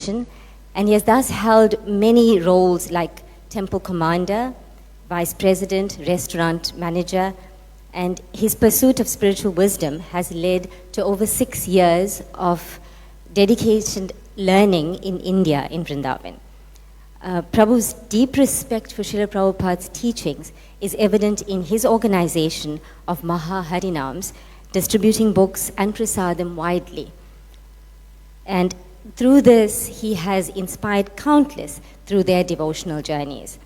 education, and he has thus held many roles like temple commander, vice president, restaurant manager, and his pursuit of spiritual wisdom has led to over 6 years of dedicated learning in India, in Vrindavan. Prabhu's deep respect for Srila Prabhupada's teachings is evident in his organization of Maha Harinams, distributing books and prasadam widely. And through this, he has inspired countless through their devotional journeys.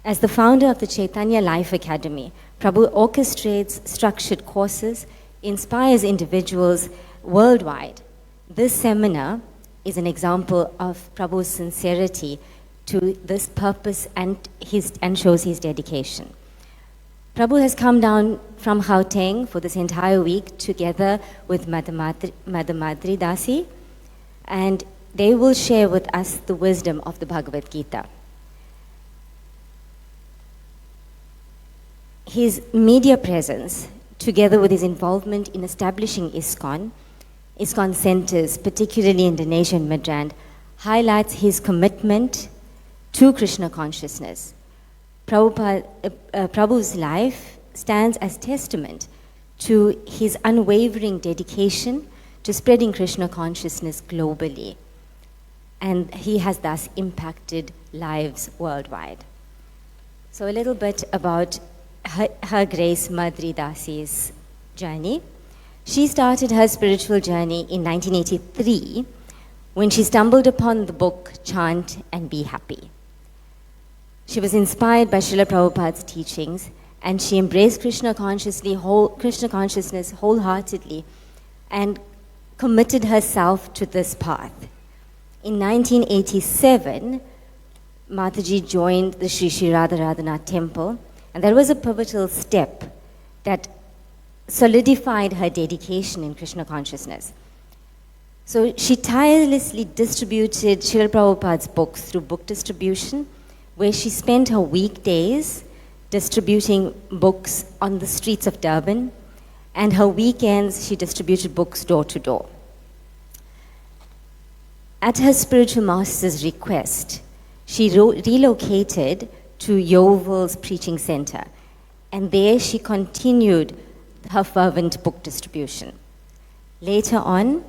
As the founder of the Chaitanya Life Academy, Prabhu orchestrates structured courses, inspires individuals worldwide. This seminar is an example of Prabhu's sincerity to this purpose and shows his dedication. Prabhu has come down from Gauteng for this entire week together with Madri Dasi, and they will share with us the wisdom of the Bhagavad Gita. His media presence, together with his involvement in establishing ISKCON centers, particularly in Indonesia and Midrand, highlights his commitment to Krishna consciousness. Prabhu's life stands as testament to his unwavering dedication to spreading Krishna consciousness globally. And he has thus impacted lives worldwide. So a little bit about Her Grace Madri Dasi's journey. She started her spiritual journey in 1983 when she stumbled upon the book Chant and Be Happy. She was inspired by Srila Prabhupada's teachings, and she embraced Krishna consciousness wholeheartedly and committed herself to this path. In 1987, Mataji joined the Sri Sri Radharanath temple, and that was a pivotal step that solidified her dedication in Krishna consciousness. So she tirelessly distributed Srila Prabhupada's books through book distribution, where she spent her weekdays distributing books on the streets of Durban, and her weekends she distributed books door to door. At her spiritual master's request, she relocated to Yeovil's preaching center, and there she continued her fervent book distribution. Later on,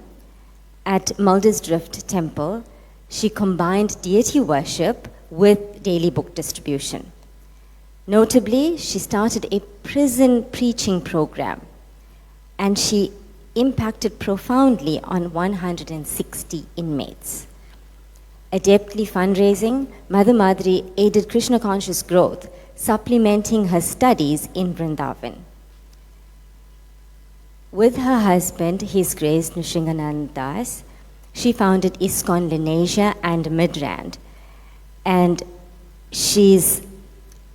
at Muldersdrift Temple, she combined deity worship with daily book distribution. Notably, she started a prison preaching program, and she impacted profoundly on 160 inmates. Adeptly fundraising, Mother Madri aided Krishna conscious growth, supplementing her studies in Vrindavan. With her husband, His Grace Nrsimhananda, she founded ISKCON Lenasia and Midrand, and she's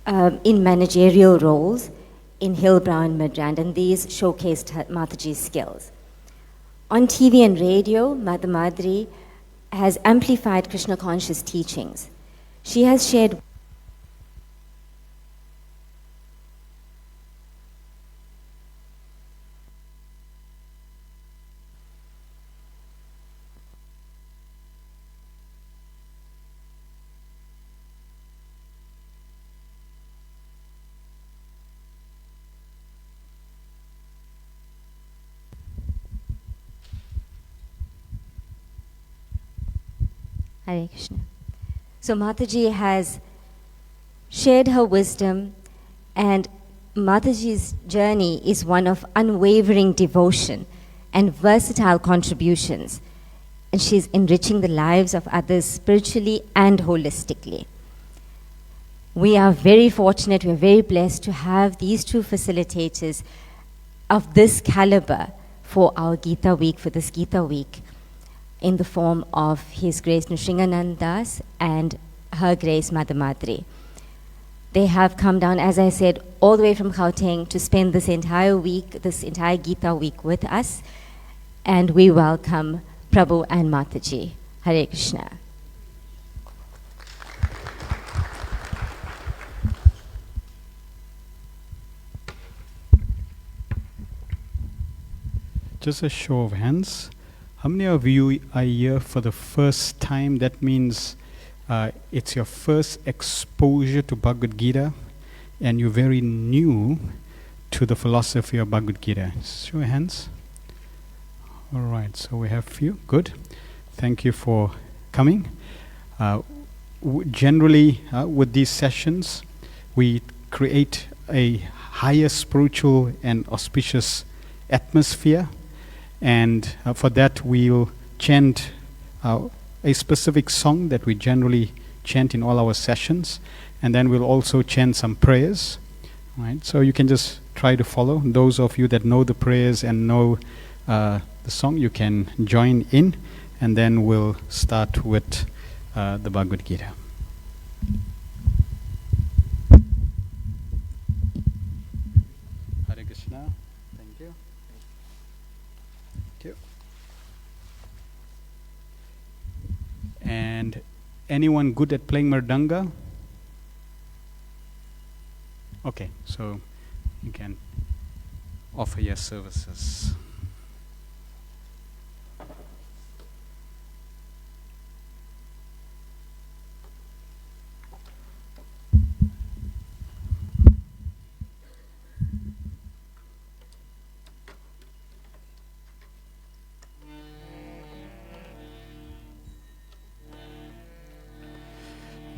in managerial roles in Hillbrow and Midrand, and these showcased her Mataji's skills. On TV and radio, Mother Madri has amplified Krishna conscious teachings. She has shared Hare Krishna. So Mataji has shared her wisdom, and Mataji's journey is one of unwavering devotion and versatile contributions, and she's enriching the lives of others spiritually and holistically. We are very fortunate, we're very blessed to have these two facilitators of this caliber for our Gita week, for this Gita week, in the form of His Grace Nrsimhananda and Her Grace Mother Madri. They have come down, as I said, all the way from Gauteng to spend this entire week, this entire Gita week with us, and we welcome Prabhu and Mataji. Hare Krishna. Just a show of hands. How many of you are here for the first time? That means it's your first exposure to Bhagavad Gita and you're very new to the philosophy of Bhagavad Gita. Show your hands. All right, so we have a few. Good. Thank you for coming. Generally, with these sessions, we create a higher spiritual and auspicious atmosphere. And for that, we'll chant a specific song that we generally chant in all our sessions. And then we'll also chant some prayers. Right? So you can just try to follow. Those of you that know the prayers and know the song, you can join in. And then we'll start with the Bhagavad Gita. Hare Krishna. Thank you. Thank you. And anyone good at playing mridanga? Okay, so you can offer your services.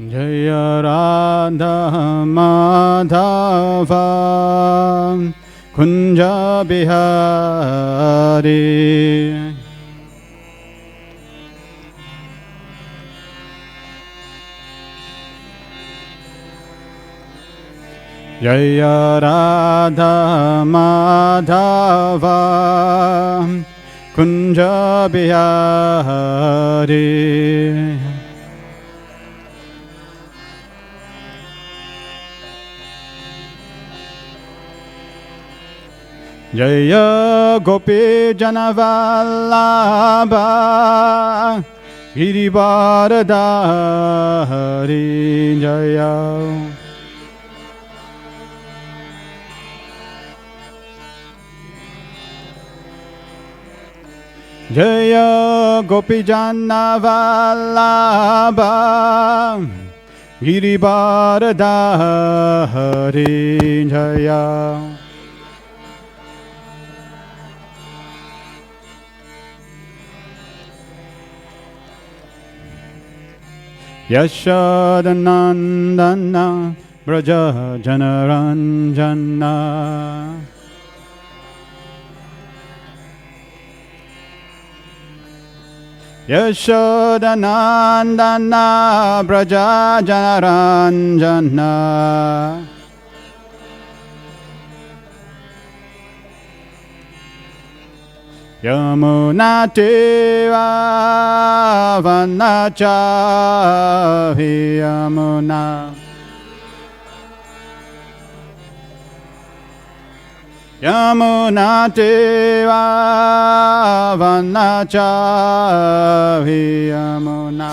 Jaya Radha Madhava Kunja Bihari Jaya Radha Madhava Kunja Bihari Jaya Gopi Janavallabha Girivaradhari Jaya Jaya Gopi Janavallabha Girivaradhari Jaya Yashodanandana Braja Janaranjana Yashodanandana Braja Janaranjana Yamuna Teva Vanachavi Yamuna Yamuna Teva Vanachavi Yamuna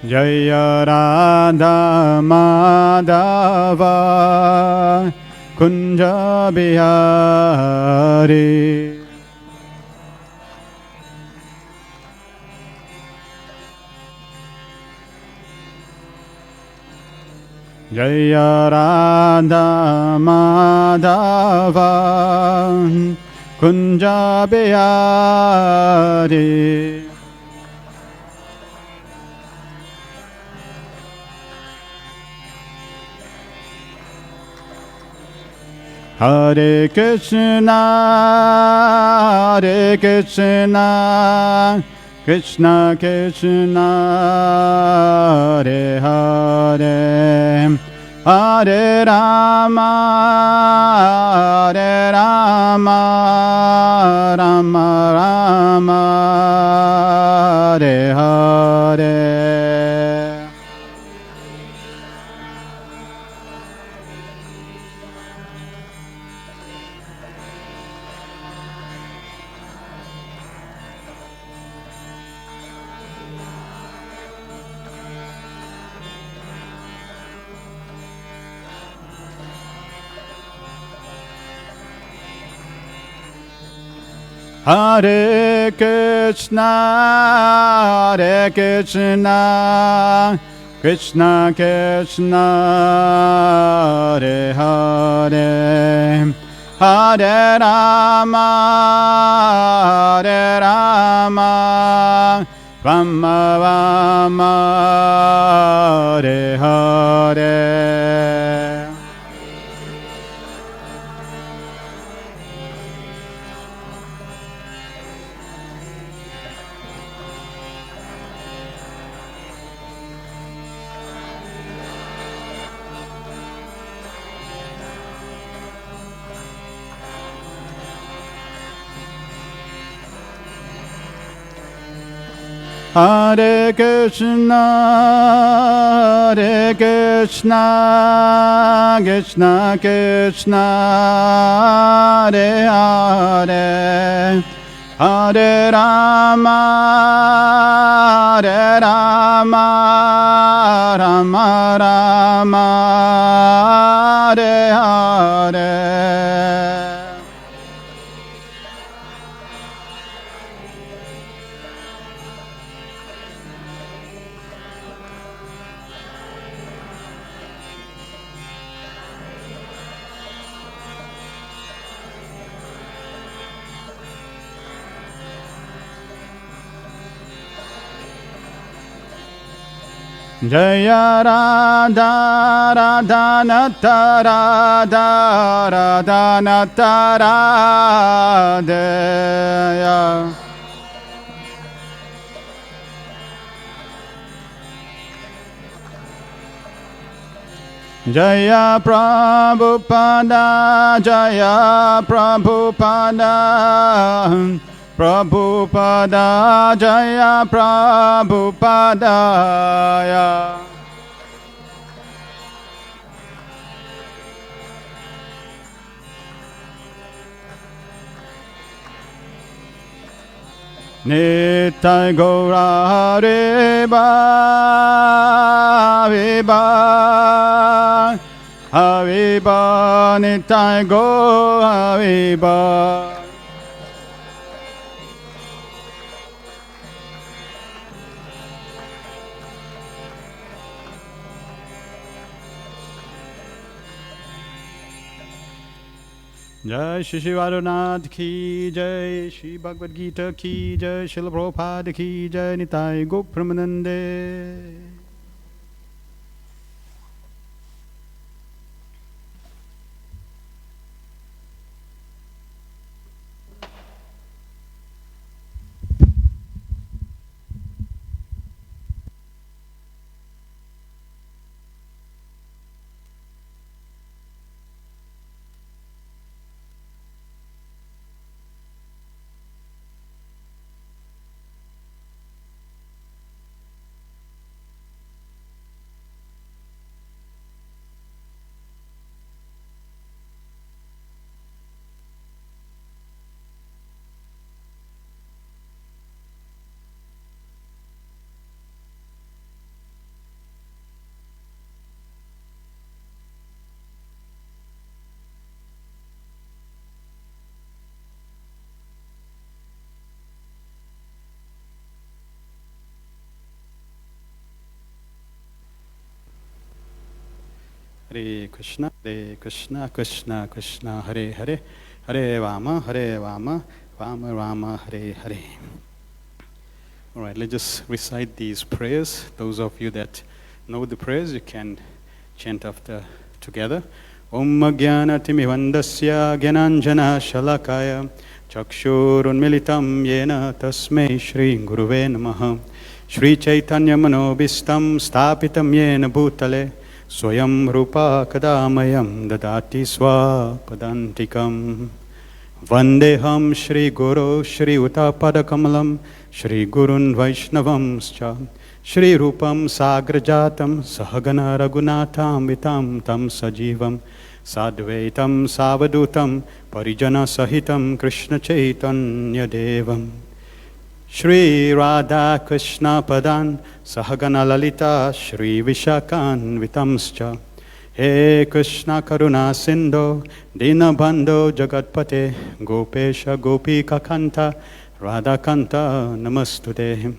Jaya Radha Madhava Kunja Bihari Jaya Radha Madhava Kunja Bihari Hare Krishna, Hare Krishna, Krishna Krishna, Hare Hare, Hare Rama, Hare Rama, Rama Rama, Hare Hare. Hare Krishna, Krishna Krishna, Hare Hare, Hare Rama, Rama Rama, Hare Hare. Hare Krishna, Krishna Krishna, Hare Hare, Hare Rama, Rama Rama, Hare Hare. Jaya Radha Radha Nata Radha Radha Nata Radha. Jaya Prabhupada, Jaya Prabhupada, Prabhupada, Jaya Prabhupada. Nitai Gaura Hare Ba, Hare Ba, Hare Ba, Nitai Gaura Hare Ba. Jai Shri Shri Radhanath Ki Jai, Shri Bhagavad Gita Ki Jai, Srila Prabhupada Ki Jai, Nitai Gaur Premanande. Hare Krishna, Krishna Krishna, Hare Hare, Hare Rama, Rama Rama, Hare Hare. All right, let's just recite these prayers. Those of you that know the prayers, you can chant after together. Om Jnana Timivandasya Gyananjana Shalakaya Chakshurunmilitam Yena Tasmai Shri Guruve Namaha. Shri Chaitanya Manobhistam Stapitam Yena Bhutale Swayam Rupa Kadamayam Dadati Swapadantikam. Vandeham Shri Guru Shri Utapadakamalam Shri Gurun Vaishnavamscha Shri Rupam Sagrajatam Sahagana Raghunatham Vitam Tam Sajivam Sadvaitam Savadutam Parijana Sahitam Krishna Chaitanya Devam Shri Radha Krishna Padan Sahagana Lalita Shri Vishakan Vitamscha He Krishna Karuna Sindhu Dinabandhu Jagatpate Gopesha Gopika Kanta Radha Kanta Namastude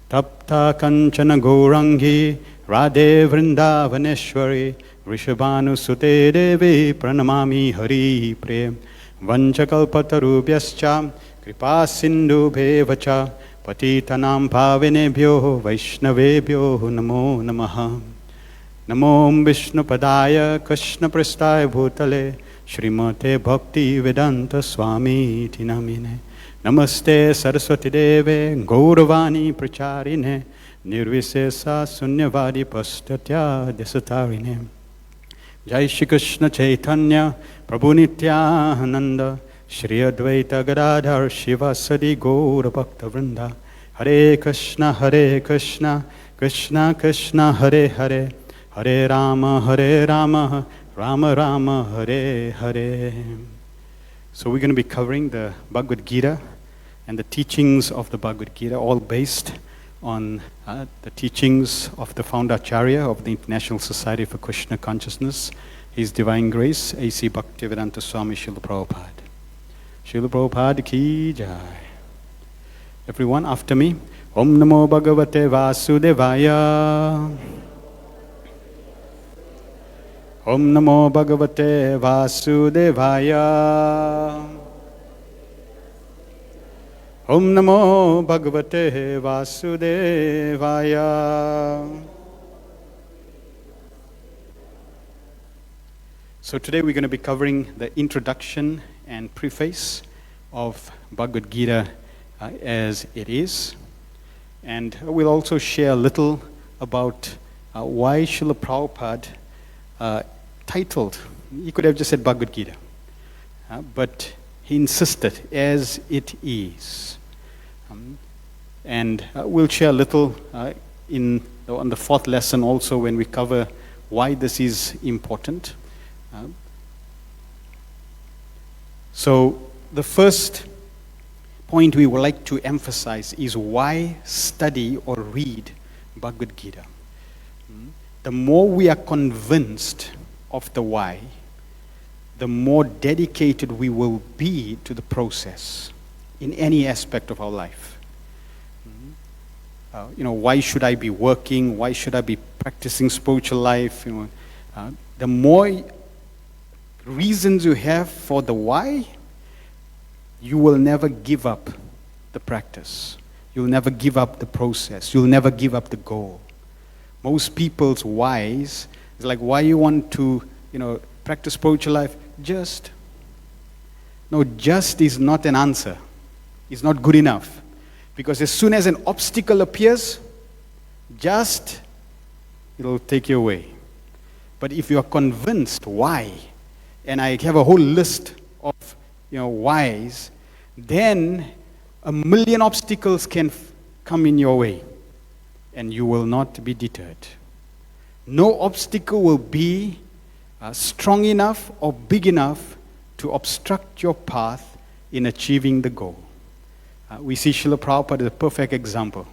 Tapta Kanchana Gourangi Radhe Vrindavaneshwari Rishabhanu Sute Devi Pranamami Hari Prem Vanchakalpatarubhyascha Kripa Sindhu Bhevacha Patitanam Pavinebhyo Vaishnavebhyo Namo Namaha Namo Vishnu Padaya Krishna Prasthaya Bhutale Srimate Bhakti Vedanta Swami Tinamine Namaste Saraswati Deve Gauravani Pracharine Nirvisesa Sunyavadi Pastatya Desatarine Jai Shri Krishna Chaitanya Prabhu Nityananda Shri Advaita Gadadhar Shivasadi Gaura Bhakta Vrinda Hare Krishna Krishna Krishna Hare Hare Hare Rama, Rama Rama, Hare Hare. So we're going to be covering the Bhagavad Gita and the teachings of the Bhagavad Gita, all based on the teachings of the founder Acharya of the International Society for Krishna Consciousness, His Divine Grace, A.C. Bhaktivedanta Swami Srila Prabhupada. Srila Prabhupada ki jai. Everyone after me. Om Namo Bhagavate Vasudevaya. Om Namo Bhagavate Vasudevaya. Om Namo Bhagavate Vasudevaya. So today we're going to be covering the introduction and preface of Bhagavad Gita as it is. And we'll also share a little about why Srila Prabhupada titled, he could have just said Bhagavad Gita, but he insisted as it is. And we'll share a little on the fourth lesson also when we cover why this is important. So the first point we would like to emphasize is why study or read Bhagavad Gita. The more we are convinced of the why, the more dedicated we will be to the process in any aspect of our life. Why should I be working? Why should I be practicing spiritual life? The more reasons you have for the why, you will never give up the practice. You'll never give up the process. You'll never give up the goal. Most people's whys is like, why you want to, practice spiritual life? Just is not an answer. It's not good enough. Because as soon as an obstacle appears, it'll take you away. But if you are convinced why, and I have a whole list of, whys, then 1,000,000 obstacles can come in your way. And you will not be deterred. No obstacle will be strong enough or big enough to obstruct your path in achieving the goal. We see Srila Prabhupada as a perfect example.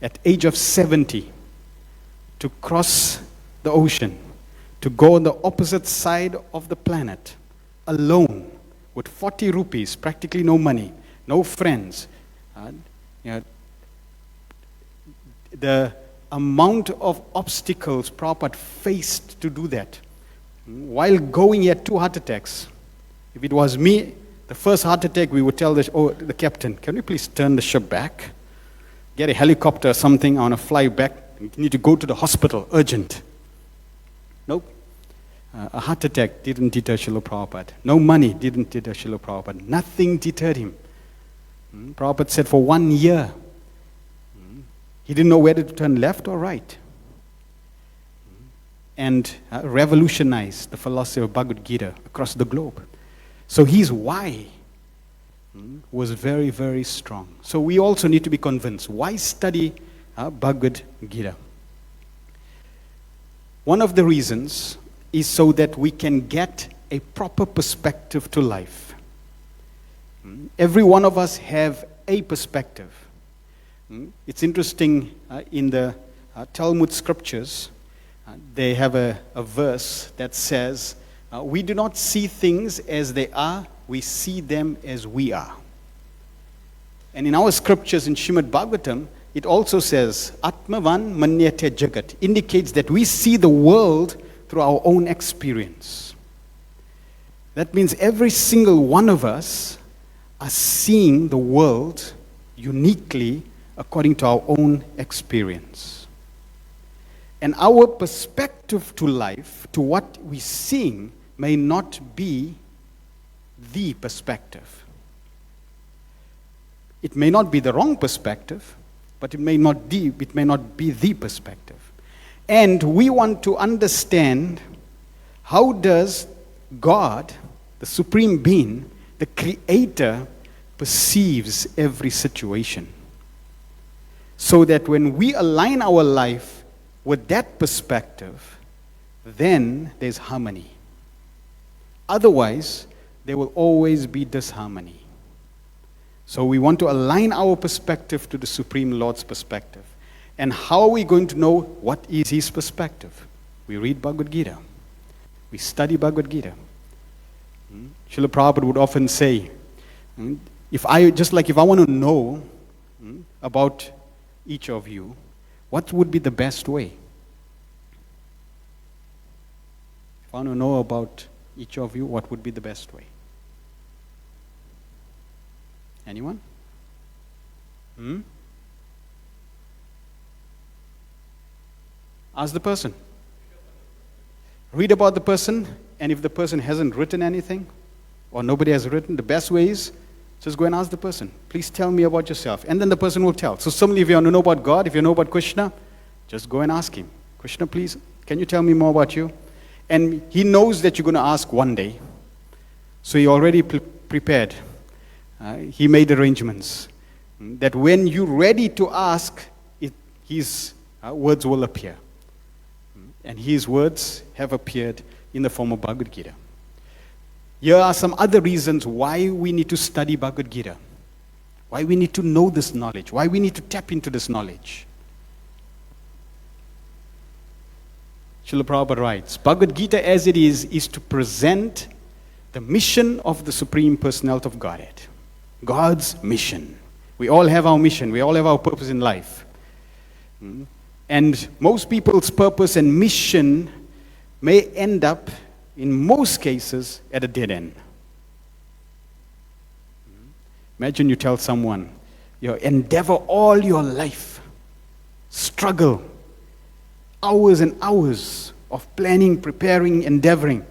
At age of 70, to cross the ocean, to go on the opposite side of the planet, alone, with 40 rupees, practically no money, no friends. The amount of obstacles Prabhupada faced to do that. While going, he had 2 heart attacks. If it was me, the first heart attack, we would tell the captain, can we please turn the ship back? Get a helicopter or something, I want to fly back. We need to go to the hospital, urgent. Nope. A heart attack didn't deter Srila Prabhupada. No money didn't deter Srila Prabhupada. Nothing deterred him. Prabhupada said for 1 year, he didn't know whether to turn left or right. And revolutionized the philosophy of Bhagavad Gita across the globe. So his why was very, very strong. So we also need to be convinced. Why study Bhagavad Gita? One of the reasons is so that we can get a proper perspective to life. Every one of us have a perspective. It's interesting in the Talmud scriptures, they have a verse that says, we do not see things as they are, we see them as we are. And in our scriptures in Srimad Bhagavatam, it also says, Atmavan Manyate Jagat, indicates that we see the world through our own experience. That means every single one of us are seeing the world uniquely according to our own experience. And our perspective to life, to what we're seeing, may not be the perspective. It may not be the wrong perspective, but it may not be the perspective. And we want to understand, how does God, the Supreme Being, the Creator, perceives every situation, so that when we align our life with that perspective, then there's harmony. Otherwise, there will always be disharmony. So we want to align our perspective to the Supreme Lord's perspective. And how are we going to know what is His perspective? We read Bhagavad Gita. We study Bhagavad Gita. Srila Prabhupada would often say, if I want to know about each of you, what would be the best way? If I want to know about each of you, what would be the best way? Anyone? Ask the person. Read about the person, and if the person hasn't written anything, or nobody has written, the best way is just go and ask the person. Please tell me about yourself. And then the person will tell. So similarly, if you want to know about God, if you know about Krishna, just go and ask him. Krishna, please, can you tell me more about you? And he knows that you're going to ask one day. So he already prepared. He made arrangements. That when you're ready to ask, his words will appear. And his words have appeared in the form of Bhagavad Gita. Here are some other reasons why we need to study Bhagavad Gita. Why we need to know this knowledge. Why we need to tap into this knowledge. Srila Prabhupada writes, Bhagavad Gita as it is to present the mission of the Supreme Personality of Godhead. God's mission. We all have our mission. We all have our purpose in life. And most people's purpose and mission may end up, in most cases, at a dead end. Imagine you tell someone, you endeavor all your life, struggle, hours and hours of planning, preparing, endeavoring,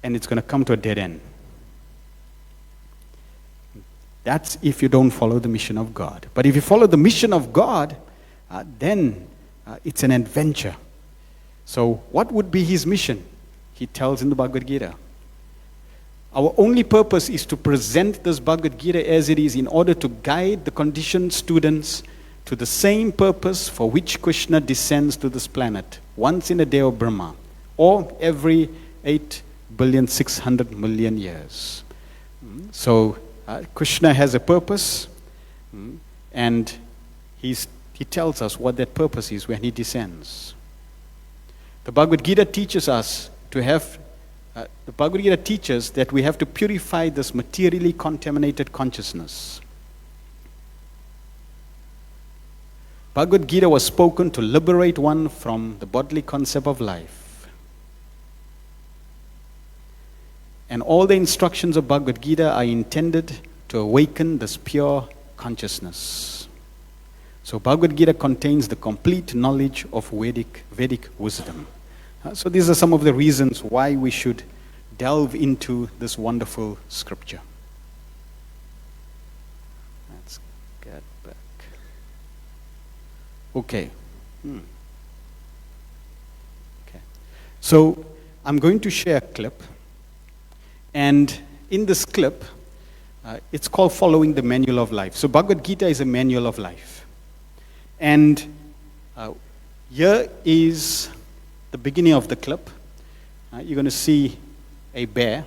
and it's going to come to a dead end. That's if you don't follow the mission of God. But if you follow the mission of God, then it's an adventure. So what would be his mission? He tells in the Bhagavad Gita. Our only purpose is to present this Bhagavad Gita as it is in order to guide the conditioned students to the same purpose for which Krishna descends to this planet once in a day of Brahma, or every 8,600,000,000 years. So Krishna has a purpose, and he tells us what that purpose is when he descends. The Bhagavad Gita teaches us the Bhagavad Gita teaches that we have to purify this materially contaminated consciousness. Bhagavad Gita was spoken to liberate one from the bodily concept of life. And all the instructions of Bhagavad Gita are intended to awaken this pure consciousness. So Bhagavad Gita contains the complete knowledge of Vedic wisdom. So these are some of the reasons why we should delve into this wonderful scripture. Let's get back. Okay. Okay. So I'm going to share a clip. And in this clip, it's called Following the Manual of Life. So Bhagavad Gita is a manual of life. And here is the beginning of the clip. You're going to see a bear,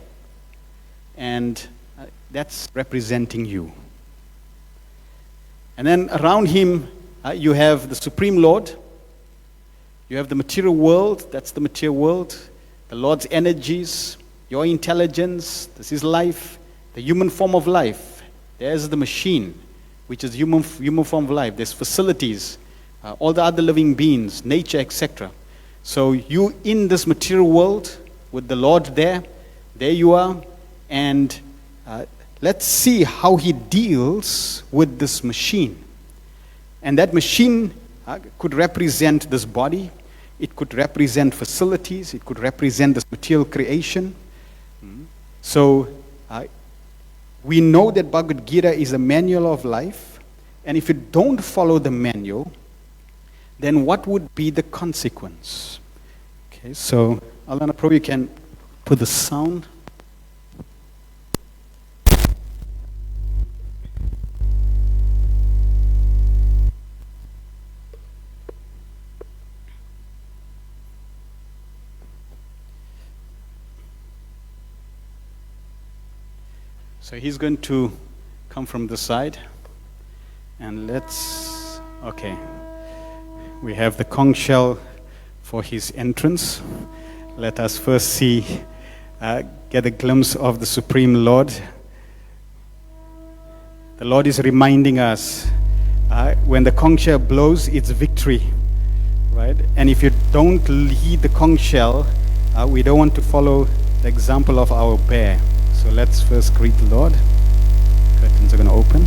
and that's representing you. And then around him, you have the Supreme Lord, You have the material world, that's the material world. The Lord's energies, your intelligence, this is life. The human form of life, there's the machine, which is human form of life. There's facilities, all the other living beings, nature, etc. So you in this material world with the Lord there you are, and let's see how he deals with this machine. And that machine could represent this body, it could represent facilities, it could represent this material creation. So we know that Bhagavad Gita is a manual of life, and if you don't follow the manual, then what would be the consequence? Okay, so Alana, probably you can put the sound. So he's going to come from the side, and okay. We have the conch shell for his entrance. Let us first get a glimpse of the Supreme Lord. The Lord is reminding us, when the conch shell blows, it's victory, right? And if you don't heed the conch shell, we don't want to follow the example of our bear. So let's first greet the Lord. Curtains are going to open.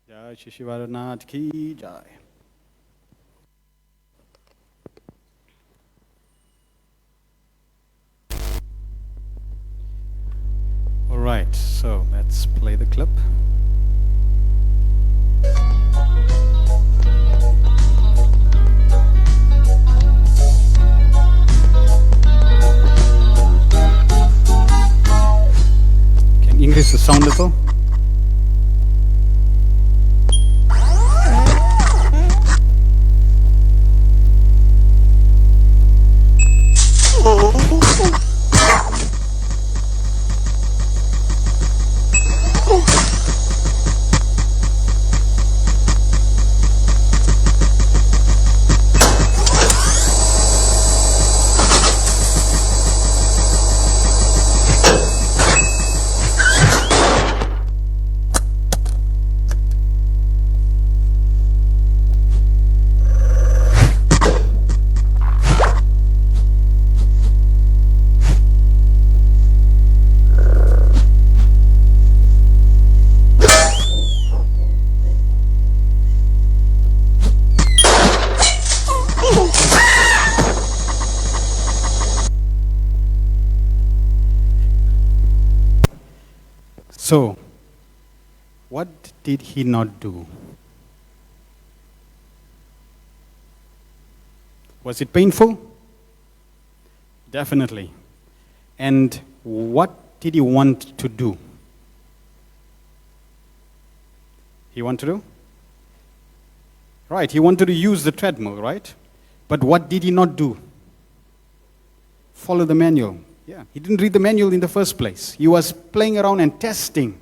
Jai Shri Shivaranath Ki Jai. All right, so let's play the clip. Can you increase the sound a little? So, what did he not do? Was it painful? Definitely. And what did he want to do? He wanted to do? Right, he wanted to use the treadmill, right? But what did he not do? Follow the manual. Yeah, he didn't read the manual in the first place. He was playing around and testing.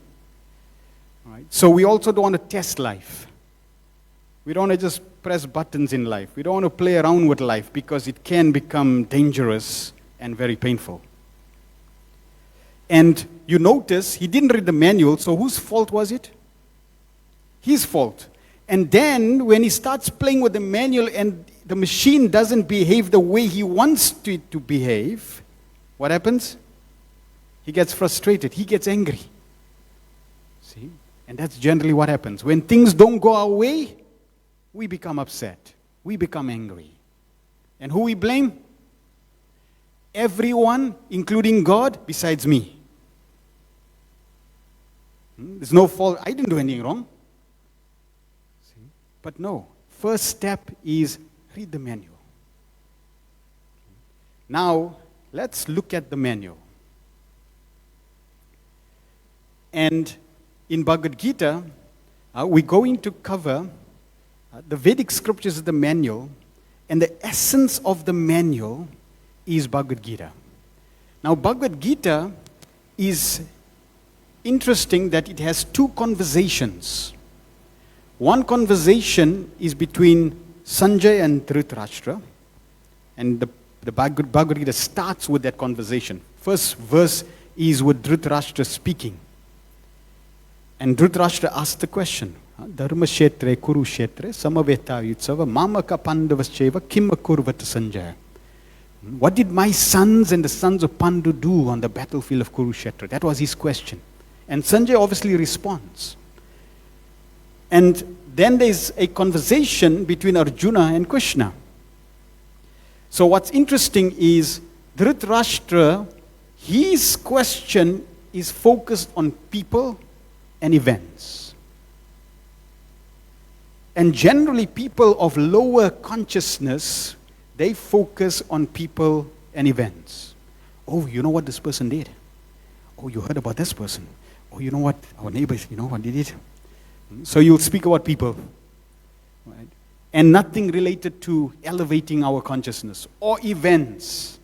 Right? So we also don't want to test life. We don't want to just press buttons in life. We don't want to play around with life because it can become dangerous and very painful. And you notice he didn't read the manual, so whose fault was it? His fault. And then when he starts playing with the manual and the machine doesn't behave the way he wants it to behave, what happens? He gets frustrated. He gets angry. See? And that's generally what happens. When things don't go our way, we become upset. We become angry. And who we blame? Everyone, including God, besides me. There's no fault. I didn't do anything wrong. See? But no. First step is read the manual. Now, let's look at the manual. And in Bhagavad Gita, we're going to cover the Vedic scriptures of the manual, And the essence of the manual is Bhagavad Gita. Now, Bhagavad Gita is interesting that it has two conversations. One conversation is between Sanjay and Dhritarashtra, and the Bhagavad Gita starts with that conversation. First verse is with Dhritarashtra speaking. And Dhritarashtra asks the question, Dharma Kshetre Kurukshetre Samaveta Yutsava Mamaka Pandavascheva Kim Akurvata Sanjaya. What did my sons and the sons of Pandu do on the battlefield of Kurukshetra? That was his question. And Sanjay obviously responds. And then there's a conversation between Arjuna and Krishna. So what's interesting is Dhritarashtra, his question is focused on people and events. And generally people of lower consciousness, they focus on people and events. Oh, you know what this person did? Oh, you heard about this person? Oh, you know what? Our neighbors, you know what they did? So you'll speak about people. Right? And nothing related to elevating our consciousness or events.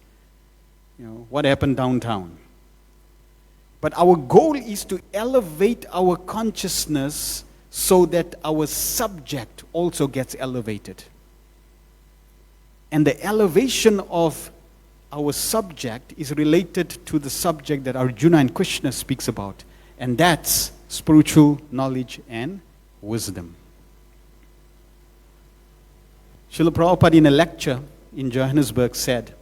You know, what happened downtown. But our goal is to elevate our consciousness so that our subject also gets elevated. And the elevation of our subject is related to the subject that Arjuna and Krishna speaks about. And that's spiritual knowledge and wisdom. Srila Prabhupada in a lecture in Johannesburg said,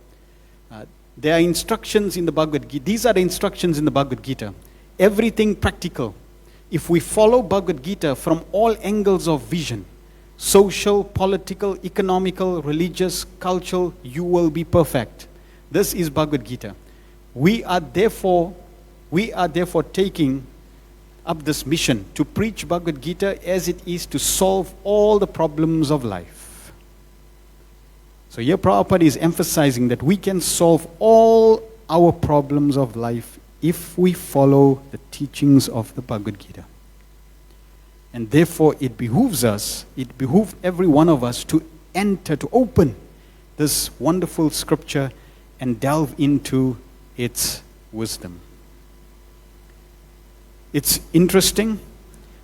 there are instructions in the Bhagavad Gita. These are the instructions in the Bhagavad Gita. Everything practical. If we follow Bhagavad Gita from all angles of vision, social, political, economical, religious, cultural, you will be perfect. This is Bhagavad Gita. We are therefore taking up this mission to preach Bhagavad Gita as it is to solve all the problems of life. So here Prabhupada is emphasizing that we can solve all our problems of life if we follow the teachings of the Bhagavad Gita. And therefore it behooves every one of us to enter, to open this wonderful scripture and delve into its wisdom. It's interesting.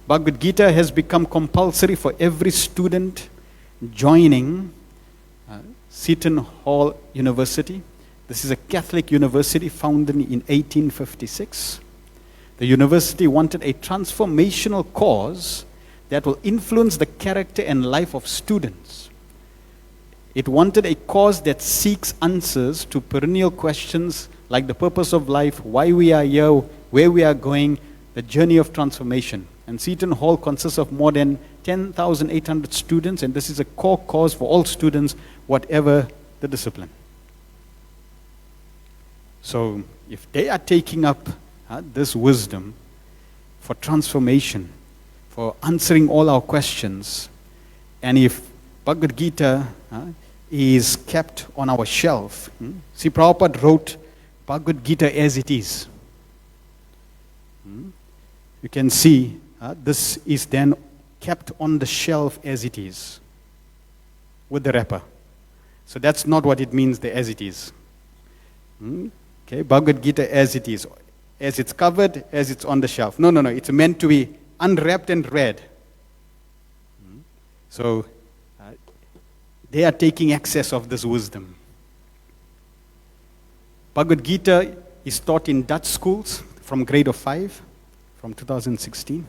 Bhagavad Gita has become compulsory for every student joining Seton Hall University. This is a Catholic university founded in 1856. The university wanted a transformational cause that will influence the character and life of students. It wanted a cause that seeks answers to perennial questions like the purpose of life, why we are here, where we are going, the journey of transformation. And Seton Hall consists of more than 10,800 students, and this is a core cause for all students, whatever the discipline. So if they are taking up this wisdom for transformation, for answering all our questions, and if Bhagavad Gita is kept on our shelf, see, Prabhupada wrote Bhagavad Gita as it is. You can see this is then kept on the shelf as it is, with the wrapper. So that's not what it means, the as it is. Okay, Bhagavad Gita as it is. As it's covered, as it's on the shelf. No. It's meant to be unwrapped and read. So they are taking access of this wisdom. Bhagavad Gita is taught in Dutch schools from grade of 5 from 2016.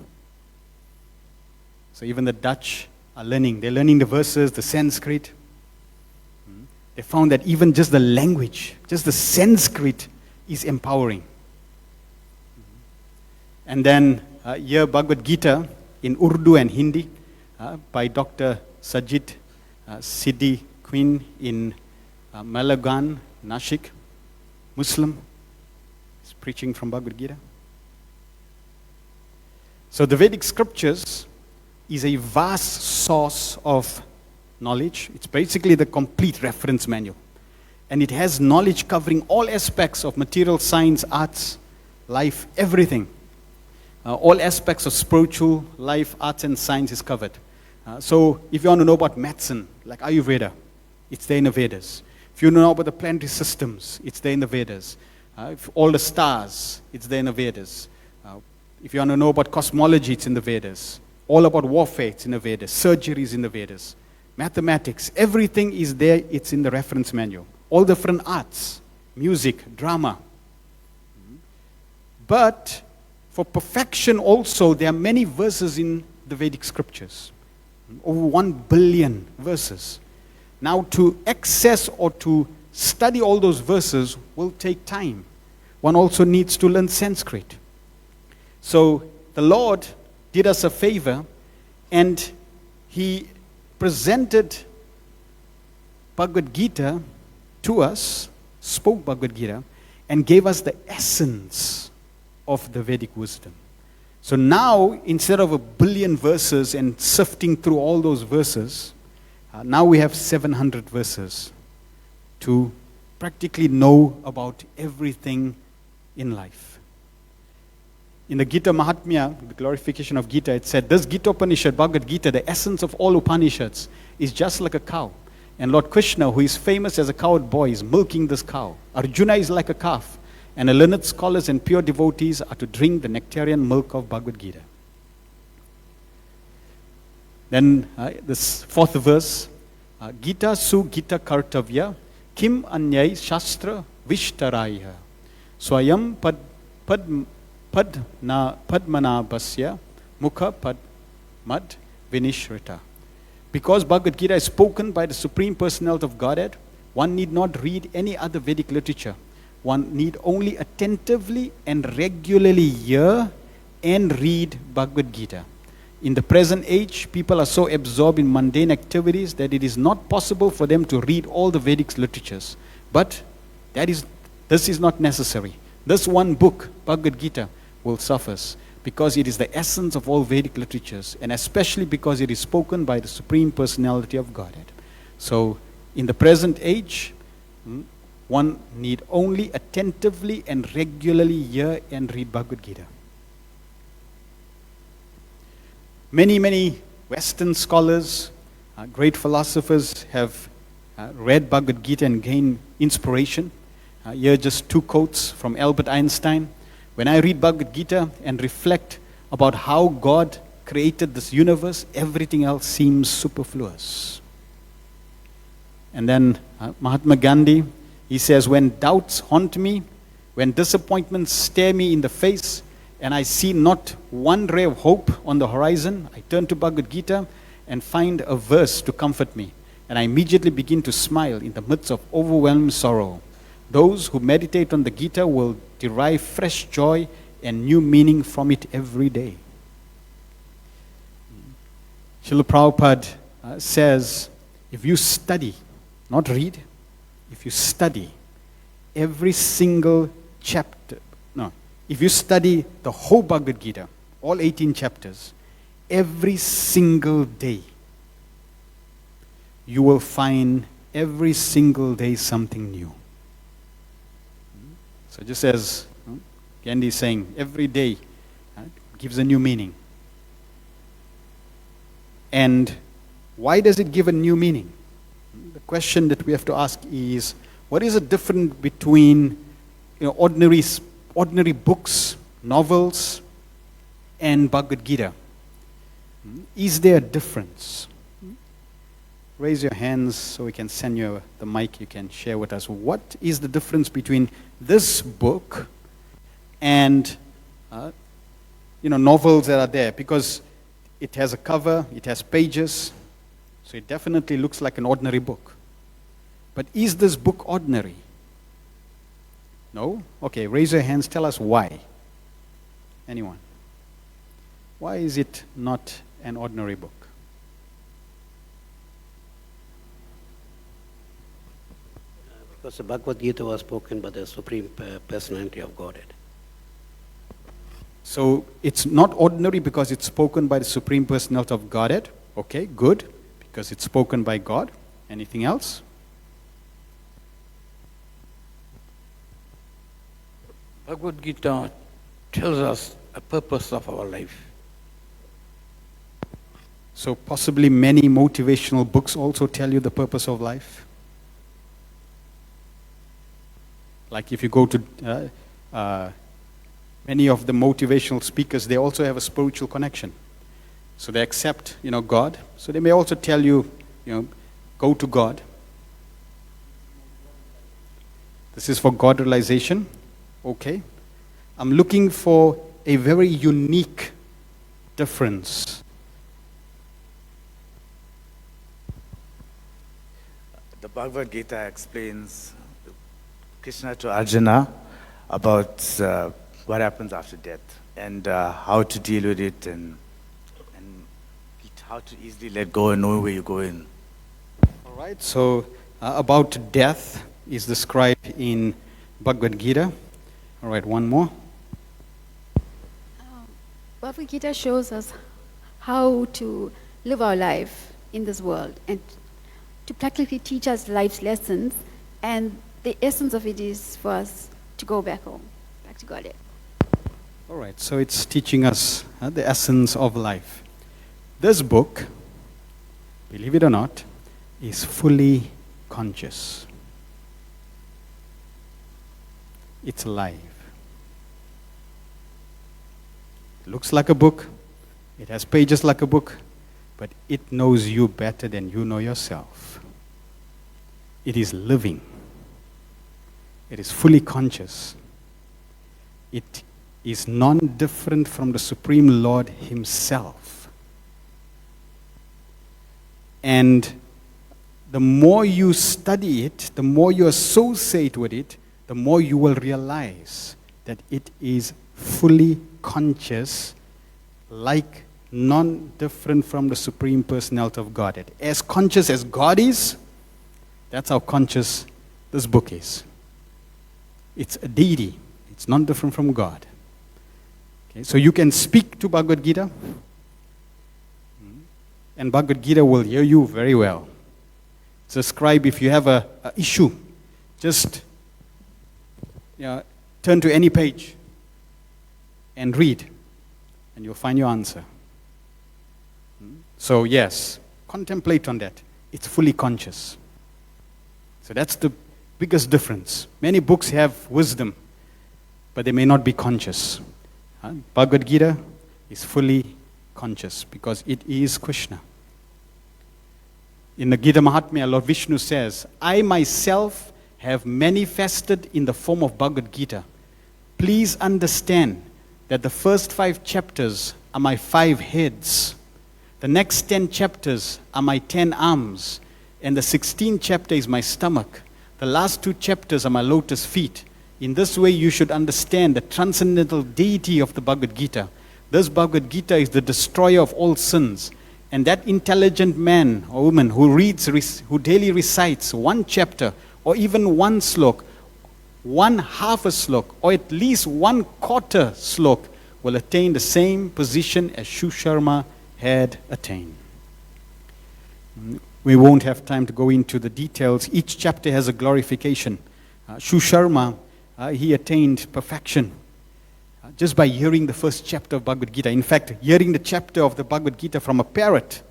So even the Dutch are learning. They're learning the verses, the Sanskrit. They found that even just the language, just the Sanskrit is empowering. And then here Bhagavad Gita in Urdu and Hindi by Dr. Sajid Siddi Queen in Malagan, Nashik, Muslim. He's preaching from Bhagavad Gita. So the Vedic scriptures is a vast source of knowledge. It's basically the complete reference manual. And it has knowledge covering all aspects of material science, arts, life, everything. All aspects of spiritual life, arts, and science is covered. So if you want to know about medicine, like Ayurveda, It's there in the Vedas. If you know about the planetary systems, it's there in the Vedas. If all the stars, it's there in the Vedas. If you want to know about cosmology, it's in the Vedas. All about warfare, it's in the Vedas. Surgery is in the Vedas. Mathematics, everything is there, it's in the reference manual. All different arts, music, drama. But for perfection also, there are many verses in the Vedic scriptures. Over 1 billion verses. Now to access or to study all those verses will take time. One also needs to learn Sanskrit. So the Lord did us a favor and He presented Bhagavad Gita to us, spoke Bhagavad Gita, and gave us the essence of the Vedic wisdom. So now, instead of 1 billion verses and sifting through all those verses, now we have 700 verses to practically know about everything in life. In the Gita Mahatmya, the glorification of Gita, it said, this Gita Upanishad, Bhagavad Gita, the essence of all Upanishads, is just like a cow. And Lord Krishna, who is famous as a coward boy, is milking this cow. Arjuna is like a calf. And the learned scholars and pure devotees are to drink the nectarian milk of Bhagavad Gita. Then this fourth verse, Gita su Gita kartavya, kim anyay shastra vishtaraya, swayam padmanabhasya mukha padmad vinishrita. Because Bhagavad Gita is spoken by the Supreme Personality of Godhead, one need not read any other Vedic literature. One need only attentively and regularly hear and read Bhagavad Gita. In the present age, people are so absorbed in mundane activities that it is not possible for them to read all the Vedic literatures. But this is not necessary. This one book, Bhagavad Gita, will suffice because it is the essence of all Vedic literatures, and especially because it is spoken by the Supreme Personality of Godhead. So, in the present age, one need only attentively and regularly hear and read Bhagavad Gita. Many Western scholars, great philosophers have read Bhagavad Gita and gained inspiration. Here are just 2 quotes from Albert Einstein. When I read Bhagavad Gita and reflect about how God created this universe, everything else seems superfluous. And then Mahatma Gandhi, he says, when doubts haunt me, when disappointments stare me in the face, and I see not one ray of hope on the horizon, I turn to Bhagavad Gita and find a verse to comfort me. And I immediately begin to smile in the midst of overwhelming sorrow. Those who meditate on the Gita will derive fresh joy and new meaning from it every day. Srila Prabhupada says, if you study, not read, if you study every single chapter, if you study the whole Bhagavad Gita, all 18 chapters, every single day, you will find every single day something new. So just as Gandhi is saying, every day gives a new meaning. And why does it give a new meaning? The question that we have to ask is, what is the difference between ordinary books, novels, and Bhagavad Gita? Is there a difference? Raise your hands so we can send you the mic. You can share with us. What is the difference between this book and novels that are there? Because it has a cover, it has pages, so it definitely looks like an ordinary book. But is this book ordinary? No? Okay, raise your hands. Tell us why. Anyone? Why is it not an ordinary book? Because the Bhagavad Gita was spoken by the Supreme Personality of Godhead. So it's not ordinary because it's spoken by the Supreme Personality of Godhead. Okay, good. Because it's spoken by God. Anything else? Bhagavad Gita tells us a purpose of our life. So possibly many motivational books also tell you the purpose of life. Like if you go to many of the motivational speakers, they also have a spiritual connection. So they accept, God. So they may also tell you, go to God. This is for God realization. Okay. I'm looking for a very unique difference. The Bhagavad Gita explains Krishna to Arjuna about what happens after death and how to deal with it and how to easily let go and know where you're going. All right, so about death is described in Bhagavad Gita. All right, one more. Bhagavad Gita shows us how to live our life in this world and to practically teach us life's lessons, and the essence of it is for us to go back home, back to Godhead. All right, so it's teaching us the essence of life. This book, believe it or not, is fully conscious. It's alive. It looks like a book. It has pages like a book, but it knows you better than you know yourself. It is living. It is fully conscious. It is non-different from the Supreme Lord Himself. And the more you study it, the more you associate with it, the more you will realize that it is fully conscious, like non-different from the Supreme Personality of Godhead. As conscious as God is, that's how conscious this book is. It's a deity. It's not different from God. Okay, so you can speak to Bhagavad Gita, and Bhagavad Gita will hear you very well. So scribe, if you have a issue, just turn to any page and read, and you'll find your answer. So yes, contemplate on that. It's fully conscious. So that's the biggest difference. Many books have wisdom, but they may not be conscious. Bhagavad Gita is fully conscious because it is Krishna. In the Gita Mahatmya, Lord Vishnu says, I myself have manifested in the form of Bhagavad Gita. Please understand that the first 5 chapters are my 5 heads. The next 10 chapters are my 10 arms. And the 16th chapter is my stomach. The last 2 chapters are my lotus feet. In this way, you should understand the transcendental deity of the Bhagavad Gita. This Bhagavad Gita is the destroyer of all sins. And that intelligent man or woman who who daily recites 1 chapter or even 1 slok, 1/2 a slok, or at least 1/4 slok will attain the same position as Shusharma had attained. We won't have time to go into the details. Each chapter has a glorification. Shusharma, he attained perfection just by hearing the first chapter of Bhagavad Gita. In fact, hearing the chapter of the Bhagavad Gita from a parrot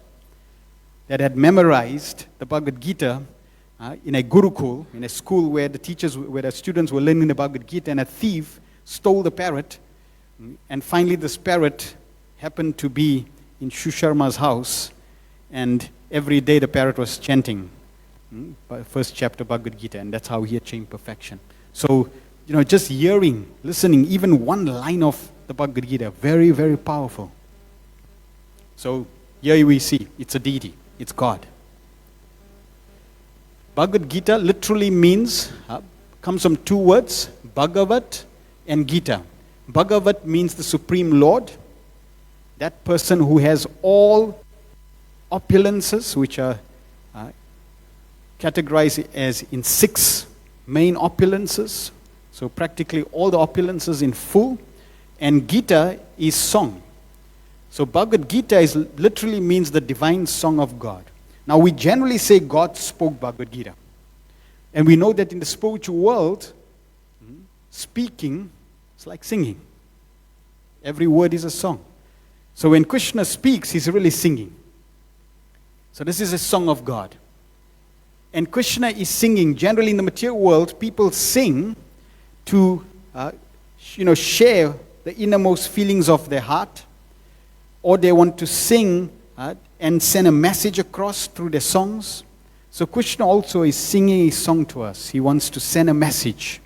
that had memorized the Bhagavad Gita in a gurukul, in a school where the students were learning the Bhagavad Gita, and a thief stole the parrot. And finally, this parrot happened to be in Shusharma's house, and every day the parrot was chanting first chapter of Bhagavad Gita, and that's how he achieved perfection. So, just hearing, listening, even 1 line of the Bhagavad Gita, very, very powerful. So, here we see, it's a deity, it's God. Bhagavad Gita literally means, comes from 2 words, Bhagavat and Gita. Bhagavat means the Supreme Lord, that person who has all opulences, which are categorized as in 6 main opulences. So practically all the opulences in full. And Gita is song. So Bhagavad Gita literally means the divine song of God. Now we generally say God spoke Bhagavad Gita. And we know that in the spiritual world, speaking is like singing. Every word is a song. So when Krishna speaks, he's really singing. So this is a song of God. And Krishna is singing. Generally in the material world, people sing to share the innermost feelings of their heart, or they want to sing and send a message across through their songs. So Krishna also is singing a song to us. He wants to send a message.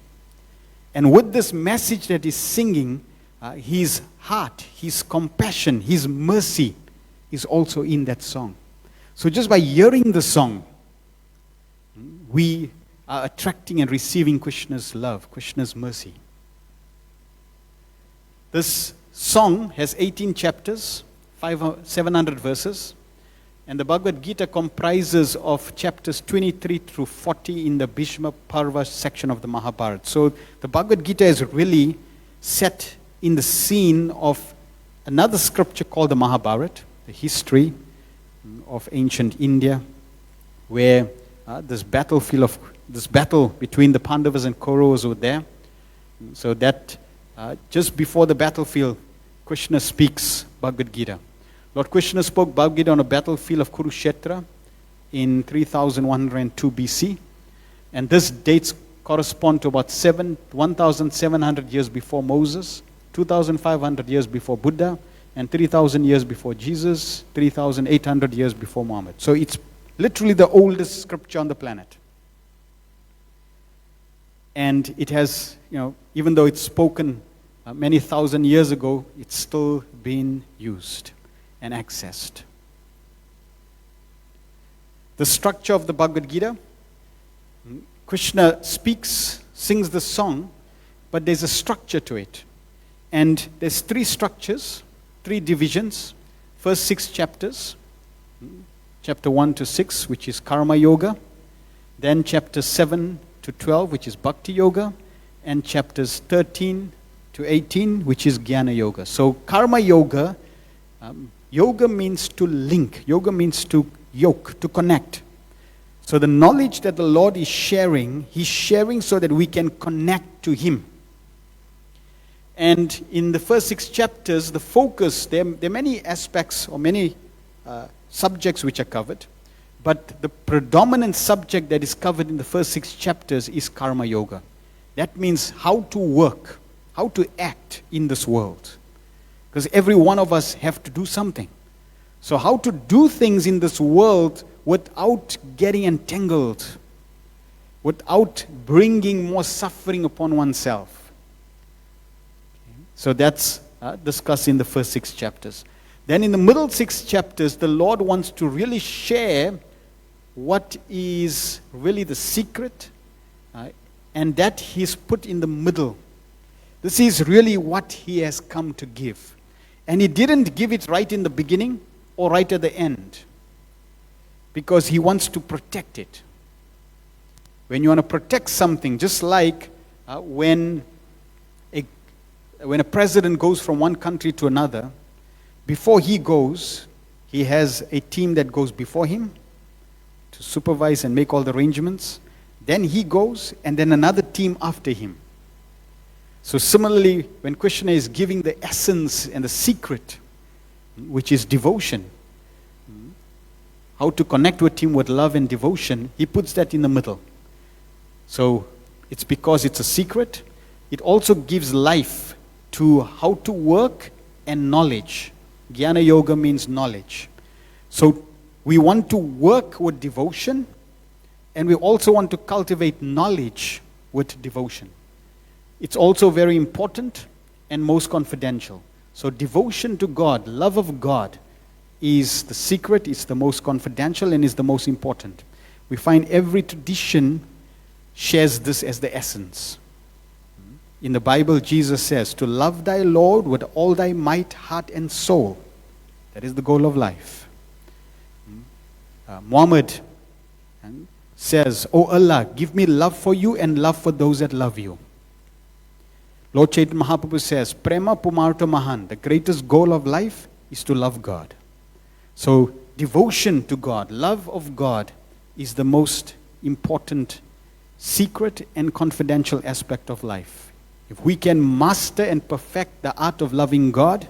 And with this message that he's singing, his heart, his compassion, his mercy is also in that song. So just by hearing the song, we are attracting and receiving Krishna's love, Krishna's mercy. This song has 18 chapters, 700 verses, and the Bhagavad Gita comprises of chapters 23 through 40 in the Bhishma Parva section of the Mahabharata. So the Bhagavad Gita is really set in the scene of another scripture called the Mahabharata, the history of ancient India, where this battle between the Pandavas and Kauravas were there. So that just before the battlefield, Krishna speaks Bhagavad Gita. Lord Krishna spoke Bhagavad Gita on a battlefield of Kurukshetra in 3102 BC. And this dates correspond to about 1,700 years before Moses, 2,500 years before Buddha, and 3,000 years before Jesus, 3,800 years before Muhammad. So it's literally the oldest scripture on the planet. And it has, even though it's spoken many thousand years ago, it's still being used and accessed. The structure of the Bhagavad Gita, Krishna sings the song, but there's a structure to it. And there's 3 structures, 3 divisions. First 6 chapters, chapter 1 to 6, which is Karma Yoga. Then chapter 7 to 12, which is Bhakti Yoga. And chapters 13 to 18, which is Jnana Yoga. So Karma Yoga, yoga means to link. Yoga means to yoke, to connect. So the knowledge that the Lord is sharing, He's sharing so that we can connect to Him. And in the first 6 chapters, the focus, there are many aspects or many subjects which are covered. But the predominant subject that is covered in the first 6 chapters is Karma Yoga. That means how to work, how to act in this world. Because every one of us have to do something. So how to do things in this world without getting entangled, without bringing more suffering upon oneself. So that's discussed in the first 6 chapters. Then in the middle 6 chapters, the Lord wants to really share what is really the secret, and that He's put in the middle. This is really what He has come to give. And He didn't give it right in the beginning or right at the end, because He wants to protect it. When you want to protect something, just like when a president goes from one country to another, before he goes, he has a team that goes before him to supervise and make all the arrangements. Then he goes, and then another team after him. So similarly, when Krishna is giving the essence and the secret, which is devotion, how to connect with Him with love and devotion, He puts that in the middle. So it's because it's a secret. It also gives life to how to work and knowledge. Jnana Yoga means knowledge. So we want to work with devotion, and we also want to cultivate knowledge with devotion. It's also very important and most confidential. So devotion to God, love of God, is the secret, is the most confidential, and is the most important. We find every tradition shares this as the essence. In the Bible, Jesus says, to love thy Lord with all thy might, heart, and soul. That is the goal of life. Muhammad says, O Allah, give me love for you and love for those that love you. Lord Chaitanya Mahaprabhu says, Prema Pumarta Mahan, the greatest goal of life is to love God. So devotion to God, love of God, is the most important secret and confidential aspect of life. If we can master and perfect the art of loving God,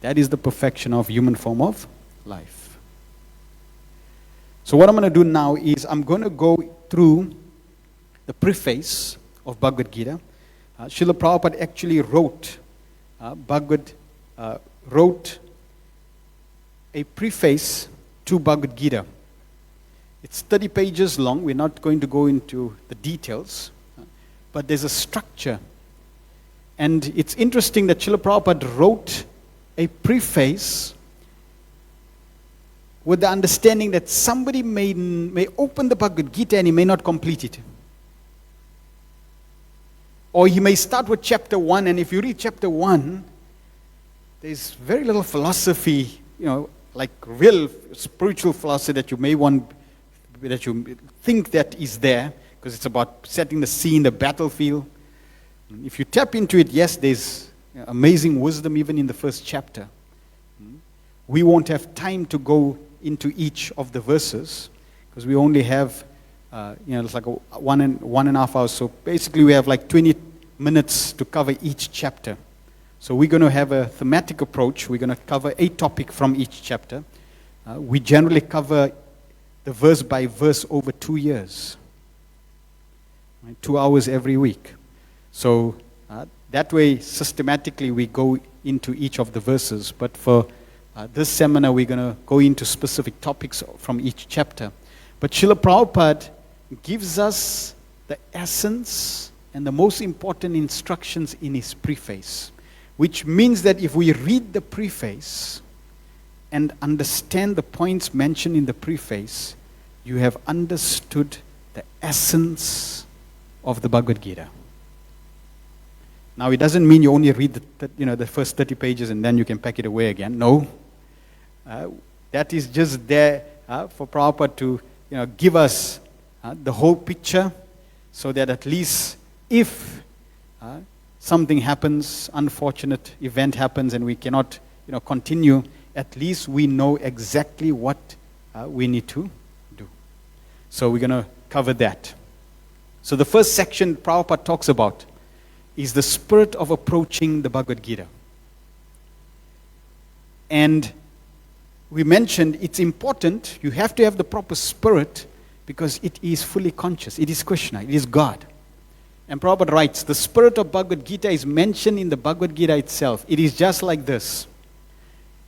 that is the perfection of human form of life. So what I'm going to do now is I'm going to go through the preface of Bhagavad Gita. Srila Prabhupada actually wrote wrote a preface to Bhagavad Gita. It's 30 pages long. We're not going to go into the details, but there's a structure. And it's interesting that Srila Prabhupada wrote a preface with the understanding that somebody may open the Bhagavad Gita and he may not complete it. Or he may start with chapter 1, and if you read chapter 1, there's very little philosophy, like real spiritual philosophy that you may want, that you think that is there, because it's about setting the scene, the battlefield. If you tap into it, yes, there's amazing wisdom even in the first chapter. We won't have time to go into each of the verses, because we only have, it's like one and a half hours. So basically we have like 20 minutes to cover each chapter. So we're going to have a thematic approach. We're going to cover a topic from each chapter. We generally cover the verse by verse over 2 years. 2 hours every week. So that way, systematically, we go into each of the verses. But for this seminar, we're going to go into specific topics from each chapter. But Srila Prabhupada gives us the essence and the most important instructions in his preface, which means that if we read the preface and understand the points mentioned in the preface, you have understood the essence of the Bhagavad Gita. Now, it doesn't mean you only read the first 30 pages and then you can pack it away again. No. That is just there for Prabhupada to give us the whole picture, so that at least if something happens, unfortunate event happens, and we cannot continue, at least we know exactly what we need to do. So we're going to cover that. So the first section Prabhupada talks about is the spirit of approaching the Bhagavad Gita. And we mentioned it's important, you have to have the proper spirit, because it is fully conscious. It is Krishna, it is God. And Prabhupada writes, the spirit of Bhagavad Gita is mentioned in the Bhagavad Gita itself. It is just like this.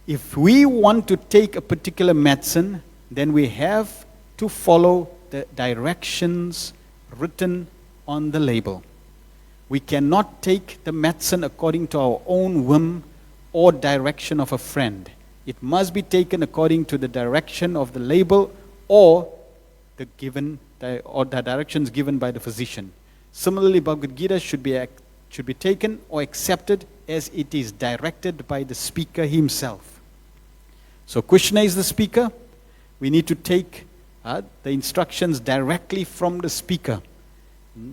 If we want to take a particular medicine, then we have to follow the directions written on the label. We cannot take the medicine according to our own whim or direction of a friend. It must be taken according to the direction of the label or the directions given by the physician. Similarly, Bhagavad Gita should be taken or accepted as it is directed by the speaker himself. So Krishna is the speaker. We need to take the instructions directly from the speaker.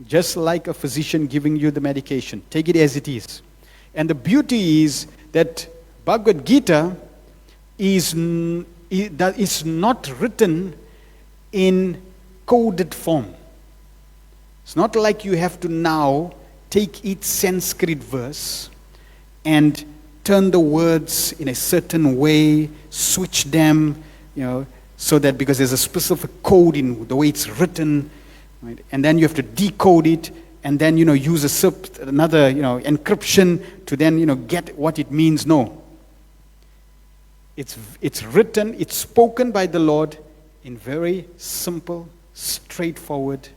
Just like a physician giving you the medication. Take it as it is. And the beauty is that Bhagavad Gita is not written in coded form. It's not like you have to now take each Sanskrit verse and turn the words in a certain way, switch them, so that because there's a specific code in the way it's written, right? And then you have to decode it, and then use another encryption to then get what it means. No, it's written, it's spoken by the Lord in very simple, straightforward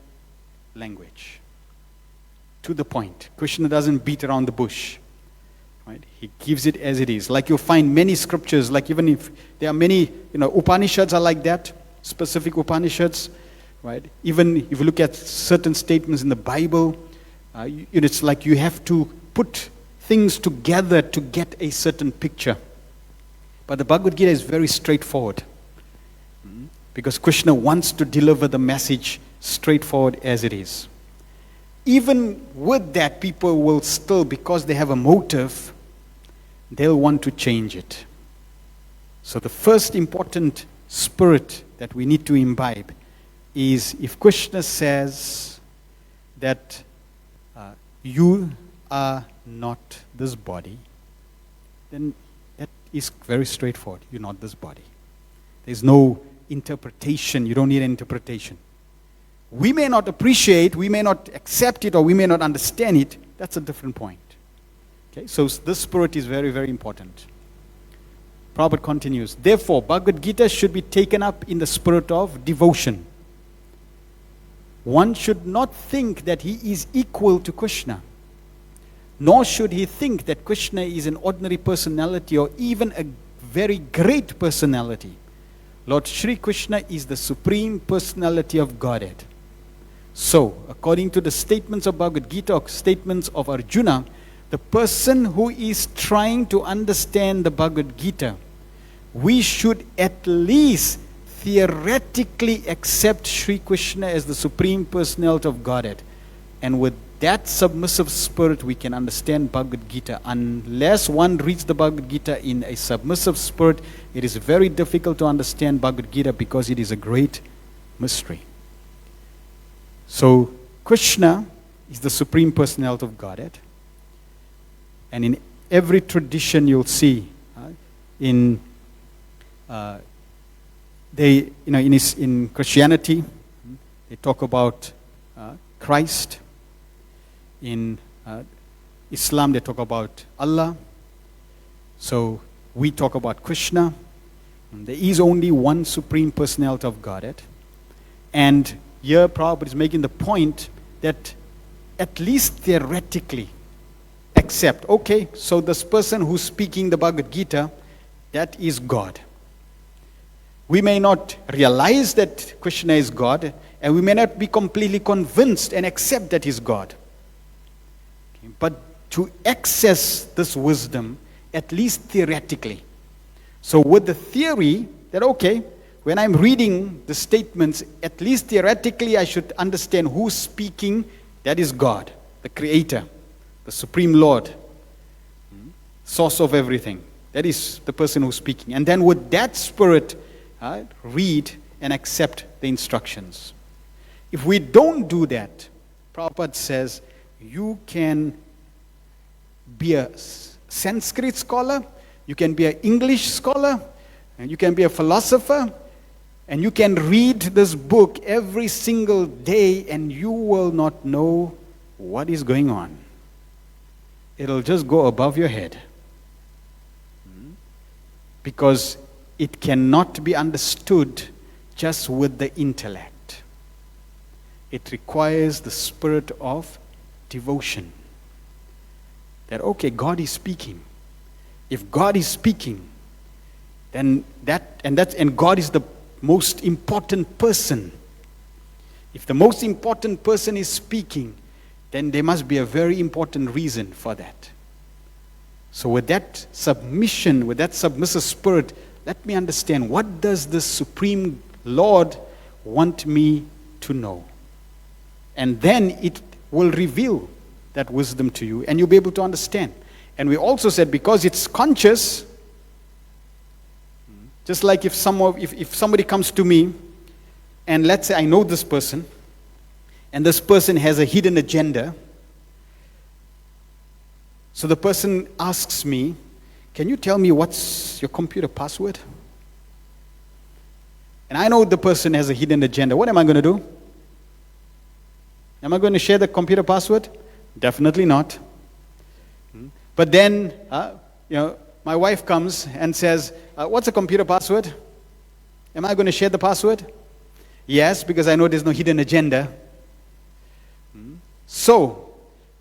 language, to the point. Krishna doesn't beat around the bush, right? He gives it as it is. Like you'll find many scriptures, like even if there are many, Upanishads are like that, specific Upanishads, right? Even if you look at certain statements in the Bible, it's like you have to put things together to get a certain picture. But the Bhagavad Gita is very straightforward, because Krishna wants to deliver the message straightforward as it is. Even with that, people will still, because they have a motive, they'll want to change it. So the first important spirit that we need to imbibe is, if Krishna says that you are not this body, then that is very straightforward. You're not this body. There's no interpretation. You don't need an interpretation. We may not appreciate, we may not accept it, or we may not understand it, That's a different point. Okay, so this spirit is very, very important. Prabhupada continues, therefore, Bhagavad Gita should be taken up in the spirit of devotion. One should not think that he is equal to Krishna, nor should he think that Krishna is an ordinary personality or even a very great personality. Lord Shri Krishna is the supreme personality of Godhead. So, according to the statements of Bhagavad Gita or statements of Arjuna, the person who is trying to understand the Bhagavad Gita, we should at least theoretically accept Shri Krishna as the supreme personality of Godhead. And with that submissive spirit, we can understand Bhagavad Gita. Unless one reads the Bhagavad Gita in a submissive spirit, it is very difficult to understand Bhagavad Gita because it is a great mystery. So, Krishna is the supreme personality of Godhead. And in every tradition you'll see, in Christianity, they talk about Christ. In Islam, they talk about Allah. So we talk about Krishna. There is only one supreme personality of Godhead. And here Prabhupada is making the point that at least theoretically accept, okay, so this person who's speaking the Bhagavad Gita, that is God. We may not realize that Krishna is God, and we may not be completely convinced and accept that he's God. Okay, but to access this wisdom, at least theoretically. So with the theory that, okay, when I'm reading the statements, at least theoretically I should understand who's speaking, that is God, the Creator, the Supreme Lord, source of everything. That is the person who's speaking. And then with that spirit, read and accept the instructions. If we don't do that, Prabhupada says, you can be a Sanskrit scholar, you can be an English scholar, and you can be a philosopher, and you can read this book every single day, and you will not know what is going on. It'll just go above your head. Because it cannot be understood just with the intellect. It requires the spirit of devotion. That, okay, God is speaking. If God is speaking, then and God is the most important person. If the most important person is speaking, then there must be a very important reason for that. So with that submission, with that submissive spirit, let me understand, what does the Supreme Lord want me to know? And then it will reveal that wisdom to you, and you'll be able to understand. And we also said, because it's conscious, just like if somebody comes to me, and let's say I know this person, and this person has a hidden agenda. So the person asks me, can you tell me what's your computer password? And I know the person has a hidden agenda. What am I going to do? Am I going to share the computer password? Definitely not. But then, my wife comes and says, what's a computer password? Am I going to share the password? Yes, because I know there's no hidden agenda. So,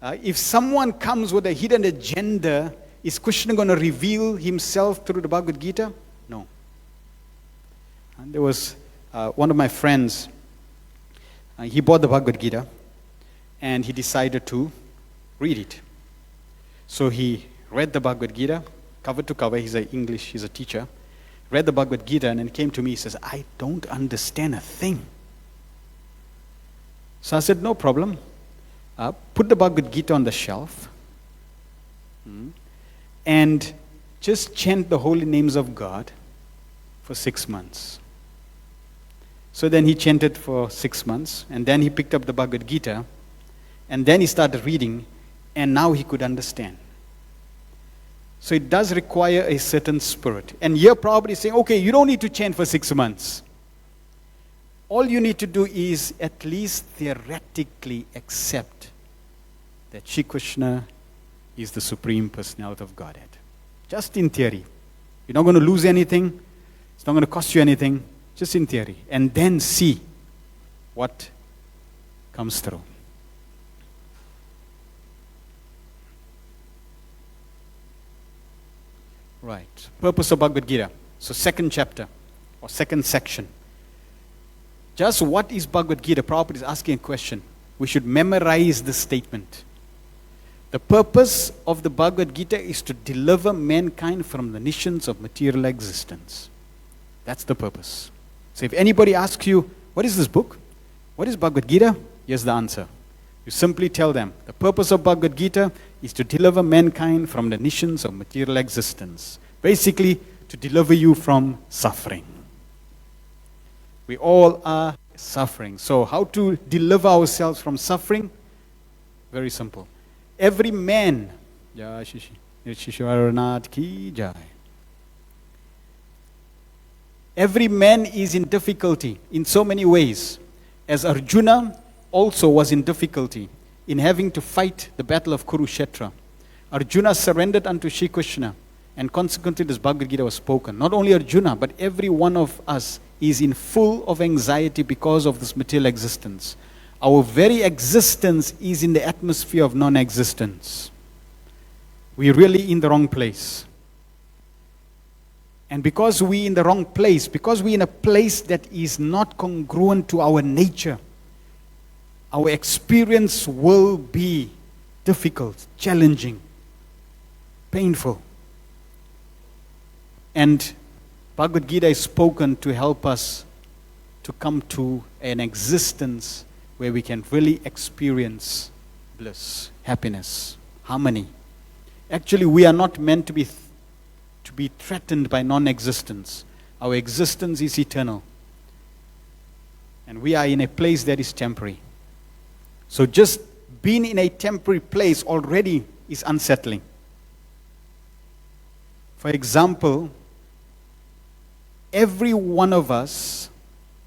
if someone comes with a hidden agenda, is Krishna going to reveal himself through the Bhagavad Gita? No. And there was one of my friends, he bought the Bhagavad Gita, and he decided to read it. So he read the Bhagavad Gita, cover to cover. He's a teacher. Read the Bhagavad Gita, and then came to me, he says, I don't understand a thing. So I said, no problem. Put the Bhagavad Gita on the shelf and just chant the holy names of God for 6 months. So then he chanted for 6 months, and then he picked up the Bhagavad Gita, and then he started reading, and now he could understand. So it does require a certain spirit. And here Prabhupada is saying, okay, you don't need to chant for 6 months. All you need to do is at least theoretically accept that Shri Krishna is the Supreme Personality of Godhead. Just in theory. You're not going to lose anything. It's not going to cost you anything. Just in theory. And then see what comes through. Right. Purpose of Bhagavad Gita. So second chapter or second section. Just what is Bhagavad Gita? Prabhupada is asking a question. We should memorize this statement. The purpose of the Bhagavad Gita is to deliver mankind from the nations of material existence. That's the purpose. So if anybody asks you, what is this book? What is Bhagavad Gita? Here's the answer. You simply tell them, the purpose of Bhagavad Gita is to deliver mankind from the nations of material existence. Basically, to deliver you from suffering. We all are suffering. So how to deliver ourselves from suffering? Very simple. Every man, every man is in difficulty in so many ways. As Arjuna also was in difficulty in having to fight the battle of Kurukshetra. Arjuna surrendered unto Shri Krishna, and consequently this Bhagavad Gita was spoken. Not only Arjuna, but every one of us is in full of anxiety because of this material existence. Our very existence is in the atmosphere of non-existence. We're really in the wrong place. And because we're in the wrong place, because we're in a place that is not congruent to our nature, our experience will be difficult, challenging, painful. And Bhagavad Gita is spoken to help us to come to an existence where we can really experience bliss, happiness, harmony. Actually, we are not meant to be threatened by non-existence. Our existence is eternal. And we are in a place that is temporary. So just being in a temporary place already is unsettling. For example, every one of us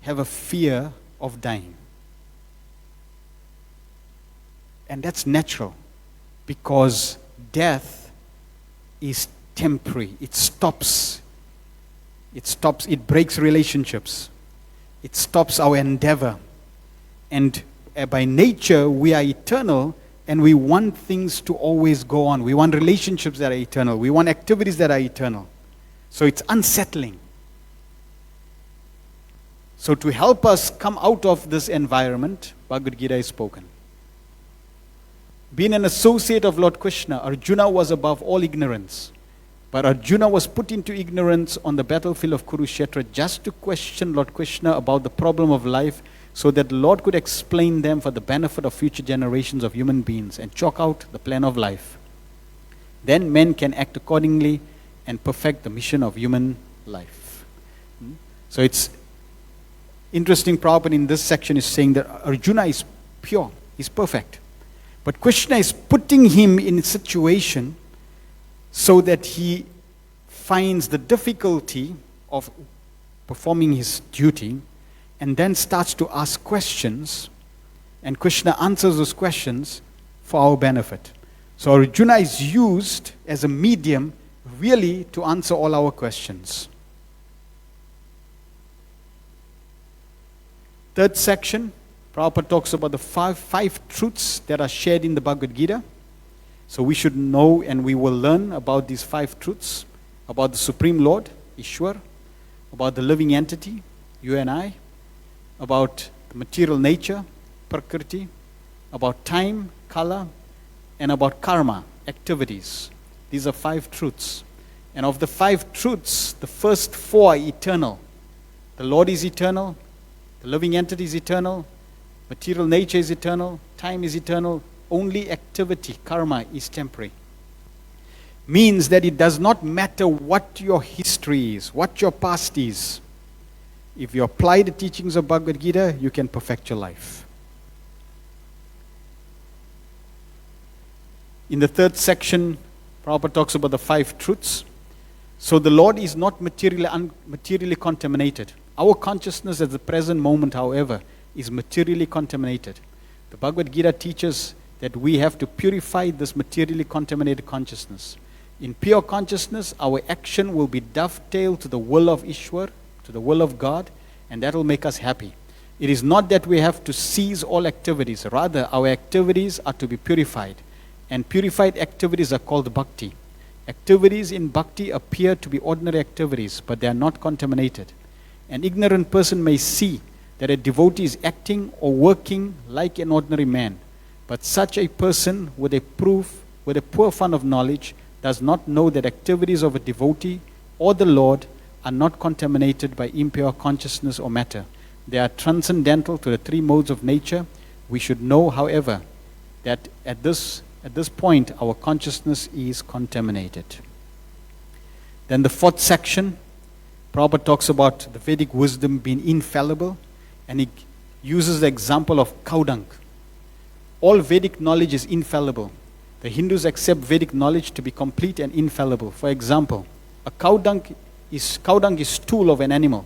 have a fear of dying. And that's natural, because death is temporary. It stops, it breaks relationships. It stops our endeavor. And by nature, we are eternal, and we want things to always go on. We want relationships that are eternal. We want activities that are eternal. So it's unsettling. So to help us come out of this environment, Bhagavad Gita is spoken. Being an associate of Lord Krishna, Arjuna was above all ignorance. But Arjuna was put into ignorance on the battlefield of Kurukshetra just to question Lord Krishna about the problem of life, so that the Lord could explain them for the benefit of future generations of human beings and chalk out the plan of life. Then men can act accordingly and perfect the mission of human life. So it's interesting. Prabhupada in this section is saying that Arjuna is pure, he's perfect. But Krishna is putting him in a situation so that he finds the difficulty of performing his duty, and then starts to ask questions, and Krishna answers those questions for our benefit. So Arjuna is used as a medium really to answer all our questions. Third section, Prabhupada talks about the five truths that are shared in the Bhagavad Gita. So we should know, and we will learn about these 5 truths, about the Supreme Lord, Ishwar, about the living entity, you and I, about the material nature, Prakriti, about time, Kala, and about karma, activities. These are 5 truths. And of the 5 truths, the first 4 are eternal. The Lord is eternal, the living entity is eternal, material nature is eternal, time is eternal, only activity, karma, is temporary. Means that it does not matter what your history is, what your past is. If you apply the teachings of Bhagavad Gita, you can perfect your life. In the third section, Prabhupada talks about the 5 truths. So the Lord is not materially contaminated. Our consciousness at the present moment, however, is materially contaminated. The Bhagavad Gita teaches that we have to purify this materially contaminated consciousness. In pure consciousness, our action will be dovetailed to the will of Ishwar, to the will of God, and that will make us happy. It is not that we have to cease all activities. Rather, our activities are to be purified. And purified activities are called bhakti. Activities in bhakti appear to be ordinary activities, but they are not contaminated. An ignorant person may see that a devotee is acting or working like an ordinary man. But such a person with a poor fund of knowledge does not know that activities of a devotee or the Lord are not contaminated by impure consciousness or matter. They are transcendental to the three modes of nature. We should know, however, that at this point our consciousness is contaminated. Then the fourth section, Prabhupada talks about the Vedic wisdom being infallible, and he uses the example of cow dung. All Vedic knowledge is infallible. The Hindus accept Vedic knowledge to be complete and infallible. For example, a cow dung is stool of an animal.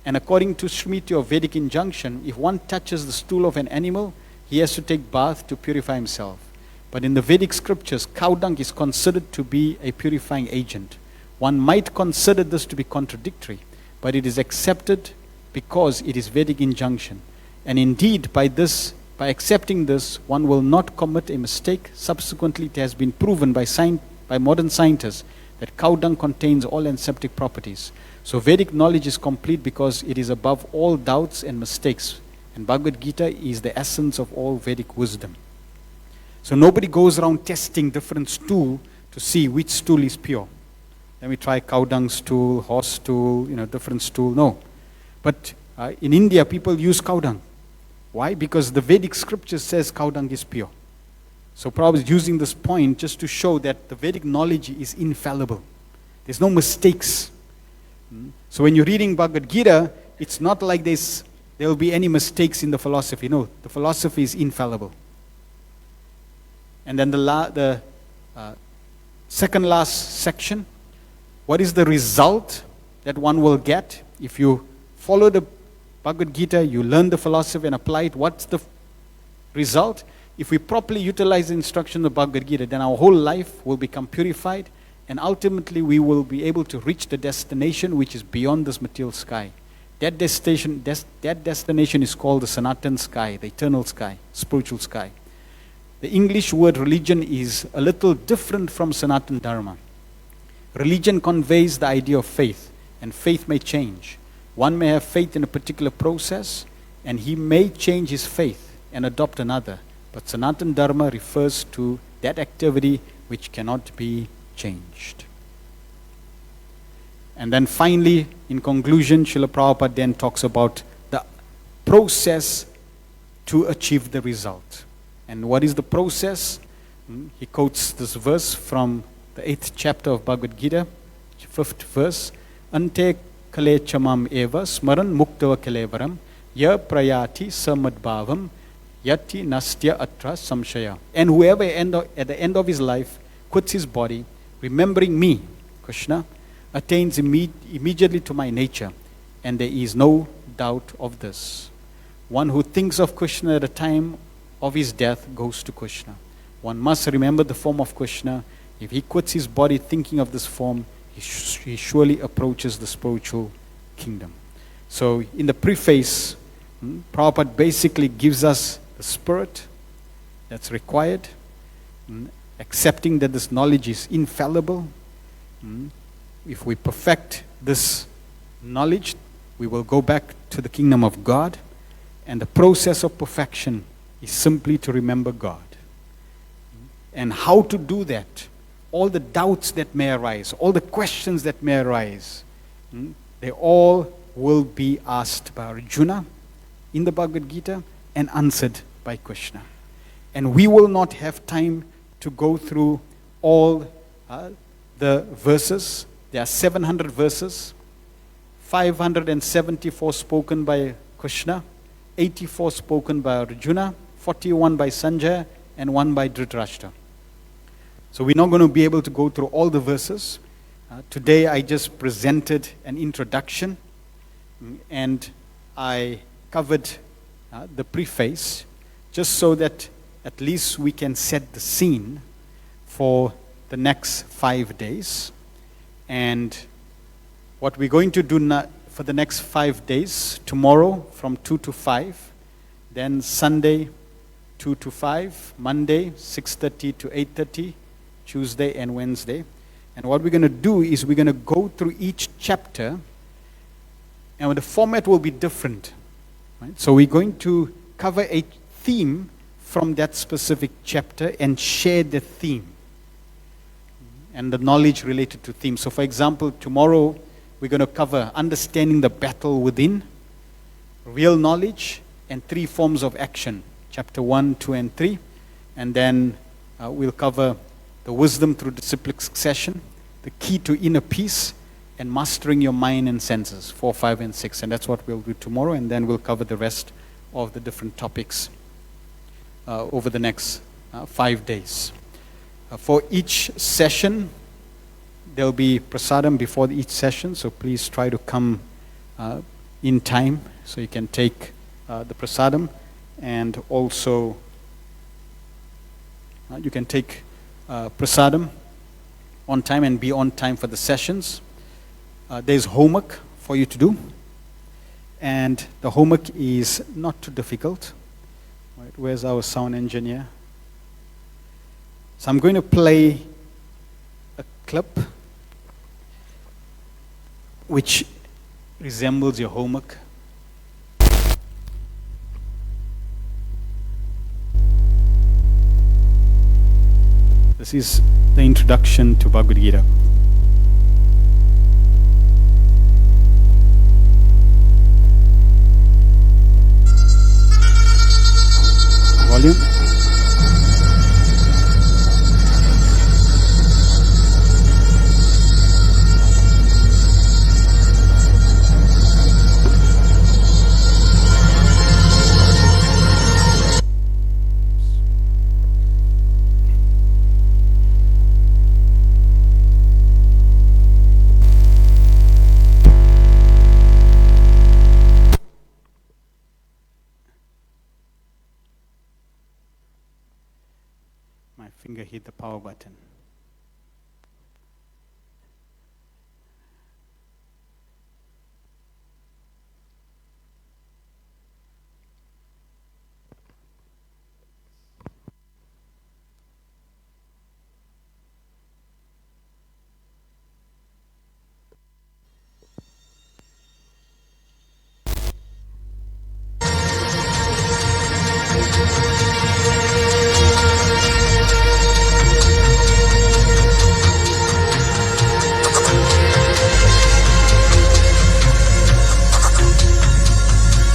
And according to Smriti of Vedic injunction, if one touches the stool of an animal, he has to take bath to purify himself. But in the Vedic scriptures, cow dung is considered to be a purifying agent. One might consider this to be contradictory, but it is accepted because it is Vedic injunction. And indeed, by accepting this, one will not commit a mistake. Subsequently, it has been proven by modern scientists that cow dung contains all antiseptic properties. So Vedic knowledge is complete because it is above all doubts and mistakes. And Bhagavad Gita is the essence of all Vedic wisdom. So nobody goes around testing different stool to see which stool is pure. Let me try cow dung stool, horse stool, different stool. No. But in India, people use cow dung. Why? Because the Vedic scripture says cow dung is pure. So Prabhupada is using this point just to show that the Vedic knowledge is infallible. There's no mistakes. So when you're reading Bhagavad Gita, it's not like there will be any mistakes in the philosophy. No, the philosophy is infallible. And then the second last section, what is the result that one will get if you follow the Bhagavad Gita, you learn the philosophy and apply it? What's the result? If we properly utilize the instruction of Bhagavad Gita, then our whole life will become purified, and ultimately we will be able to reach the destination which is beyond this material sky. That destination is called the Sanatan sky, the eternal sky, spiritual sky. The English word religion is a little different from Sanatan Dharma. Religion conveys the idea of faith, and faith may change. One may have faith in a particular process, and he may change his faith and adopt another. But Sanatan Dharma refers to that activity which cannot be changed. And then finally, in conclusion, Srila Prabhupada then talks about the process to achieve the result. And what is the process? He quotes this verse from the 8th chapter of Bhagavad Gita, 5th verse. Ante kale chamam eva smaran muktava kalevaram ya prayati samadbhavam yati nastya atra samshaya. And whoever at the end of his life quits his body, remembering me, Krishna, attains immediately to my nature, and there is no doubt of this. One who thinks of Krishna at the time of his death goes to Krishna. One must remember the form of Krishna. If he quits his body thinking of this form, he surely approaches the spiritual kingdom. So in the preface, Prabhupada basically gives us the spirit that's required, accepting that this knowledge is infallible. If we perfect this knowledge, we will go back to the kingdom of God. And the process of perfection is simply to remember God. And how to do that, all the doubts that may arise, all the questions that may arise, they all will be asked by Arjuna in the Bhagavad Gita and answered by Krishna. And we will not have time to go through all the verses. There are 700 verses, 574 spoken by Krishna, 84 spoken by Arjuna, 41 by Sanjaya, and 1 by Dhritarashtra. So we're not going to be able to go through all the verses. Today I just presented an introduction, and I covered the preface, just so that at least we can set the scene for the next 5 days. And what we're going to do for the next 5 days, tomorrow from 2 to 5, then Sunday 2 to 5, Monday 6:30 to 8:30, Tuesday and Wednesday. And what we're going to do is we're going to go through each chapter, and the format will be different. Right? So we're going to cover a theme from that specific chapter and share the theme and the knowledge related to theme. So for example, tomorrow we're going to cover understanding the battle within, real knowledge, and 3 forms of action, chapter 1, 2, and 3. And then we'll cover the wisdom through disciplic succession, the key to inner peace, and mastering your mind and senses, 4, 5, and 6. And that's what we'll do tomorrow, and then we'll cover the rest of the different topics over the next 5 days. For each session, there'll be prasadam before each session, so please try to come in time so you can take the prasadam, and also you can take prasadam on time and be on time for the sessions. There's homework for you to do, and the homework is not too difficult. Right, where's our sound engineer? So I'm going to play a clip which resembles your homework. This is the introduction to Bhagavad Gita. Volume. My finger hit the power button.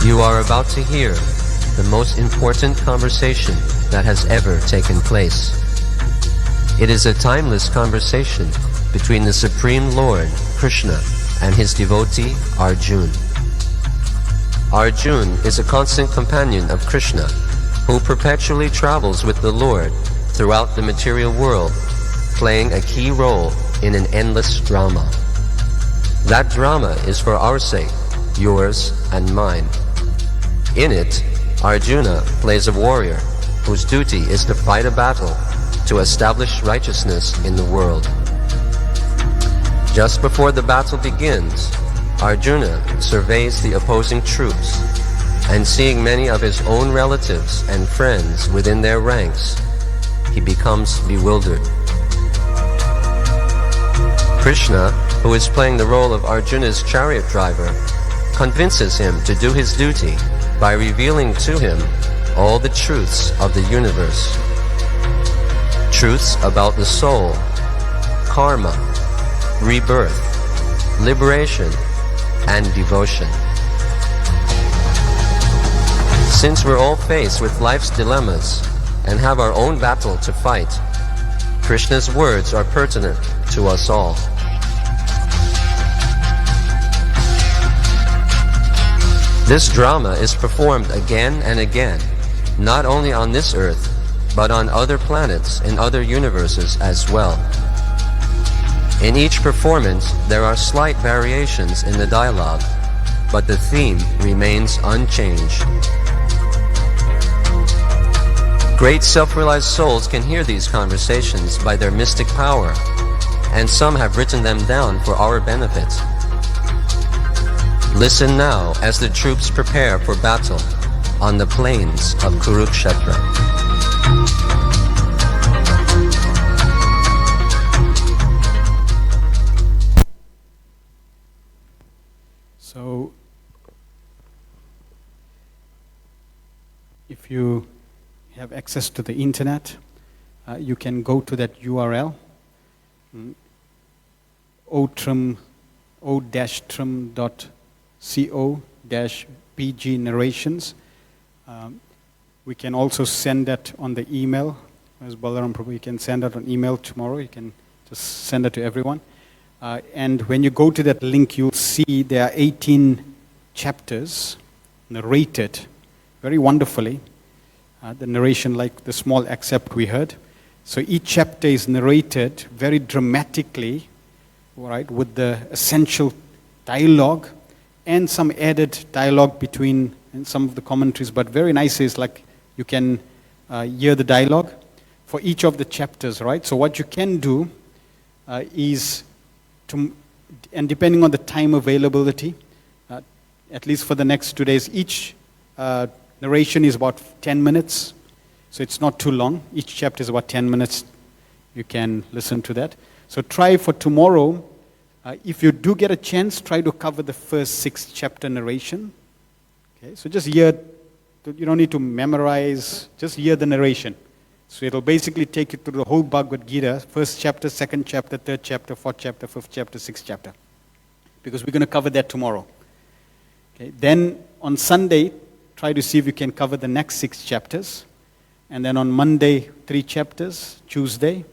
You are about to hear the most important conversation that has ever taken place. It is a timeless conversation between the Supreme Lord, Krishna, and his devotee, Arjuna. Arjuna is a constant companion of Krishna, who perpetually travels with the Lord throughout the material world, playing a key role in an endless drama. That drama is for our sake, yours and mine. In it, Arjuna plays a warrior whose duty is to fight a battle to establish righteousness in the world. Just before the battle begins, Arjuna surveys the opposing troops, and seeing many of his own relatives and friends within their ranks, he becomes bewildered. Krishna, who is playing the role of Arjuna's chariot driver, convinces him to do his duty by revealing to him all the truths of the universe. Truths about the soul, karma, rebirth, liberation, and devotion. Since we're all faced with life's dilemmas and have our own battle to fight, Krishna's words are pertinent to us all. This drama is performed again and again, not only on this earth, but on other planets and other universes as well. In each performance, there are slight variations in the dialogue, but the theme remains unchanged. Great self-realized souls can hear these conversations by their mystic power, and some have written them down for our benefit. Listen now as the troops prepare for battle on the plains of Kurukshetra. So, if you have access to the internet, you can go to that URL, o-trim.co-pg narrations. We can also send that on the email. As Balaram Prabhu, you can send that on email tomorrow. You can just send it to everyone. And when you go to that link, you'll see there are 18 chapters narrated very wonderfully. The narration, like the small excerpt we heard. So each chapter is narrated very dramatically, right, with the essential dialogue and some added dialogue between and some of the commentaries. But very nice is like you can hear the dialogue for each of the chapters, right? So what you can do is to, and depending on the time availability, at least for the next 2 days, each narration is about 10 minutes, so it's not too long. Each chapter is about 10 minutes. You can listen to that. So try for tomorrow, if you do get a chance, try to cover the first 6 chapter narration. Okay, so just hear, you don't need to memorize, just hear the narration. So it'll basically take you through the whole Bhagavad Gita, first chapter, second chapter, third chapter, fourth chapter, fifth chapter, sixth chapter. Because we're going to cover that tomorrow. Okay, then on Sunday, try to see if you can cover the next 6 chapters. And then on Monday, 3 chapters, Tuesday,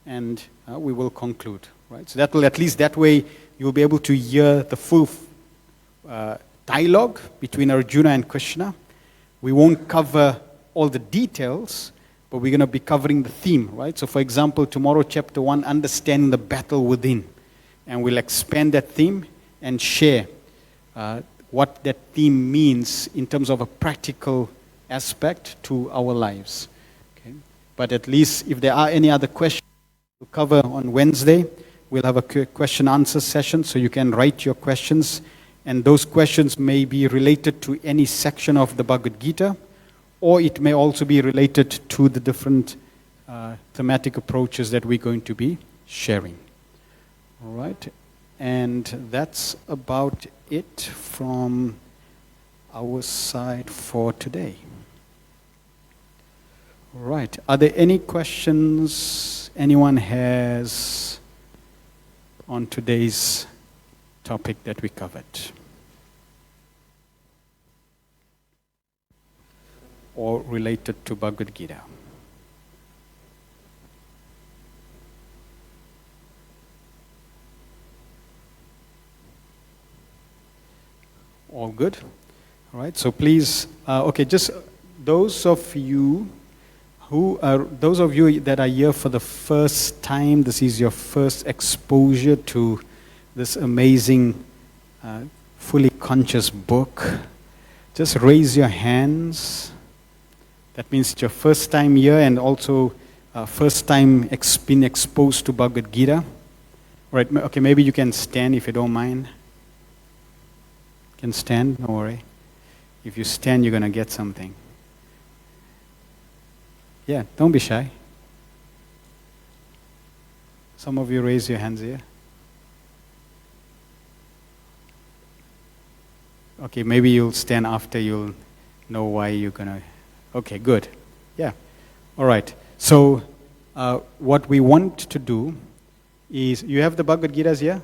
and we will conclude. Right? So that will, at least that way, you'll be able to hear the full dialogue between Arjuna and Krishna. We won't cover all the details, but we're going to be covering the theme, right? So for example, tomorrow, chapter 1, understanding the battle within. And we'll expand that theme and share what that theme means in terms of a practical aspect to our lives. Okay? But at least if there are any other questions to cover on Wednesday, we'll have a question answer session, so you can write your questions, and those questions may be related to any section of the Bhagavad Gita, or it may also be related to the different thematic approaches that we're going to be sharing. All right, and that's about it from our side for today. All right, are there any questions anyone has on today's topic that we covered? Or related to Bhagavad Gita? All good? All right, so please, okay, just those of you that are here for the first time, this is your first exposure to this amazing, fully conscious book, just raise your hands. That means it's your first time here and also first time being exposed to Bhagavad Gita. All right, okay, maybe you can stand if you don't mind. You can stand, no worry. If you stand, you're going to get something. Yeah, don't be shy. Some of you raise your hands here. Okay, maybe you'll stand after you'll know why you're going to. Okay, good. Yeah. All right. So, what we want to do is, you have the Bhagavad Gitas here?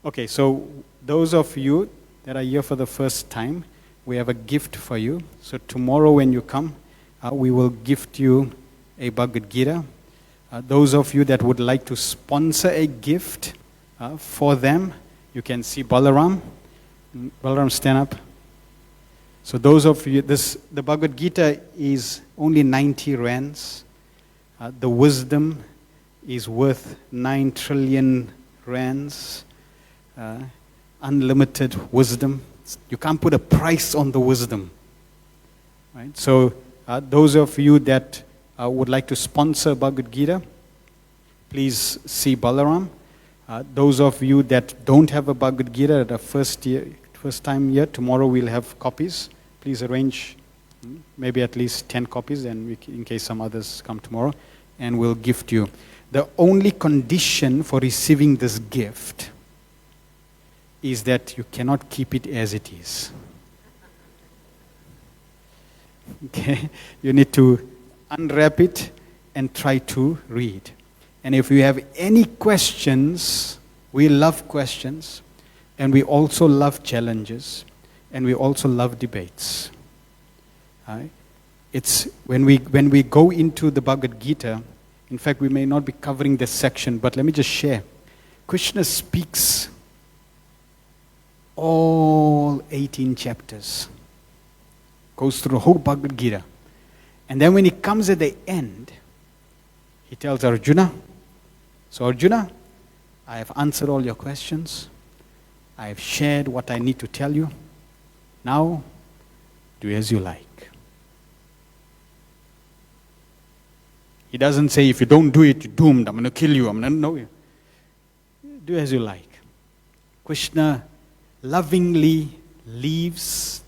Okay, so those of you that are here for the first time, we have a gift for you. So tomorrow when you come, we will gift you a Bhagavad Gita. Those of you that would like to sponsor a gift for them, you can see Balaram. Balaram, stand up. So those of you, the Bhagavad Gita is only 90 rands. The wisdom is worth 9 trillion rands. unlimited wisdom. You can't put a price on the wisdom. Right? So those of you that would like to sponsor Bhagavad Gita, please see Balaram. Those of you that don't have a Bhagavad Gita the first time here, tomorrow we'll have copies. Please arrange maybe at least 10 copies, and in case some others come tomorrow, and we'll gift you. The only condition for receiving this gift is that you cannot keep it as it is. Okay? You need to unwrap it and try to read. And if you have any questions, we love questions, and we also love challenges, and we also love debates. Right? It's when we go into the Bhagavad Gita, in fact, we may not be covering this section, but let me just share. Krishna speaks all 18 chapters, goes through the whole Bhagavad Gita. And then when he comes at the end, he tells Arjuna, so Arjuna, I have answered all your questions. I have shared what I need to tell you. Now, do as you like. He doesn't say, if you don't do it, you're doomed. I'm going to kill you. I'm going to know you. Do as you like. Krishna lovingly leaves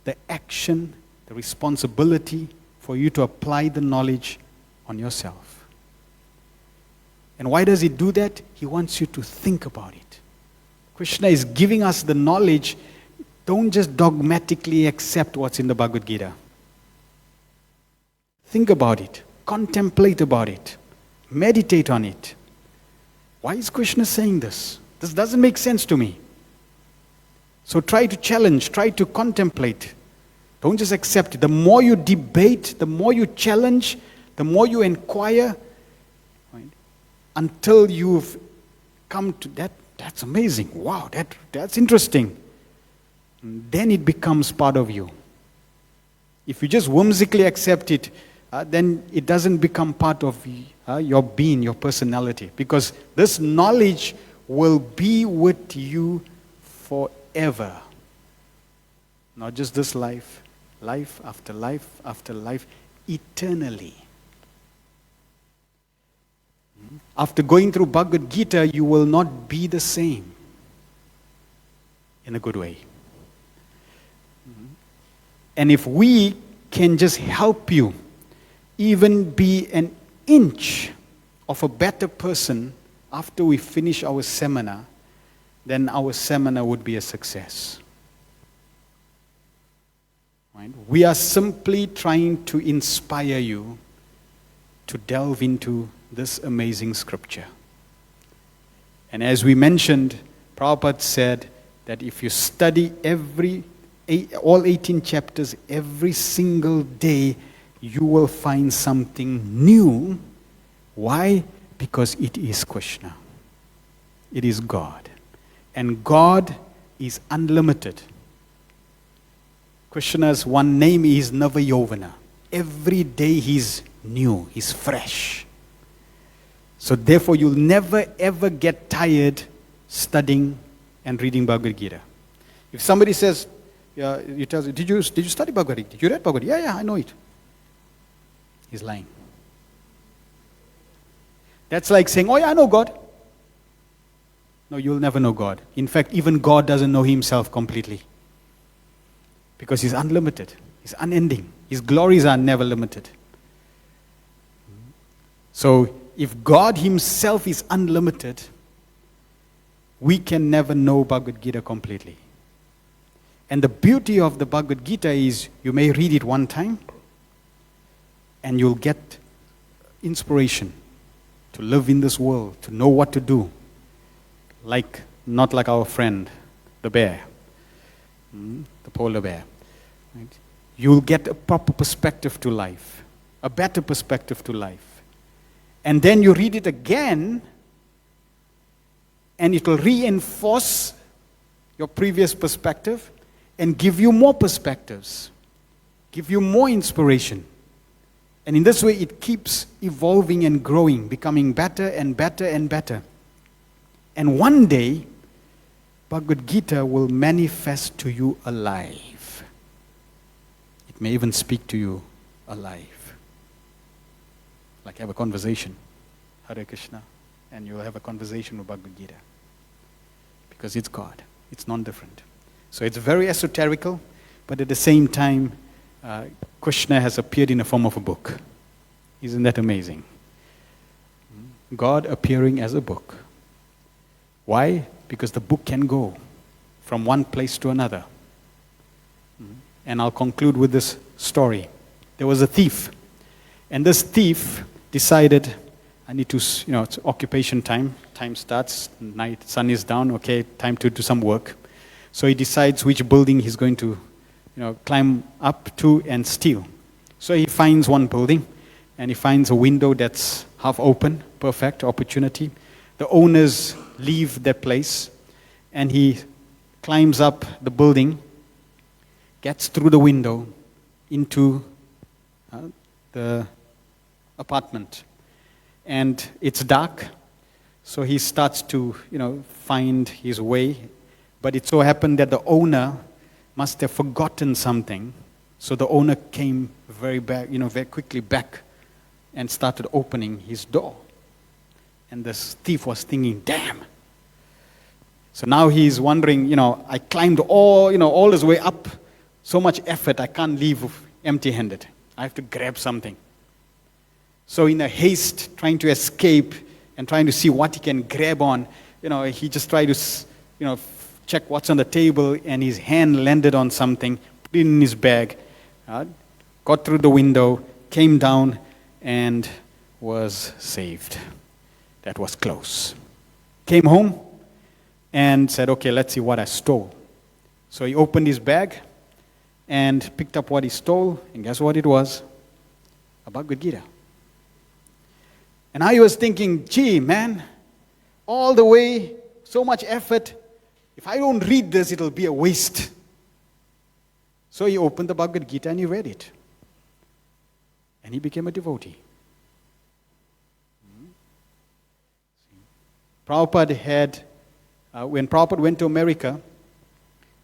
the action, the responsibility for you to apply the knowledge on yourself. And why does he do that? He wants you to think about it. Krishna is giving us the knowledge. Don't just dogmatically accept what's in the Bhagavad Gita. Think about it. Contemplate about it. Meditate on it. Why is Krishna saying this? This doesn't make sense to me. So try to challenge, try to contemplate. Don't just accept it. The more you debate, the more you challenge, the more you inquire, right, until you've come to that. That's amazing. Wow, that's interesting. And then it becomes part of you. If you just whimsically accept it, then it doesn't become part of your being, your personality. Because this knowledge will be with you forever. Not just this life, life after life after life, eternally. After going through Bhagavad Gita, you will not be the same. In a good way. And if we can just help you even be an inch of a better person after we finish our seminar, then our seminar would be a success. Right? We are simply trying to inspire you to delve into this amazing scripture. And as we mentioned, Prabhupada said that if you study all 18 chapters every single day, you will find something new. Why? Because it is Krishna. It is God. And God is unlimited. Krishna's one name is Navayovana. Every day he's new, he's fresh. So therefore you'll never ever get tired studying and reading Bhagavad Gita. If somebody says, you tell you, did you study Bhagavad Gita? Did you read Bhagavad Gita? Yeah, I know it. He's lying. That's like saying, oh yeah, I know God. No, you'll never know God. In fact, even God doesn't know himself completely. Because he's unlimited. He's unending. His glories are never limited. So, if God himself is unlimited, we can never know Bhagavad Gita completely. And the beauty of the Bhagavad Gita is you may read it one time and you'll get inspiration to live in this world, to know what to do. Not like our friend, the bear, the polar bear. Right? You'll get a proper perspective to life, a better perspective to life. And then you read it again, and it will reinforce your previous perspective and give you more perspectives, give you more inspiration. And in this way, it keeps evolving and growing, becoming better and better and better. And one day, Bhagavad Gita will manifest to you alive. It may even speak to you alive. Like have a conversation, Hare Krishna, and you'll have a conversation with Bhagavad Gita. Because it's God. It's non-different. So it's very esoterical, but at the same time, Krishna has appeared in the form of a book. Isn't that amazing? God appearing as a book. Why? Because the book can go from one place to another. And I'll conclude with this story. There was a thief. And this thief decided, I need to, it's occupation time. Time starts, night, sun is down, okay, time to do some work. So he decides which building he's going to, climb up to and steal. So he finds one building, and he finds a window that's half open, perfect opportunity. The owners leave their place, and he climbs up the building, gets through the window into the apartment. And it's dark, so he starts to, find his way. But it so happened that the owner must have forgotten something. So the owner came very quickly back and started opening his door. And this thief was thinking, damn. So now he's wondering, I climbed all this way up, so much effort, I can't leave empty-handed. I have to grab something. So in a haste, trying to escape and trying to see what he can grab on, he just tried to, check what's on the table, and his hand landed on something, put it in his bag, got through the window, came down, and was saved. That was close. Came home and said, okay, let's see what I stole. So he opened his bag and picked up what he stole, and guess what it was? A Bhagavad Gita. And I was thinking, gee, man, all the way, so much effort. If I don't read this, it'll be a waste. So he opened the Bhagavad Gita and he read it. And he became a devotee. Prabhupada had, when Prabhupada went to America,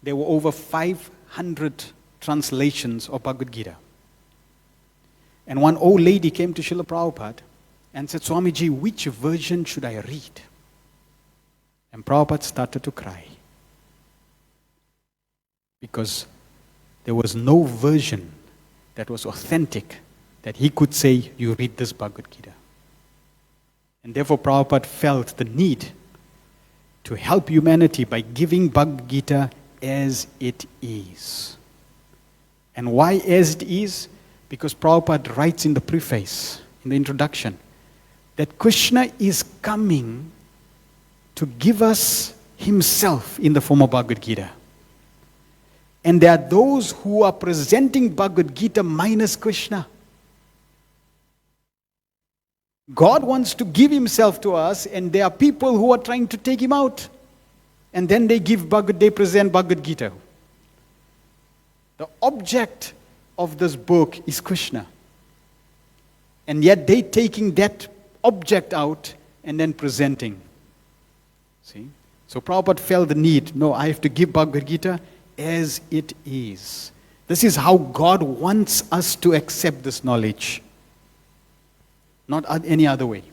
there were over 500 translations of Bhagavad Gita. And one old lady came to Srila Prabhupada and said, Swamiji, which version should I read? And Prabhupada started to cry. Because there was no version that was authentic that he could say, you read this Bhagavad Gita. And therefore Prabhupada felt the need to help humanity by giving Bhagavad Gita as it is. And why as it is? Because Prabhupada writes in the preface, in the introduction, that Krishna is coming to give us himself in the form of Bhagavad Gita. And there are those who are presenting Bhagavad Gita minus Krishna. God wants to give himself to us, and there are people who are trying to take him out. And then they present Bhagavad Gita. The object of this book is Krishna. And yet they taking that object out and then presenting. See? So Prabhupada felt the need. No, I have to give Bhagavad Gita as it is. This is how God wants us to accept this knowledge. Not any other way.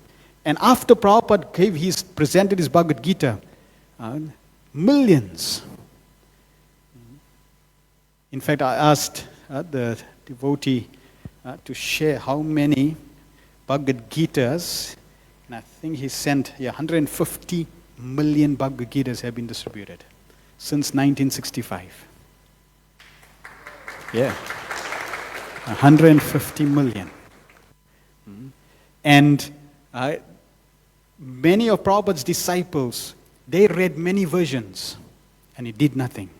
And after Prabhupada presented his Bhagavad Gita, millions. In fact, I asked the devotee to share how many Bhagavad Gitas, and I think he sent 150 million Bhagavad Gitas have been distributed since 1965. Yeah. 150 million. And many of Prabhupada's disciples, they read many versions and it did nothing.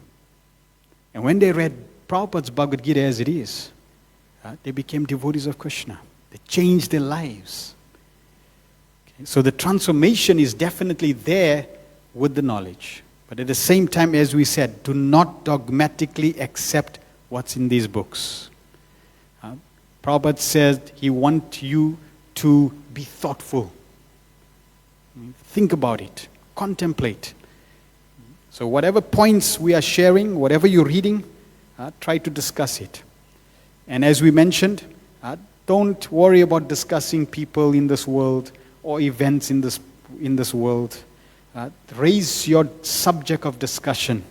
And when they read Prabhupada's Bhagavad Gita as it is, they became devotees of Krishna. They changed their lives. Okay? So the transformation is definitely there with the knowledge. But at the same time, as we said, do not dogmatically accept what's in these books. Prabhupada said he wants you to be thoughtful. Think about it. Contemplate. So whatever points we are sharing, whatever you're reading, try to discuss it. And as we mentioned, don't worry about discussing people in this world or events in this world. Raise your subject of discussion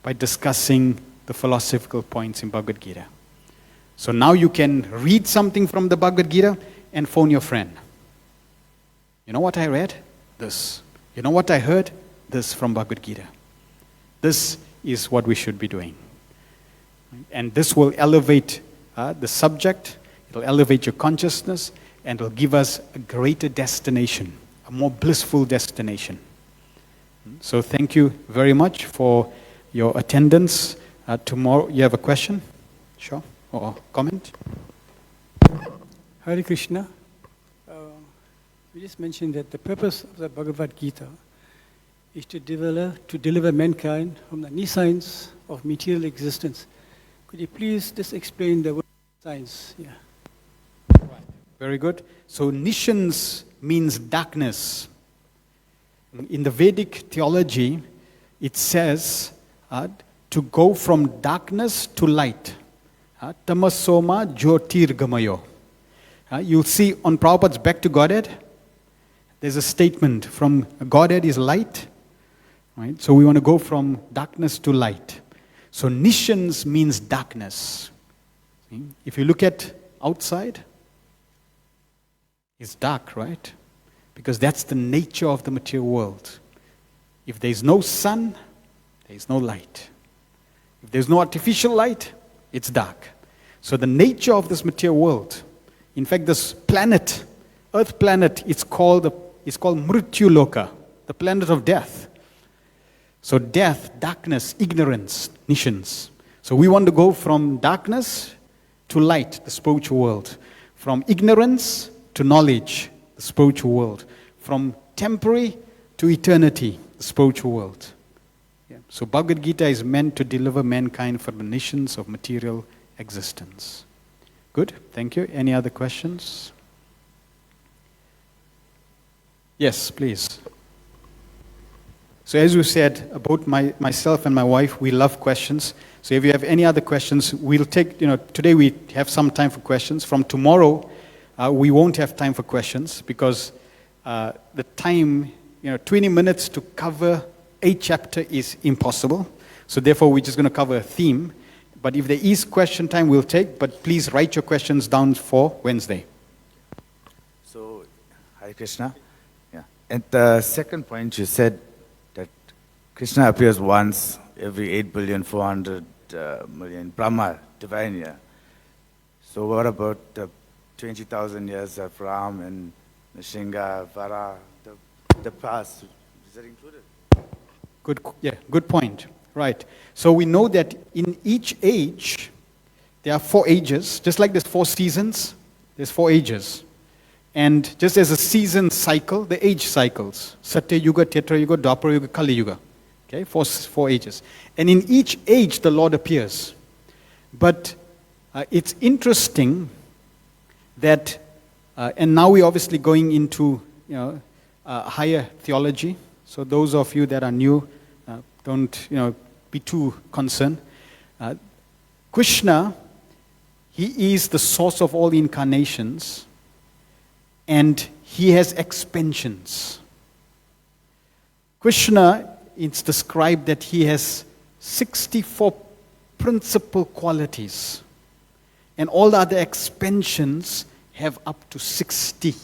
by discussing the philosophical points in Bhagavad Gita. So now you can read something from the Bhagavad Gita and phone your friend. You know what I read? This. You know what I heard? This from Bhagavad Gita. This is what we should be doing. And this will elevate the subject, it will elevate your consciousness, and will give us a greater destination, a more blissful destination. So thank you very much for your attendance. Tomorrow, you have a question? Sure. Or comment? Hare Krishna. We just mentioned that the purpose of the Bhagavad Gita is to deliver mankind from the nescience of material existence. Could you please just explain the word science? Yeah. Very good. So niscience means darkness. In the Vedic theology, it says to go from darkness to light. Tamasoma jyotirgamayo. You'll see on Prabhupada's Back to Godhead, there's a statement from Godhead is light. Right? So we want to go from darkness to light. So niscience means darkness. See? If you look at outside, it's dark, right? Because that's the nature of the material world. If there's no sun, there's no light. If there's no artificial light, it's dark. So the nature of this material world, in fact, this planet, Earth planet, it's called Mrityu Loka, the planet of death. So death, darkness, ignorance, niscience. So we want to go from darkness to light, the spiritual world. From ignorance to knowledge, the spiritual world. From temporary to eternity, the spiritual world. Yeah. So Bhagavad Gita is meant to deliver mankind from the niscience of material existence. Good, thank you. Any other questions? Yes, please. So as we said about myself and my wife, we love questions. So if you have any other questions, we'll take, today we have some time for questions. From tomorrow, we won't have time for questions because the time, 20 minutes to cover a chapter is impossible. So therefore, we're just going to cover a theme. But if there is question time, we'll take. But please write your questions down for Wednesday. So, Hare Krishna. Yeah. And the second point, you said that Krishna appears once every 8,400,000,000 Brahma, divine year. So what about the 20,000 years of Ram and Nrsimha, Vara, the past? Is that included? Good point. Right. So we know that in each age, there are 4 ages. Just like there's 4 seasons, there's 4 ages. And just as a season cycle, the age cycles. Satya Yuga, Tetra Yuga, Dwapara Yuga, Kali Yuga. Okay, 4 ages. And in each age, the Lord appears. But it's interesting that, and now we're obviously going into higher theology. So those of you that are new, don't be too concerned. Krishna, he is the source of all incarnations, and he has expansions. Krishna, it's described that he has 64 principal qualities, and all the other expansions have up to 60.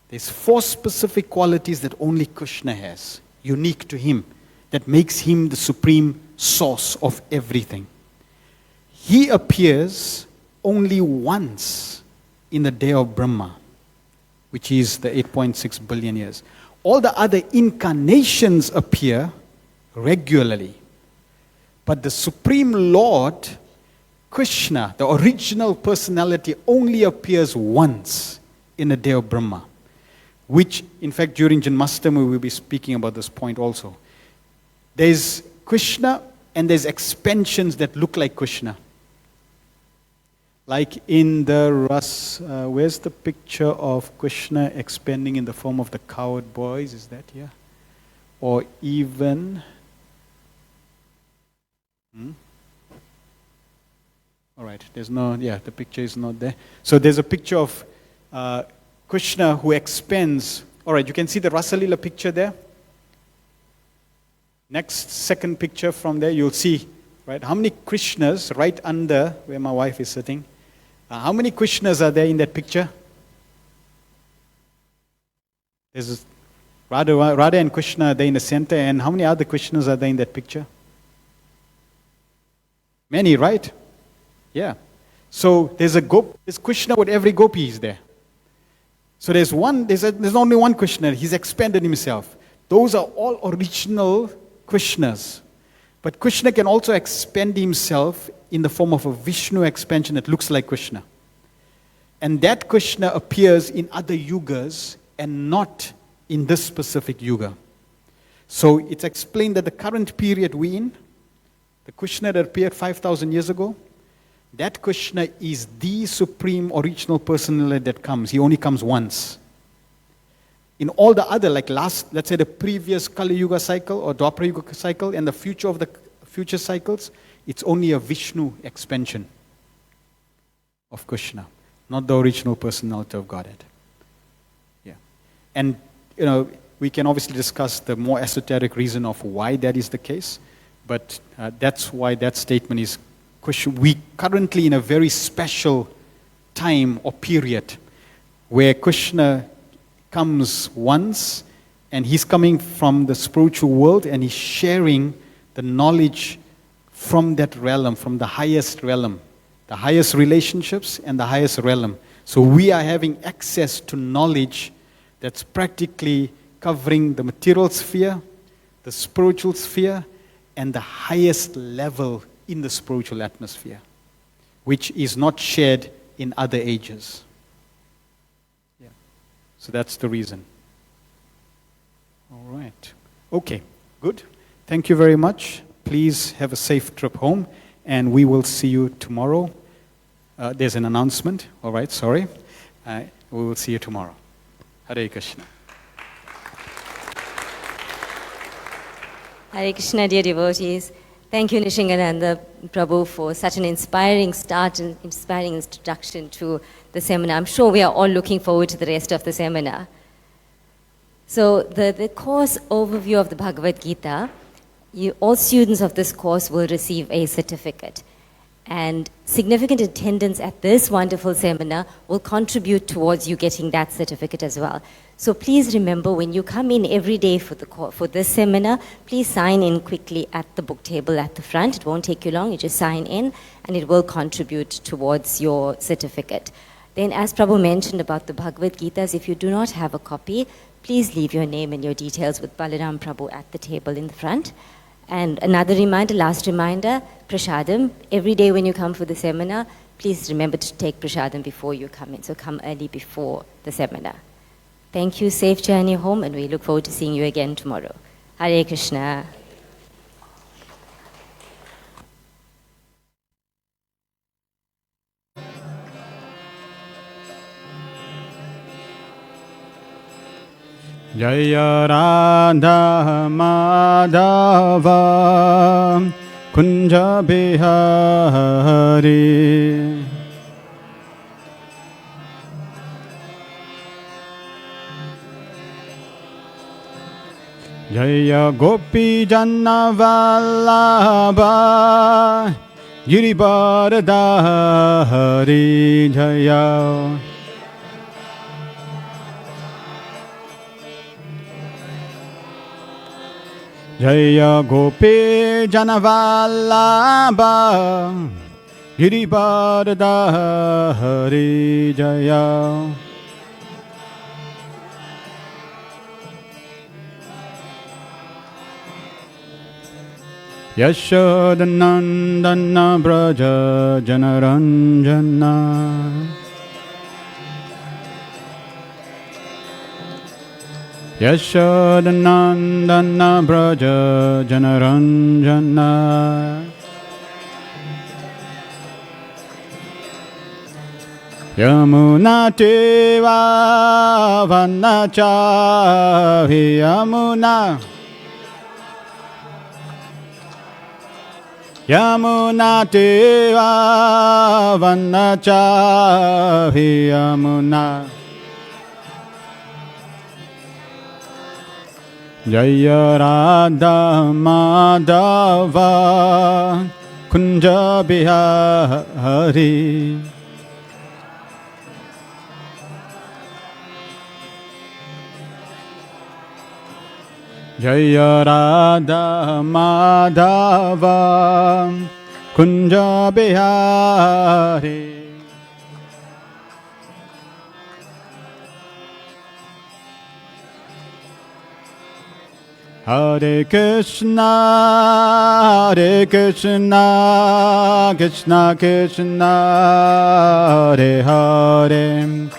There's 4 specific qualities that only Krishna has, unique to him, that makes him the supreme source of everything. He appears only once in the day of Brahma, which is the 8.6 billion years. All the other incarnations appear regularly. But the Supreme Lord, Krishna, the original personality, only appears once in the day of Brahma. Which, in fact, during Janmashtami, we will be speaking about this point also. There's Krishna and there's expansions that look like Krishna. Like in the where's the picture of Krishna expanding in the form of the cowherd boys? Is that here? Or even All right, there's no, the picture is not there. So there's a picture of Krishna who expends. All right, you can see the Rasalila picture there. Next, second picture from there, you'll see, right, how many Krishnas right under where my wife is sitting. How many Krishnas are there in that picture? There's Radha and Krishna are there in the center, and how many other Krishnas are there in that picture? Many, right? Yeah. So there's Krishna with every gopi is there. So there's only one Krishna. He's expanded himself. Those are all original Krishnas. But Krishna can also expand himself in the form of a Vishnu expansion that looks like Krishna. And that Krishna appears in other yugas and not in this specific yuga. So it's explained that the current period we're in, the Krishna that appeared 5,000 years ago, that Krishna is the supreme original personality that comes. He only comes once. In all the other, let's say the previous Kali Yuga cycle or Dwapara Yuga cycle and the future of the future cycles, it's only a Vishnu expansion of Krishna, not the original personality of Godhead. Yeah. And, we can obviously discuss the more esoteric reason of why that is the case, but that's why that statement is we currently in a very special time or period where Krishna comes once and he's coming from the spiritual world and he's sharing the knowledge from that realm, from the highest realm, the highest relationships and the highest realm. So we are having access to knowledge that's practically covering the material sphere, the spiritual sphere, and the highest level in the spiritual atmosphere, which is not shared in other ages. Yeah. So that's the reason. All right. Okay, good. Thank you very much. Please have a safe trip home, and we will see you tomorrow. There's an announcement. All right, sorry. We will see you tomorrow. Hare Krishna. Hare Krishna, dear devotees. Thank you, Nrsimhananda Prabhu, for such an inspiring start and inspiring introduction to the seminar. I'm sure we are all looking forward to the rest of the seminar. So the course overview of the Bhagavad Gita, all students of this course will receive a certificate. And significant attendance at this wonderful seminar will contribute towards you getting that certificate as well. So please remember, when you come in every day for this seminar, please sign in quickly at the book table at the front. It won't take you long. You just sign in, and it will contribute towards your certificate. Then, as Prabhu mentioned about the Bhagavad Gitas, if you do not have a copy, please leave your name and your details with Balaram Prabhu at the table in the front. And another reminder, last reminder, prasadam. Every day when you come for the seminar, please remember to take prasadam before you come in. So come early before the seminar. Thank you. Safe journey home, and we look forward to seeing you again tomorrow. Hare Krishna. Jaya Radha Madhava Kunja Bihari Jaya Gopi Janna Vallabha Girivardhari Jaya Jaya Gopi Janavallabha Girivardhari Jaya Yashodanandana Braja Janaranjana Yashodanandana Braja Janaranjana Yamuna Teva Vanachavi Yamuna Yamuna Deva Vanachahi Yamuna Jaya Radha Madhava Kunja Bihari Jaya Radha Madhava Kunja Bihari Hare Krishna, Hare Krishna, Krishna Krishna, Hare Hare,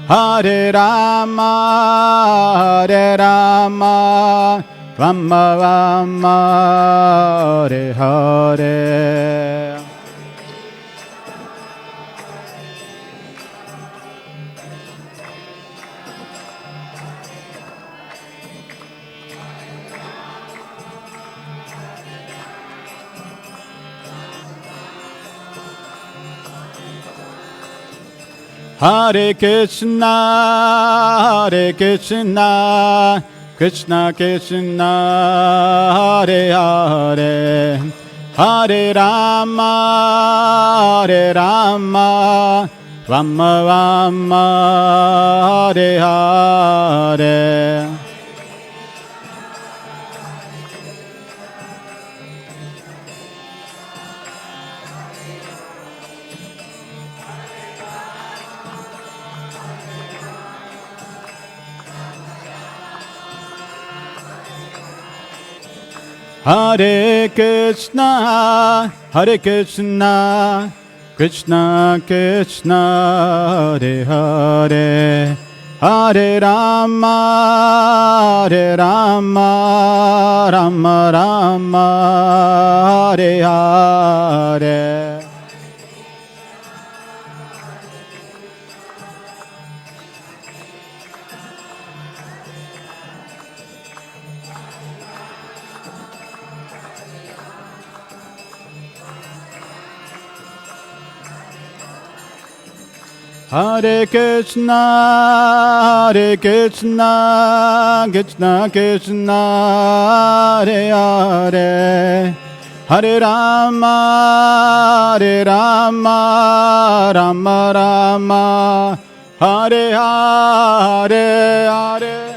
Hare Rama, Hare Rama, Rama Rama, Hare Hare. Hare Krishna, Hare Krishna, Krishna Krishna, Hare Hare, Hare Rama, Hare Rama, Rama Rama, Hare Hare. Hare Krishna, Hare Krishna, Krishna Krishna, Hare Hare, Hare Rama, Hare Rama, Rama Rama, Hare Hare. Hare Krishna, Hare Krishna, Krishna Krishna, Hare Hare, Hare Rama, Hare Rama, Rama Rama, Hare Hare, Hare.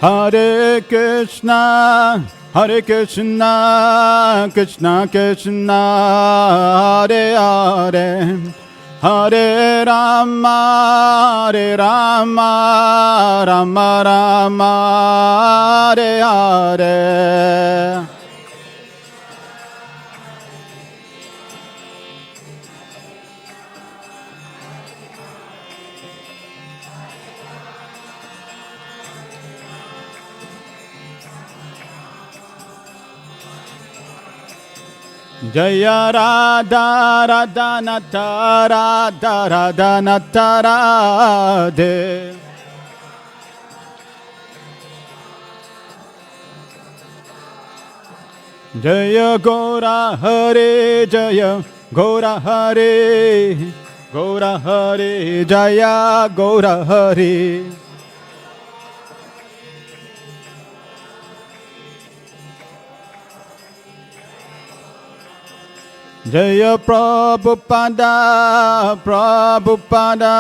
Hare Krishna, Hare Krishna, Krishna Krishna, Hare Hare, Hare Rama, Hare Rama, Rama Rama, Hare Hare. Jaya Radha Radha Nata Radha Radha Nata Radhe Jaya Gora Hare Jaya Gora Hare Gora Hare Jaya Gora Hare Jaya Prabhupada, Prabhupada,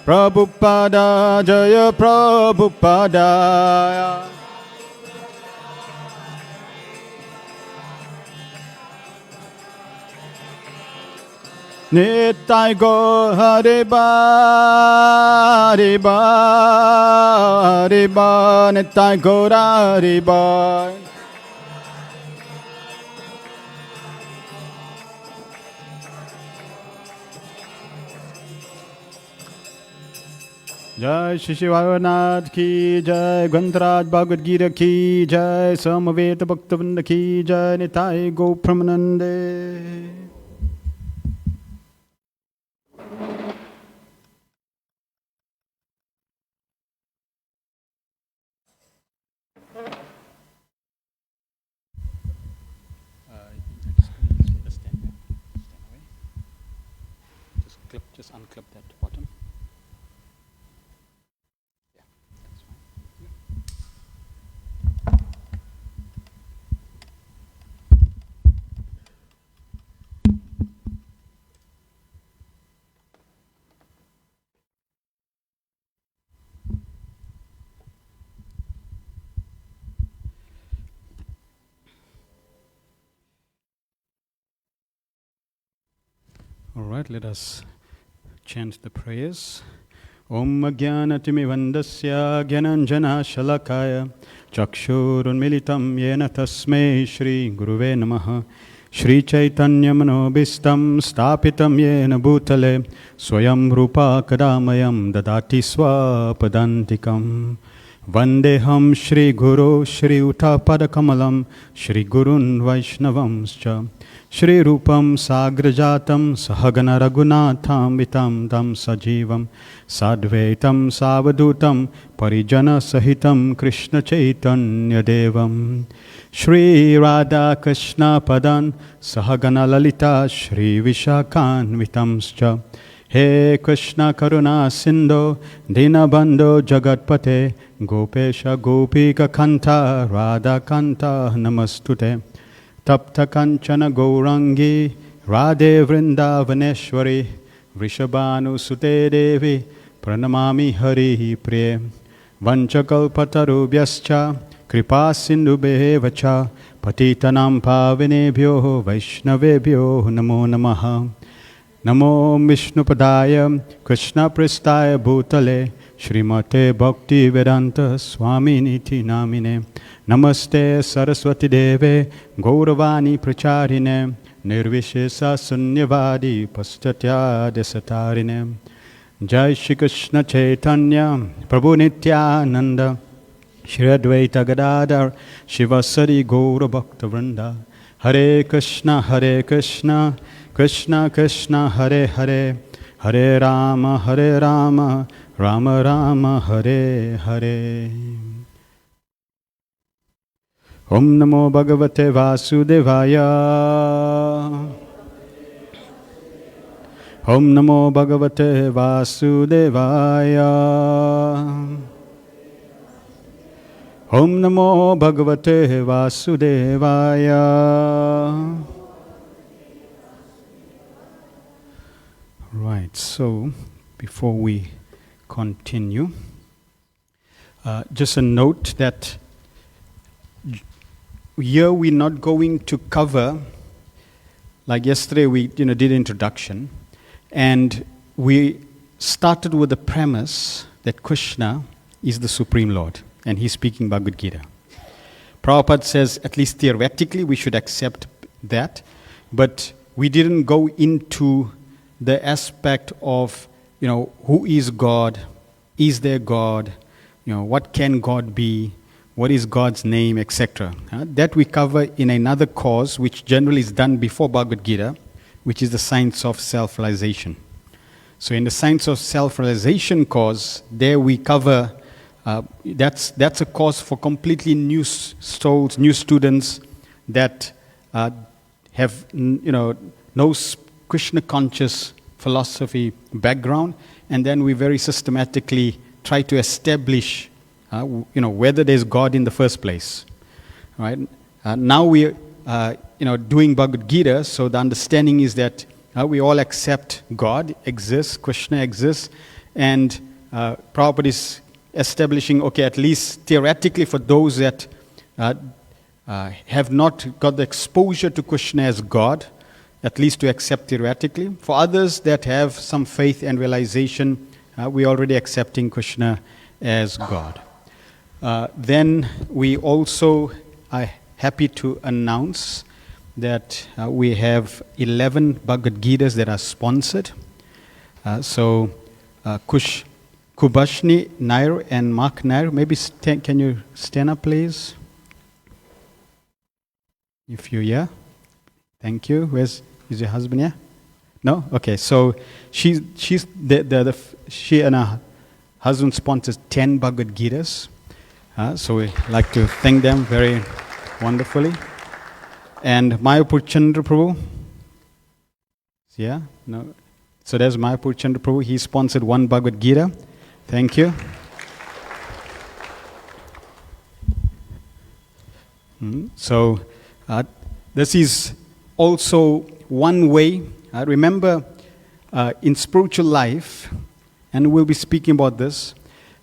Prabhupada, Jaya Prabhupada. Nitai Gaur Hariba, Hariba, Hariba, Nitai Gaur Hariba. Jai Shri Shivanath ki Jai, Grantaraj Bhagavad Gita ki Jai, Samaveta Bhaktavinda ki Jai, Nitai Gopramanande. Just unclip that bottom. Yeah, that's fine. All right, let us chant the prayers. Om Jnanatimi Gyananjana Shalakaya Chakshurunmilitam Yena Tasmai Shri Guruve Namaha Shri Chaitanya Manobhistam Stapitam Yena Bhutale Swayam Rupa Kadamayam Dadati Swapadantikam Vandeham Shri Guru Shri Uttapada Kamalam Shri Gurun Vaishnavamscha Shri Rupam Sagrajatam Sahagana Raghunatham Vitam Tam Sajivam Sadvaitam Savadutam Parijana Sahitam Krishna Chaitanya Devam Shri Radha Krishna Padan Sahagana Lalita Shri Vishakan Vitamscha He Krishna Karuna Sindho Dinabandho Jagatpate Gopesha Gopika Kanta Radha Kanta Namastute Tapta Kanchana Gaurangi Radhe Vrindavaneshwari Vrishabhanu Sute Devi Pranamami Hari Priye Vanchakalpatarubhyascha Kripa Sindhubevacha Patitanam Pavinebhyo Vaishnavebhyo Namo Namaha Namo Vishnupadaya Krishna Pristaya Bhutale Srimate Bhakti Vedanta Swami Niti Namine Namaste Saraswati Deve Gauravani Pracharine Nirvishesa Sunyavadi Pastatya Desatarine Jai Shri Krishna Chaitanya Prabhu Nityananda Shri Advaita Gadadhar Shivasari Gaura Bhakta Vrinda Hare Krishna Krishna Krishna Hare Hare Hare Rama Rama Rama Hare Hare Om Namo Bhagavate Vasudevaya Om Namo Bhagavate Vasudevaya Om Namo Bhagavate Vasudevaya. Right, so before we continue, just a note that here we're not going to cover, like yesterday we did introduction, and we started with the premise that Krishna is the Supreme Lord, and he's speaking Bhagavad Gita. Prabhupada says, at least theoretically, we should accept that, but we didn't go into the aspect of, who is God, is there God, what can God be, what is God's name, etc. That we cover in another course, which generally is done before Bhagavad Gita, which is the science of self-realization. So in the science of self-realization course, there we cover, that's a course for completely new souls, new students that have, no Krishna conscious philosophy background, and then we very systematically try to establish whether there's God in the first place. Right? Now we are doing Bhagavad Gita, so the understanding is that we all accept God exists, Krishna exists, and Prabhupada is establishing, at least theoretically for those that have not got the exposure to Krishna as God, at least to accept theoretically. For others that have some faith and realization, we're already accepting Krishna as God. Then we also are happy to announce that we have 11 Bhagavad Gitas that are sponsored. So Kush Kubashni Nair and Mark Nair. Maybe can you stand up, please? If you're here. Thank you. Is your husband here? No? Okay, so she and her husband sponsors 10 Bhagavad Gitas. So we like to thank them very wonderfully. And Mayapur Chandra Prabhu. Yeah? No. So there's Mayapur Chandra Prabhu. He sponsored 1 Bhagavad Gita. Thank you. So this is also one way. Remember, in spiritual life, and we'll be speaking about this,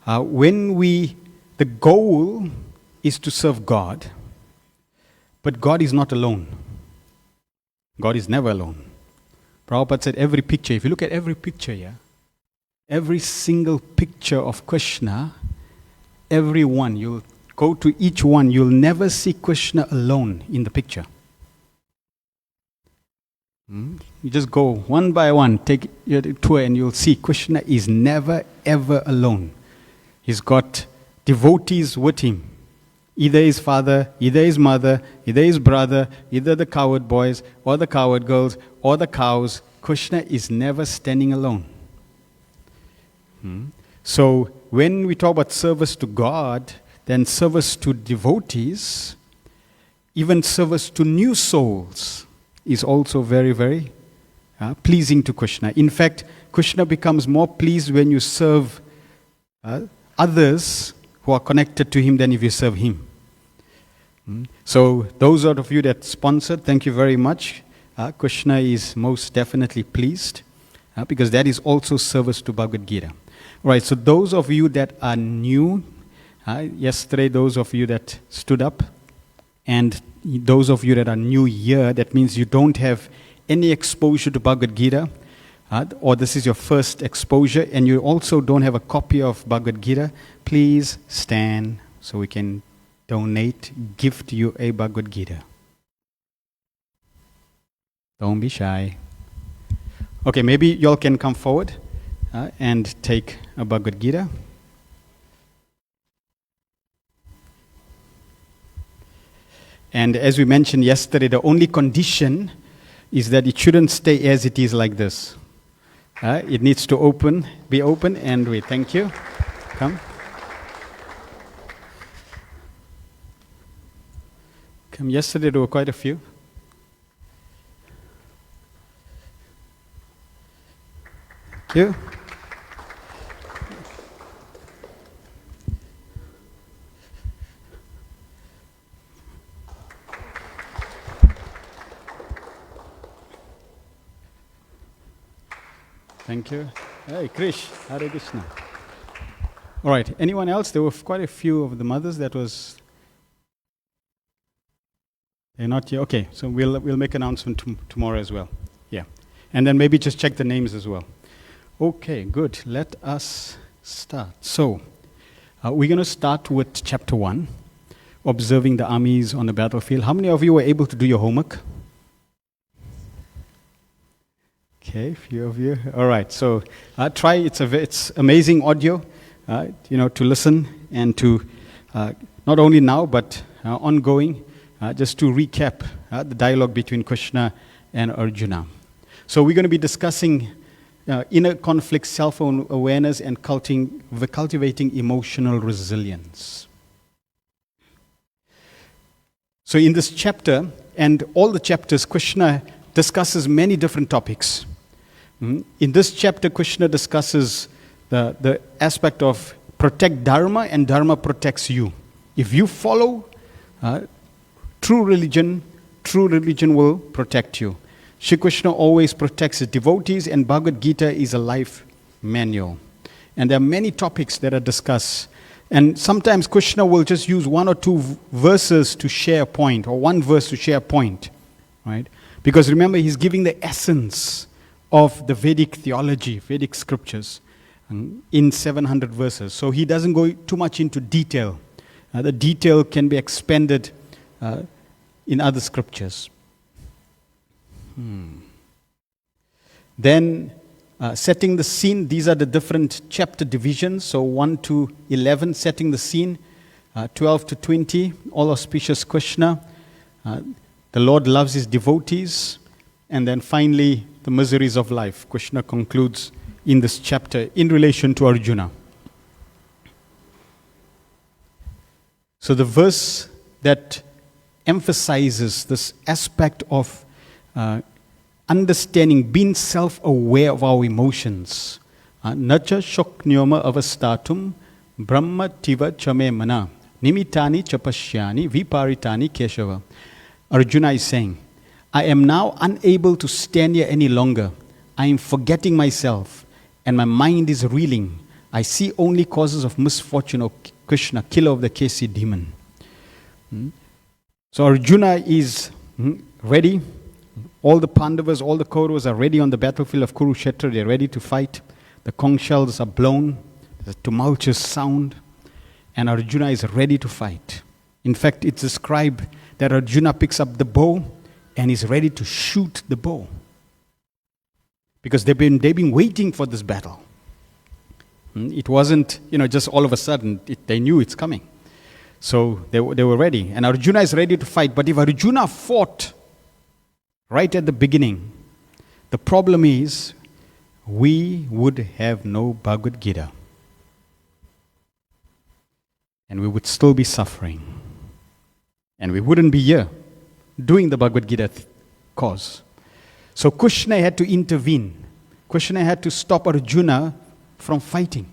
the goal is to serve God, but God is not alone. God is never alone. Prabhupada said every picture, if you look at every picture here, every single picture of Krishna, every one, you'll go to each one, you'll never see Krishna alone in the picture. You just go one by one, take your tour, and you'll see Krishna is never ever alone. He's got devotees with him. Either his father, either his mother, either his brother, either the cowherd boys, or the cowherd girls, or the cows. Krishna is never standing alone. So when we talk about service to God, then service to devotees, even service to new souls, is also very, very pleasing to Krishna. In fact, Krishna becomes more pleased when you serve others who are connected to him than if you serve him. So those of you that sponsored, thank you very much. Krishna is most definitely pleased because that is also service to Bhagavad Gita. All right, so those of you that are new, yesterday those of you that stood up, and those of you that are new here, that means you don't have any exposure to Bhagavad Gita, or this is your first exposure, and you also don't have a copy of Bhagavad Gita, please stand so we can gift you a Bhagavad Gita. Don't be shy. Okay, maybe y'all can come forward and take a Bhagavad Gita. And as we mentioned yesterday, the only condition is that it shouldn't stay as it is like this. It needs to be open, and we thank you. Come. Yesterday there were quite a few. Thank you. Thank you. Hey, Krish. Hare Krishna. All right. Anyone else? There were quite a few of the mothers that was... They're not here. Okay, so we'll make an announcement tomorrow as well. Yeah. And then maybe just check the names as well. Okay, good. Let us start. So, we're going to start with chapter 1, observing the armies on the battlefield. How many of you were able to do your homework? Okay, a few of you. All right, so try. It's amazing audio, to listen and to not only now but ongoing, just to recap the dialogue between Krishna and Arjuna. So we're going to be discussing inner conflict, self-awareness, and cultivating emotional resilience. So in this chapter, and all the chapters, Krishna discusses many different topics. In this chapter, Krishna discusses the aspect of protect Dharma, and Dharma protects you. If you follow true religion will protect you. Shri Krishna always protects his devotees, and Bhagavad Gita is a life manual. And there are many topics that are discussed. And sometimes Krishna will just use 1 or 2 verses to share a point, or 1 verse to share a point, right? Because remember, he's giving the essence of the Vedic theology, Vedic scriptures, in 700 verses. So he doesn't go too much into detail. The detail can be expanded in other scriptures. Then setting the scene. These are the different chapter divisions. So 1 to 11, setting the scene. 12 to 20, all auspicious Krishna. The Lord loves his devotees. And then finally, the miseries of life. Krishna concludes in this chapter in relation to Arjuna. So the verse that emphasizes this aspect of understanding, being self-aware of our emotions. Nacha shoknyoma avastatum brahma tiva chame mana nimitani chapashyani viparitani keshava. Arjuna is saying, I am now unable to stand here any longer. I am forgetting myself and my mind is reeling. I see only causes of misfortune, O Krishna, killer of the Kesi demon. So Arjuna is ready. All the Pandavas, all the Kauravas are ready on the battlefield of Kurukshetra. They are ready to fight. The conch shells are blown. There's a tumultuous sound. And Arjuna is ready to fight. In fact, it's described that Arjuna picks up the bow and is ready to shoot the bow. Because they've been waiting for this battle. It wasn't, just all of a sudden. They knew it's coming. So they were ready. And Arjuna is ready to fight. But if Arjuna fought right at the beginning, the problem is we would have no Bhagavad Gita. And we would still be suffering. And we wouldn't be here doing the Bhagavad Gita cause. So Krishna had to intervene. Krishna had to stop Arjuna from fighting.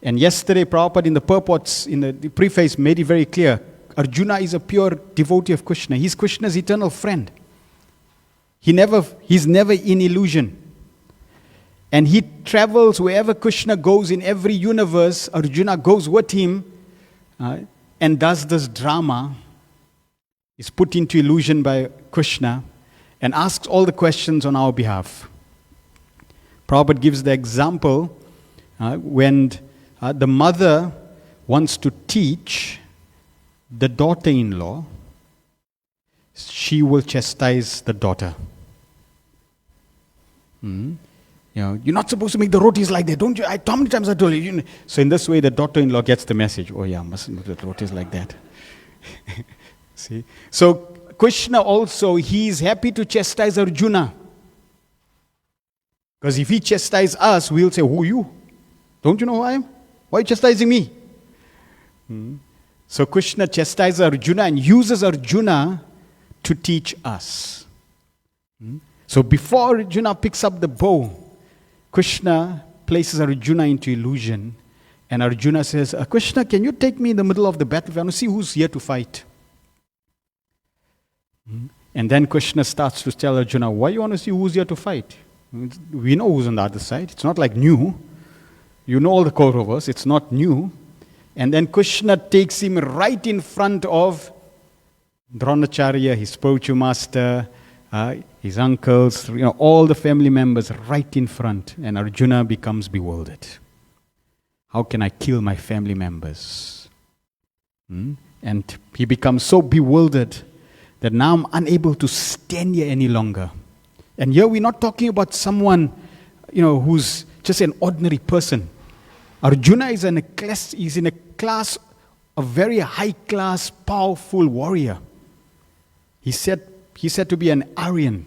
And yesterday, Prabhupada in the purports, in the preface, made it very clear. Arjuna is a pure devotee of Krishna. He's Krishna's eternal friend. He's never in illusion. And he travels wherever Krishna goes in every universe. Arjuna goes with him and does this drama. Is put into illusion by Krishna and asks all the questions on our behalf. Prabhupada gives the example when the mother wants to teach the daughter-in-law, she will chastise the daughter. You're not supposed to make the rotis like that, don't you? How many times I told you? So in this way, the daughter-in-law gets the message. Oh yeah, mustn't do the rotis like that. See? So Krishna also, he is happy to chastise Arjuna. Because if he chastises us, we'll say, who are you? Don't you know who I am? Why are you chastising me? So Krishna chastises Arjuna and uses Arjuna to teach us. So before Arjuna picks up the bow, Krishna places Arjuna into illusion. And Arjuna says, Krishna, can you take me in the middle of the battle? I want to see who's here to fight. And then Krishna starts to tell Arjuna, why you want to see who's here to fight? We know who's on the other side. It's not like new. You know all the Kauravas. It's not new. And then Krishna takes him right in front of Dronacharya, his spiritual master, his uncles, all the family members right in front. And Arjuna becomes bewildered. How can I kill my family members? And he becomes so bewildered that now I'm unable to stand here any longer. And here we're not talking about someone, who's just an ordinary person. Arjuna is in a class, a very high-class, powerful warrior. He's said to be an Aryan,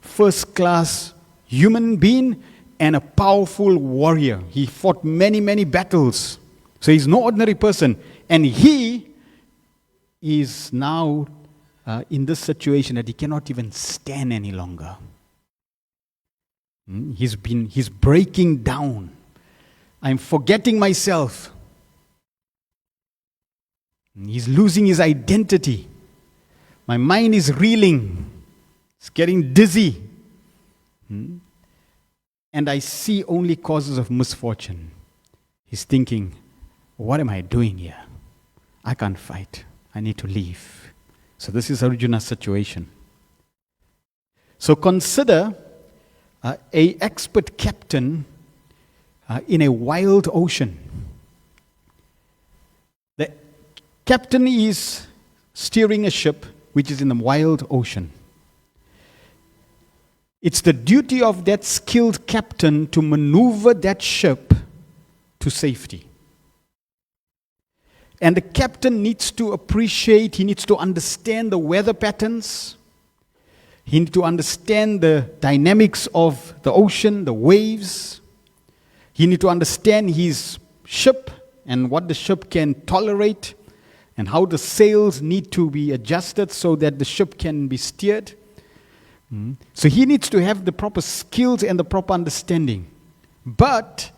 first-class human being and a powerful warrior. He fought many, many battles. So he's no ordinary person. And he is now in this situation that he cannot even stand any longer. He's breaking down. I'm forgetting myself. He's losing his identity. My mind is reeling. It's getting dizzy. And I see only causes of misfortune. He's thinking, what am I doing here? I can't fight. I need to leave. So this is Arjuna's situation. So consider an expert captain in a wild ocean. The captain is steering a ship which is in the wild ocean. It's the duty of that skilled captain to maneuver that ship to safety. And the captain needs to appreciate, he needs to understand the weather patterns. He needs to understand the dynamics of the ocean, the waves. He needs to understand his ship and what the ship can tolerate and how the sails need to be adjusted so that the ship can be steered. So he needs to have the proper skills and the proper understanding. But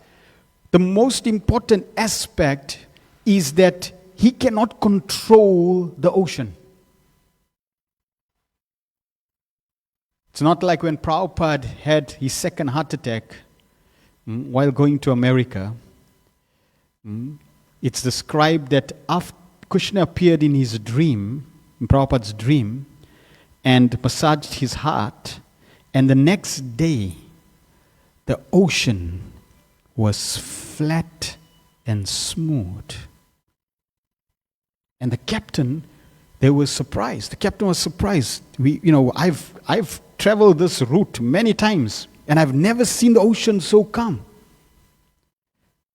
the most important aspect is that he cannot control the ocean. It's not like when Prabhupada had his second heart attack while going to America. It's described that after Krishna appeared in his dream, in Prabhupada's dream, and massaged his heart, and the next day, the ocean was flat and smooth. And the captain, they were surprised. The captain was surprised. I've traveled this route many times, and I've never seen the ocean so calm.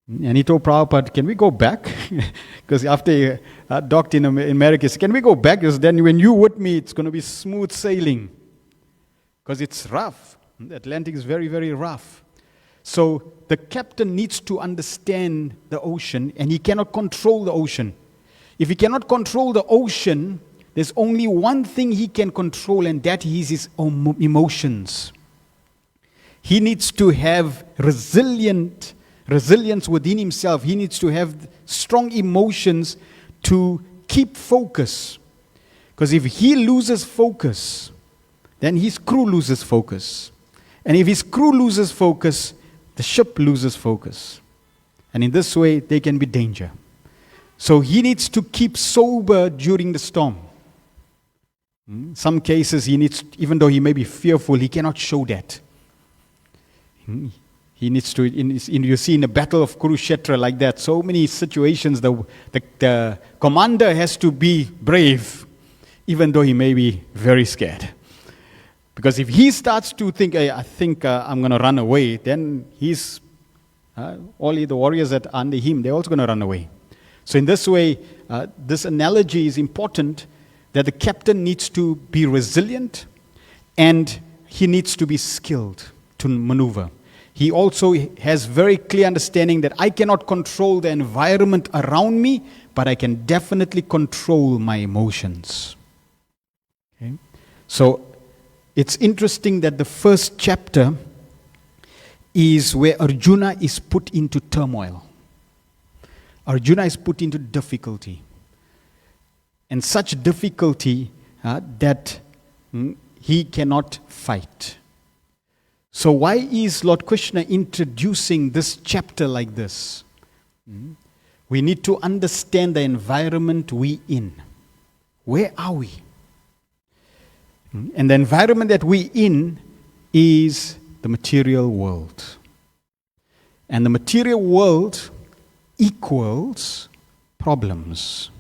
And he told Prabhupada, can we go back? Because after he docked in America, he said, can we go back? Because then when you're with me, it's going to be smooth sailing. Because it's rough. The Atlantic is very, very rough. So the captain needs to understand the ocean, and he cannot control the ocean. If he cannot control the ocean, there's only one thing he can control, and that is his own emotions. He needs to have resilience within himself. He needs to have strong emotions to keep focus. Because if he loses focus, then his crew loses focus. And if his crew loses focus, the ship loses focus. And in this way, there can be danger. So he needs to keep sober during the storm. In some cases, he needs, even though he may be fearful, he cannot show that. He needs to, you see in the Battle of Kurukshetra like that, so many situations, the commander has to be brave, even though he may be very scared. Because if he starts to think, hey, I think I'm going to run away, then all the warriors that are under him, they're also going to run away. So in this way, this analogy is important, that the captain needs to be resilient and he needs to be skilled to maneuver. He also has very clear understanding that I cannot control the environment around me, but I can definitely control my emotions. Okay? So it's interesting that the first chapter is where Arjuna is put into turmoil. Arjuna is put into difficulty. And such difficulty that he cannot fight. So why is Lord Krishna introducing this chapter like this? We need to understand the environment we in. Where are we? And the environment that we in is the material world. And the material world equals problems.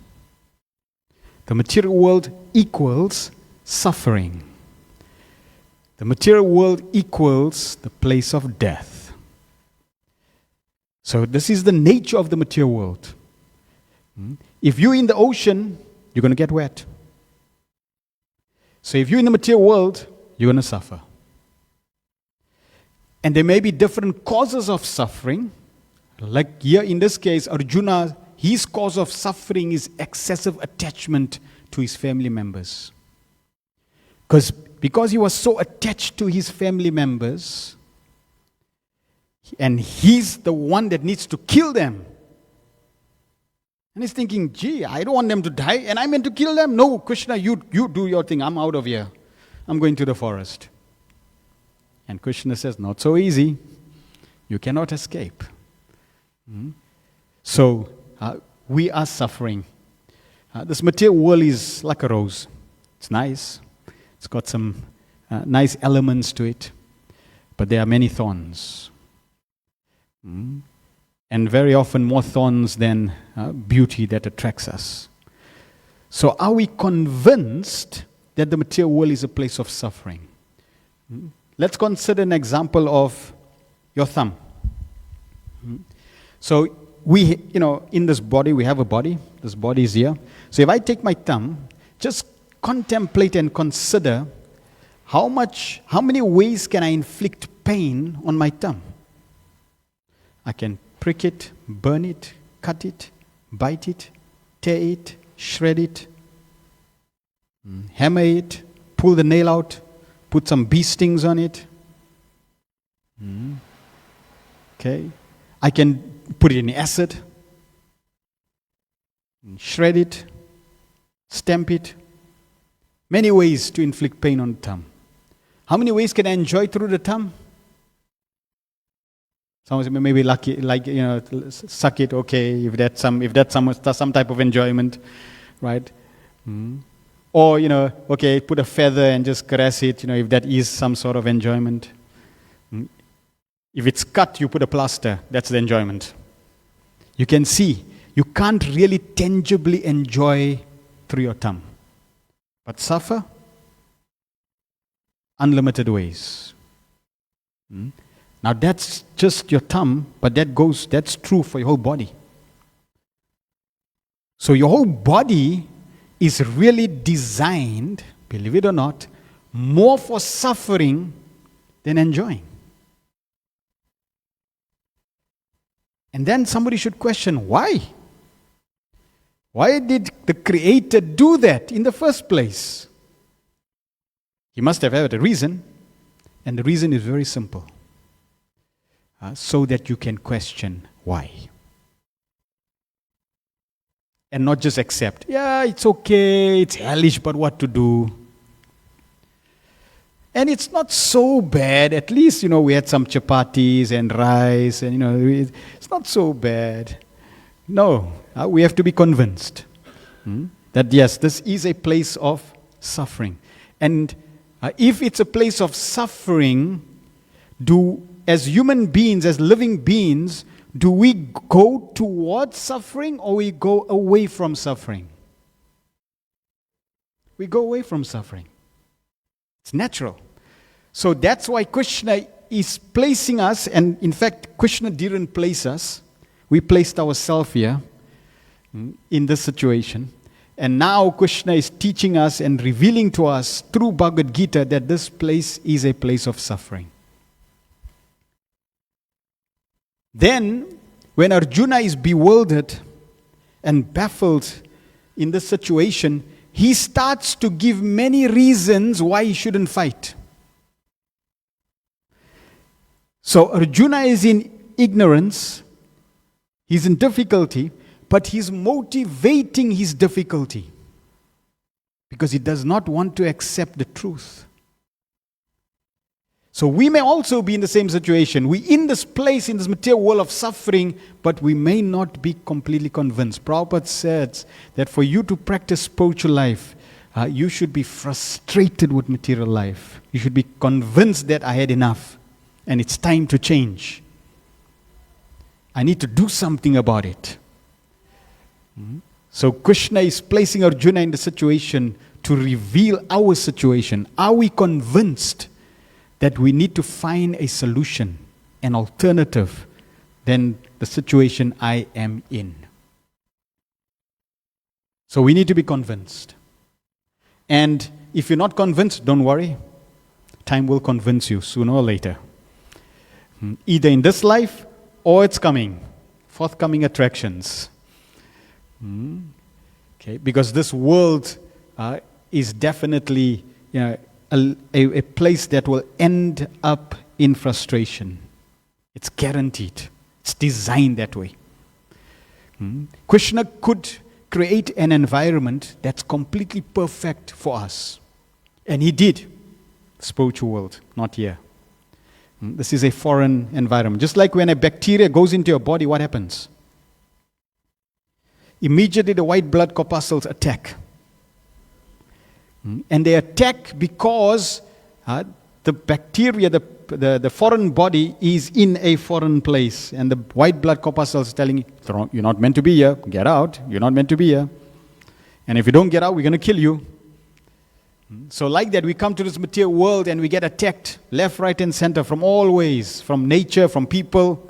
The material world equals suffering. The material world equals the place of death. So this is the nature of the material world. If you're in the ocean, you're going to get wet. So if you're in the material world, you're going to suffer. And there may be different causes of suffering. Like here in this case, Arjuna, his cause of suffering is excessive attachment to his family members. Because he was so attached to his family members, and he's the one that needs to kill them. And he's thinking, gee, I don't want them to die, and I'm meant to kill them? No, Krishna, you do your thing. I'm out of here. I'm going to the forest. And Krishna says, not so easy. You cannot escape. So, we are suffering. This material world is like a rose. It's nice. It's got some nice elements to it. But there are many thorns. And very often more thorns than beauty that attracts us. So are we convinced that the material world is a place of suffering? let's consider an example of your thumb. So we, in this body, we have a body. This body is here. So if I take my thumb, just contemplate and consider how many ways can I inflict pain on my thumb? I can prick it, burn it, cut it, bite it, tear it, shred it, hammer it, pull the nail out, put some bee stings on it. Okay. I can put it in acid, shred it, stamp it. Many ways to inflict pain on the thumb. How many ways can I enjoy through the thumb? Someone say maybe suck it. Okay, if that's some type of enjoyment, right? Or okay, put a feather and just caress it. If that is some sort of enjoyment. If it's cut, you put a plaster. That's the enjoyment. You can see you can't really tangibly enjoy through your thumb, but suffer unlimited ways. Now that's just your thumb, but that's true for your whole body. So your whole body is really designed, believe it or not, more for suffering than enjoying. And then somebody should question, why? Why did the Creator do that in the first place? He must have had a reason, and the reason is very simple. So that you can question why. And not just accept, yeah, it's okay, it's hellish, but what to do? And it's not so bad. At least, we had some chapatis and rice, and, it's not so bad. No, we have to be convinced that, yes, this is a place of suffering. And if it's a place of suffering, as human beings, as living beings, do we go towards suffering or we go away from suffering? We go away from suffering. It's natural. So that's why Krishna is placing us, and in fact, Krishna didn't place us. We placed ourselves here in this situation. And now Krishna is teaching us and revealing to us through Bhagavad Gita that this place is a place of suffering. Then, when Arjuna is bewildered and baffled in this situation, he starts to give many reasons why he shouldn't fight. So Arjuna is in ignorance, he's in difficulty, but he's motivating his difficulty because he does not want to accept the truth. So we may also be in the same situation. We're in this place, in this material world of suffering, but we may not be completely convinced. Prabhupada says that for you to practice spiritual life, you should be frustrated with material life. You should be convinced that I had enough and it's time to change. I need to do something about it. So Krishna is placing Arjuna in the situation to reveal our situation. Are we convinced that we need to find a solution, an alternative, than the situation I am in? So we need to be convinced. And if you're not convinced, don't worry. Time will convince you sooner or later. Either in this life or it's coming. Forthcoming attractions. Okay, because this world is definitely a place that will end up in frustration. It's guaranteed. It's designed that way. Krishna could create an environment that's completely perfect for us. And he did. Spiritual world, not here. This is a foreign environment. Just like when a bacteria goes into your body, what happens? Immediately the white blood corpuscles attack. And they attack because the bacteria, the foreign body is in a foreign place. And the white blood corpuscles telling you, you're not meant to be here. Get out. You're not meant to be here. And if you don't get out, we're going to kill you. So like that, we come to this material world and we get attacked left, right, and center from all ways, from nature, from people.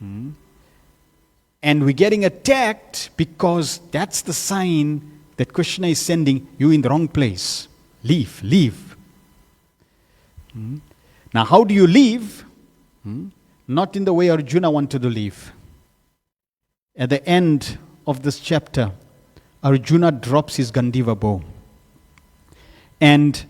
And we're getting attacked because that's the sign that Krishna is sending you in the wrong place. Leave, leave. Now, how do you leave? Not in the way Arjuna wanted to leave. At the end of this chapter, Arjuna drops his Gandiva bow. And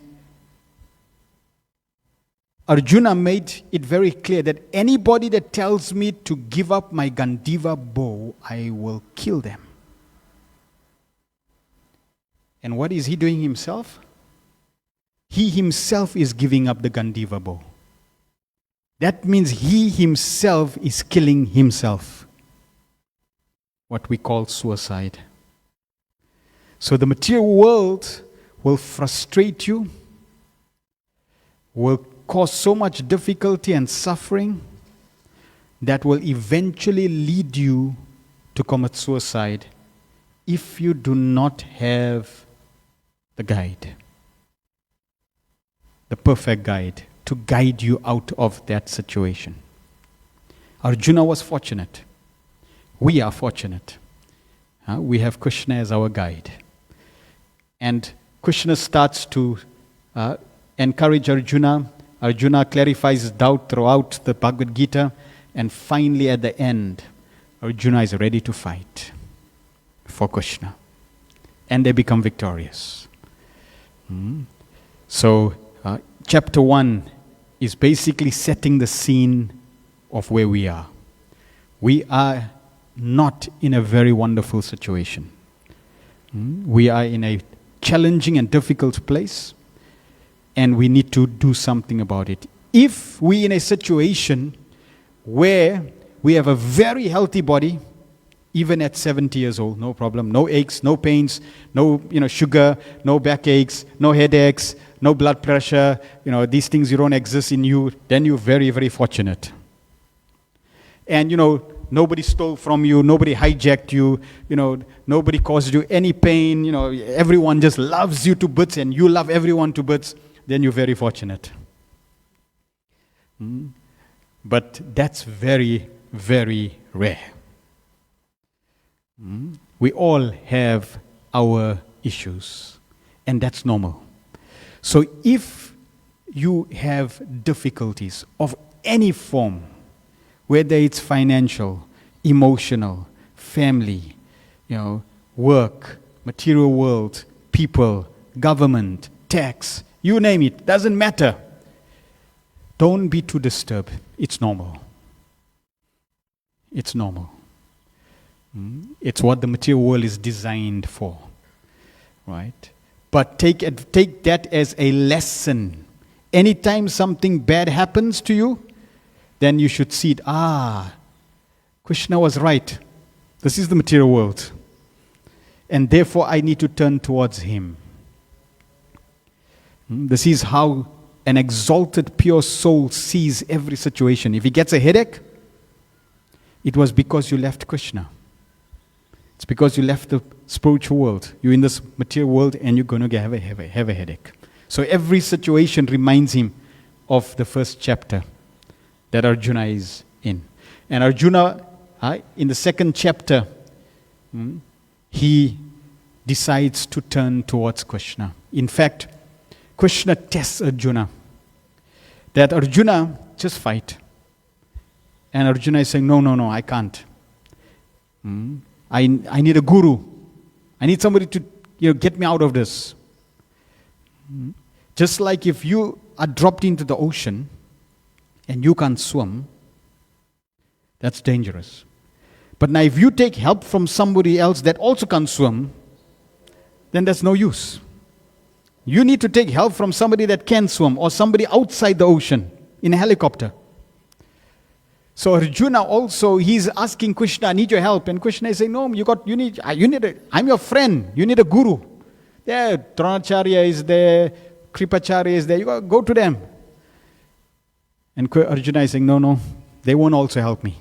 Arjuna made it very clear that anybody that tells me to give up my Gandiva bow, I will kill them. And what is he doing himself? He himself is giving up the Gandiva bow. That means he himself is killing himself. What we call suicide. So the material world will frustrate you, will cause so much difficulty and suffering that will eventually lead you to commit suicide if you do not have the guide, the perfect guide to guide you out of that situation. Arjuna was fortunate. We are fortunate. We have Krishna as our guide. And Krishna starts to encourage Arjuna. Arjuna clarifies his doubt throughout the Bhagavad Gita. And finally, at the end, Arjuna is ready to fight for Krishna. And they become victorious. So, chapter 1 is basically setting the scene of where we are. We are not in a very wonderful situation. We are in a challenging and difficult place, and we need to do something about it. If we in a situation where we have a very healthy body, even at 70 years old, no problem, no aches, no pains, no sugar, no backaches, no headaches, no blood pressure, these things don't exist in you, then you're very, very fortunate. And nobody stole from you, nobody hijacked you, nobody caused you any pain, everyone just loves you to bits and you love everyone to bits, then you're very fortunate. But that's very, very rare. We all have our issues, and that's normal. So if you have difficulties of any form, whether it's financial, emotional, family, work, material world, people, government, tax, you name it, doesn't matter. Don't be too disturbed. It's normal. It's normal. It's what the material world is designed for, right? But take that as a lesson. Anytime something bad happens to you, then you should see it. Krishna was right. This is the material world. And therefore I need to turn towards him. This is how an exalted, pure soul sees every situation. If he gets a headache, it was because you left Krishna. It's because you left the spiritual world. You're in this material world and you're going to have a headache. So every situation reminds him of the first chapter that Arjuna is in. And Arjuna, in the second chapter, he decides to turn towards Krishna. In fact, Krishna tests Arjuna. That Arjuna, just fight. And Arjuna is saying, no, I can't. I need a guru. I need somebody to get me out of this. Just like if you are dropped into the ocean and you can't swim, that's dangerous. But now if you take help from somebody else that also can't swim, then that's no use. You need to take help from somebody that can swim or somebody outside the ocean in a helicopter. So Arjuna also, he's asking Krishna, I need your help. And Krishna is saying, no, I'm your friend. You need a guru. There, Dronacharya is there, Kripacharya is there. You go to them. And Arjuna is saying, no, they won't also help me.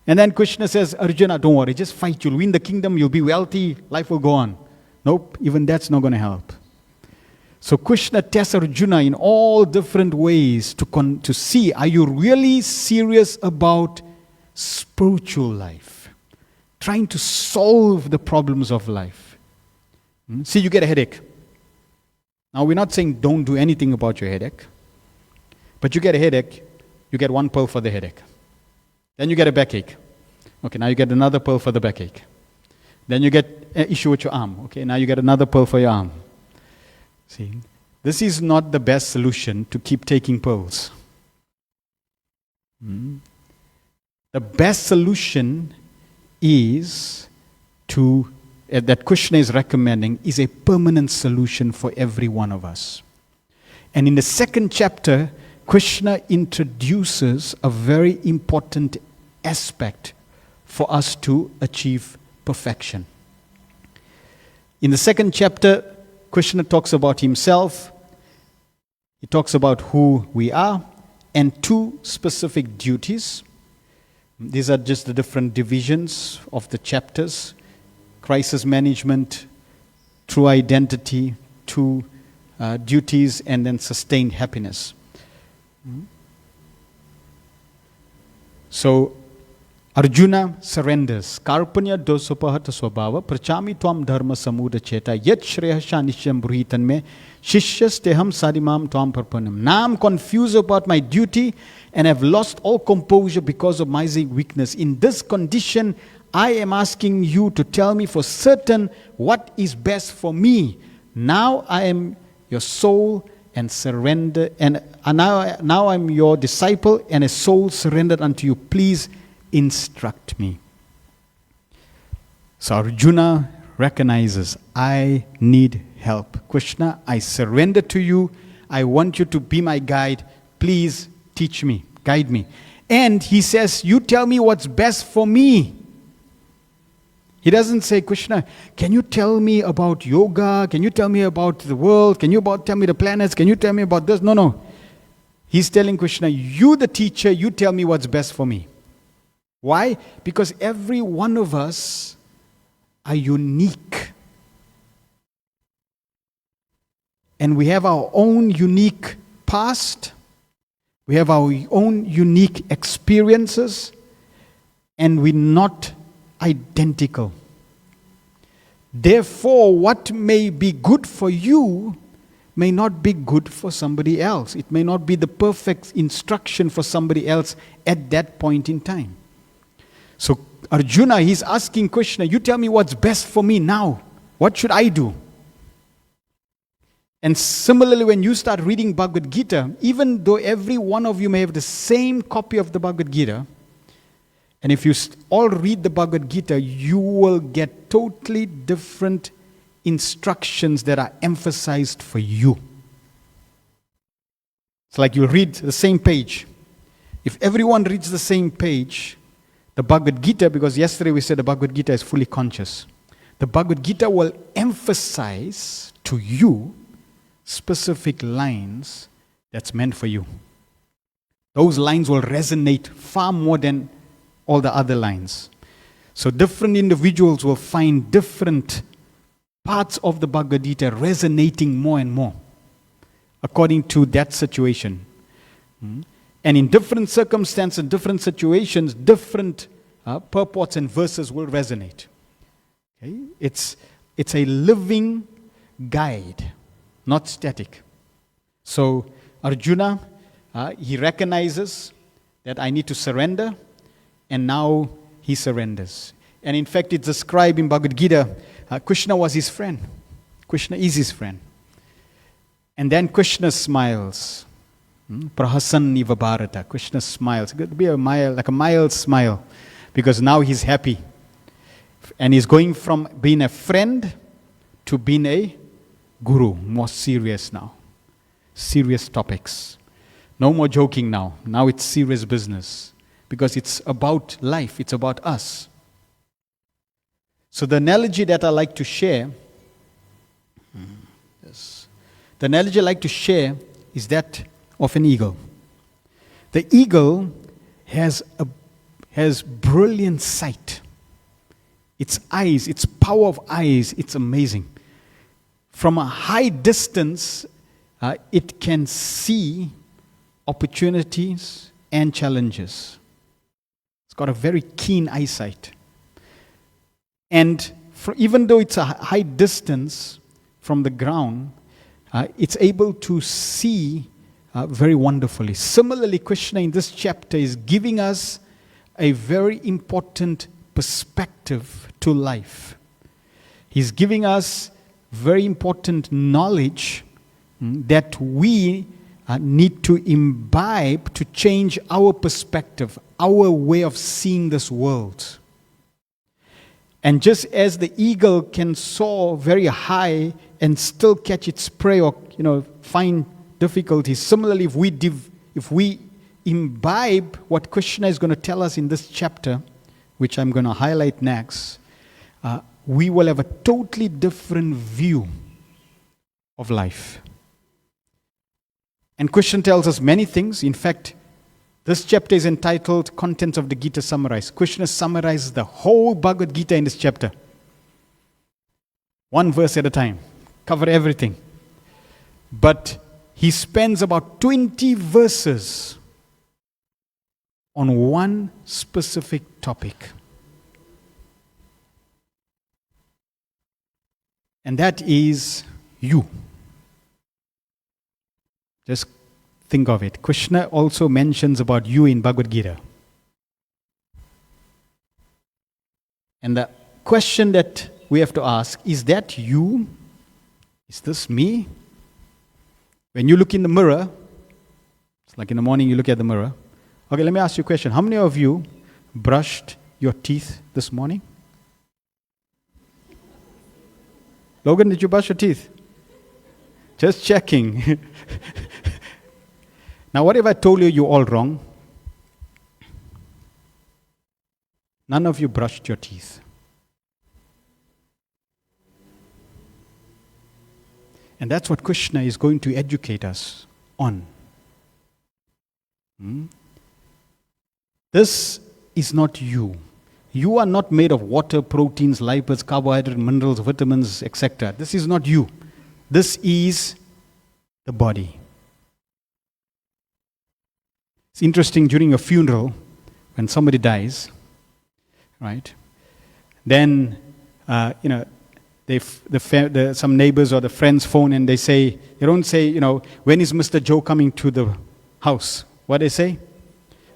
And then Krishna says, Arjuna, don't worry, just fight. You'll win the kingdom, you'll be wealthy, life will go on. Nope, even that's not going to help. So Krishna tests Arjuna in all different ways to see, are you really serious about spiritual life? Trying to solve the problems of life. See, you get a headache. Now, we're not saying don't do anything about your headache. But you get a headache, you get one pill for the headache. Then you get a backache. Okay, now you get another pill for the backache. Then you get an issue with your arm. Okay, now you get another pill for your arm. See, this is not the best solution to keep taking pills. The best solution is that Krishna is recommending is a permanent solution for every one of us. And in the second chapter, Krishna introduces a very important aspect for us to achieve perfection. In the second chapter, Krishna talks about himself, he talks about who we are, and two specific duties. These are just the different divisions of the chapters: crisis management, true identity, two duties, and then sustained happiness. So Arjuna surrenders. Karpanya dosopahata swabhava prachami tvam dharma samuda cheta yet shreyasha nishyam bruhitan me shishyas teham sadimam tvam parpanam. Now I'm confused about my duty and have lost all composure because of my weakness. In this condition, I am asking you to tell me for certain what is best for me. Now I am your soul and surrender, and now I'm your disciple and a soul surrendered unto you. Please instruct me. So Arjuna recognizes, I need help. Krishna, I surrender to you. I want you to be my guide. Please teach me, guide me. And he says, you tell me what's best for me. He doesn't say, Krishna, can you tell me about yoga? Can you tell me about the world? Can you tell me the planets? Can you tell me about this? No. He's telling Krishna, you the teacher, you tell me what's best for me. Why? Because every one of us are unique. And we have our own unique past. We have our own unique experiences. And we're not identical. Therefore, what may be good for you may not be good for somebody else. It may not be the perfect instruction for somebody else at that point in time. So Arjuna, he's asking Krishna, you tell me what's best for me now. What should I do? And similarly, when you start reading Bhagavad Gita, even though every one of you may have the same copy of the Bhagavad Gita, and if you all read the Bhagavad Gita, you will get totally different instructions that are emphasized for you. It's like you read the same page. If everyone reads the same page, the Bhagavad Gita, because yesterday we said the Bhagavad Gita is fully conscious, the Bhagavad Gita will emphasize to you specific lines that's meant for you. Those lines will resonate far more than all the other lines. So different individuals will find different parts of the Bhagavad Gita resonating more and more according to that situation. And in different circumstances, different situations, different purports and verses will resonate. Okay? It's a living guide, not static. So Arjuna, he recognizes that I need to surrender, and now he surrenders. And in fact, it's described in Bhagavad Gita, Krishna was his friend. Krishna is his friend. And then Krishna smiles. Prahasan iva bharata. Krishna smiles. It could be like a mild smile, because now he's happy. And he's going from being a friend to being a guru, more serious now. Serious topics. No more joking now. Now it's serious business. Because it's about life, it's about us. So the analogy that I like to share, the analogy I like to share is that of an eagle. The eagle has brilliant sight. Its eyes, its power of eyes, it's amazing. From a high distance, it can see opportunities and challenges. It's got a very keen eyesight. And even though it's a high distance from the ground, it's able to see very wonderfully. Similarly, Krishna in this chapter is giving us a very important perspective to life. He's giving us very important knowledge that we need to imbibe to change our perspective, our way of seeing this world. And just as the eagle can soar very high and still catch its prey or find difficulties, similarly, if we imbibe what Krishna is going to tell us in this chapter, which I'm going to highlight next, we will have a totally different view of life. And Krishna tells us many things. In fact, this chapter is entitled Contents of the Gita Summarized. Krishna summarizes the whole Bhagavad Gita in this chapter. One verse at a time. Cover everything. But he spends about 20 verses on one specific topic. And that is you. Just think of it. Krishna also mentions about you in Bhagavad Gita. And the question that we have to ask, is that you? Is this me? When you look in the mirror, it's like in the morning you look at the mirror. Okay, let me ask you a question. How many of you brushed your teeth this morning? Logan, did you brush your teeth? Just checking. Now, what if I told you you're all wrong? None of you brushed your teeth. And that's what Krishna is going to educate us on. This is not you. You are not made of water, proteins, lipids, carbohydrates, minerals, vitamins, etc. This is not you. This is the body. It's interesting, during a funeral, when somebody dies, right? Then, some neighbors or the friends phone and they don't say, when is Mr. Joe coming to the house? What they say?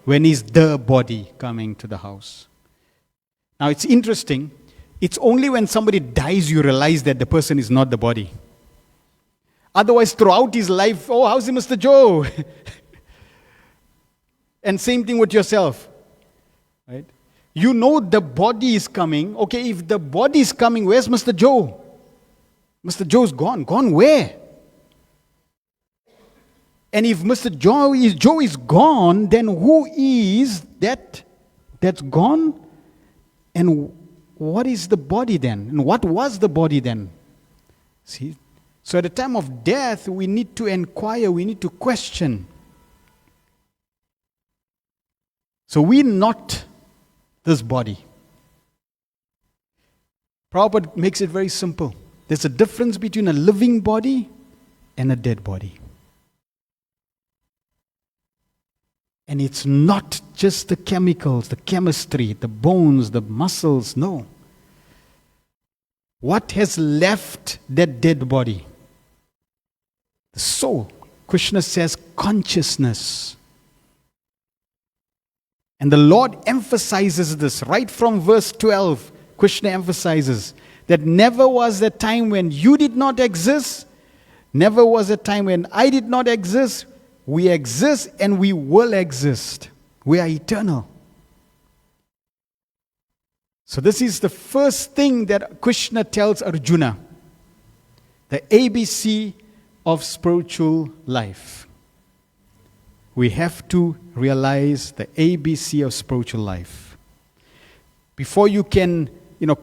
When is the body coming to the house? Now it's interesting, it's only when somebody dies you realize that the person is not the body. Otherwise, throughout his life, oh, how's it, Mr. Joe? And same thing with yourself, right? You know the body is coming. Okay, if the body is coming, where's Mr. Joe? Mr. Joe's gone. Gone where? And if Mr. Joe is gone, then who is that's gone? And what is the body then? And what was the body then? See? So at the time of death, we need to inquire, we need to question. So we're not this body. Prabhupada makes it very simple. There's a difference between a living body and a dead body. And it's not just the chemicals, the chemistry, the bones, the muscles, no. What has left that dead body? The soul. Krishna says consciousness. And the Lord emphasizes this right from verse 12. Krishna emphasizes that never was a time when you did not exist, never was a time when I did not exist. We exist and we will exist. We are eternal. So this is the first thing that Krishna tells Arjuna. The ABC of spiritual life. We have to realize the ABC of spiritual life. Before you can,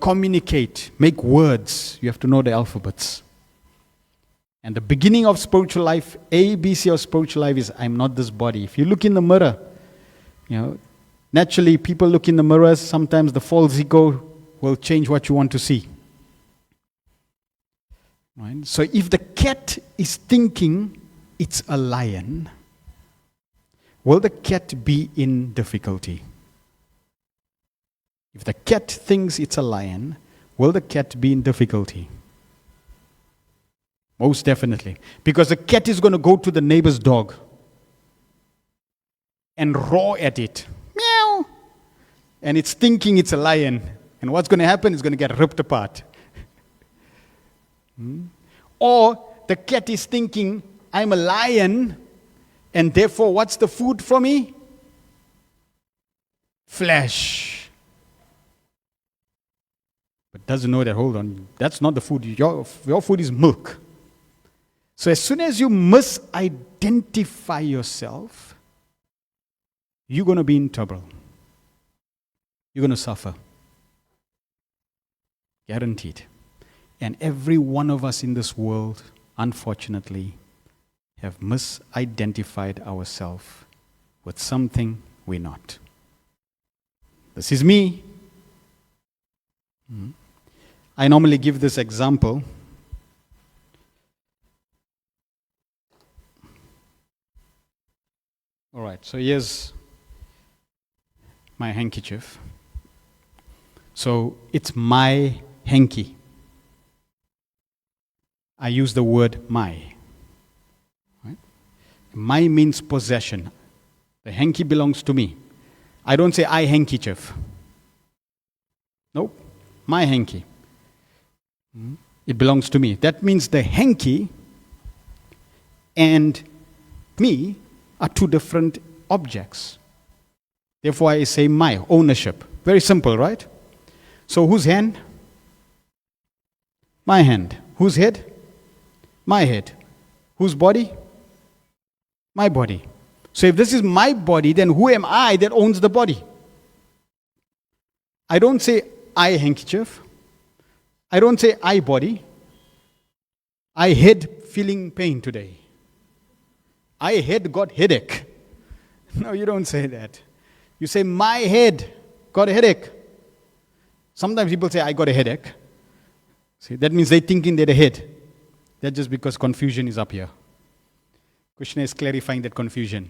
communicate, make words, you have to know the alphabets. And the beginning of spiritual life, ABC of spiritual life is, I'm not this body. If you look in the mirror, naturally people look in the mirrors, sometimes the false ego will change what you want to see. Right? So if the cat is thinking, it's a lion, will the cat be in difficulty? If the cat thinks it's a lion, will the cat be in difficulty? Most definitely. Because the cat is going to go to the neighbor's dog and roar at it. Meow! And it's thinking it's a lion. And what's going to happen is going to get ripped apart. Or the cat is thinking, I'm a lion, and therefore what's the food for me? Flesh. But doesn't know that, hold on, that's not the food. Your food is milk. So as soon as you misidentify yourself, you're going to be in trouble. You're going to suffer. Guaranteed. And every one of us in this world, unfortunately, have misidentified ourselves with something we're not. This is me. I normally give this example. All right, so here's my handkerchief. So it's my hanky. I use the word my. Right? My means possession. The hanky belongs to me. I don't say I handkerchief. Nope. My hanky. It belongs to me. That means the hanky and me are two different objects. Therefore, I say my ownership. Very simple, right? So whose hand? My hand. Whose head? My head. Whose body? My body. So if this is my body, then who am I that owns the body? I don't say I handkerchief. I don't say I body. I head feeling pain today. I head got headache. No, you don't say that. You say my head got a headache. Sometimes people say I got a headache. See, that means they're thinking they're the head. That's just because confusion is up here. Krishna is clarifying that confusion.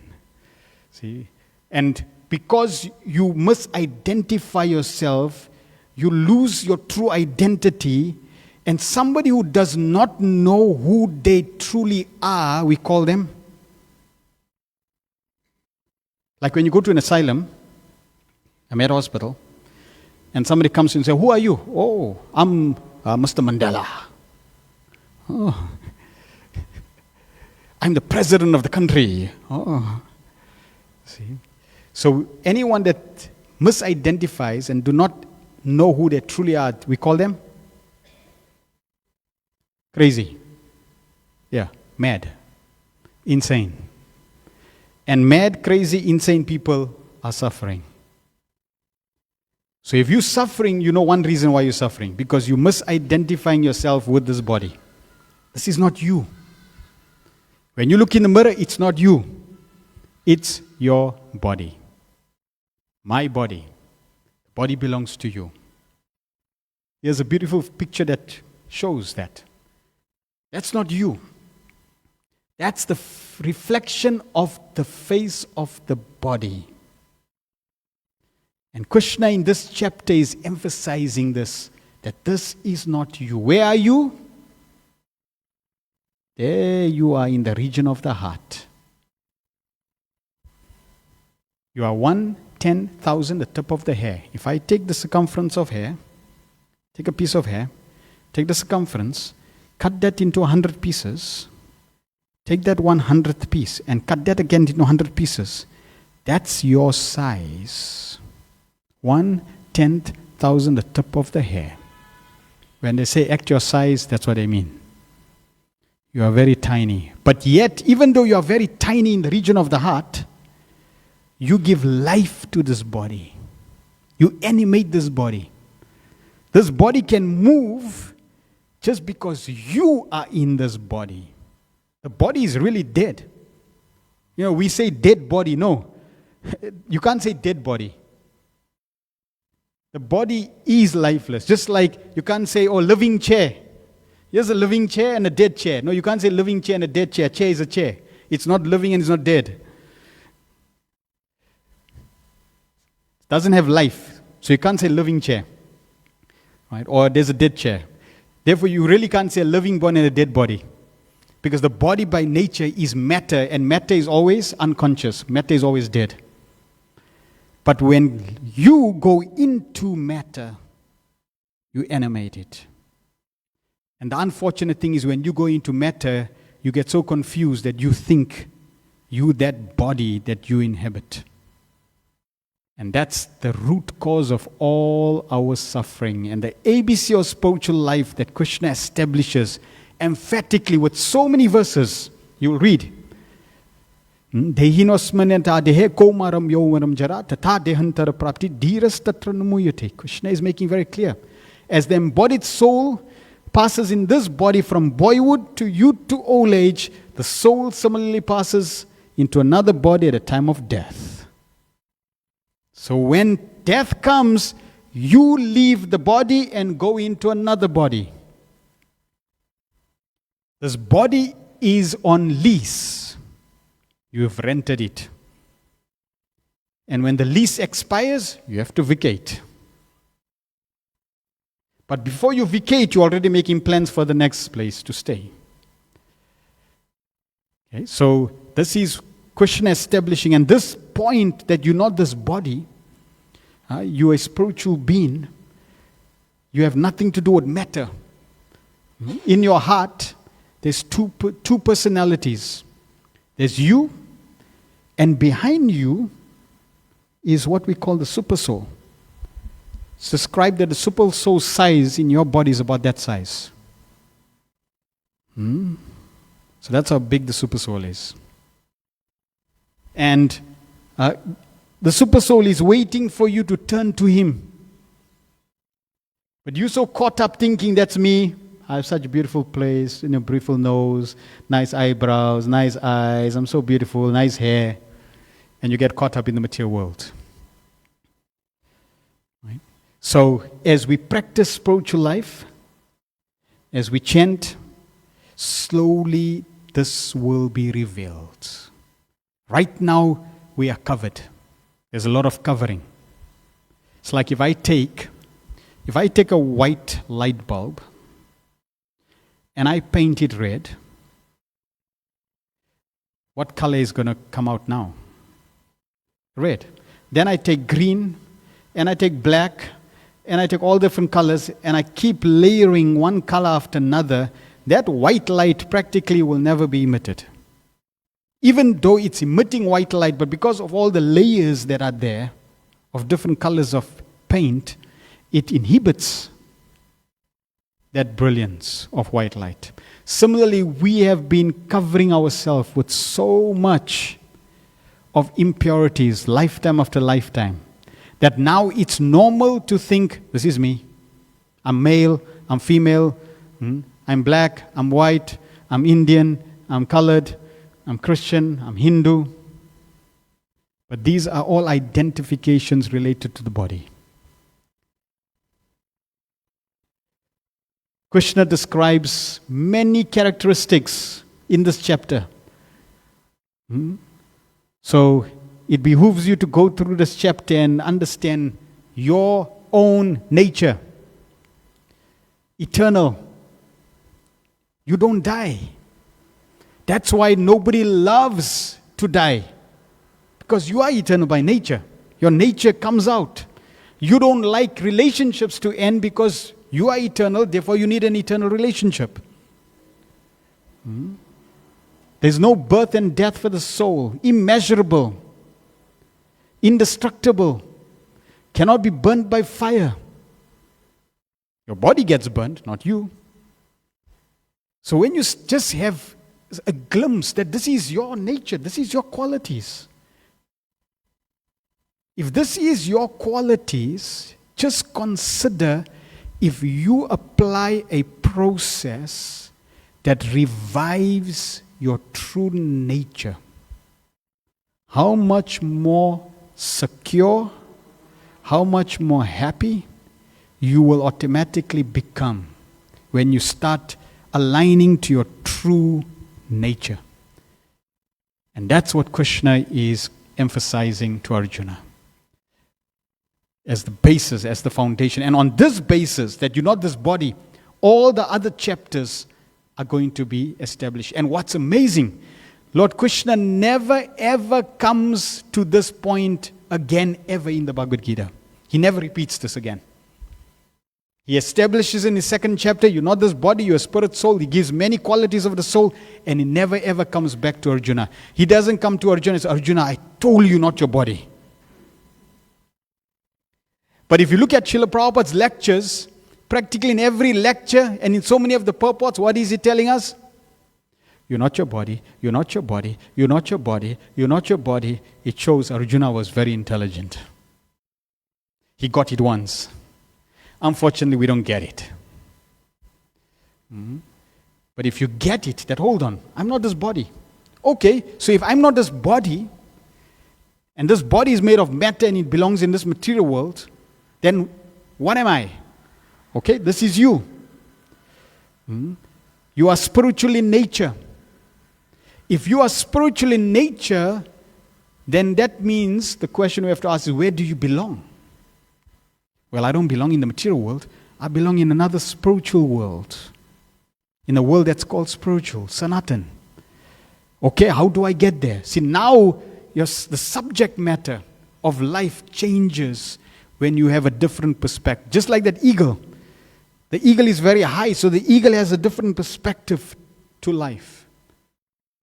See? And because you misidentify yourself, you lose your true identity, and somebody who does not know who they truly are, we call them. Like when you go to an asylum, a med hospital, and somebody comes and says, who are you? Oh, I'm Mr. Mandela. Oh, I'm the president of the country. Oh, see. So anyone that misidentifies and do not know who they truly are, we call them crazy. Yeah, mad, insane. And mad, crazy, insane people are suffering. So if you're suffering, you know one reason why you're suffering. Because you're misidentifying yourself with this body. This is not you. When you look in the mirror, it's not you. It's your body. My body. The body belongs to you. Here's a beautiful picture that shows that. That's not you. That's the reflection of the face of the body. And Krishna in this chapter is emphasizing this, that this is not you. Where are you? There you are in the region of the heart. You are 1/10,000, the tip of the hair. If I take the circumference of hair, take a piece of hair, take the circumference, cut that into 100 pieces, take that 100th piece and cut that again into 100 pieces. That's your size. 1/10,000, the tip of the hair. When they say act your size, that's what they mean. You are very tiny. But yet, even though you are very tiny in the region of the heart, you give life to this body. You animate this body. This body can move just because you are in this body. The body is really dead. You know, we say dead body. No, you can't say dead body. The body is lifeless. Just like you can't say, oh, living chair. Here's a living chair and a dead chair. No, you can't say living chair and a dead chair. Chair is a chair. It's not living and it's not dead. It doesn't have life. So you can't say living chair. Right? Or there's a dead chair. Therefore, you really can't say a living body and a dead body. Because the body by nature is matter, and matter is always unconscious. Matter is always dead. But when you go into matter, you animate it. And the unfortunate thing is when you go into matter, you get so confused that you think you that body that you inhabit. And that's the root cause of all our suffering. And the ABC of spiritual life that Krishna establishes emphatically with so many verses, you will read. Krishna is making very clear. As the embodied soul passes in this body from boyhood to youth to old age, the soul similarly passes into another body at a time of death. So when death comes, you leave the body and go into another body. This body is on lease. You have rented it. And when the lease expires, you have to vacate. But before you vacate, you're already making plans for the next place to stay. Okay, so this is Krishna establishing, and this point that you're not this body, you're a spiritual being, you have nothing to do with matter. In your heart, there's two personalities. There's you, and behind you is what we call the super soul. It's described that the super soul size in your body is about that size. So that's how big the super soul is. And the super soul is waiting for you to turn to him. But you're so caught up thinking, that's me. I have such a beautiful place, beautiful nose, nice eyebrows, nice eyes, I'm so beautiful, nice hair. And you get caught up in the material world. Right? So as we practice spiritual life, as we chant, slowly this will be revealed. Right now we are covered. There's a lot of covering. It's like if I take a white light bulb and I paint it red, what color is going to come out now? Red. Then I take green, and I take black, and I take all different colors, and I keep layering one color after another. That white light practically will never be emitted. Even though it's emitting white light, but because of all the layers that are there, of different colors of paint, it inhibits that brilliance of white light. Similarly, we have been covering ourselves with so much of impurities, lifetime after lifetime, that now it's normal to think, this is me. I'm male, I'm female, I'm black, I'm white, I'm Indian, I'm colored, I'm Christian, I'm Hindu. But these are all identifications related to the body. Krishna describes many characteristics in this chapter. So it behooves you to go through this chapter and understand your own nature. Eternal. You don't die. That's why nobody loves to die. Because you are eternal by nature. Your nature comes out. You don't like relationships to end because you are eternal, therefore you need an eternal relationship. There's no birth and death for the soul. Immeasurable. Indestructible. Cannot be burnt by fire. Your body gets burnt, not you. So when you just have a glimpse that this is your nature, this is your qualities. If this is your qualities, just consider if you apply a process that revives your true nature, how much more secure, how much more happy you will automatically become when you start aligning to your true nature. And that's what Krishna is emphasizing to Arjuna as the basis, as the foundation. And on this basis, that you're not this body, all the other chapters are going to be established. And what's amazing, Lord Krishna never ever comes to this point again ever in the Bhagavad Gita. He never repeats this again. He establishes in his second chapter, you're not this body, you're a spirit soul. He gives many qualities of the soul, and he never ever comes back to Arjuna. He doesn't come to Arjuna and say, Arjuna, I told you not your body. But if you look at Srila Prabhupada's lectures, practically in every lecture and in so many of the purports, what is he telling us? You're not your body, you're not your body, you're not your body, you're not your body. It shows Arjuna was very intelligent. He got it once. Unfortunately, we don't get it. But if you get it, that hold on, I'm not this body. Okay, so if I'm not this body, and this body is made of matter and it belongs in this material world, then what am I? Okay, this is you. You are spiritual in nature. If you are spiritual in nature, then that means the question we have to ask is, where do you belong? Well, I don't belong in the material world. I belong in another spiritual world. In a world that's called spiritual, Sanatan. Okay, how do I get there? See, now the subject matter of life changes when you have a different perspective. Just like that eagle. The eagle is very high, so the eagle has a different perspective to life,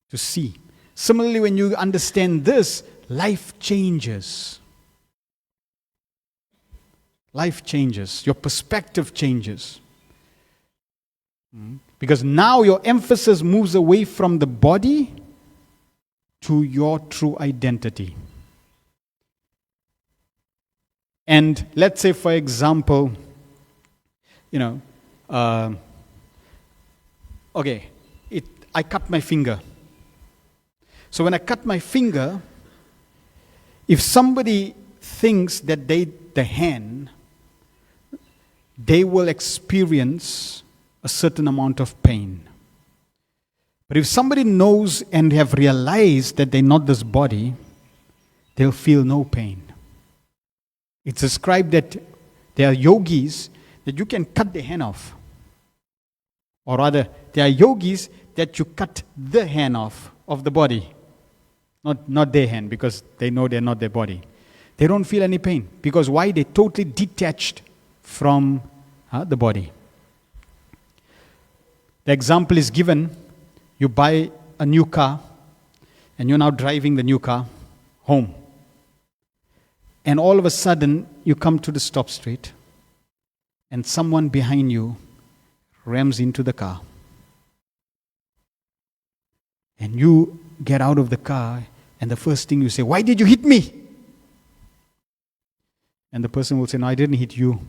to see. Similarly, when you understand this, life changes. Life changes. Your perspective changes. Because now your emphasis moves away from the body to your true identity. And let's say, for example, I cut my finger. So when I cut my finger, if somebody thinks that the hand, they will experience a certain amount of pain. But if somebody knows and have realized that they're not this body, they'll feel no pain. It's described that there are yogis that you can cut the hand off. Or rather, there are yogis that you cut the hand off of the body. Not their hand, because they know they're not their body. They don't feel any pain. Because why? They're totally detached from the body. The example is given, you buy a new car, and you're now driving the new car home. And all of a sudden, you come to the stop street, and someone behind you rams into the car. And you get out of the car, and the first thing you say, why did you hit me? And the person will say, no, I didn't hit you.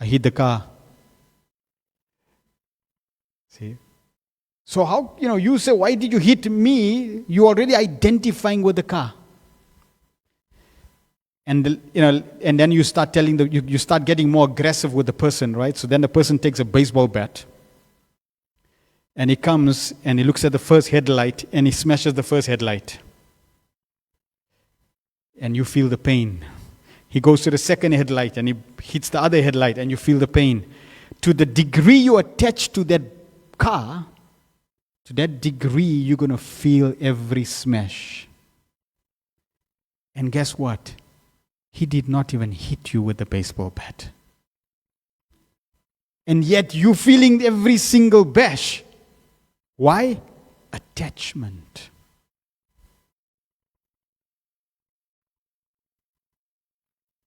I hit the car. See? So how, you say, why did you hit me? You're already identifying with the car. And and then you start you start getting more aggressive with the person, right? So then the person takes a baseball bat, and he comes and he looks at the first headlight and he smashes the first headlight, and you feel the pain. He goes to the second headlight and he hits the other headlight, and you feel the pain. To the degree you attach to that car, to that degree you're going to feel every smash. And guess what? He did not even hit you with the baseball bat. And yet you're feeling every single bash. Why? Attachment.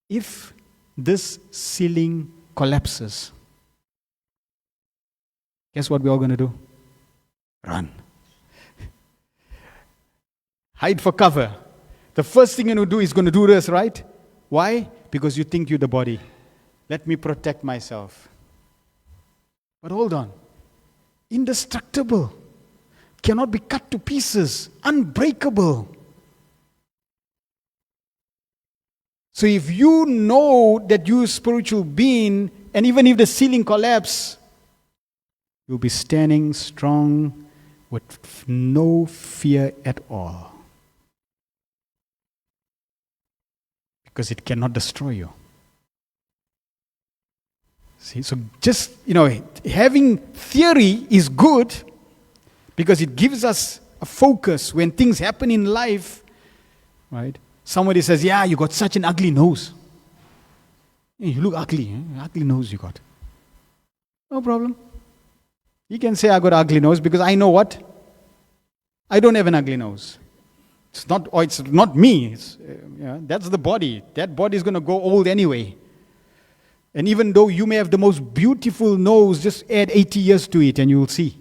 If this ceiling collapses, guess what we're all going to do? Run. Hide for cover. The first thing you're going to do is going to do this, right? Why? Because you think you're the body. Let me protect myself. But hold on. Indestructible. Cannot be cut to pieces. Unbreakable. So if you know that you're a spiritual being, and even if the ceiling collapses, you'll be standing strong, with no fear at all. Because it cannot destroy you. See, so just, having theory is good because it gives us a focus when things happen in life, right? Somebody says, yeah, you got such an ugly nose. Hey, you look ugly, ugly nose you got. No problem. You can say I got an ugly nose because I know what? I don't have an ugly nose. It's not me. That's the body. That body is going to go old anyway. And even though you may have the most beautiful nose, just add 80 years to it and you will see.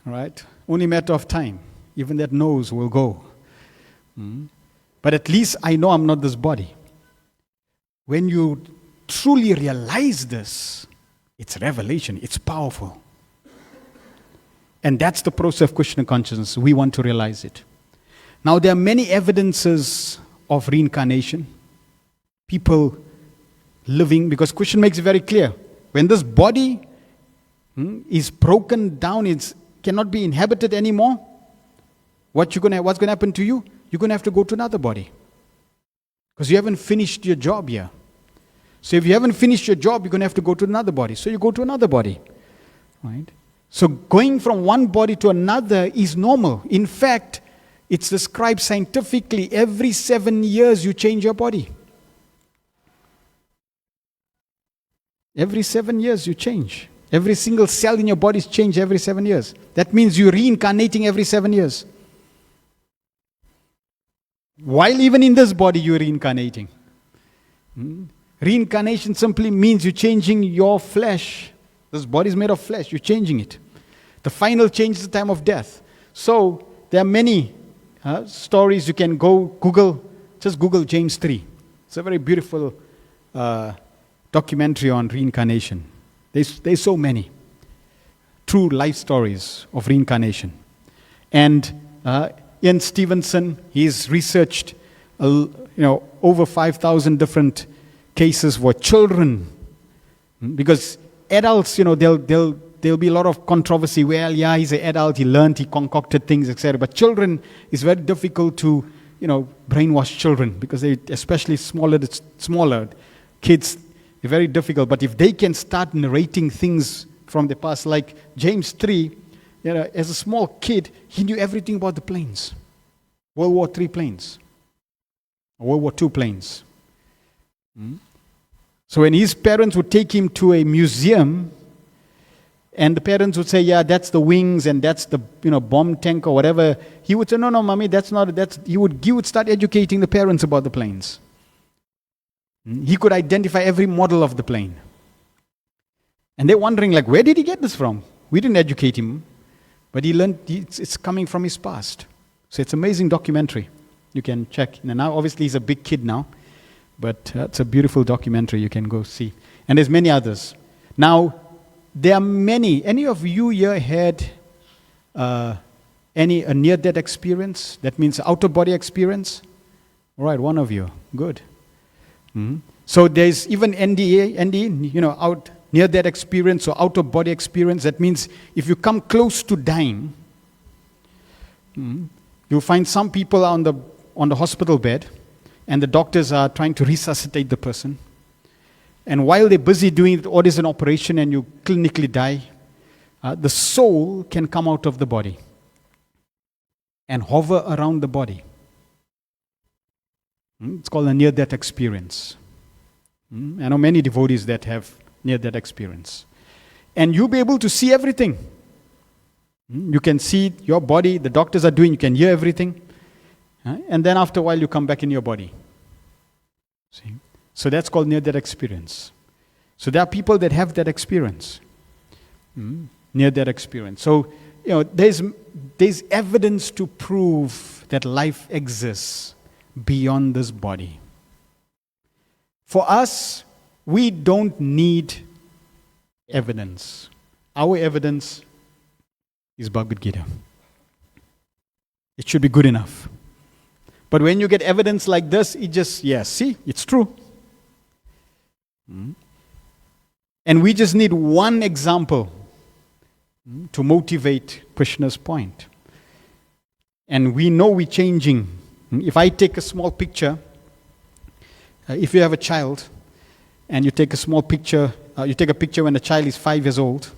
Right? Only a matter of time. Even that nose will go. But at least I know I'm not this body. When you truly realize this, it's revelation. It's powerful. And that's the process of Krishna consciousness. We want to realize it. Now, there are many evidences of reincarnation. People living, because Krishna makes it very clear. When this body is broken down, it cannot be inhabited anymore, what's going to happen to you? You're going to have to go to another body. Because you haven't finished your job here. So if you haven't finished your job, you're going to have to go to another body. So you go to another body. Right? So going from one body to another is normal. In fact, it's described scientifically. Every 7 years you change your body. Every 7 years you change. Every single cell in your body is changed every 7 years. That means you're reincarnating every 7 years. While even in this body you're reincarnating. Reincarnation simply means you're changing your flesh. This body is made of flesh. You're changing it. The final change is the time of death. So there are many stories you can go Google. Just Google James 3. It's a very beautiful documentary on reincarnation. There's so many true life stories of reincarnation. And Ian Stevenson, he's researched over 5,000 different cases for children. Because adults, there'll be a lot of controversy. Well, yeah, he's an adult, he learned, he concocted things, etc. But children, it's very difficult to, brainwash children because they, especially smaller kids, they're very difficult. But if they can start narrating things from the past, like James 3, as a small kid, he knew everything about the planes. World War III planes. World War II planes. So when his parents would take him to a museum, and the parents would say, yeah, that's the wings and that's the bomb tank or whatever, he would say, no, mommy, he would start educating the parents about the planes. He could identify every model of the plane. And they're wondering, where did he get this from? We didn't educate him, but he learned it's coming from his past. So it's an amazing documentary. You can check. And now, obviously, he's a big kid now, but it's a beautiful documentary you can go see. And there's many others. Now, there are many. Any of you here had a near-death experience? That means out-of-body experience? All right, one of you. Good. So there's even NDE, out near-death experience or out-of-body experience. That means if you come close to dying, you'll find some people on the hospital bed, and the doctors are trying to resuscitate the person. And while they're busy doing it, or there's an operation and you clinically die, the soul can come out of the body and hover around the body. It's called a near-death experience. I know many devotees that have near-death experience. And you'll be able to see everything. You can see your body, the doctors are doing, you can hear everything. And then after a while you come back in your body. See? So that's called near-death experience. So there are people that have that experience. Near-death experience. So, there's evidence to prove that life exists beyond this body. For us, we don't need evidence. Our evidence is Bhagavad Gita. It should be good enough. But when you get evidence like this, see, it's true. And we just need one example to motivate Krishna's point. And we know we're changing. If I take a small picture, if you have a child, and you take a small picture, you take a picture when the child is 5 years old,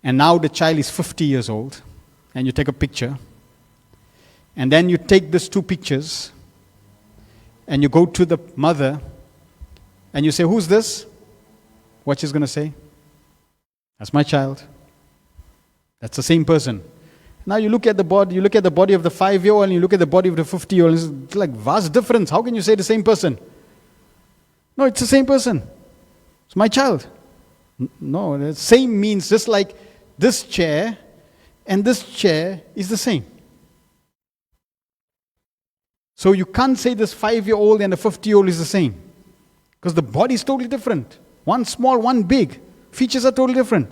and now the child is 50 years old, and you take a picture, and then you take these two pictures, and you go to the mother, and you say, who's this? What she's going to say? That's my child. That's the same person. Now you look at the body of the 5-year-old and you look at the body of the 50-year-old. It's like vast difference. How can you say the same person? No, it's the same person. It's my child. No, the same means just like this chair and this chair is the same. So you can't say this 5-year-old and the 50-year-old is the same. Because the body is totally different. One small, one big. Features are totally different.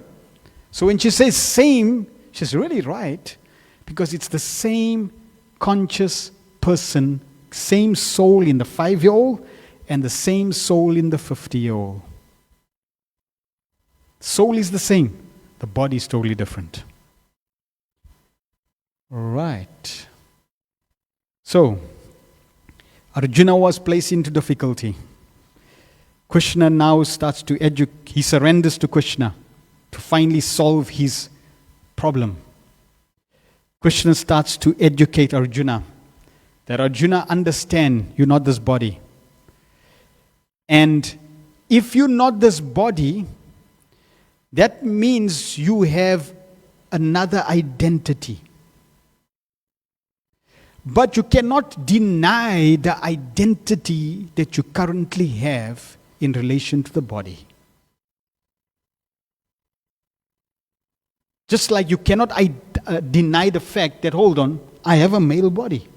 So when she says same, she's really right. Because it's the same conscious person, same soul in the 5-year-old and the same soul in the 50-year-old. Soul is the same. The body is totally different. Right. So, Arjuna was placed into difficulty. Krishna now starts to educate. He surrenders to Krishna to finally solve his problem. Krishna starts to educate Arjuna. That Arjuna, understand, you're not this body. And if you're not this body, that means you have another identity. But you cannot deny the identity that you currently have in relation to the body. Just like you cannot deny the fact that, hold on, I have a male body.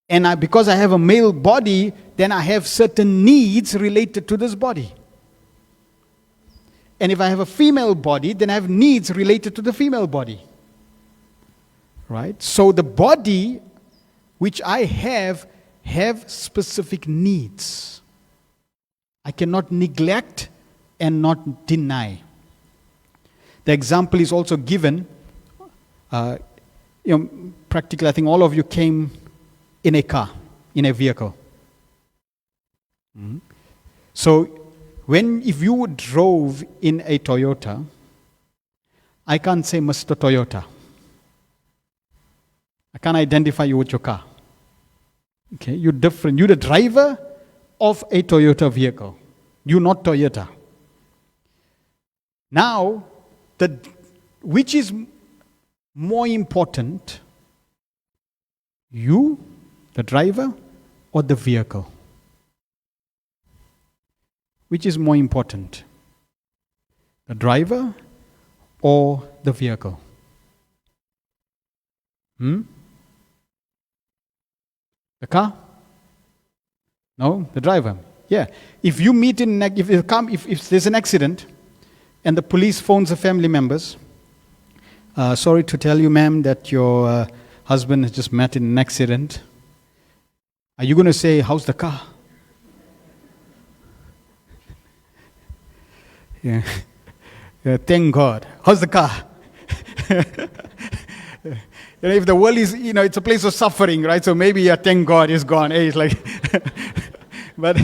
And because I have a male body, then I have certain needs related to this body. And if I have a female body, then I have needs related to the female body. Right? So the body which I have specific needs. I cannot neglect and not deny. The example is also given, practically I think all of you came in a car, in a vehicle. So if you drove in a Toyota, I can't say Mr. Toyota. I can't identify you with your car. Okay, you're different. You're the driver of a Toyota vehicle. You're not Toyota. Now, which is more important? You, the driver, or the vehicle? Which is more important? The driver or the vehicle? The car? No, the driver. Yeah. If you meet if there's an accident and the police phones the family members, sorry to tell you, ma'am, that your husband has just met in an accident. Are you going to say, how's the car? Yeah. Thank God. How's the car? If the world is, it's a place of suffering, right? So maybe, thank God, it's gone. Hey, it's like, but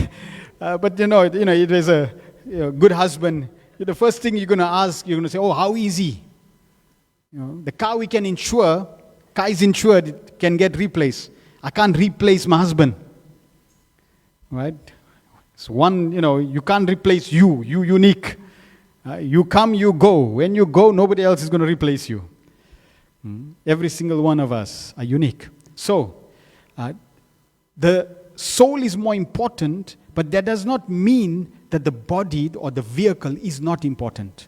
it is a good husband. The first thing you're going to ask, you're going to say, oh, how easy? The car we can insure, car is insured, it can get replaced. I can't replace my husband, right? It's one, you can't replace you. You unique. You come, you go. When you go, nobody else is going to replace you. Every single one of us are unique. So, the soul is more important, but that does not mean that the body or the vehicle is not important.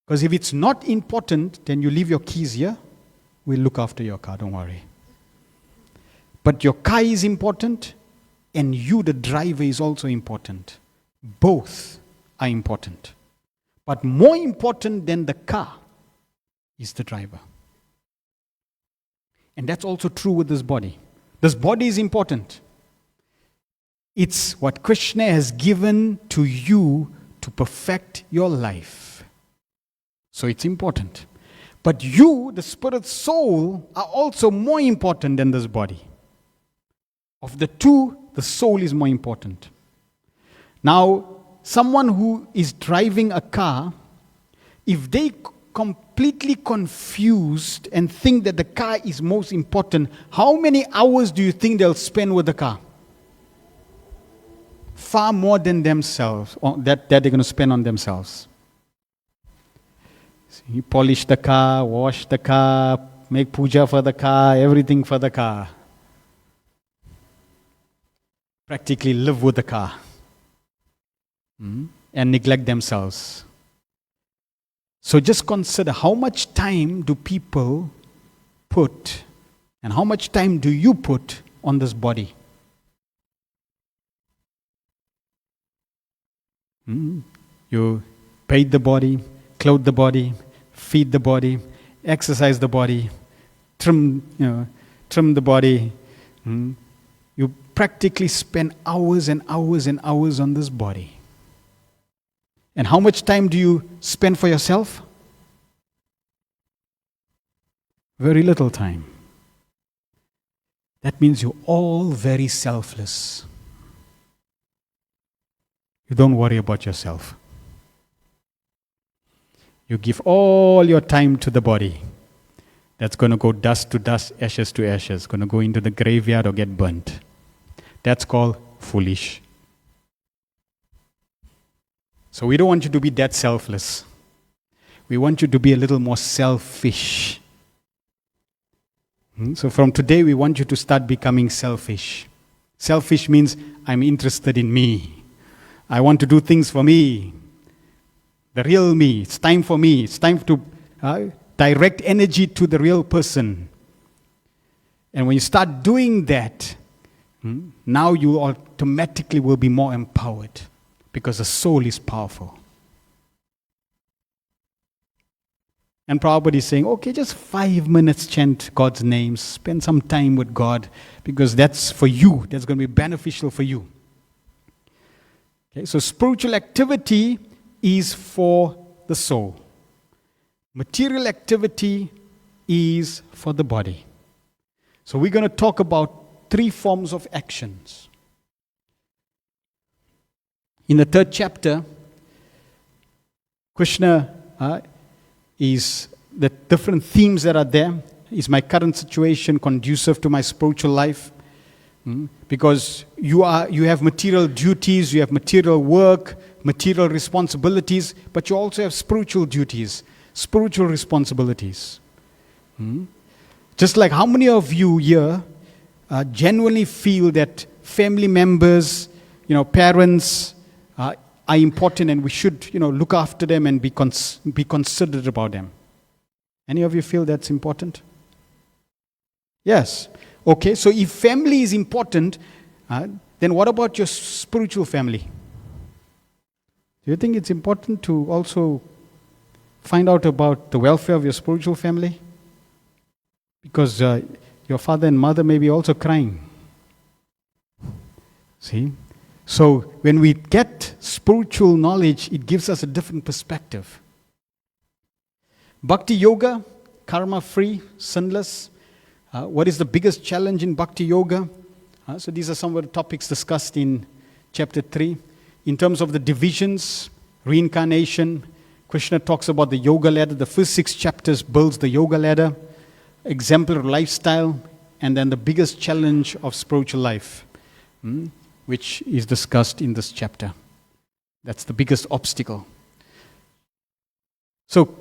Because if it's not important, then you leave your keys here. We'll look after your car, don't worry. But your car is important, and you, the driver, is also important. Both are important. But more important than the car is the driver. And that's also true with this body. This body is important. It's what Krishna has given to you to perfect your life. So it's important. But you, the spirit soul, are also more important than this body. Of the two, the soul is more important. Now, someone who is driving a car, if they completely confused and think that the car is most important, how many hours do you think they'll spend with the car? Far more than themselves, that they're going to spend on themselves. So you polish the car, wash the car, make puja for the car, everything for the car. Practically live with the car. And neglect themselves. So just consider how much time do people put and how much time do you put on this body? You bathe the body, clothe the body, feed the body, exercise the body, trim the body. You practically spend hours and hours and hours on this body. And how much time do you spend for yourself? Very little time. That means you're all very selfless. You don't worry about yourself. You give all your time to the body. That's going to go dust to dust, ashes to ashes, going to go into the graveyard or get burnt. That's called foolish. So we don't want you to be that selfless. We want you to be a little more selfish. So from today, we want you to start becoming selfish. Selfish means I'm interested in me. I want to do things for me. The real me. It's time for me. It's time to direct energy to the real person. And when you start doing that, now you automatically will be more empowered. Because the soul is powerful. And Prabhupada is saying, okay, just 5 minutes chant God's name, spend some time with God, because that's for you, that's going to be beneficial for you. Okay, so spiritual activity is for the soul. Material activity is for the body. So we're going to talk about 3 forms of actions. In the 3rd chapter, Krishna is the different themes that are there. Is my current situation conducive to my spiritual life? Because you have material duties, you have material work, material responsibilities, but you also have spiritual duties, spiritual responsibilities. Just like how many of you here genuinely feel that family members, parents, are important and we should, look after them and be considerate about them? Any of you feel that's important? Yes. Okay, so if family is important, then what about your spiritual family? Do you think it's important to also find out about the welfare of your spiritual family? Because your father and mother may be also crying. See? So when we get spiritual knowledge, it gives us a different perspective. Bhakti yoga, karma-free, sinless. What is the biggest challenge in Bhakti yoga? So these are some of the topics discussed in chapter 3. In terms of the divisions, reincarnation, Krishna talks about the yoga ladder. The first 6 chapters builds the yoga ladder, exemplary lifestyle, and then the biggest challenge of spiritual life, which is discussed in this chapter. That's the biggest obstacle. So,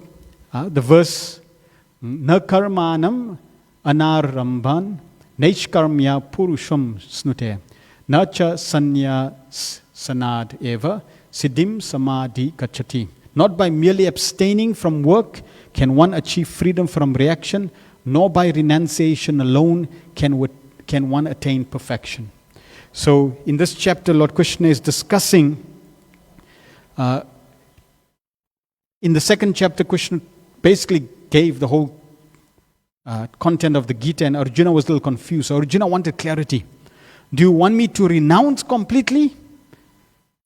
the verse, Na karmanam anarambhan naishkarmya purusham snute na cha sanya sanad eva siddhim samadhi gacchati. Not by merely abstaining from work can one achieve freedom from reaction, nor by renunciation alone can one attain perfection. So, in this chapter, Lord Krishna is discussing, in the 2nd chapter, Krishna basically gave the whole content of the Gita, and Arjuna was a little confused. So Arjuna wanted clarity. Do you want me to renounce completely?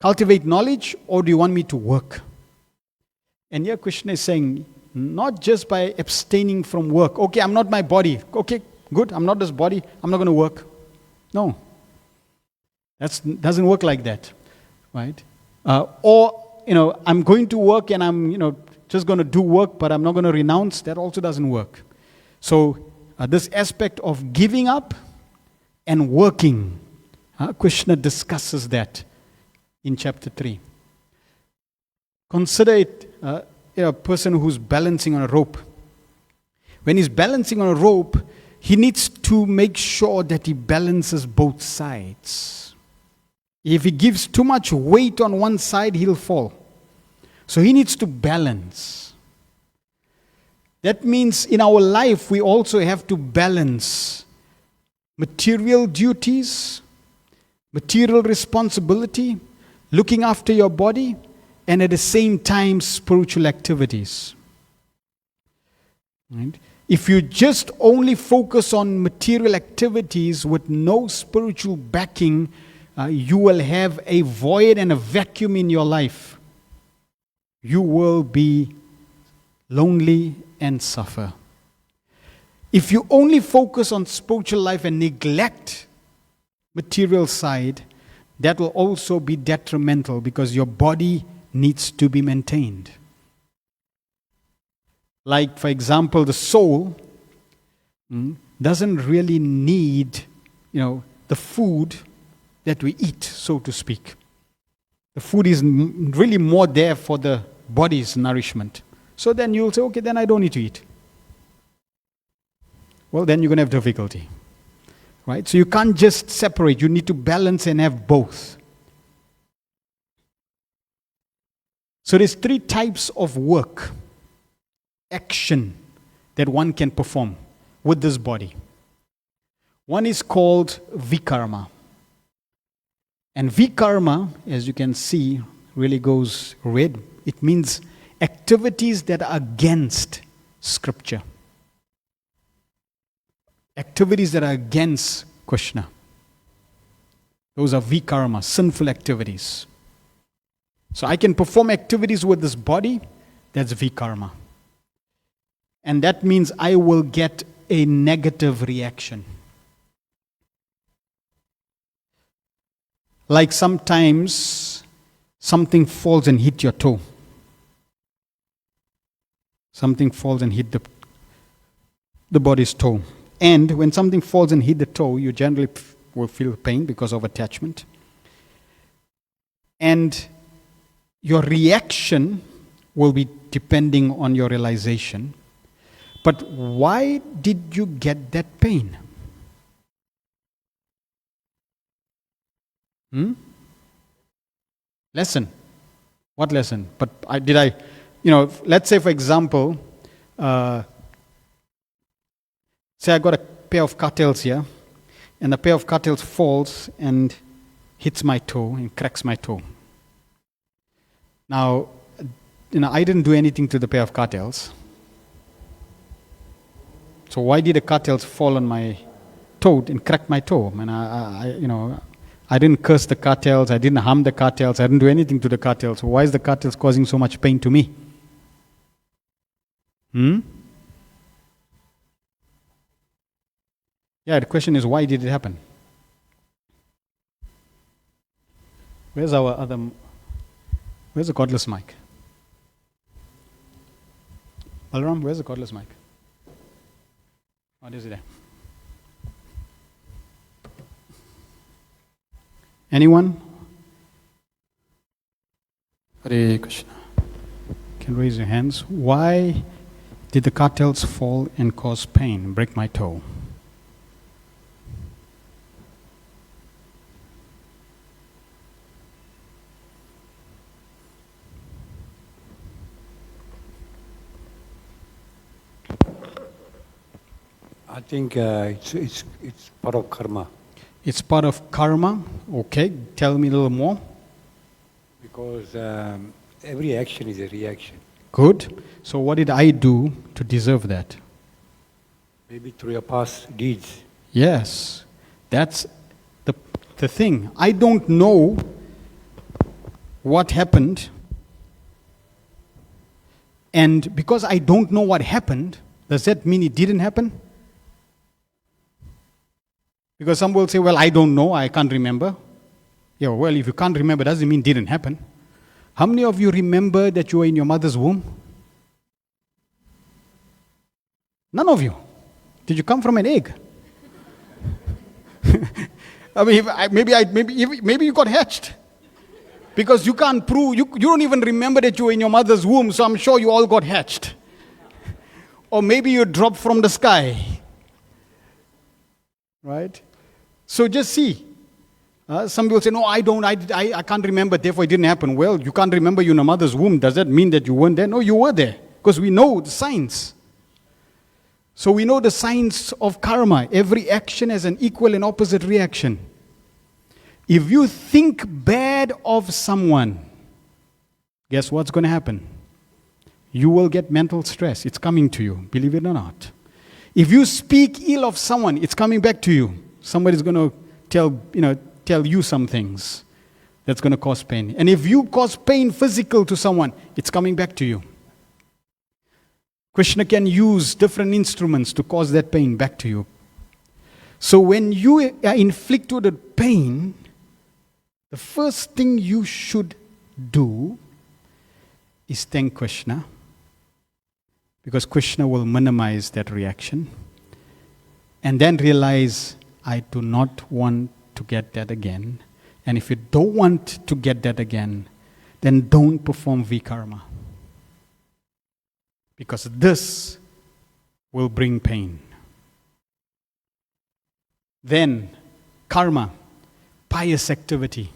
cultivate knowledge, or do you want me to work? And here Krishna is saying, not just by abstaining from work. Okay, I'm not my body. Okay, good, I'm not this body. I'm not going to work. No. That doesn't work like that. Right? I'm going to work and I'm, just going to do work, but I'm not going to renounce. That also doesn't work. So this aspect of giving up and working, Krishna discusses that in chapter 3. Consider it a person who's balancing on a rope. When he's balancing on a rope, he needs to make sure that he balances both sides. If he gives too much weight on one side, he'll fall. So he needs to balance. That means in our life, we also have to balance material duties, material responsibility, looking after your body, and at the same time, spiritual activities. Right? If you just only focus on material activities with no spiritual backing, you will have a void and a vacuum in your life. You will be lonely and suffer. If you only focus on spiritual life and neglect material side, that will also be detrimental because your body needs to be maintained. Like, for example, the soul doesn't really need, the food that we eat, so to speak. The food is really more there for the body's nourishment. So then you'll say, okay, then I don't need to eat. Well, then you're going to have difficulty. Right? So you can't just separate. You need to balance and have both. So there's 3 types of work, action that one can perform with this body. One is called vikarma. And vikarma, as you can see, really goes red. It means activities that are against Scripture. Activities that are against Krishna. Those are vikarma, sinful activities. So I can perform activities with this body, that's vikarma. And that means I will get a negative reaction. Like sometimes something falls and hit your toe. Something falls and hit the body's toe. And when something falls and hit the toe, you generally will feel pain because of attachment. And your reaction will be depending on your realization. But why did you get that pain? Lesson. What lesson? But let's say for example, say I got a pair of cattails here, and the pair of cattails falls and hits my toe and cracks my toe. Now, I didn't do anything to the pair of cattails. So why did the cattails fall on my toe and crack my toe? I didn't curse the cattails, I didn't harm the cattails, I didn't do anything to the cattails. So why is the cattails causing so much pain to me? Yeah, the question is, why did it happen? Where's the cordless mic? Balaram, where's the cordless mic? What is it there? Anyone? Hare Krishna. Can raise your hands. Why did the cattails fall and cause pain, break my toe? I think it's part of karma. It's part of karma. Okay, tell me a little more. Because every action is a reaction. Good. So what did I do to deserve that? Maybe through your past deeds. Yes. That's the thing. I don't know what happened, and because I don't know what happened, does that mean it didn't happen? Because some will say, well, I don't know, I can't remember. Yeah, well, if you can't remember, doesn't mean it didn't happen. How many of you remember that you were in your mother's womb? None of you. Did you come from an egg? I mean, maybe you got hatched. Because you can't prove, you don't even remember that you were in your mother's womb, so I'm sure you all got hatched. Or maybe you dropped from the sky. Right? So just see. Some people say, no, I can't remember, therefore it didn't happen. Well, you can't remember you in a mother's womb. Does that mean that you weren't there? No, you were there. Because we know the signs. So we know the signs of karma. Every action has an equal and opposite reaction. If you think bad of someone, guess what's going to happen? You will get mental stress. It's coming to you, believe it or not. If you speak ill of someone, it's coming back to you. Somebody's going to tell you some things that's going to cause pain. And if you cause pain physical to someone, it's coming back to you. Krishna can use different instruments to cause that pain back to you. So when you are inflicted with pain, the first thing you should do is thank Krishna, because Krishna will minimize that reaction. And then realize, I do not want to get that again. And if you don't want to get that again, then don't perform vikarma. Because this will bring pain. Then, karma, pious activity.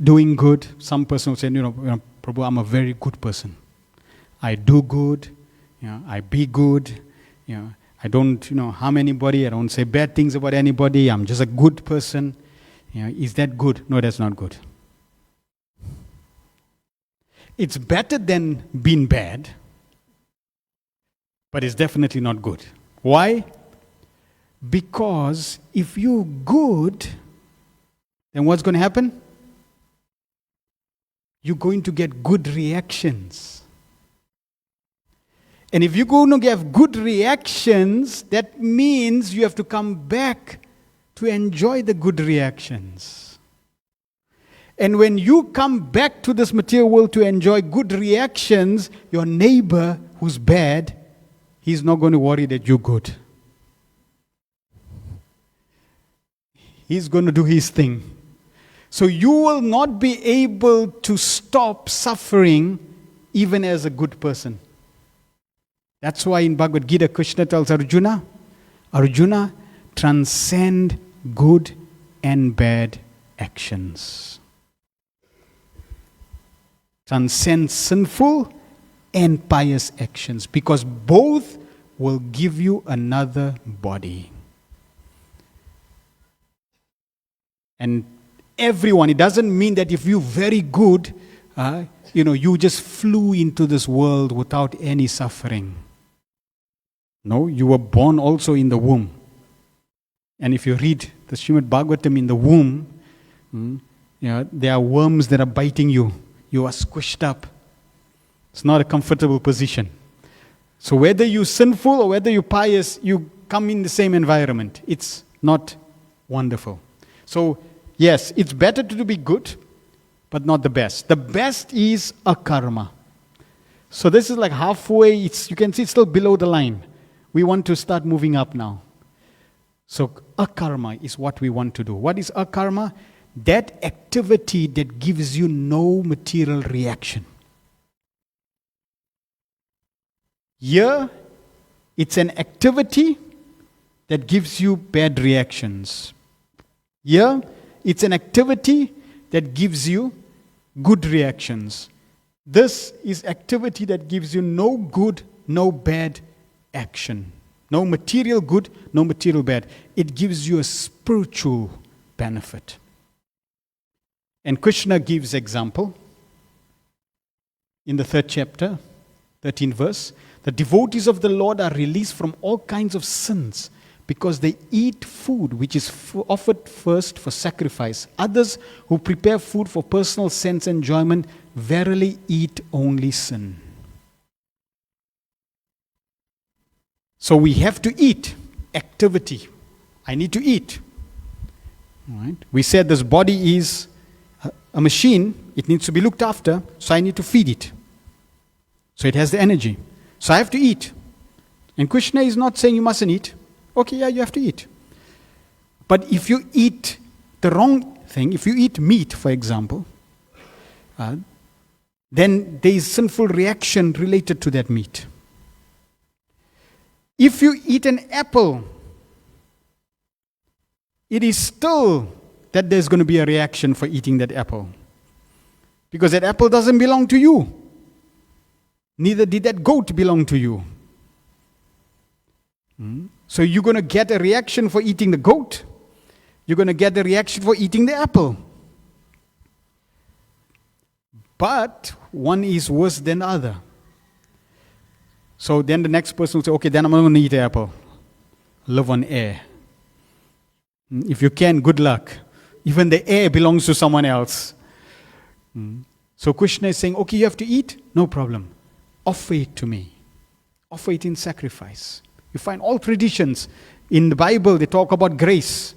Doing good. Some person will say, Prabhu, I'm a very good person. I do good. I be good. I don't, harm anybody. I don't say bad things about anybody. I'm just a good person. Is that good? No, that's not good. It's better than being bad, but it's definitely not good. Why? Because if you're good, then what's going to happen? You're going to get good reactions. And if you're going to have good reactions, that means you have to come back to enjoy the good reactions. And when you come back to this material world to enjoy good reactions, your neighbor who's bad, he's not going to worry that you're good. He's going to do his thing. So you will not be able to stop suffering even as a good person. That's why in Bhagavad Gita, Krishna tells Arjuna, transcend good and bad actions. Transcend sinful and pious actions, because both will give you another body. And everyone, it doesn't mean that if you're very good, you just flew into this world without any suffering. No, you were born also in the womb. And if you read the Srimad Bhagavatam in the womb, there are worms that are biting you. You are squished up. It's not a comfortable position. So whether you're sinful or whether you're pious, you come in the same environment. It's not wonderful. So yes, it's better to be good, but not the best. The best is akarma. So this is like halfway. You can see it's still below the line. We want to start moving up now. So akarma is what we want to do. What is akarma? That activity that gives you no material reaction. Here, it's an activity that gives you bad reactions. Here, it's an activity that gives you good reactions. This is activity that gives you no good, no bad action. No material good, no material bad. It gives you a spiritual benefit. And Krishna gives example in the 3rd chapter, 13th verse. The devotees of the Lord are released from all kinds of sins because they eat food which is offered first for sacrifice. Others who prepare food for personal sense enjoyment verily eat only sin. So we have to eat. Activity. I need to eat. Right? We said this body is a machine. It needs to be looked after. So I need to feed it. So it has the energy. So I have to eat. And Krishna is not saying you mustn't eat. Okay, yeah, you have to eat. But if you eat the wrong thing, if you eat meat, for example, then there is sinful reaction related to that meat. If you eat an apple, it is still that there's going to be a reaction for eating that apple. Because that apple doesn't belong to you. Neither did that goat belong to you. So you're going to get a reaction for eating the goat. You're going to get a reaction for eating the apple. But one is worse than the other. So then the next person will say, okay, then I'm not going to eat the apple. Live on air. If you can, good luck. Even the air belongs to someone else. So Krishna is saying, okay, you have to eat? No problem. Offer it to me. Offer it in sacrifice. You find all traditions. In the Bible, they talk about grace.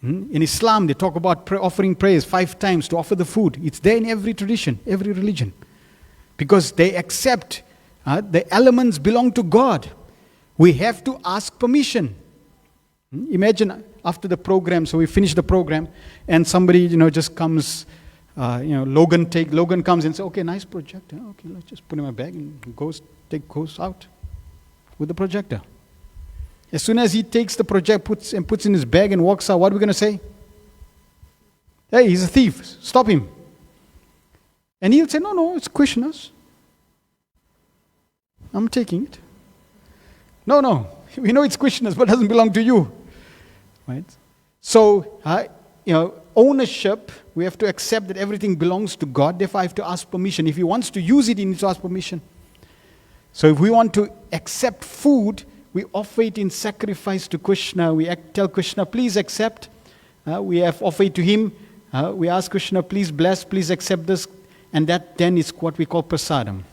In Islam, they talk about offering prayers 5 times to offer the food. It's there in every tradition, every religion. Because they accept the elements belong to God. We have to ask permission. Imagine after the program, so we finish the program, and somebody, just comes, Logan comes and says, okay, nice projector. Okay, let's just put it in my bag and goes out with the projector. As soon as he takes the project, puts in his bag and walks out, what are we going to say? Hey, he's a thief. Stop him. And he'll say, no, it's Krishna's. I'm taking it. No, we know it's Krishna's, but it doesn't belong to you. Right? So, ownership, we have to accept that everything belongs to God. Therefore, I have to ask permission. If he wants to use it, he needs to ask permission. So if we want to accept food, we offer it in sacrifice to Krishna. We tell Krishna, please accept. We have offered it to him. We ask Krishna, please bless, please accept this. And that then is what we call prasadam.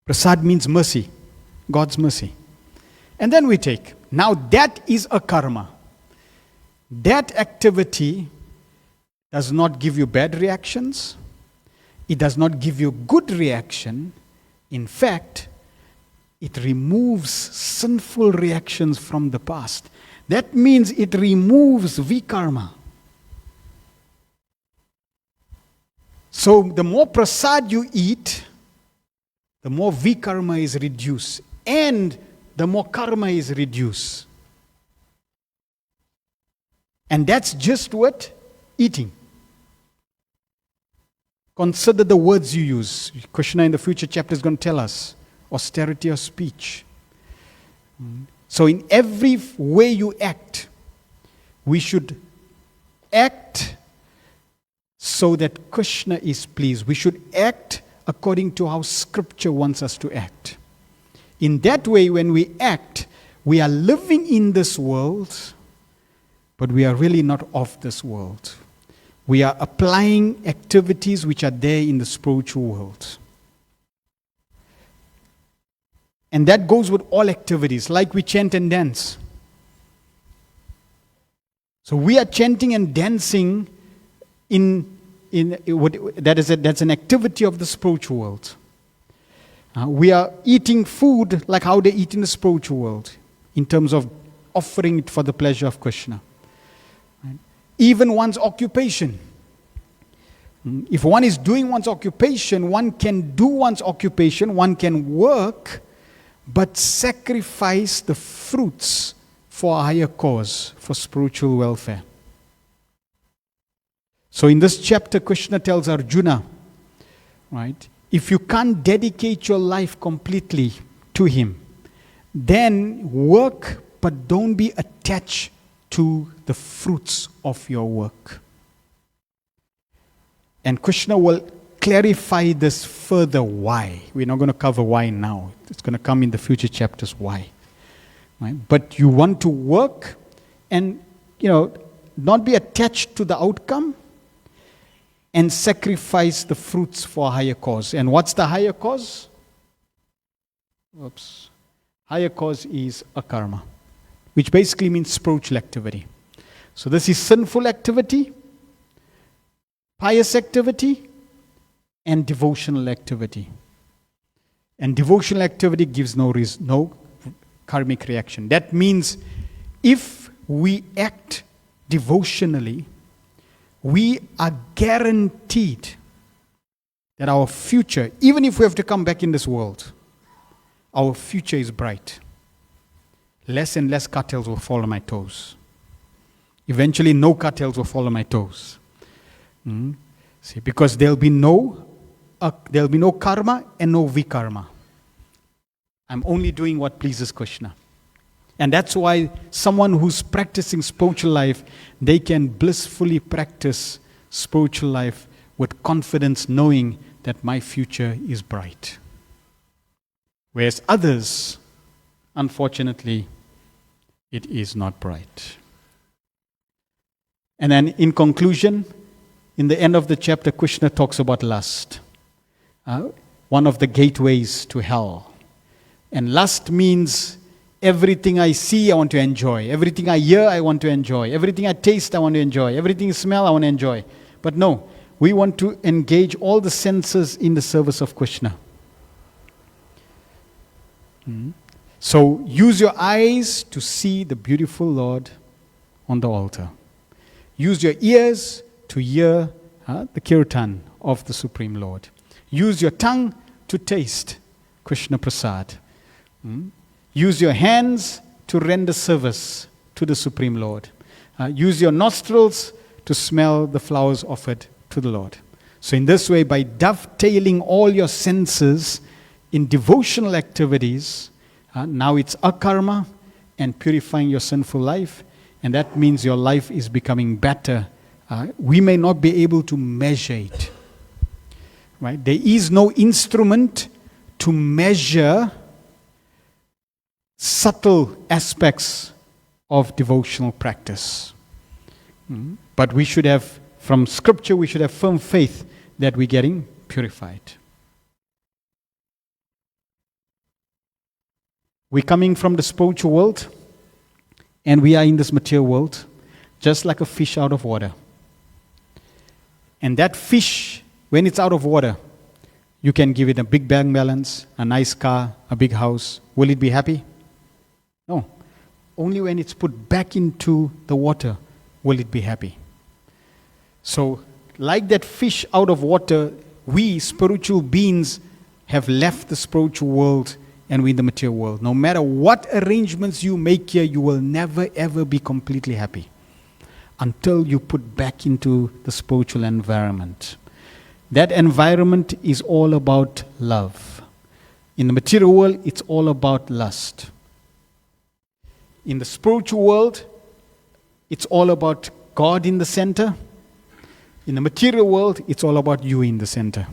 Prasad means mercy, God's mercy. And then we take. Now that is a karma. That activity does not give you bad reactions. It does not give you good reaction. In fact, it removes sinful reactions from the past. That means it removes vikarma. So the more prasad you eat, the more vikarma is reduced. And the more karma is reduced. And that's just what? Eating. Consider the words you use. Krishna in the future chapter is going to tell us. Austerity of speech. So in every way you act, we should act so that Krishna is pleased. We should act according to how Scripture wants us to act. In that way, when we act, we are living in this world, but we are really not of this world. We are applying activities which are there in the spiritual world. And that goes with all activities, like we chant and dance. So we are chanting and dancing that's an activity of the spiritual world. We are eating food like how they eat in the spiritual world, in terms of offering it for the pleasure of Krishna. Right? Even one's occupation. If one is doing one's occupation, one can do one's occupation, one can work, but sacrifice the fruits for a higher cause, for spiritual welfare. So in this chapter, Krishna tells Arjuna, right, if you can't dedicate your life completely to him, then work, but don't be attached to the fruits of your work. And Krishna will clarify this further why. We're not going to cover why now. It's going to come in the future chapters why. right? But you want to work and, not be attached to the outcome and sacrifice the fruits for a higher cause. And what's the higher cause? Higher cause is akarma, which basically means spiritual activity. So this is sinful activity, pious activity, and devotional activity. And devotional activity gives no karmic reaction. That means if we act devotionally, we are guaranteed that our future, even if we have to come back in this world, our future is bright. Less and less cartels will fall on my toes. Eventually, no cartels will fall on my toes. See, because there'll be no karma and no vikarma. I'm only doing what pleases Krishna. And that's why someone who's practicing spiritual life, they can blissfully practice spiritual life with confidence, knowing that my future is bright. Whereas others, unfortunately, it is not bright. And then in conclusion, in the end of the chapter, Krishna talks about lust, one of the gateways to hell. And lust means everything I see, I want to enjoy. Everything I hear, I want to enjoy. Everything I taste, I want to enjoy. Everything I smell, I want to enjoy. But no, we want to engage all the senses in the service of Krishna. So use your eyes to see the beautiful Lord on the altar. Use your ears to hear the kirtan of the Supreme Lord. Use your tongue to taste Krishna Prasad. Use your hands to render service to the Supreme Lord. Use your nostrils to smell the flowers offered to the Lord. So in this way, by dovetailing all your senses in devotional activities, now it's akarma and purifying your sinful life, and that means your life is becoming better. We may not be able to measure it. Right? There is no instrument to measure subtle aspects of devotional practice. But we should have, from Scripture, we should have firm faith that we're getting purified. We're coming from the spiritual world, and we are in this material world, just like a fish out of water. And that fish, when it's out of water, you can give it a big bank balance, a nice car, a big house. Will it be happy? No. Only when it's put back into the water will it be happy. So, like that fish out of water, we spiritual beings have left the spiritual world and we're in the material world. No matter what arrangements you make here, you will never ever be completely happy until you put back into the spiritual environment. That environment is all about love. In the material world, it's all about lust. In the spiritual world, it's all about God in the center. In the material world, it's all about you in the center.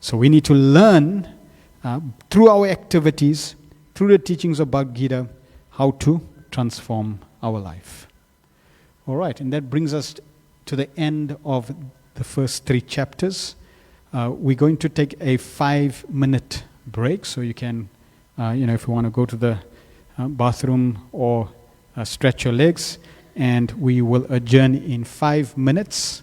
So we need to learn through our activities, through the teachings of Bhagavad Gita, how to transform our life. All right, and that brings us to the end of the first 3 chapters. We're going to take a 5-minute break, so you can, if you want to go to the bathroom or stretch your legs, and we will adjourn in 5 minutes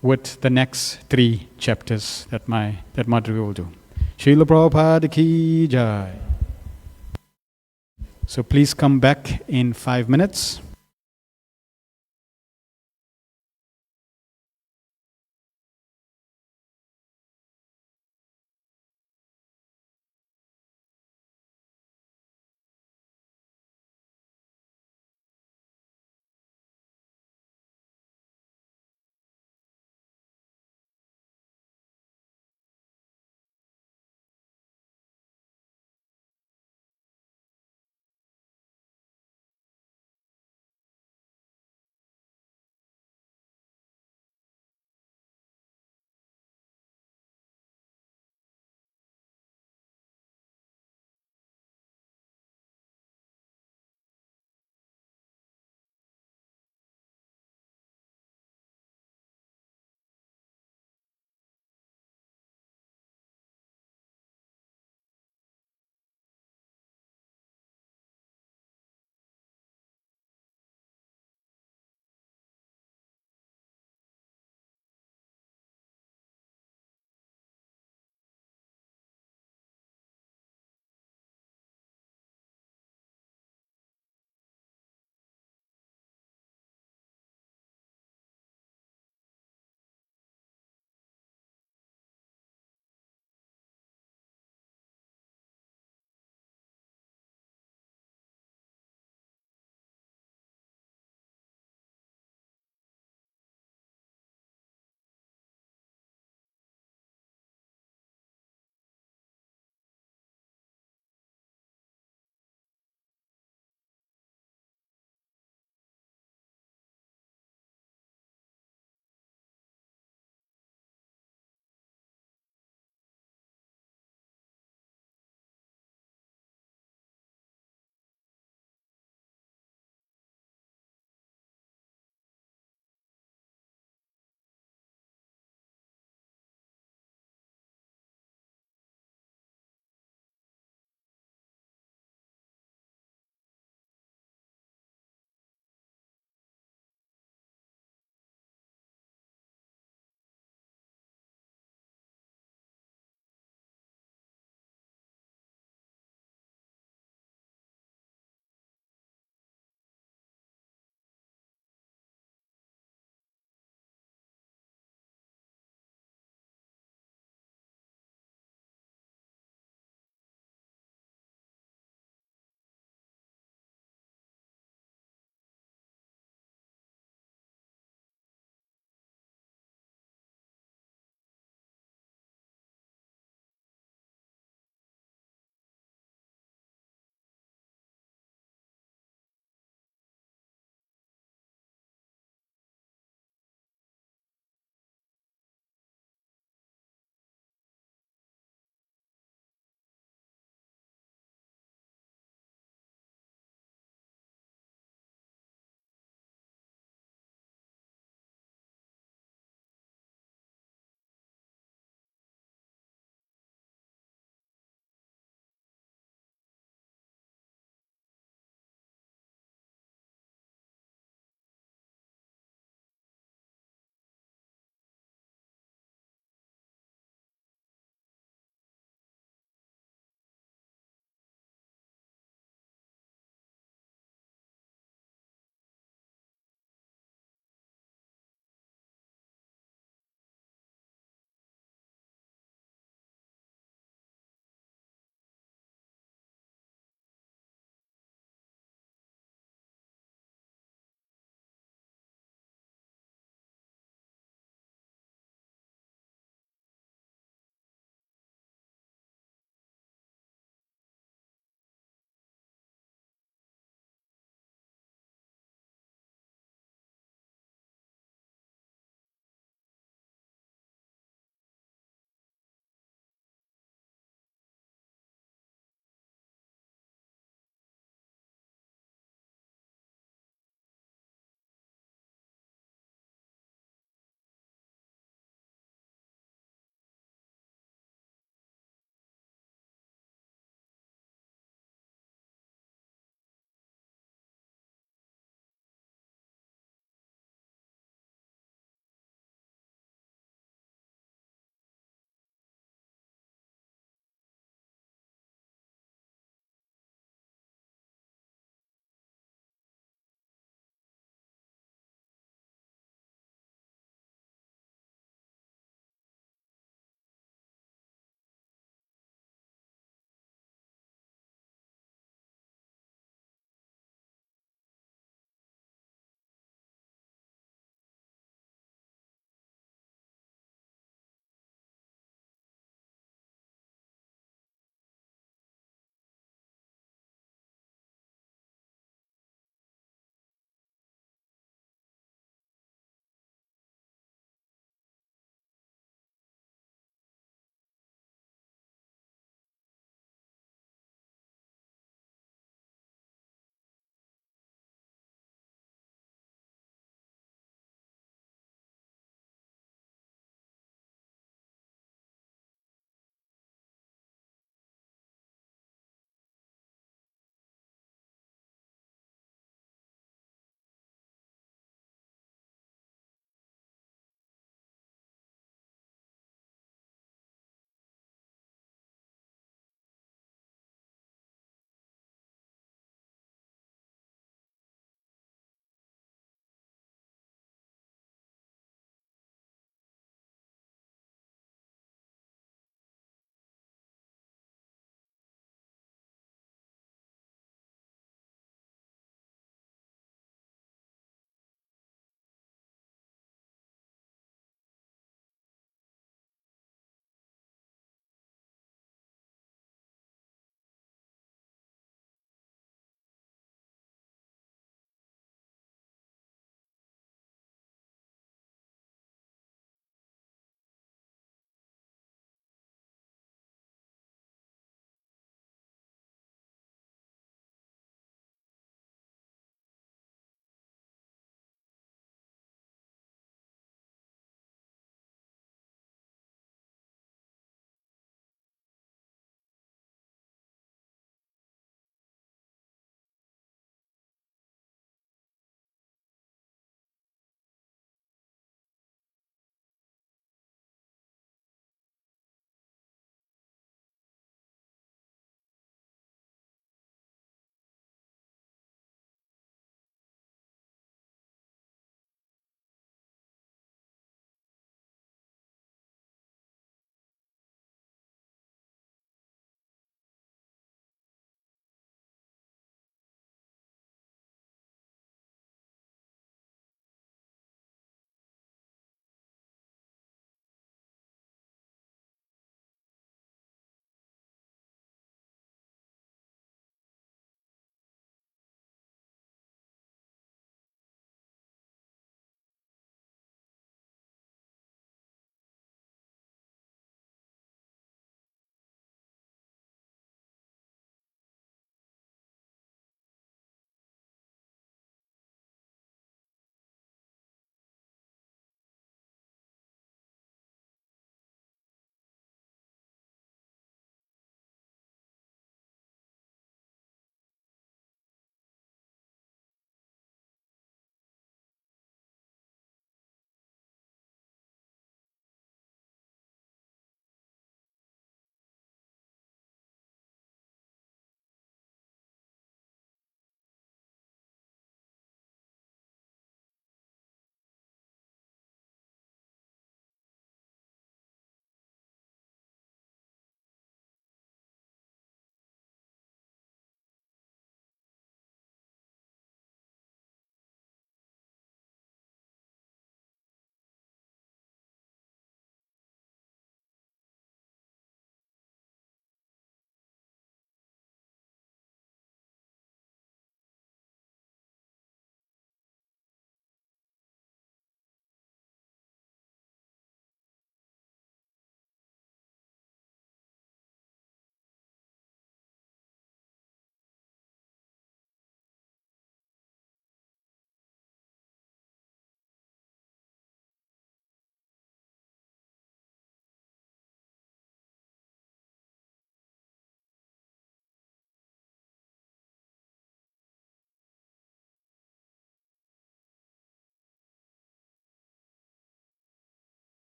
with the next 3 chapters that Madri will do. Srila Prabhupada ki jai. So please come back in 5 minutes.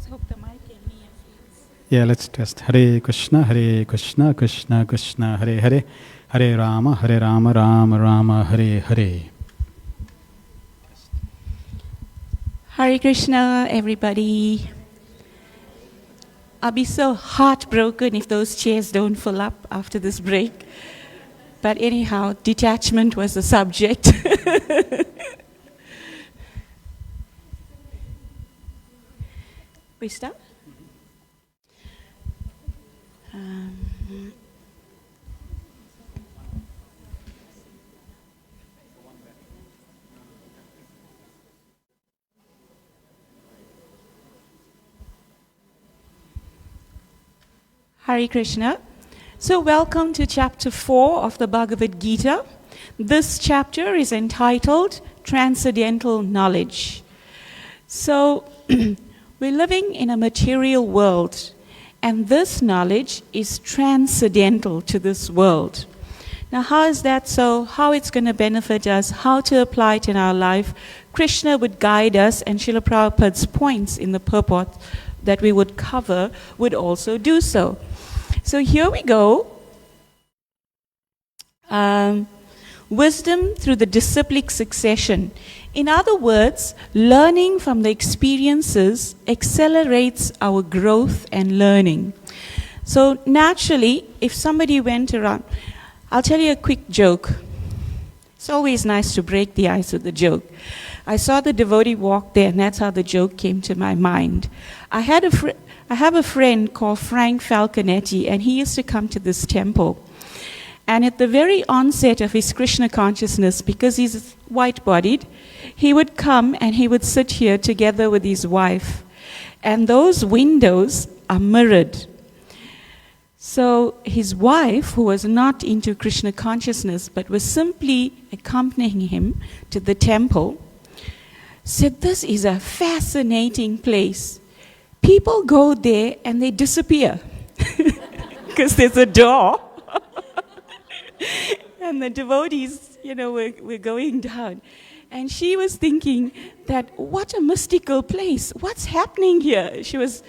hope the mic can hear, please. Yeah, let's test. Hare Krishna, Krishna Krishna, Hare Hare, Hare Rama, Rama Rama, Hare Hare. Hare Krishna, everybody. I'll be so heartbroken if those chairs don't fill up after this break. But anyhow, detachment was the subject. We start? Hare Krishna. So welcome to chapter 4 of the Bhagavad Gita. This chapter is entitled Transcendental Knowledge. So we're living in a material world, and this knowledge is transcendental to this world. Now how is that so? How it's going to benefit us? How to apply it in our life? Krishna would guide us, and Srila Prabhupada's points in the purport that we would cover would also do so. So here we go. Wisdom through the disciplic succession. In other words, learning from the experiences accelerates our growth and learning. So naturally, if somebody went around, I'll tell you a quick joke. It's always nice to break the ice with a joke. I saw the devotee walk there, and that's how the joke came to my mind. I have a friend called Frank Falconetti, and he used to come to this temple. And at the very onset of his Krishna consciousness, because he's white-bodied, he would come and he would sit here together with his wife. And those windows are mirrored. So his wife, who was not into Krishna consciousness, but was simply accompanying him to the temple, said, "This is a fascinating place. People go there and they disappear because there's a door." And the devotees, were going down. And she was thinking that, what a mystical place. What's happening here? She was,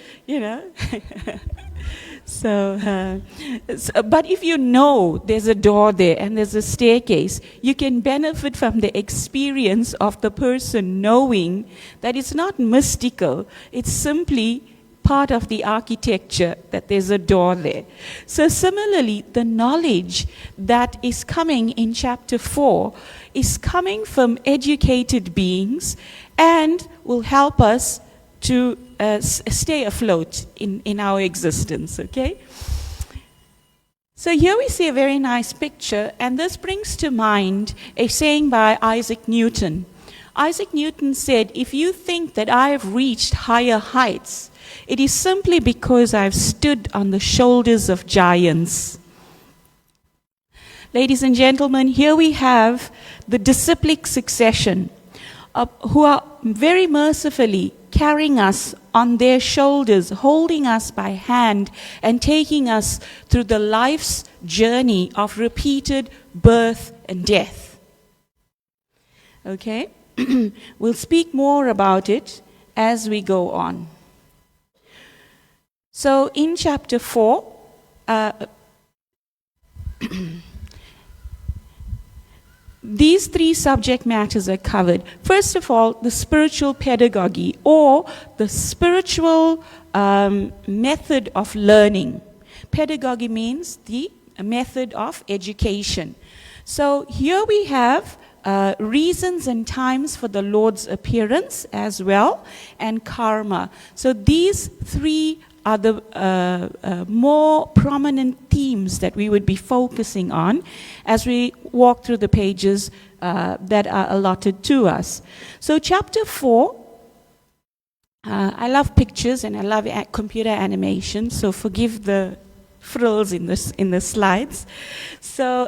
but if you know there's a door there and there's a staircase, you can benefit from the experience of the person knowing that it's not mystical. It's simply part of the architecture, that there's a door there. So similarly, the knowledge that is coming in chapter 4 is coming from educated beings and will help us to stay afloat in our existence, okay? So here we see a very nice picture, and this brings to mind a saying by Isaac Newton. Isaac Newton said, "If you think that I have reached higher heights, it is simply because I've stood on the shoulders of giants." Ladies and gentlemen, here we have the disciplic succession, who are very mercifully carrying us on their shoulders, holding us by hand, and taking us through the life's journey of repeated birth and death. Okay? We'll speak more about it as we go on. So in chapter 4, these three subject matters are covered. First of all, the spiritual pedagogy, or the spiritual method of learning. Pedagogy means the method of education. So here we have reasons and times for the Lord's appearance as well, and karma. So these three are the more prominent themes that we would be focusing on as we walk through the pages that are allotted to us. So chapter 4, I love pictures and I love computer animation, so forgive the frills in the slides. So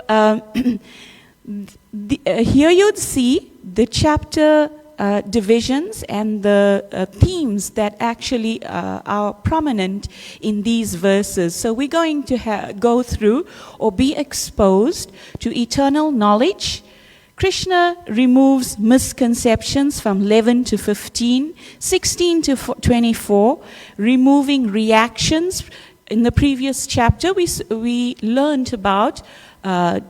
here you'd see the chapter divisions and the themes that actually are prominent in these verses. So we're going to go through or be exposed to eternal knowledge, Krishna removes misconceptions from 11 to 15, 16 to 24, removing reactions. In the previous chapter, we learned about karma,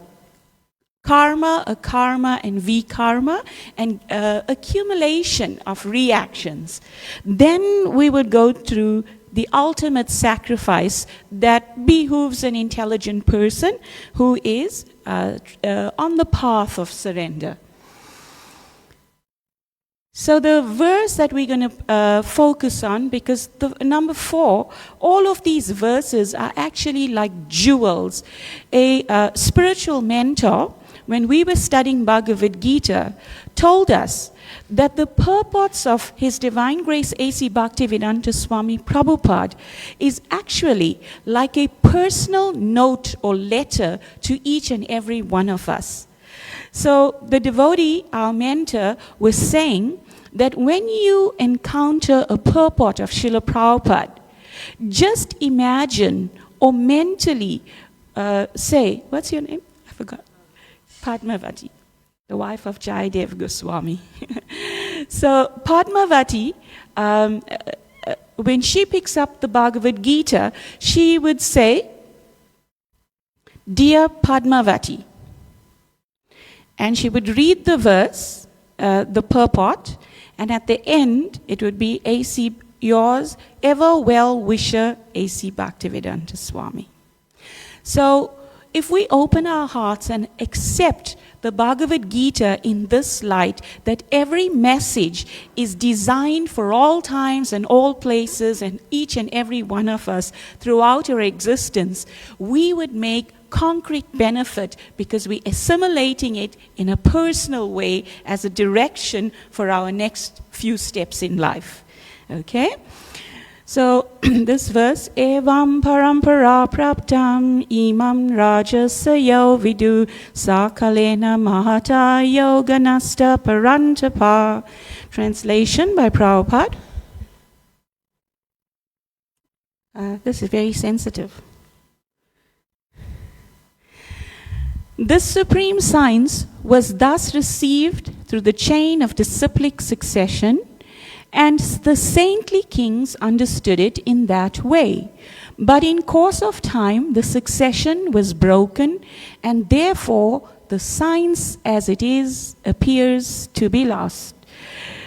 akarma, and vikarma, and accumulation of reactions. Then we would go through the ultimate sacrifice that behooves an intelligent person who is on the path of surrender. So the verse that we're going to focus on, because the number 4, all of these verses are actually like jewels. A spiritual mentor, when we were studying Bhagavad Gita, told us that the purports of His Divine Grace A.C. Bhaktivedanta Swami Prabhupada is actually like a personal note or letter to each and every one of us. So the devotee, our mentor, was saying that when you encounter a purport of Srila Prabhupada, just imagine or mentally say, what's your name? I forgot. Padmavati, the wife of Jayadev Goswami. So Padmavati, when she picks up the Bhagavad Gita, she would say, "Dear Padmavati," and she would read the verse, the purport, and at the end it would be A.C. yours, ever well-wisher A.C. Bhaktivedanta Swami. So if we open our hearts and accept the Bhagavad Gita in this light, that every message is designed for all times and all places and each and every one of us throughout our existence, we would make concrete benefit because we're assimilating it in a personal way as a direction for our next few steps in life. Okay? So this verse, evam parampara praptam imam rajasayo vidu sakalena mahata yoganasta parantapa. Translation by Prabhupada. This is very sensitive. This supreme science was thus received through the chain of disciplic succession, and the saintly kings understood it in that way. But in course of time, the succession was broken, and therefore the science as it is appears to be lost.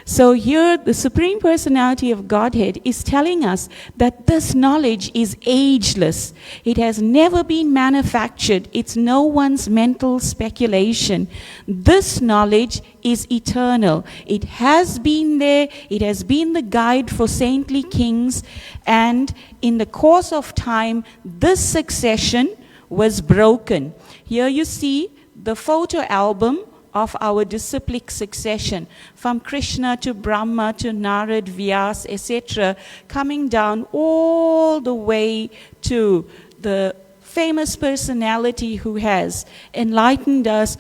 So here the Supreme Personality of Godhead is telling us that this knowledge is ageless. It has never been manufactured. It's no one's mental speculation. This knowledge is eternal. It has been there. It has been the guide for saintly kings. And in the course of time, this succession was broken. Here you see the photo album of our disciplic succession, from Krishna to Brahma to Narad, Vyas, etc., coming down all the way to the famous personality who has enlightened us,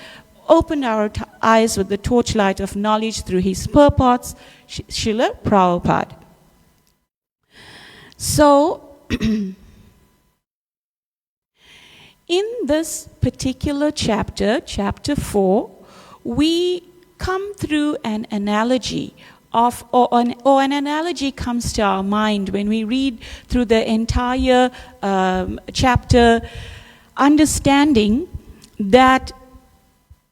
opened our eyes with the torchlight of knowledge through his purports, Srila Prabhupada. So, in this particular chapter, chapter 4, we come through an analogy of, or an analogy comes to our mind when we read through the entire chapter, understanding that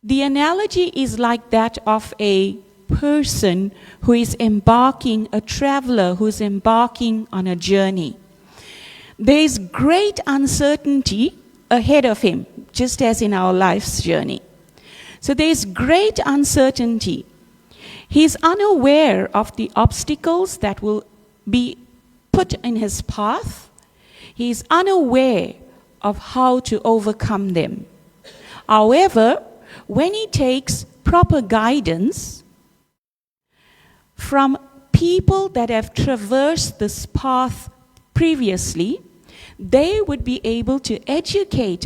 the analogy is like that of a person who is embarking, a traveler who is embarking on a journey. There is great uncertainty ahead of him, just as in our life's journey. So there is great uncertainty. He is unaware of the obstacles that will be put in his path. He is unaware of how to overcome them. However, when he takes proper guidance from people that have traversed this path previously, they would be able to educate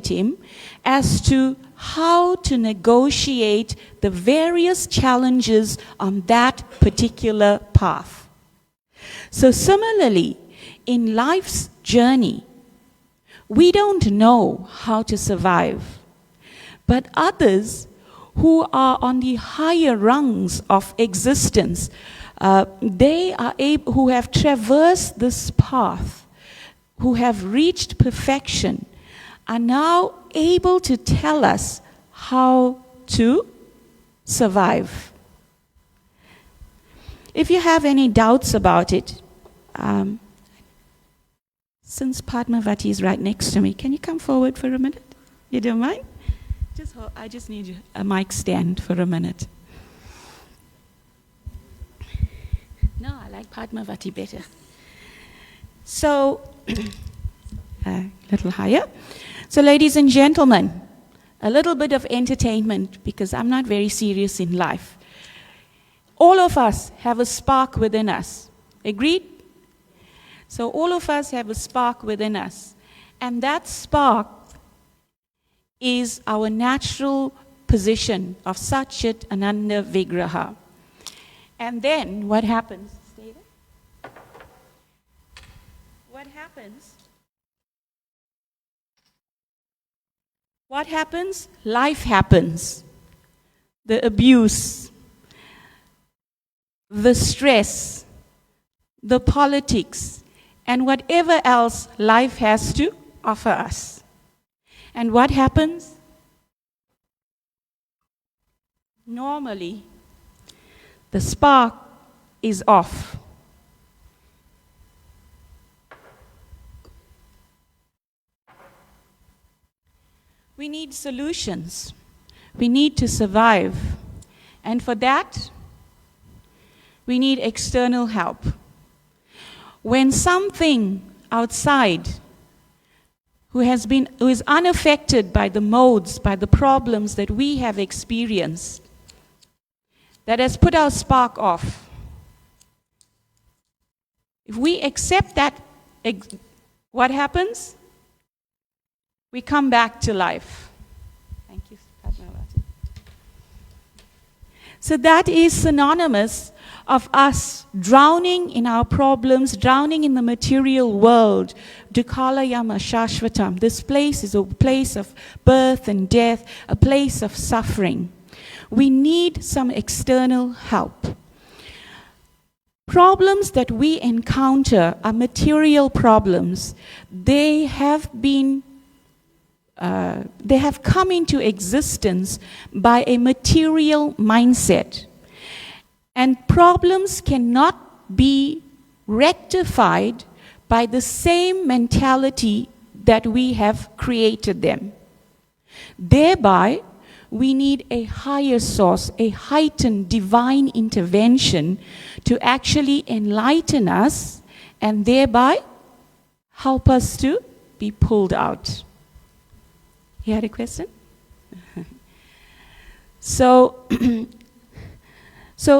him as to how to negotiate the various challenges on that particular path. So similarly, in life's journey, we don't know how to survive. But others who are on the higher rungs of existence, they are able, who have traversed this path, who have reached perfection, are now able to tell us how to survive. If you have any doubts about it, since Padmavati is right next to me, can you come forward for a minute? You don't mind? I just need a mic stand for a minute. No, I like Padmavati better. So, a little higher. So, ladies and gentlemen, a little bit of entertainment, because I'm not very serious in life. All of us have a spark within us. Agreed? So all of us have a spark within us. And that spark is our natural position of Satchit Ananda Vigraha. And then what happens? Stay there. What happens? What happens? Life happens. The abuse, the stress, the politics, and whatever else life has to offer us. And what happens? Normally, the spark is off. We need solutions. We need to survive. And for that, we need external help. When something outside who is unaffected by the modes, by the problems that we have experienced, that has put our spark off, if we accept that, what happens? We come back to life. Thank you, Padmavati. So that is synonymous of us drowning in our problems, drowning in the material world. Dukalayama Shashvatam. This place is a place of birth and death, a place of suffering. We need some external help. Problems that we encounter are material problems. They have come into existence by a material mindset. And problems cannot be rectified by the same mentality that we have created them. Thereby, we need a higher source, a heightened divine intervention to actually enlighten us and thereby help us to be pulled out. You had a question? So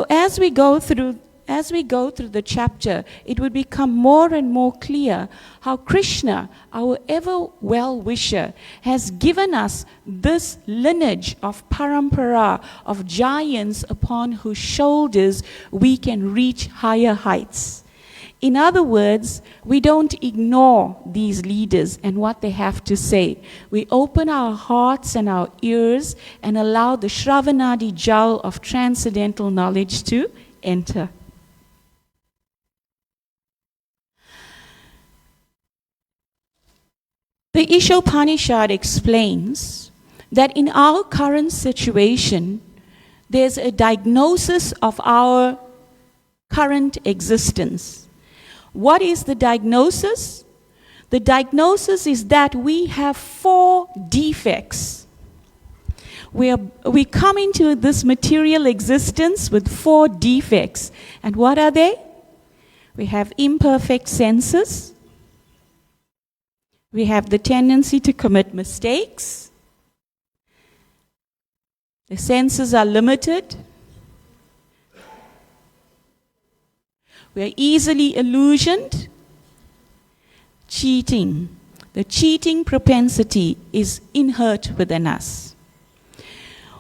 as we go through the chapter, it would become more and more clear how Krishna, our ever well-wisher, has given us this lineage of parampara, of giants upon whose shoulders we can reach higher heights. In other words, we don't ignore these leaders and what they have to say. We open our hearts and our ears and allow the Shravanadi Jal of transcendental knowledge to enter. The Ishopanishad explains that in our current situation, there's a diagnosis of our current existence. What is the diagnosis? The diagnosis is that we have 4 defects. We come into this material existence with 4 defects. And what are they? We have imperfect senses. We have the tendency to commit mistakes. The senses are limited. We are easily illusioned. Cheating. The cheating propensity is inherent within us.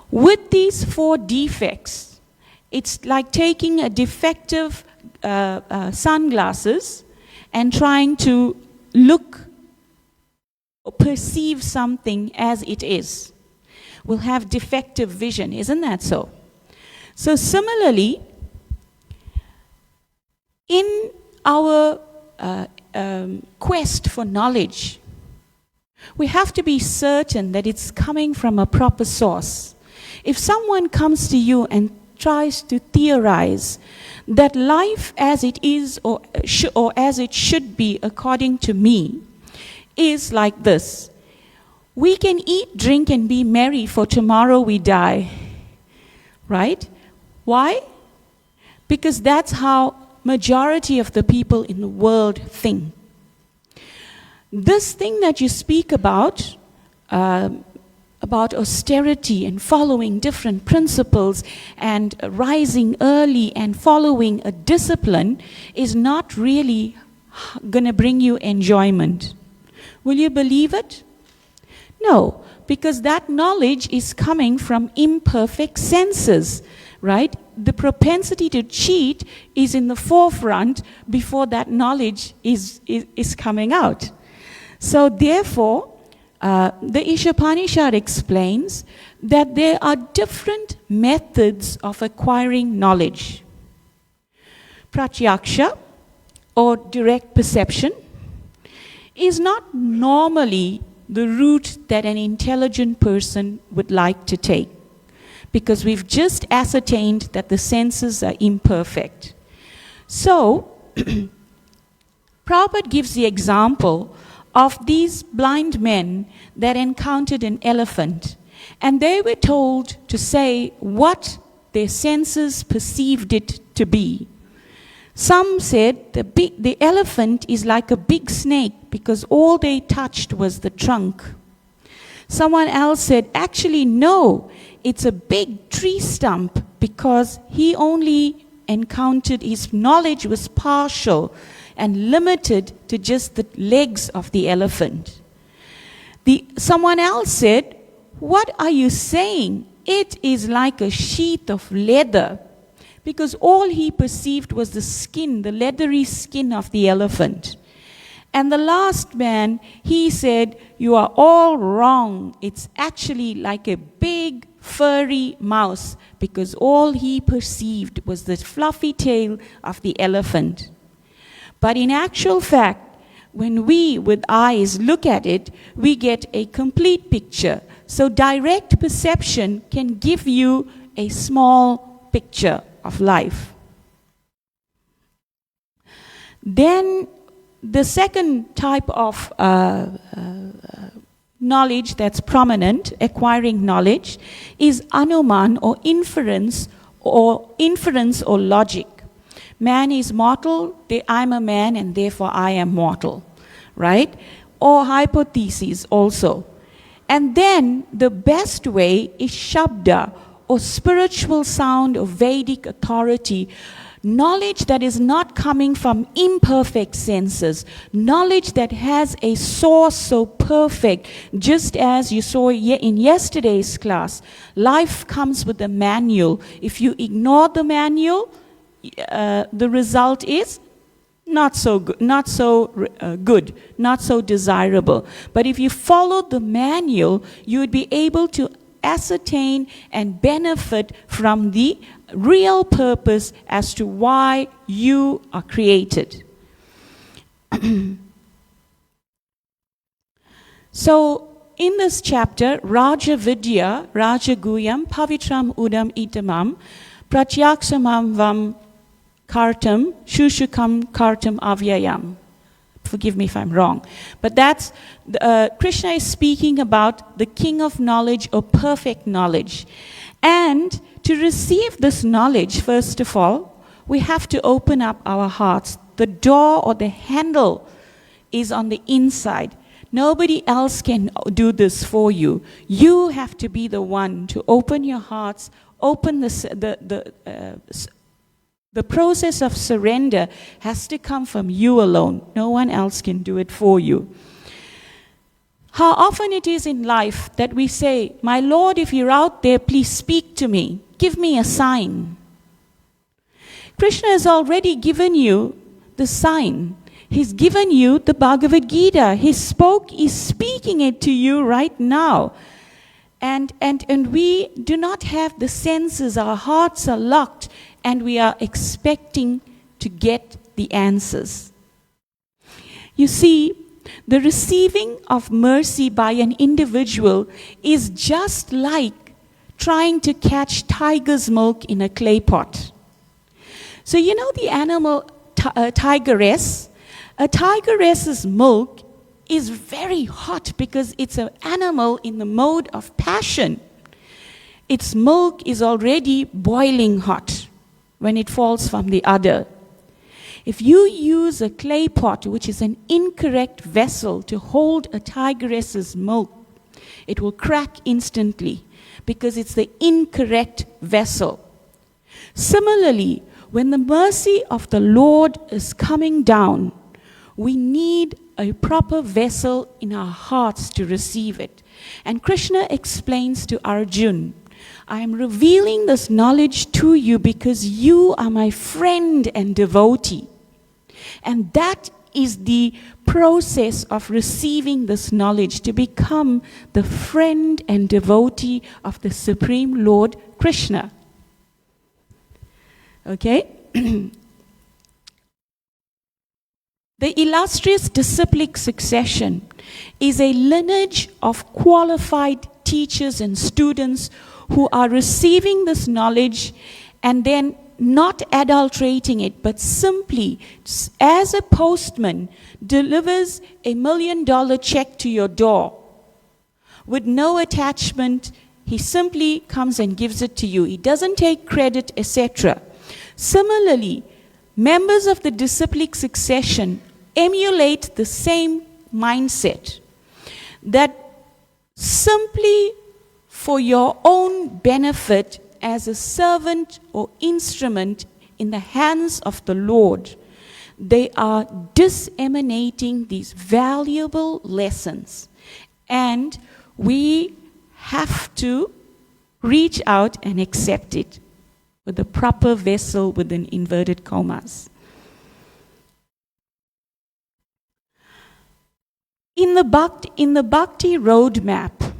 With these 4 defects, it's like taking a defective sunglasses and trying to look or perceive something as it is. will have defective vision. Isn't that so? So similarly, in our quest for knowledge, we have to be certain that it's coming from a proper source. If someone comes to you and tries to theorize that life as it is or as it should be according to me is like this: we can eat, drink, and be merry, for tomorrow we die. Right? Why? Because that's how majority of the people in the world think. This thing that you speak about austerity and following different principles and rising early and following a discipline is not really going to bring you enjoyment. Will you believe it? No, because that knowledge is coming from imperfect senses, right? The propensity to cheat is in the forefront before that knowledge is coming out. So therefore, the Ishopanishad explains that there are different methods of acquiring knowledge. Pratyaksha, or direct perception, is not normally the route that an intelligent person would like to take, because we've just ascertained that the senses are imperfect. So, Prabhupada gives the example of these blind men that encountered an elephant, and they were told to say what their senses perceived it to be. Some said the elephant is like a big snake because all they touched was the trunk. Someone else said, actually no, it's a big tree stump because he only encountered, his knowledge was partial and limited to just the legs of the elephant. Someone else said, what are you saying? It is like a sheath of leather, because all he perceived was the skin, the leathery skin of the elephant. And the last man, he said, you are all wrong. It's actually like a big furry mouse, because all he perceived was the fluffy tail of the elephant. But in actual fact, when we with eyes look at it, we get a complete picture. So direct perception can give you a small picture of life. Then the second type of knowledge that's prominent, acquiring knowledge, is anuman, or inference or logic. Man is mortal, I'm a man and therefore I am mortal, right? Or hypotheses also. And then the best way is shabda, or spiritual sound or Vedic authority, knowledge that is not coming from imperfect senses, knowledge that has a source so perfect, just as you saw in yesterday's class. Life comes with a manual. If you ignore the manual, the result is not so good, not so desirable. But if you follow the manual, you would be able to ascertain and benefit from the real purpose as to why you are created. So, in this chapter, Raja Vidya, Raja Guyam, Pavitram Udam Itamam, Pratyaksamam Vam Kartam, Shushukam Kartam Avyayam. Forgive me if I'm wrong. But that's, Krishna is speaking about the king of knowledge, or perfect knowledge. And to receive this knowledge, first of all, we have to open up our hearts. The door or the handle is on the inside. Nobody else can do this for you. You have to be the one to open your hearts, open the process of surrender has to come from you alone. No one else can do it for you. How often it is in life that we say, my Lord, if you're out there, please speak to me. Give me a sign. Krishna has already given you the sign. He's given you the Bhagavad Gita. He's speaking it to you right now. And we do not have the senses, our hearts are locked, and we are expecting to get the answers. You see, the receiving of mercy by an individual is just like trying to catch tiger's milk in a clay pot. So you know the animal tigress? A tigress's milk is very hot because it's an animal in the mode of passion. Its milk is already boiling hot when it falls from the udder. If you use a clay pot, which is an incorrect vessel to hold a tigress's milk, it will crack instantly because it's the incorrect vessel. Similarly, when the mercy of the Lord is coming down, we need a proper vessel in our hearts to receive it. And Krishna explains to Arjun, I am revealing this knowledge to you because you are my friend and devotee. And that is the process of receiving this knowledge, to become the friend and devotee of the Supreme Lord Krishna. Okay? The illustrious disciplic succession is a lineage of qualified teachers and students who are receiving this knowledge and then not adulterating it, but simply, as a postman delivers $1 million check to your door with no attachment, he simply comes and gives it to you. He doesn't take credit, etc. Similarly, members of the disciplic succession emulate the same mindset, that simply for your own benefit as a servant or instrument in the hands of the Lord, they are disseminating these valuable lessons. And we have to reach out and accept it with the proper vessel within inverted commas. In the Bhakti roadmap,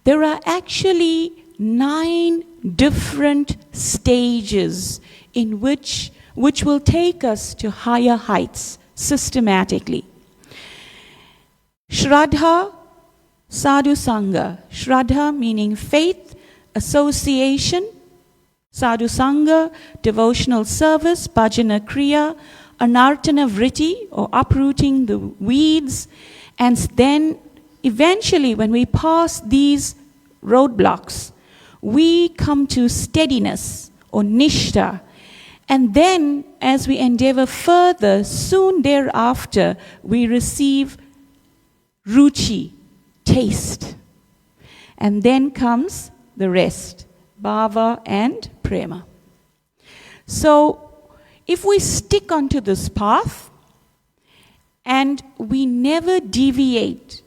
there are actually 9 different stages in which will take us to higher heights systematically. Shraddha, Sadhu Sangha. Shraddha meaning faith, association. Sadhu Sangha, devotional service, bhajana kriya, anartana vritti, or uprooting the weeds. And then eventually, when we pass these roadblocks, we come to steadiness or nishtha. And then, as we endeavor further, soon thereafter, we receive ruchi, taste. And then comes the rest, bhava and prema. So, if we stick onto this path, and we never deviate,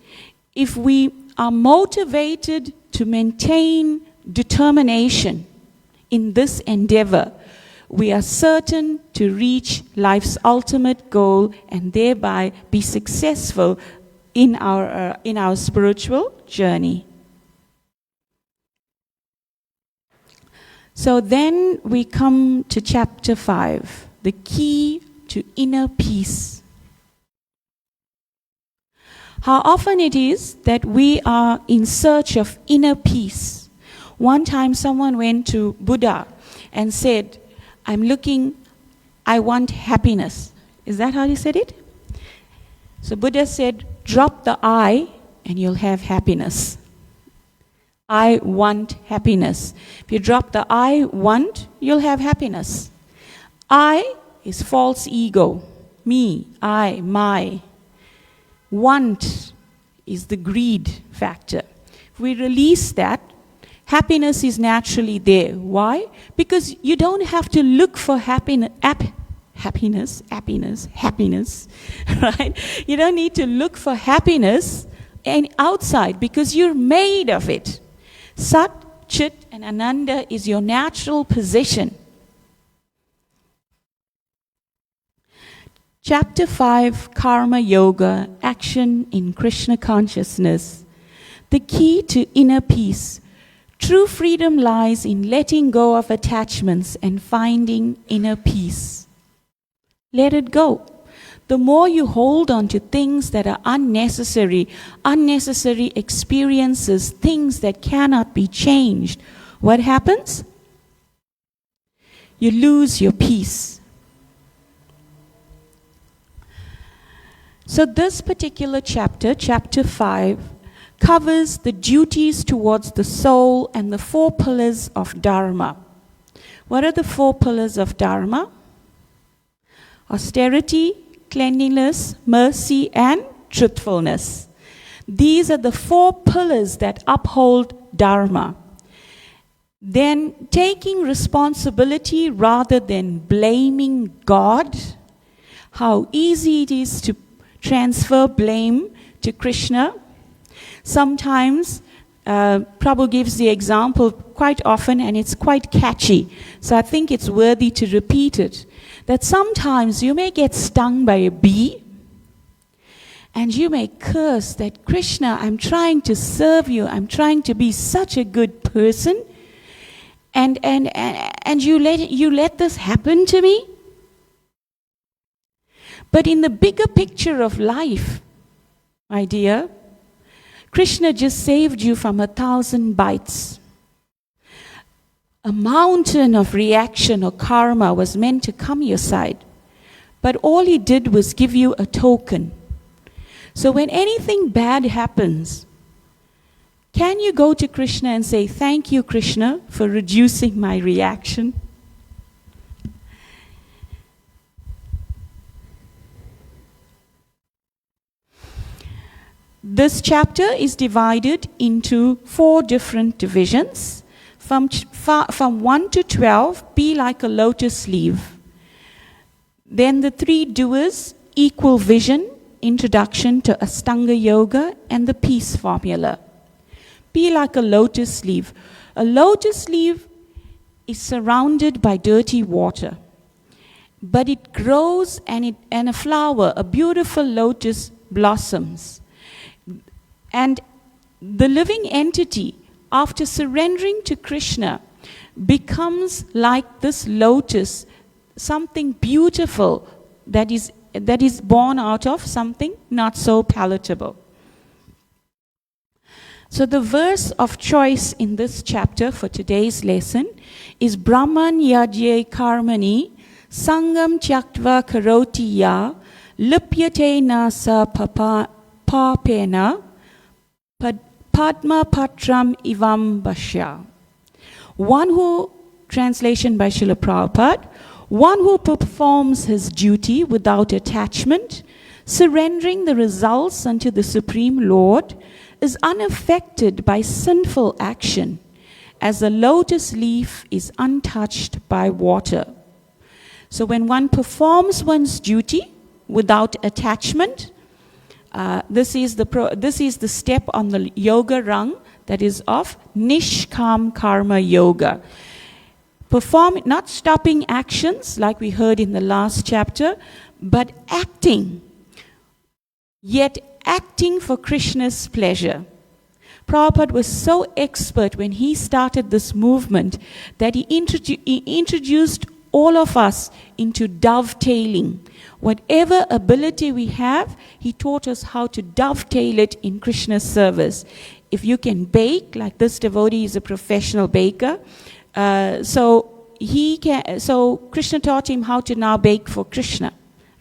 if we are motivated to maintain determination in this endeavor, we are certain to reach life's ultimate goal and thereby be successful in our spiritual journey. So then we come to chapter 5, the key to inner peace. How often it is that we are in search of inner peace. One time someone went to Buddha and said, I want happiness. Is that how he said it? So Buddha said, drop the I and you'll have happiness. I want happiness. If you drop the I want, you'll have happiness. I is false ego. Me, I, my. Want is the greed factor. If we release that, happiness is naturally there. Why? Because you don't have to look for happiness, right? You don't need to look for happiness outside because you're made of it. Sat, Chit, and Ananda is your natural position. Chapter 5, Karma Yoga, Action in Krishna Consciousness. The key to inner peace. True freedom lies in letting go of attachments and finding inner peace. Let it go. The more you hold on to things that are unnecessary experiences, things that cannot be changed, what happens? You lose your peace. So this particular chapter, chapter 5, covers the duties towards the soul and the 4 pillars of Dharma. What are the 4 pillars of Dharma? Austerity, cleanliness, mercy, and truthfulness. These are the 4 pillars that uphold Dharma. Then taking responsibility rather than blaming God. How easy it is to transfer blame to Krishna. Sometimes, Prabhu gives the example quite often, and it's quite catchy. So I think it's worthy to repeat it. That sometimes you may get stung by a bee, and you may curse that, Krishna, I'm trying to serve you, I'm trying to be such a good person, and you let this happen to me? But in the bigger picture of life, my dear, Krishna just saved you from 1,000 bites. A mountain of reaction or karma was meant to come your side. But all he did was give you a token. So when anything bad happens, can you go to Krishna and say, thank you, Krishna, for reducing my reaction? This chapter is divided into 4 different divisions. From 1 to 12, be like a lotus leaf. Then the 3 doers, equal vision, introduction to Astanga Yoga, and the peace formula. Be like a lotus leaf. A lotus leaf is surrounded by dirty water, but it grows and a flower, a beautiful lotus, blossoms. And the living entity, after surrendering to Krishna, becomes like this lotus, something beautiful that is born out of something not so palatable. So the verse of choice in this chapter for today's lesson is Brahman yajye karmani sangam tyaktva karoti ya lipyate nasa papena Padma Patram Ivam Bashya. One who, translation by Srila Prabhupada, one who performs his duty without attachment, surrendering the results unto the Supreme Lord, is unaffected by sinful action, as a lotus leaf is untouched by water. So when one performs one's duty without attachment, this is the step on the yoga rung that is of Nishkam Karma Yoga. Not stopping actions like we heard in the last chapter, but acting. Yet acting for Krishna's pleasure. Prabhupada was so expert when he started this movement that he introduced all of us into dovetailing. Whatever ability we have, he taught us how to dovetail it in Krishna's service. If you can bake, like this devotee is a professional baker, so Krishna taught him how to now bake for Krishna,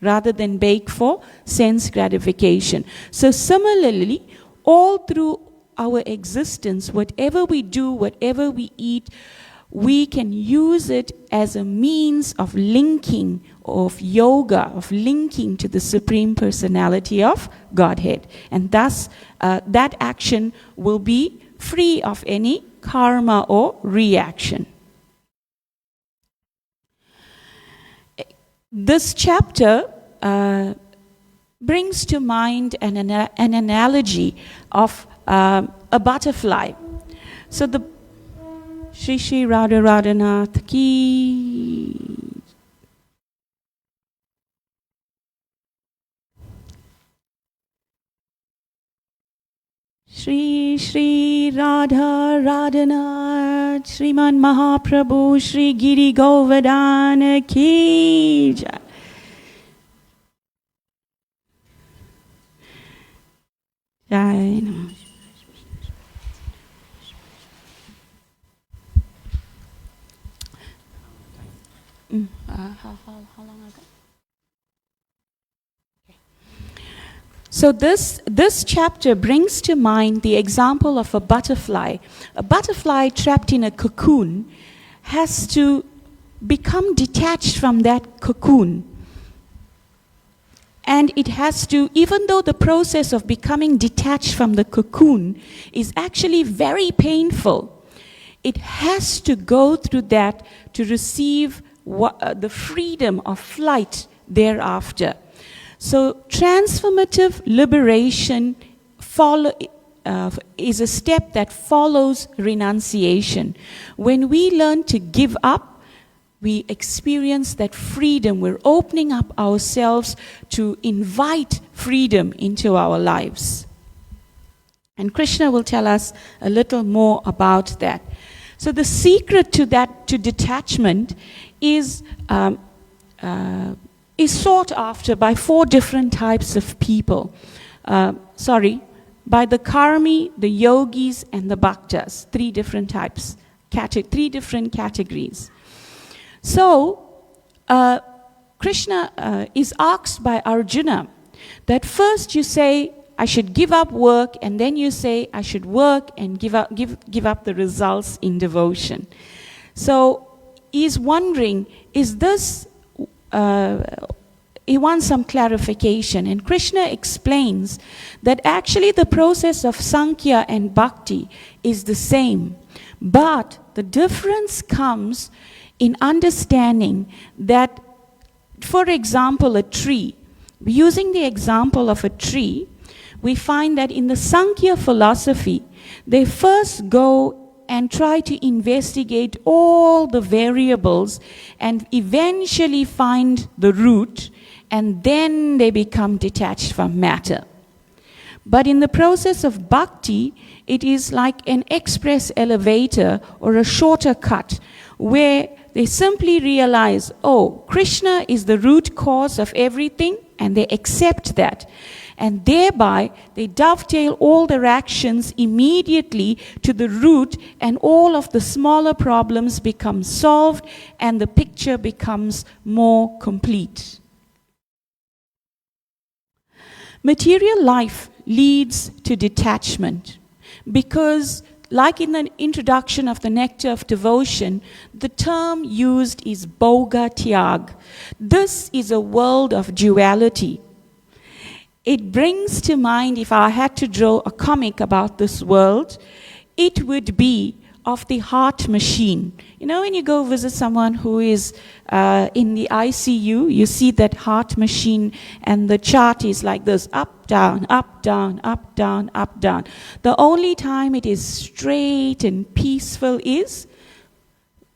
rather than bake for sense gratification. So similarly, all through our existence, whatever we do, whatever we eat, we can use it as a means of linking, of yoga, of linking to the Supreme Personality of Godhead. And thus, that action will be free of any karma or reaction. This chapter brings to mind an analogy of a butterfly. So the Shri Shri Radha Radhanath ki. Shri Shri Radha Radhanath Shriman Mahaprabhu Shri Giri Govardhana Ki Jai. Jai Namah. How long ago? Okay. So this chapter brings to mind the example of a butterfly. A butterfly trapped in a cocoon has to become detached from that cocoon. And it has to, even though the process of becoming detached from the cocoon is actually very painful, it has to go through that to receive the freedom of flight thereafter. So transformative liberation is a step that follows renunciation. When we learn to give up, we experience that freedom. We're opening up ourselves to invite freedom into our lives. And Krishna will tell us a little more about that. So the secret to that, to detachment, is sought after by 4 different types of people. By the karmi, the yogis, and the bhaktas. 3 different types, 3 different categories. So Krishna is asked by Arjuna that first you say, I should give up work, and then you say I should work and give up the results in devotion. So he's wondering, is this, he wants some clarification, and Krishna explains that actually the process of Sankhya and Bhakti is the same, but the difference comes in understanding that, for example, a tree, using the example of a tree, we find that in the Sankhya philosophy, they first go and try to investigate all the variables and eventually find the root, and then they become detached from matter. But in the process of bhakti, it is like an express elevator or a shorter cut where they simply realize, oh, Krishna is the root cause of everything, and they accept that. And thereby, they dovetail all their actions immediately to the root, and all of the smaller problems become solved, and the picture becomes more complete. Material life leads to detachment because, like in the introduction of the Nectar of Devotion, the term used is Bhoga Tyag. This is a world of duality. It brings to mind, if I had to draw a comic about this world, it would be of the heart machine. You know, when you go visit someone who is in the ICU, you see that heart machine, and the chart is like this, up, down, up, down, up, down, up, down. The only time it is straight and peaceful is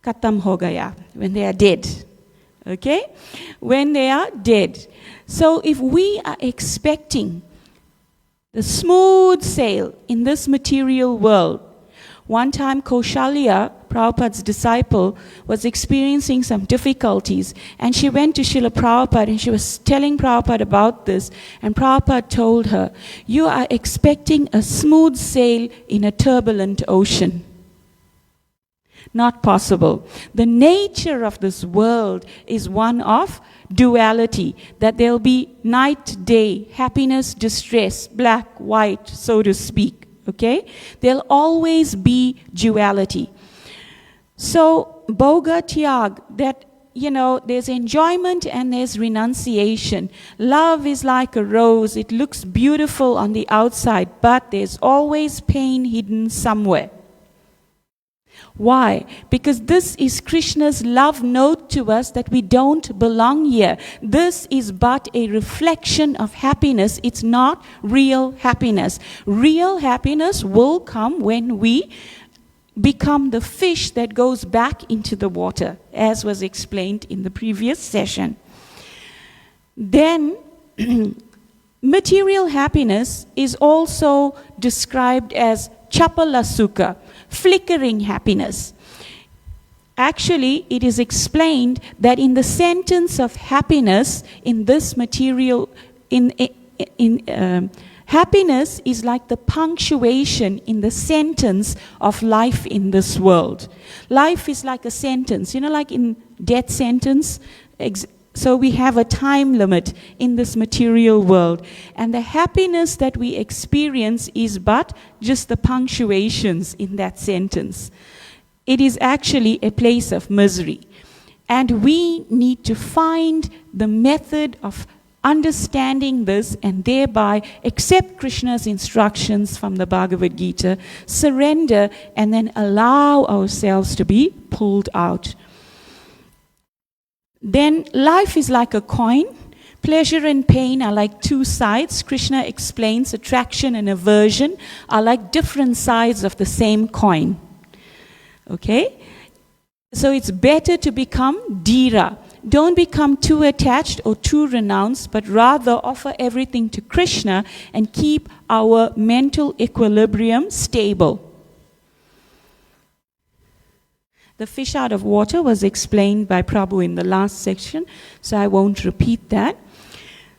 Khatam ho gaya, when they are dead. Okay? When they are dead. So if we are expecting the smooth sail in this material world, one time Kaushalya, Prabhupada's disciple, was experiencing some difficulties, and she went to Srila Prabhupada and she was telling Prabhupada about this, and Prabhupada told her, you are expecting a smooth sail in a turbulent ocean. Not possible. The nature of this world is one of duality, that there'll be night, day, happiness, distress, black, white, so to speak. Okay? There'll always be duality. So, Bhoga Tyag, that, you know, there's enjoyment and there's renunciation. Love is like a rose. It looks beautiful on the outside, but there's always pain hidden somewhere. Why? Because this is Krishna's love note to us that we don't belong here. This is but a reflection of happiness. It's not real happiness. Real happiness will come when we become the fish that goes back into the water, as was explained in the previous session. Then Material happiness is also described as chapalasuka, flickering happiness. Actually, it is explained that in the sentence of happiness in this material, happiness is like the punctuation in the sentence of life in this world. Life is like a sentence, like in death sentence. So we have a time limit in this material world. And the happiness that we experience is but just the punctuations in that sentence. It is actually a place of misery. And we need to find the method of understanding this and thereby accept Krishna's instructions from the Bhagavad Gita, surrender, and then allow ourselves to be pulled out. Then life is like a coin. Pleasure and pain are like two sides. Krishna explains attraction and aversion are like different sides of the same coin. Okay? So it's better to become dhira. Don't become too attached or too renounced, but rather offer everything to Krishna and keep our mental equilibrium stable. The fish out of water was explained by Prabhu in the last section, so I won't repeat that.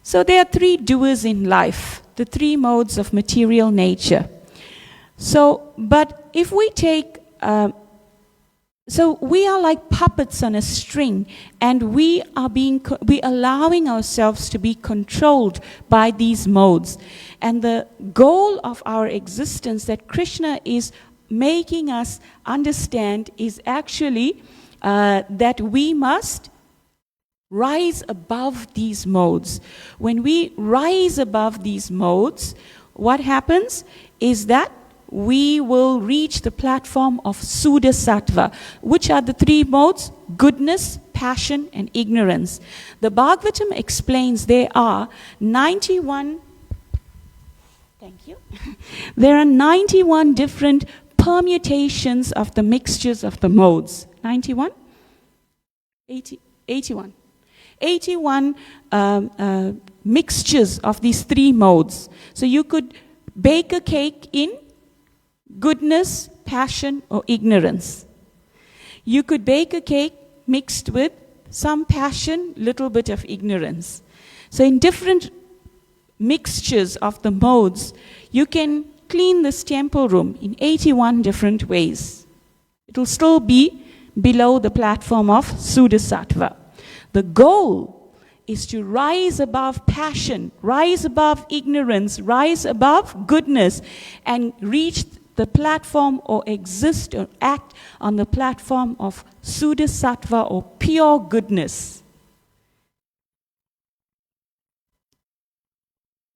So there are three doers in life, the three modes of material nature. So, but if we take, so we are like puppets on a string, and we are allowing ourselves to be controlled by these modes. And the goal of our existence that Krishna is making us understand is actually that we must rise above these modes. When we rise above these modes, what happens is that we will reach the platform of Suddha Sattva. Which are the three modes? Goodness, passion, and ignorance. The Bhagavatam explains there are 91, thank you, there are 91 different permutations of the mixtures of the modes. 91? 81. 81 mixtures of these three modes. So you could bake a cake in goodness, passion, or ignorance. You could bake a cake mixed with some passion, little bit of ignorance. So in different mixtures of the modes, you can clean this temple room in 81 different ways. It will still be below the platform of Suddha Sattva. The goal is to rise above passion, rise above ignorance, rise above goodness, and reach the platform or exist or act on the platform of Suddha Sattva or pure goodness.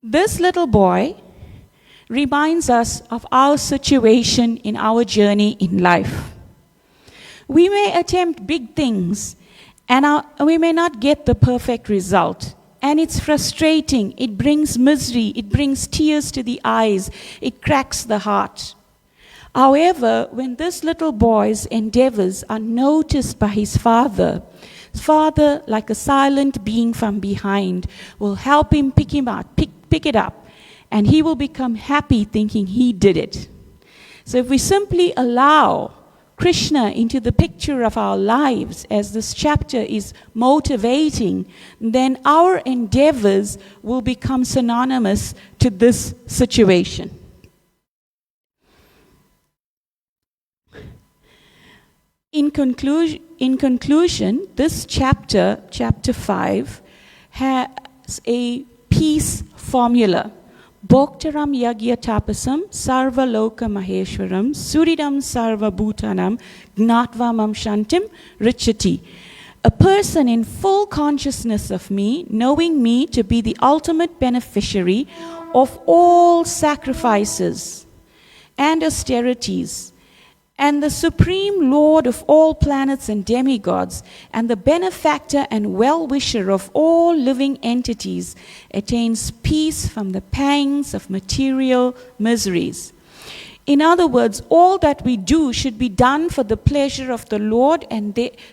This little boy reminds us of our situation in our journey in life. We may attempt big things and we may not get the perfect result. And it's frustrating, it brings misery, it brings tears to the eyes, it cracks the heart. However, when this little boy's endeavors are noticed by his father, like a silent being from behind, will help him pick it up. And he will become happy thinking he did it. So if we simply allow Krishna into the picture of our lives, as this chapter is motivating, then our endeavors will become synonymous to this situation. In conclusion, this chapter 5, has a peace formula. Bhoktaram yagya tapasam sarva loka maheshwaram suridam sarva bhutanam gnatva mam shantim richati. A person in full consciousness of me, knowing me to be the ultimate beneficiary of all sacrifices and austerities, and the supreme lord of all planets and demigods, and the benefactor and well-wisher of all living entities, attains peace from the pangs of material miseries. In other words, all that we do should be done for the pleasure of the Lord, and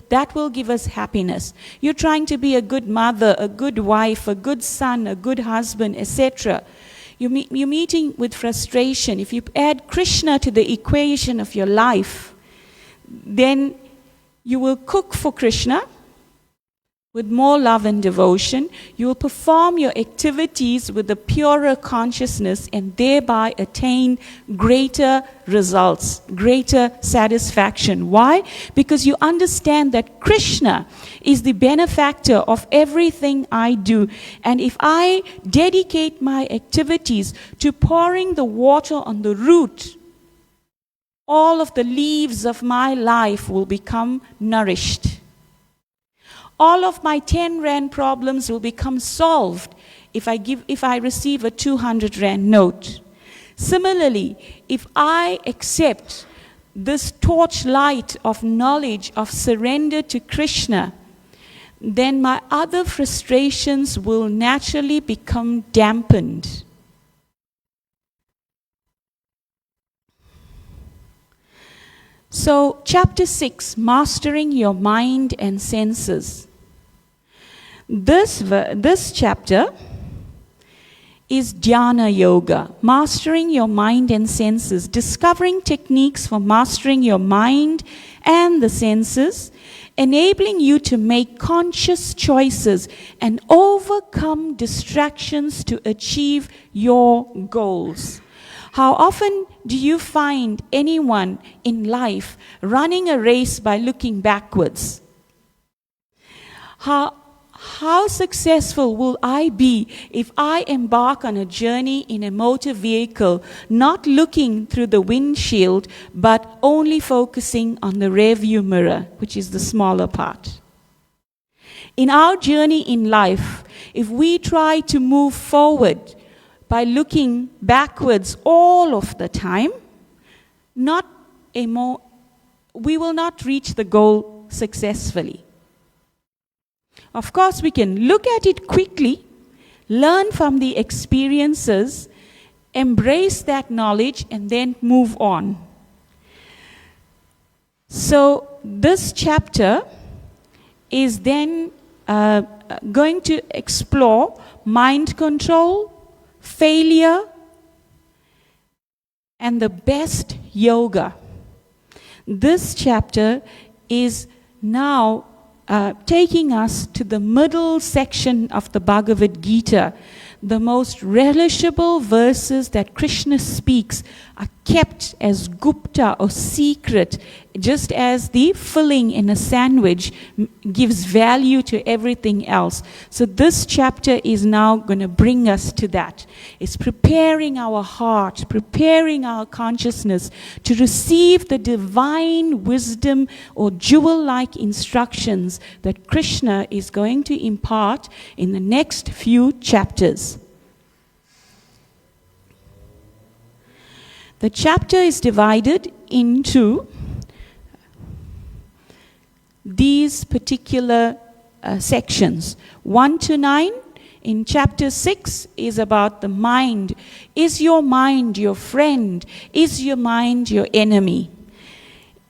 that will give us happiness. You're trying to be a good mother, a good wife, a good son, a good husband, etc. You're meeting with frustration. If you add Krishna to the equation of your life, then you will cook for Krishna with more love and devotion. You will perform your activities with a purer consciousness and thereby attain greater results, greater satisfaction. Why? Because you understand that Krishna is the benefactor of everything I do. And if I dedicate my activities to pouring the water on the root, all of the leaves of my life will become nourished. All of my 10 Rand problems will become solved if I receive a 200 Rand note. Similarly, if I accept this torchlight of knowledge, of surrender to Krishna, then my other frustrations will naturally become dampened. So, chapter 6, Mastering Your Mind and Senses. This chapter is Dhyana Yoga, mastering your mind and senses, discovering techniques for mastering your mind and the senses, enabling you to make conscious choices and overcome distractions to achieve your goals. How often do you find anyone in life running a race by looking backwards? How successful will I be if I embark on a journey in a motor vehicle, not looking through the windshield, but only focusing on the rearview mirror, which is the smaller part? In our journey in life, if we try to move forward by looking backwards all of the time, we will not reach the goal successfully. Of course, we can look at it quickly, learn from the experiences, embrace that knowledge, and then move on. So this chapter is then going to explore mind control, failure, and the best yoga. This chapter is now taking us to the middle section of the Bhagavad Gita. The most relishable verses that Krishna speaks are kept as gupta or secret, just as the filling in a sandwich gives value to everything else. So this chapter is now going to bring us to that. It's preparing our heart, preparing our consciousness to receive the divine wisdom or jewel-like instructions that Krishna is going to impart in the next few chapters. The chapter is divided into these particular sections. 1 to 9 in chapter 6 is about the mind. Is your mind your friend? Is your mind your enemy?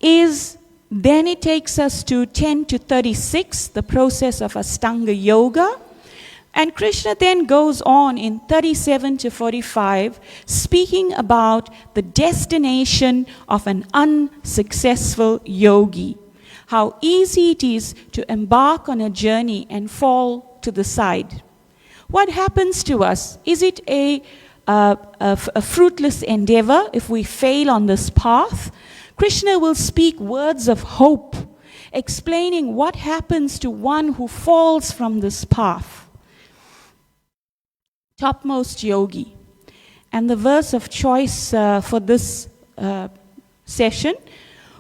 Then it takes us to 10 to 36, the process of Ashtanga Yoga. And Krishna then goes on in 37 to 45, speaking about the destination of an unsuccessful yogi. How easy it is to embark on a journey and fall to the side. What happens to us? Is it a fruitless endeavor if we fail on this path? Krishna will speak words of hope, explaining what happens to one who falls from this path. Topmost yogi. And the verse of choice for this session,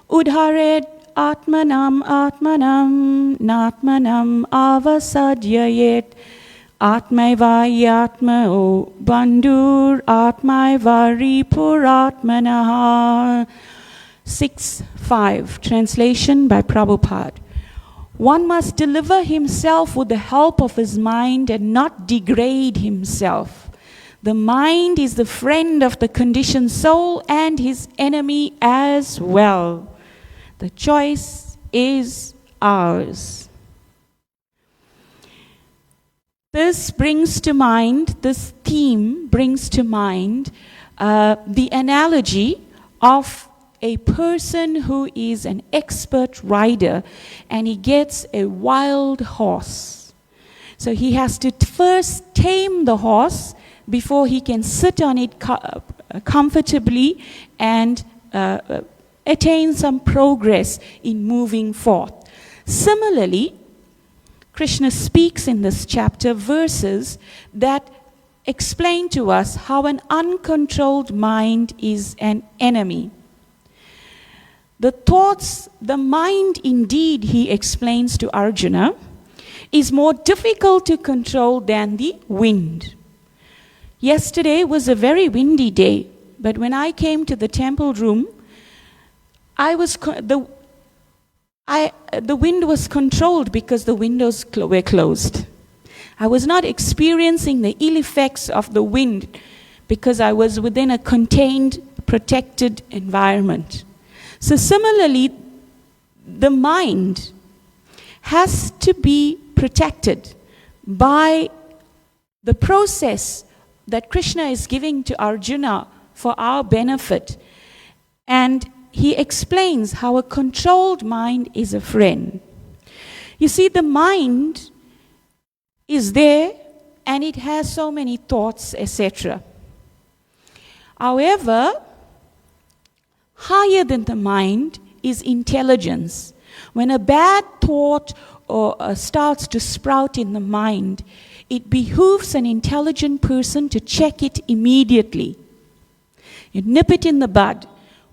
Udharet Atmanam Atmanam Natmanam Avasadyayet Atmaiva Yatmao Bandur Atmaiva Ripuratmanaha. 6:5. Translation by Prabhupada. One must deliver himself with the help of his mind and not degrade himself. The mind is the friend of the conditioned soul and his enemy as well. The choice is ours. This theme brings to mind the analogy of a person who is an expert rider and he gets a wild horse. So he has to first tame the horse before he can sit on it comfortably and attain some progress in moving forth. Similarly, Krishna speaks in this chapter verses that explain to us how an uncontrolled mind is an enemy. The mind indeed, he explains to Arjuna, is more difficult to control than the wind. Yesterday was a very windy day, but when I came to the temple room, the wind was controlled because the windows were closed. I was not experiencing the ill effects of the wind because I was within a contained, protected environment. So similarly, the mind has to be protected by the process that Krishna is giving to Arjuna for our benefit. And he explains how a controlled mind is a friend. You see, the mind is there and it has so many thoughts, etc. However, higher than the mind is intelligence. When a bad thought starts to sprout in the mind, it behooves an intelligent person to check it immediately. You nip it in the bud.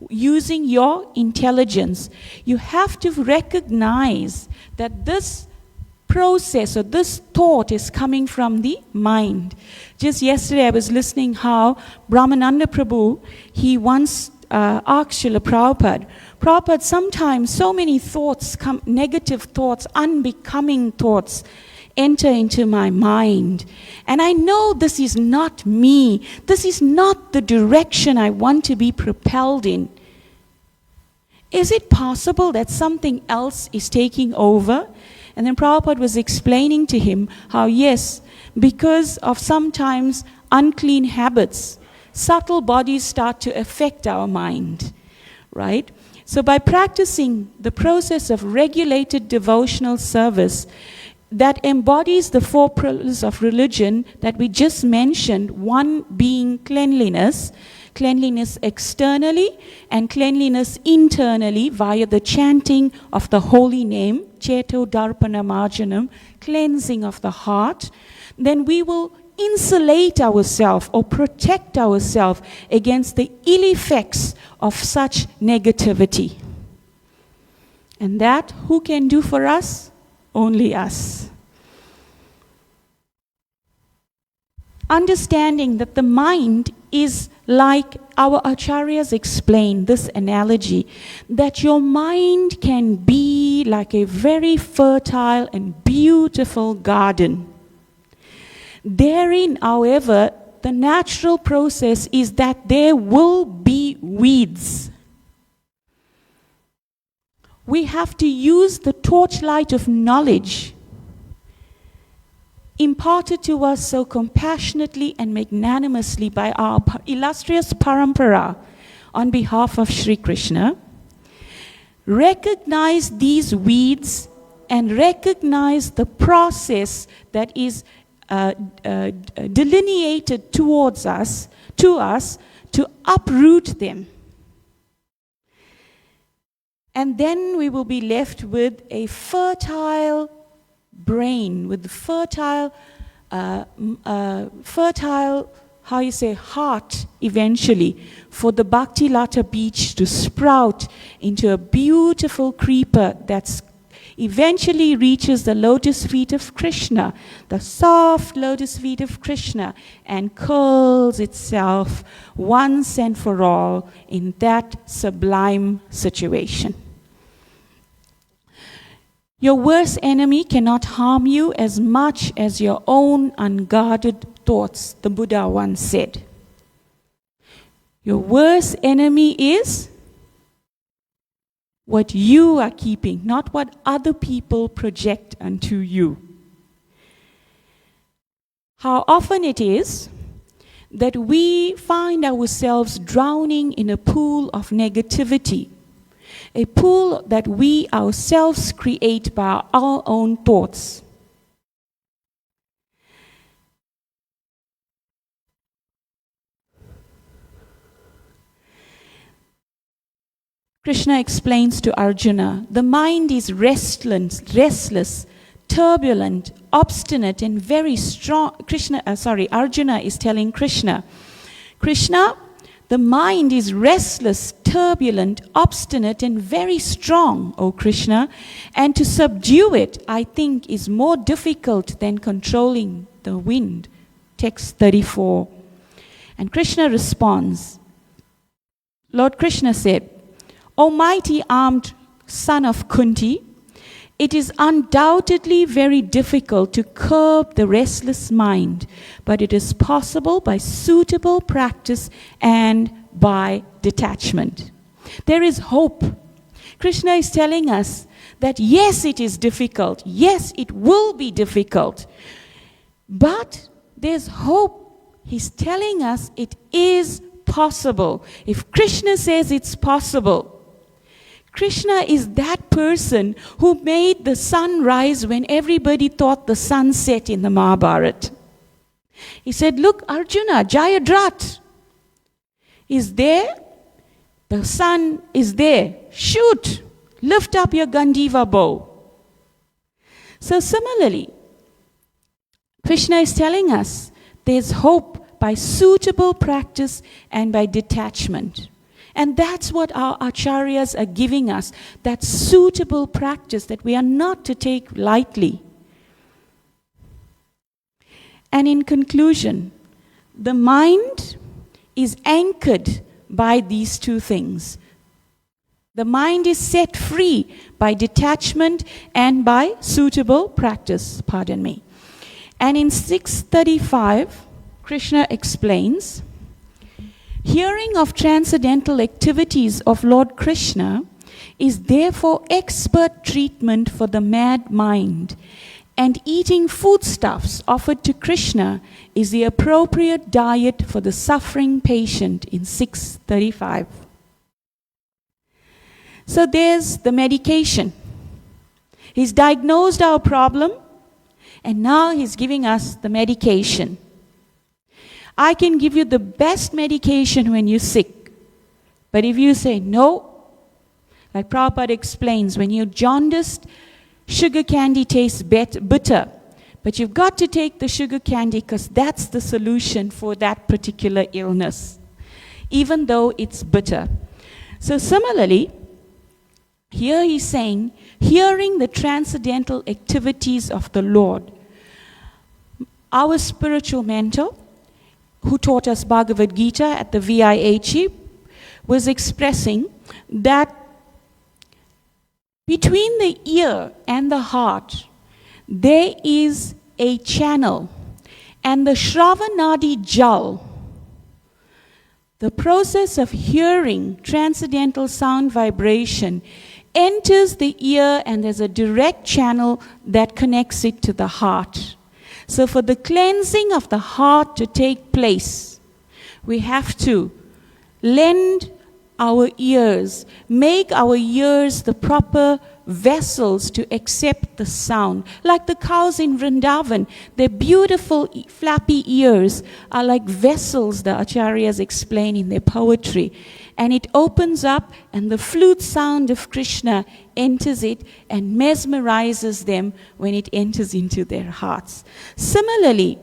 Using your intelligence, you have to recognize that this process or this thought is coming from the mind. Just yesterday I was listening how Brahmananda Prabhu, he once asked Srila Prabhupada, sometimes so many thoughts come, negative thoughts, unbecoming thoughts enter into my mind. And I know this is not me. This is not the direction I want to be propelled in. Is it possible that something else is taking over? And then Prabhupada was explaining to him how yes, because of sometimes unclean habits, subtle bodies start to affect our mind, right? So by practicing the process of regulated devotional service, that embodies the 4 pillars of religion that we just mentioned, one being cleanliness externally and cleanliness internally via the chanting of the holy name, Cheto Darpana Marjanam, cleansing of the heart, then we will insulate ourselves or protect ourselves against the ill effects of such negativity. And that, who can do for us? Only us. Understanding that the mind is like our acharyas explain this analogy, that your mind can be like a very fertile and beautiful garden. Therein, however, the natural process is that there will be weeds. We have to use the torchlight of knowledge imparted to us so compassionately and magnanimously by our illustrious parampara on behalf of Sri Krishna. Recognize these weeds and recognize the process that is delineated towards us, to uproot them. And then we will be left with a fertile brain, with fertile, heart eventually, for the Bhakti Lata beach to sprout into a beautiful creeper that's eventually reaches the lotus feet of Krishna, the soft lotus feet of Krishna, and curls itself once and for all in that sublime situation. Your worst enemy cannot harm you as much as your own unguarded thoughts, the Buddha once said. Your worst enemy is what you are keeping, not what other people project unto you. How often it is that we find ourselves drowning in a pool of negativity, a pool that we ourselves create by our own thoughts. Krishna explains to Arjuna, the mind is restless, turbulent, obstinate, and very strong. Arjuna is telling Krishna, the mind is restless, turbulent, obstinate, and very strong, O Krishna, and to subdue it, I think, is more difficult than controlling the wind. Text 34. And Krishna responds, Lord Krishna said, O mighty armed son of Kunti, it is undoubtedly very difficult to curb the restless mind, but it is possible by suitable practice and by detachment. There is hope. Krishna is telling us that yes, it is difficult. Yes, it will be difficult. But there's hope. He's telling us it is possible. If Krishna says it's possible, Krishna is that person who made the sun rise when everybody thought the sun set in the Mahabharata. He said, look, Arjuna, Jayadrat is there. The sun is there. Shoot. Lift up your Gandiva bow. So similarly, Krishna is telling us there's hope by suitable practice and by detachment. And that's what our acharyas are giving us, that suitable practice that we are not to take lightly. And in conclusion, the mind is anchored by these two things. The mind is set free by detachment and by suitable practice, And in 635, Krishna explains, hearing of transcendental activities of Lord Krishna is therefore expert treatment for the mad mind, and eating foodstuffs offered to Krishna is the appropriate diet for the suffering patient in 635. So there's the medication. He's diagnosed our problem, and now he's giving us the medication. I can give you the best medication when you're sick. But if you say no, like Prabhupada explains, when you're jaundiced, sugar candy tastes bitter. But you've got to take the sugar candy because that's the solution for that particular illness, even though it's bitter. So similarly, here he's saying, hearing the transcendental activities of the Lord. Our spiritual mentor, who taught us Bhagavad Gita at the VIHE, was expressing that between the ear and the heart, there is a channel, and the Shravanadi Jal, the process of hearing transcendental sound vibration, enters the ear, and there's a direct channel that connects it to the heart. So for the cleansing of the heart to take place, we have to lend our ears, make our ears the proper vessels to accept the sound. Like the cows in Vrindavan, their beautiful flappy ears are like vessels, the acharyas explain in their poetry. And it opens up, and the flute sound of Krishna enters it and mesmerizes them when it enters into their hearts. Similarly,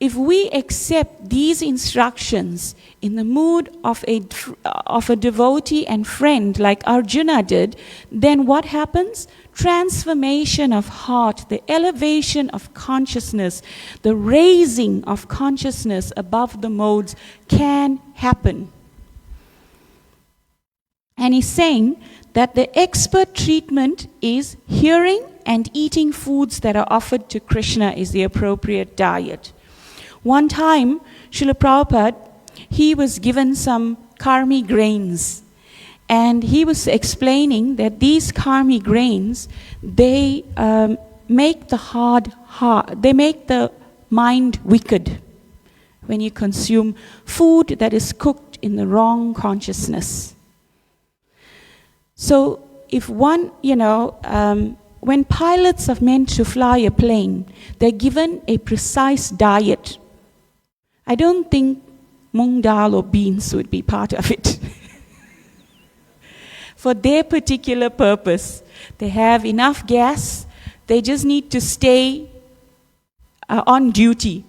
if we accept these instructions in the mood of a devotee and friend like Arjuna did, then what happens? Transformation of heart, the elevation of consciousness, the raising of consciousness above the modes can happen. And he's saying that the expert treatment is hearing and eating foods that are offered to Krishna is the appropriate diet. One time, Srila Prabhupada, he was given some karmi grains. And he was explaining that these karmi grains, they make the heart, they make the mind wicked when you consume food that is cooked in the wrong consciousness. So if one, when pilots are meant to fly a plane, they're given a precise diet. I don't think mung dal or beans would be part of it. For their particular purpose, they have enough gas, they just need to stay on duty.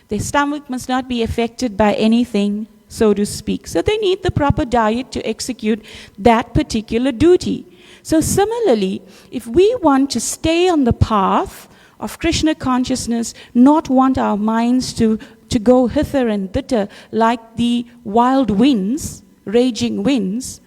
Their stomach must not be affected by anything, so to speak. So they need the proper diet to execute that particular duty. So similarly, if we want to stay on the path of Krishna consciousness, not want our minds to go hither and thither like the wild winds, raging winds,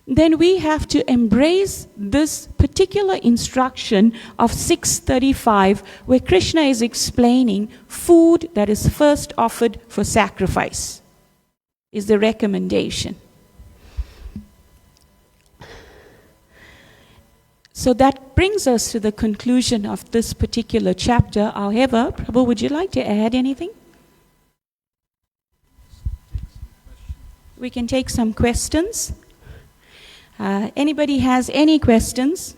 then we have to embrace this particular instruction of 635, where Krishna is explaining food that is first offered for sacrifice, is the recommendation. So that brings us to the conclusion of this particular chapter. However, Prabhu, would you like to add anything? We can take some questions. Anybody has any questions?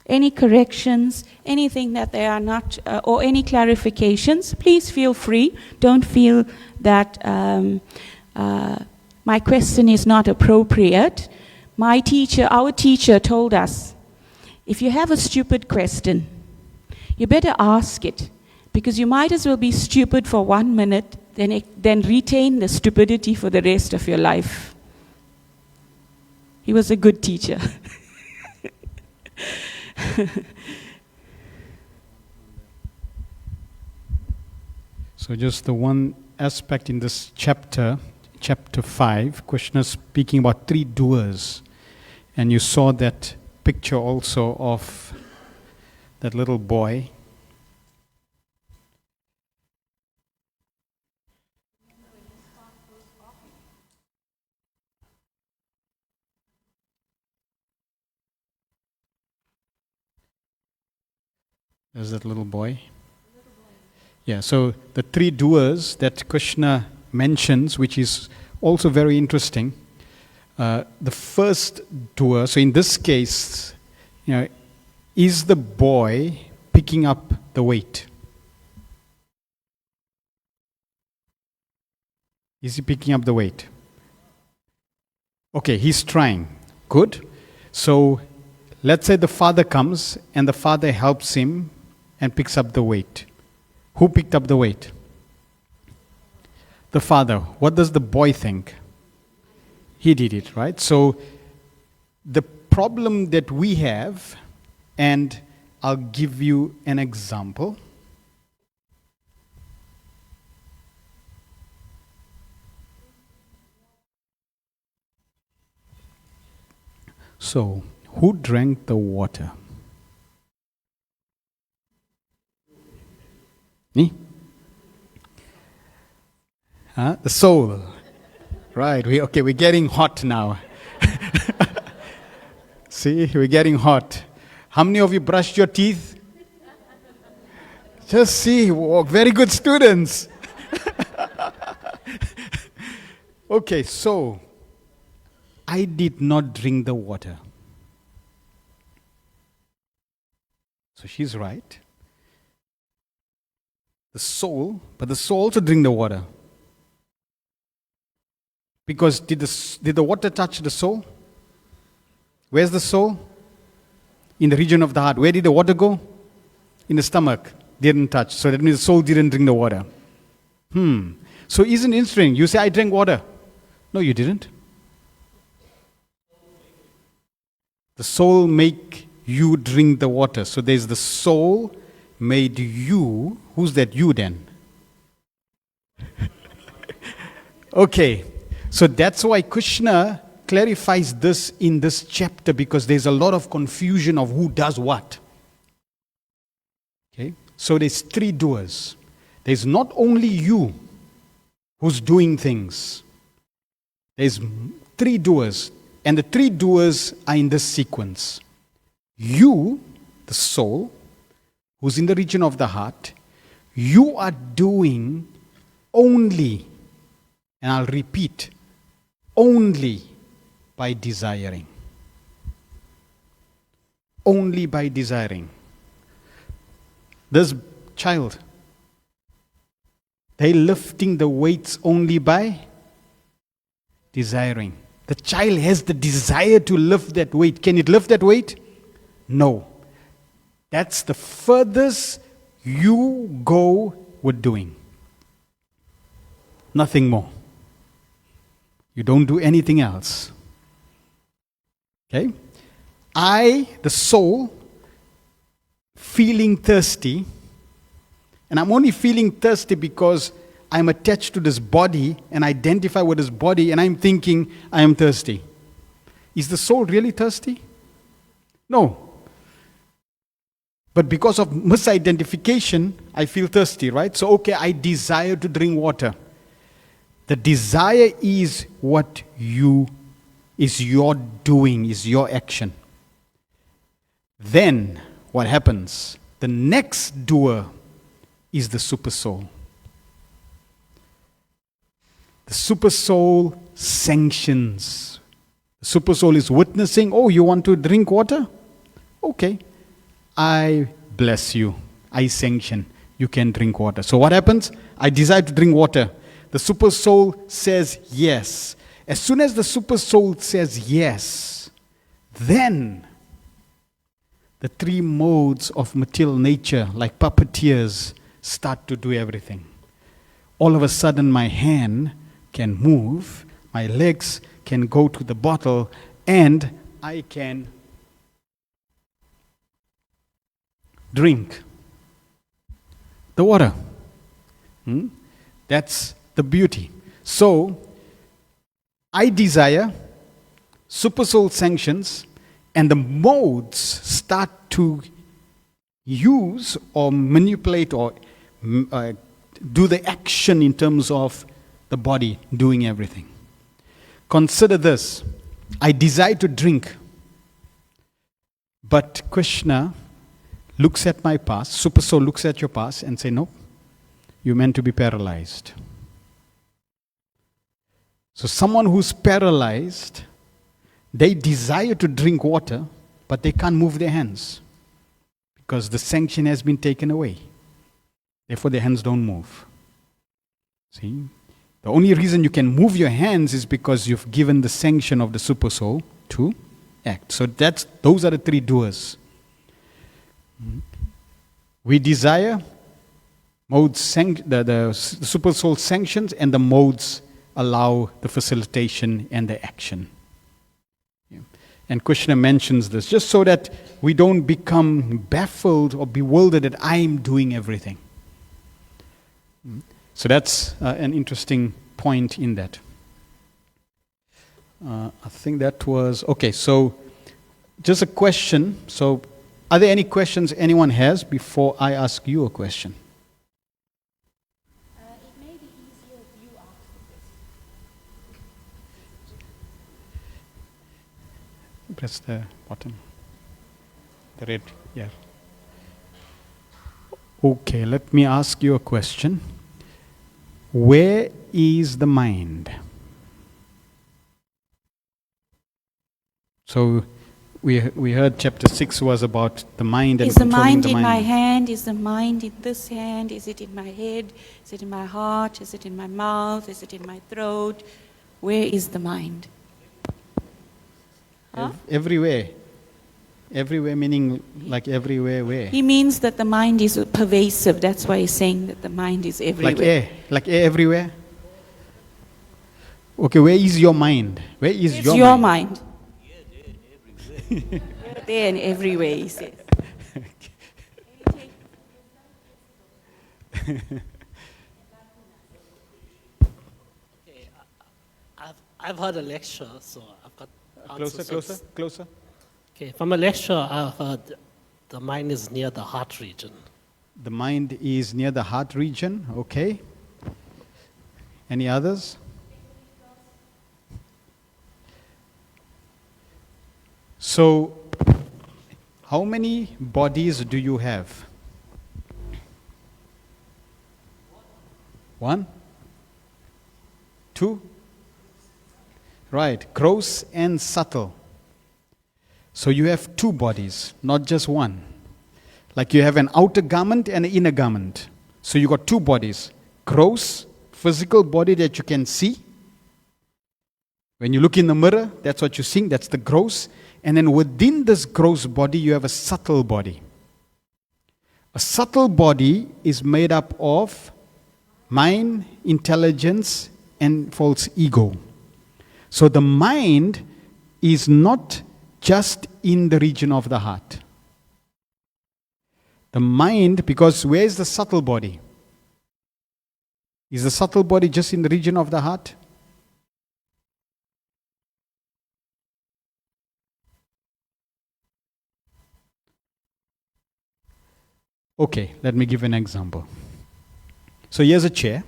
Any corrections? Anything that they are not, or any clarifications? Please feel free. Don't feel that my question is not appropriate. Our teacher told us, if you have a stupid question, you better ask it, because you might as well be stupid for 1 minute then retain the stupidity for the rest of your life. He was a good teacher. So just the one aspect in this chapter 5, Krishna is speaking about 3 doers. And you saw that picture also of that little boy. There's that little boy. Yeah, so the 3 doers that Krishna mentions, which is also very interesting. The first doer, so in this case, is the boy picking up the weight? Is he picking up the weight? Okay, he's trying. Good. So let's say the father comes and the father helps him and picks up the weight. Who picked up the weight? The father. What does the boy think? He did it, right? So the problem that we have, and I'll give you an example. So, who drank the water? Me? The soul. Right, we're getting hot now. See, we're getting hot. How many of you brushed your teeth? Just see, very good students. Okay, so I did not drink the water. So she's right. The soul, but the soul also drink the water. Because did the water touch the soul? Where's the soul? In the region of the heart. Where did the water go? In the stomach. Didn't touch. So that means the soul didn't drink the water. So isn't it interesting? You say, I drank water. No, you didn't. The soul make you drink the water. So there's the soul made you. Who's that you then? Okay. So that's why Krishna clarifies this in this chapter, because there's a lot of confusion of who does what. Okay? So there's three doers. There's not only you who's doing things. There's three doers. And the three doers are in this sequence. You, the soul, who's in the region of the heart, you are doing only, and I'll repeat, only by desiring. Only by desiring. This child, they're lifting the weights only by desiring. The child has the desire to lift that weight. Can it lift that weight? No. That's the furthest you go with doing. Nothing more. You don't do anything else. Okay? I, the soul, feeling thirsty, and I'm only feeling thirsty because I'm attached to this body and identify with this body, and I'm thinking I am thirsty. Is the soul really thirsty? No. But because of misidentification, I feel thirsty, right? So, okay, I desire to drink water. The desire is what is your doing, is your action. Then, what happens? The next doer is the super soul. The super soul sanctions. The super soul is witnessing, oh, you want to drink water? Okay. I bless you. I sanction. You can drink water. So what happens? I desire to drink water. The super soul says yes. As soon as the super soul says yes, then the three modes of material nature, like puppeteers, start to do everything. All of a sudden, my hand can move, my legs can go to the bottle, and I can drink the water. That's the beauty. So, I desire, super soul sanctions, and the modes start to use or manipulate or do the action in terms of the body doing everything. Consider this. I desire to drink, but Krishna looks at my past, super soul looks at your past and say, no, you're meant to be paralyzed. So someone who's paralyzed, they desire to drink water, but they can't move their hands because the sanction has been taken away. Therefore, their hands don't move. See? The only reason you can move your hands is because you've given the sanction of the super soul to act. So those are the three doers. We desire, modes the super soul sanctions, and the modes allow the facilitation and the action. Yeah. And Krishna mentions this just so that we don't become baffled or bewildered that I'm doing everything. So that's an interesting point in that. I think that was, okay, so just a question. So are there any questions anyone has before I ask you a question? It may be easier if you ask the question. Press the button. The red, yeah. Okay, let me ask you a question. Where is the mind? So we heard chapter 6 was about the mind and is the controlling mind the in mind. my hand? Is the mind in this hand? Is it in my head? Is it in my heart? Is it in my mouth? Is it in my throat? Where is the mind? Huh? Everywhere. Everywhere meaning like everywhere where? He means that the mind is pervasive. That's why he's saying that the mind is everywhere. Like air everywhere? Okay, where is your mind? Where is It's your your mind? mind. There and everywhere, he says. I've heard a lecture, so I've got Closer. Okay, from a lecture, I've heard the mind is near the heart region. The mind is near the heart region. Okay. Any others? So, how many bodies do you have? One? Two? Right, gross and subtle. So you have two bodies, not just one. Like you have an outer garment and an inner garment. So you got two bodies. Gross, physical body that you can see. When you look in the mirror, that's what you're seeing, that's the gross. And then within this gross body, you have a subtle body. A subtle body is made up of mind, intelligence, and false ego. So the mind is not just in the region of the heart. The mind, because where is the subtle body? Is the subtle body just in the region of the heart? Okay, let me give an example. So here's a chair,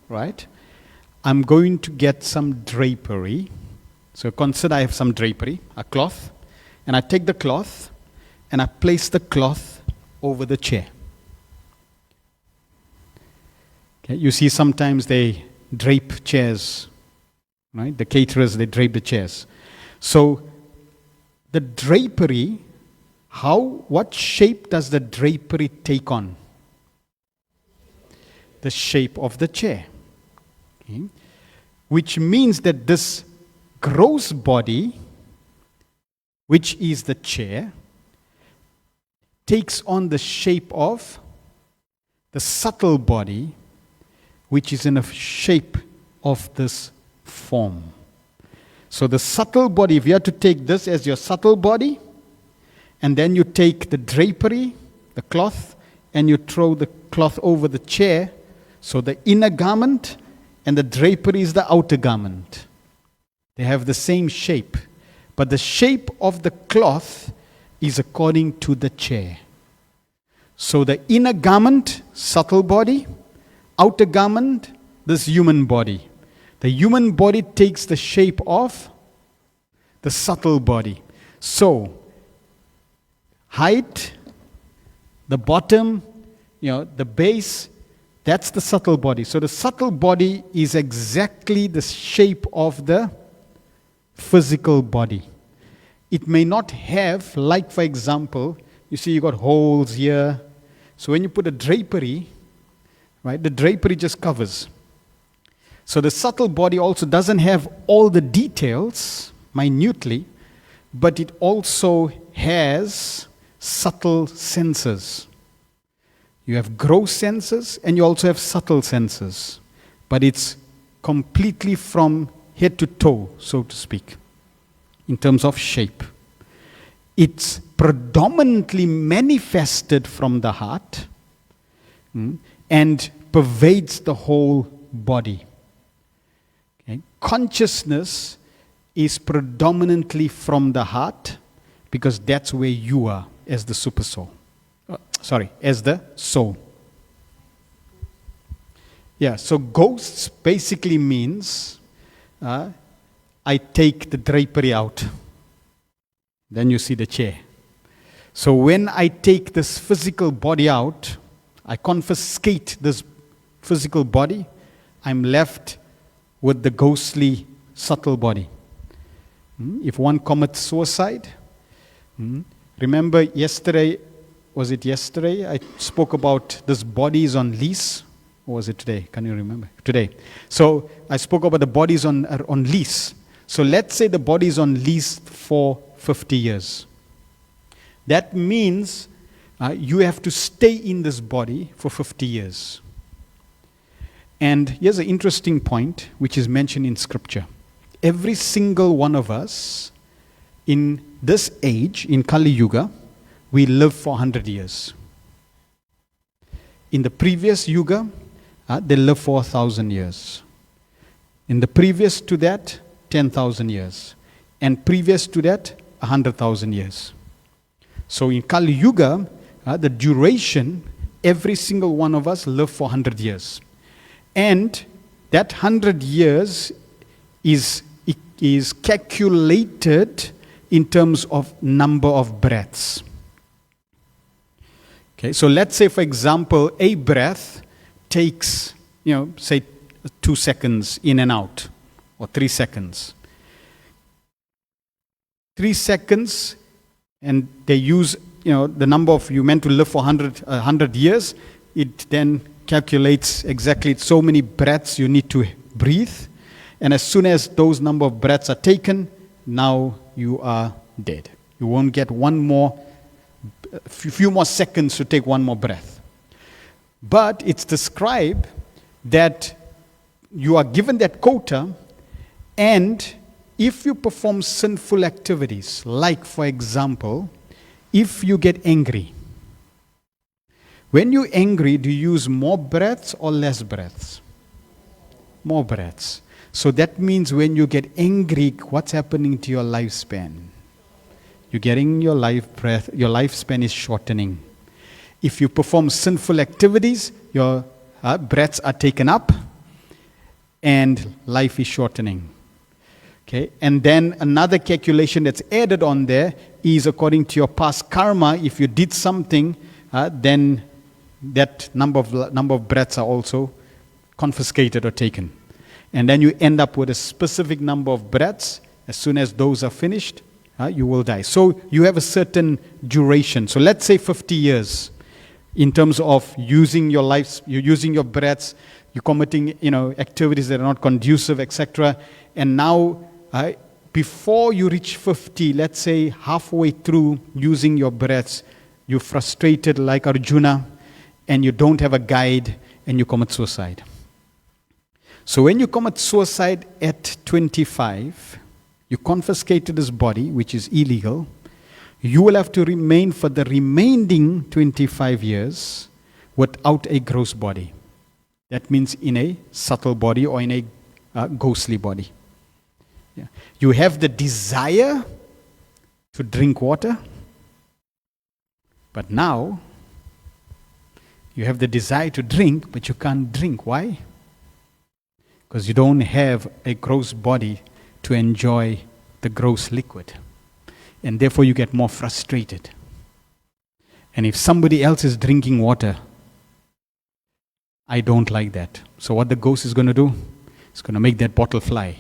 right? I'm going to get some drapery. So consider I have some drapery, a cloth, and I take the cloth and I place the cloth over the chair. Okay, you see sometimes they drape chairs, right? The caterers, they drape the chairs. So the drapery, what shape does the drapery take on? The shape of the chair. Okay. Which means that this gross body, which is the chair, takes on the shape of the subtle body, which is in a shape of this form. So the subtle body, if you have to take this as your subtle body, and then you take the drapery, the cloth, and you throw the cloth over the chair, so the inner garment and the drapery is the outer garment. They have the same shape, but the shape of the cloth is according to the chair. So the inner garment, subtle body, outer garment, this human body. The human body takes the shape of the subtle body. So, height, the bottom, the base, that's the subtle body. So the subtle body is exactly the shape of the physical body. It may not have, like for example, you see you got holes here. So when you put a drapery, right, the drapery just covers. So the subtle body also doesn't have all the details minutely, but it also has subtle senses. You have gross senses and you also have subtle senses. But it's completely from head to toe, so to speak, in terms of shape. It's predominantly manifested from the heart and pervades the whole body. Okay? Consciousness is predominantly from the heart because that's where you are as the super soul. As the soul. Yeah, so ghosts basically means I take the drapery out. Then you see the chair. So when I take this physical body out, I confiscate this physical body, I'm left with the ghostly, subtle body. If one commits suicide, remember yesterday, was it yesterday? I spoke about this body is on lease. Or was it today? Can you remember? Today. So I spoke about the bodies on lease. So let's say the body is on lease for 50 years. That means you have to stay in this body for 50 years. And here's an interesting point which is mentioned in Scripture. Every single one of us in this age, in Kali Yuga, we live for 100 years. In the previous Yuga, they live for 1,000 years. In the previous to that, 10,000 years. And previous to that, 100,000 years. So in Kali Yuga, the duration, every single one of us live for 100 years. And that 100 years is calculated in terms of number of breaths. Okay, so let's say, for example, a breath takes, say 2 seconds in and out, or 3 seconds. 3 seconds, and they use, the number of, you meant to live for 100 years, it then calculates exactly so many breaths you need to breathe. And as soon as those number of breaths are taken, now you are dead. You won't get a few more seconds to take one more breath. But it's described that you are given that quota, and if you perform sinful activities, like, for example, if you get angry, when you're angry, do you use more breaths or less breaths? More breaths. So that means when you get angry, what's happening to your lifespan? You're getting your lifespan is shortening. If you perform sinful activities, your breaths are taken up and life is shortening. Okay, and then another calculation that's added on there is according to your past karma. If you did something, then that number of breaths are also confiscated or taken. And then you end up with a specific number of breaths. As soon as those are finished, you will die. So you have a certain duration. So let's say 50 years in terms of using your life, you're using your breaths, you're committing, activities that are not conducive, etc. And now, before you reach 50, let's say halfway through using your breaths, you're frustrated like Arjuna, and you don't have a guide, and you commit suicide. So when you commit suicide at 25, you confiscated his body, which is illegal. You will have to remain for the remaining 25 years without a gross body. That means in a subtle body or in a ghostly body. Yeah. You have the desire to drink water, but now you have the desire to drink, but you can't drink. Why? Because you don't have a gross body to enjoy the gross liquid. And therefore you get more frustrated. And if somebody else is drinking water, I don't like that. So what the ghost is going to do? It's going to make that bottle fly.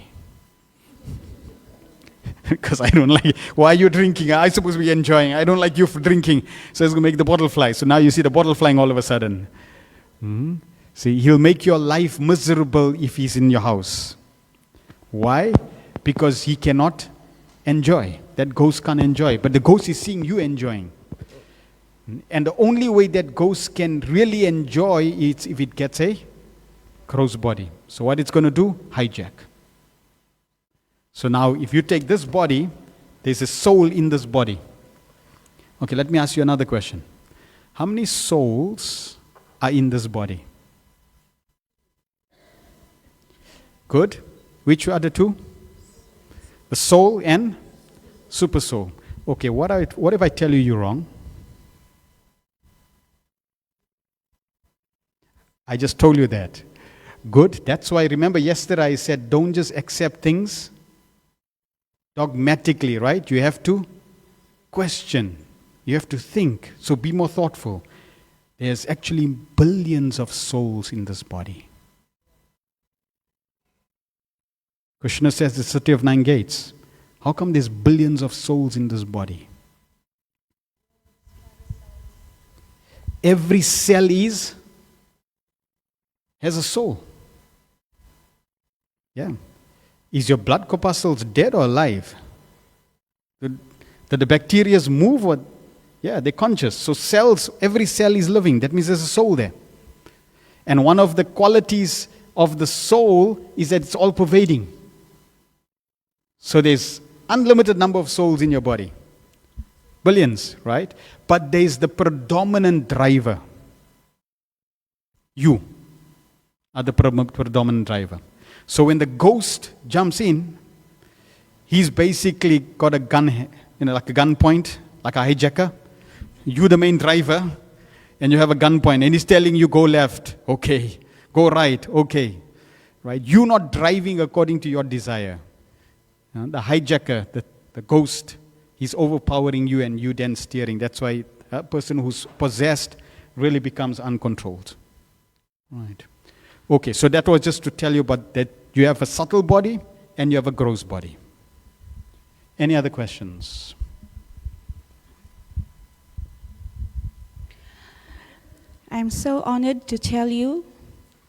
Because I don't like it. Why are you drinking? I'm supposed to be enjoying. I don't like you for drinking. So it's going to make the bottle fly. So now you see the bottle flying all of a sudden. See, he'll make your life miserable if he's in your house. Why? Because he cannot enjoy. That ghost can't enjoy. But the ghost is seeing you enjoying. And the only way that ghost can really enjoy is if it gets a gross body. So what it's going to do? Hijack. So now if you take this body, there's a soul in this body. Okay, let me ask you another question. How many souls are in this body? Good. Which are the two? The soul and super soul. Okay, what if I tell you you're wrong? I just told you that. Good. That's why, remember yesterday I said don't just accept things dogmatically, right? You have to question. You have to think. So be more thoughtful. There's actually billions of souls in this body. Krishna says the city of 9 gates. How come there's billions of souls in this body? Every cell has a soul. Yeah. Is your blood corpuscles dead or alive? Did the bacteria move? Or, yeah, they're conscious. So cells, every cell is living. That means there's a soul there. And one of the qualities of the soul is that it's all pervading. So there's unlimited number of souls in your body. Billions, right? But there's the predominant driver. You are the predominant driver. So when the ghost jumps in, he's basically got a gun, like a gun point, like a hijacker. you the main driver, and you have a gunpoint, and he's telling you go left, okay, go right, okay, right? You're not driving according to your desire. The hijacker, the ghost, he's overpowering you and you then steering. That's why a person who's possessed really becomes uncontrolled. Right. Okay, so that was just to tell you about that you have a subtle body and you have a gross body. Any other questions? I'm so honored to tell you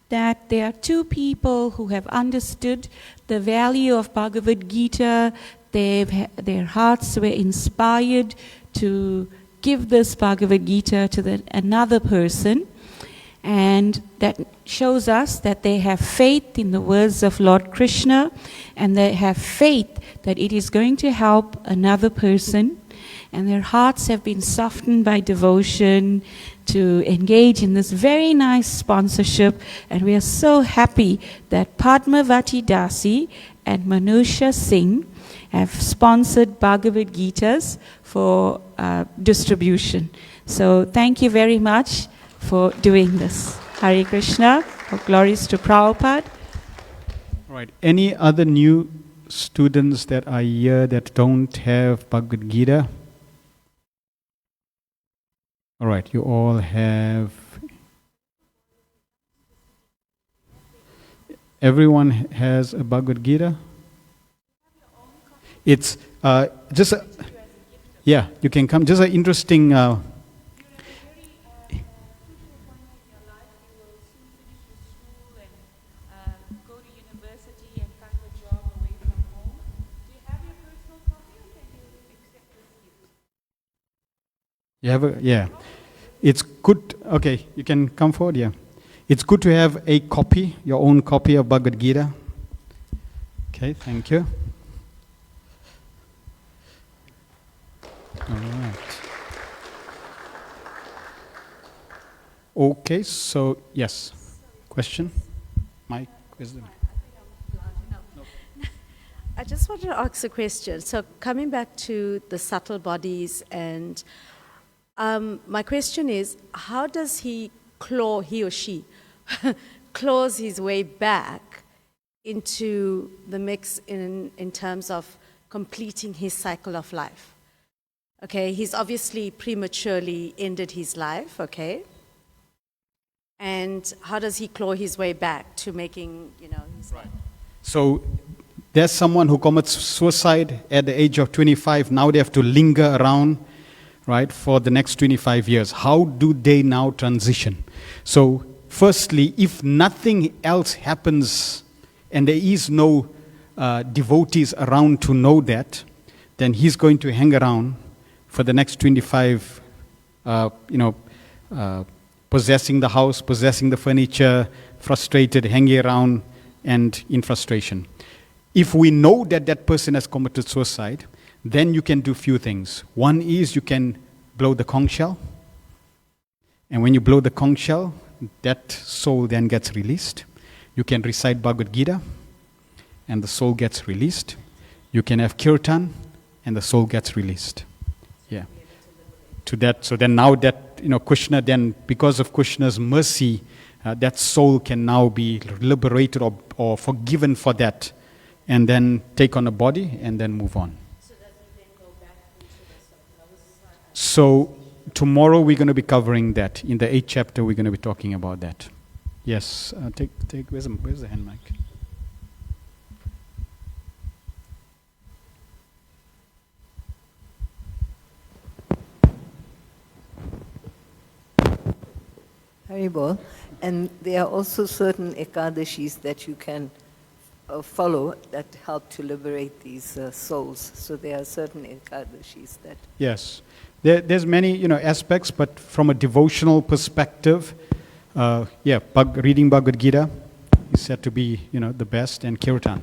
that there are two people who have understood the value of Bhagavad Gita. Their hearts were inspired to give this Bhagavad Gita to another person. And that shows us that they have faith in the words of Lord Krishna, and they have faith that it is going to help another person. And their hearts have been softened by devotion to engage in this very nice sponsorship. And we are so happy that Padmavati Dasi and Manusha Singh have sponsored Bhagavad Gitas for distribution. So thank you very much for doing this. Hare Krishna, glories to Prabhupada. Right. Any other new students that are here that don't have Bhagavad Gita? All right, you all have. Everyone has a Bhagavad Gita? It's just a, yeah, you can come. Just an interesting. You have a, yeah. It's good, okay, you can come forward, yeah. It's good to have a copy, your own copy of Bhagavad Gita. Okay, thank you. All right. Okay, so, yes. Question? Mike, wisdom. I just wanted to ask a question. So coming back to the subtle bodies, and my question is, how does he or she claws his way back into the mix in terms of completing his cycle of life? Okay, he's obviously prematurely ended his life, okay? And how does he claw his way back to making, his life? So there's someone who commits suicide at the age of 25. Now they have to linger around, right, for the next 25 years. How do they now transition? So firstly, if nothing else happens and there is no devotees around to know that, then he's going to hang around for the next 25, possessing the house, possessing the furniture, frustrated, hanging around, and in frustration. If we know that that person has committed suicide, then you can do few things. One is you can blow the conch shell. And when you blow the conch shell, that soul then gets released. You can recite Bhagavad Gita, and the soul gets released. You can have kirtan, and the soul gets released. Yeah. To that, so then now that, Krishna then, because of Krishna's mercy, that soul can now be liberated or forgiven for that, and then take on a body and then move on. So does he then go back into the lowest side? So tomorrow we're going to be covering that. In the 8th chapter, we're going to be talking about that. Yes, where's the hand mic? Haribol. And there are also certain ekadashis that you can follow that help to liberate these souls. So there are certain ekadashis that... Yes. There's many, aspects, but from a devotional perspective, reading Bhagavad Gita is said to be, the best, and kirtan.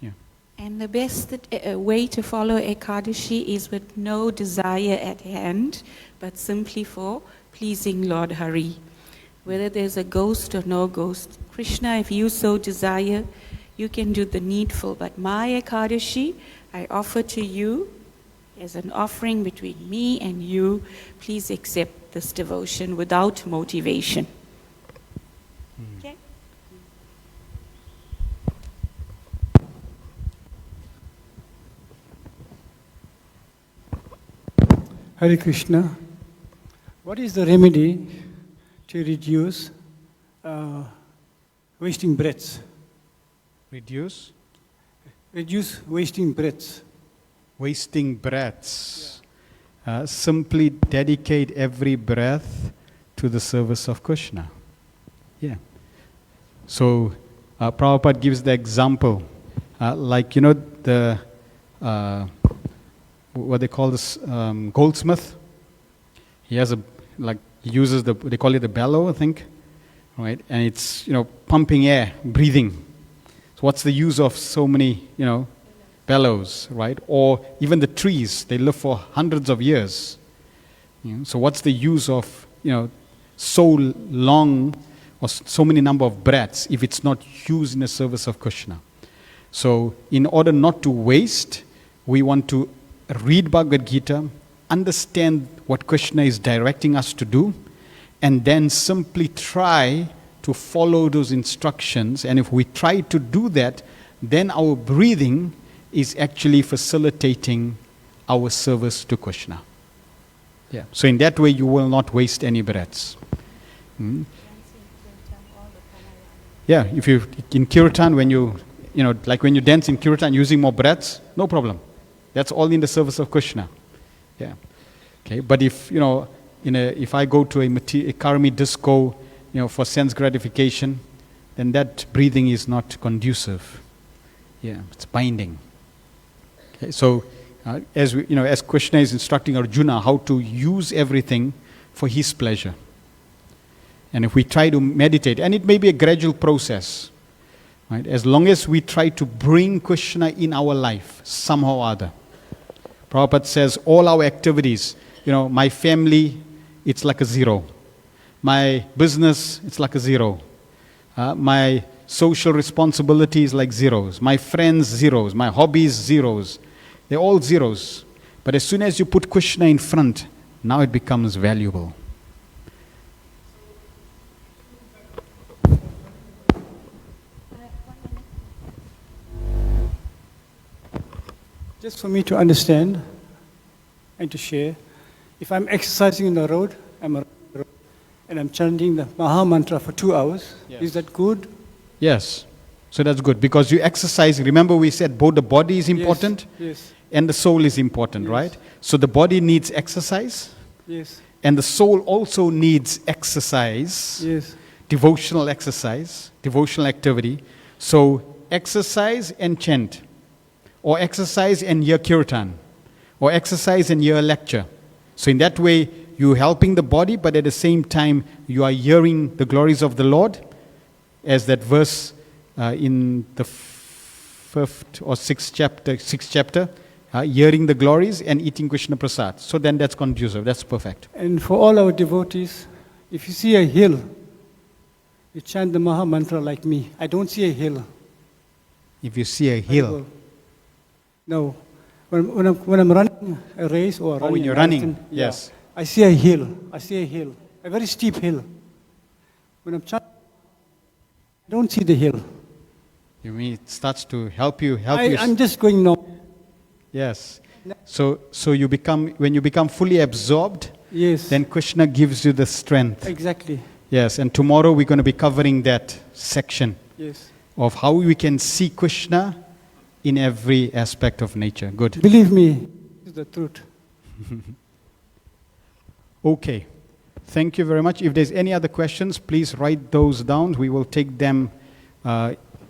Yeah. And the best way to follow Ekadashi is with no desire at hand, but simply for pleasing Lord Hari. Whether there's a ghost or no ghost, Krishna, if you so desire, you can do the needful. But my Ekadashi, I offer to you as an offering between me and you, please accept this devotion without motivation. Okay? Hare Krishna. What is the remedy to reduce wasting breaths? Reduce wasting breaths. wasting breaths. Simply dedicate every breath to the service of Krishna. Yeah. So Prabhupada gives the example, like the what they call this goldsmith. He has he uses they call it the bellow, I think, right? And it's pumping air, breathing. So what's the use of so many bellows, right? Or even the trees, they live for hundreds of years. So what's the use of so long or so many number of breaths if it's not used in the service of Krishna? So in order not to waste, we want to read Bhagavad Gita, understand what Krishna is directing us to do, and then simply try to follow those instructions. And if we try to do that, then our breathing is actually facilitating our service to Krishna. Yeah. So in that way, you will not waste any breaths. Yeah, if you in kirtan, when like when you dance in kirtan using more breaths, no problem. That's all in the service of Krishna. Yeah. Okay. But if if I go to a karmi disco, for sense gratification, then that breathing is not conducive. Yeah, it's binding. Okay. So as Krishna is instructing Arjuna how to use everything for his pleasure. And if we try to meditate, and it may be a gradual process, right? As long as we try to bring Krishna in our life somehow or other. Prabhupada says all our activities, my family, it's like a zero. My business, it's like a zero. My social responsibility is like zeros. My friends, zeros. My hobbies, zeros. They're all zeros. But as soon as you put Krishna in front, now it becomes valuable. Just for me to understand and to share, if I'm exercising in the road, and I'm chanting the Maha Mantra for 2 hours, is that good? Yes. So that's good because you exercise. Remember we said both the body is important and the soul is important, right? So the body needs exercise and the soul also needs exercise, devotional exercise, devotional activity. So exercise and chant, or exercise and hear kirtan, or exercise and hear lecture. So in that way, you're helping the body, but at the same time, you are hearing the glories of the Lord, as that verse in the 5th or 6th chapter, hearing the glories and eating Krishna Prasad. So then that's conducive, that's perfect. And for all our devotees, if you see a hill, you chant the Maha Mantra like me. I don't see a hill. If you see a hill. No. When I'm running a race or running when you're running, yes. I see a hill. A very steep hill. When I'm chanting, I don't see the hill. You mean it starts to help you? I'm just going north. Yes. So you when you become fully absorbed, then Krishna gives you the strength. Exactly. Yes, and tomorrow we're going to be covering that section of how we can see Krishna in every aspect of nature. Good. Believe me, it's the truth. Okay. Thank you very much. If there's any other questions, please write those down. We will take them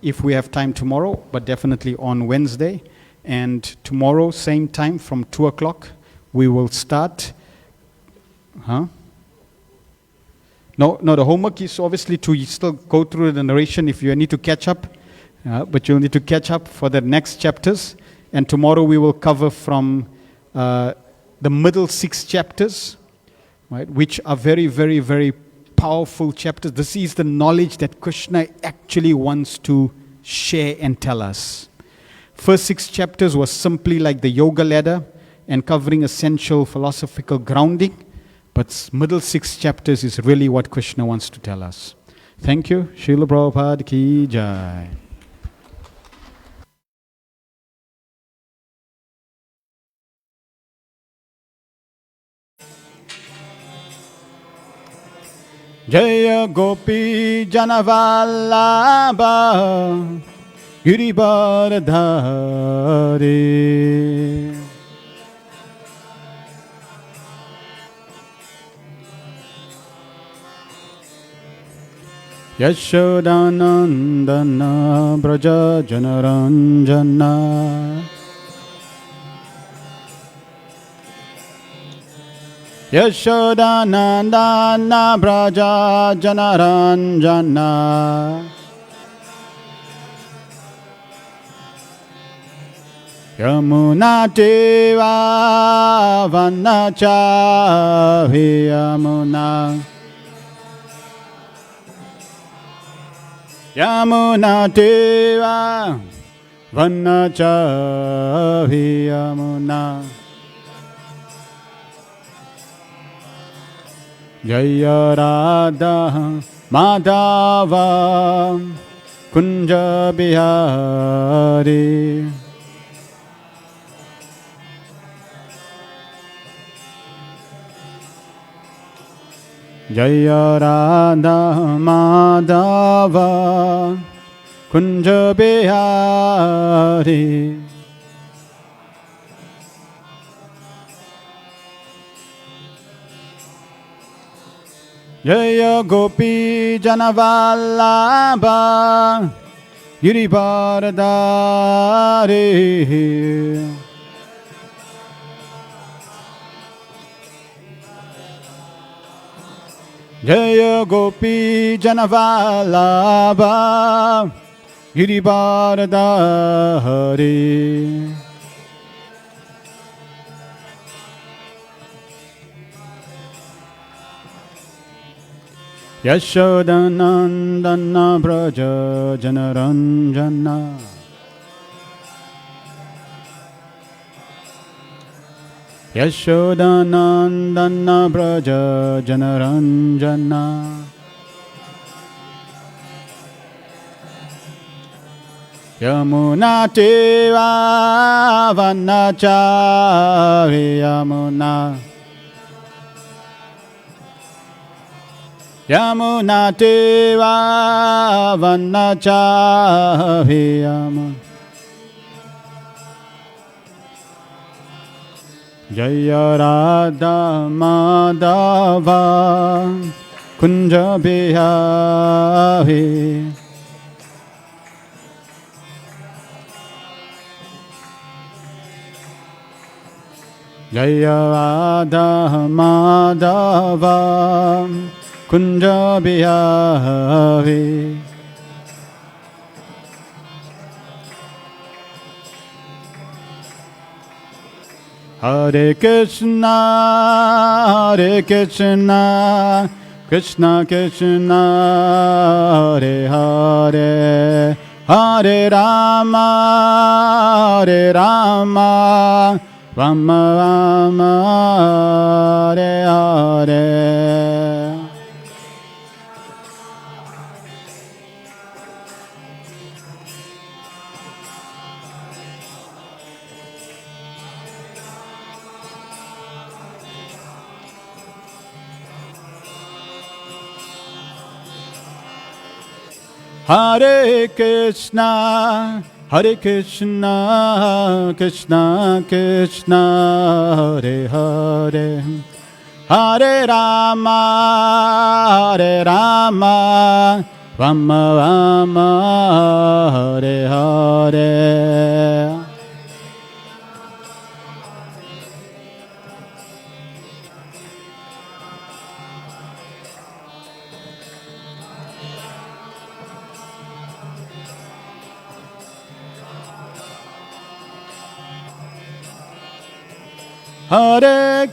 if we have time tomorrow, but definitely on Wednesday. And tomorrow, same time, from 2 o'clock, we will start. No, the homework is obviously to still go through the narration if you need to catch up. But you'll need to catch up for the next chapters. And tomorrow we will cover from the middle 6 chapters, right, which are very, very, very powerful chapters. This is the knowledge that Krishna actually wants to share and tell us. First 6 chapters was simply like the yoga ladder, and covering essential philosophical grounding, but middle 6 chapters is really what Krishna wants to tell us. Thank you. Srila Prabhupada ki jai. Jaya Gopi Janavallabha Girivardhari Yashodanandana Braja Janaranjana Yashodanandana Braja Janaranjana Yamuna Deva Vanachavi Yamuna Yamuna Deva Vanachavi Yamuna Jaya Radha Madhava Kunja Bihari Jaya Radha Madhava Kunja Bihari Jaya Gopi Janavallabha Girivardhari Jaya Gopi Janavallabha Girivardhari Yashodanandana Braja Janaranjana Yashodanandana Braja Janaranjana Yamuna Deva Vanachavi Yamuna Yamuna Deva Vanachavi Yamuna Jaya Radha Madhava Kunja Bihari Jaya Radha Madhava Kunja Bihari Hare Krishna Krishna Krishna Hare Hare Hare Rama Rama Rama Hare Hare Hare Krishna Krishna Krishna Hare Hare Hare Rama Rama Rama Hare Hare Hare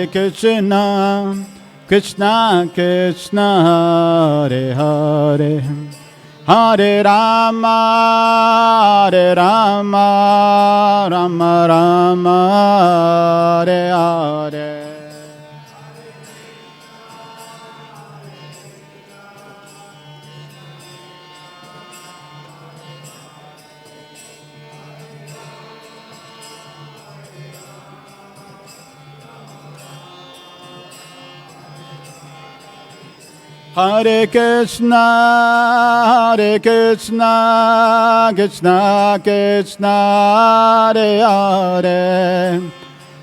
Krishna Krishna Krishna Hare Hare Hare Rama, Hare Rama, Rama Rama, Hare Hare. Hare Krishna, Hare Krishna, Krishna Krishna, Hare Hare.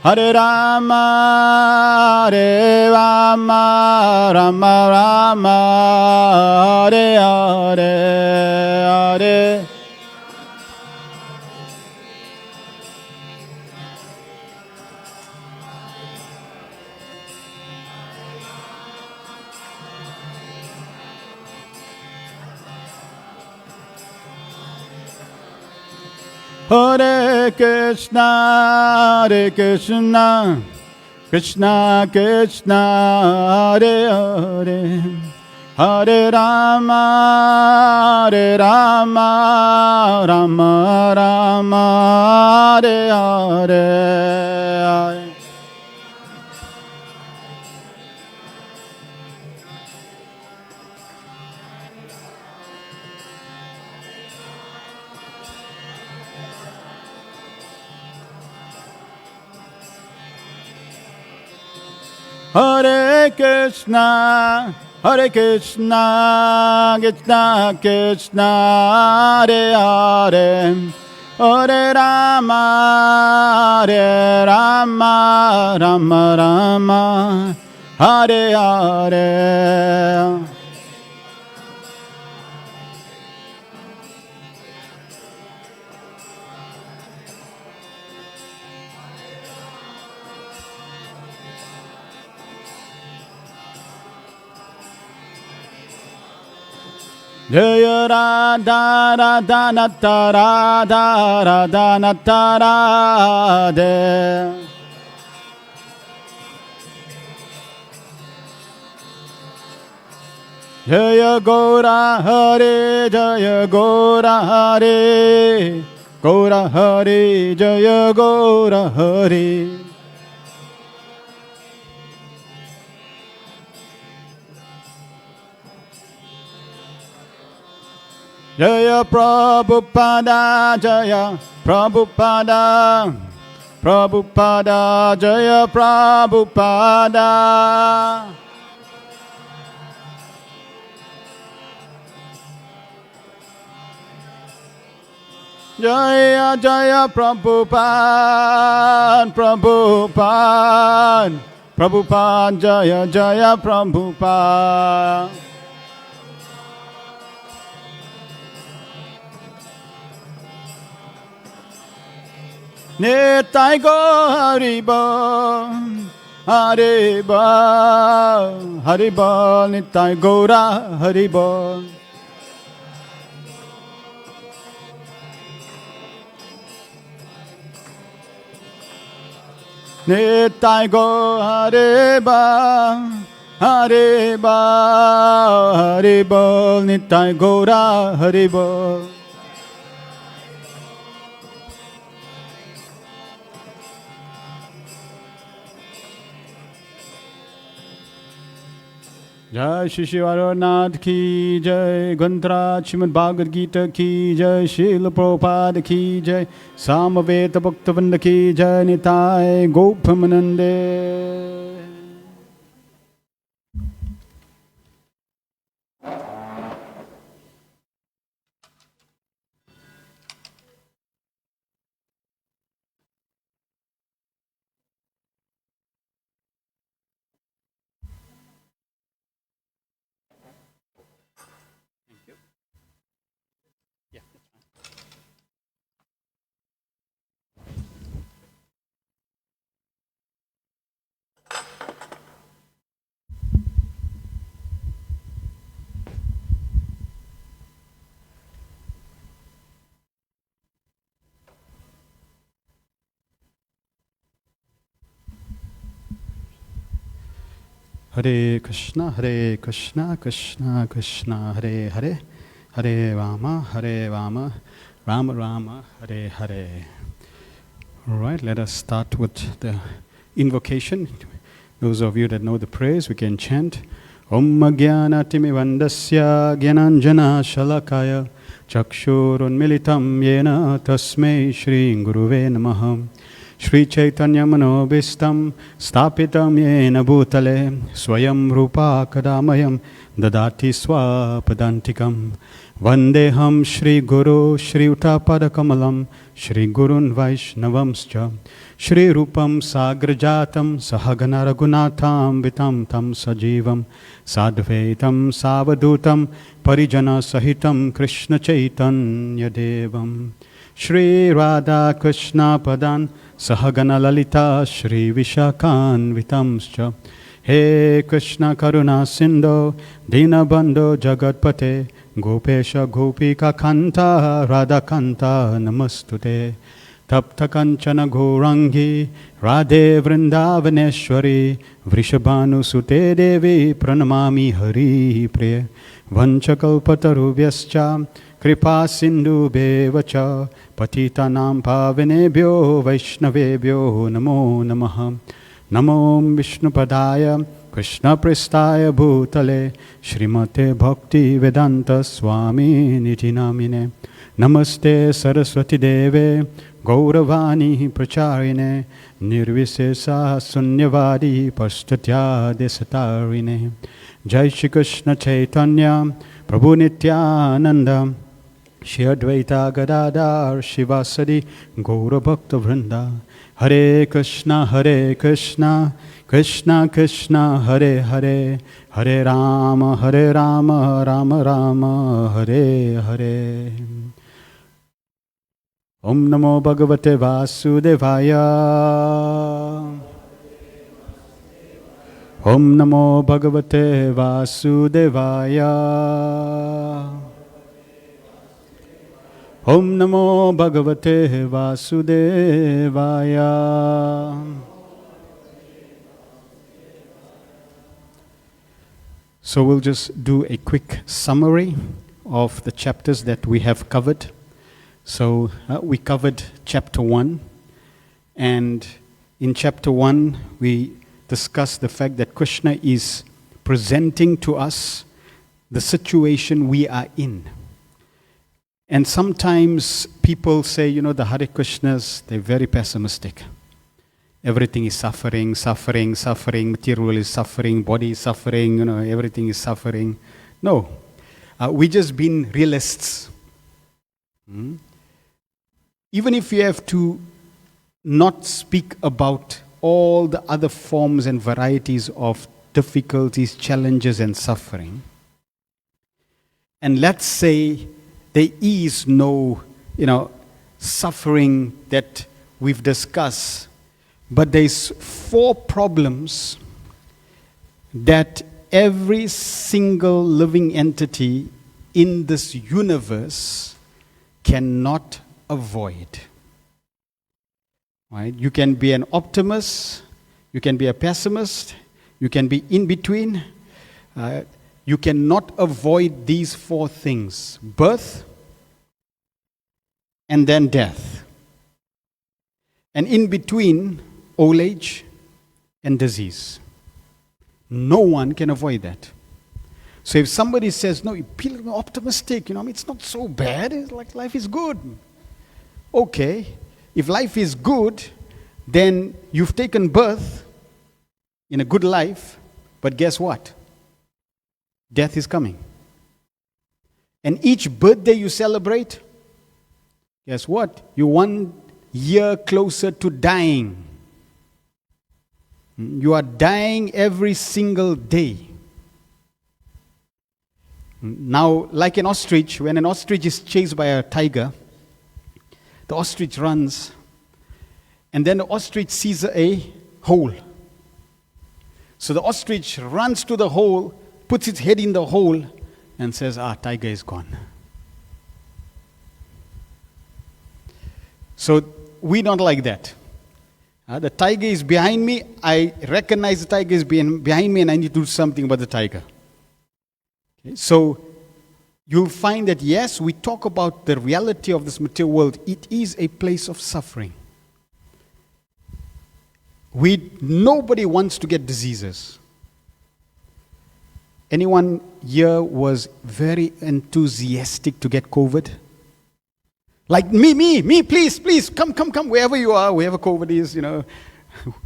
Hare Rama, Hare Rama, Rama Rama, Hare Hare, Hare. Hare Krishna, Hare Krishna, Krishna Krishna, Hare Hare. Hare Rama, Hare Rama, Rama Rama, Hare Hare, Hare. Hare Krishna, Hare Krishna, Krishna Krishna, Hare Hare. Hare Rama, Hare Rama, Rama Rama, Hare Hare. Jaya Radha Radha Nata Radha Radha Nata Radhe. Jaya Gora Hare, Jaya Gora Hare, Gora Hare, Jaya Gora Hare. Jaya Prabhupada, Jaya Prabhupada, Prabhupada, Jaya Prabhupada. Jaya Jaya Prabhupada, Prabhupada, Prabhupada, Jaya Jaya Prabhupada. Nitai go Haribo, Haribo, Haribo, Nitai Gora Haribo. Nitai go Haribo, Haribo, Haribo, Nitai Gora Haribo. Jai Shri Shri Varanath ki jai, Granthra Srimad Bhagavad Gita ki jai, Srila Prabhupada ki jai, Samaveta Bhaktavinda ki jai, Nitai Gopamanande. Hare Krishna, Krishna Krishna, Hare Hare, Hare Rama, Rama Rama, Hare Hare. All right, let us start with the invocation. Those of you that know the prayers, we can chant. Om Jnana Timivandasya Gyananjana Shalakaya Chakshurunmilitam Yena Tasmai Shri Guruve Namaha. Shri Chaitanya Manobhistam Stapitam Yena Bhutale Swayam Rupa Kadamayam Dadati Swapadantikam Vandeham Shri Guru Shri Utapadakamalam Shri Gurun Vaishnavamscha Shri Rupam Sagrajatam Sahagana Raghunatham Vitam Tam Sajivam Sadvaitam Savadutam Parijana Sahitam Krishna Chaitanya Devam Shri Radha Krishna Padan Sahagana Lalita Shri Vishakan Vitamscha He Krishna Karuna Sindho Dinabandho Jagatpate Gopesha Gopika Kanta Radha Kanta Namastute Tapta Kanchana Gourangi Radhe Vrindavaneshwari Vrishabhanu Sute Devi Pranamami Hari Priya Vanchakalpatarubhyascha Kripa Sindhu Bevacha Patitanam Pavinebhyo Vaishnavebhyo Namo Namaha Namo Vishnupadaya Krishna Prestaya Bhutale Srimate Bhakti Vedanta Swami Niti Namine Namaste Saraswati Deve Gauravani Pracharine Nirvisesa Sunyavadi Pastatya Desatarine Jai Shri Krishna Chaitanya Prabhu Nityananda Shri Advaita Gadadhar Shivasadi Gaura Bhakta Vrinda Hare Krishna Krishna Krishna Hare Hare Hare Rama Rama Rama Hare Hare Om Namo Bhagavate Vasudevaya Om Namo Bhagavate Vasudevaya Om Namo Bhagavate Vasudevaya. So we'll just do a quick summary of the chapters that we have covered. So we covered chapter 1, and in chapter 1 we discussed the fact that Krishna is presenting to us the situation we are in. And sometimes people say, the Hare Krishnas, they're very pessimistic. Everything is suffering, material is suffering, body is suffering, everything is suffering. No, we just been realists. Even if you have to not speak about all the other forms and varieties of difficulties, challenges and suffering, and let's say there is no, suffering that we've discussed, but there's 4 problems that every single living entity in this universe cannot avoid. Right? You can be an optimist, you can be a pessimist, you can be in between. You cannot avoid these 4 things: birth, and then death. And in between, old age and disease. No one can avoid that. So if somebody says, no, you feel optimistic, it's not so bad, it's like life is good. Okay, if life is good, then you've taken birth in a good life, but guess what? Death is coming. And each birthday you celebrate, guess what? You're 1 year closer to dying. You are dying every single day. Now, like an ostrich, when an ostrich is chased by a tiger, the ostrich runs, and then the ostrich sees a hole. So the ostrich runs to the hole, puts its head in the hole, and says, tiger is gone. So we don't like that. The tiger is behind me. I recognize the tiger is behind me, and I need to do something about the tiger. Okay? So you'll find that yes, we talk about the reality of this material world. It is a place of suffering. Nobody wants to get diseases. Anyone here was very enthusiastic to get COVID? Like me, please, come, wherever you are, wherever COVID is,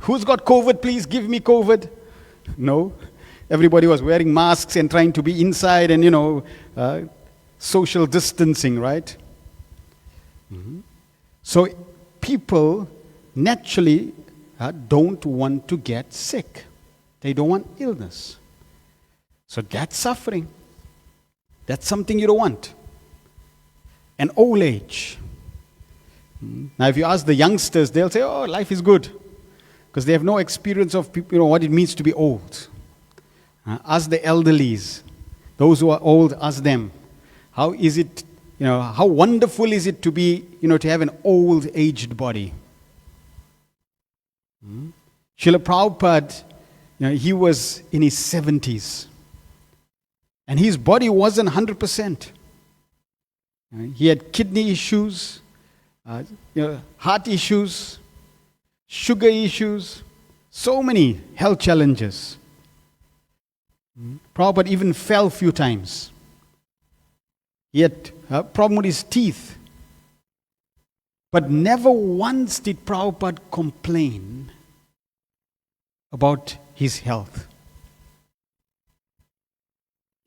Who's got COVID, please give me COVID. No. Everybody was wearing masks and trying to be inside and, social distancing, right? Mm-hmm. So people naturally don't want to get sick. They don't want illness. So that's suffering. That's something you don't want. And old age. Now if you ask the youngsters, they'll say, oh, life is good. Because they have no experience of what it means to be old. Ask the elderlies, those who are old, ask them, how is it, how wonderful is it to be, to have an old aged body? Srila Prabhupada, he was in his 70s. And his body wasn't 100%. He had kidney issues, heart issues, sugar issues, so many health challenges. Prabhupada even fell a few times. He had a problem with his teeth. But never once did Prabhupada complain about his health.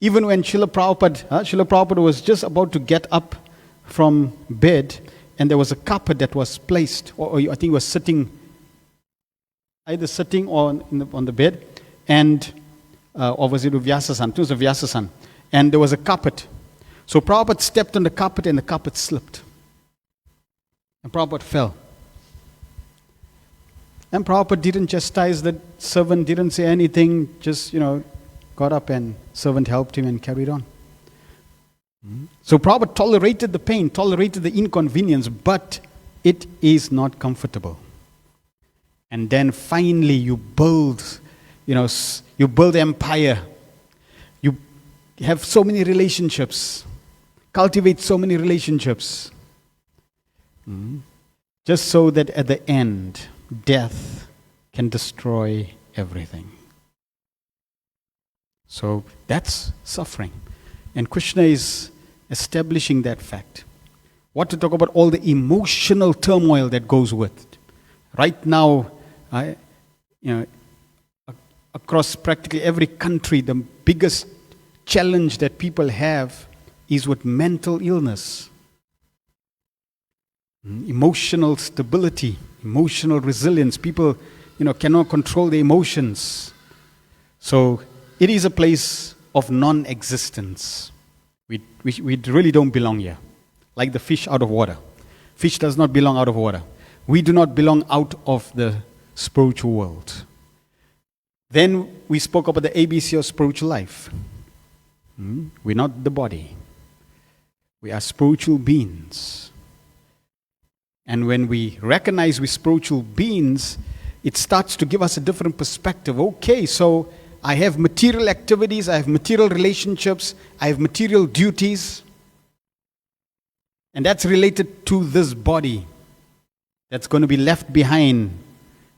Even when Srila Prabhupada was just about to get up from bed, and there was a carpet that was placed, or I think he was sitting, either sitting or on the bed, and or was it Vyasasan? It was a Vyasasan. And there was a carpet. So Prabhupada stepped on the carpet and the carpet slipped. And Prabhupada fell. And Prabhupada didn't chastise the servant, didn't say anything, just, got up and servant helped him and carried on. So Prabhupada tolerated the pain, tolerated the inconvenience, but it is not comfortable. And then finally you build, you build empire. You have so many relationships, cultivate so many relationships. Just so that at the end, death can destroy everything. So that's suffering. And Krishna is establishing that fact. What to talk about all the emotional turmoil that goes with it. Right now, across practically every country, the biggest challenge that people have is with mental illness. Emotional stability, emotional resilience. People, cannot control their emotions. So it is a place of non-existence. We really don't belong here. Like the fish out of water. Fish does not belong out of water. We do not belong out of the spiritual world. Then we spoke about the ABC of spiritual life. We're not the body. We are spiritual beings. And when we recognize we're spiritual beings, it starts to give us a different perspective. Okay, so I have material activities, I have material relationships, I have material duties. And that's related to this body that's going to be left behind,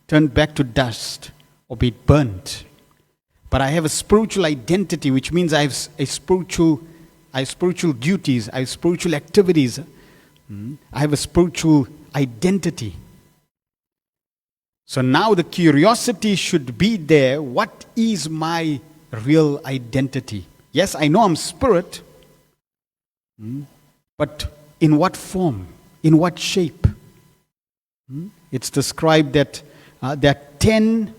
turned back to dust, or be burnt. But I have a spiritual identity, which means I have spiritual duties, I have spiritual activities, I have a spiritual identity. So now the curiosity should be there. What is my real identity? Yes, I know I'm spirit, but in what form? In what shape? It's described that there are 10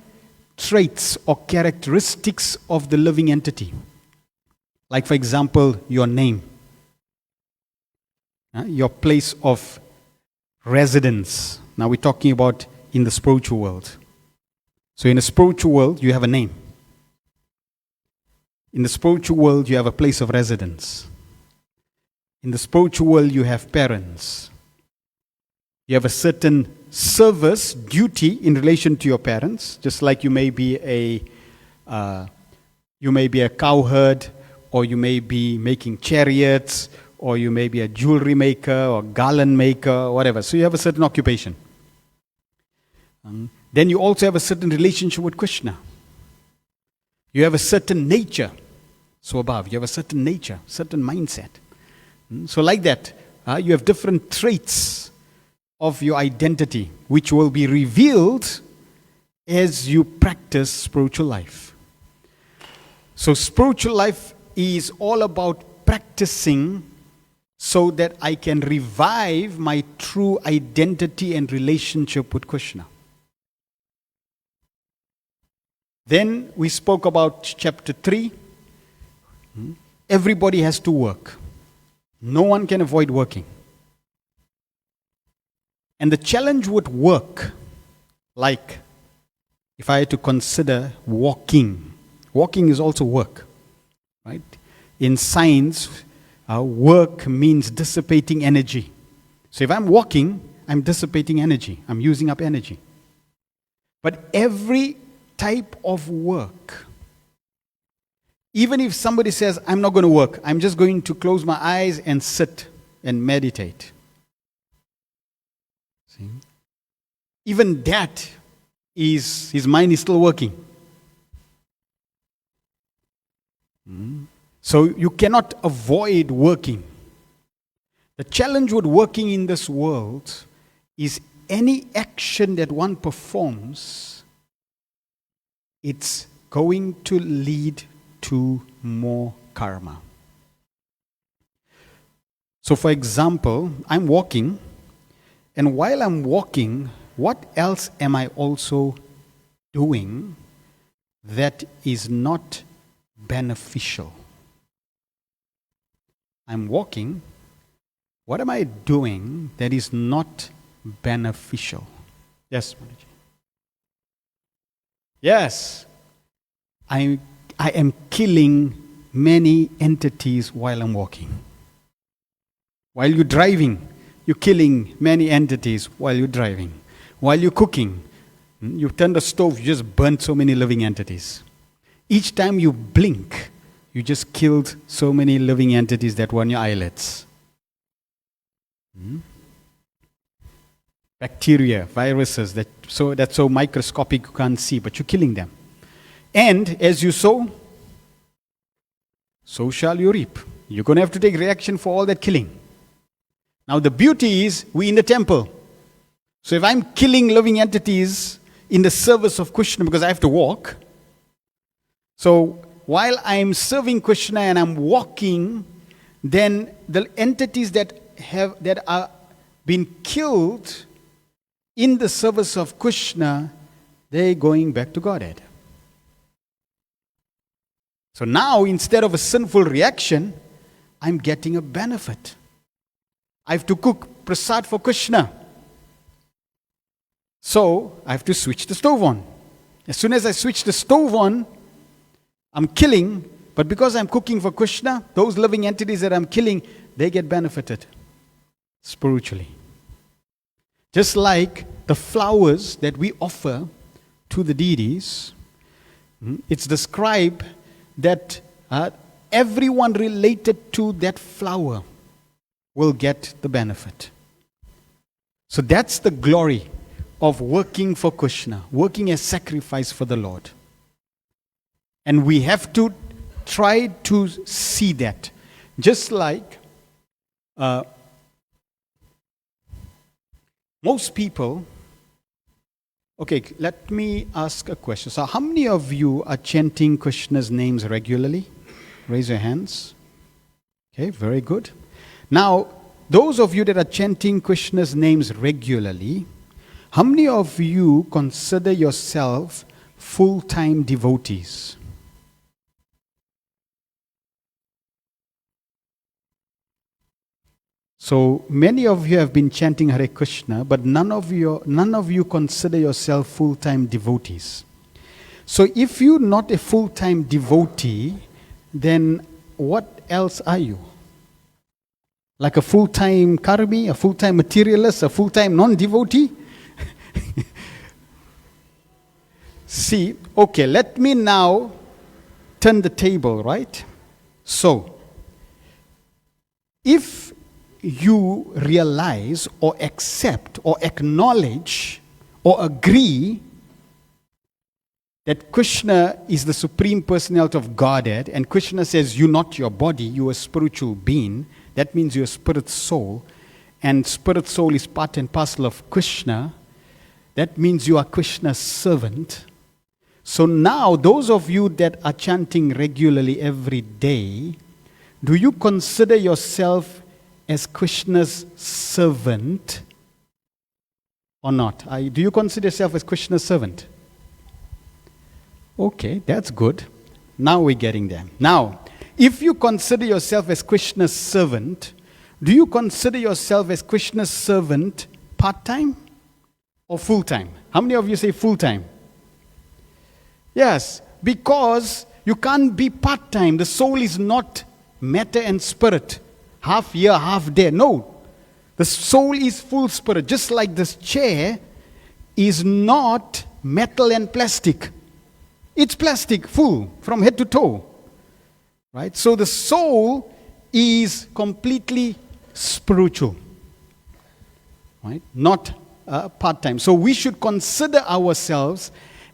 traits or characteristics of the living entity. Like, for example, your name, your place of residence. Now we're talking about in the spiritual world. So in the spiritual world, you have a name. In the spiritual world, you have a place of residence. In the spiritual world, you have parents. You have a certain service, duty in relation to your parents, just like you may be a cowherd, or you may be making chariots, or you may be a jewelry maker or garland maker, or whatever. So you have a certain occupation. Then you also have a certain relationship with Krishna. You have a certain nature. So above, you have a certain nature, certain mindset. So like that, you have different traits of your identity, which will be revealed as you practice spiritual life. So spiritual life is all about practicing so that I can revive my true identity and relationship with Krishna. Then we spoke about chapter 3. Everybody has to work. No one can avoid working. And the challenge with work, like if I had to consider walking is also work, right? In science, work means dissipating energy. So if I'm walking, I'm dissipating energy. I'm using up energy. But every type of work, even if somebody says, I'm not going to work, I'm just going to close my eyes and sit and meditate. See? Even that is, his mind is still working. So you cannot avoid working. The challenge with working in this world is any action that one performs, it's going to lead to more karma. So for example, I'm walking, and while I'm walking, what else am I also doing that is not beneficial? I'm walking, what am I doing that is not beneficial? Yes, Madri. Yes, I am killing many entities while I'm walking. While you're driving, you're killing many entities while you're driving. While you're cooking, you turn the stove, you just burnt so many living entities. Each time you blink, you just killed so many living entities that were on your eyelids. Bacteria, viruses, that's so microscopic you can't see, but you're killing them. And as you sow, so shall you reap. You're going to have to take reaction for all that killing. Now the beauty is, we're in the temple. So if I'm killing living entities in the service of Krishna because I have to walk, so while I'm serving Krishna and I'm walking, then the entities that are been killed in the service of Krishna, they're going back to Godhead. So now, instead of a sinful reaction, I'm getting a benefit. I have to cook prasad for Krishna. So I have to switch the stove on. As soon as I switch the stove on, I'm killing, but because I'm cooking for Krishna, those living entities that I'm killing, they get benefited spiritually. Just like the flowers that we offer to the deities, it's described that everyone related to that flower will get the benefit. So that's the glory of working for Krishna, working as sacrifice for the Lord. And we have to try to see that. Just like most people, okay, let me ask a question. So how many of you are chanting Krishna's names regularly? Raise your hands. Okay, very good. Now, those of you that are chanting Krishna's names regularly, how many of you consider yourself full-time devotees? So many of you have been chanting Hare Krishna, but none of you consider yourself full-time devotees. So if you're not a full-time devotee, then what else are you? Like a full-time karmi, a full-time materialist, a full-time non-devotee? See, okay, let me now turn the table, right? So, if you realize or accept or acknowledge or agree that Krishna is the Supreme Personality of Godhead, and Krishna says you're not your body, you're a spiritual being, that means you're a spirit soul, and spirit soul is part and parcel of Krishna, that means you are Krishna's servant. So now, those of you that are chanting regularly every day, do you consider yourself as Krishna's servant or not? Do you consider yourself as Krishna's servant? Okay, that's good. Now we're getting there. Now, if you consider yourself as Krishna's servant, do you consider yourself as Krishna's servant part-time or full-time? How many of you say full-time? Yes, because you can't be part-time. The soul is not matter and spirit, half here, half there. No, the soul is full spirit. Just like this chair is not metal and plastic. It's plastic, full, from head to toe. Right? So the soul is completely spiritual. Right? Not part-time. So we should consider ourselves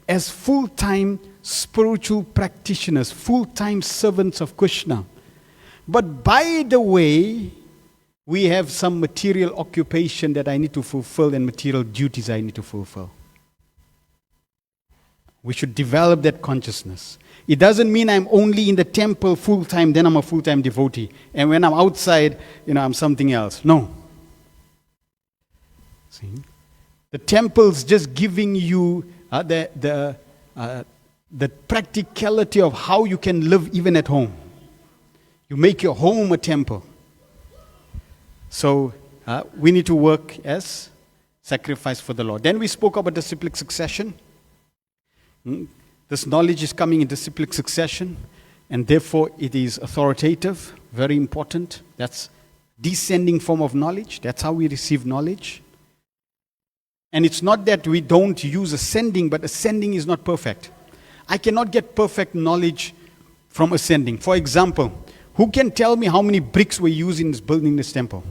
as full-time spiritual practitioners, full-time servants of Krishna. But by the way, we have some material occupation that I need to fulfill and material duties I need to fulfill. We should develop that consciousness. It doesn't mean I'm only in the temple full-time, then I'm a full-time devotee. And when I'm outside, I'm something else. No. See? The temple's just giving you the practicality of how you can live even at home. You make your home a temple. So we need to work as sacrifice for the Lord. Then we spoke about disciplic succession. This knowledge is coming in disciplic succession, and therefore it is authoritative, very important. That's descending form of knowledge. That's how we receive knowledge. And it's not that we don't use ascending, but ascending is not perfect. I cannot get perfect knowledge from ascending. For example, who can tell me how many bricks were used in building this temple?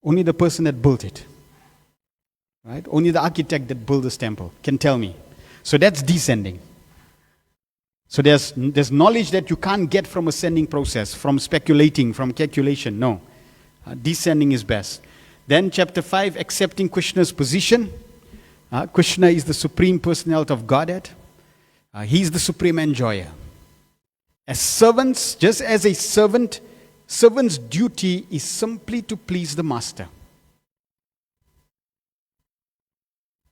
Only the person that built it. Right? Only the architect that built this temple can tell me. So that's descending. So there's knowledge that you can't get from ascending process, from speculating, from calculation. No. Descending is best. Then chapter 5, accepting Krishna's position. Krishna is the Supreme Personality of Godhead. He is the supreme enjoyer. As servants, just as a servant's duty is simply to please the master.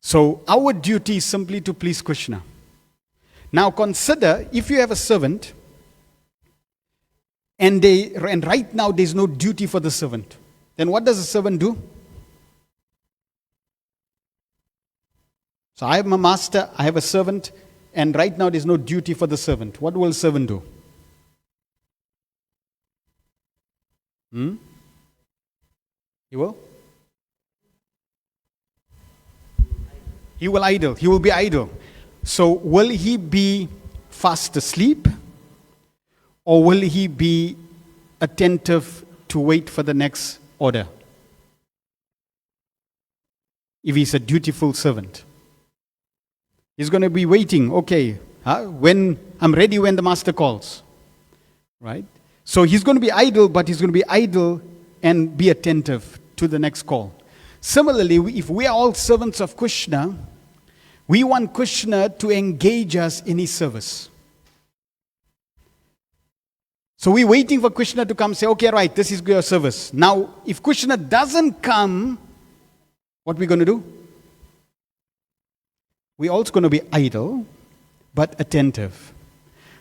So our duty is simply to please Krishna. Now consider, if you have a servant, and right now there's no duty for the servant, then what does the servant do? So I have my master, I have a servant, and right now there's no duty for the servant. What will the servant do? He will? He will idle. He will be idle. So will he be fast asleep? Or will he be attentive to wait for the next order? If he's a dutiful servant. He's going to be waiting. Okay, when I'm ready when the master calls. Right? So he's going to be idle, but he's going to be idle and be attentive to the next call. Similarly, if we are all servants of Krishna, we want Krishna to engage us in his service. So we're waiting for Krishna to come say, okay, right, this is your service. Now, if Krishna doesn't come, what are we going to do? We're also going to be idle, but attentive.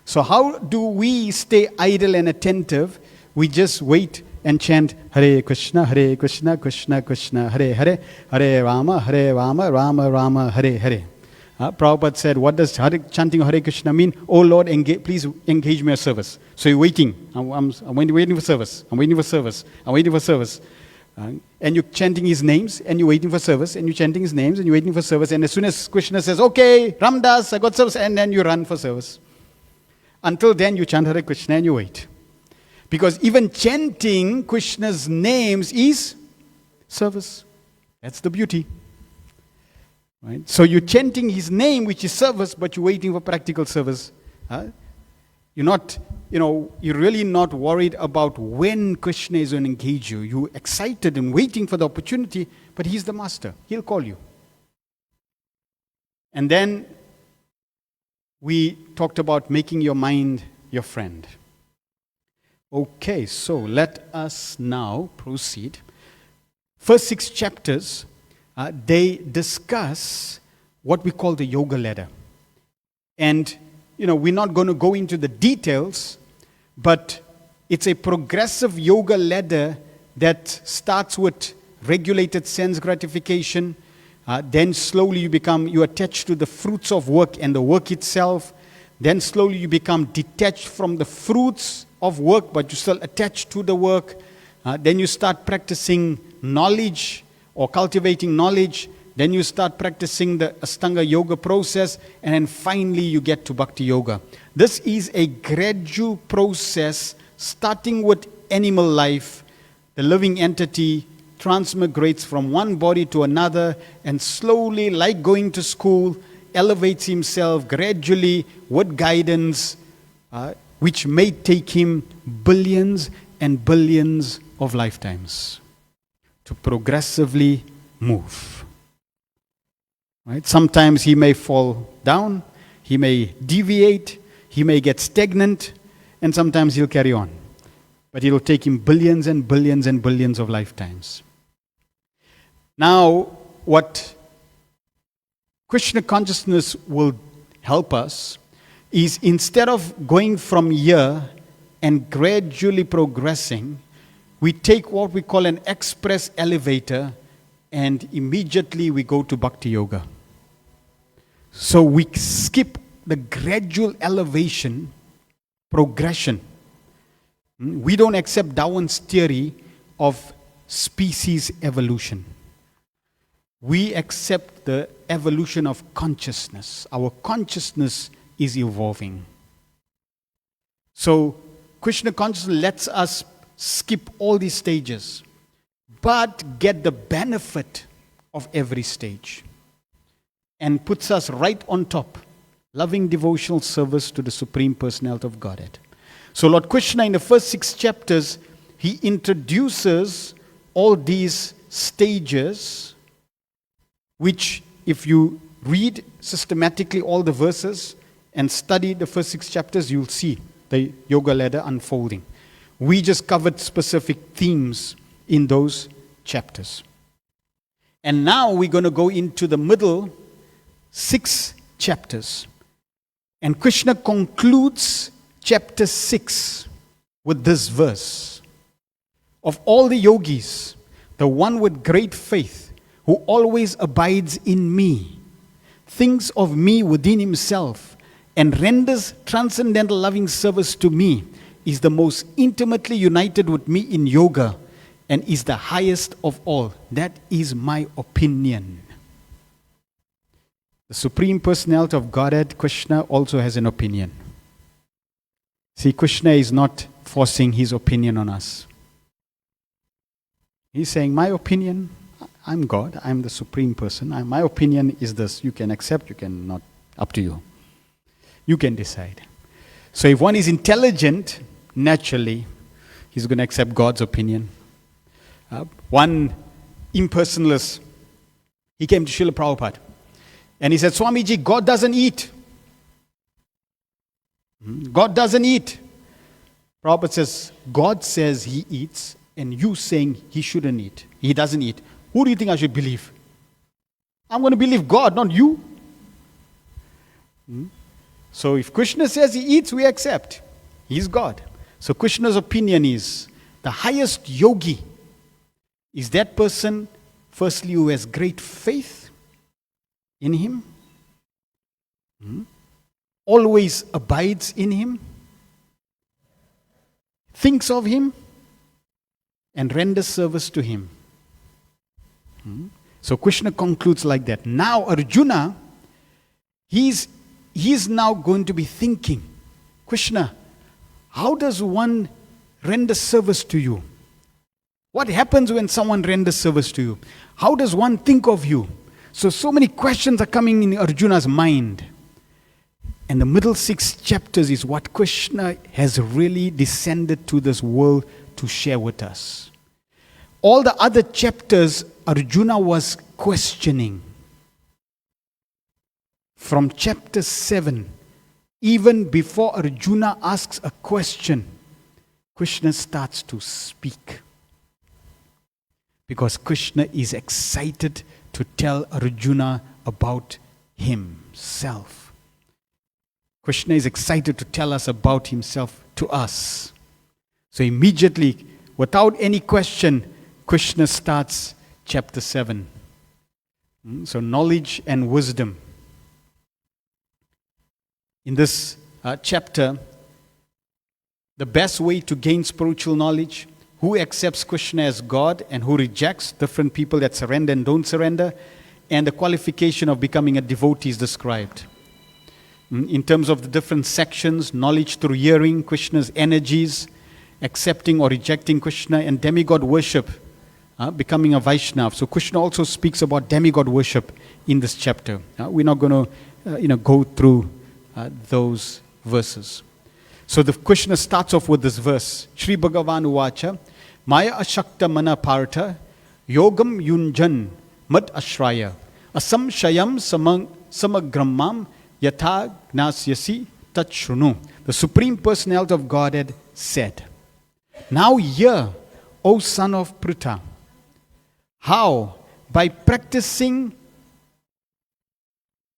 So how do we stay idle and attentive? We just wait and chant Hare Krishna, Krishna Krishna, Hare Hare, Hare Rama, Rama Rama, Hare Hare. Prabhupada said, what does chanting Hare Krishna mean? Oh Lord, please engage me in service. So you're waiting. I'm waiting for service. I'm waiting for service. I'm waiting for service. And you're chanting his names, and you're waiting for service, and you're chanting his names, and you're waiting for service. And as soon as Krishna says, okay, Ramdas, I got service, and then you run for service. Until then, you chant Hare Krishna and you wait. Because even chanting Krishna's names is service. That's the beauty. Right? So you're chanting his name, which is service, but you're waiting for practical service. You're not, you're really not worried about when Krishna is going to engage you. You're excited and waiting for the opportunity, but he's the master. He'll call you. And then we talked about making your mind your friend. Okay, so let us now proceed. First 6 chapters, they discuss what we call the yoga ladder. And, we're not going to go into the details, but it's a progressive yoga ladder that starts with regulated sense gratification. Then slowly you attach to the fruits of work and the work itself. Then slowly you become detached from the fruits of work, but you still attached to the work. Then you start practicing knowledge or cultivating knowledge. Then you start practicing the Ashtanga yoga process, and then finally you get to Bhakti yoga. This is a gradual process, starting with animal life. The living entity transmigrates from one body to another, and slowly, like going to school, elevates himself gradually with guidance, which may take him billions and billions of lifetimes to progressively move. Right? Sometimes he may fall down, he may deviate, he may get stagnant, and sometimes he'll carry on. But it'll take him billions and billions and billions of lifetimes. Now, what Krishna consciousness will help us is, instead of going from here and gradually progressing, we take what we call an express elevator and immediately we go to Bhakti Yoga. So we skip the gradual elevation, progression. We don't accept Darwin's theory of species evolution. We accept the evolution of consciousness. Our consciousness is evolving. So Krishna consciousness lets us skip all these stages, but get the benefit of every stage, and puts us right on top, loving devotional service to the Supreme Personality of Godhead. So Lord Krishna, in the first 6 chapters, he introduces all these stages, which if you read systematically all the verses and study the first 6 chapters, you'll see the yoga ladder unfolding. We just covered specific themes in those chapters. And now we're going to go into the middle 6 chapters. And Krishna concludes chapter 6 with this verse. Of all the yogis, the one with great faith, who always abides in me, thinks of me within himself, and renders transcendental loving service to me, is the most intimately united with me in yoga, and is the highest of all. That is my opinion. The Supreme Personality of Godhead, Krishna, also has an opinion. See, Krishna is not forcing his opinion on us. He's saying, my opinion, I'm God, I'm the Supreme Person. My opinion is this. You can accept, you can not, up to you. You can decide. So if one is intelligent, naturally, he's going to accept God's opinion. One impersonalist, he came to Srila Prabhupada. And he said, Swamiji, God doesn't eat. God doesn't eat. Prabhupada says, God says he eats, and you saying he shouldn't eat. He doesn't eat. Who do you think I should believe? I'm going to believe God, not you. So if Krishna says he eats, we accept. He's God. So Krishna's opinion is, the highest yogi is that person, firstly, who has great faith in him, always abides in him, thinks of him, and renders service to him. So Krishna concludes like that. Now Arjuna, he's now going to be thinking Krishna, how does one render service to you? What happens when someone renders service to you? How does one think of you? So many questions are coming in Arjuna's mind. And the middle 6 chapters is what Krishna has really descended to this world to share with us. All the other chapters, Arjuna was questioning. From chapter 7, even before Arjuna asks a question, Krishna starts to speak. Because Krishna is excited to tell Arjuna about himself. Krishna is excited to tell us about himself to us. So immediately, without any question, Krishna starts chapter 7. So knowledge and wisdom. In this chapter, the best way to gain spiritual knowledge, who accepts Krishna as God and who rejects, different people that surrender and don't surrender, and the qualification of becoming a devotee is described. In terms of the different sections, knowledge through hearing, Krishna's energies, accepting or rejecting Krishna, and demigod worship, becoming a Vaishnava. So Krishna also speaks about demigod worship in this chapter. We're not going to go through those verses. So the Krishna starts off with this verse. Shri Bhagavan Uvacha, Maya Ashakta Mana Partha, Yogam Yunjan Mad Ashraya, Asam Shayam Samagrammam Yatha Gnasyasi Tachrunu. The Supreme Personality of Godhead said, now hear, O son of Pritha, how by practicing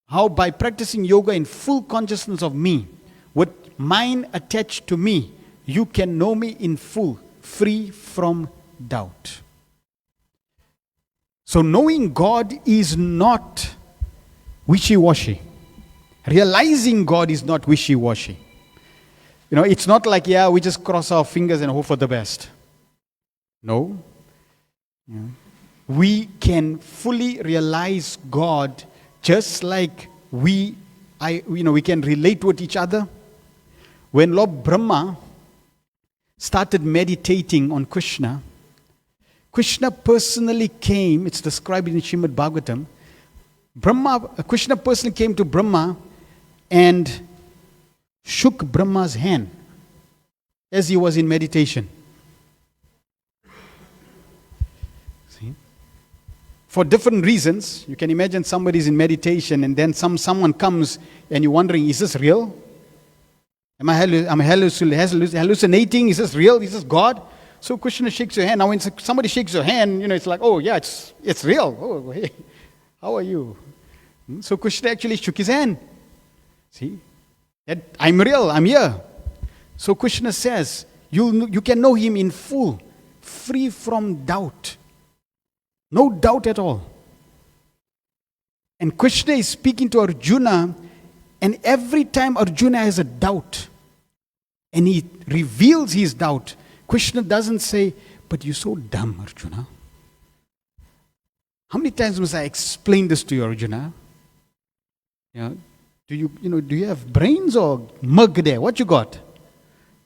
yoga in full consciousness of me, with mind attached to me, you can know me in full, free from doubt. So knowing God is not wishy-washy. Realizing God is not wishy-washy. It's not like, we just cross our fingers and hope for the best. No. We can fully realize God just like we can relate with each other. When Lord Brahma started meditating on Krishna, Krishna personally came, it's described in Srimad Bhagavatam, Krishna personally came to Brahma and shook Brahma's hand as he was in meditation. See? For different reasons, you can imagine somebody's in meditation and then someone comes and you're wondering, is this real? Am I hallucinating? Is this real? Is this God? So Krishna shakes your hand. Now when somebody shakes your hand, it's like, oh yeah, it's real. Oh, hey, how are you? So Krishna actually shook his hand. See? That I'm real, I'm here. So Krishna says, you can know him in full, free from doubt. No doubt at all. And Krishna is speaking to Arjuna, and every time Arjuna has a doubt, and he reveals his doubt, Krishna doesn't say, but you're so dumb, Arjuna. How many times must I explain this to you, Arjuna? Do you have brains or mug there? What you got?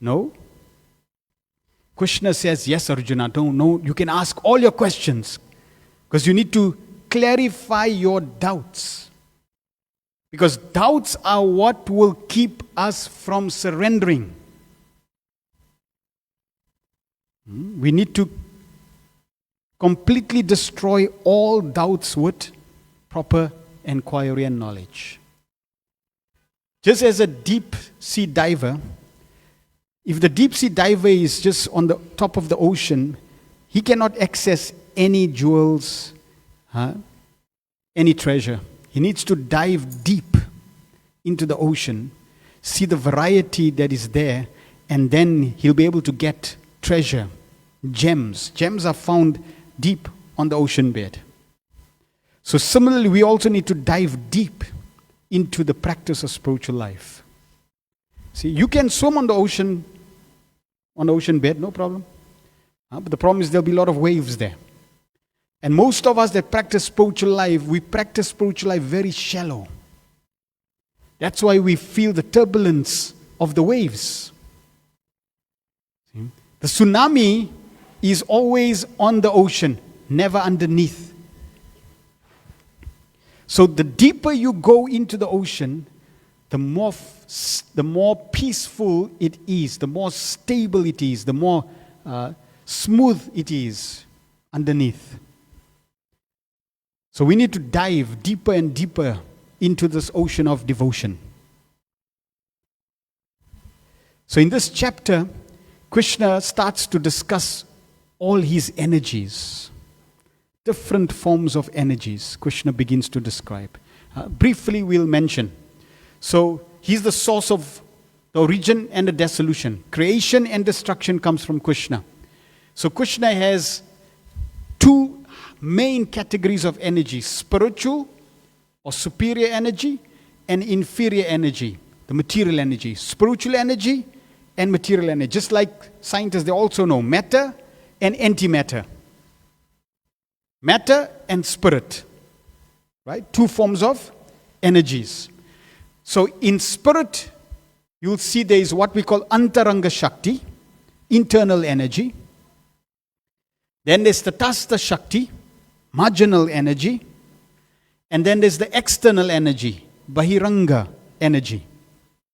No. Krishna says, yes, Arjuna, you can ask all your questions because you need to clarify your doubts. Because doubts are what will keep us from surrendering. We need to completely destroy all doubts with proper inquiry and knowledge. Just as a deep sea diver, if the deep sea diver is just on the top of the ocean, he cannot access any jewels, any treasure. He needs to dive deep into the ocean, see the variety that is there, and then he'll be able to get treasure, gems. Gems are found deep on the ocean bed. So similarly, we also need to dive deep into the practice of spiritual life. See, you can swim on the ocean bed, no problem. But the problem is there'll be a lot of waves there. And most of us that practice spiritual life, we practice spiritual life very shallow. That's why we feel the turbulence of the waves. See? The tsunami is always on the ocean, never underneath. So the deeper you go into the ocean, the more peaceful it is, the more stable it is, the more smooth it is underneath. So we need to dive deeper and deeper into this ocean of devotion. So in this chapter, Krishna starts to discuss all his energies, different forms of energies Krishna begins to describe. Briefly we'll mention. So he's the source of the origin and the dissolution. Creation and destruction comes from Krishna. So Krishna has two main categories of energy: spiritual or superior energy and inferior energy, the material energy. Spiritual energy and material energy. Just like scientists, they also know matter and antimatter. Matter and spirit. Right? Two forms of energies. So in spirit, you'll see there is what we call antaranga shakti, internal energy. Then there's the tatastha shakti, marginal energy. And then there's the external energy, bahiranga energy.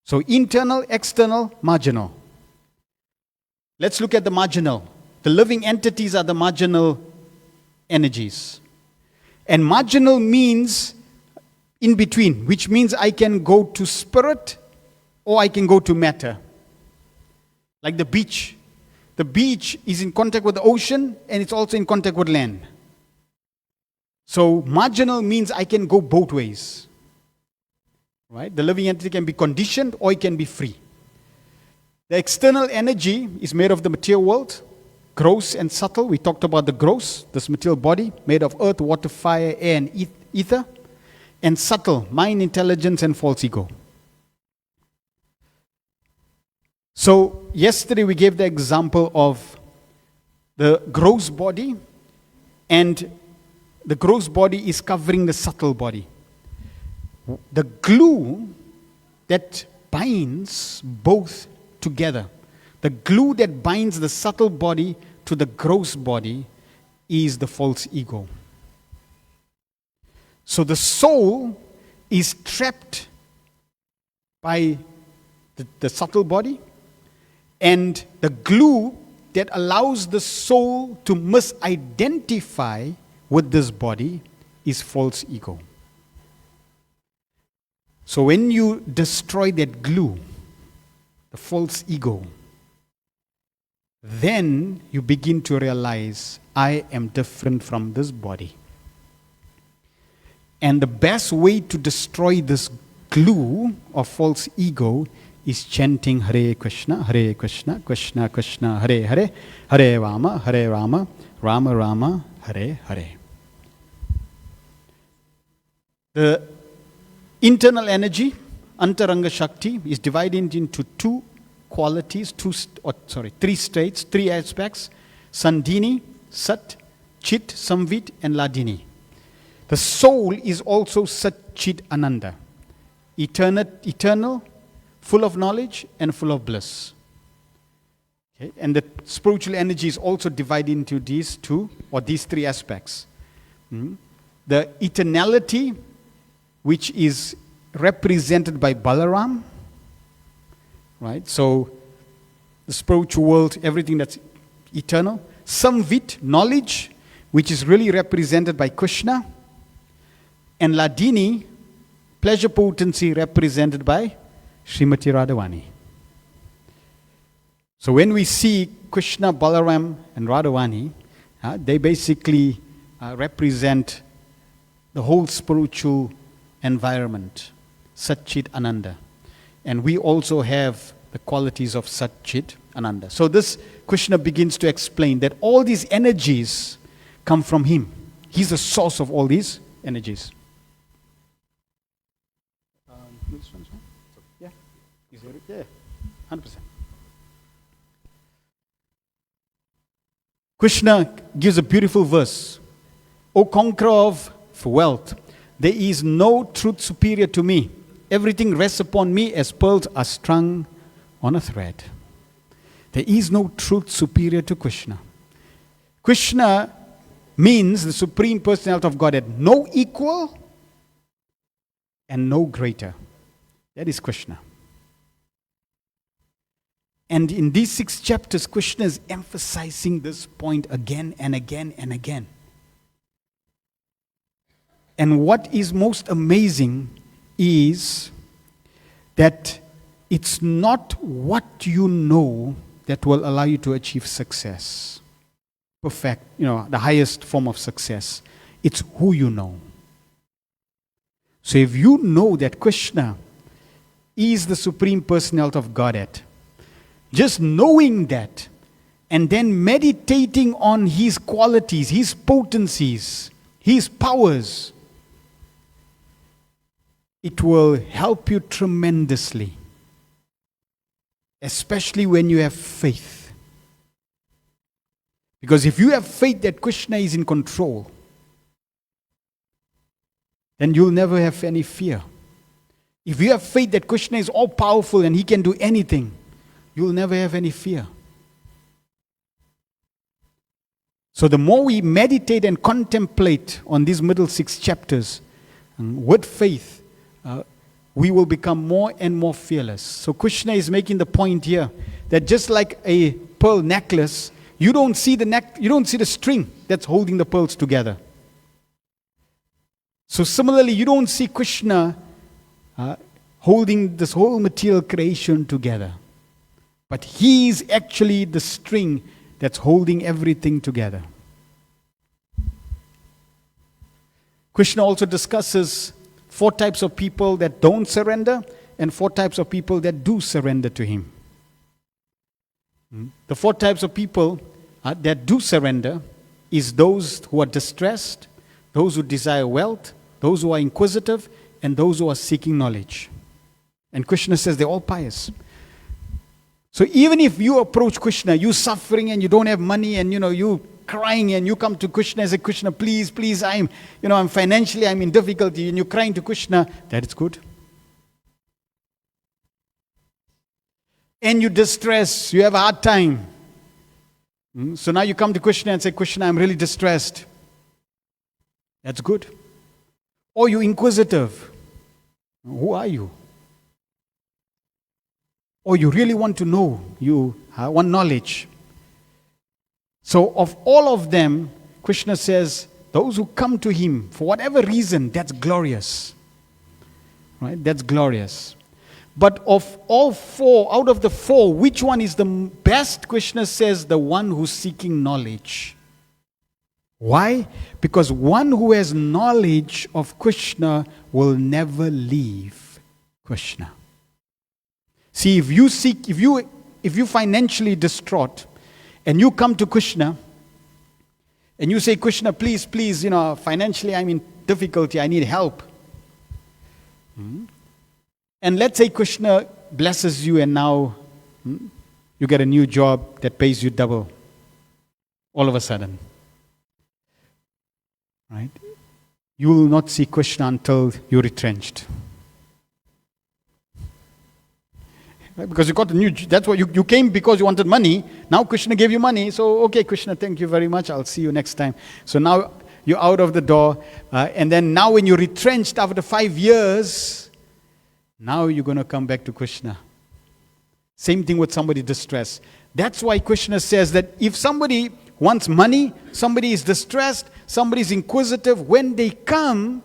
So internal, external, marginal. Let's look at the marginal. The living entities are the marginal energies. And marginal means in between, which means I can go to spirit or I can go to matter. Like the beach. The beach is in contact with the ocean and it's also in contact with land. So marginal means I can go both ways. Right? The living entity can be conditioned or it can be free. The external energy is made of the material world, gross and subtle. We talked about the gross, this material body, made of earth, water, fire, air, and ether. And subtle, mind, intelligence, and false ego. So, yesterday we gave the example of the gross body, and the gross body is covering the subtle body. The glue that binds both together, the glue that binds the subtle body to the gross body, is the false ego. So the soul is trapped by the subtle body, and the glue that allows the soul to misidentify with this body is false ego. So when you destroy that glue, the false ego, then you begin to realize, I am different from this body. And the best way to destroy this glue of false ego is chanting Hare Krishna, Krishna Krishna, Hare Hare, Hare Rama, Rama Rama, Hare Hare. The internal energy, Antaranga Shakti, is divided into two qualities, three states, three aspects: Sandhini, Sat, Chit, Samvit, and Ladini. The soul is also Sat Chit Ananda, eternal, full of knowledge and full of bliss. Okay? And the spiritual energy is also divided into these two or these three aspects. The eternality, which is represented by Balaram, right? So the spiritual world, everything that's eternal. Samvit, knowledge, which is really represented by Krishna. And Ladini, pleasure potency, represented by Srimati Radhavani. So when we see Krishna, Balaram, and Radhavani, they basically represent the whole spiritual environment, Sat Chit Ananda. And we also have the qualities of Sat Chit Ananda. So this Krishna begins to explain that all these energies come from him. He's the source of all these energies. Yeah, 100%. Krishna gives a beautiful verse. O conqueror of wealth, there is no truth superior to me. Everything rests upon me as pearls are strung on a thread. There is no truth superior to Krishna. Krishna means the Supreme Personality of Godhead, no equal and no greater. That is Krishna. And in these 6 chapters, Krishna is emphasizing this point again and again and again. And what is most amazing is that it's not what you know that will allow you to achieve success. Perfect, the highest form of success. It's who you know. So if you know that Krishna is the Supreme Personality of Godhead, just knowing that and then meditating on His qualities, His potencies, His powers, it will help you tremendously. Especially when you have faith. Because if you have faith that Krishna is in control, then you'll never have any fear. If you have faith that Krishna is all powerful and He can do anything, you'll never have any fear. So the more we meditate and contemplate on these middle 6 chapters with faith, we will become more and more fearless. So Krishna is making the point here that just like a pearl necklace, you don't see the string that's holding the pearls together. So similarly, you don't see Krishna holding this whole material creation together. But He is actually the string that's holding everything together. Krishna also discusses 4 types of people that don't surrender and 4 types of people that do surrender to Him. The 4 types of people that do surrender is those who are distressed, those who desire wealth, those who are inquisitive, and those who are seeking knowledge. And Krishna says they're all pious. So even if you approach Krishna, you're suffering and you don't have money and you crying and you come to Krishna and say, Krishna, please, I'm financially, I'm in difficulty, and you're crying to Krishna, that is good. And you distress, you have a hard time. So now you come to Krishna and say, Krishna, I'm really distressed. That's good. Or you're inquisitive. Who are you? Or you really want to know, you want knowledge. So of all of them, Krishna says, those who come to Him, for whatever reason, that's glorious. Right? That's glorious. But of all 4, out of the 4, which one is the best? Krishna says, the one who's seeking knowledge. Why? Because one who has knowledge of Krishna will never leave Krishna. See, if you're financially distraught, and you come to Krishna, and you say, Krishna, please, financially I'm in difficulty, I need help. And let's say Krishna blesses you and now you get a new job that pays you double. All of a sudden. Right? You will not see Krishna until you're retrenched. Because you got a new, that's why you came because you wanted money. Now Krishna gave you money. So, okay, Krishna, thank you very much. I'll see you next time. So now you're out of the door. And then now when you're retrenched after 5 years, now you're going to come back to Krishna. Same thing with somebody distressed. That's why Krishna says that if somebody wants money, somebody is distressed, somebody is inquisitive, when they come,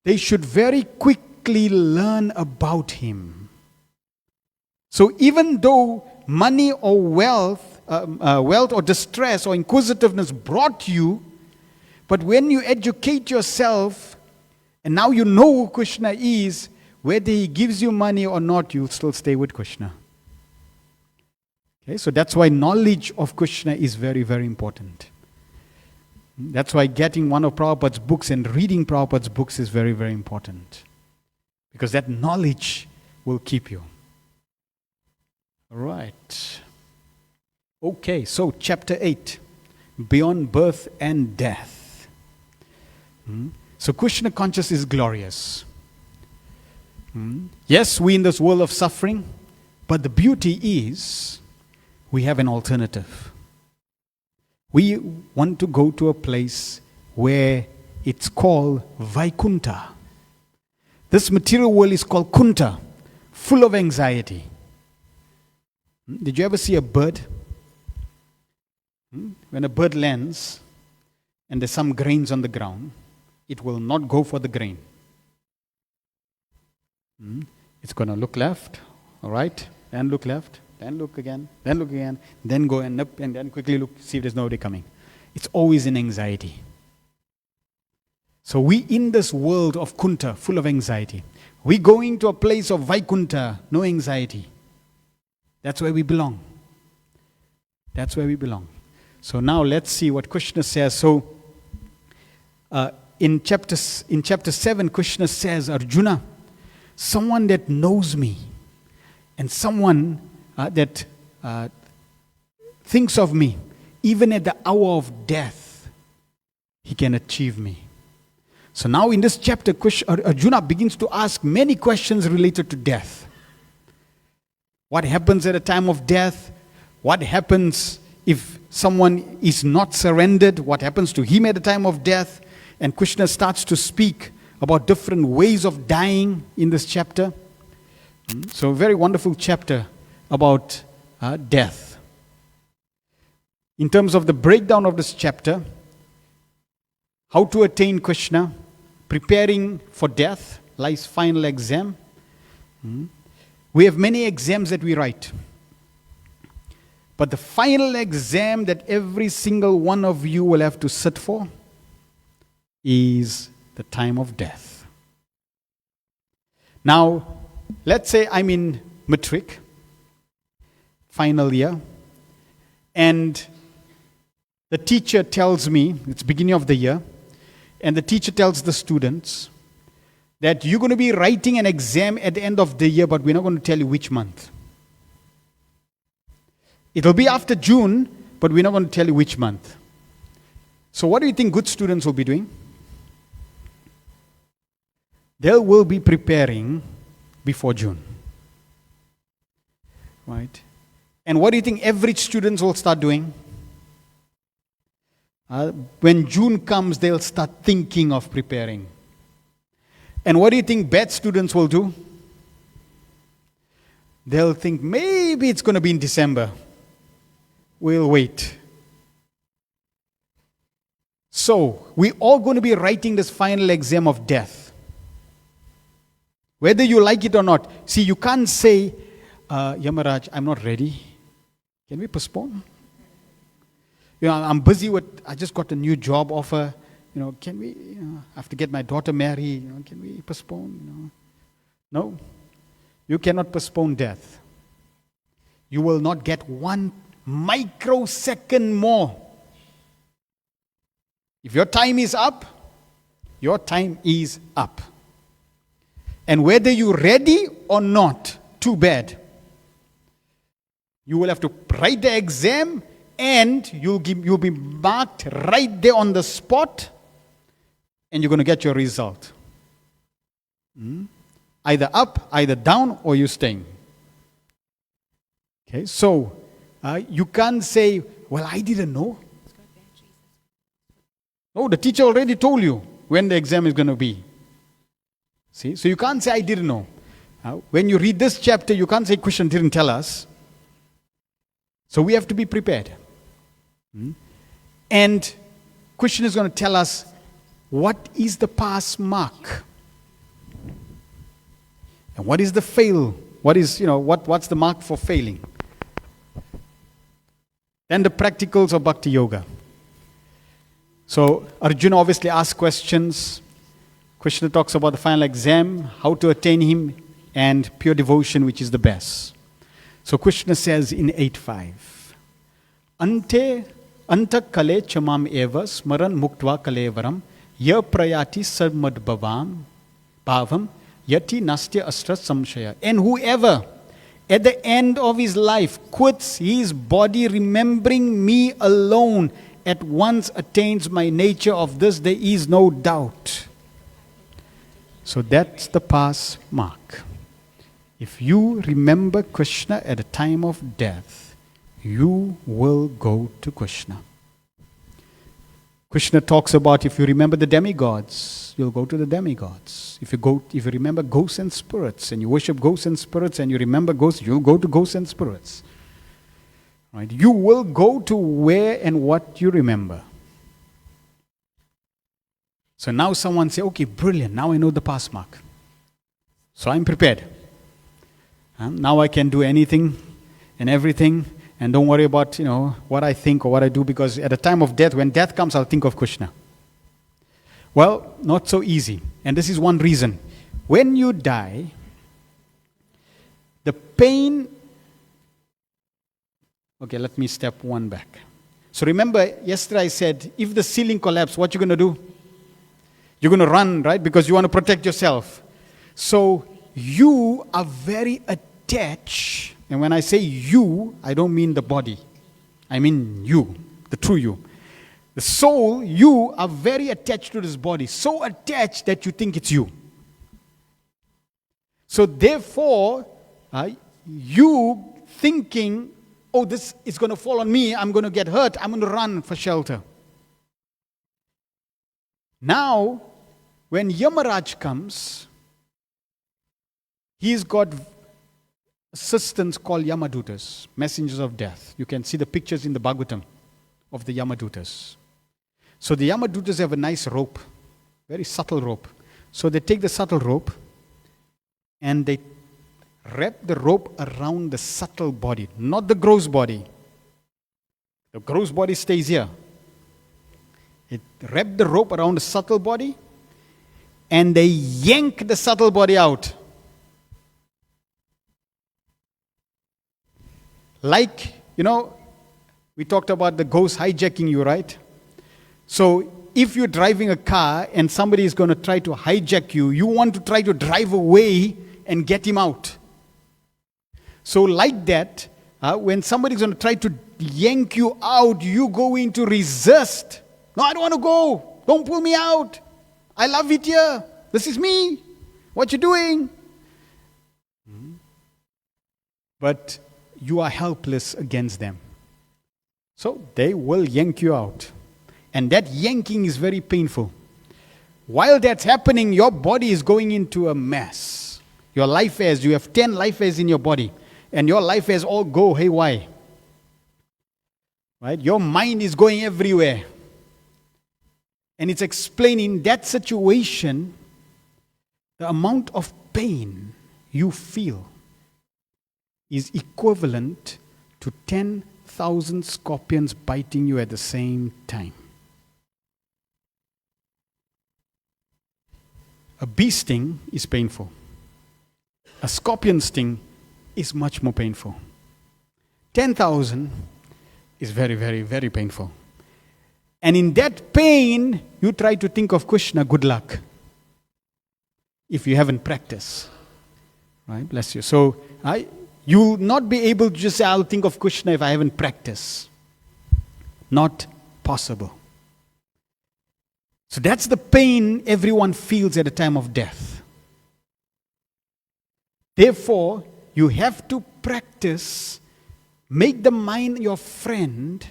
they should very quickly learn about Him. So even though money or wealth or distress or inquisitiveness brought you, but when you educate yourself, and now you know who Krishna is, whether He gives you money or not, you'll still stay with Krishna. Okay, so that's why knowledge of Krishna is very, very important. That's why getting one of Prabhupada's books and reading Prabhupada's books is very, very important. Because that knowledge will keep you. All right. Okay, so chapter 8, beyond birth and death. So Krishna consciousness is glorious. Yes, we in this world of suffering, But the beauty is, we have an alternative. We want to go to a place where it's called Vaikunta. This material world is called Kunta, full of anxiety. Did you ever see a bird? When a bird lands and there's some grains on the ground, it will not go for the grain. It's going to look left, all right, then look left, then look again, then go and up, and then quickly look, see if there's nobody coming. It's always in anxiety. So we in this world of Kunta, full of anxiety. We going to a place of Vaikunta, no anxiety. That's where we belong. That's where we belong. So now let's see what Krishna says. So in chapter 7, Krishna says, Arjuna, someone that knows me and someone that thinks of me, even at the hour of death, he can achieve me. So now in this chapter, Arjuna begins to ask many questions related to death. What happens at a time of death? What happens if someone is not surrendered? What happens to him at the time of death? And Krishna starts to speak about different ways of dying in this chapter. So a very wonderful chapter about death. In terms of the breakdown of this chapter, how to attain Krishna, preparing for death, life's final exam. We have many exams that we write. But the final exam that every single one of you will have to sit for is the time of death. Now, let's say I'm in matric, final year, and the teacher tells me, it's beginning of the year, and the teacher tells the students that you're going to be writing an exam at the end of the year, but we're not going to tell you which month. It'll be after June, but we're not going to tell you which month. So what do you think good students will be doing? They will be preparing before June. Right? And what do you think average students will start doing? When June comes, they'll start thinking of preparing. And what do you think bad students will do? They'll think maybe it's going to be in December. We'll wait. So, we're all going to be writing this final exam of death. Whether you like it or not. See, you can't say, Yamaraj, I'm not ready. Can we postpone? I'm busy with, I just got a new job offer. Can we, I have to get my daughter married. Can we postpone? No. You cannot postpone death. You will not get 1 microsecond more. If your time is up, your time is up. And whether you're ready or not, too bad. You will have to write the exam and you'll be marked right there on the spot and you're going to get your result. Either up, either down, or you're staying. Okay, so you can't say, well, I didn't know. No, the teacher already told you when the exam is going to be. See, so you can't say, I didn't know. When you read this chapter, you can't say, Krishna didn't tell us. So we have to be prepared. And Krishna is going to tell us, what is the pass mark? And what is the fail? What is, what's the mark for failing? Then the practicals of Bhakti Yoga. So Arjuna obviously asks questions. Krishna talks about the final exam, how to attain him, and pure devotion, which is the best. So Krishna says in 8.5, Ante anta kale chamam eva smaran muktva kalevaram ya prayati sarmad bhavam yati nastya astra samshaya. And whoever at the end of his life quits his body remembering me alone at once attains my nature. Of this there is no doubt. So that's the pass mark. If you remember Krishna at the time of death, you will go to Krishna. Krishna talks about if you remember the demigods, you'll go to the demigods. If you remember ghosts and spirits, and you worship ghosts and spirits, and you remember ghosts, you'll go to ghosts and spirits. Right? You will go to where and what you remember. So now someone say, okay, brilliant, now I know the pass mark. So I'm prepared. Now I can do anything and everything, and don't worry about, what I think or what I do, because at the time of death, when death comes, I'll think of Krishna. Well, not so easy. And this is one reason. When you die, the pain... Okay, let me step one back. So remember, yesterday I said, if the ceiling collapses, what you going to do? You're going to run, right? Because you want to protect yourself. So you are very attached. And when I say you, I don't mean the body. I mean you, the true you. The soul, you are very attached to this body. So attached that you think it's you. So therefore, you thinking, oh, this is going to fall on me, I'm going to get hurt, I'm going to run for shelter. Now, when Yamaraj comes, he's got assistants called Yamadutas, messengers of death. You can see the pictures in the Bhagavatam of the Yamadutas. So the Yamadutas have a nice rope, very subtle rope. So they take the subtle rope and they wrap the rope around the subtle body, not the gross body. The gross body stays here. It wrapped the rope around the subtle body and they yank the subtle body out. Like, we talked about the ghost hijacking you, right? So if you're driving a car and somebody is going to try to hijack you, you want to try to drive away and get him out. So like that, when somebody is going to try to yank you out, you go in to resist. No, I don't want to go. Don't pull me out. I love it here. This is me. What you doing? But you are helpless against them. So they will yank you out. And that yanking is very painful. While that's happening, your body is going into a mess. Your life hairs, you have 10 life hairs in your body. And your life hairs all go haywire. Right? Your mind is going everywhere. And it's explaining that situation, the amount of pain you feel is equivalent to 10,000 scorpions biting you at the same time. A bee sting is painful. A scorpion sting is much more painful. 10,000 is very, very, very painful. And in that pain, you try to think of Krishna, good luck. If you haven't practiced. Right? Bless you. So, you'll not be able to just say, I'll think of Krishna if I haven't practiced. Not possible. So that's the pain everyone feels at the time of death. Therefore, you have to practice, make the mind your friend,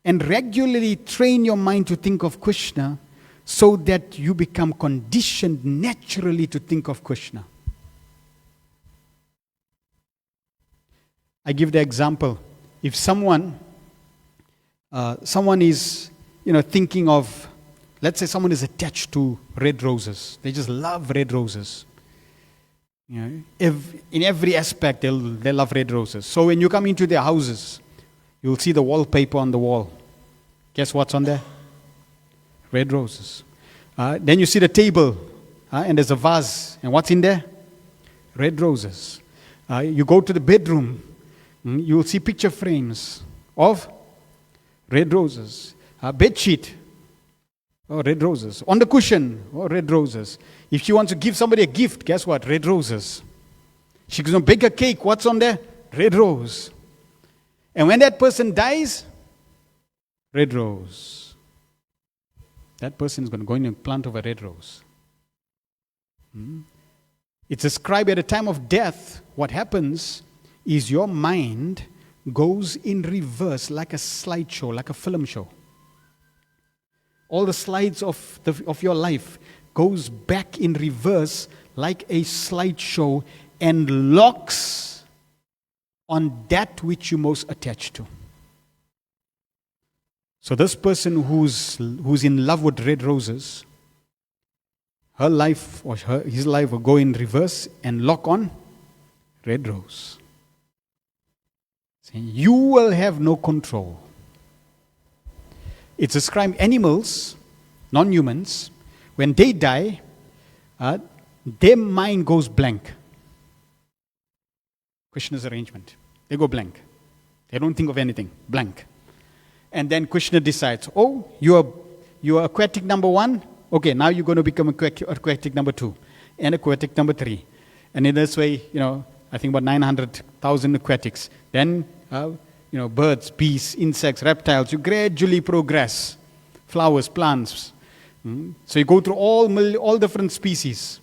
and regularly train your mind to think of Krishna so that you become conditioned naturally to think of Krishna. I give the example. If someone is, thinking of, let's say someone is attached to red roses. They just love red roses. In every aspect, they love red roses. So when you come into their houses, you'll see the wallpaper on the wall. Guess what's on there? Red roses. Then you see the table, and there's a vase. And what's in there? Red roses. You go to the bedroom, you'll see picture frames of red roses. Bed sheet, red roses. On the cushion, red roses. If she wants to give somebody a gift, guess what? Red roses. She's going to bake a cake. What's on there? Red rose. And when that person dies, red rose. That person is going to go in and plant of a red rose. It's described at a time of death, what happens is your mind goes in reverse like a slideshow, like a film show. All the slides of your life goes back in reverse like a slideshow and locks on that which you're most attached to. So this person who's in love with red roses, her life or his life will go in reverse and lock on red rose. Saying, you will have no control. It's described animals, non-humans, when they die, their mind goes blank. Krishna's arrangement. They go blank. They don't think of anything. Blank. And then Krishna decides, oh, you are aquatic number 1. Okay, now you're going to become aquatic number 2 and aquatic number 3. And in this way, I think about 900,000 aquatics. Then, birds, beasts, insects, reptiles, you gradually progress. Flowers, plants. So you go through all different species.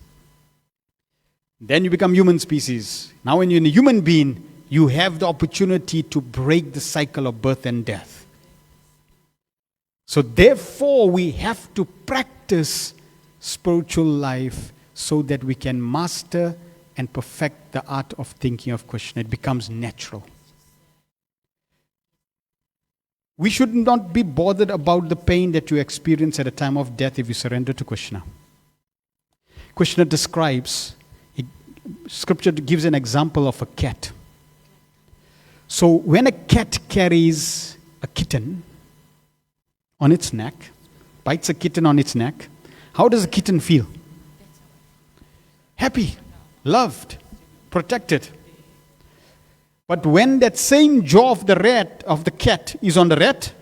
Then you become human species. Now when you're a human being, you have the opportunity to break the cycle of birth and death. So therefore, we have to practice spiritual life so that we can master and perfect the art of thinking of Krishna. It becomes natural. We should not be bothered about the pain that you experience at a time of death if you surrender to Krishna. Krishna describes, Scripture gives an example of a cat. So when a cat carries a kitten on its neck, bites a kitten on its neck, how does a kitten feel? Happy, loved, protected. But when that same jaw of the cat is on the rat,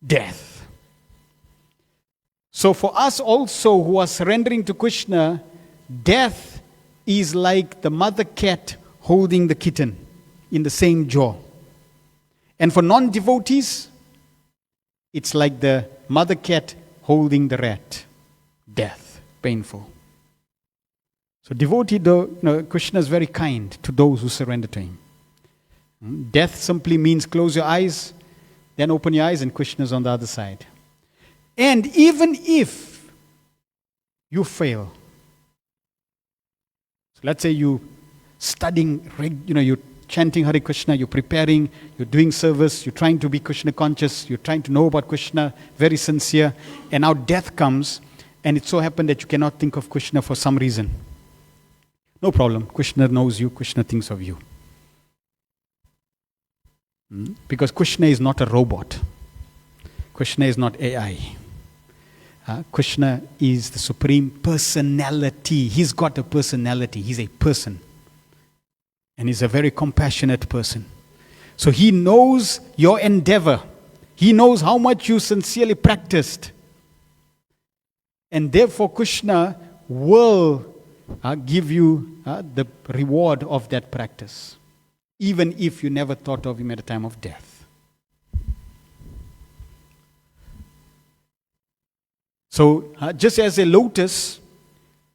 death. So for us also who are surrendering to Krishna, death is like the mother cat holding the kitten in the same jaw. And for non-devotees, it's like the mother cat holding the rat. Death, painful. So devotee, Krishna is very kind to those who surrender to him. Death simply means close your eyes, then open your eyes and Krishna is on the other side. And even if you fail, so let's say you studying, you're chanting Hare Krishna, you're preparing, you're doing service, you're trying to be Krishna conscious, you're trying to know about Krishna, very sincere, and now death comes, and it so happened that you cannot think of Krishna for some reason. No problem. Krishna knows you. Krishna thinks of you. Because Krishna is not a robot. Krishna is not AI. Krishna is the supreme personality. He's got a personality. He's a person. And he's a very compassionate person. So he knows your endeavor. He knows how much you sincerely practiced. And therefore Krishna will give you the reward of that practice, even if you never thought of him at a time of death. So just as a lotus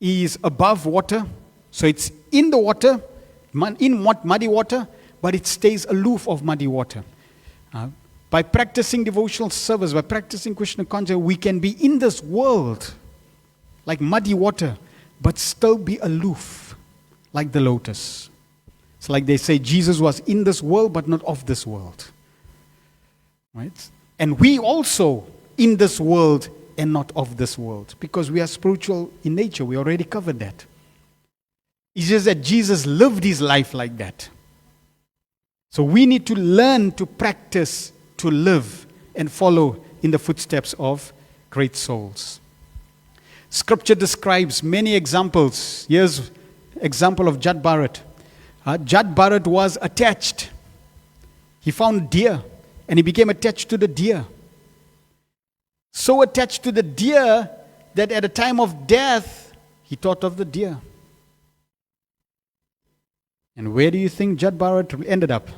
is above water, so it's in the water, in muddy water, but it stays aloof of muddy water. By practicing devotional service, by practicing Krishna consciousness, we can be in this world like muddy water, but still be aloof, like the lotus. It's like they say Jesus was in this world, but not of this world. Right? And we also in this world and not of this world, because we are spiritual in nature. We already covered that. It's just that Jesus lived his life like that. So we need to learn to practice, to live and follow in the footsteps of great souls. Scripture describes many examples. Here's example of Jad Bharat. Jad Bharat was attached. He found deer and he became attached to the deer. So attached to the deer that at the time of death, he thought of the deer. And where do you think Jad Bharat ended up?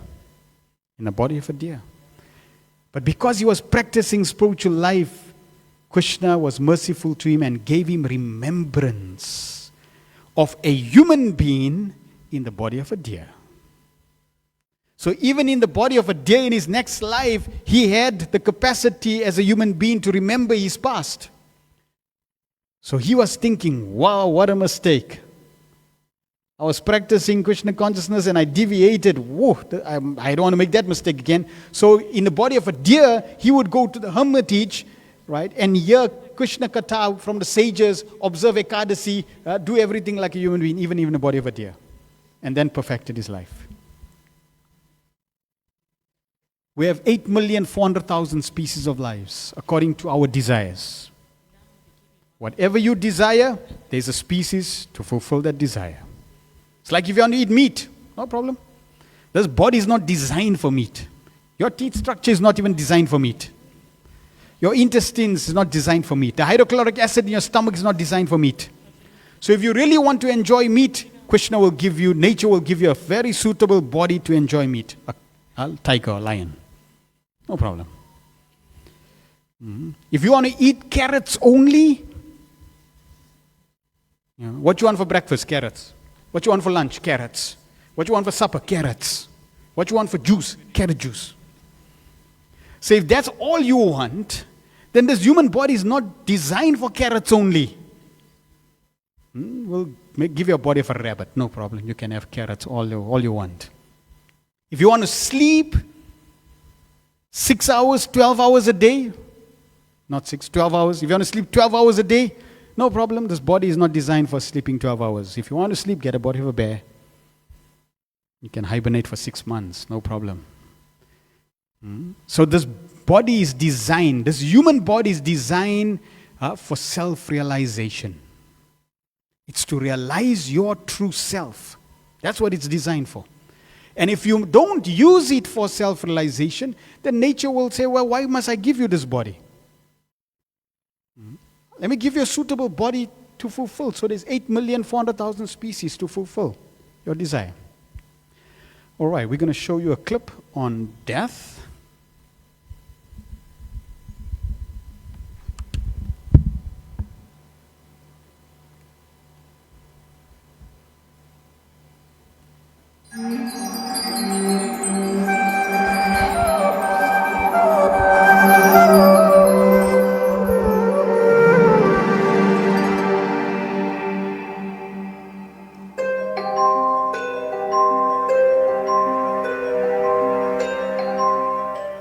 In the body of a deer. But because he was practicing spiritual life, Krishna was merciful to him and gave him remembrance. of a human being in the body of a deer. So even in the body of a deer in his next life, he had the capacity as a human being to remember his past. So he was thinking, wow, what a mistake. I was practicing Krishna consciousness and I deviated. Whoa, I don't want to make that mistake again. So in the body of a deer, he would go to the hermitage, right, and hear Krishna Katha from the sages, observe Ekadasi, do everything like a human being, even in the body of a deer. And then perfected his life. We have 8,400,000 species of lives according to our desires. Whatever you desire, there's a species to fulfill that desire. It's like if you want to eat meat, no problem. This body is not designed for meat. Your teeth structure is not even designed for meat. Your intestines is not designed for meat. The hydrochloric acid in your stomach is not designed for meat. So if you really want to enjoy meat, Krishna will give you, nature will give you a very suitable body to enjoy meat. A tiger or lion. No problem. If you want to eat carrots only, what you want for breakfast? Carrots. What you want for lunch? Carrots. What you want for supper? Carrots. What you want for juice? Carrot juice. So if that's all you want, then this human body is not designed for carrots only. We'll give you a body of a rabbit. No problem. You can have carrots all you want. If you want to sleep 6 hours, 12 hours a day, not 6, 12 hours. If you want to sleep 12 hours a day, no problem. This body is not designed for sleeping 12 hours. If you want to sleep, get a body of a bear. You can hibernate for 6 months, no problem. So this body is designed, this human body is designed for self-realization. It's to realize your true self. That's what it's designed for. And if you don't use it for self-realization, then nature will say, well, why must I give you this body? Let me give you a suitable body to fulfill. So there's 8,400,000 species to fulfill your desire. All right, we're going to show you a clip on death.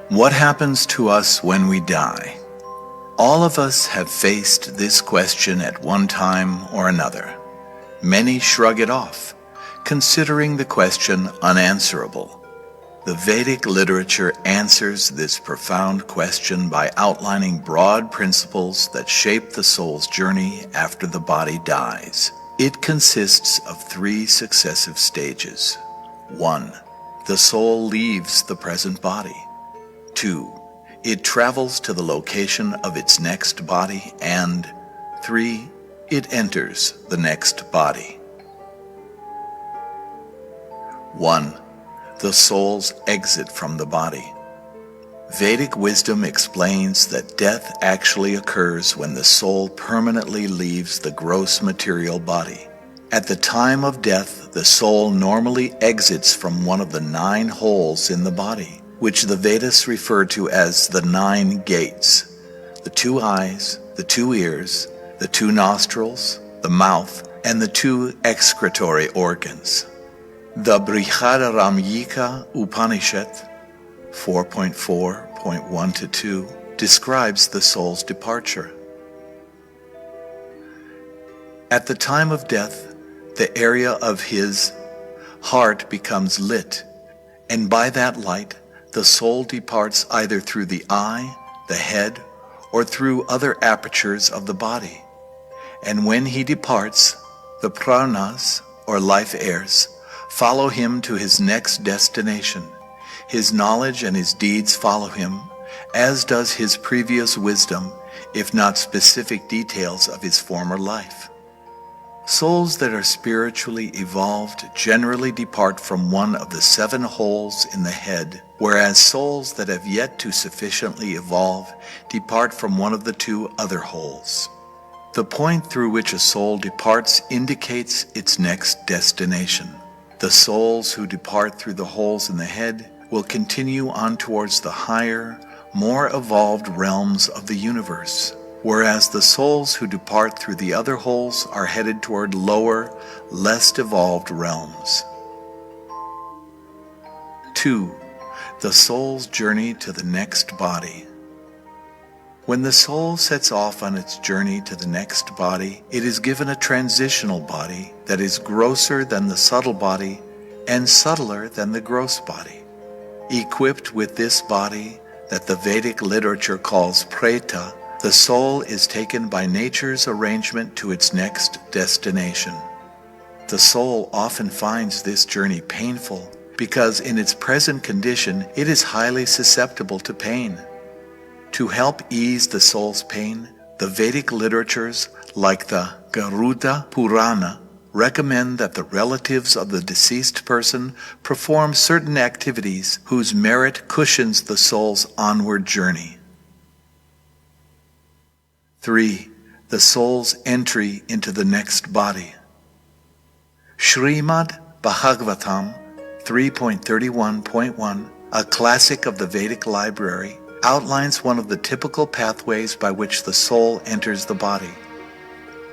What happens to us when we die? All of us have faced this question at one time or another. Many shrug it off, considering the question unanswerable. The Vedic literature answers this profound question by outlining broad principles that shape the soul's journey after the body dies. It consists of 3 successive stages. 1. The soul leaves the present body. 2. It travels to the location of its next body. And 3. It enters the next body. 1. The soul's exit from the body. Vedic wisdom explains that death actually occurs when the soul permanently leaves the gross material body. At the time of death, the soul normally exits from one of the 9 holes in the body, which the Vedas refer to as the 9 gates: the 2 eyes, the 2 ears, the 2 nostrils, the mouth, and the 2 excretory organs. The Brihadaranyika Upanishad 4.4.1-2 describes the soul's departure. At the time of death, the area of his heart becomes lit, and by that light, the soul departs either through the eye, the head, or through other apertures of the body. And when he departs, the pranas, or life heirs, follow him to his next destination. His knowledge and his deeds follow him, as does his previous wisdom, if not specific details of his former life. Souls that are spiritually evolved generally depart from one of the 7 holes in the head, whereas souls that have yet to sufficiently evolve depart from one of the 2 other holes. The point through which a soul departs indicates its next destination. The souls who depart through the holes in the head will continue on towards the higher, more evolved realms of the universe, whereas the souls who depart through the other holes are headed toward lower, less evolved realms. 2. The soul's journey to the next body. When the soul sets off on its journey to the next body, it is given a transitional body that is grosser than the subtle body and subtler than the gross body. Equipped with this body that the Vedic literature calls preta, the soul is taken by nature's arrangement to its next destination. The soul often finds this journey painful because in its present condition it is highly susceptible to pain. To help ease the soul's pain, the Vedic literatures, like the Garuda Purana, recommend that the relatives of the deceased person perform certain activities whose merit cushions the soul's onward journey. 3. The soul's entry into the next body. Srimad Bhagavatam 3.31.1, a classic of the Vedic library, outlines one of the typical pathways by which the soul enters the body.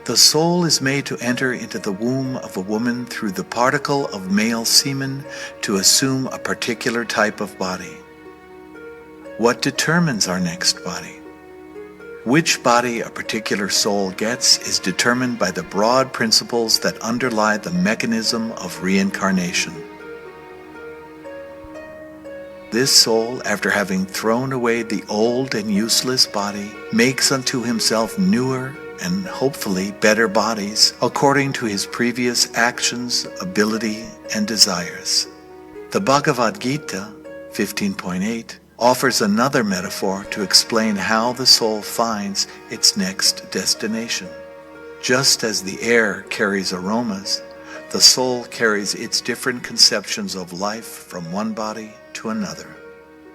The soul is made to enter into the womb of a woman through the particle of male semen to assume a particular type of body. What determines our next body? Which body a particular soul gets is determined by the broad principles that underlie the mechanism of reincarnation. This soul, after having thrown away the old and useless body, makes unto himself newer and hopefully better bodies according to his previous actions, ability, and desires. The Bhagavad Gita 15.8 offers another metaphor to explain how the soul finds its next destination. Just as the air carries aromas, the soul carries its different conceptions of life from one body to another.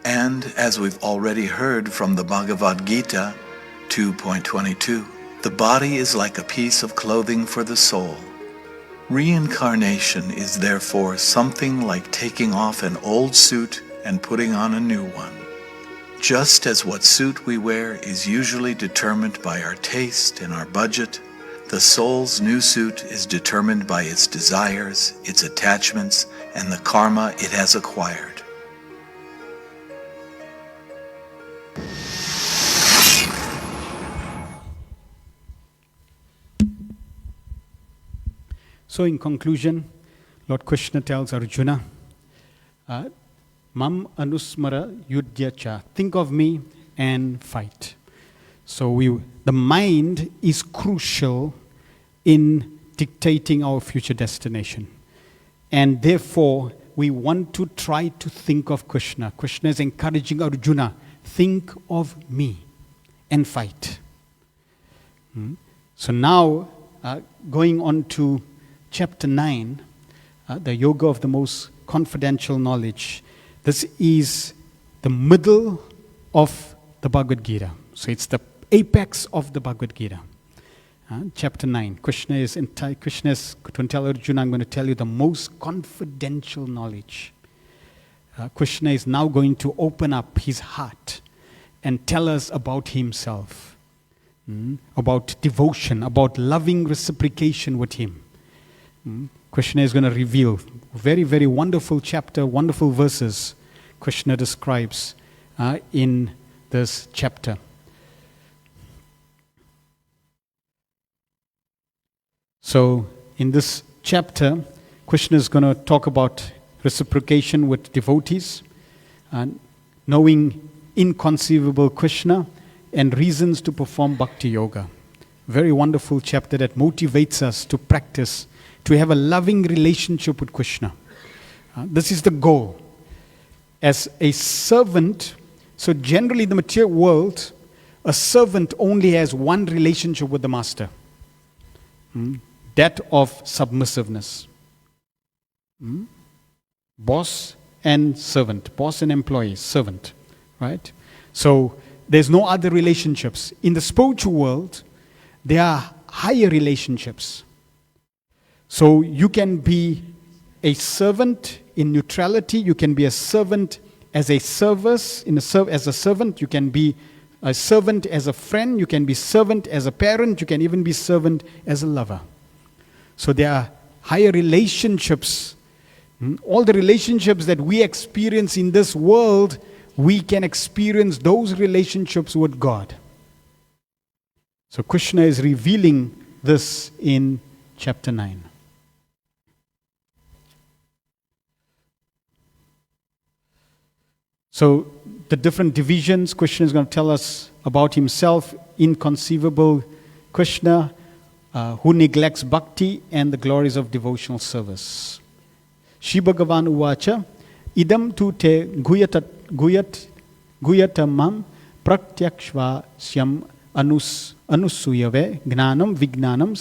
And as we've already heard from the Bhagavad Gita 2.22, the body is like a piece of clothing for the soul. Reincarnation is therefore something like taking off an old suit and putting on a new one. Just as what suit we wear is usually determined by our taste and our budget, the soul's new suit is determined by its desires, its attachments, and the karma it has acquired. So in conclusion, Lord Krishna tells Arjuna, Mam anusmara yudhyacha, think of me and fight. So the mind is crucial in dictating our future destination. And therefore, we want to try to think of Krishna. Krishna is encouraging Arjuna, think of me and fight. So now, going on to Chapter 9, the Yoga of the Most Confidential Knowledge. This is the middle of the Bhagavad Gita. So it's the apex of the Bhagavad Gita. Chapter 9. Krishna is going to tell Arjuna, I'm going to tell you the most confidential knowledge. Krishna is now going to open up his heart and tell us about himself. About devotion, about loving reciprocation with him. Krishna is going to reveal very, very wonderful chapter, wonderful verses Krishna describes in this chapter. So in this chapter, Krishna is going to talk about reciprocation with devotees, knowing inconceivable Krishna, and reasons to perform bhakti yoga. Very wonderful chapter that motivates us to practice, to have a loving relationship with Krishna. This is the goal. As a servant, so generally in the material world, a servant only has one relationship with the master. That of submissiveness. Boss and servant. Boss and employee, servant. Right? So there's no other relationships. In the spiritual world, there are higher relationships. So you can be a servant in neutrality. You can be a servant as a service, as a servant. You can be a servant as a friend. You can be servant as a parent. You can even be servant as a lover. So there are higher relationships. All the relationships that we experience in this world, we can experience those relationships with God. So Krishna is revealing this in chapter 9. So the different divisions, Krishna is going to tell us about himself, inconceivable Krishna, who neglects bhakti and the glories of devotional service. Shri Bhagavan Uvacha, idam tu te guyatamam pratyakshva syam anusuyave gnanam vignanam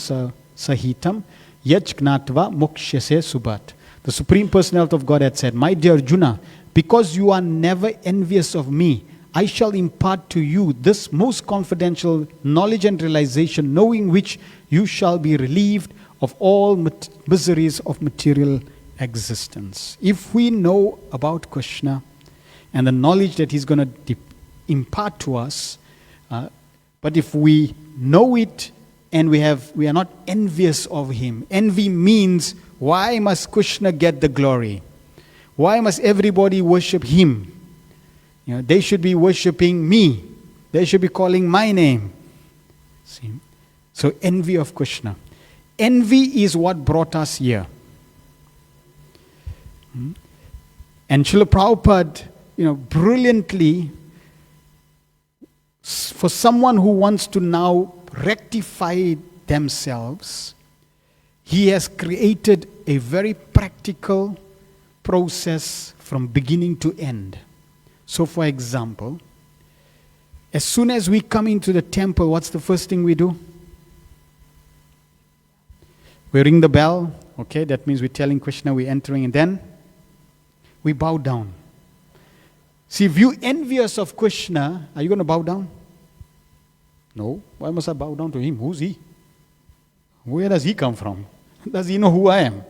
sahitam yaj gnatva mokshase subhat. The Supreme Personality of God had said, my dear Arjuna, because you are never envious of me, I shall impart to you this most confidential knowledge and realization, knowing which you shall be relieved of all miseries of material existence. If we know about Krishna and the knowledge that he's going to impart to us, but if we know it and we are not envious of him. Envy means, why must Krishna get the glory? Why must everybody worship him? They should be worshipping me. They should be calling my name. See? So envy of Krishna. Envy is what brought us here. And Srila Prabhupada, brilliantly, for someone who wants to now rectify themselves, he has created a very practical process from beginning to end. So for example, as soon as we come into the temple, what's the first thing we do? We ring the bell. Okay, that means we're telling Krishna we're entering, and then we bow down. See, if you're envious of Krishna, are you going to bow down? No. Why must I bow down to him? Who's he? Where does he come from? Does he know who I am?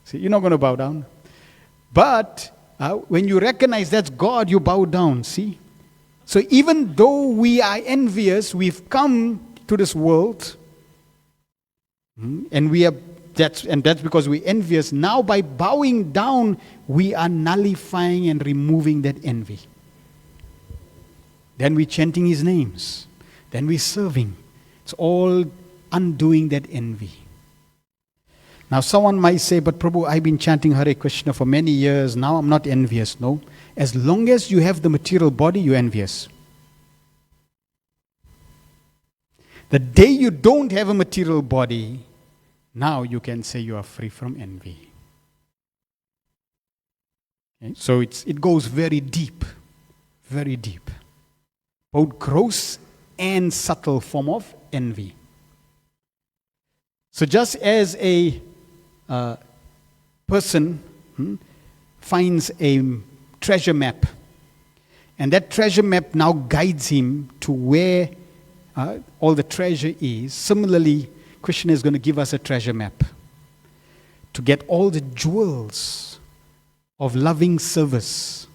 See, you're not going to bow down. But when you recognize that's God, you bow down, see? So even though we are envious, we've come to this world, and that's because we're envious. Now by bowing down, we are nullifying and removing that envy. Then we're chanting his names. Then we're serving. It's all undoing that envy. Now someone might say, but Prabhu, I've been chanting Hare Krishna for many years, now I'm not envious. No. As long as you have the material body, you're envious. The day you don't have a material body, now you can say you are free from envy. Okay? So it goes very deep, both gross and subtle form of envy. So just as a person finds a treasure map, and that treasure map now guides him to where all the treasure is, similarly, Krishna is going to give us a treasure map to get all the jewels of loving service.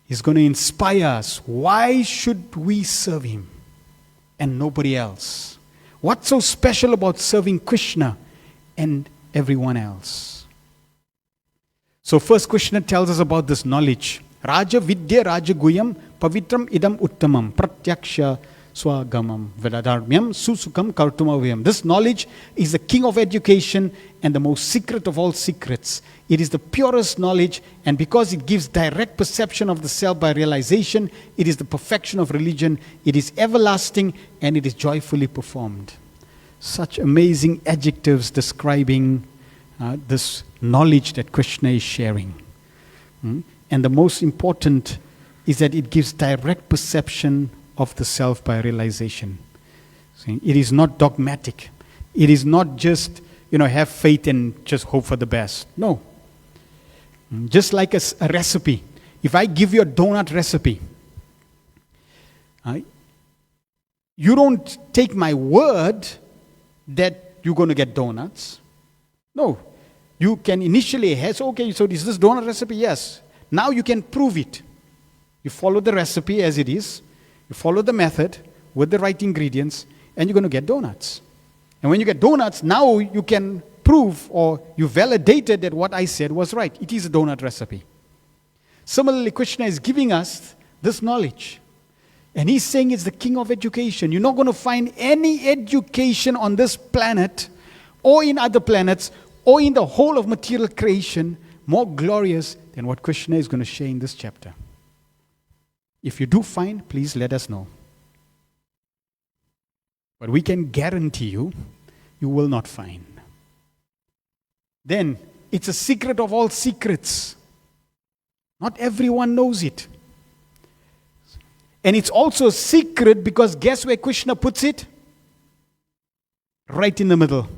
He's going to inspire us. Why should we serve him and nobody else? What's so special about serving Krishna and everyone else? So first Krishna tells us about this knowledge. Raja Vidya Raja Guyam Pavitram Idam Uttamam Pratyaksha Swagamam Vedadarmyam Susukam Kartumavayam. This knowledge is the king of education and the most secret of all secrets. It is the purest knowledge, and because it gives direct perception of the self by realization, it is the perfection of religion. It is everlasting and it is joyfully performed. Such amazing adjectives describing this knowledge that Krishna is sharing. And the most important is that it gives direct perception of the self by realization. See, it is not dogmatic. It is not just, have faith and just hope for the best. No. Just like a recipe. If I give you a donut recipe, you don't take my word, that you're going to get donuts. No. You can initially say, okay, so is this donut recipe? Yes. Now you can prove it. You follow the recipe as it is. You follow the method with the right ingredients, and you're going to get donuts. And when you get donuts, now you can prove or you validated that what I said was right. It is a donut recipe. Similarly, Krishna is giving us this knowledge. And he's saying it's the king of education. You're not going to find any education on this planet or in other planets or in the whole of material creation more glorious than what Krishna is going to share in this chapter. If you do find, please let us know. But we can guarantee you, you will not find. Then, it's a secret of all secrets. Not everyone knows it. And it's also a secret because guess where Krishna puts it? Right in the middle.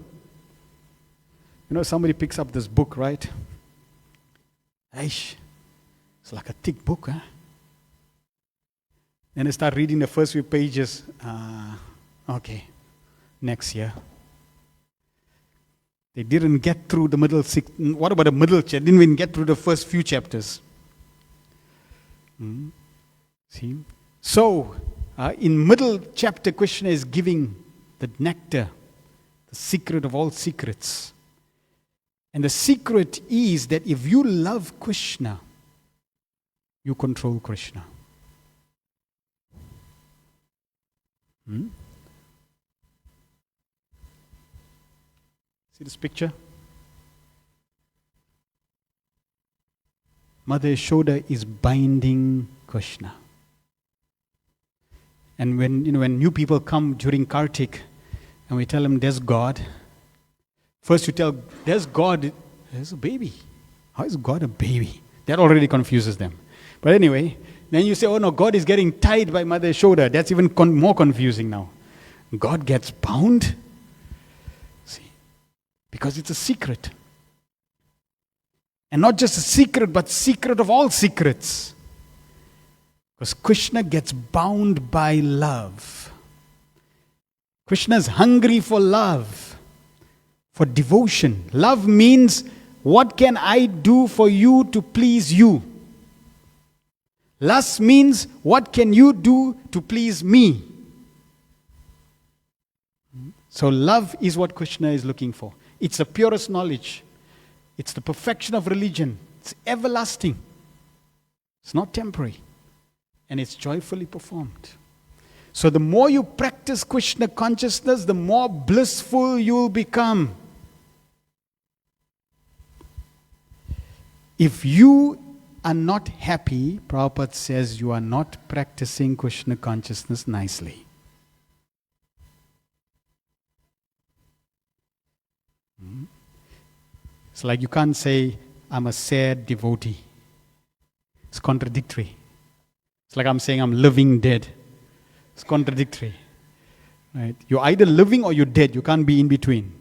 You know, somebody picks up this book, right? Aish, it's like a thick book, huh? And they start reading the first few pages. Okay, next year. They didn't get through the middle six. What about the middle chapter? Didn't even get through the first few chapters. See? So, in middle chapter, Krishna is giving the nectar, the secret of all secrets. And the secret is that if you love Krishna, you control Krishna. See this picture? Mother Yashoda is binding Krishna. And when new people come during Kartik and we tell them there's God, first you tell there's God, there's a baby. How is God a baby? That already confuses them. But anyway, then you say, oh no, God is getting tied by Mother Yashoda. That's even more confusing now. God gets bound? See, because it's a secret. And not just a secret, but secret of all secrets. Because Krishna gets bound by love. Krishna is hungry for love, for devotion. Love means, what can I do for you to please you? Lust means, what can you do to please me? So love is what Krishna is looking for. It's the purest knowledge. It's the perfection of religion. It's everlasting. It's not temporary. And it's joyfully performed. So the more you practice Krishna consciousness, the more blissful you will become. If you are not happy, Prabhupada says you are not practicing Krishna consciousness nicely. It's like you can't say, I'm a sad devotee. It's contradictory. It's like I'm saying I'm living dead. It's contradictory. Right? You're either living or you're dead. You can't be in between.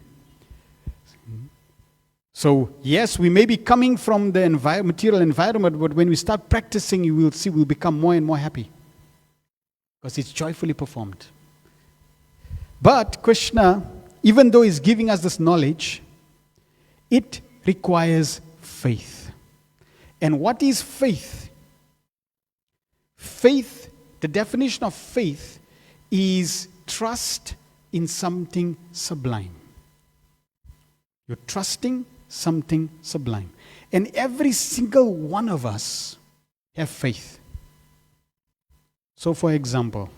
So, yes, we may be coming from the material environment, but when we start practicing, you will see we'll become more and more happy. Because it's joyfully performed. But Krishna, even though he's giving us this knowledge, it requires faith. And what is faith? Faith, the definition of faith is trust in something sublime. You're trusting something sublime. And every single one of us have faith. So for example,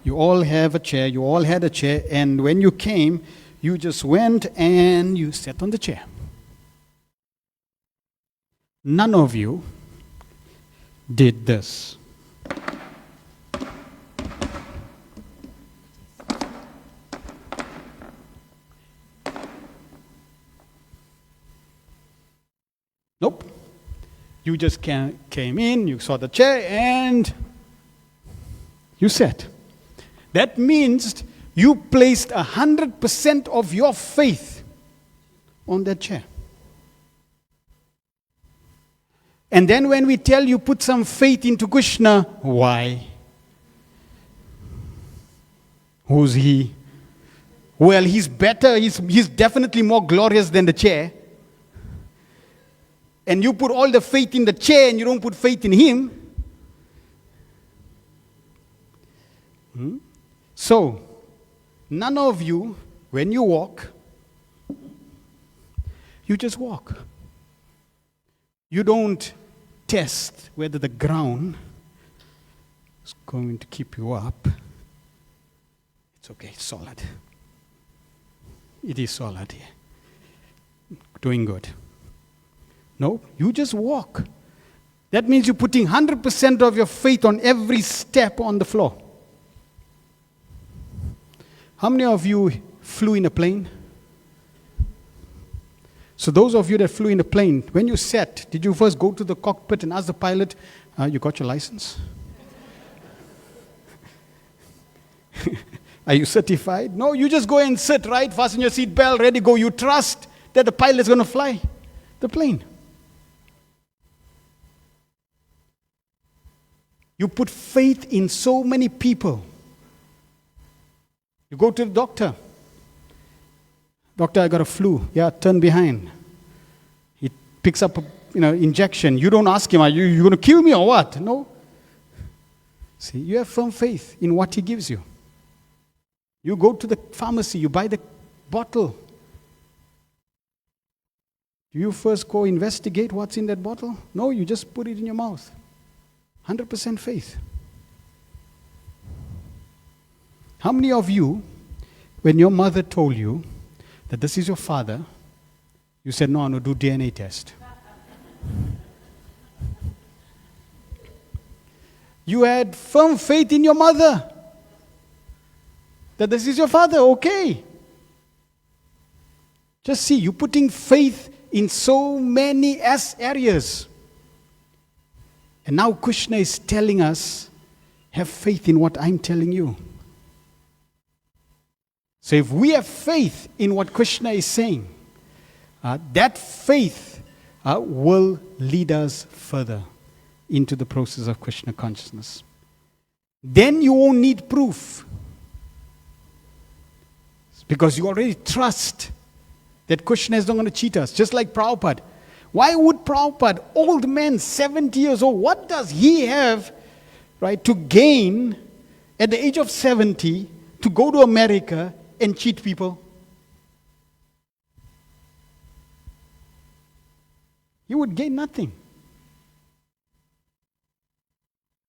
you all have a chair, you all had a chair, and when you came, you just went and you sat on the chair. None of you did this. Nope. You just came in, you saw the chair, and you sat. That means you placed 100% of your faith on that chair. And then when we tell you put some faith into Krishna, why? Who's he? Well, he's better. He's definitely more glorious than the chair. And you put all the faith in the chair and you don't put faith in him. So, none of you, when you walk, you just walk. You don't test whether the ground is going to keep you up. It's okay, it's solid. It is solid here. Doing good. No, you just walk. That means you're putting 100% of your faith on every step on the floor. How many of you flew in a plane? So those of you that flew in a plane, when you sat, did you first go to the cockpit and ask the pilot, you got your license? Are you certified? No, you just go and sit, right? Fasten your seat belt, ready, go. You trust that the pilot's going to fly the plane. You put faith in so many people. You go to the doctor. Doctor, I got a flu. Yeah, turn behind. He picks up a injection. You don't ask him, are you going to kill me or what? No. See, you have firm faith in what he gives you. You go to the pharmacy, you buy the bottle. Do you first go investigate what's in that bottle? No, you just put it in your mouth. 100% faith. How many of you, when your mother told you that this is your father, you said, no, do DNA test? You had firm faith in your mother that this is your father, okay. Just see, you're putting faith in so many areas. And now Krishna is telling us, have faith in what I'm telling you. So if we have faith in what Krishna is saying, that faith will lead us further into the process of Krishna consciousness. Then you won't need proof. Because you already trust that Krishna is not going to cheat us. Just like Prabhupada. Why would Prabhupada, old man, 70 years old, what does he have, right, to gain at the age of 70 to go to America and cheat people? He would gain nothing.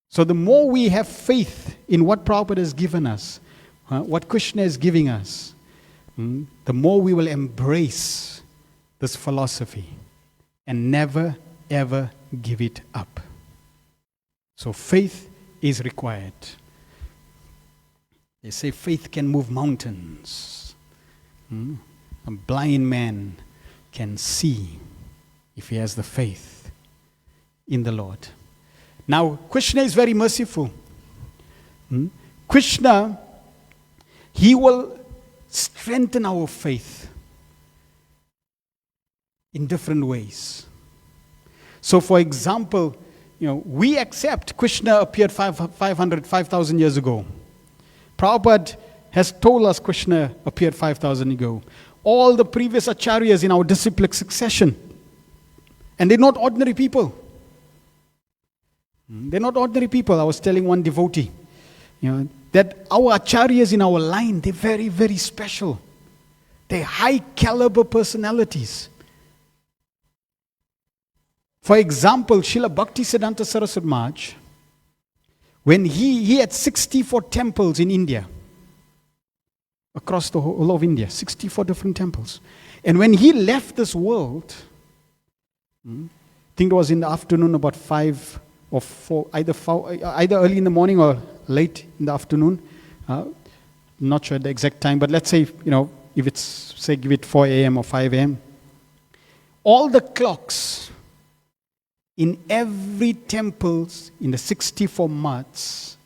So the more we have faith in what Prabhupada has given us, what Krishna is giving us, the more we will embrace this philosophy and never, ever give it up. So faith is required. They say faith can move mountains. A blind man can see if he has the faith in the Lord. Now, Krishna is very merciful. Krishna, he will strengthen our faith in different ways. So, for example, we accept Krishna appeared 5,000 years ago. Prabhupada has told us Krishna appeared 5,000 ago. All the previous acharyas in our disciplic succession, and they're not ordinary people. They're not ordinary people. I was telling one devotee, that our acharyas in our line, they're very, very special. They're high caliber personalities. For example, Srila Bhaktisiddhanta Saraswati Maharaj, when he had 64 temples in India, across the whole of India, 64 different temples. And when he left this world, I think it was in the afternoon, about 5 or 4, either early in the morning or late in the afternoon. Not sure the exact time, but let's say, if it's, say, give it 4 a.m. or 5 a.m. All the clocks in every temple in the 64 mats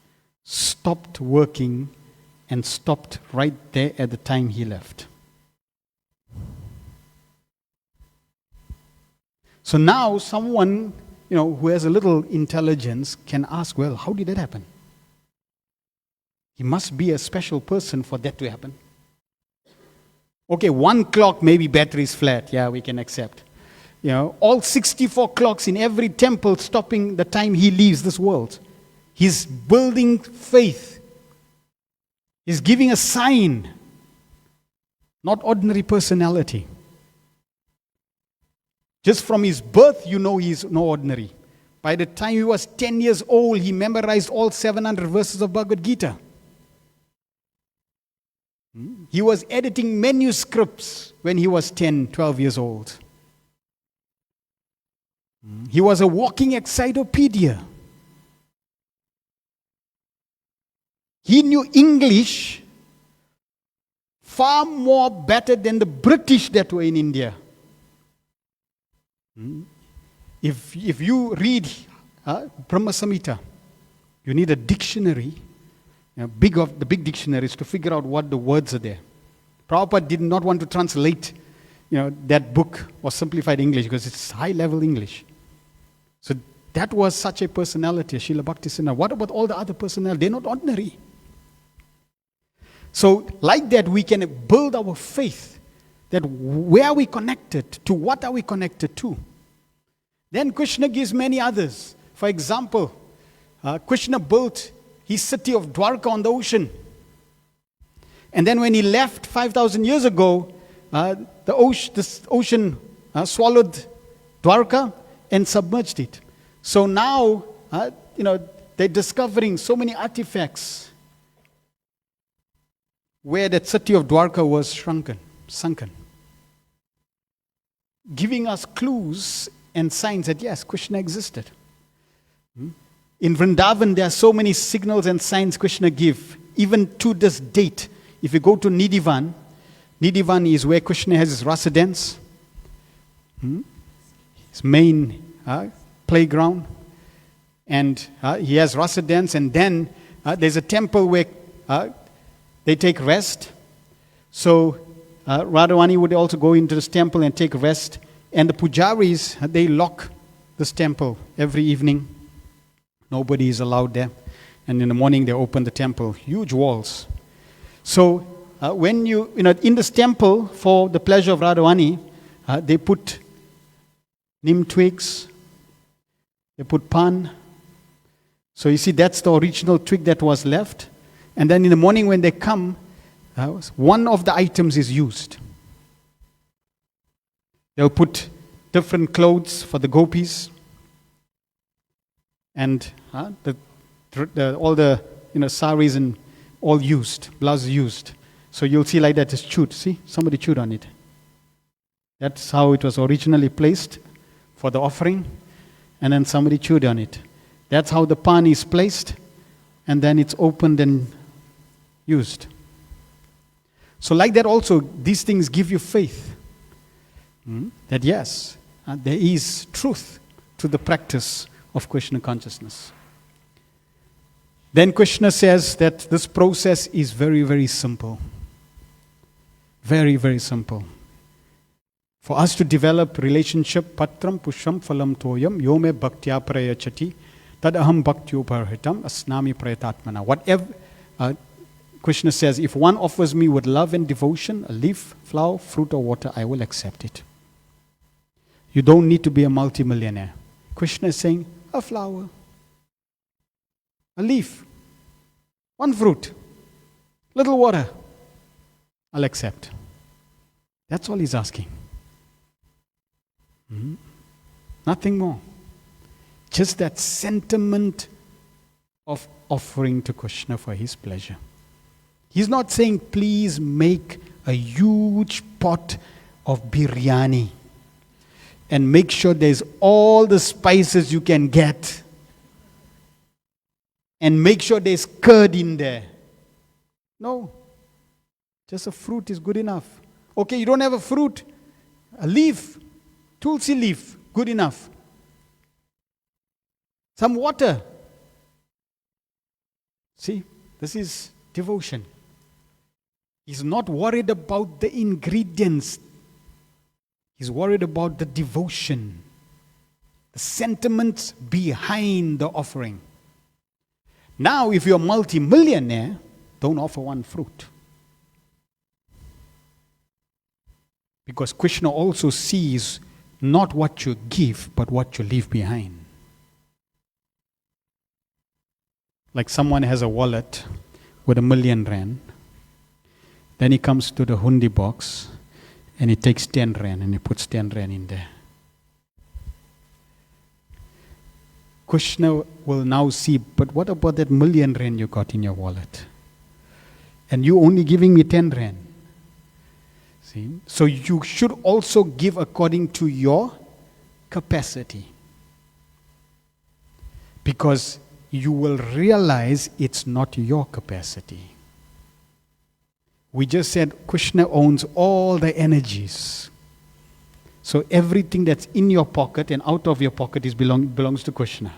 stopped working and stopped right there at the time he left. So now someone, who has a little intelligence can ask, well, how did that happen? He must be a special person for that to happen. Okay, one clock, maybe battery is flat. Yeah, we can accept. You know, all 64 clocks in every temple stopping the time he leaves this world. He's building faith. He's giving a sign. Not ordinary personality. Just from his birth, you know he's no ordinary. By the time he was 10 years old, he memorized all 700 verses of Bhagavad Gita. He was editing manuscripts when he was 10, 12 years old. He was a walking encyclopedia. He knew English far more better than the British that were in India. If you read Brahma Samhita, you need a dictionary, the big dictionaries to figure out what the words are there. Prabhupada did not want to translate that book or simplified English because it's high-level English. So that was such a personality, Srila Bhaktisiddhanta. What about all the other personalities? They're not ordinary. So like that, we can build our faith that where are we connected to, what are we connected to. Then Krishna gives many others. For example, Krishna built his city of Dwarka on the ocean. And then when he left 5,000 years ago, this ocean swallowed Dwarka and submerged it. So now, they're discovering so many artifacts where that city of Dwarka was sunken. Giving us clues and signs that yes, Krishna existed. In Vrindavan, there are so many signals and signs Krishna give. Even to this date, if you go to Nidhivan is where Krishna has his rasa dance, his main playground, and he has rasa dance, and then there's a temple where they take rest. So Radharani would also go into this temple and take rest, and the pujaris, they lock this temple every evening. Nobody is allowed there. And in the morning they open the temple, huge walls. So when in this temple, for the pleasure of Radharani, they put neem twigs, they put pan. So you see, that's the original twig that was left. And then in the morning when they come, one of the items is used. They'll put different clothes for the gopis. And all the saris and all used, blouse used. So you'll see like that is chewed. See, somebody chewed on it. That's how it was originally placed for the offering, and then somebody chewed on it. That's how the pan is placed, and then it's opened and used. So like that also, these things give you faith that yes, there is truth to the practice of Krishna consciousness. Then Krishna says that this process is very, very simple. Very, very simple. For us to develop relationship, patram pusham phalam toyam yome bhaktya prayachati tadaham bhaktyoparhitam asnami prayatatmana. Whatever Krishna says, if one offers me with love and devotion, a leaf, flower, fruit or water, I will accept it. You don't need to be a multimillionaire. Krishna is saying, a flower, a leaf, one fruit, little water, I'll accept. That's all he's asking. Nothing more. Just that sentiment of offering to Krishna for his pleasure. He's not saying, please make a huge pot of biryani and make sure there's all the spices you can get. And make sure there's curd in there. No. Just a fruit is good enough. Okay, you don't have a fruit. A leaf. Tulsi leaf. Good enough. Some water. See, this is devotion. He's not worried about the ingredients. He's worried about the devotion, the sentiments behind the offering. Now, if you're a multi-millionaire, don't offer one fruit. Because Krishna also sees not what you give, but what you leave behind. Like someone has a wallet with R1,000,000, then he comes to the hundi box and he takes 10 rand and he puts 10 rand in there. Krishna will now see, but what about that R1,000,000 you got in your wallet? And you only giving me 10 rand. See? So you should also give according to your capacity. Because you will realize it's not your capacity. We just said Krishna owns all the energies. So everything that's in your pocket and out of your pocket belongs to Krishna.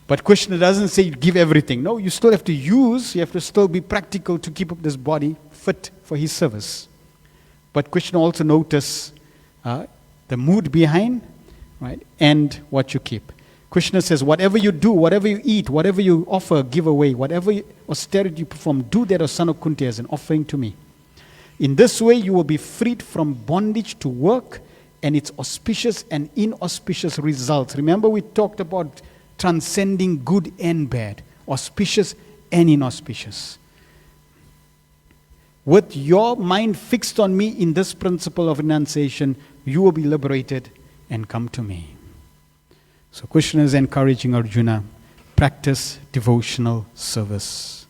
But Krishna doesn't say give everything. No, you still have to use, you have to still be practical to keep up this body fit for his service. But Krishna also notices the mood behind, right, and what you keep. Krishna says, whatever you do, whatever you eat, whatever you offer, give away, whatever austerity you perform, do that, O son of Kunti, as an offering to me. In this way, you will be freed from bondage to work and its auspicious and inauspicious results. Remember, we talked about transcending good and bad, auspicious and inauspicious. With your mind fixed on me in this principle of renunciation, you will be liberated and come to me. So Krishna is encouraging Arjuna, practice devotional service.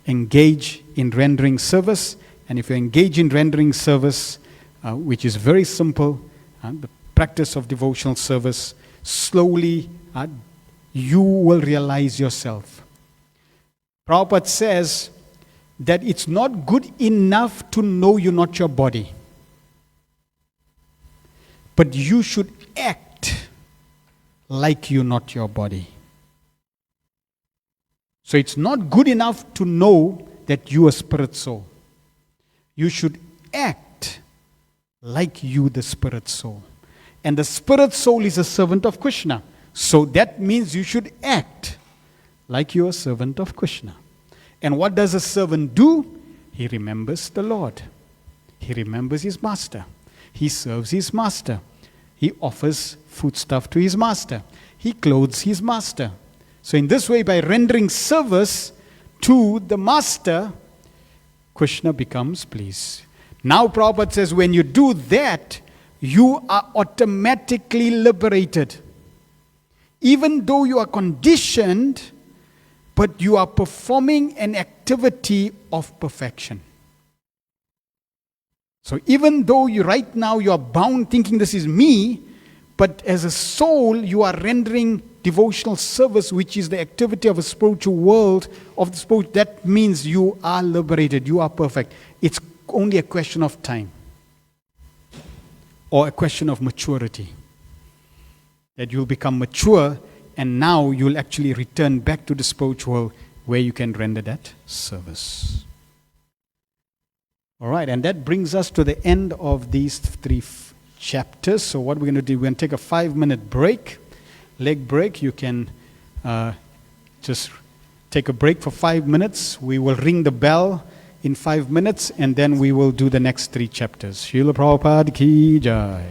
Engage in rendering service. And if you engage in rendering service, which is very simple, the practice of devotional service, slowly you will realize yourself. Prabhupada says that it's not good enough to know you're not your body. But you should act like you're not your body. So it's not good enough to know that you are spirit soul. You should act like you the spirit soul. And the spirit soul is a servant of Krishna. So that means you should act like you're a servant of Krishna. And what does a servant do? He remembers the Lord. He remembers his master. He serves his master. He offers foodstuff to his master. He clothes his master. So in this way, by rendering service to the master, Krishna becomes pleased. Now Prabhupada says, when you do that, you are automatically liberated. Even though you are conditioned, but you are performing an activity of perfection. So even though right now you are bound thinking this is me, but as a soul you are rendering devotional service, which is the activity of a spiritual world, of the spirit, that means you are liberated, you are perfect. It's only a question of time. Or a question of maturity. That you'll become mature and now you'll actually return back to the spiritual world where you can render that service. All right, and that brings us to the end of these three chapters. So what we're going to do, we're going to take a 5-minute break, leg break. You can just take a break for 5 minutes. We will ring the bell in 5 minutes, and then we will do the next 3 chapters. Srila Prabhupada ki jai.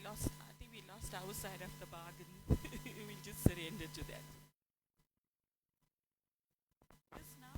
I think we lost our side of the bargain. We just surrendered to that. Just now?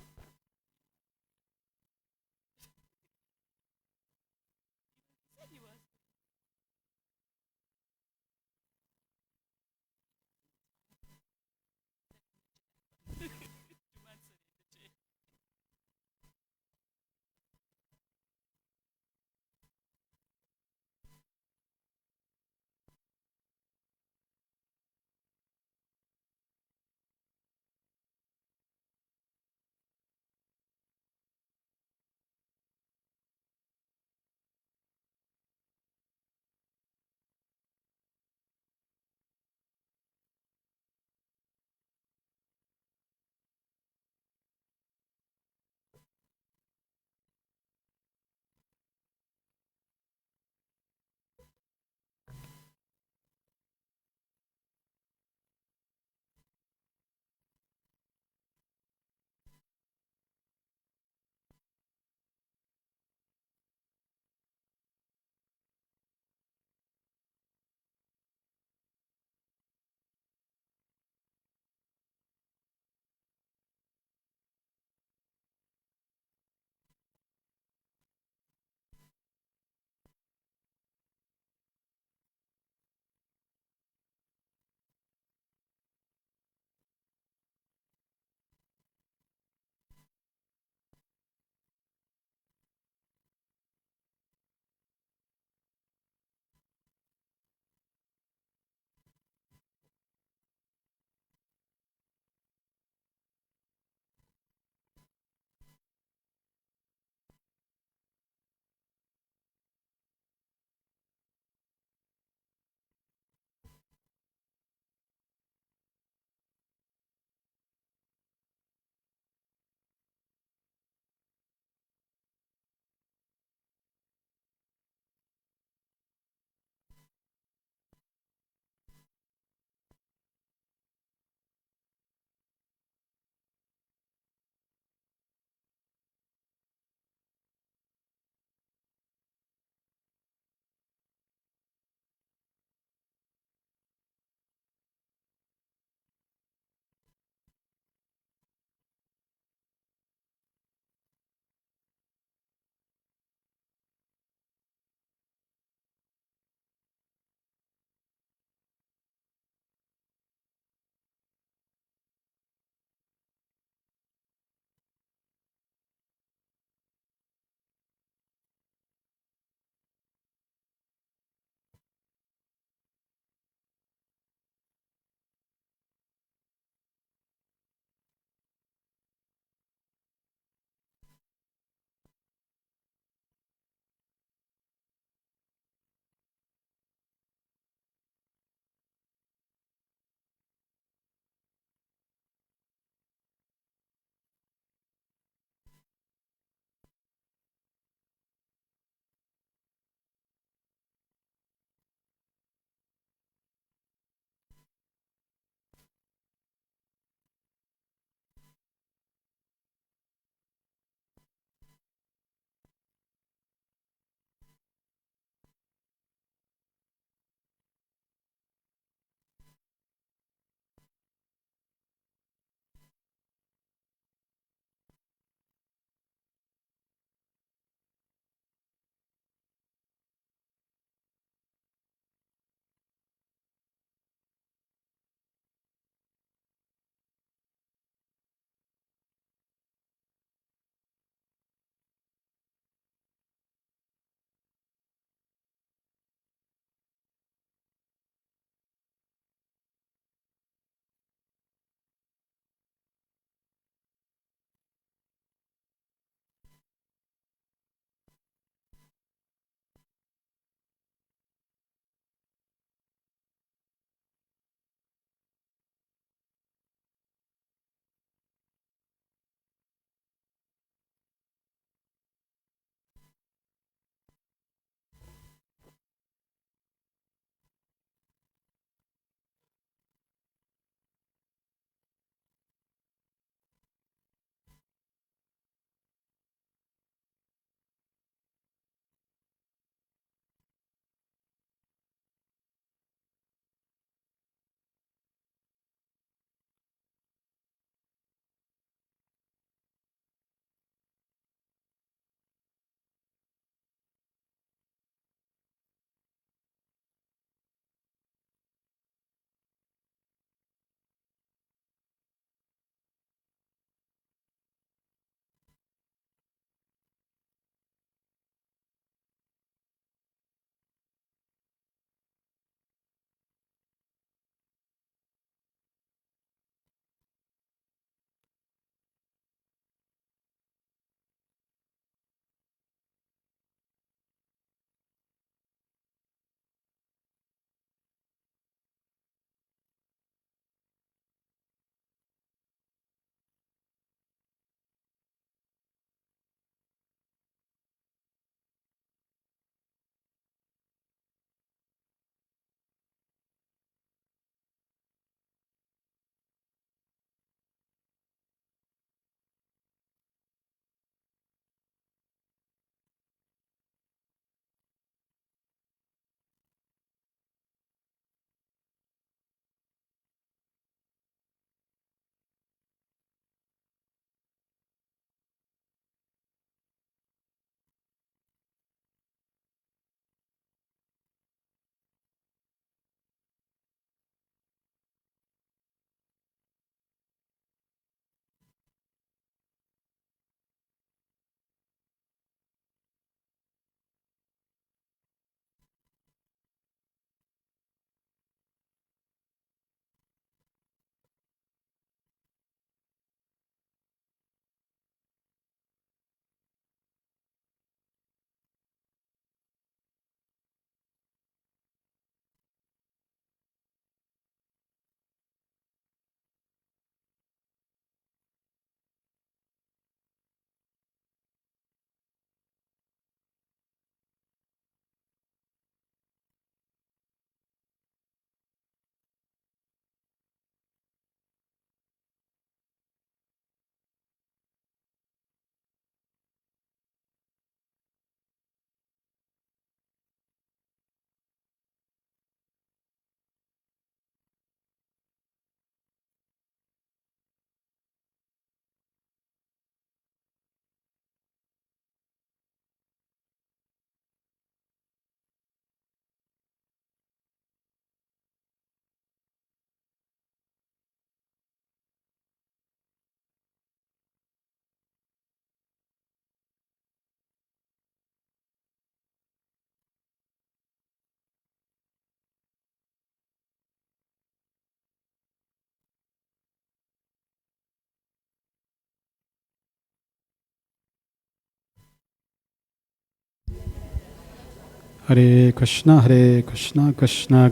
Hare Krishna, Krishna Krishna,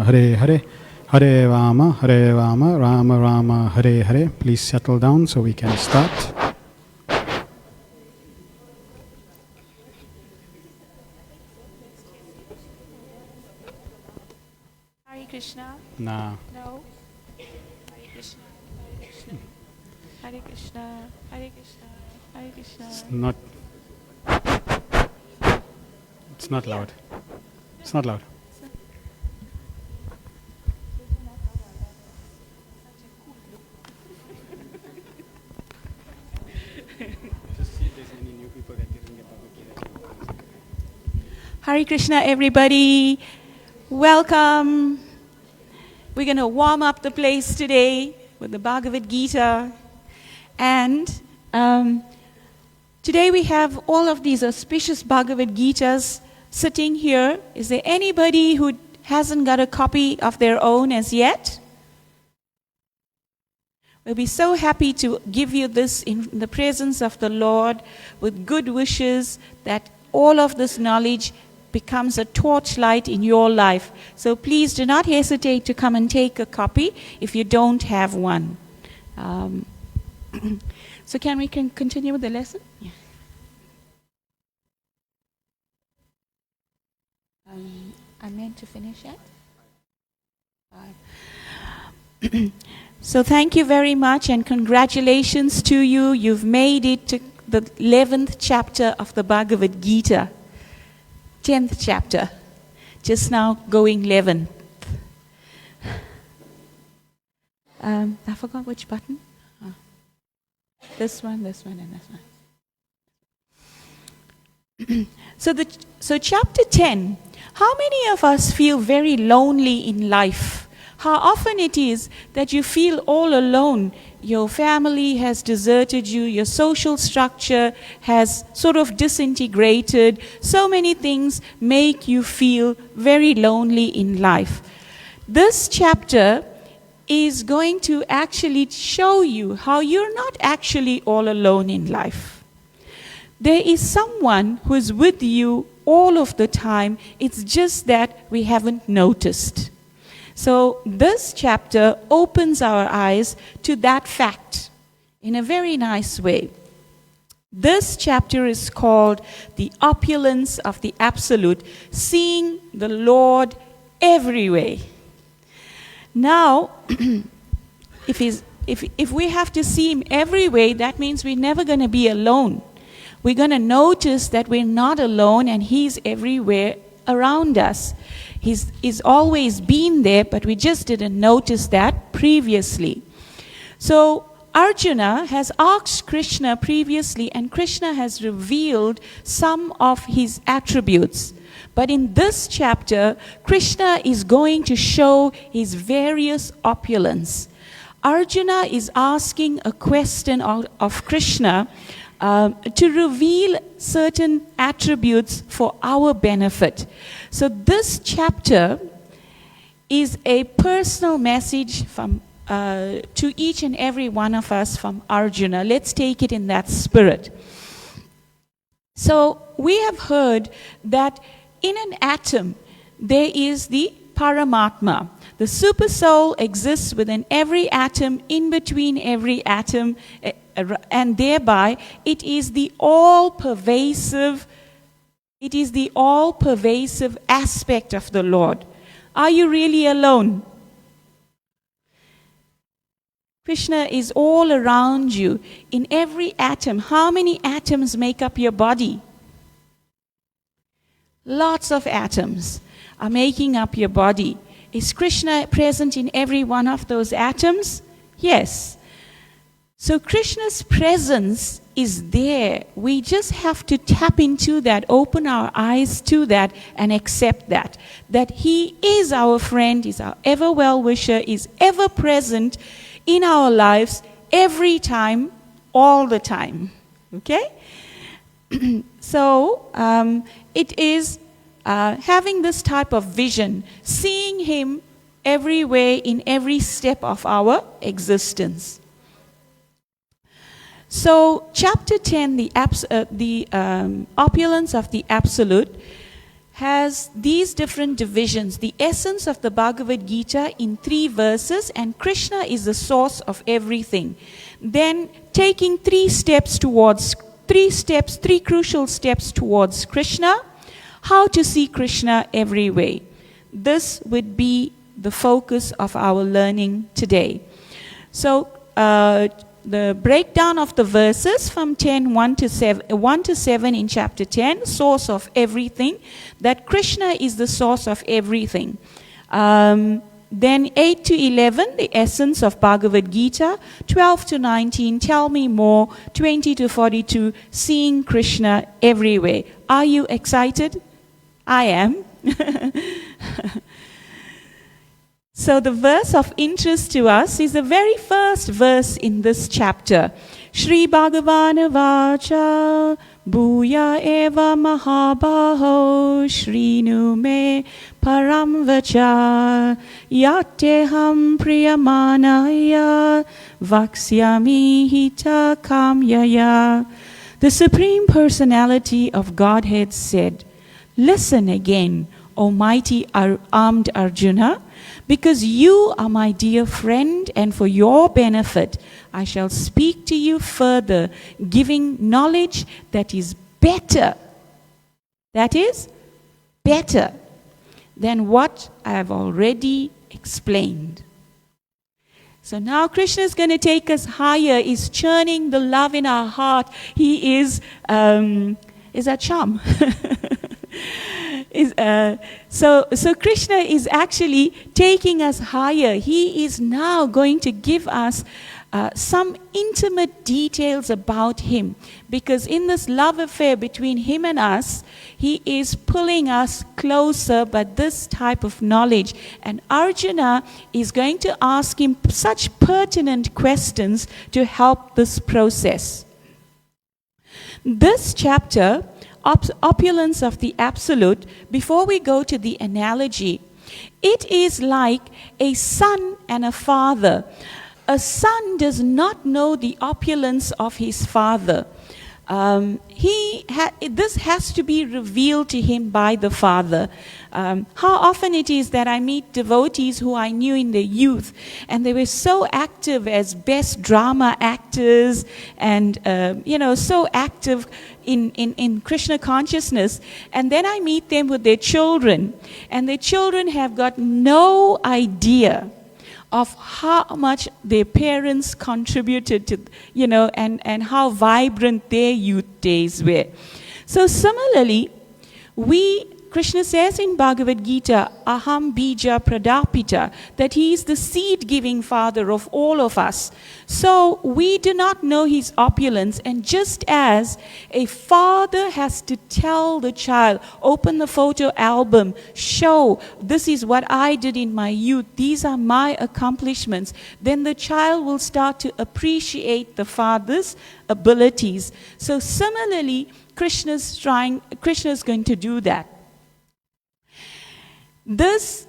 Hare Hare, Hare Rama, Rama Rama, Hare Hare. Please settle down so we can start. Hare Krishna? Nah. No? Hare Krishna, Hare Krishna, Hare Krishna, Hare Krishna, Hare Krishna. It's not loud. It's not loud. Just see if there's any new people that didn't get Bhagavad Gita. Hare Krishna, everybody. Welcome. We're going to warm up the place today with the Bhagavad Gita. And today we have all of these auspicious Bhagavad Gitas sitting here. Is there anybody who hasn't got a copy of their own as yet? We'll be so happy to give you this in the presence of the Lord with good wishes that all of this knowledge becomes a torchlight in your life. So please do not hesitate to come and take a copy if you don't have one. So can we continue with the lesson? Yeah. I meant to finish it. So thank you very much and congratulations to you. You've made it to the 11th chapter of the Bhagavad Gita. 10th chapter. Just now going 11th. I forgot which button. Oh. This one, and this one. So chapter 10. How many of us feel very lonely in life? How often it is that you feel all alone. Your family has deserted you, your social structure has sort of disintegrated. So many things make you feel very lonely in life. This chapter is going to actually show you how you're not actually all alone in life. There is someone who is with you all of the time. It's just that we haven't noticed. So this chapter opens our eyes to that fact in a very nice way. This chapter is called The Opulence of the Absolute, seeing the Lord everywhere. Now, if we have to see Him everywhere, that means we're never going to be alone. We're going to notice that we're not alone and He's everywhere around us. He's always been there, but we just didn't notice that previously. So Arjuna has asked Krishna previously, and Krishna has revealed some of His attributes. But in this chapter, Krishna is going to show His various opulence. Arjuna is asking a question of Krishna to reveal certain attributes for our benefit. So this chapter is a personal message from to each and every one of us from Arjuna. Let's take it in that spirit. So we have heard that in an atom there is the Paramatma. The supersoul exists within every atom, in between every atom, and thereby it is the all-pervasive aspect of the Lord. Are you really alone? Krishna is all around you in every atom. How many atoms make up your body? Lots of atoms are making up your body. Is Krishna present in every one of those atoms? Yes. So Krishna's presence is there. We just have to tap into that, open our eyes to that, and accept that. That He is our friend, is our ever well-wisher, is ever present in our lives, every time, all the time. Okay? So, it is having this type of vision, seeing Him everywhere in every step of our existence. So, chapter 10, the opulence of the Absolute, has these different divisions. The essence of the Bhagavad Gita in 3 verses, and Krishna is the source of everything. Then taking 3 crucial steps towards Krishna, how to see Krishna every way. This would be the focus of our learning today. So the breakdown of the verses from 1 to 7 in chapter 10, source of everything, that Krishna is the source of everything. Then 8 to 11, the essence of Bhagavad Gita. 12 to 19, tell me more. 20 to 42, seeing Krishna everywhere. Are you excited? I am. So the verse of interest to us is the very first verse in this chapter. Shri Bhagavana Vacha Bhuya Eva Mahabaho Shrinu Me Param Vacha Yateham Priyamanaya Vaksyami Hita Kamyaya. The Supreme Personality of Godhead said, "Listen again, O mighty armed Arjuna, because you are my dear friend, and for your benefit, I shall speak to you further, giving knowledge that is better. That is better than what I have already explained." So now Krishna is going to take us higher. He's churning the love in our heart. He is that charm? So Krishna is actually taking us higher. He is now going to give us some intimate details about him, because in this love affair between him and us, he is pulling us closer by this type of knowledge. And Arjuna is going to ask him such pertinent questions to help this process. This chapter, Opulence of the Absolute, before we go to the analogy, it is like a son and a father. A son does not know the opulence of his father. This has to be revealed to him by the father. How often it is that I meet devotees who I knew in their youth, and they were so active as best drama actors, and so active in Krishna consciousness, and then I meet them with their children, and their children have got no idea of how much their parents contributed to, and how vibrant their youth days were. So similarly, Krishna says in Bhagavad Gita, Aham Bija Pradapita, that he is the seed-giving father of all of us. So we do not know his opulence, and just as a father has to tell the child, open the photo album, show, this is what I did in my youth, these are my accomplishments, then the child will start to appreciate the father's abilities. So similarly, Krishna is going to do that. This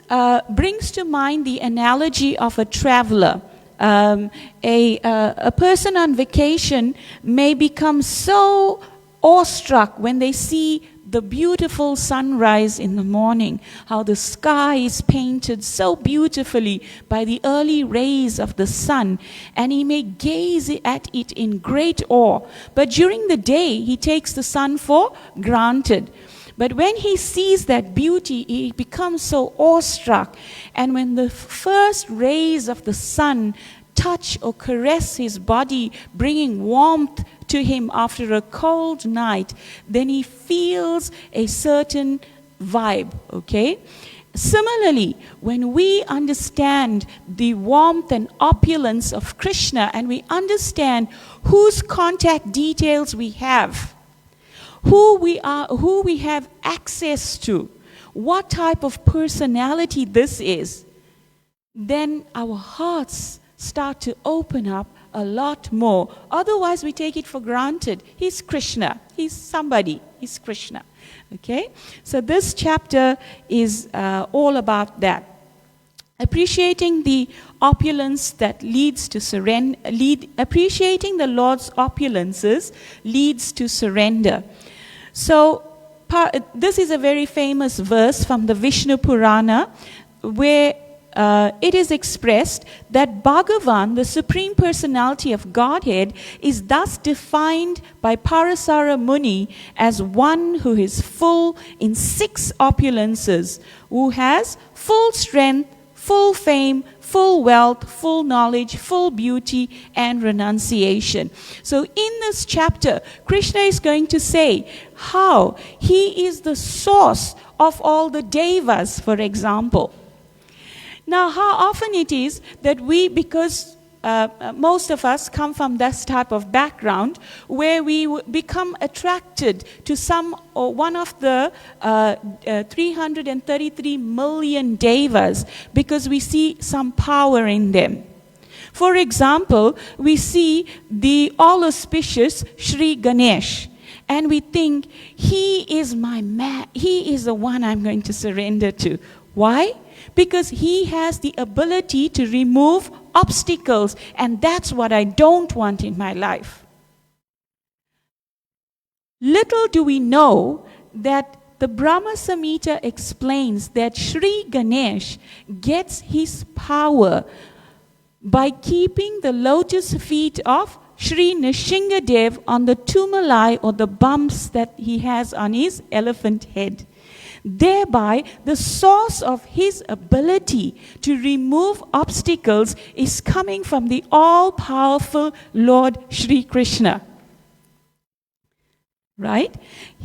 brings to mind the analogy of a traveler. A person on vacation may become so awestruck when they see the beautiful sunrise in the morning, how the sky is painted so beautifully by the early rays of the sun, and he may gaze at it in great awe. But during the day, he takes the sun for granted. But when he sees that beauty, he becomes so awestruck. And when the first rays of the sun touch or caress his body, bringing warmth to him after a cold night, then he feels a certain vibe, okay? Similarly, when we understand the warmth and opulence of Krishna, and we understand whose contact details we have, who we are, who we have access to, what type of personality this is, then our hearts start to open up a lot more. Otherwise, we take it for granted. He's Krishna. He's somebody. He's Krishna. Okay? So this chapter is all about that. Appreciating the opulence that leads to surrender, appreciating the Lord's opulences leads to surrender. So this is a very famous verse from the Vishnu Purana, where it is expressed that Bhagavan, the Supreme Personality of Godhead, is thus defined by Parasara Muni as one who is full in 6 opulences, who has full strength, full fame, full wealth, full knowledge, full beauty, and renunciation. So in this chapter, Krishna is going to say how he is the source of all the devas, for example. Now, how often it is that we, because most of us come from this type of background, where we become attracted to some or one of the 333 million devas because we see some power in them. For example, we see the all-auspicious Sri Ganesh, and we think, he is my man, he is the one I'm going to surrender to. Why? Because he has the ability to remove obstacles, and that's what I don't want in my life. Little do we know that the Brahma Samhita explains that Sri Ganesh gets his power by keeping the lotus feet of Sri Nrsimhadev on the tumalai, or the bumps that he has on his elephant head. Thereby, the source of his ability to remove obstacles is coming from the all-powerful Lord Sri Krishna. Right?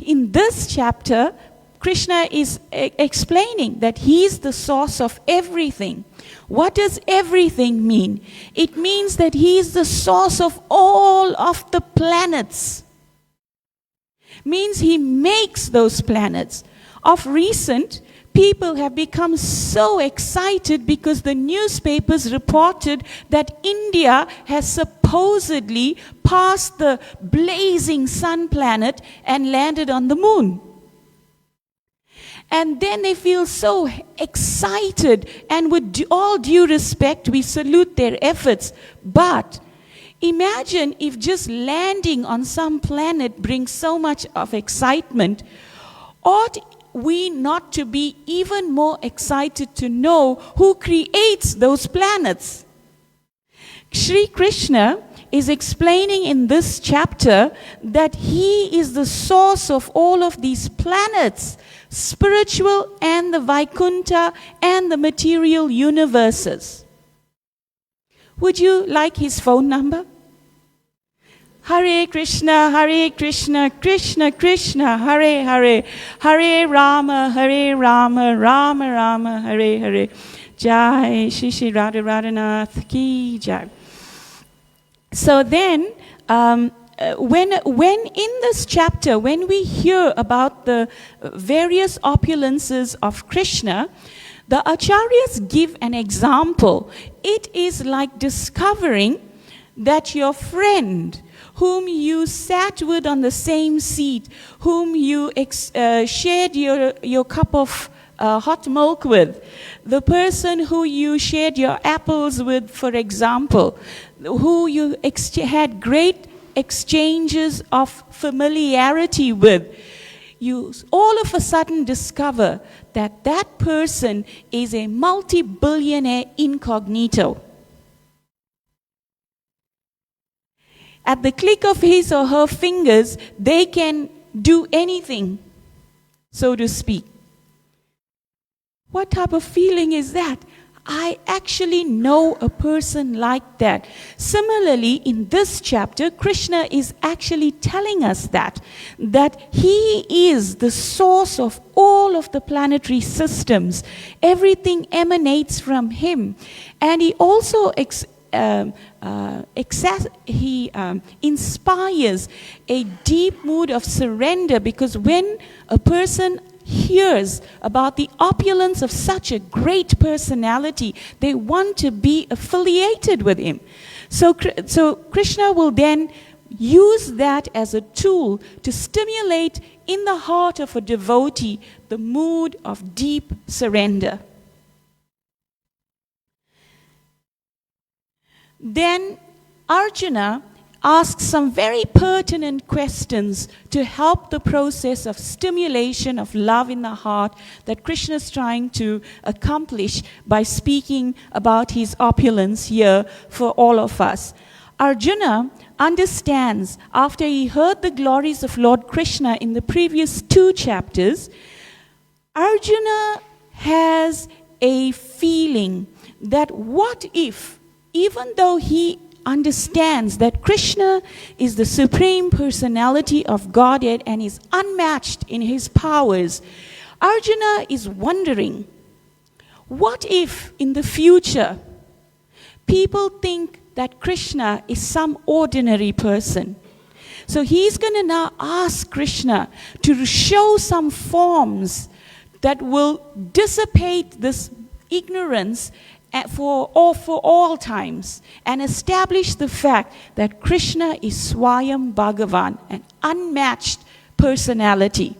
In this chapter, Krishna is explaining that he is the source of everything. What does everything mean? It means that he is the source of all of the planets. Means he makes those planets. Of recent, people have become so excited because the newspapers reported that India has supposedly passed the blazing sun planet and landed on the moon. And then they feel so excited, and with all due respect, we salute their efforts. But imagine if just landing on some planet brings so much of excitement. Ought we not to be even more excited to know who creates those planets? Sri Krishna is explaining in this chapter that he is the source of all of these planets, spiritual and the Vaikuntha and the material universes. Would you like his phone number? Hare Krishna, Krishna Krishna, Hare Hare, Hare Rama, Rama Rama, Hare Hare. Jai Shri Shri Radha Radhanath Ki Jai. So then, when in this chapter, when we hear about the various opulences of Krishna, the acharyas give an example. It is like discovering that your friend, whom you sat with on the same seat, whom you shared your cup of hot milk with, the person who you shared your apples with, for example, who you had great exchanges of familiarity with, you all of a sudden discover that that person is a multi-billionaire incognito. At the click of his or her fingers, they can do anything, so to speak. What type of feeling is that? I actually know a person like that. Similarly, in this chapter, Krishna is actually telling us that he is the source of all of the planetary systems. Everything emanates from him. And he also inspires a deep mood of surrender, because when a person hears about the opulence of such a great personality, they want to be affiliated with him. So Krishna will then use that as a tool to stimulate in the heart of a devotee the mood of deep surrender. Then Arjuna asks some very pertinent questions to help the process of stimulation of love in the heart that Krishna is trying to accomplish by speaking about his opulence here for all of us. Arjuna understands, after he heard the glories of Lord Krishna in the previous 2 chapters, Arjuna has a feeling that what if, even though he understands that Krishna is the Supreme Personality of Godhead and is unmatched in his powers, Arjuna is wondering, what if in the future people think that Krishna is some ordinary person? So he's going to now ask Krishna to show some forms that will dissipate this ignorance for all times and establish the fact that Krishna is Swayam Bhagavan, an unmatched personality.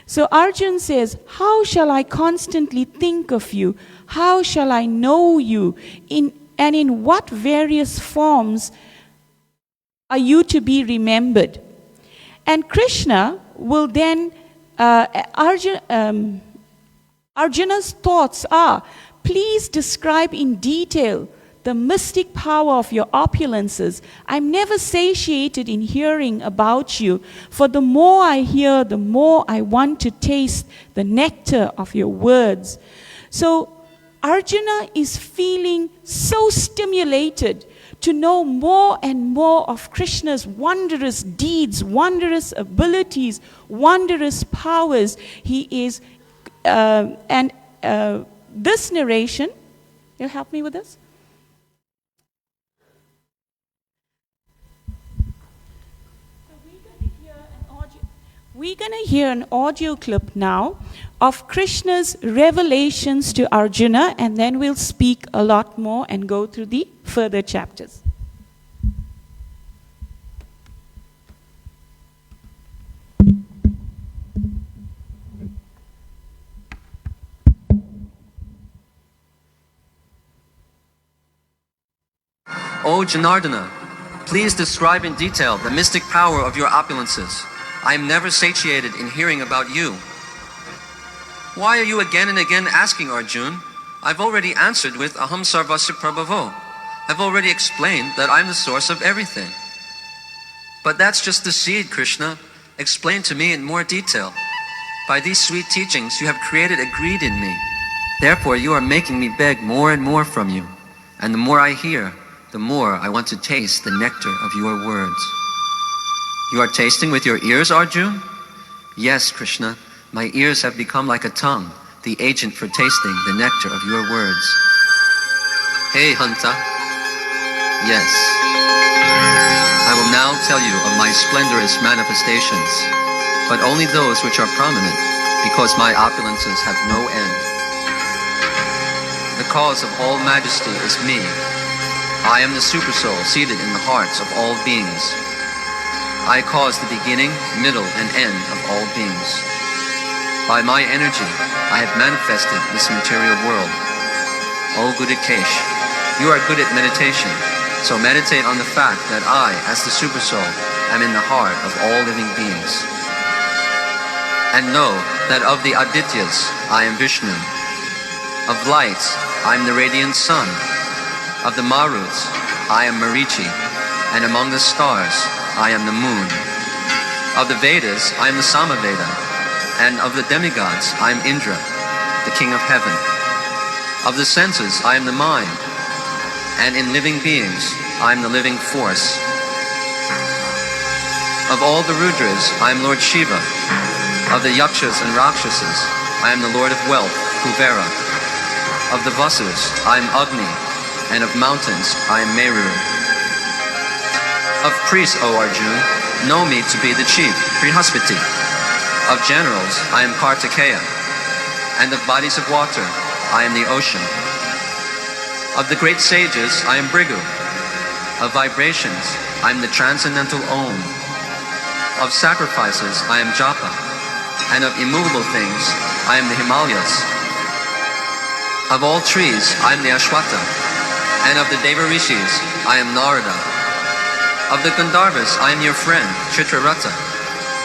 So Arjuna says, how shall I constantly think of you? How shall I know you? And in what various forms are you to be remembered? And Krishna will then, Arjuna's thoughts are, please describe in detail the mystic power of your opulences. I'm never satiated in hearing about you, for the more I hear, the more I want to taste the nectar of your words. So Arjuna is feeling so stimulated to know more and more of Krishna's wondrous deeds, wondrous abilities, wondrous powers. He is, this narration, you'll help me with this? We're going to hear an audio clip now of Krishna's revelations to Arjuna, and then we'll speak a lot more and go through the further chapters. O Janardana, please describe in detail the mystic power of your opulences. I am never satiated in hearing about you. Why are you again and again asking, Arjuna? I've already answered with Aham Sarvasya Prabhavo. I've already explained that I'm the source of everything. But that's just the seed, Krishna. Explain to me in more detail. By these sweet teachings, you have created a greed in me. Therefore, you are making me beg more and more from you. And the more I hear, the more I want to taste the nectar of your words. You are tasting with your ears, Arjuna? Yes, Krishna. My ears have become like a tongue, the agent for tasting the nectar of your words. Hey, Hanta. Yes. I will now tell you of my splendorous manifestations, but only those which are prominent, because my opulences have no end. The cause of all majesty is me. I am the Supersoul seated in the hearts of all beings. I cause the beginning, middle, and end of all beings. By my energy, I have manifested this material world. O Gudikesh, you are good at meditation, so meditate on the fact that I, as the Supersoul, am in the heart of all living beings. And know that of the Adityas, I am Vishnu. Of lights, I am the radiant sun. Of the Maruts, I am Marichi, and among the stars, I am the moon. Of the Vedas, I am the Samaveda, and of the demigods, I am Indra, the king of heaven. Of the senses, I am the mind, and in living beings, I am the living force. Of all the Rudras, I am Lord Shiva. Of the Yakshas and Rakshasas, I am the Lord of wealth, Kuvera. Of the Vasus, I am Agni, and of mountains, I am Meru. Of priests, O Arjuna, know me to be the chief, Brihaspati. Of generals, I am Kartikeya. And of bodies of water, I am the ocean. Of the great sages, I am Bhrigu. Of vibrations, I am the transcendental Om. Of sacrifices, I am Japa. And of immovable things, I am the Himalayas. Of all trees, I am the Ashwata. And of the Deva Rishis, I am Narada. Of the Gandharvas, I am your friend, Chitrarata,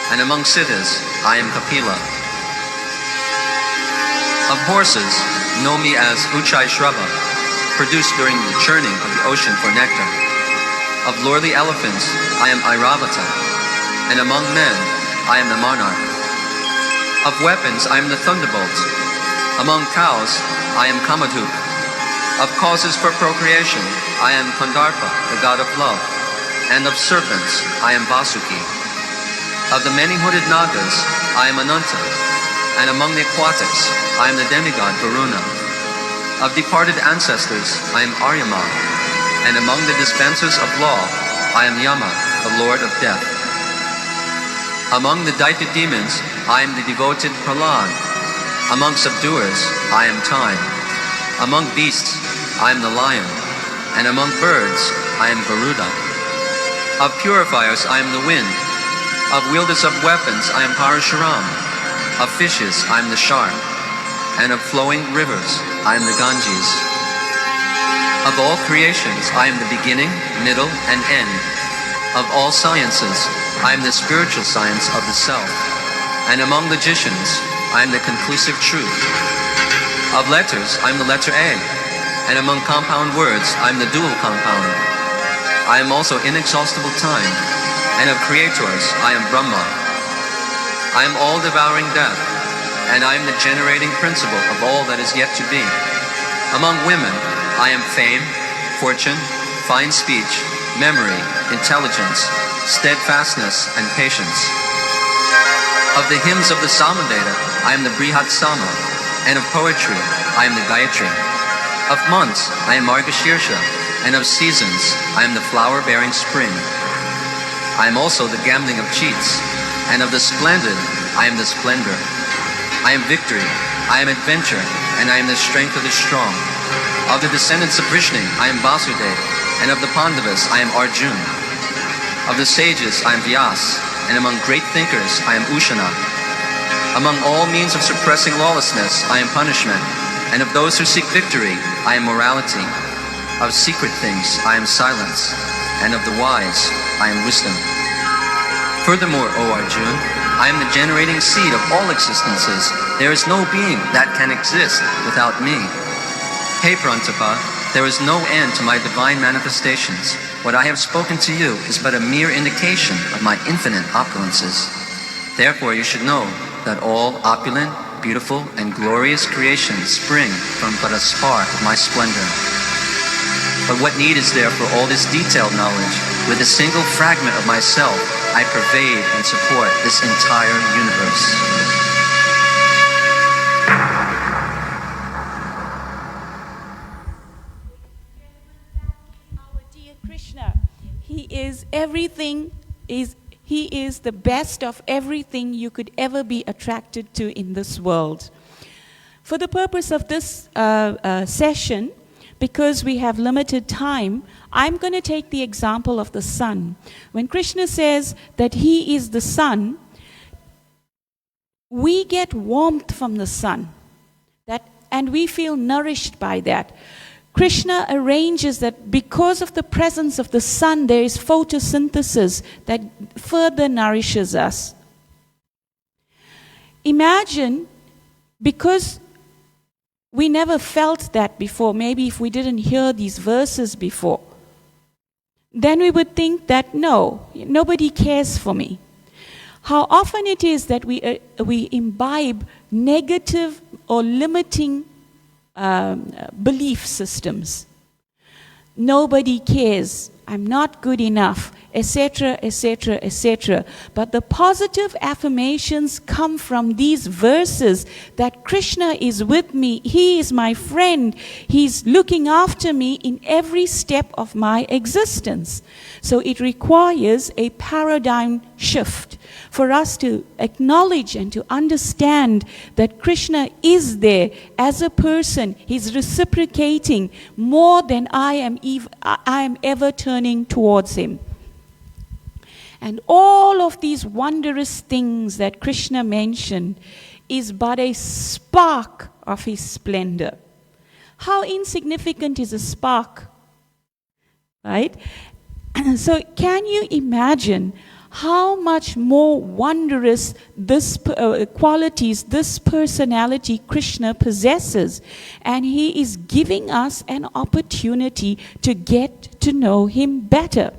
and among Siddhas, I am Kapila. Of horses, know me as Uchai Shrava, produced during the churning of the ocean for nectar. Of lordly elephants, I am Airavata, and among men, I am the monarch. Of weapons, I am the thunderbolt. Among cows, I am Kamadhuk. Of causes for procreation, I am Kandarpa, the god of love. And of serpents, I am Vasuki. Of the many-hooded Nagas, I am Ananta. And among the aquatics, I am the demigod Varuna. Of departed ancestors, I am Aryama. And among the dispensers of law, I am Yama, the lord of death. Among the Daitya demons, I am the devoted Prahlad. Among subduers, I am Time. Among beasts, I am the lion. And among birds, I am Garuda. Of purifiers, I am the wind. Of wielders of weapons, I am Parashuram. Of fishes, I am the shark. And of flowing rivers, I am the Ganges. Of all creations, I am the beginning, middle, and end. Of all sciences, I am the spiritual science of the self. And among logicians, I am the conclusive truth. Of letters, I am the letter A. And among compound words, I am the dual compound. I am also inexhaustible time. And of creators, I am Brahma. I am all-devouring death. And I am the generating principle of all that is yet to be. Among women, I am fame, fortune, fine speech, memory, intelligence, steadfastness, and patience. Of the hymns of the Samaveda, I am the Brihat Sama, and of poetry, I am the Gayatri. Of months, I am Margashirsha, and of seasons, I am the flower-bearing spring. I am also the gambling of cheats, and of the splendid, I am the splendor. I am victory, I am adventure, and I am the strength of the strong. Of the descendants of Vrishni, I am Vasudev, and of the Pandavas, I am Arjun. Of the sages, I am Vyas, and among great thinkers, I am Ushana. Among all means of suppressing lawlessness, I am punishment, and of those who seek victory, I am morality. Of secret things, I am silence, and of the wise, I am wisdom. Furthermore, O Arjun, I am the generating seed of all existences. There is no being that can exist without me. Hey Prantapa, there is no end to my divine manifestations. What I have spoken to you is but a mere indication of my infinite opulences. Therefore you should know that all opulent, beautiful, and glorious creations spring from but a spark of my splendor. But what need is there for all this detailed knowledge? With a single fragment of myself, I pervade and support this entire universe. He is everything, he is the best of everything you could ever be attracted to in this world. For the purpose of this session, because we have limited time, I'm going to take the example of the sun. When Krishna says that he is the sun, we get warmth from the sun, and we feel nourished by that. Krishna arranges that because of the presence of the sun, there is photosynthesis that further nourishes us. Imagine, because we never felt that before, maybe if we didn't hear these verses before, then we would think that no, nobody cares for me. How often it is that we imbibe negative or limiting belief systems. Nobody cares. I'm not good enough, etc., etc., etc. But the positive affirmations come from these verses that Krishna is with me, he is my friend, he's looking after me in every step of my existence. So it requires a paradigm shift for us to acknowledge and to understand that Krishna is there as a person. He's reciprocating more than I am ever turning towards him. And all of these wondrous things that Krishna mentioned is but a spark of his splendor. How insignificant is a spark, right? So can you imagine how much more wondrous this qualities, this personality Krishna possesses? And he is giving us an opportunity to get to know him better.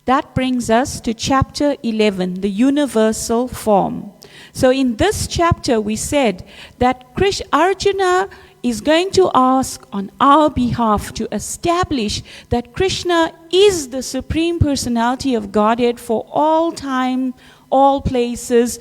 That brings us to chapter 11, the universal form. So in this chapter we said that Arjuna is going to ask on our behalf to establish that Krishna is the Supreme Personality of Godhead for all time, all places,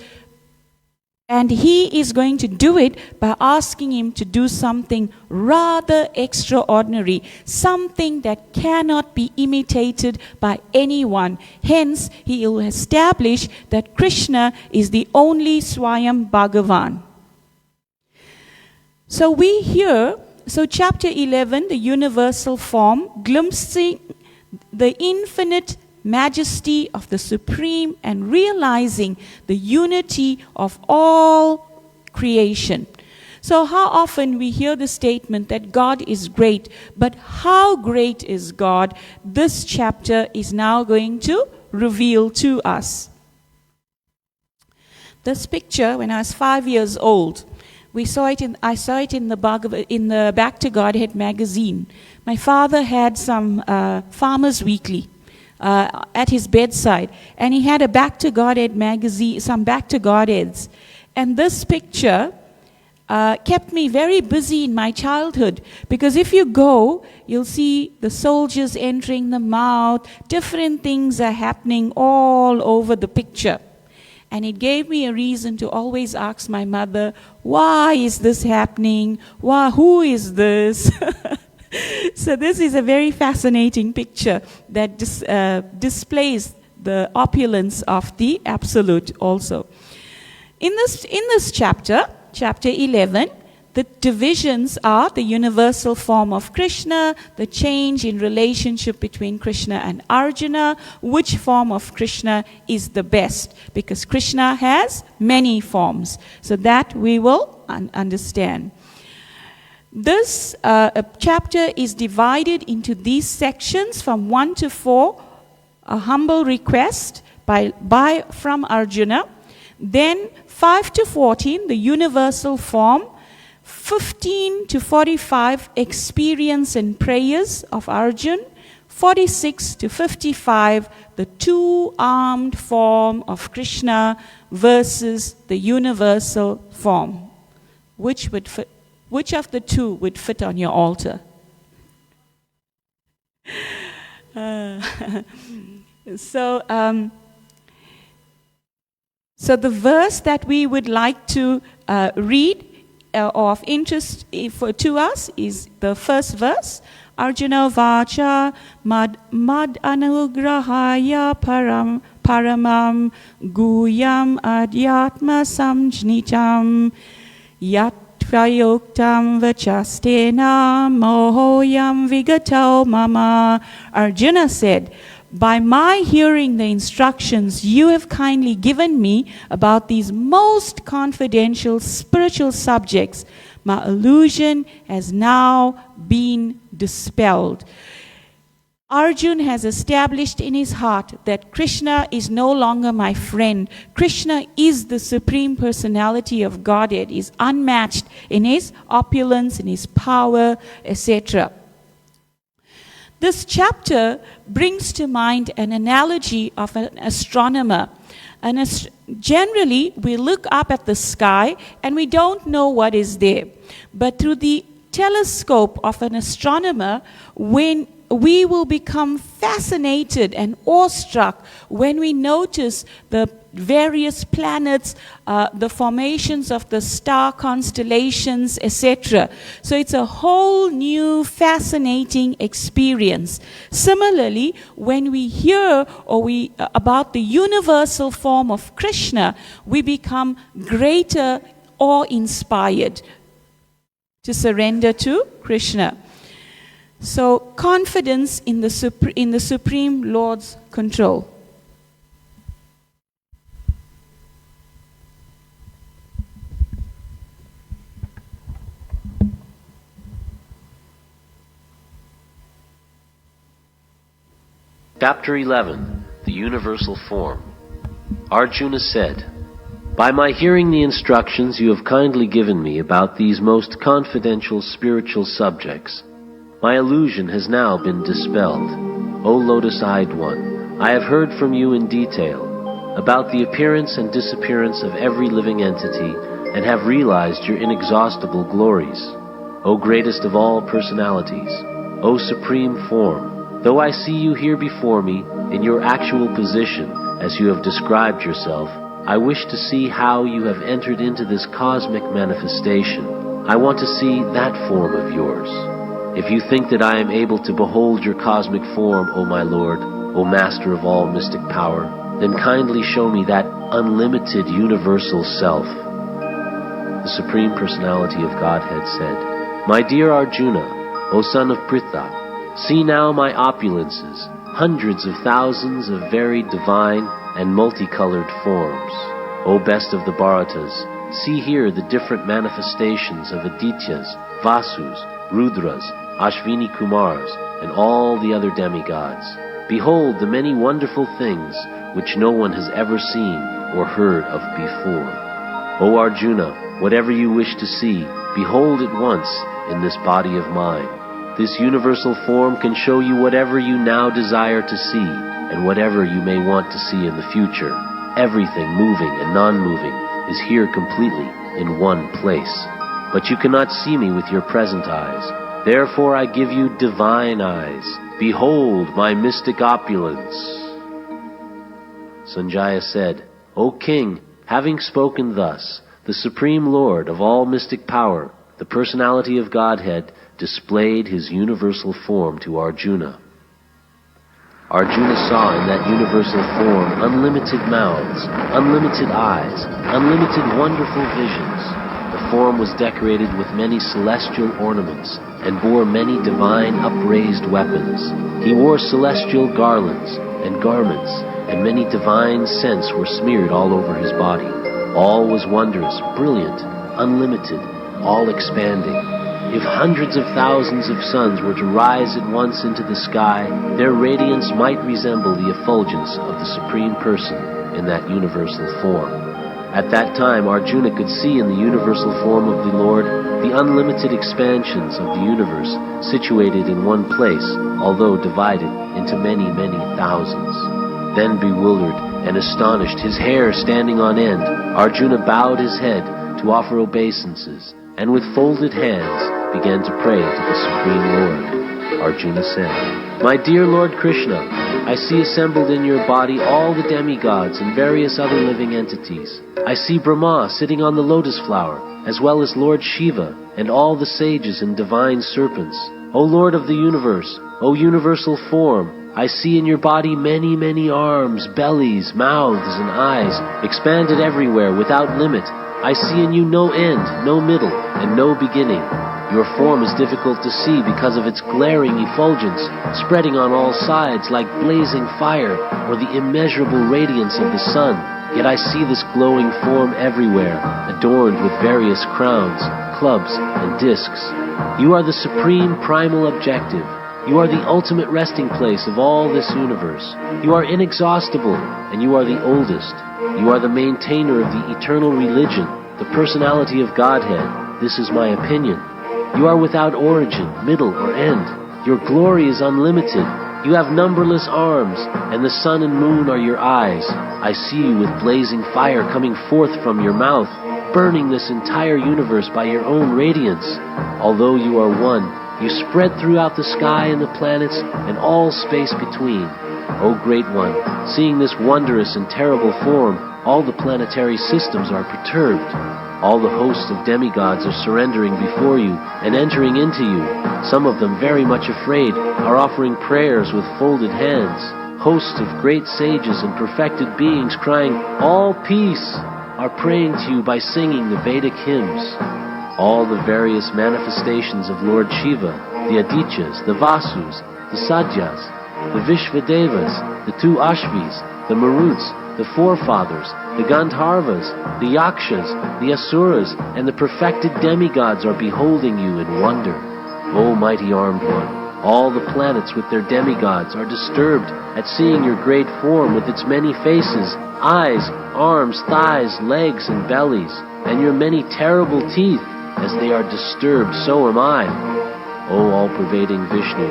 and he is going to do it by asking him to do something rather extraordinary, something that cannot be imitated by anyone. Hence, he will establish that Krishna is the only Swayam Bhagavan. So we hear, chapter 11, the universal form, glimpsing the infinite majesty of the Supreme and realizing the unity of all creation. So how often we hear the statement that God is great, but how great is God? This chapter is now going to reveal to us. This picture, when I was 5 years old, I saw it in the Back to Godhead magazine. My father had some Farmers Weekly at his bedside, and he had a Back to Godhead magazine, some Back to Godheads. And this picture kept me very busy in my childhood, because if you go, you'll see the soldiers entering the mouth, different things are happening all over the picture. And it gave me a reason to always ask my mother, why is this happening? Who is this? So this is a very fascinating picture that displays the opulence of the Absolute also. In this chapter 11, the divisions are the universal form of Krishna, the change in relationship between Krishna and Arjuna, which form of Krishna is the best, because Krishna has many forms. So that we will understand. This chapter is divided into these sections from 1 to 4, a humble request from Arjuna. Then 5 to 14, the universal form. 15 to 45, experience and prayers of Arjuna. 46 to 55, the two-armed form of Krishna versus the universal form. Which of the two would fit on your altar? So the verse that we would like to read of interest to us is the first verse. Arjuna vacha mad anugrahaya paramam guyam adhyatma samjnitam yat prayoktam vachastena mohoyam vigato mama. Arjuna said, by my hearing the instructions you have kindly given me about these most confidential spiritual subjects, my illusion has now been dispelled. Arjuna has established in his heart that Krishna is no longer my friend. Krishna is the Supreme Personality of Godhead, is unmatched in his opulence, in his power, etc. This chapter brings to mind an analogy of an astronomer. Generally, we look up at the sky and we don't know what is there. But through the telescope of an astronomer, when we will become fascinated and awestruck when we notice the various planets, the formations of the star constellations, etc. So it's a whole new fascinating experience. Similarly, when we hear about the universal form of Krishna, we become greater awe-inspired to surrender to Krishna. So confidence in the Supreme Lord's control. Chapter 11, The Universal Form. Arjuna said, "By my hearing the instructions you have kindly given me about these most confidential spiritual subjects, my illusion has now been dispelled. O lotus-eyed one, I have heard from you in detail about the appearance and disappearance of every living entity and have realized your inexhaustible glories. O greatest of all personalities, O supreme form, though I see you here before me in your actual position as you have described yourself, I wish to see how you have entered into this cosmic manifestation. I want to see that form of yours. If you think that I am able to behold your cosmic form, O my Lord, O Master of all mystic power, then kindly show me that unlimited universal self." The Supreme Personality of Godhead said, "My dear Arjuna, O son of Pritha, see now my opulences, hundreds of thousands of varied divine and multicolored forms. O best of the Bharatas, see here the different manifestations of Adityas, Vasus, Rudras, Ashvini Kumars, and all the other demigods. Behold the many wonderful things which no one has ever seen or heard of before. O Arjuna, whatever you wish to see, behold at once in this body of mine. This universal form can show you whatever you now desire to see, and whatever you may want to see in the future. Everything moving and non-moving is here completely in one place. But you cannot see me with your present eyes. Therefore I give you divine eyes. Behold my mystic opulence." Sanjaya said, "O king, having spoken thus, the Supreme Lord of all mystic power, the Personality of Godhead, displayed his universal form to Arjuna. Arjuna saw in that universal form unlimited mouths, unlimited eyes, unlimited wonderful visions. The form was decorated with many celestial ornaments and bore many divine upraised weapons. He wore celestial garlands and garments, and many divine scents were smeared all over his body. All was wondrous, brilliant, unlimited, all expanding. If hundreds of thousands of suns were to rise at once into the sky, their radiance might resemble the effulgence of the Supreme Person in that universal form. At that time, Arjuna could see in the universal form of the Lord the unlimited expansions of the universe situated in one place, although divided into many, many thousands. Then bewildered and astonished, his hair standing on end, Arjuna bowed his head to offer obeisances, and with folded hands began to pray to the Supreme Lord. Arjuna said, "My dear Lord Krishna, I see assembled in your body all the demigods and various other living entities. I see Brahma sitting on the lotus flower, as well as Lord Shiva and all the sages and divine serpents. O Lord of the universe, O universal form, I see in your body many, many arms, bellies, mouths, and eyes, expanded everywhere without limit. I see in you no end, no middle, and no beginning. Your form is difficult to see because of its glaring effulgence, spreading on all sides like blazing fire or the immeasurable radiance of the sun. Yet I see this glowing form everywhere, adorned with various crowns, clubs, and discs. You are the supreme primal objective. You are the ultimate resting place of all this universe. You are inexhaustible, and you are the oldest. You are the maintainer of the eternal religion, the personality of Godhead. This is my opinion. You are without origin, middle, or end. Your glory is unlimited. You have numberless arms, and the sun and moon are your eyes. I see you with blazing fire coming forth from your mouth, burning this entire universe by your own radiance. Although you are one, you spread throughout the sky and the planets and all space between. O Great One, seeing this wondrous and terrible form, all the planetary systems are perturbed. All the hosts of demigods are surrendering before you and entering into you. Some of them, very much afraid, are offering prayers with folded hands. Hosts of great sages and perfected beings crying, "All peace," are praying to you by singing the Vedic hymns. All the various manifestations of Lord Shiva, the Adityas, the Vasus, the Sadyas, the Vishvadevas, the two Ashvis, the Maruts, the forefathers, the Gandharvas, the Yakshas, the Asuras, and the perfected demigods are beholding you in wonder. O mighty armed one, All the planets with their demigods are disturbed at seeing your great form with its many faces, eyes, arms, thighs, legs, and bellies, and your many terrible teeth. As they are disturbed, so am I. O all-pervading Vishnu,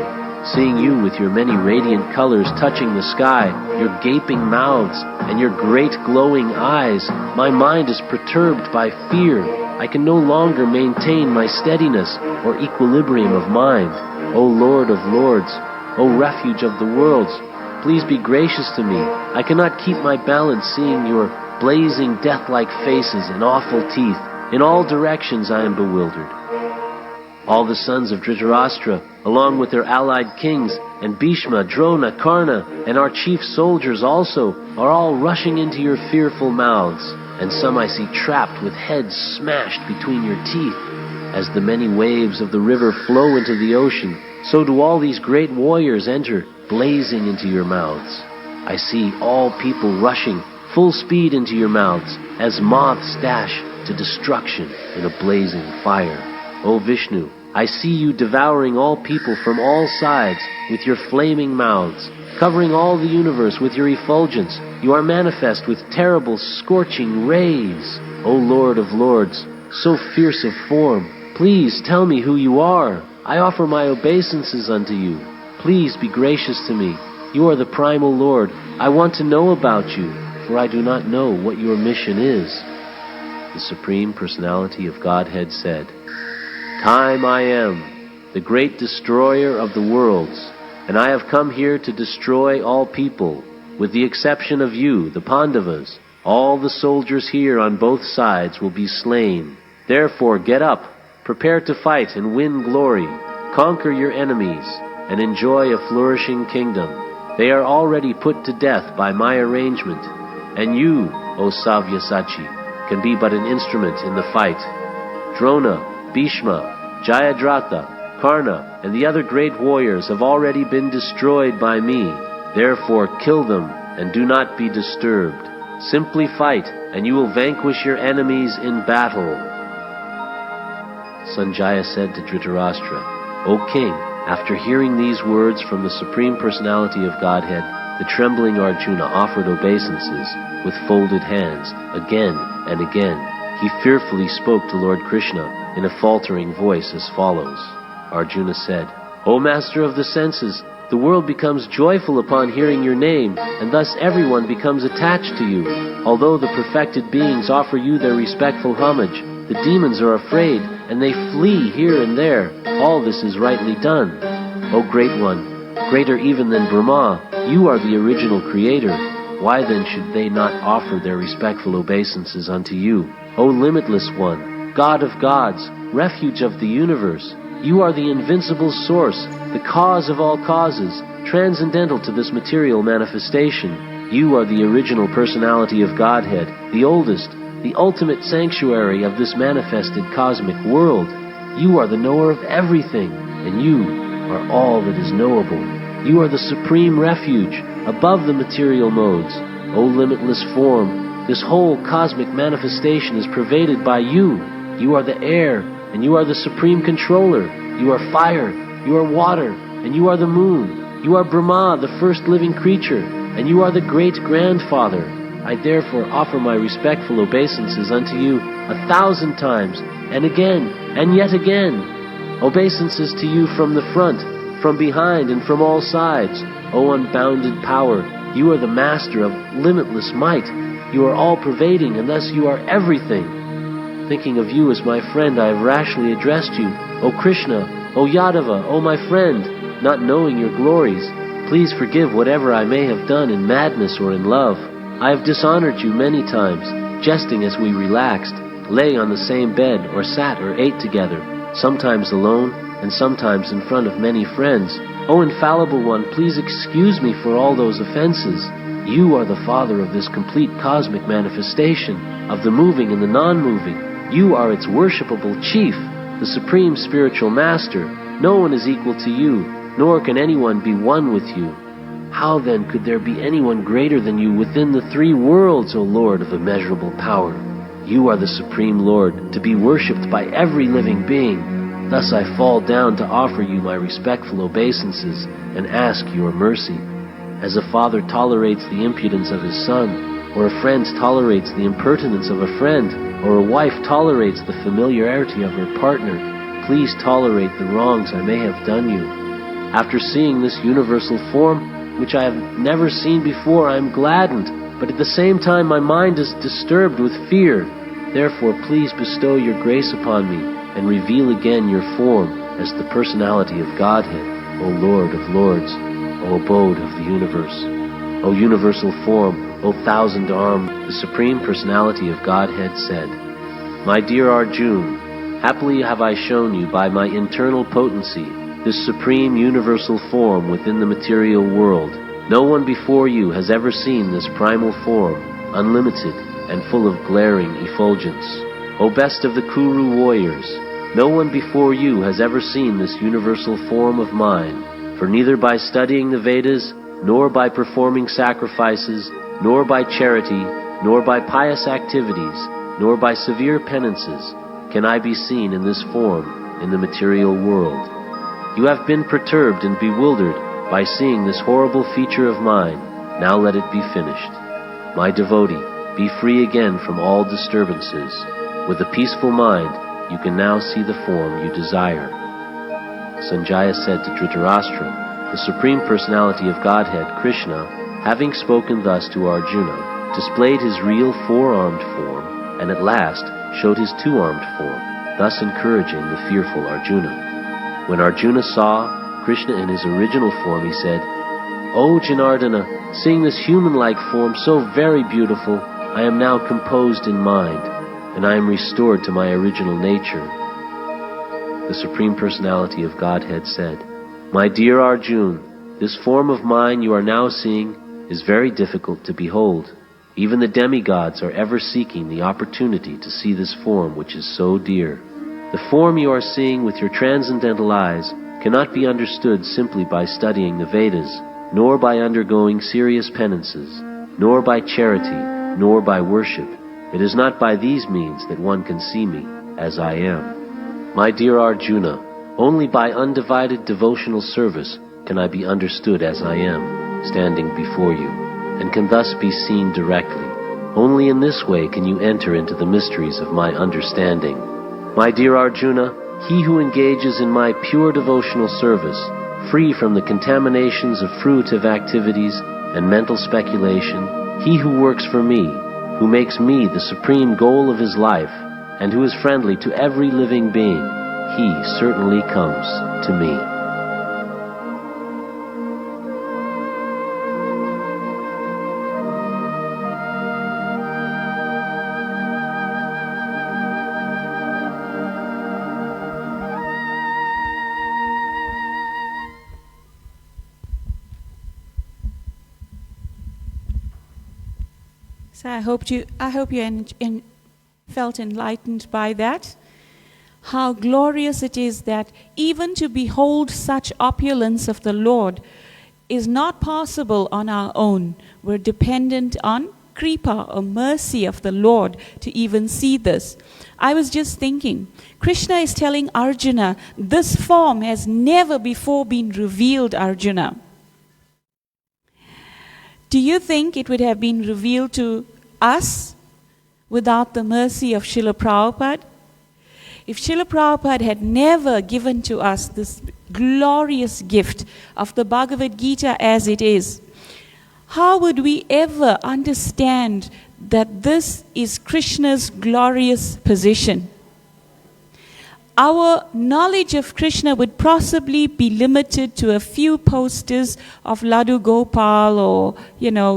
seeing you with your many radiant colors touching the sky, your gaping mouths, and your great glowing eyes, my mind is perturbed by fear. I can no longer maintain my steadiness or equilibrium of mind. O Lord of Lords, O refuge of the worlds, please be gracious to me. I cannot keep my balance seeing your blazing death-like faces and awful teeth. In all directions I am bewildered. All the sons of Dhritarashtra, along with their allied kings, and Bhishma, Drona, Karna, and our chief soldiers also, are all rushing into your fearful mouths, and some I see trapped with heads smashed between your teeth. As the many waves of the river flow into the ocean, so do all these great warriors enter, blazing into your mouths. I see all people rushing full speed into your mouths, as moths dash to destruction in a blazing fire. O Vishnu, I see you devouring all people from all sides with your flaming mouths, covering all the universe with your effulgence. You are manifest with terrible scorching rays. O Lord of Lords, so fierce of form, please tell me who you are. I offer my obeisances unto you. Please be gracious to me. You are the primal Lord. I want to know about you, for I do not know what your mission is. The Supreme Personality of Godhead said, Time I am, the great destroyer of the worlds, and I have come here to destroy all people, with the exception of you, the Pandavas. All the soldiers here on both sides will be slain. Therefore get up, prepare to fight and win glory, conquer your enemies, and enjoy a flourishing kingdom. They are already put to death by my arrangement, and you, O Savyasachi, can be but an instrument in the fight. Drona, Bhishma, Jayadratha, Karna, and the other great warriors have already been destroyed by me. Therefore kill them and do not be disturbed. Simply fight, and you will vanquish your enemies in battle. Sanjaya said to Dhritarashtra, O king, after hearing these words from the Supreme Personality of Godhead, the trembling Arjuna offered obeisances with folded hands again and again. He fearfully spoke to Lord Krishna in a faltering voice as follows. Arjuna said, O master of the senses, the world becomes joyful upon hearing your name, and thus everyone becomes attached to you. Although the perfected beings offer you their respectful homage, the demons are afraid, and they flee here and there. All this is rightly done. O Great One, greater even than Brahma, you are the original creator. Why then should they not offer their respectful obeisances unto you? O Limitless One, God of gods, refuge of the universe, you are the invincible source, the cause of all causes, transcendental to this material manifestation. You are the original personality of Godhead, the oldest, the ultimate sanctuary of this manifested cosmic world. You are the knower of everything, and you are all that is knowable. You are the supreme refuge, above the material modes. O limitless form, this whole cosmic manifestation is pervaded by you. You are the air, and you are the supreme controller. You are fire, you are water, and you are the moon. You are Brahma, the first living creature, and you are the great-grandfather. I therefore offer my respectful obeisances unto you 1,000 times, and again, and yet again. Obeisances to you from the front, from behind, and from all sides. O unbounded power, you are the master of limitless might. You are all-pervading, and thus you are everything. Thinking of you as my friend, I have rashly addressed you. O Krishna, O Yadava, O my friend, not knowing your glories. Please forgive whatever I may have done in madness or in love. I have dishonored you many times, jesting as we relaxed, lay on the same bed, or sat or ate together, sometimes alone, and sometimes in front of many friends. O infallible one, please excuse me for all those offenses. You are the Father of this complete cosmic manifestation, of the moving and the non-moving. You are its worshipable chief, the supreme spiritual master. No one is equal to you, nor can anyone be one with you. How then could there be anyone greater than you within the three worlds, O Lord of immeasurable power? You are the Supreme Lord, to be worshipped by every living being. Thus I fall down to offer you my respectful obeisances and ask your mercy. As a father tolerates the impudence of his son, or a friend tolerates the impertinence of a friend, or a wife tolerates the familiarity of her partner, please tolerate the wrongs I may have done you. After seeing this universal form, which I have never seen before, I am gladdened, but at the same time my mind is disturbed with fear. Therefore, please bestow your grace upon me, and reveal again your form as the personality of Godhead, O Lord of Lords, O abode of the universe. O universal form, O thousand-armed, the Supreme Personality of Godhead said, My dear Arjuna, happily have I shown you by my internal potency this supreme universal form within the material world. No one before you has ever seen this primal form, unlimited and full of glaring effulgence. O best of the Kuru warriors, no one before you has ever seen this universal form of mine, for neither by studying the Vedas, nor by performing sacrifices, nor by charity, nor by pious activities, nor by severe penances, can I be seen in this form in the material world. You have been perturbed and bewildered by seeing this horrible feature of mine. Now let it be finished. My devotee, be free again from all disturbances. With a peaceful mind, you can now see the form you desire. Sanjaya said to Dhritarashtra, the Supreme Personality of Godhead, Krishna, having spoken thus to Arjuna, displayed his real four-armed form, and at last showed his two-armed form, thus encouraging the fearful Arjuna. When Arjuna saw Krishna in his original form, he said, O Janardana, seeing this human-like form so very beautiful, I am now composed in mind, and I am restored to my original nature. The Supreme Personality of Godhead said, My dear Arjuna, this form of mine you are now seeing is very difficult to behold. Even the demigods are ever seeking the opportunity to see this form which is so dear. The form you are seeing with your transcendental eyes cannot be understood simply by studying the Vedas, nor by undergoing serious penances, nor by charity, nor by worship. It is not by these means that one can see me as I am. My dear Arjuna, only by undivided devotional service can I be understood as I am, standing before you, and can thus be seen directly. Only in this way can you enter into the mysteries of my understanding. My dear Arjuna, he who engages in my pure devotional service, free from the contaminations of fruitive activities and mental speculation, he who works for me, who makes me the supreme goal of his life, and who is friendly to every living being, he certainly comes to me. So I hope you felt enlightened by that. How glorious it is that even to behold such opulence of the Lord is not possible on our own. We're dependent on kripa or mercy of the Lord to even see this. I was just thinking, Krishna is telling Arjuna, this form has never before been revealed, Arjuna. Do you think it would have been revealed to us without the mercy of Srila Prabhupada? If Srila Prabhupada had never given to us this glorious gift of the Bhagavad Gita as it is, how would we ever understand that this is Krishna's glorious position? Our knowledge of Krishna would possibly be limited to a few posters of Laddu Gopal or,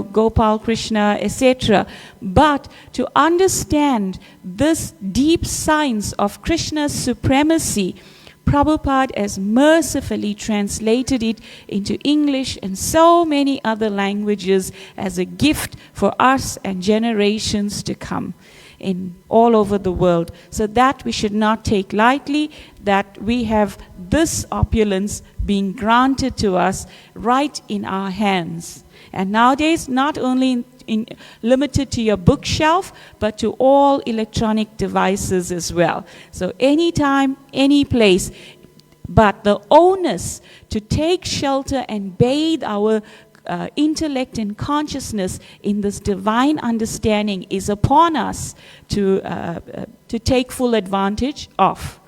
Gopal Krishna, etc. But to understand this deep science of Krishna's supremacy, Prabhupada has mercifully translated it into English and so many other languages as a gift for us and generations to come in all over the world. So that we should not take lightly, that we have this opulence being granted to us right in our hands. And nowadays, not only limited to your bookshelf, but to all electronic devices as well. So anytime, any place. But the onus to take shelter and bathe our intellect and consciousness in this divine understanding is upon us to take full advantage of.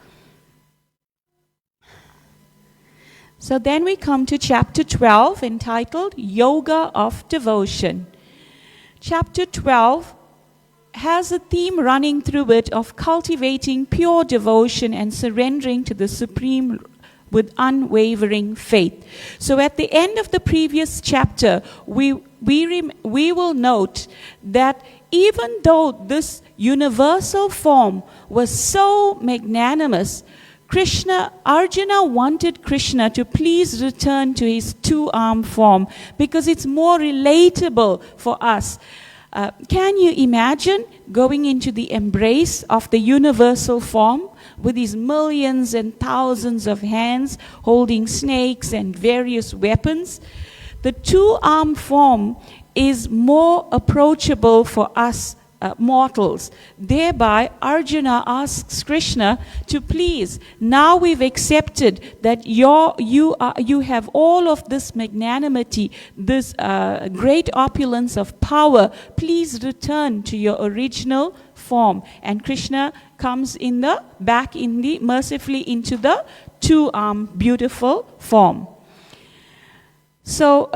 So then we come to chapter 12, entitled Yoga of Devotion. Chapter 12 has a theme running through it of cultivating pure devotion and surrendering to the Supreme with unwavering faith. So at the end of the previous chapter, we will note that even though this universal form was so magnanimous, Arjuna wanted Krishna to please return to his two-armed form because it's more relatable for us. Can you imagine going into the embrace of the universal form with these millions and thousands of hands holding snakes and various weapons? The two-armed form is more approachable for us mortals. Thereby, Arjuna asks Krishna to please, now we've accepted that you have all of this magnanimity, this great opulence of power, please return to your original form. And Krishna comes mercifully into the two-armed beautiful form. So,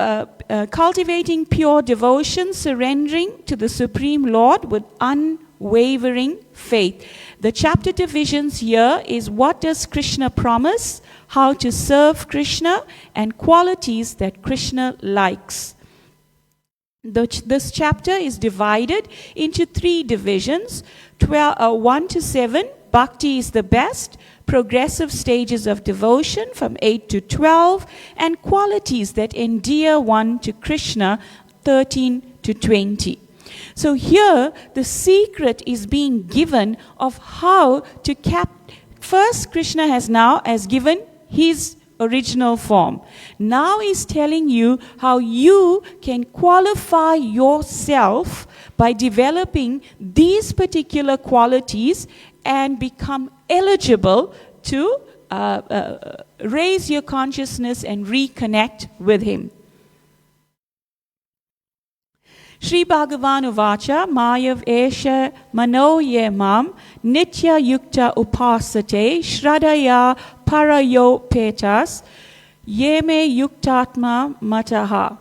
cultivating pure devotion, surrendering to the Supreme Lord with unwavering faith. The chapter divisions here is what does Krishna promise, how to serve Krishna, and qualities that Krishna likes. This chapter is divided into 3 divisions, 1 to 7, Bhakti is the best, progressive stages of devotion from 8 to 12, and qualities that endear one to Krishna, 13 to 20. So here, the secret is being given of how to First, Krishna has given his original form. Now he's telling you how you can qualify yourself by developing these particular qualities and become eligible to raise your consciousness and reconnect with him. Shri Bhagavan Uvacha Mayav Esha Mano Ye Mam Nitya Yukta Upasate Shradaya Parayo Petas Yeme Yuktatma Mataha.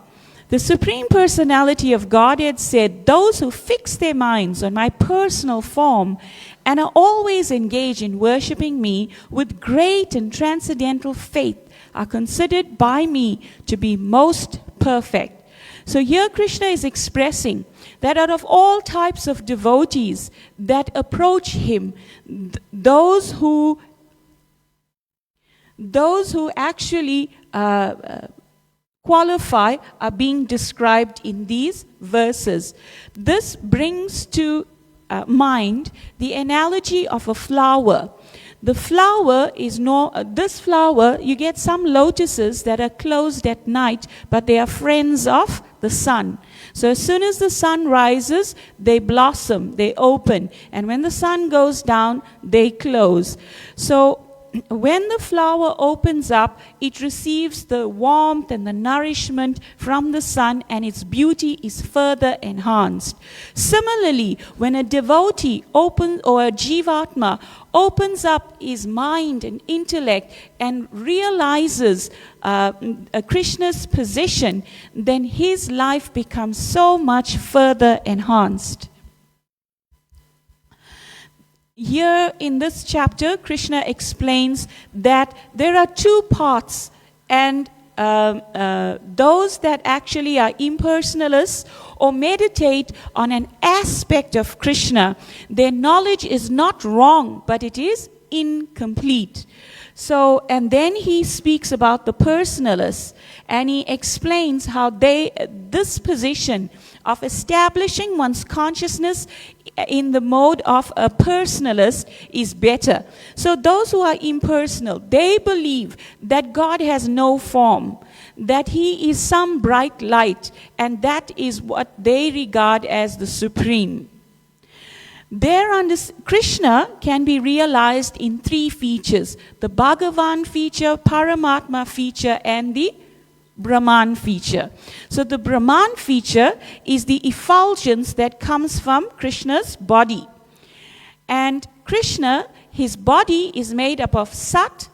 The Supreme Personality of Godhead said, those who fix their minds on my personal form and are always engaged in worshipping me with great and transcendental faith are considered by me to be most perfect. So here Krishna is expressing that out of all types of devotees that approach him, those who actually qualify are being described in these verses. This brings to mind the analogy of a flower. The flower is this flower, you get some lotuses that are closed at night, but they are friends of the sun. So as soon as the sun rises, they blossom, they open. And when the sun goes down, they close. So when the flower opens up, it receives the warmth and the nourishment from the sun, and its beauty is further enhanced. Similarly, when a devotee or a jivatma opens up his mind and intellect and realizes Krishna's position, then his life becomes so much further enhanced. Here in this chapter, Krishna explains that there are 2 parts, and those that actually are impersonalists or meditate on an aspect of Krishna, their knowledge is not wrong, but it is incomplete. So, and then he speaks about the personalists, and he explains how this position of establishing one's consciousness in the mode of a personalist is better. So those who are impersonal, they believe that God has no form. that he is some bright light, and that is what they regard as the supreme. Krishna can be realized in three features: the Bhagavan feature, Paramatma feature, and the Brahman feature. So the Brahman feature is the effulgence that comes from Krishna's body. And Krishna, his body is made up of Sat,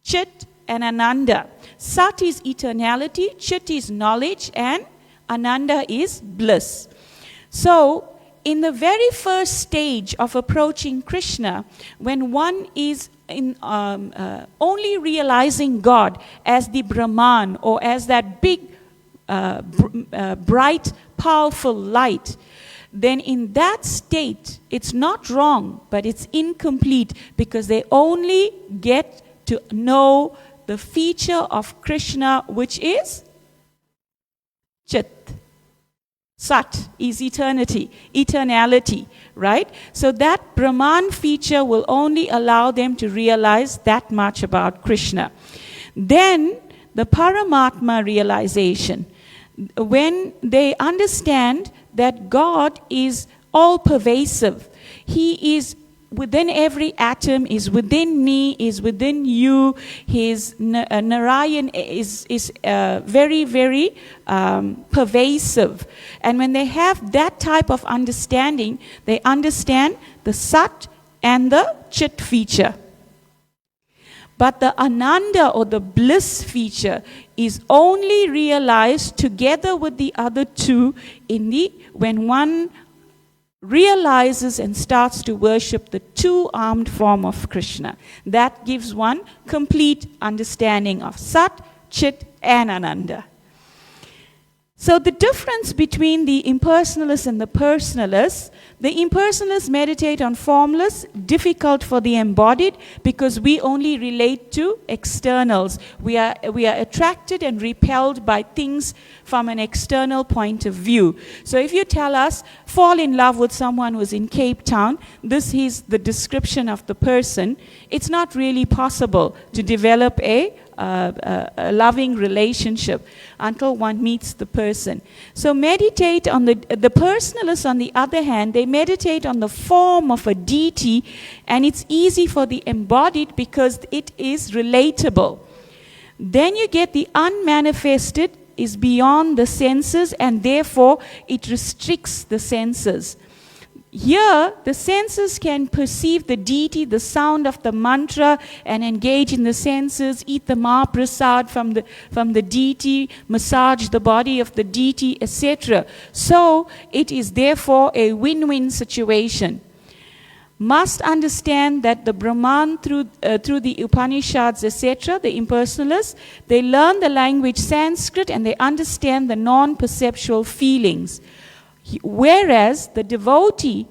Chit, and Ananda. Sat is eternality, Chit is knowledge, and Ananda is bliss. So, in the very first stage of approaching Krishna, when one is only realizing God as the Brahman, or as that big, bright, powerful light, then in that state, it's not wrong, but it's incomplete, because they only get to know the feature of Krishna, which is Chit. Sat is eternity, eternality, right? So that Brahman feature will only allow them to realize that much about Krishna. Then the Paramatma realization, when they understand that God is all-pervasive, He is within every atom, is within me, is within you. His Narayan is very, very pervasive. And when they have that type of understanding, they understand the Sat and the Chit feature. But the Ananda, or the bliss feature, is only realized together with the other two when one realizes and starts to worship the two-armed form of Krishna. That gives one complete understanding of Sat, Chit, and Ananda. So the difference between the impersonalists and the personalists: the impersonalists meditate on formless, difficult for the embodied, because we only relate to externals. We are attracted and repelled by things from an external point of view. So if you tell us, fall in love with someone who's in Cape Town, this is the description of the person, it's not really possible to develop a loving relationship until one meets the person. So meditate on the personalists, on the other hand, they meditate on the form of a deity, and it's easy for the embodied because it is relatable. Then you get the unmanifested, is beyond the senses, and therefore it restricts the senses. Here, the senses can perceive the deity, the sound of the mantra, and engage in the senses, eat the Mahaprasad from the deity, massage the body of the deity, etc. So, it is therefore a win-win situation. Must understand that the Brahman, through the Upanishads, etc., the impersonalists, they learn the language Sanskrit and they understand the non-perceptual feelings. Whereas the devotee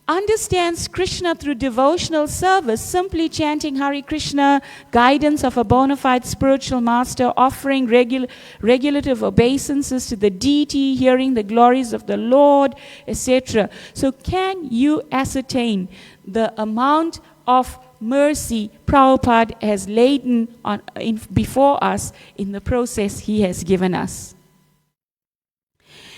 understands Krishna through devotional service, simply chanting Hare Krishna, guidance of a bona fide spiritual master, offering regulative obeisances to the deity, hearing the glories of the Lord, etc. So can you ascertain the amount of mercy Prabhupada has laden before us in the process he has given us?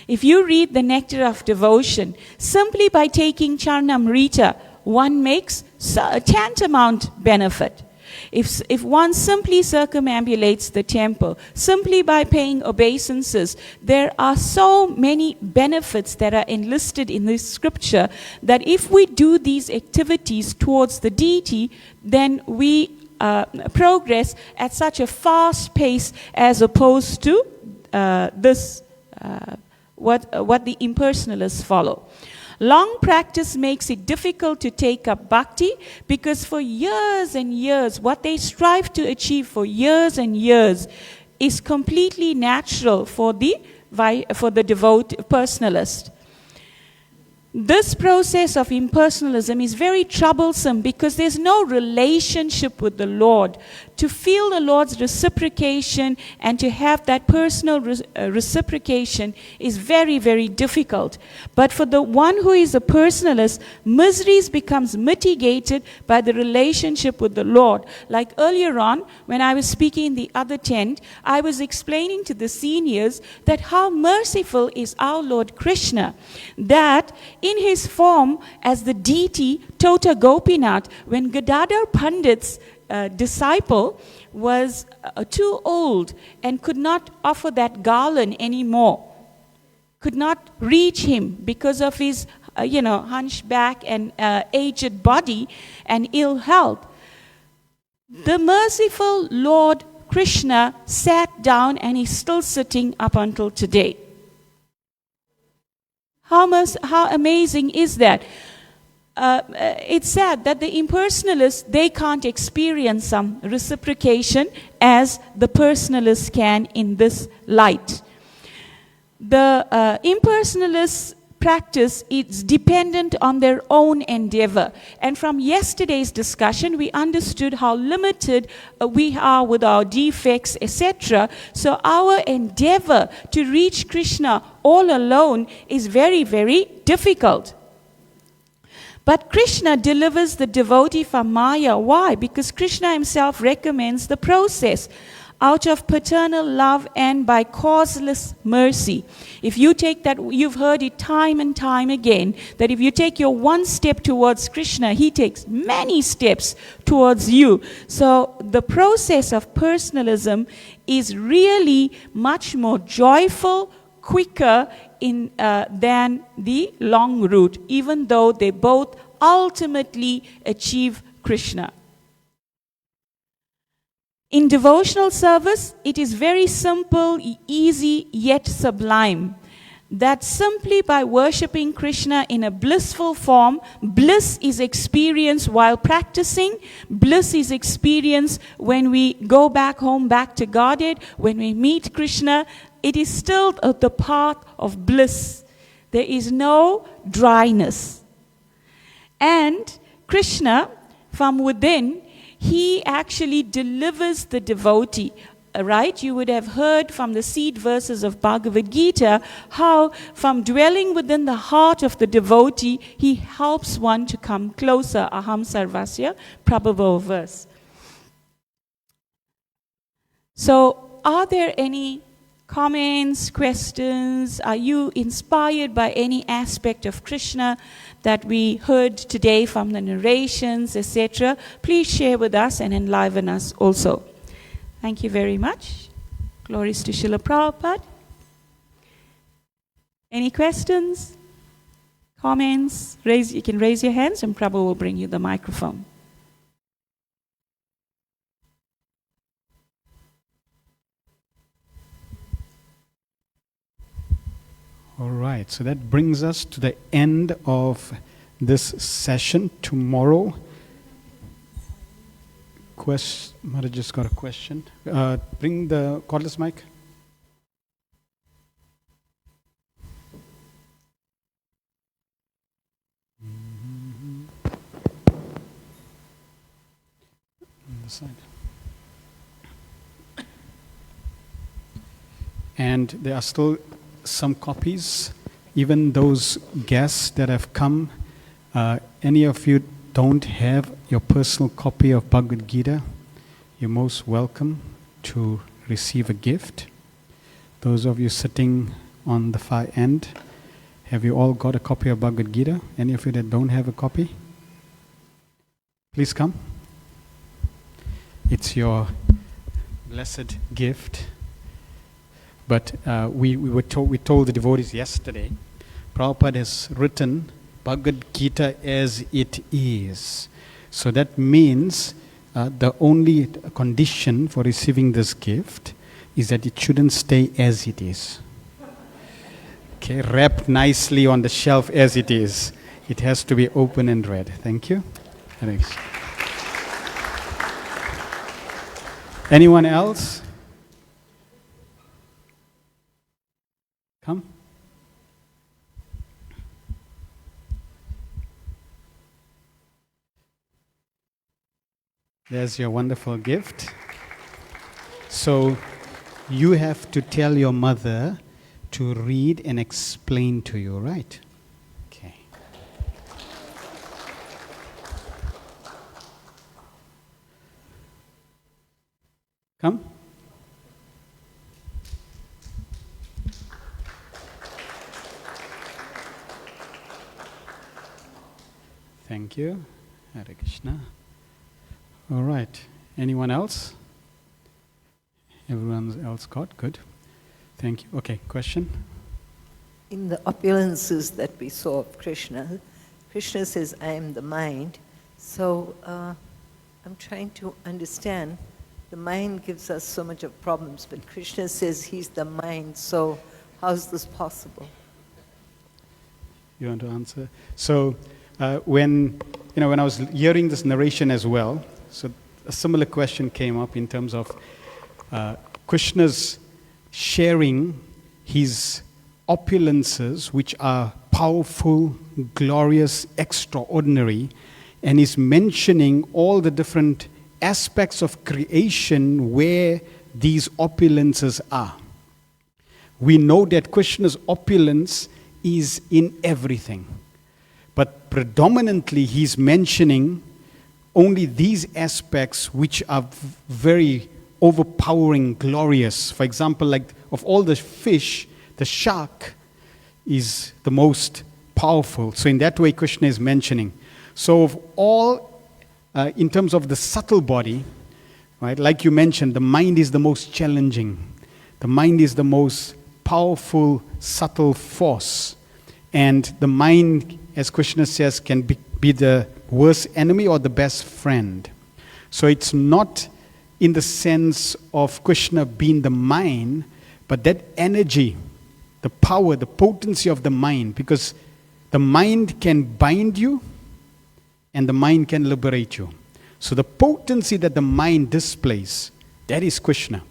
If you read the Nectar of Devotion, simply by taking Charnamrita, one makes a tantamount benefit. If one simply circumambulates the temple, simply by paying obeisances, there are so many benefits that are enlisted in this scripture that if we do these activities towards the deity, then we progress at such a fast pace as opposed to what the impersonalists follow. Long practice makes it difficult to take up bhakti, because for years and years, what they strive to achieve for years and years is completely natural for the devout personalist. This process of impersonalism is very troublesome because there's no relationship with the Lord. To feel the Lord's reciprocation and to have that personal reciprocation is very, very difficult. But for the one who is a personalist, miseries becomes mitigated by the relationship with the Lord. Like earlier on, when I was speaking in the other tent, I was explaining to the seniors that how merciful is our Lord Krishna, that in his form as the deity Tota Gopinath, when Gadadhar Pandit's disciple was too old and could not offer that garland anymore, could not reach him because of his hunchback and aged body and ill health, the merciful Lord Krishna sat down, and he's still sitting up until today. How amazing is that? It's sad that the impersonalists, they can't experience some reciprocation as the personalists can in this light. The impersonalists' practice is dependent on their own endeavor. And from yesterday's discussion, we understood how limited we are with our defects, etc. So our endeavor to reach Krishna all alone is very, very difficult. But Krishna delivers the devotee from Maya. Why? Because Krishna himself recommends the process out of paternal love and by causeless mercy. If you take that, you've heard it time and time again, that if you take your one step towards Krishna, he takes many steps towards you. So the process of personalism is really much more joyful, quicker than the long route, even though they both ultimately achieve Krishna. In devotional service, it is very simple, easy, yet sublime. That simply by worshipping Krishna in a blissful form, bliss is experienced while practicing, bliss is experienced when we go back home, back to Godhead, when we meet Krishna. It is still the path of bliss. There is no dryness. And Krishna, from within, he actually delivers the devotee, right? You would have heard from the seed verses of Bhagavad Gita how from dwelling within the heart of the devotee, he helps one to come closer. Aham Sarvasya, Prabhavo verse. So, are there any comments, questions? Are you inspired by any aspect of Krishna that we heard today from the narrations, etc.? Please share with us and enliven us also. Thank you very much. Glories to Srila Prabhupada. Any questions? Comments? You can raise your hands and Prabhu will bring you the microphone. All right, so that brings us to the end of this session. Tomorrow, Mother just got a question. Bring the cordless mic. On the side. And there are still some copies, even those guests that have come. Any of you don't have your personal copy of Bhagavad Gita, you're most welcome to receive a gift. Those of you sitting on the far end, have you all got a copy of Bhagavad Gita? Any of you that don't have a copy? Please come. It's your blessed gift. But we told the devotees yesterday, Prabhupada has written Bhagavad Gita as it is. So that means the only condition for receiving this gift is that it shouldn't stay as it is. Okay, wrapped nicely on the shelf as it is. It has to be open and read. Thank you. Thanks. Anyone else? Come. There's your wonderful gift. So you have to tell your mother to read and explain to you, right? Okay. Come. Thank you. Hare Krishna. All right. Anyone else? Everyone else got? Good. Thank you. Okay, question? In the opulences that we saw of Krishna, Krishna says, I am the mind. So I'm trying to understand. The mind gives us so much of problems, but Krishna says he's the mind. So how's this possible? You want to answer? So when I was hearing this narration as well, so a similar question came up in terms of Krishna's sharing his opulences, which are powerful, glorious, extraordinary, and is mentioning all the different aspects of creation where these opulences are. We know that Krishna's opulence is in everything, but predominantly he's mentioning only these aspects which are very overpowering, glorious. For example, like of all the fish, the shark is the most powerful. So in that way, Krishna is mentioning. So of all, in terms of the subtle body, right, like you mentioned, the mind is the most challenging. The mind is the most powerful, subtle force. And the mind, as Krishna says, can be the worst enemy or the best friend. So it's not in the sense of Krishna being the mind, but that energy, the power, the potency of the mind, because the mind can bind you and the mind can liberate you. So the potency that the mind displays, that is Krishna.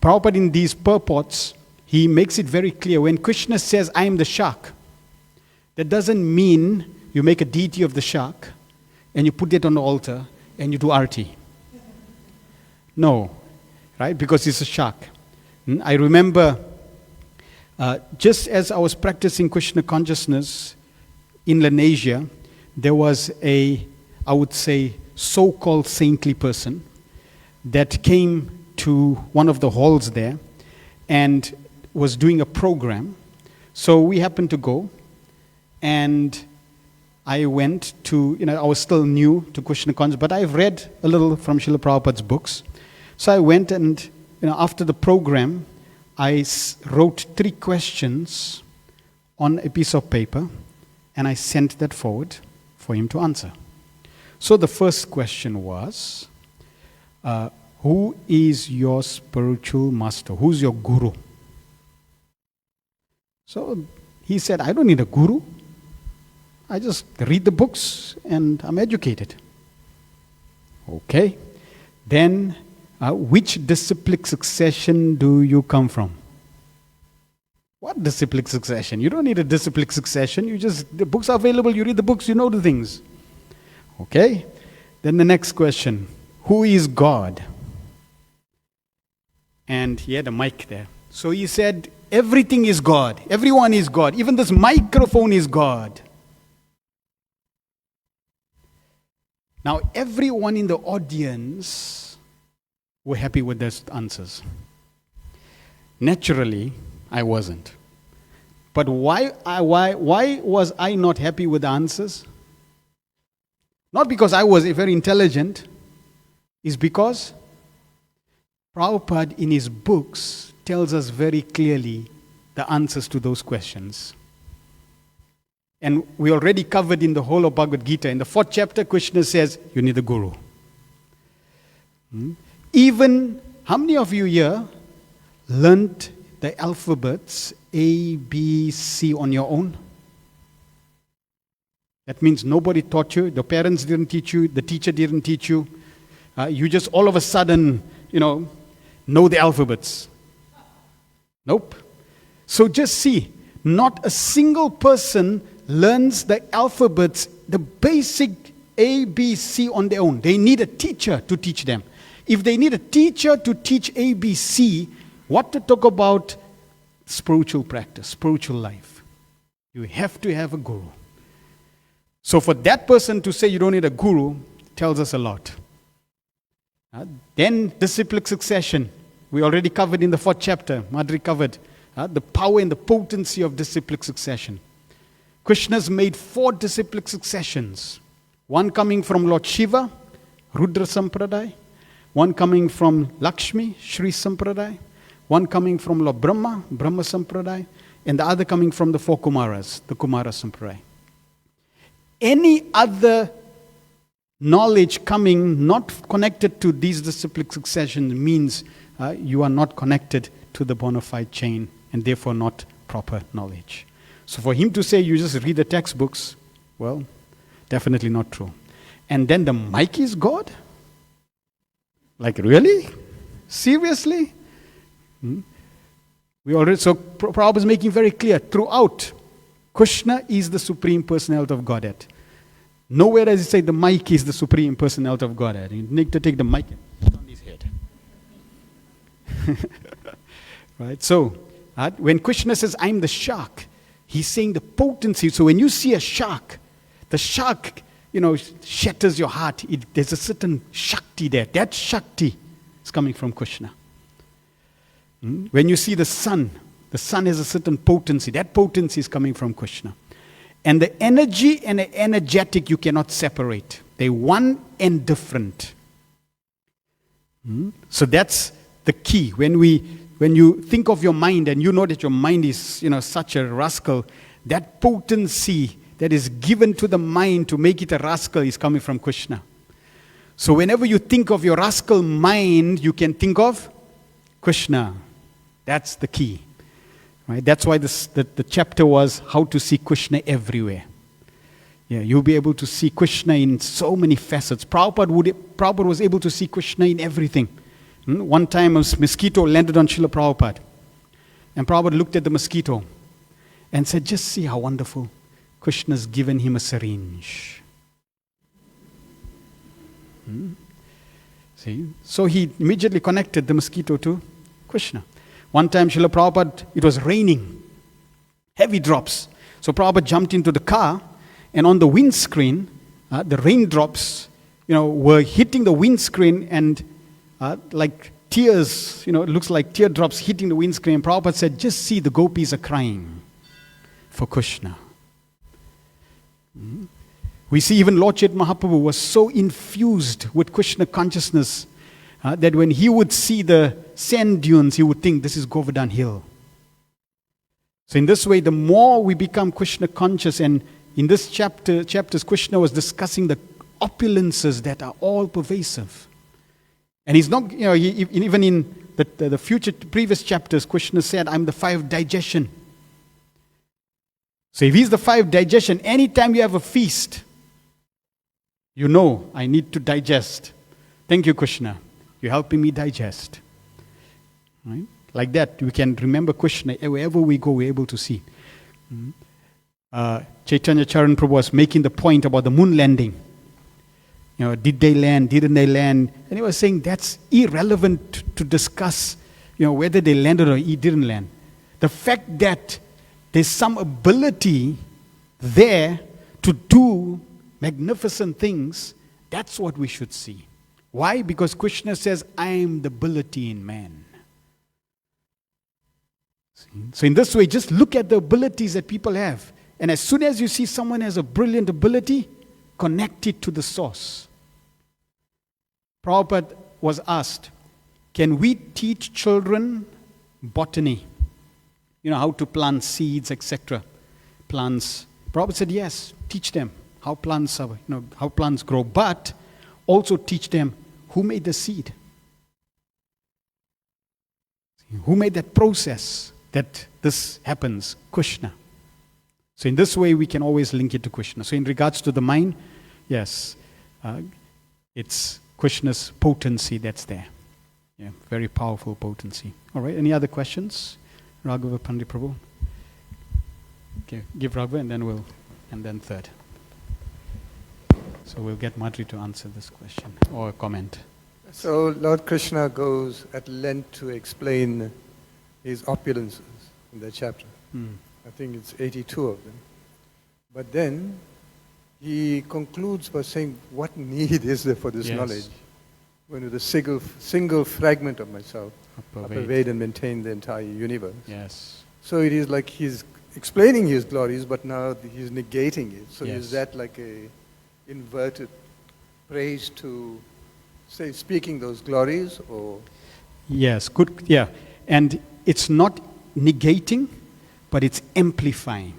Prabhupada in these purports, he makes it very clear. When Krishna says, I am the shark, that doesn't mean you make a deity of the shark and you put it on the altar and you do arti. No, right? Because it's a shark. I remember just as I was practicing Krishna consciousness in Lanesia, there was I would say, so-called saintly person that came to one of the halls there and was doing a program. So we happened to go, and I went to, I was still new to Krishna consciousness, but I've read a little from Srila Prabhupada's books. So I went and, after the program, I wrote 3 questions on a piece of paper, and I sent that forward for him to answer. So the first question was, who is your spiritual master? Who's your guru? So he said, I don't need a guru. I just read the books and I'm educated. Okay. Then, which disciplic succession do you come from? What disciplic succession? You don't need a disciplic succession. The books are available. You read the books, you know the things. Okay. Then the next question, who is God? And he had a mic there. So he said, everything is God. Everyone is God. Even this microphone is God. Now, everyone in the audience were happy with those answers. Naturally, I wasn't. But why was I not happy with the answers? Not because I was very intelligent. It's because Prabhupada in his books tells us very clearly the answers to those questions. And we already covered in the whole of Bhagavad Gita. In the 4th chapter, Krishna says, you need a guru. Even, how many of you here learned the alphabets A, B, C on your own? That means nobody taught you, the parents didn't teach you, the teacher didn't teach you. You just all of a sudden, know the alphabets. Nope. So just see, not a single person learns the alphabets, the basic A, B, C on their own. They need a teacher to teach them. If they need a teacher to teach A, B, C, what to talk about spiritual practice, spiritual life? You have to have a guru. So for that person to say you don't need a guru tells us a lot. Then disciplic succession. We already covered in the 4th chapter. Madri covered the power and the potency of disciplic succession. Krishna's made 4 disciplic successions. One coming from Lord Shiva, Rudra Sampradaya. One coming from Lakshmi, Shri Sampradaya. One coming from Lord Brahma, Brahma Sampradaya. And the other coming from the 4 Kumaras, the Kumara Sampradaya. Any other knowledge coming not connected to these disciplic successions means you are not connected to the bona fide chain and therefore not proper knowledge. So for him to say you just read the textbooks, well, definitely not true. And then the mic is God? Like really? Seriously? We already, so Prabhupada is making very clear throughout, Krishna is the Supreme Personality of Godhead. Nowhere does it say the mic is the Supreme Personality of Godhead. You need to take the mic and put it on his head. Right? So, when Krishna says, I'm the shark, he's saying the potency. So when you see a shark, the shark, shatters your heart. There's a certain Shakti there. That Shakti is coming from Krishna. When you see the sun has a certain potency. That potency is coming from Krishna. And the energy and the energetic you cannot separate. They're one and different. So that's the key. When you think of your mind and you know that your mind is such a rascal, that potency that is given to the mind to make it a rascal is coming from Krishna. So whenever you think of your rascal mind, you can think of Krishna. That's the key. Right? That's why the chapter was how to see Krishna everywhere. Yeah, you'll be able to see Krishna in so many facets. Prabhupada was able to see Krishna in everything. One time a mosquito landed on Srila Prabhupada. And Prabhupada looked at the mosquito and said, just see how wonderful. Krishna's given him a syringe. See? So he immediately connected the mosquito to Krishna. One time, Srila Prabhupada, it was raining, heavy drops. So Prabhupada jumped into the car, and on the windscreen, the raindrops, were hitting the windscreen, and like tears, it looks like teardrops hitting the windscreen. Prabhupada said, just see, the gopis are crying for Krishna. We see even Lord Chaitanya Mahaprabhu was so infused with Krishna consciousness that when he would see the sand dunes, he would think this is Govardhan Hill. So in this way, the more we become Krishna conscious, and in this chapters, Krishna was discussing the opulences that are all pervasive. And he's not, even in the previous chapters, Krishna said, I'm the 5 digestion. So if he's the 5 digestion, anytime you have a feast, I need to digest. Thank you, Krishna. You're helping me digest. Right? Like that, we can remember Krishna. Wherever we go, we're able to see. Chaitanya Charan Prabhu was making the point about the moon landing. Did they land? Didn't they land? And he was saying that's irrelevant to discuss, whether they landed or didn't land. The fact that there's some ability there to do magnificent things, that's what we should see. Why? Because Krishna says, I am the ability in man. So in this way, just look at the abilities that people have. And as soon as you see someone has a brilliant ability, connect it to the source. Prabhupada was asked, can we teach children botany? How to plant seeds, etc. Plants. Prabhupada said, yes, teach them how plants grow, but also teach them who made the seed. Who made that process that this happens? Krishna. So in this way, we can always link it to Krishna. So in regards to the mind, yes, it's Krishna's potency that's there. Yeah, very powerful potency. All right, any other questions? Raghava Pandit Prabhu. Okay, give Raghava and then third. So we'll get Madri to answer this question or comment. So Lord Krishna goes at length to explain his opulences in that chapter. I think it's 82 of them. But then he concludes by saying, what need is there for this knowledge? When with a single fragment of myself, I pervade and maintain the entire universe. Yes. So it is like he's explaining his glories, but now he's negating it. So is that like a inverted praise to, say, speaking those glories, or? Yes, good, yeah. And it's not negating, but it's amplifying.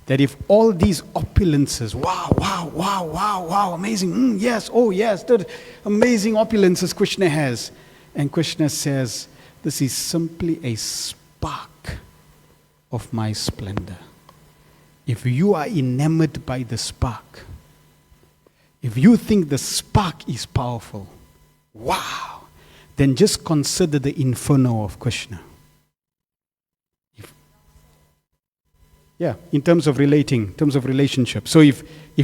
That if all these opulences, wow, amazing, yes, oh yes, the amazing opulences Krishna has. And Krishna says, this is simply a spark of my splendor. If you are enamored by the spark, if you think the spark is powerful, wow, then just consider the inferno of Krishna. In terms of relating, in terms of relationship. So if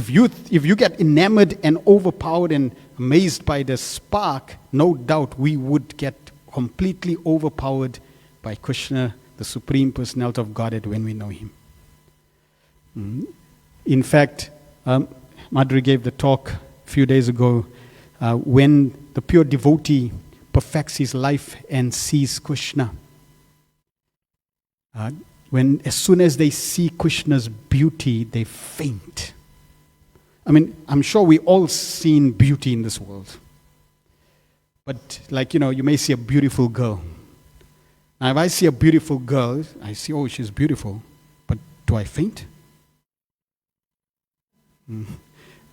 you get enamored and overpowered and amazed by the spark, no doubt we would get completely overpowered by Krishna, the Supreme Personality of Godhead, when we know Him. In fact, Madri gave the talk a few days ago when the pure devotee perfects his life and sees Krishna. As soon as they see Krishna's beauty, they faint. I mean, I'm sure we all seen beauty in this world. But you may see a beautiful girl. Now, if I see a beautiful girl, I see, oh, she's beautiful. But do I faint?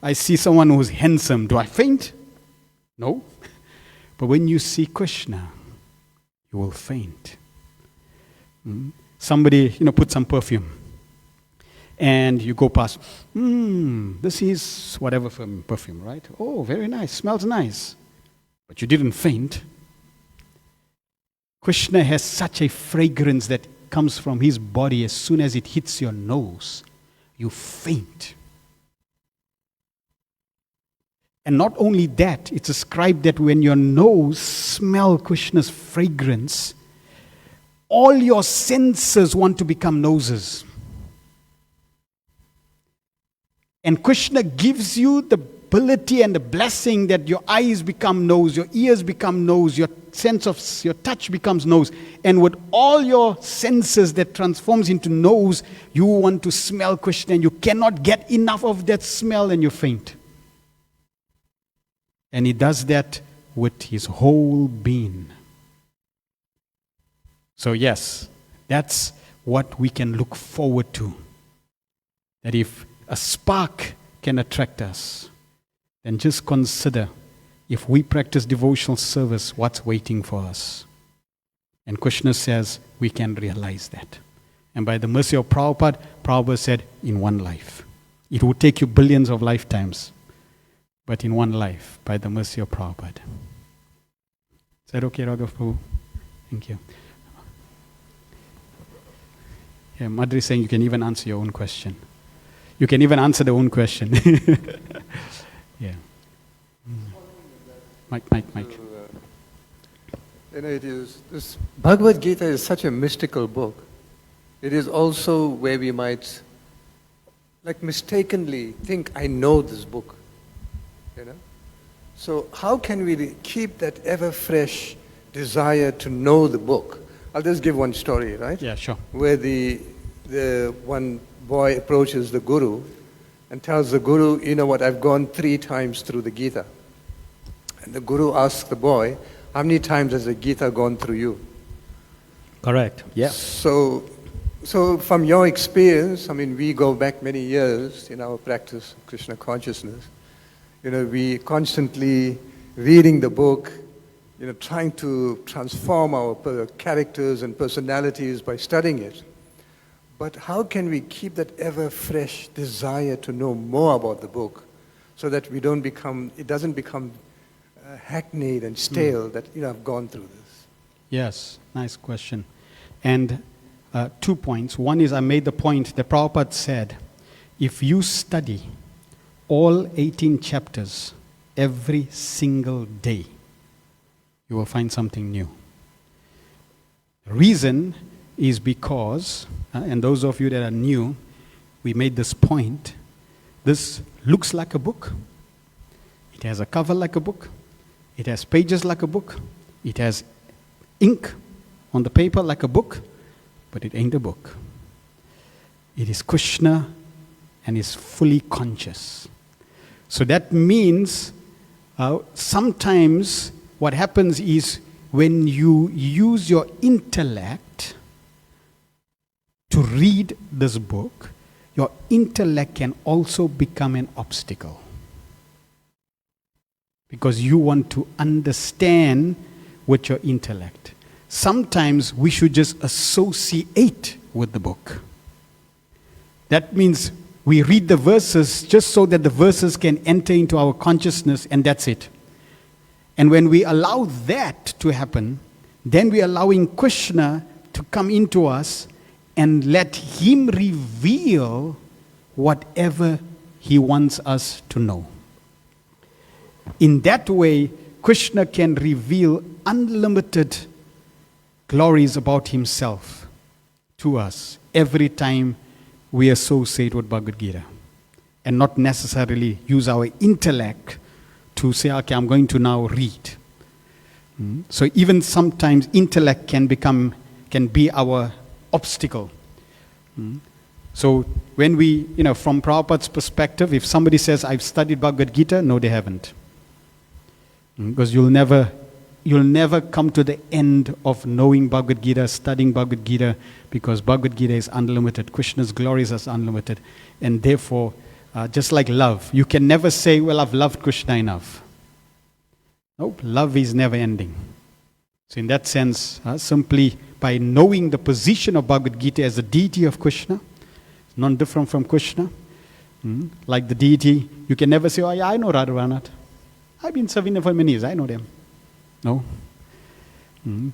I see someone who's handsome. Do I faint? No. But when you see Krishna, you will faint. Somebody, put some perfume. And you go past, this is whatever perfume, right? Oh, very nice, smells nice. But you didn't faint. Krishna has such a fragrance that comes from his body. As soon as it hits your nose, you faint. And not only that, it's ascribed that when your nose smells Krishna's fragrance, all your senses want to become noses. And Krishna gives you the ability and the blessing that your eyes become nose, your ears become nose, your sense of your touch becomes nose. And with all your senses that transforms into nose, you want to smell Krishna and you cannot get enough of that smell and you faint. And he does that with his whole being. So yes, that's what we can look forward to. That if a spark can attract us, then just consider, if we practice devotional service, what's waiting for us. And Krishna says we can realize that. And by the mercy of Prabhupada said, in one life. It would take you billions of lifetimes, but in one life, by the mercy of Prabhupada. Is that okay, Raghav Prabhu? Thank you. Yeah, Madri is saying you can even answer your own question. You can even answer the own question. Yeah. Mike. It is, this Bhagavad Gita is such a mystical book. It is also where we might, mistakenly think, I know this book. So how can we keep that ever-fresh desire to know the book? I'll just give one story, right? Yeah, sure. Where the one boy approaches the guru and tells the guru, you know what, I've gone 3 times through the Gita. And the guru asks the boy, how many times has the Gita gone through you? Correct, yeah. So from your experience, we go back many years in our practice of Krishna consciousness. We constantly reading the book, trying to transform our characters and personalities by studying it. But how can we keep that ever-fresh desire to know more about the book so that it doesn't become hackneyed and stale that, I've gone through this? Yes, nice question. And 2 points. One is I made the point that Prabhupada said, if you study all 18 chapters, every single day, you will find something new. The reason is because, and those of you that are new, we made this point, this looks like a book. It has a cover like a book. It has pages like a book. It has ink on the paper like a book, but it ain't a book. It is Krishna and is fully conscious. So that means sometimes what happens is when you use your intellect to read this book, your intellect can also become an obstacle. Because you want to understand with your intellect. Sometimes we should just associate with the book. That means we read the verses just so that the verses can enter into our consciousness, and that's it. And when we allow that to happen, then we are allowing Krishna to come into us and let him reveal whatever he wants us to know. In that way, Krishna can reveal unlimited glories about himself to us every time we associate with Bhagavad Gita, and not necessarily use our intellect to say, okay, I'm going to now read. So even sometimes intellect can be our obstacle. So when we, from Prabhupada's perspective, if somebody says, I've studied Bhagavad Gita, no, they haven't. Because you'll never come to the end of knowing Bhagavad Gita, studying Bhagavad Gita, because Bhagavad Gita is unlimited. Krishna's glories are unlimited. And therefore, just like love, you can never say, well, I've loved Krishna enough. Nope, love is never ending. So in that sense, simply by knowing the position of Bhagavad Gita as the deity of Krishna, not different from Krishna, like the deity, you can never say, oh yeah, I know Radharani. I've been serving them for many years, I know them. No. In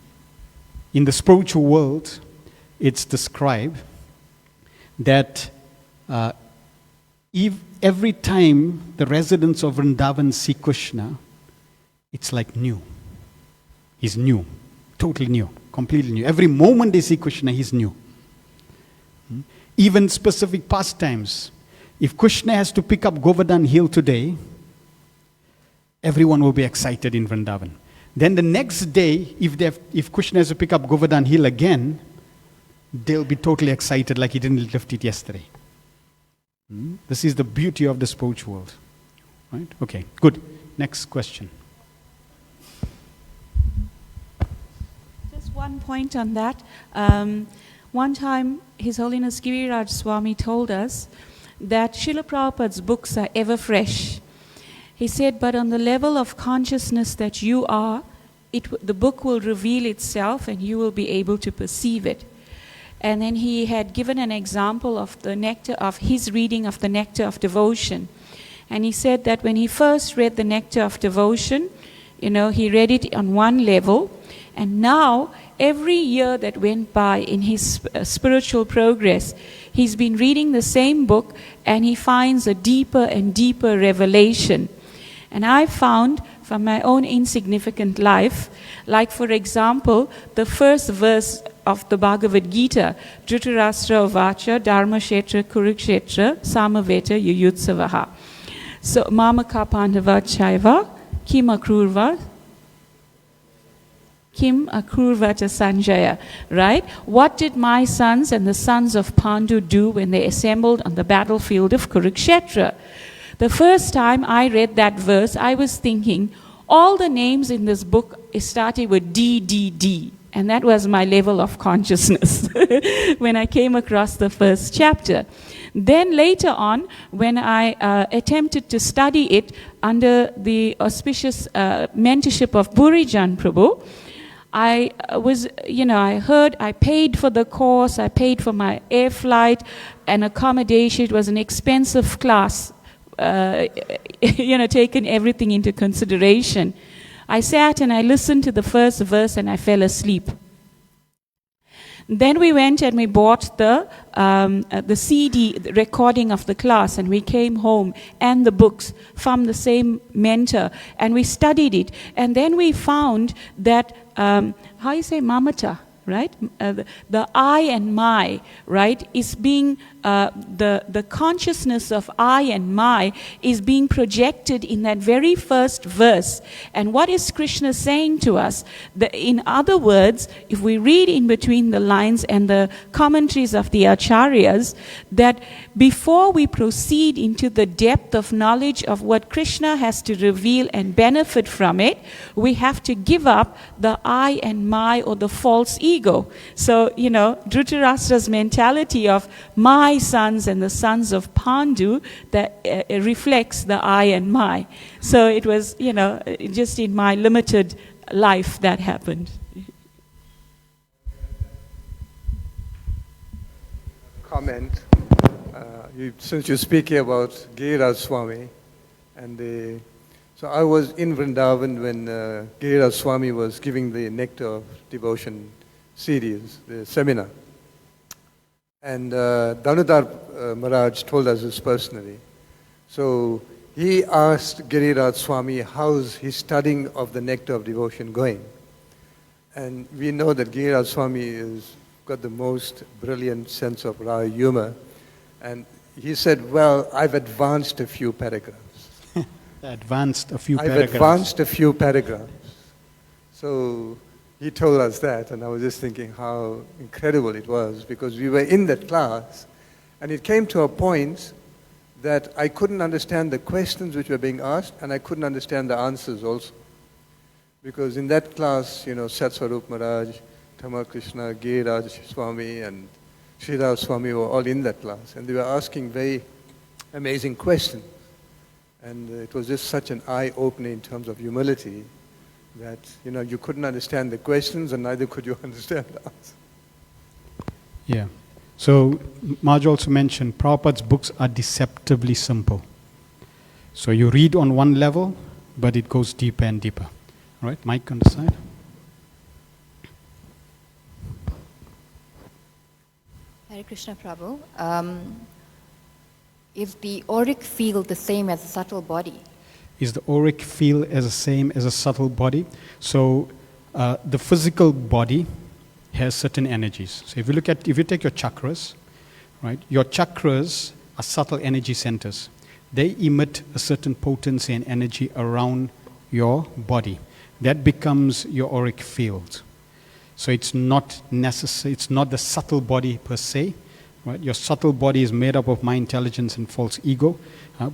the spiritual world, it's described that every time the residents of Vrindavan see Krishna, it's like new. He's new, totally new, completely new. Every moment they see Krishna, he's new. Even specific pastimes. If Krishna has to pick up Govardhan Hill today, everyone will be excited in Vrindavan. Then the next day, if Krishna has to pick up Govardhan Hill again, they'll be totally excited like he didn't lift it yesterday. This is the beauty of the spiritual world. Right? Okay, good. Next question. Just one point on that. One time, His Holiness Giriraj Swami told us that Srila Prabhupada's books are ever fresh. He said, but on the level of consciousness that you are, the book will reveal itself and you will be able to perceive it. And then he had given an example of the nectar of his reading of the Nectar of Devotion. And he said that when he first read the Nectar of Devotion, he read it on one level. And now, every year that went by in his spiritual progress, he's been reading the same book and he finds a deeper and deeper revelation. And I found from my own insignificant life, like for example, the first verse of the Bhagavad Gita, Dhritarashtra Vacha, Dharma Kshetra Kurukshetra, Samaveta Yuyutsavaha. So, Mamaka Pandava Chaiva, Kim Akrurva to Sanjaya, right? What did my sons and the sons of Pandu do when they assembled on the battlefield of Kurukshetra? The first time I read that verse, I was thinking, all the names in this book started with D, D, D. And that was my level of consciousness when I came across the first chapter. Then later on, when I attempted to study it under the auspicious mentorship of Burijan Prabhu, I paid for the course, I paid for my air flight and accommodation. It was an expensive class. Taken everything into consideration. I sat and I listened to the first verse and I fell asleep. Then we went and we bought the CD the recording of the class, and we came home and the books from the same mentor, and we studied it. And then we found that, how you say, mamata, right? The I and my, right, is being, the consciousness of I and my is being projected in that very first verse. And what is Krishna saying to us? In other words, if we read in between the lines and the commentaries of the acharyas, that before we proceed into the depth of knowledge of what Krishna has to reveal and benefit from it, we have to give up the I and my, or the false ego. So, Dhritarashtra's mentality of my sons and the sons of Pandu, that reflects the I and my. So it was, just in my limited life that happened. Comment. Since you're speaking about Giriraj Swami, so I was in Vrindavan when Giriraj Swami was giving the Nectar of Devotion series, the seminar. And Damodar Maharaj told us this personally. So he asked Giriraj Swami, how's his studying of the Nectar of Devotion going? And we know that Giriraj Swami has got the most brilliant sense of wry humor. And he said, well, I've advanced a few paragraphs. I've advanced a few paragraphs. So he told us that, and I was just thinking how incredible it was, because we were in that class, and it came to a point that I couldn't understand the questions which were being asked, and I couldn't understand the answers also. Because in that class, Satswarup Maharaj, Tamar Krishna, Giriraj Swami, and Sridhar Swami were all in that class, and they were asking very amazing questions. And it was just such an eye-opener in terms of humility that, you couldn't understand the questions and neither could you understand the answers. Yeah. So, Maj also mentioned, Prabhupada's books are deceptively simple. So you read on one level, but it goes deeper and deeper. All right, Mike on the side. Hare Krishna Prabhu. Is the auric field the same as a subtle body? Is the auric field as the same as a subtle body? So the physical body has certain energies. So if you take your chakras, right? Your chakras are subtle energy centers. They emit a certain potency and energy around your body. That becomes your auric field. So it's not necessary, it's not the subtle body per se, right? Your subtle body is made up of my intelligence and false ego,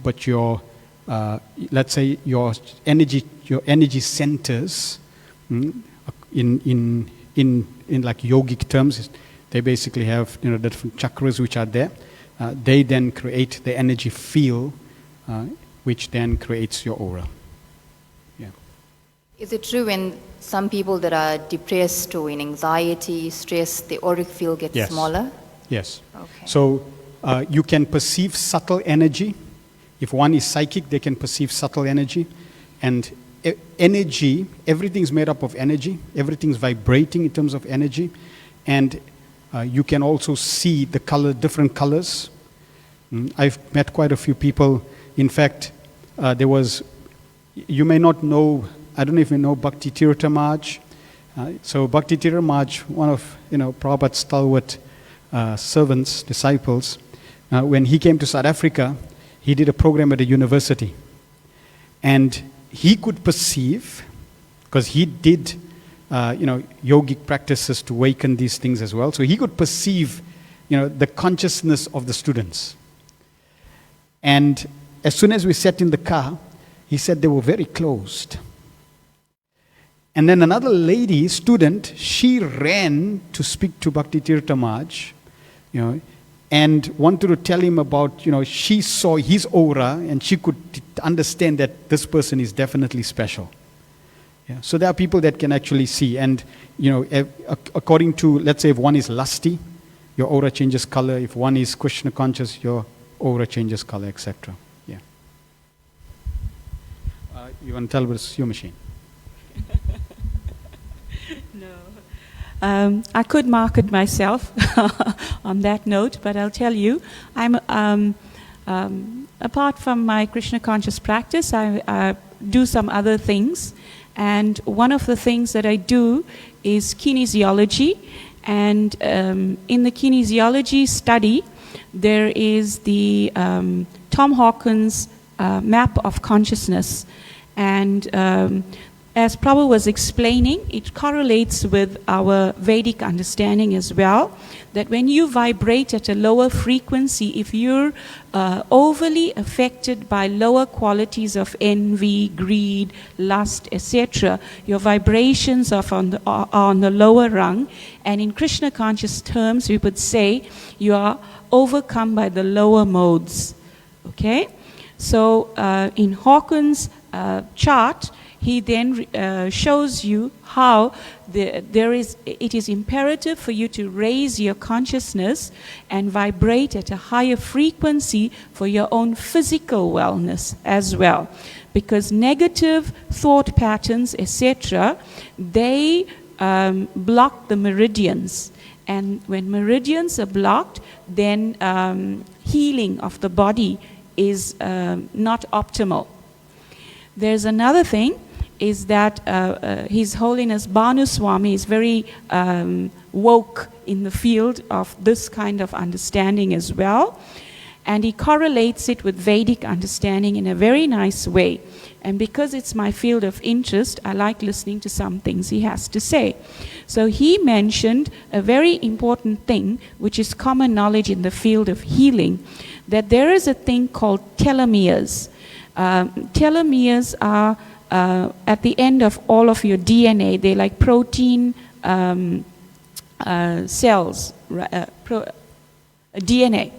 but your, let's say your energy centers, in like yogic terms, they basically have different chakras which are there. They then create the energy field, which then creates your aura. Yeah. Is it true when some people that are depressed or in anxiety, stress, the auric field gets smaller? Yes. Okay. So you can perceive subtle energy. If one is psychic, they can perceive subtle energy. And energy, everything's made up of energy. Everything's vibrating in terms of energy. And you can also see the different colors. I've met quite a few people. In fact, you may not know, I don't know if you know Bhakti Tirtha Maharaj. So Bhakti Tirtha Maharaj, one of Prabhupada's stalwart servants, disciples, when he came to South Africa, he did a program at a university. And he could perceive, because he did yogic practices to awaken these things as well. So he could perceive the consciousness of the students. And as soon as we sat in the car, he said they were very closed. And then another lady, student, she ran to speak to Bhakti Tirtha Maharaj, and wanted to tell him about, she saw his aura and she could understand that this person is definitely special. Yeah. So there are people that can actually see. And, according to, let's say if one is lusty, your aura changes color. If one is Krishna conscious, your aura changes color, etc. Yeah. You want to tell us your machine? No. I could market myself on that note, but I'll tell you, apart from my Krishna conscious practice, I do some other things. And one of the things that I do is kinesiology. And in the kinesiology study, there is the Tom Hawkins map of consciousness. And as Prabhu was explaining, it correlates with our Vedic understanding as well, that when you vibrate at a lower frequency, if you're overly affected by lower qualities of envy, greed, lust, etc., your vibrations are on the lower rung. And in Krishna conscious terms, we would say you are overcome by the lower modes. Okay? So in Hawkins' chart, he then shows you how it is imperative for you to raise your consciousness and vibrate at a higher frequency for your own physical wellness as well. Because negative thought patterns, etc., they block the meridians. And when meridians are blocked, then healing of the body is not optimal. There's another thing, is that His Holiness Bhanu Swami is very woke in the field of this kind of understanding as well. And he correlates it with Vedic understanding in a very nice way. And because it's my field of interest, I like listening to some things he has to say. So he mentioned a very important thing, which is common knowledge in the field of healing, that there is a thing called telomeres. Telomeres are at the end of all of your DNA. They're like protein cells, DNA.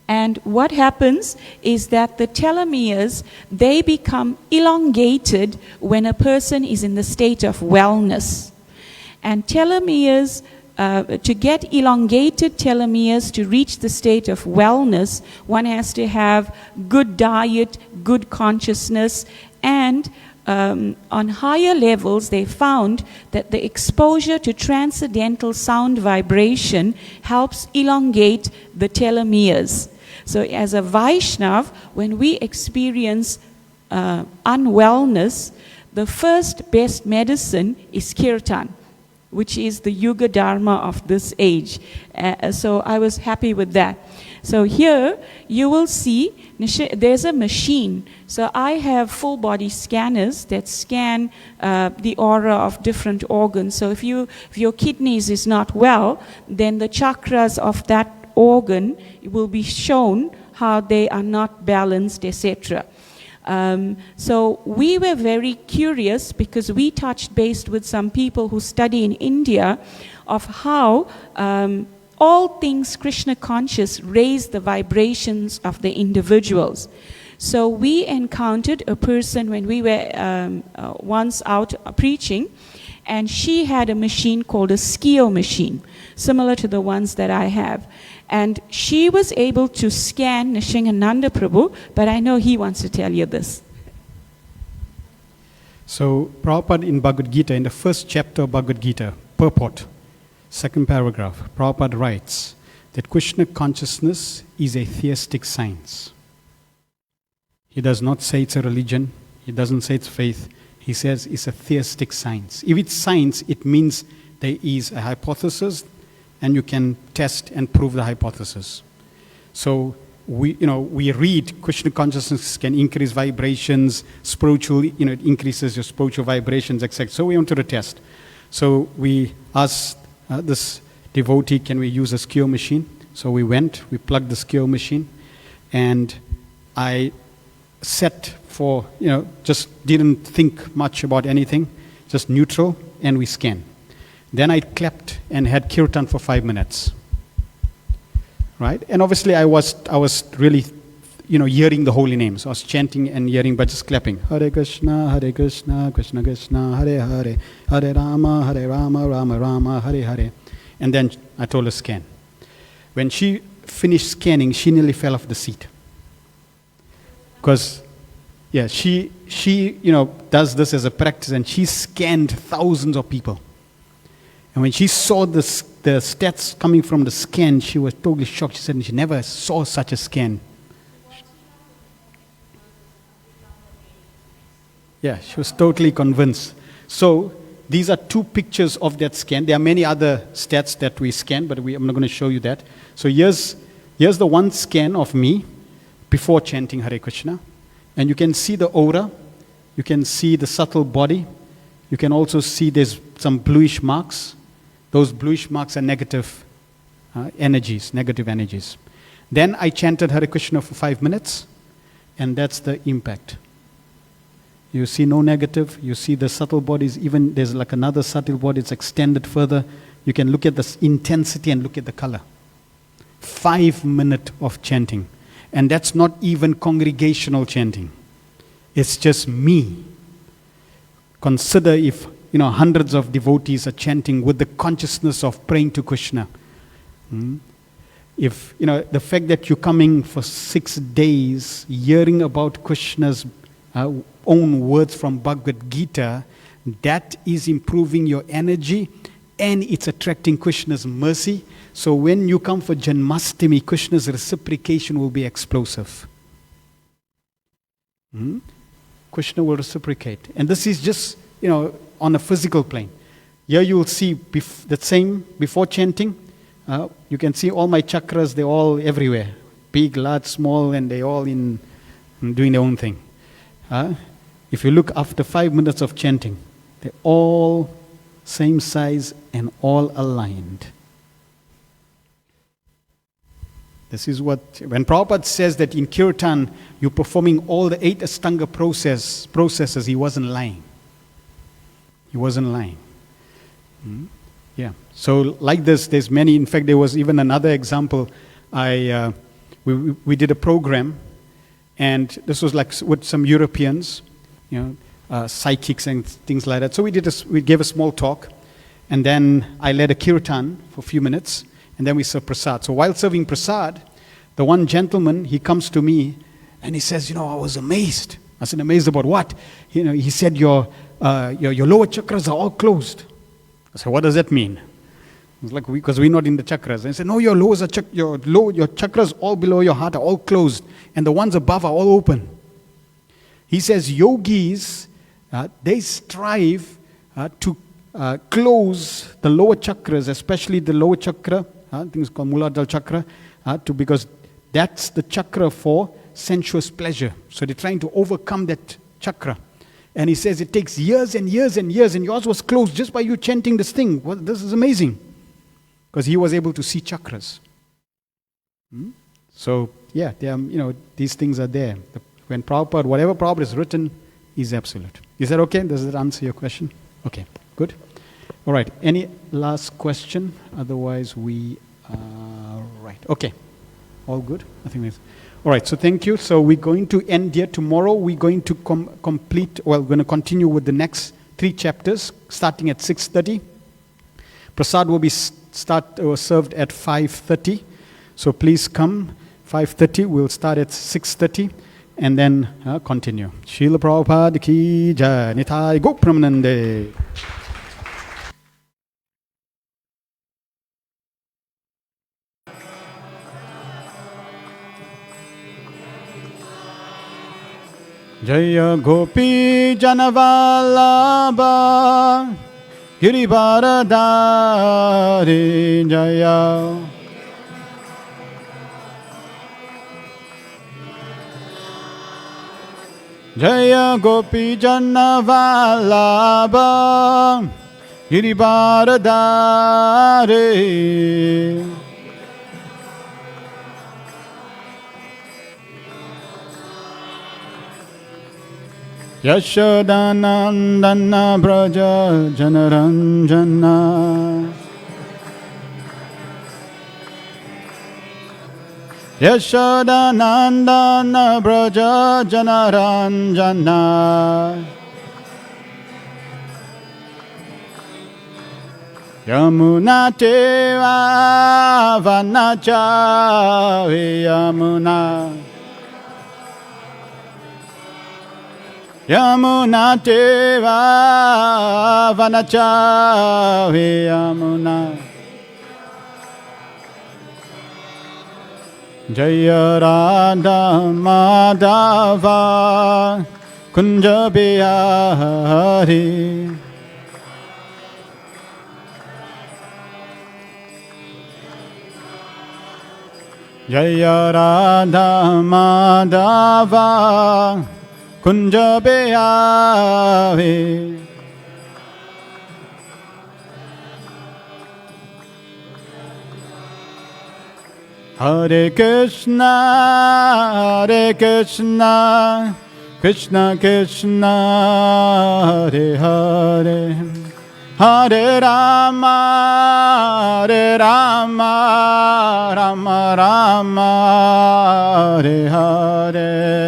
And what happens is that the telomeres, they become elongated when a person is in the state of wellness. And telomeres, to get elongated telomeres to reach the state of wellness, one has to have good diet, good consciousness, and on higher levels, they found that the exposure to transcendental sound vibration helps elongate the telomeres. So as a Vaishnav, when we experience unwellness, the first best medicine is kirtan, which is the Yuga Dharma of this age. So I was happy with that. So here you will see there's a machine. So I have full body scanners that scan the aura of different organs. So if your kidneys is not well, then the chakras of that organ will be shown how they are not balanced, etc. So we were very curious because we touched base with some people who study in India of how all things Krishna conscious raise the vibrations of the individuals. So we encountered a person when we were once out preaching, and she had a machine called a skio machine, similar to the ones that I have. And she was able to scan Nrsimhananda Prabhu, but I know he wants to tell you this. So Prabhupada in Bhagavad Gita, in the first chapter of Bhagavad Gita, purport, second paragraph, Prabhupada writes that Krishna consciousness is a theistic science. He does not say it's a religion. He doesn't say it's faith. He says it's a theistic science. If it's science, it means there is a hypothesis and you can test and prove the hypothesis. So we read Krishna consciousness can increase vibrations, spiritually, it increases your spiritual vibrations, etc. So we wanted to test. So we asked this devotee, can we use a skio machine? So we went, we plugged the skio machine, and I set for, just didn't think much about anything, just neutral, and we scanned. Then I clapped and had kirtan for 5 minutes. Right? And obviously I was really, hearing the holy names. I was chanting and hearing, but just clapping. Hare Krishna, Krishna Krishna, Hare Hare, Hare Rama, Rama Rama, Hare Hare. And then I told her scan. When she finished scanning, she nearly fell off the seat. Because, she does this as a practice, and she scanned thousands of people. And when she saw the stats coming from the scan, she was totally shocked. She said she never saw such a scan. Yeah, she was totally convinced. So these are two pictures of that scan. There are many other stats that we scan, but I'm not going to show you that. So here's the one scan of me before chanting Hare Krishna. And you can see the aura. You can see the subtle body. You can also see there's some bluish marks. Those bluish marks are negative energies. Then I chanted Hare Krishna for 5 minutes, and that's the impact. You see no negative. You see the subtle bodies. Even there's like another subtle body. It's extended further. You can look at the intensity and look at the color. 5 minutes of chanting. And that's not even congregational chanting. It's just me. Consider if hundreds of devotees are chanting with the consciousness of praying to Krishna. If the fact that you're coming for 6 days, hearing about Krishna's own words from Bhagavad Gita, that is improving your energy and it's attracting Krishna's mercy. So when you come for Janmashtami, Krishna's reciprocation will be explosive. Krishna will reciprocate. And this is just, on a physical plane. Here you will see the same before chanting. You can see all my chakras, they're all everywhere. Big, large, small, and they're all doing their own thing. If you look after 5 minutes of chanting, they're all same size and all aligned. This is when Prabhupada says that in Kirtan, you're performing all the 8 Ashtanga processes, he wasn't lying. He wasn't lying. Yeah. So like this, there's many. In fact, there was even another example. We did a program, and this was like with some Europeans, psychics and things like that. So we gave a small talk, and then I led a kirtan for a few minutes, and then we served prasad. So while serving prasad, the one gentleman, he comes to me, and he says, I was amazed. I said, amazed about what? He said, your lower chakras are all closed. I said, what does that mean? It's like because we're not in the chakras. And I said, no, your chakras all below your heart are all closed, and the ones above are all open. He says, yogis, they strive to close the lower chakras, especially the lower chakra, things called Muladhara chakra, because that's the chakra for sensuous pleasure. So they're trying to overcome that chakra. And he says it takes years and years and years, and yours was closed just by you chanting this thing. Well, this is amazing. Because he was able to see chakras. So, yeah, these things are there. When Prabhupada, whatever Prabhupada has written is absolute. Is that okay? Does that answer your question? Okay, good. All right, any last question? Otherwise, we are right. Okay, all good? I think that's... All right, so thank you. So we're going to end here. Tomorrow we're going to we're going to continue with the next 3 chapters, starting at 6:30. Prasad will be served at 5:30. So please come. 5:30, we'll start at 6:30 and then continue. Srila Prabhupada ki jai, Nitai Go Pramanande. Jaya Gopi Janavallabha Girivaradari Jaya. Jaya Gopi Janavallabha Girivaradari. Yashodanandana Braja Janaranjana. Yashodanandana Braja Janaranjana. Yamuna Teva Vanacha Yamuna. Yamuna Deva Vanachavi Yamuna Jaya Radha Madhava Kunja Bihari Jaya Radha Madhava Kunja Bihari Hare Krishna, Hare Krishna, Krishna Krishna, Hare Hare, Hare Rama, Hare Rama, Rama Rama, Hare Hare.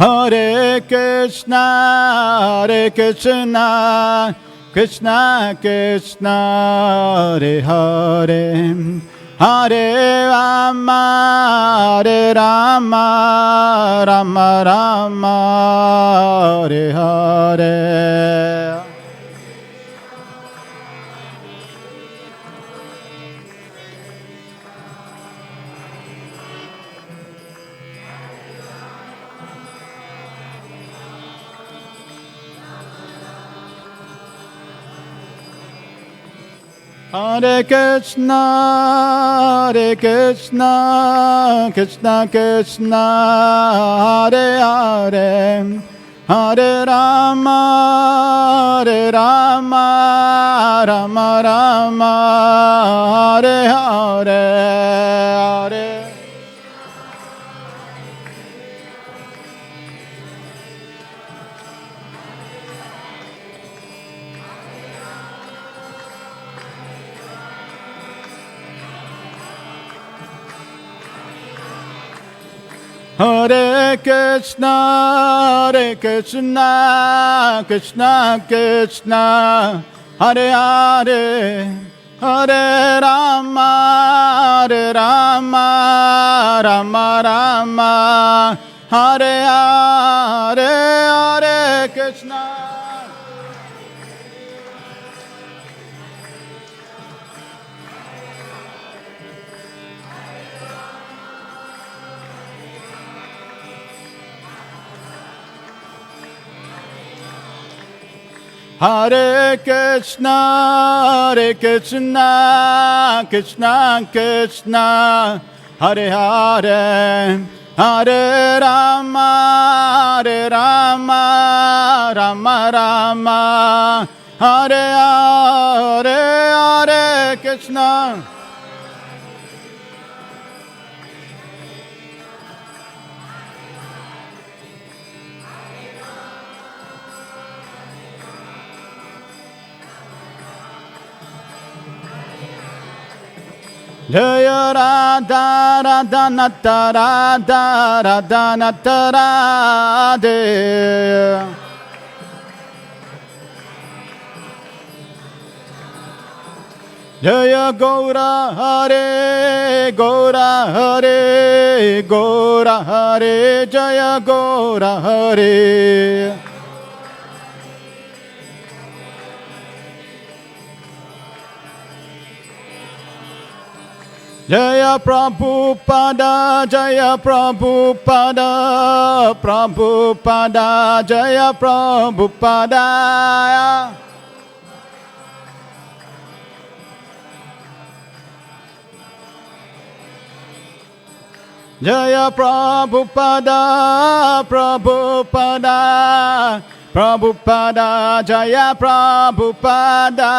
Hare Krishna, Hare Krishna, Krishna Krishna, Hare Hare, Hare Rama, Hare Rama, Rama Rama, Hare Hare. Hare Krishna, Hare Krishna, Krishna Krishna, Hare Hare, Hare Rama, Hare Rama, Rama Rama, Hare Hare, Hare. Hare Krishna, Hare Krishna, Krishna Krishna, Hare Hare, Hare Rama, Hare Rama, Rama Rama, Hare Hare, Hare Krishna. Hare Krishna, Hare Krishna, Krishna Krishna, Hare Hare, Hare Rama, Hare Rama, Rama Rama, Hare Hare, Hare Krishna. Jaya Radha Radha Nata Radha Radha Nata Radhe Jaya Gaura Hare Gaura Hare Gaura Hare Jaya Gaura Hare Jaya Prabhupada, Jaya Prabhupada, Prabhupada, Jaya Prabhupada. Jaya Prabhupada, Prabhupada, Prabhupada, Jaya Prabhupada.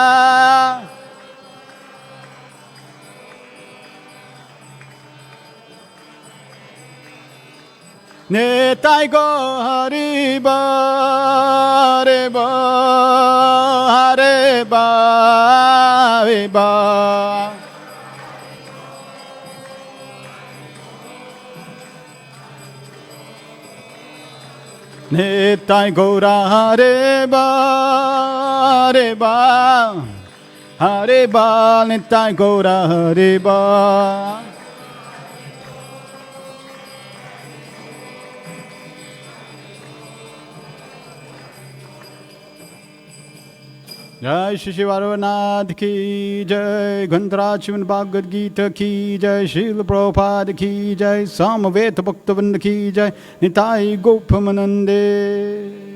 Nitai go Hariba, Hariba, Hariba, Hariba. Nitai Gaura Hare Ba, Hare Ba, Hare Ba, Nitai Gaura Hare Ba. Jai Shri Varvanath ki jai, Gandharachivan Bhagavad Gita ki jai, Srila Prabhupada ki jai, Samaveta Bhaktavinda ki jai, Nitai Gopamanande.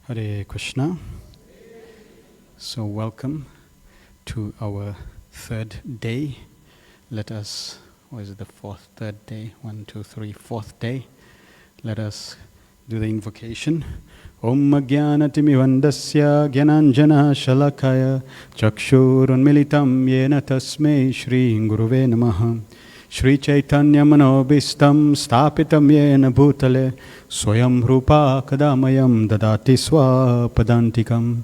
Hare Krishna. So welcome to our third day. Let us, what is it, the third day? 1, 2, 3, fourth day. Let us do the invocation. Om Jnanatimi Vandasya Gyananjana Shalakaya Chakshurunmilitam Yena Tasmei Shri Guruve Namaha Shri Chaitanya Manobhistam Stapitam Yena Bhutale Swayam Rupa Kadamayam Dadati Swapadantikam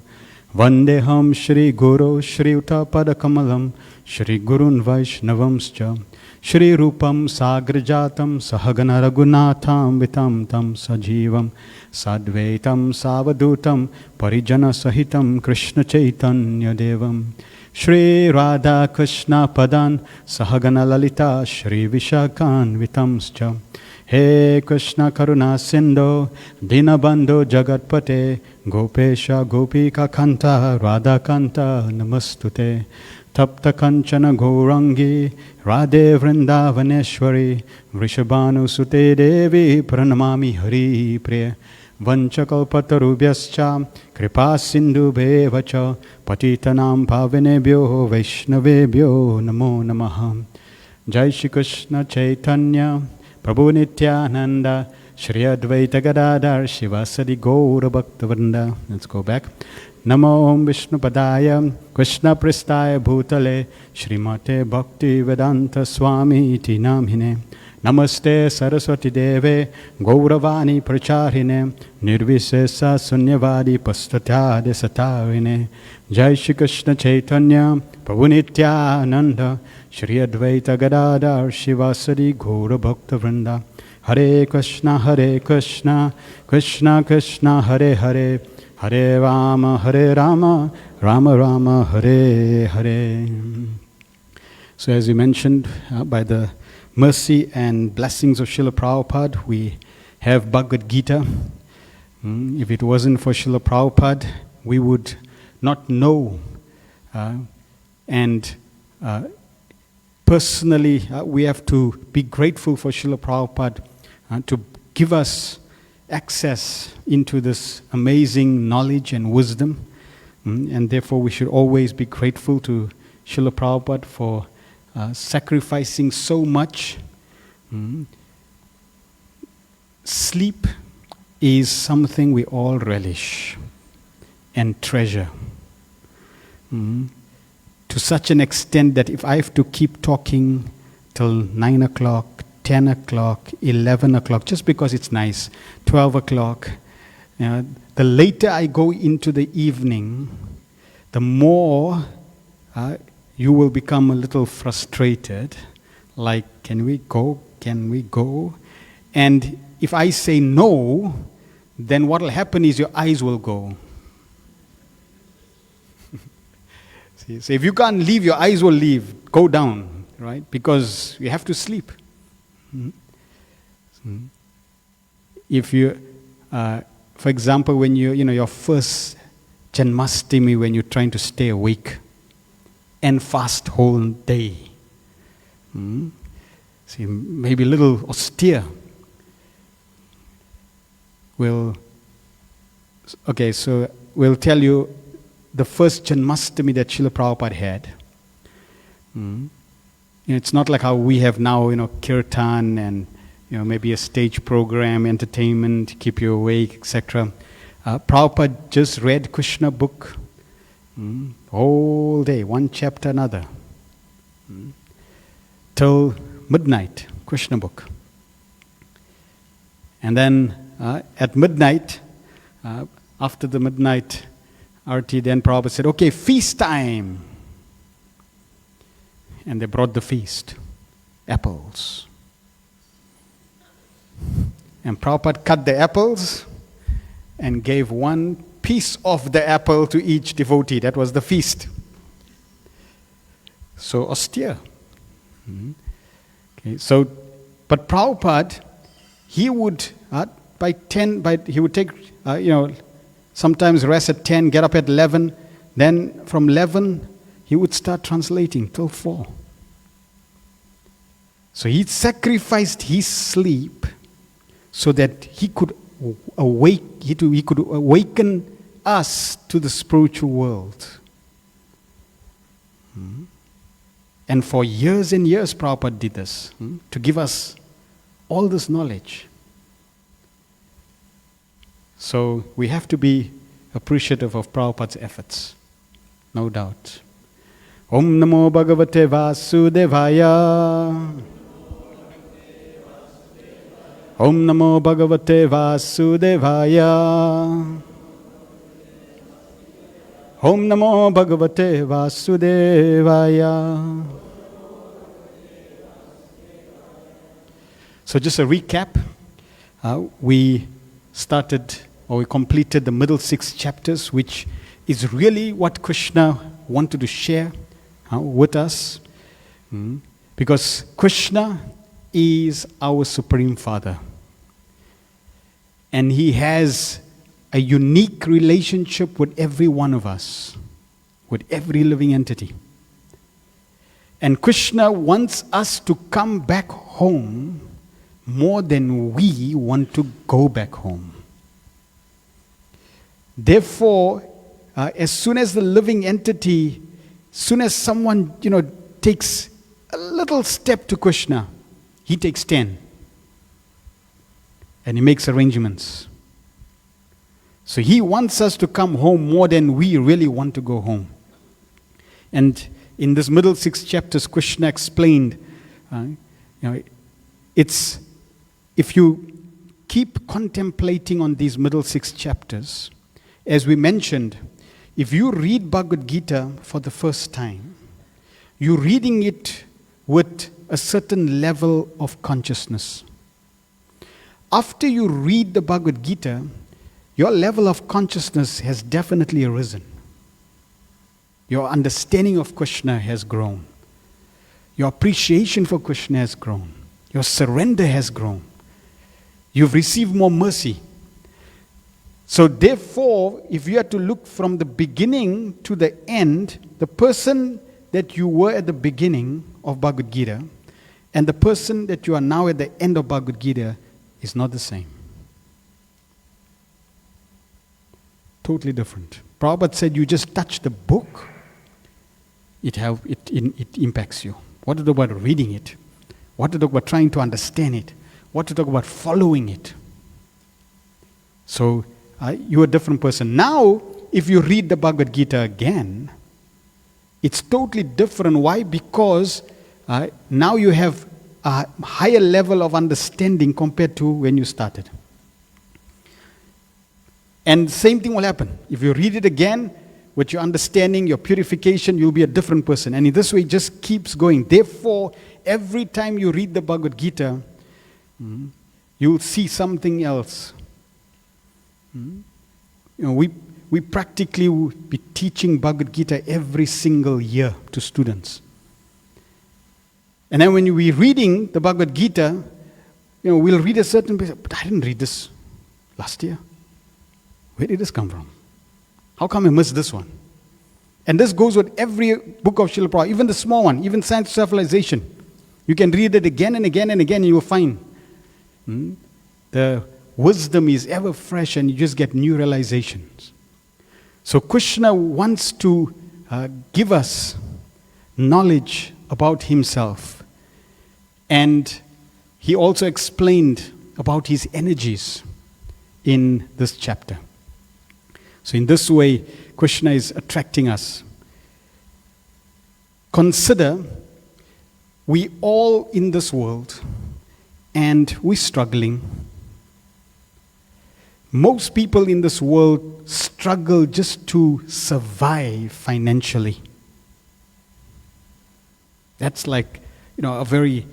Vandeham Shri Guru Shri Utapada Kamalam Shri Gurun Vaishnavamscha Shri Rupam Sagrajatam Sahagana Raghunatham Vitam Tam Sajivam Sadvaitam Savadutam Parijana Sahitam Krishna Chaitanya Devam Shri Radha Krishna Padan Sahagana Lalita Shri Vishakan Vitamscha He Krishna Karuna Sindho Dinabandho Jagatpate Gopesha Gopika Kanta Radha Kanta Namastute Tapta Kanchana Gourangi Radhe Vrindavaneshwari Vrishabhanu Sute Devi Pranamami Hari Priya Vanchakalpatarubhyascha Kripa Sindhu Bevacha Patitanam Pavinebhyo Vaishnavebhyo Namo Namaha Jai Shri Krishna Chaitanya Prabhu Nityananda Shri Advaita Gadadhar Shivasadi Gaura Bhaktavrinda. Let's go back. Namo Om Vishnu Padaya Krishna Pristaya Bhutale Srimate Bhakti Vedanta Swami Iti Namhine Namaste Saraswati Deve Gauravani Pracharine Nirvisesa Sunyavadi Pastatade Satarine Jai Shri Krishna Chaitanya Prabhu Nityananda Shri Advaita Gadadhar Shivasadi Gaura Bhaktavrinda. Hare Krishna Krishna Krishna Hare Hare Hare Rama Rama Rama Hare Hare. So as we mentioned, by the mercy and blessings of Srila Prabhupada, we have Bhagavad Gita. If it wasn't for Srila Prabhupada, we would not know. And personally, we have to be grateful for Srila Prabhupada to give us access into this amazing knowledge and wisdom. And therefore we should always be grateful to Srila Prabhupada for sacrificing so much. Sleep is something we all relish and treasure. To such an extent that if I have to keep talking till 9 o'clock, 10 o'clock, 11 o'clock, just because it's nice, 12 o'clock, the later I go into the evening, the more you will become a little frustrated, like, can we go? Can we go? And if I say no, then what will happen is your eyes will go. See, so if you can't leave, your eyes will leave, go down, right? Because you have to sleep. If you, for example, when your first Janmashtami, when you're trying to stay awake and fast whole day, see, maybe a little austere, will Okay, so we'll tell you the first Janmashtami that Srila Prabhupada had. It's not like how we have now, kirtan and maybe a stage program, entertainment, keep you awake, etc. Prabhupada just read Krishna book all day, one chapter another, till midnight, Krishna book. And then at midnight, after the midnight arati, then Prabhupada said, okay, feast time. And they brought the feast, apples. And Prabhupada cut the apples and gave one piece of the apple to each devotee. That was the feast. So austere. Okay, so, but Prabhupada, he would, he would take, sometimes rest at 10, get up at 11. Then from 11, he would start translating till 4. So he sacrificed his sleep so that he could awaken us to the spiritual world. And for years and years, Prabhupada did this to give us all this knowledge. So we have to be appreciative of Prabhupada's efforts, no doubt. Om Namo Bhagavate Vasudevaya. Om Namo Bhagavate Vasudevaya. Om Namo Bhagavate Vasudevaya. So just a recap, we completed the middle 6 chapters, which is really what Krishna wanted to share with us. Because Krishna is our Supreme Father. And He has a unique relationship with every one of us, with every living entity. And Krishna wants us to come back home more than we want to go back home. Therefore, as soon as the living entity, soon as someone, takes a little step to Krishna, he takes 10. And he makes arrangements. So he wants us to come home more than we really want to go home. And in this middle 6 chapters, Krishna explained, it's, if you keep contemplating on these middle 6 chapters, as we mentioned, if you read Bhagavad Gita for the first time, you're reading it with a certain level of consciousness. After you read the Bhagavad Gita, your level of consciousness has definitely arisen. Your understanding of Krishna has grown. Your appreciation for Krishna has grown. Your surrender has grown. You've received more mercy. So therefore, if you had to look from the beginning to the end, the person that you were at the beginning of Bhagavad Gita and the person that you are now at the end of Bhagavad Gita is not the same. Totally different. Prabhupada said you just touch the book, it impacts you. What to talk about reading it? What to talk about trying to understand it? What to talk about following it? So you're a different person. Now, if you read the Bhagavad Gita again, it's totally different. Why? Because now you have a higher level of understanding compared to when you started. And same thing will happen. If you read it again, with your understanding, your purification, you'll be a different person. And in this way, it just keeps going. Therefore, every time you read the Bhagavad Gita, you'll see something else. We practically will be teaching Bhagavad Gita every single year to students. And then when we're reading the Bhagavad Gita, we'll read a certain place, but I didn't read this last year. Where did this come from? How come I missed this one? And this goes with every book of Srila Prabhupada, even the small one, even Science of Civilization. You can read it again and again and again, and you will find the wisdom is ever fresh and you just get new realizations. So Krishna wants to give us knowledge about himself. And he also explained about his energies in this chapter. So in this way, Krishna is attracting us. Consider, we all in this world, and we're struggling. Most people in this world struggle just to survive financially. That's like, a very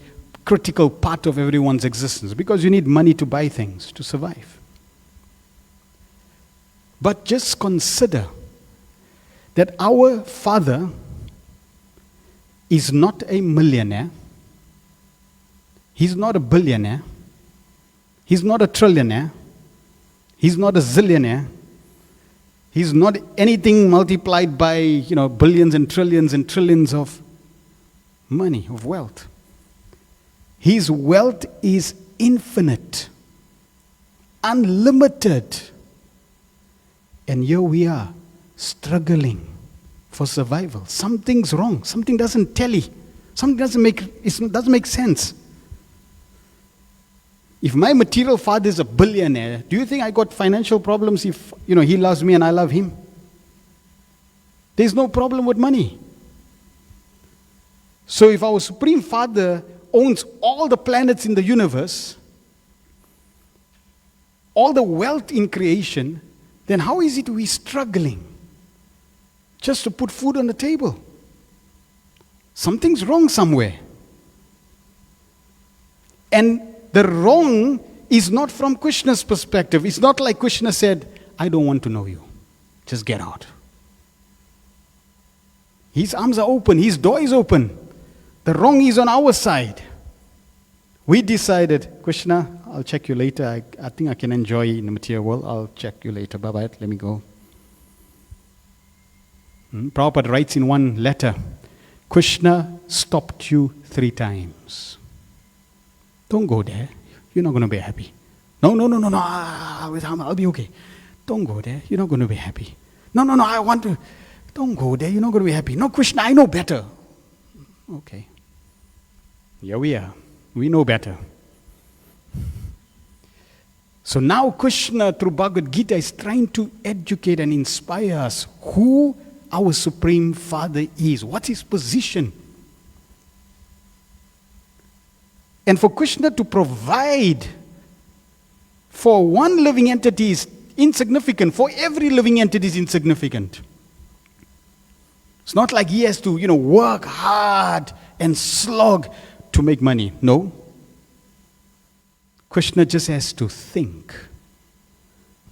critical part of everyone's existence, because you need money to buy things to survive. But just consider that our Father is not a millionaire. He's not a billionaire. He's not a trillionaire. He's not a zillionaire. He's not anything multiplied by, billions and trillions of money, of wealth. His wealth is infinite, unlimited. And here we are, struggling for survival. Something's wrong. Something doesn't tally. Something doesn't make sense. If my material father is a billionaire, do you think I got financial problems if, he loves me and I love him? There's no problem with money. So if our Supreme Father owns all the planets in the universe, all the wealth in creation, then how is it we're struggling just to put food on the table? Something's wrong somewhere. And the wrong is not from Krishna's perspective. It's not like Krishna said, I don't want to know you. Just get out. His arms are open. His door is open. The wrong is on our side. We decided, Krishna, I'll check you later. I think I can enjoy in the material world. I'll check you later. Bye-bye. Let me go. Prabhupada writes in one letter, Krishna stopped you 3 times. Don't go there. You're not going to be happy. No. I'll be okay. Don't go there. You're not going to be happy. No, I want to. Don't go there. You're not going to be happy. No, Krishna, I know better. Okay. Here we are. We know better. So now Krishna, through Bhagavad Gita, is trying to educate and inspire us who our Supreme Father is. What's his position? And for Krishna to provide for one living entity is insignificant. For every living entity is insignificant. It's not like he has to, work hard and slog to make money. No. Krishna just has to think.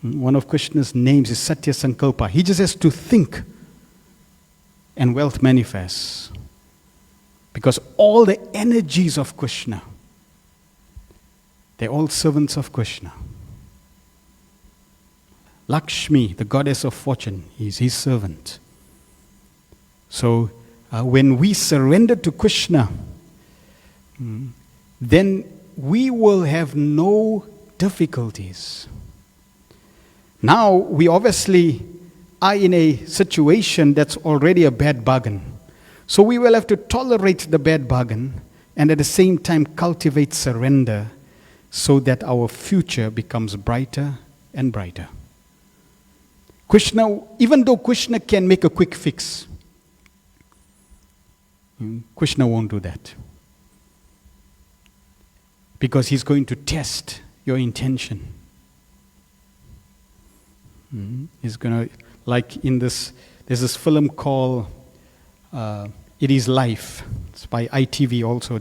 One of Krishna's names is Satya Sankalpa. He just has to think and wealth manifests. Because all the energies of Krishna, they're all servants of Krishna. Lakshmi, the goddess of fortune, is his servant. So when we surrender to Krishna, then we will have no difficulties. Now, we obviously are in a situation that's already a bad bargain. So we will have to tolerate the bad bargain and at the same time cultivate surrender so that our future becomes brighter and brighter. Krishna, even though Krishna can make a quick fix, Krishna won't do that. Because he's going to test your intention. He's going to, like in this, there's this film called It Is Life. It's by ITV also.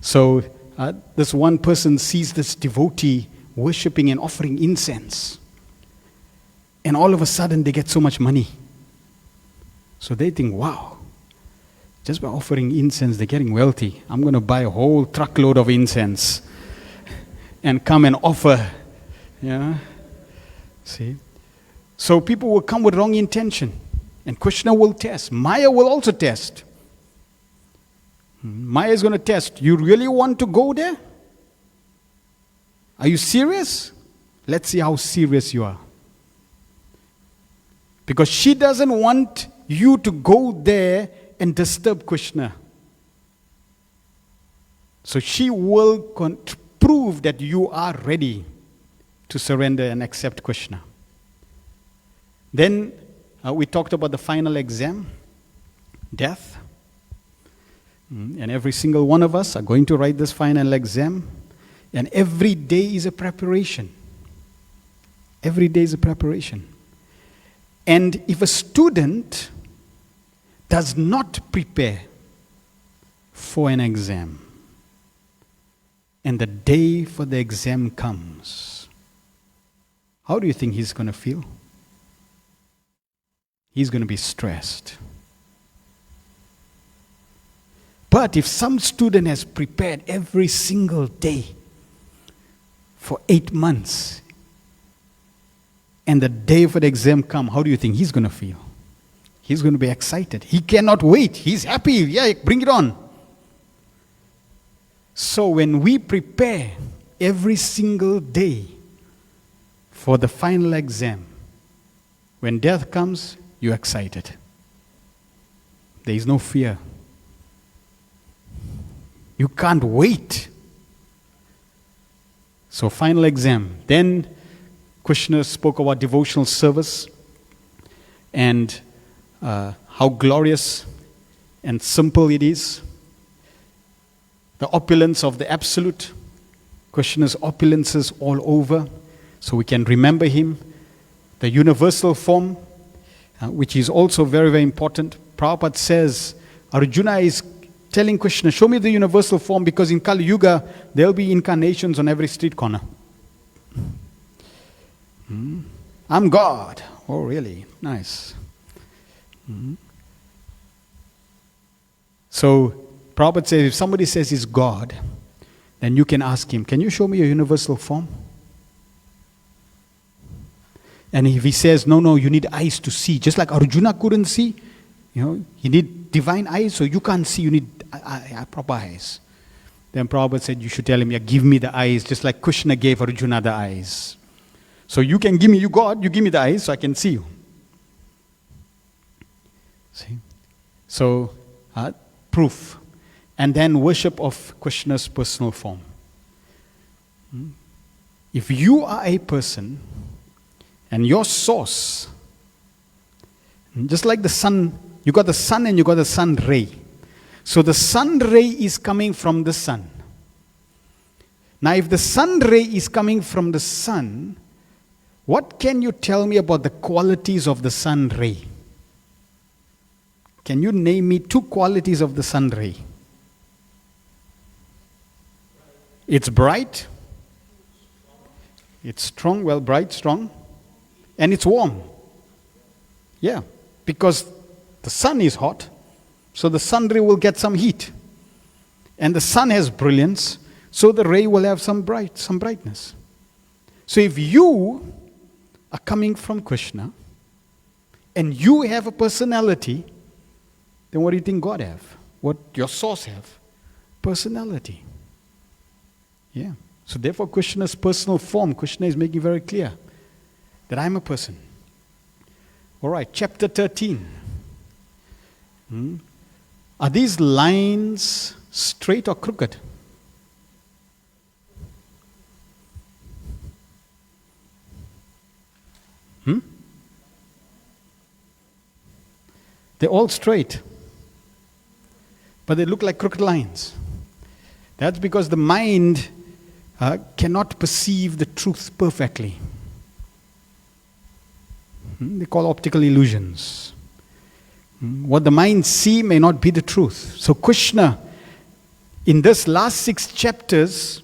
So this one person sees this devotee worshipping and offering incense. And all of a sudden they get so much money. So they think, wow, just by offering incense, they're getting wealthy. I'm going to buy a whole truckload of incense and come and offer. Yeah. See? So people will come with wrong intention. And Krishna will test. Maya will also test. Maya is going to test. You really want to go there? Are you serious? Let's see how serious you are. Because she doesn't want you to go there and disturb Krishna. So she will prove that you are ready to surrender and accept Krishna. Then we talked about the final exam, death. And every single one of us are going to write this final exam. And every day is a preparation. Every day is a preparation. And if a student does not prepare for an exam, and the day for the exam comes, how do you think he's going to feel? He's going to be stressed. But if some student has prepared every single day for 8 months, and the day for the exam comes, how do you think he's going to feel? He's going to be excited. He cannot wait. He's happy. Yeah, bring it on. So when we prepare every single day for the final exam, when death comes, you're excited. There is no fear. You can't wait. So final exam. Then Krishna spoke about devotional service and how glorious and simple it is. The opulence of the Absolute. Krishna's opulences all over, so we can remember him. The universal form, which is also very, very important. Prabhupada says, Arjuna is telling Krishna, show me the universal form, because in Kali Yuga, there will be incarnations on every street corner. I'm God. Oh, really? Nice. So, Prabhupada says, if somebody says he's God, then you can ask him, can you show me your universal form? And if he says, no, you need eyes to see, just like Arjuna couldn't see, you need divine eyes, so you can't see, you need proper eyes. Then Prabhupada said, you should tell him, yeah, give me the eyes, just like Krishna gave Arjuna the eyes. So you can give me, you God, you give me the eyes so I can see you. See? So, proof. And then worship of Krishna's personal form. If you are a person and your source, just like the sun, you got the sun and you got the sun ray. So the sun ray is coming from the sun. Now if the sun ray is coming from the sun, what can you tell me about the qualities of the sun ray? Can you name me 2 qualities of the sun ray? It's bright, it's strong, well, bright, strong, and it's warm. Yeah, because the sun is hot, so the sun ray will get some heat. And the sun has brilliance, so the ray will have some brightness. So if you are coming from Krishna, and you have a personality, then what do you think God have? What your source have? Personality. Yeah. So therefore Krishna's personal form, Krishna is making very clear that I'm a person. All right, chapter 13. Are these lines straight or crooked? They're all straight, but they look like crooked lines. That's because the mind cannot perceive the truth perfectly. They call optical illusions. What the mind sees may not be the truth. So Krishna, in this last 6 chapters,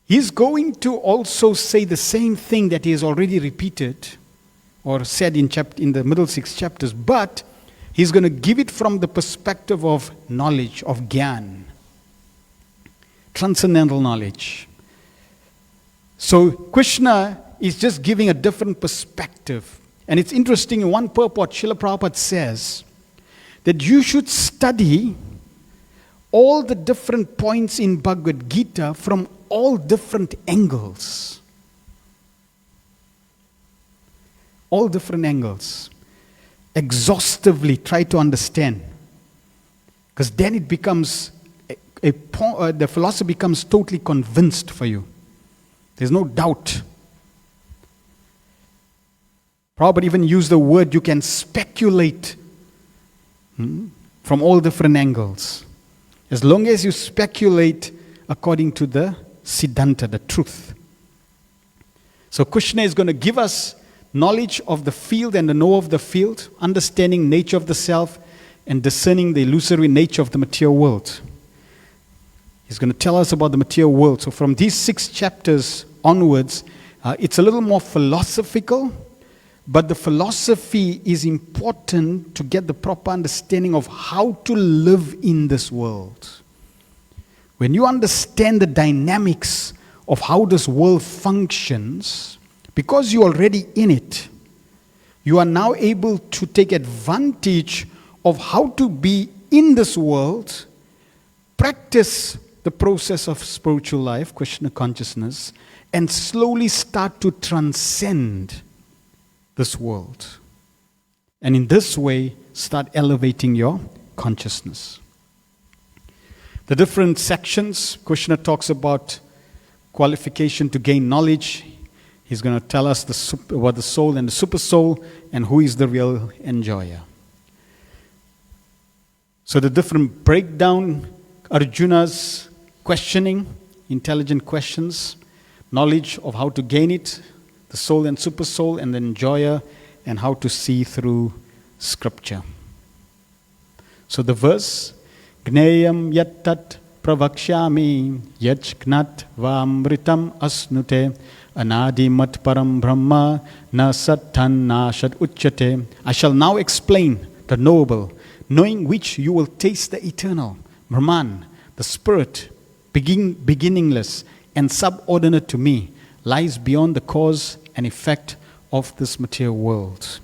he's going to also say the same thing that he has already repeated or said in the middle 6 chapters, but he's going to give it from the perspective of knowledge, of gyan, transcendental knowledge. So Krishna is just giving a different perspective. And it's interesting, in one purport, Srila Prabhupada says that you should study all the different points in Bhagavad Gita from all different angles. All different angles. Exhaustively try to understand. Because then it becomes, the philosophy becomes totally convinced for you. There's no doubt. Prabhupada even used the word, you can speculate from all different angles. As long as you speculate according to the Siddhanta, the truth. So Krishna is going to give us knowledge of the field and the know of the field, understanding nature of the self, and discerning the illusory nature of the material world. He's going to tell us about the material world. So from these 6 chapters onwards, it's a little more philosophical, but the philosophy is important to get the proper understanding of how to live in this world. When you understand the dynamics of how this world functions, because you're already in it, you are now able to take advantage of how to be in this world, practice the process of spiritual life, Krishna consciousness, and slowly start to transcend this world. And in this way, start elevating your consciousness. The different sections, Krishna talks about qualification to gain knowledge. He's going to tell us about the soul and the super soul and who is the real enjoyer. So the different breakdown, Arjuna's questioning, intelligent questions, knowledge of how to gain it, the soul and super soul and the enjoyer, and how to see through scripture. So the verse, Gneyam yattat pravakshami yajgnat vamritam asnute anadimat param brahma na sattan nashad uchyate. I shall now explain the knowable, knowing which you will taste the eternal, Brahman, the spirit, beginningless and subordinate to me, lies beyond the cause and effect of this material world.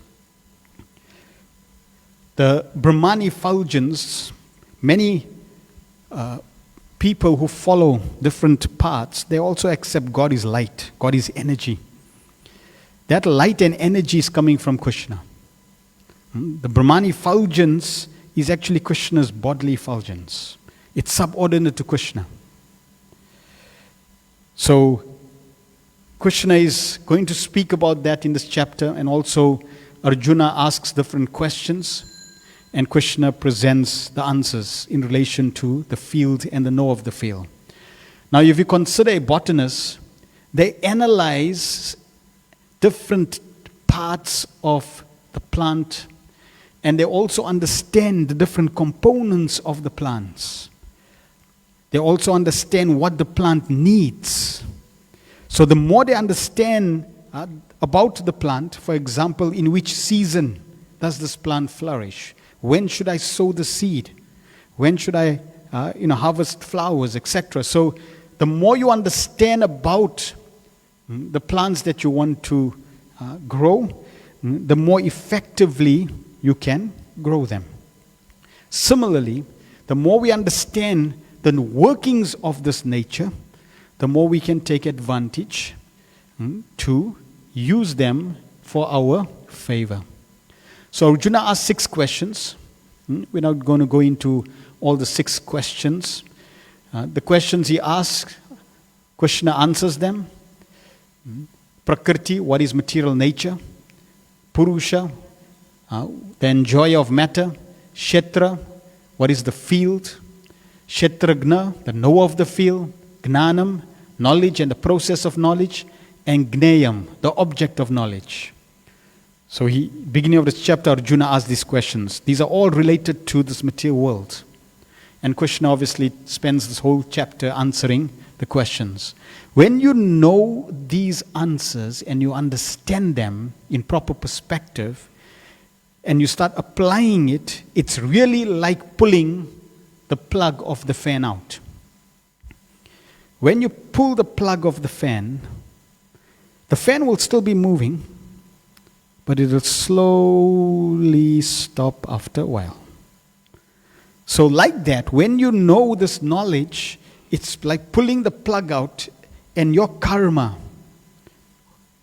The Brahman effulgence, many people who follow different paths, they also accept God is light, God is energy. That light and energy is coming from Krishna. The Brahman effulgence is actually Krishna's bodily effulgence. It's subordinate to Krishna. So, Krishna is going to speak about that in this chapter, and also Arjuna asks different questions, and Krishna presents the answers in relation to the field and the know of the field. Now, if you consider a botanist, they analyze different parts of the plant, and they also understand the different components of the plants. They also understand what the plant needs. So the more they understand about the plant, for example, in which season does this plant flourish? When should I sow the seed? When should I harvest flowers, etc.? So the more you understand about the plants that you want to grow, the more effectively you can grow them. Similarly, the more we understand the workings of this nature, the more we can take advantage to use them for our favor. So Arjuna asked 6 questions. We're not going to go into all the 6 questions. The questions he asks, Krishna answers them. Prakriti, what is material nature? Purusha, the enjoyer of matter. Kshetra, what is the field? Kshetragna, the knower of the field. Gnanam, knowledge and the process of knowledge. And Gneyam, the object of knowledge. So beginning of this chapter, Arjuna asked these questions. These are all related to this material world. And Krishna obviously spends this whole chapter answering the questions. When you know these answers and you understand them in proper perspective, and you start applying it, it's really like pulling the plug of the fan out. When you pull the plug of the fan will still be moving, but it will slowly stop after a while. So like that, when you know this knowledge, it's like pulling the plug out, and your karma,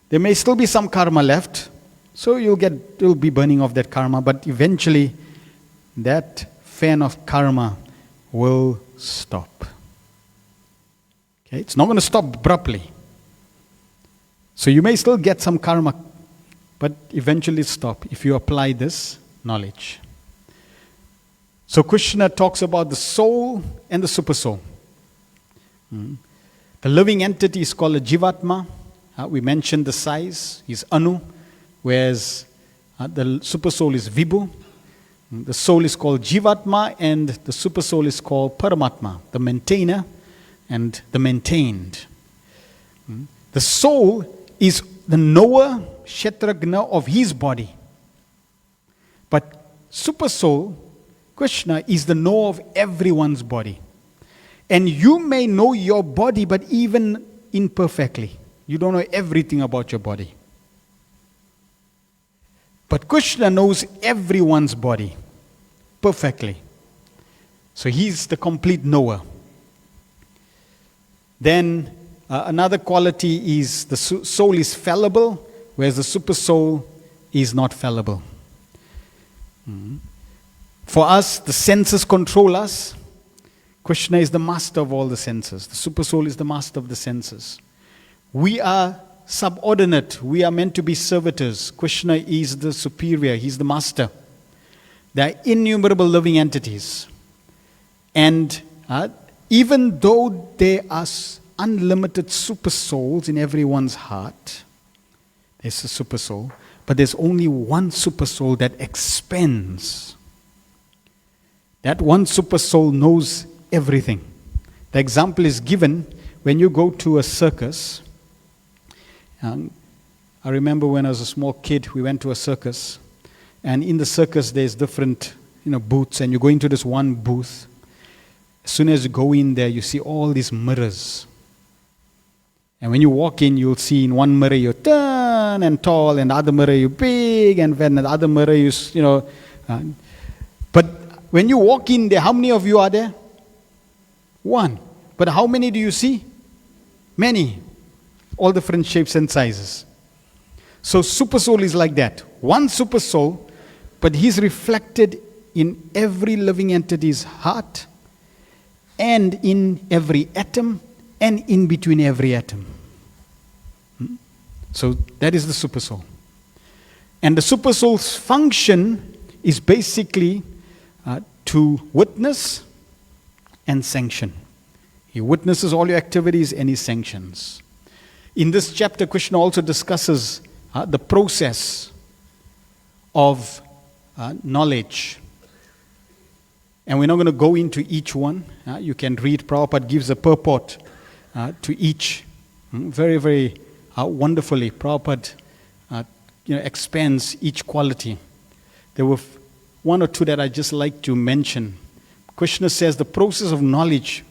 there may still be some karma left, so you'll be burning off that karma, but eventually that fan of karma will stop. Okay? It's not going to stop abruptly. So you may still get some karma, but eventually stop if you apply this knowledge. So Krishna talks about the soul and the super soul. The living entity is called a Jivatma. We mentioned the size, is Anu, whereas the super soul is Vibhu. The soul is called Jivatma, and the super soul is called Paramatma, the maintainer and the maintained. The soul is the knower, Kshetragna, of his body. But super soul, Krishna, is the knower of everyone's body. And you may know your body, but even imperfectly. You don't know everything about your body. But Krishna knows everyone's body perfectly. So he's the complete knower. Then another quality is the soul is fallible, whereas the super soul is not fallible. For us, the senses control us. Krishna is the master of all the senses. The super soul is the master of the senses. We are subordinate. We are meant to be servitors. Krishna is the superior. He's the master. There are innumerable living entities. And even though there are unlimited super souls in everyone's heart, there's a super soul, but there's only one super soul that expands. That one super soul knows everything. The example is given when you go to a circus. I remember when I was a small kid, we went to a circus, and in the circus there's different booths, and you go into this one booth. As soon as you go in there, you see all these mirrors. And when you walk in, you'll see in one mirror you're thin and tall, and the other mirror you're big, and then the other mirror but when you walk in there, how many of you are there? One. But how many do you see? Many. All different shapes and sizes. So super soul is like that. One super soul, but he's reflected in every living entity's heart, and in every atom, and in between every atom. So that is the super soul. And the super soul's function is basically to witness and sanction. He witnesses all your activities and he sanctions. In this chapter, Krishna also discusses the process of knowledge. And we're not going to go into each one. You can read. Prabhupada gives a purport to each. Very, very wonderfully. Prabhupada expands each quality. There were one or two that I just like to mention. Krishna says the process of knowledge.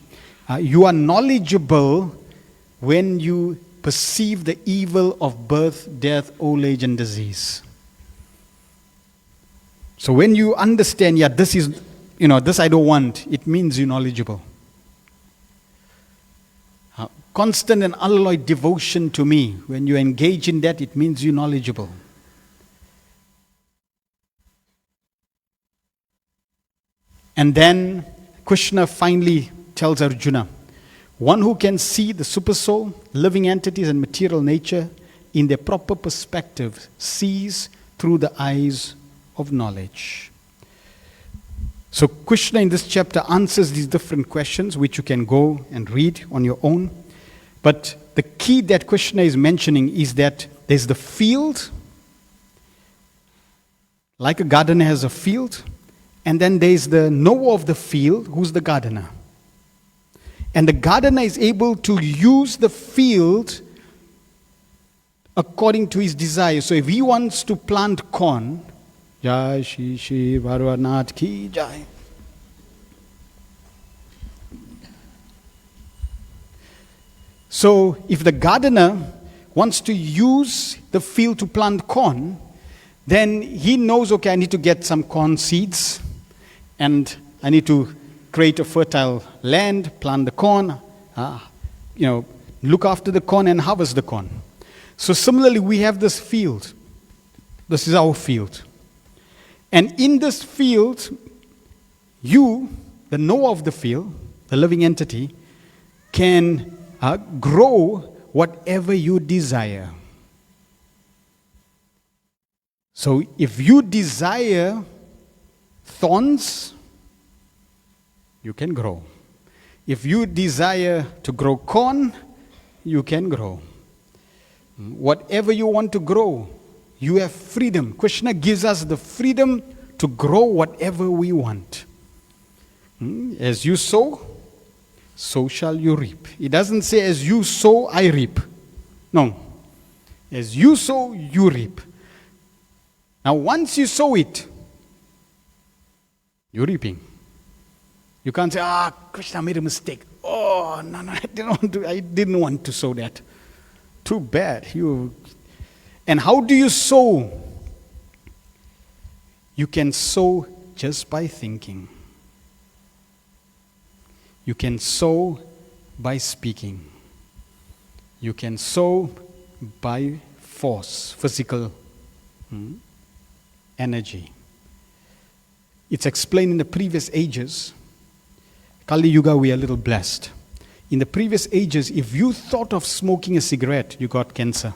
You are knowledgeable when you perceive the evil of birth, death, old age, and disease. So when you understand, this is, this I don't want, it means you're knowledgeable. Constant and unalloyed devotion to me, when you engage in that, it means you're knowledgeable. And then Krishna finally tells Arjuna, one who can see the super soul, living entities, and material nature in their proper perspective sees through the eyes of knowledge. So Krishna in this chapter answers these different questions, which you can go and read on your own. But the key that Krishna is mentioning is that there's the field, like a gardener has a field, and then there's the knower of the field, who's the gardener. And the gardener is able to use the field according to his desire. So if he wants to plant corn, Jai Shri Shri Bharwanath Ki Jai. So if the gardener wants to use the field to plant corn, then he knows, okay, I need to get some corn seeds, and I need to create a fertile land, plant the corn, look after the corn and harvest the corn. So similarly, we have this field. This is our field. And in this field, you, the knower of the field, the living entity, can grow whatever you desire. So if you desire thorns, you can grow. If you desire to grow corn, you can grow. Whatever you want to grow, you have freedom. Krishna gives us the freedom to grow whatever we want. As you sow, so shall you reap. It doesn't say, as you sow, I reap. No. As you sow, you reap. Now, once you sow it, you're reaping. You can't say, Krishna made a mistake. Oh, no, I didn't want to sow that. Too bad. And how do you sow? You can sow just by thinking. You can sow by speaking. You can sow by force, physical energy. It's explained in the previous ages. Kali Yuga, we are a little blessed. In the previous ages, if you thought of smoking a cigarette, you got cancer.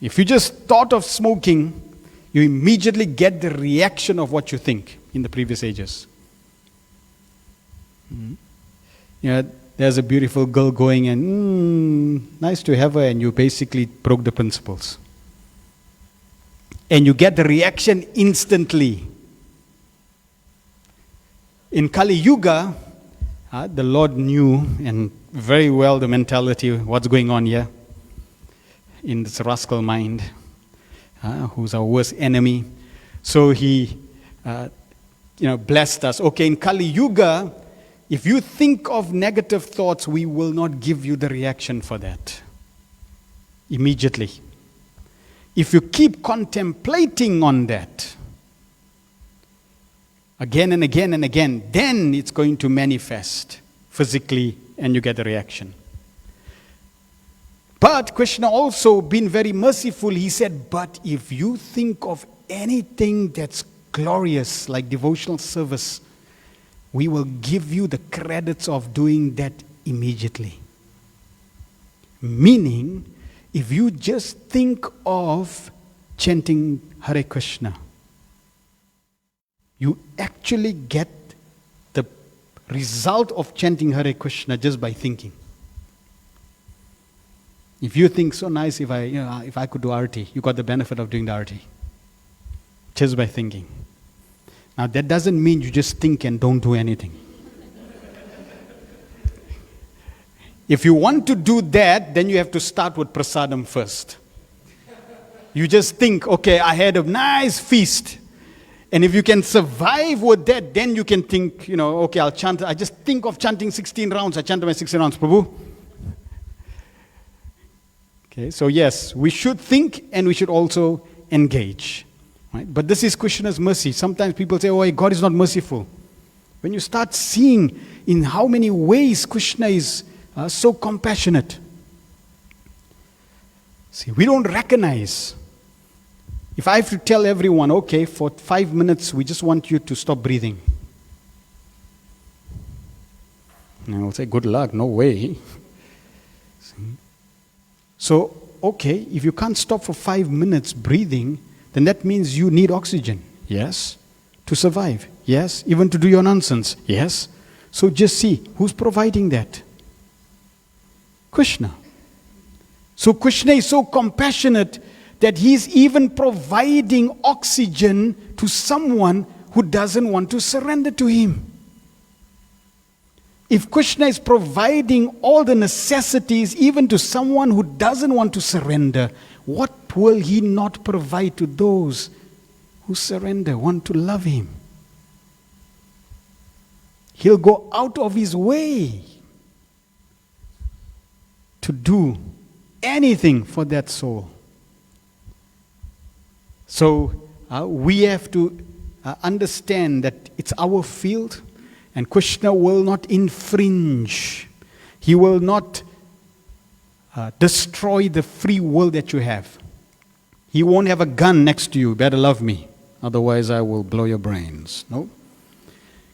If you just thought of smoking, you immediately get the reaction of what you think in the previous ages. There's a beautiful girl going and, nice to have her, and you basically broke the principles. And you get the reaction instantly. In Kali Yuga, the Lord knew and very well the mentality, what's going on here in this rascal mind, who's our worst enemy. So he, blessed us. Okay, in Kali Yuga, if you think of negative thoughts, we will not give you the reaction for that immediately. If you keep contemplating on that, again and again and again, then it's going to manifest physically and you get a reaction. But Krishna also been very merciful. He said, but if you think of anything that's glorious, like devotional service, we will give you the credits of doing that immediately. Meaning, if you just think of chanting Hare Krishna, you actually get the result of chanting Hare Krishna just by thinking. If you think, so nice if I could do arati, you got the benefit of doing the arati. Just by thinking. Now that doesn't mean you just think and don't do anything. If you want to do that, then you have to start with prasadam first. You just think, okay, I had a nice feast. And if you can survive with that, then you can think, okay, I'll chant. I just think of chanting 16 rounds. I chanted my 16 rounds, Prabhu. Okay, so yes, we should think and we should also engage. Right? But this is Krishna's mercy. Sometimes people say, oh, God is not merciful. When you start seeing in how many ways Krishna is so compassionate. See, we don't recognize. If I have to tell everyone, okay, for 5 minutes, we just want you to stop breathing. And I'll say, good luck, no way. See? So, okay, if you can't stop for 5 minutes breathing, then that means you need oxygen. Yes. To survive. Yes. Even to do your nonsense. Yes. So just see, who's providing that? Krishna. So Krishna is so compassionate that he's even providing oxygen to someone who doesn't want to surrender to him. If Krishna is providing all the necessities even to someone who doesn't want to surrender, what will he not provide to those who surrender, want to love him? He'll go out of his way to do anything for that soul. So we have to understand that it's our field, and Krishna will not infringe. He will not destroy the free will that you have. He won't have a gun next to you. Better love me, otherwise I will blow your brains. No.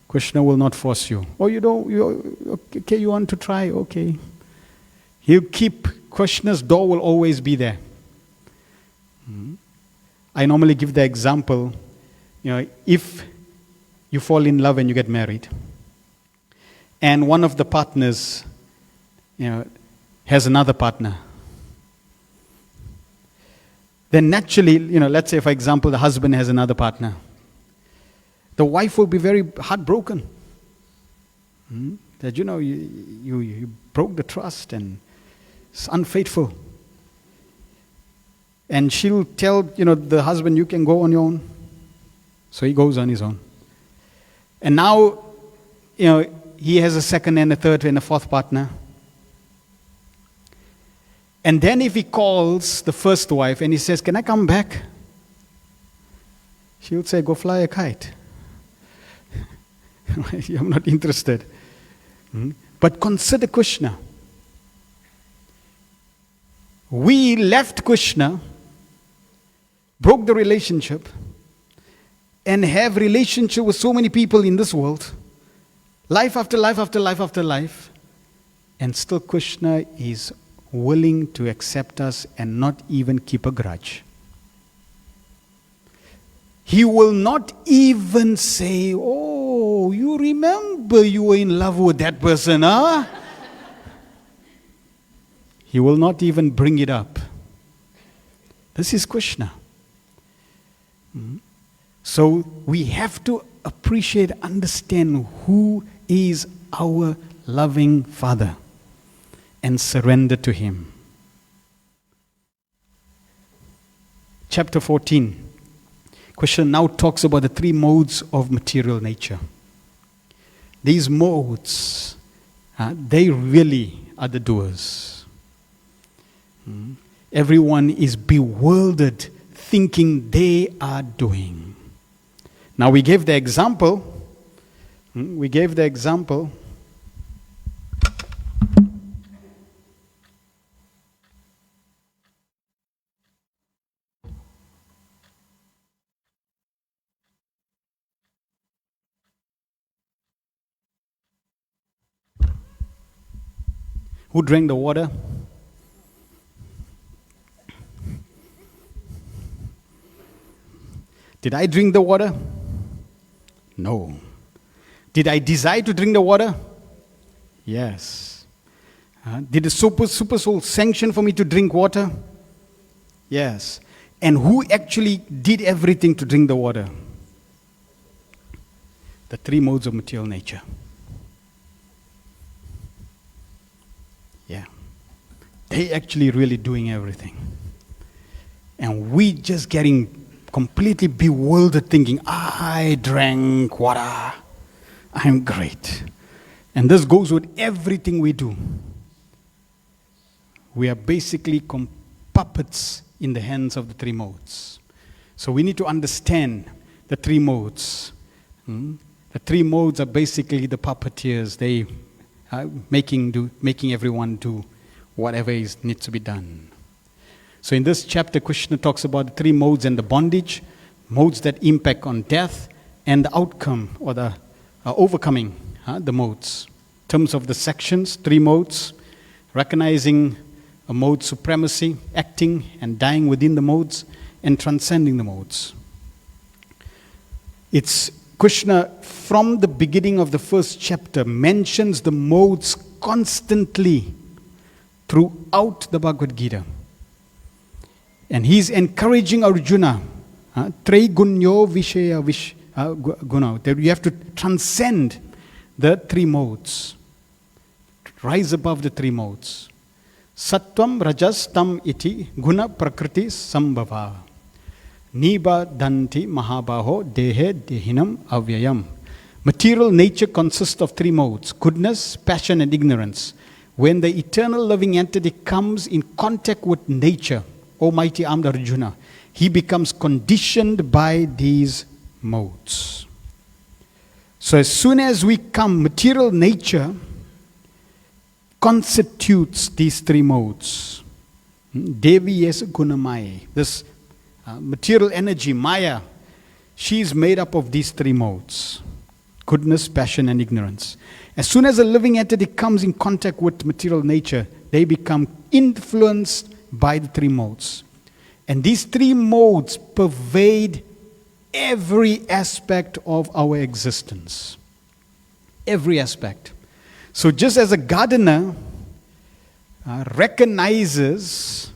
Krishna will not force you. Oh, okay, you want to try? Okay. He'll keep, Krishna's door will always be there. I normally give the example, if you fall in love and you get married, and one of the partners, has another partner, then naturally, let's say, for example, the husband has another partner, the wife will be very heartbroken. That, you broke the trust and it's unfaithful. And she'll tell, the husband, you can go on your own. So he goes on his own. And now, he has a second and a third and a fourth partner. And then if he calls the first wife and he says, can I come back? She'll say, go fly a kite. I'm not interested. But consider Krishna. We left Krishna, broke the relationship, and have relationship with so many people in this world, life after life after life after life, and still Krishna is willing to accept us and not even keep a grudge. He will not even say, oh, you remember you were in love with that person, huh? He will not even bring it up. This is Krishna. So we have to appreciate, understand who is our loving Father and surrender to Him. Chapter 14. Krishna now talks about the three modes of material nature. These modes, they really are the doers. Everyone is bewildered, thinking they are doing. Now we gave the example. Who drank the water? Did I drink the water? No. Did I desire to drink the water? Yes. Did the super soul sanction for me to drink water? Yes. And who actually did everything to drink the water? The three modes of material nature. Yeah. They actually really doing everything. And we just getting completely bewildered, thinking, I drank water. I'm great. And this goes with everything we do. We are basically puppets in the hands of the three modes. So we need to understand the three modes. The three modes are basically the puppeteers. They are making everyone do whatever needs to be done. So in this chapter, Krishna talks about the three modes and the bondage, modes that impact on death, and the outcome or the overcoming the modes. In terms of the sections, three modes, recognizing a mode supremacy, acting and dying within the modes, and transcending the modes. It's Krishna, from the beginning of the first chapter, mentions the modes constantly throughout the Bhagavad Gita. And he's encouraging Arjuna, Trigunyo Vishaya Guna, that you have to transcend the three modes, rise above the three modes. Sattvam Rajas Tam Iti Guna Prakriti Sambhava Niba Danti Mahabaho Dehe Dehinam Avyayam. Material nature consists of three modes: goodness, passion, and ignorance. When the eternal living entity comes in contact with nature, Almighty Armed Arjuna, he becomes conditioned by these modes. So as soon as we come, material nature constitutes these three modes. Devi yes gunamaya. This material energy, Maya, she is made up of these three modes: goodness, passion, and ignorance. As soon as a living entity comes in contact with material nature, they become influenced by the three modes. And these three modes pervade every aspect of our existence. Every aspect. So just as a gardener recognizes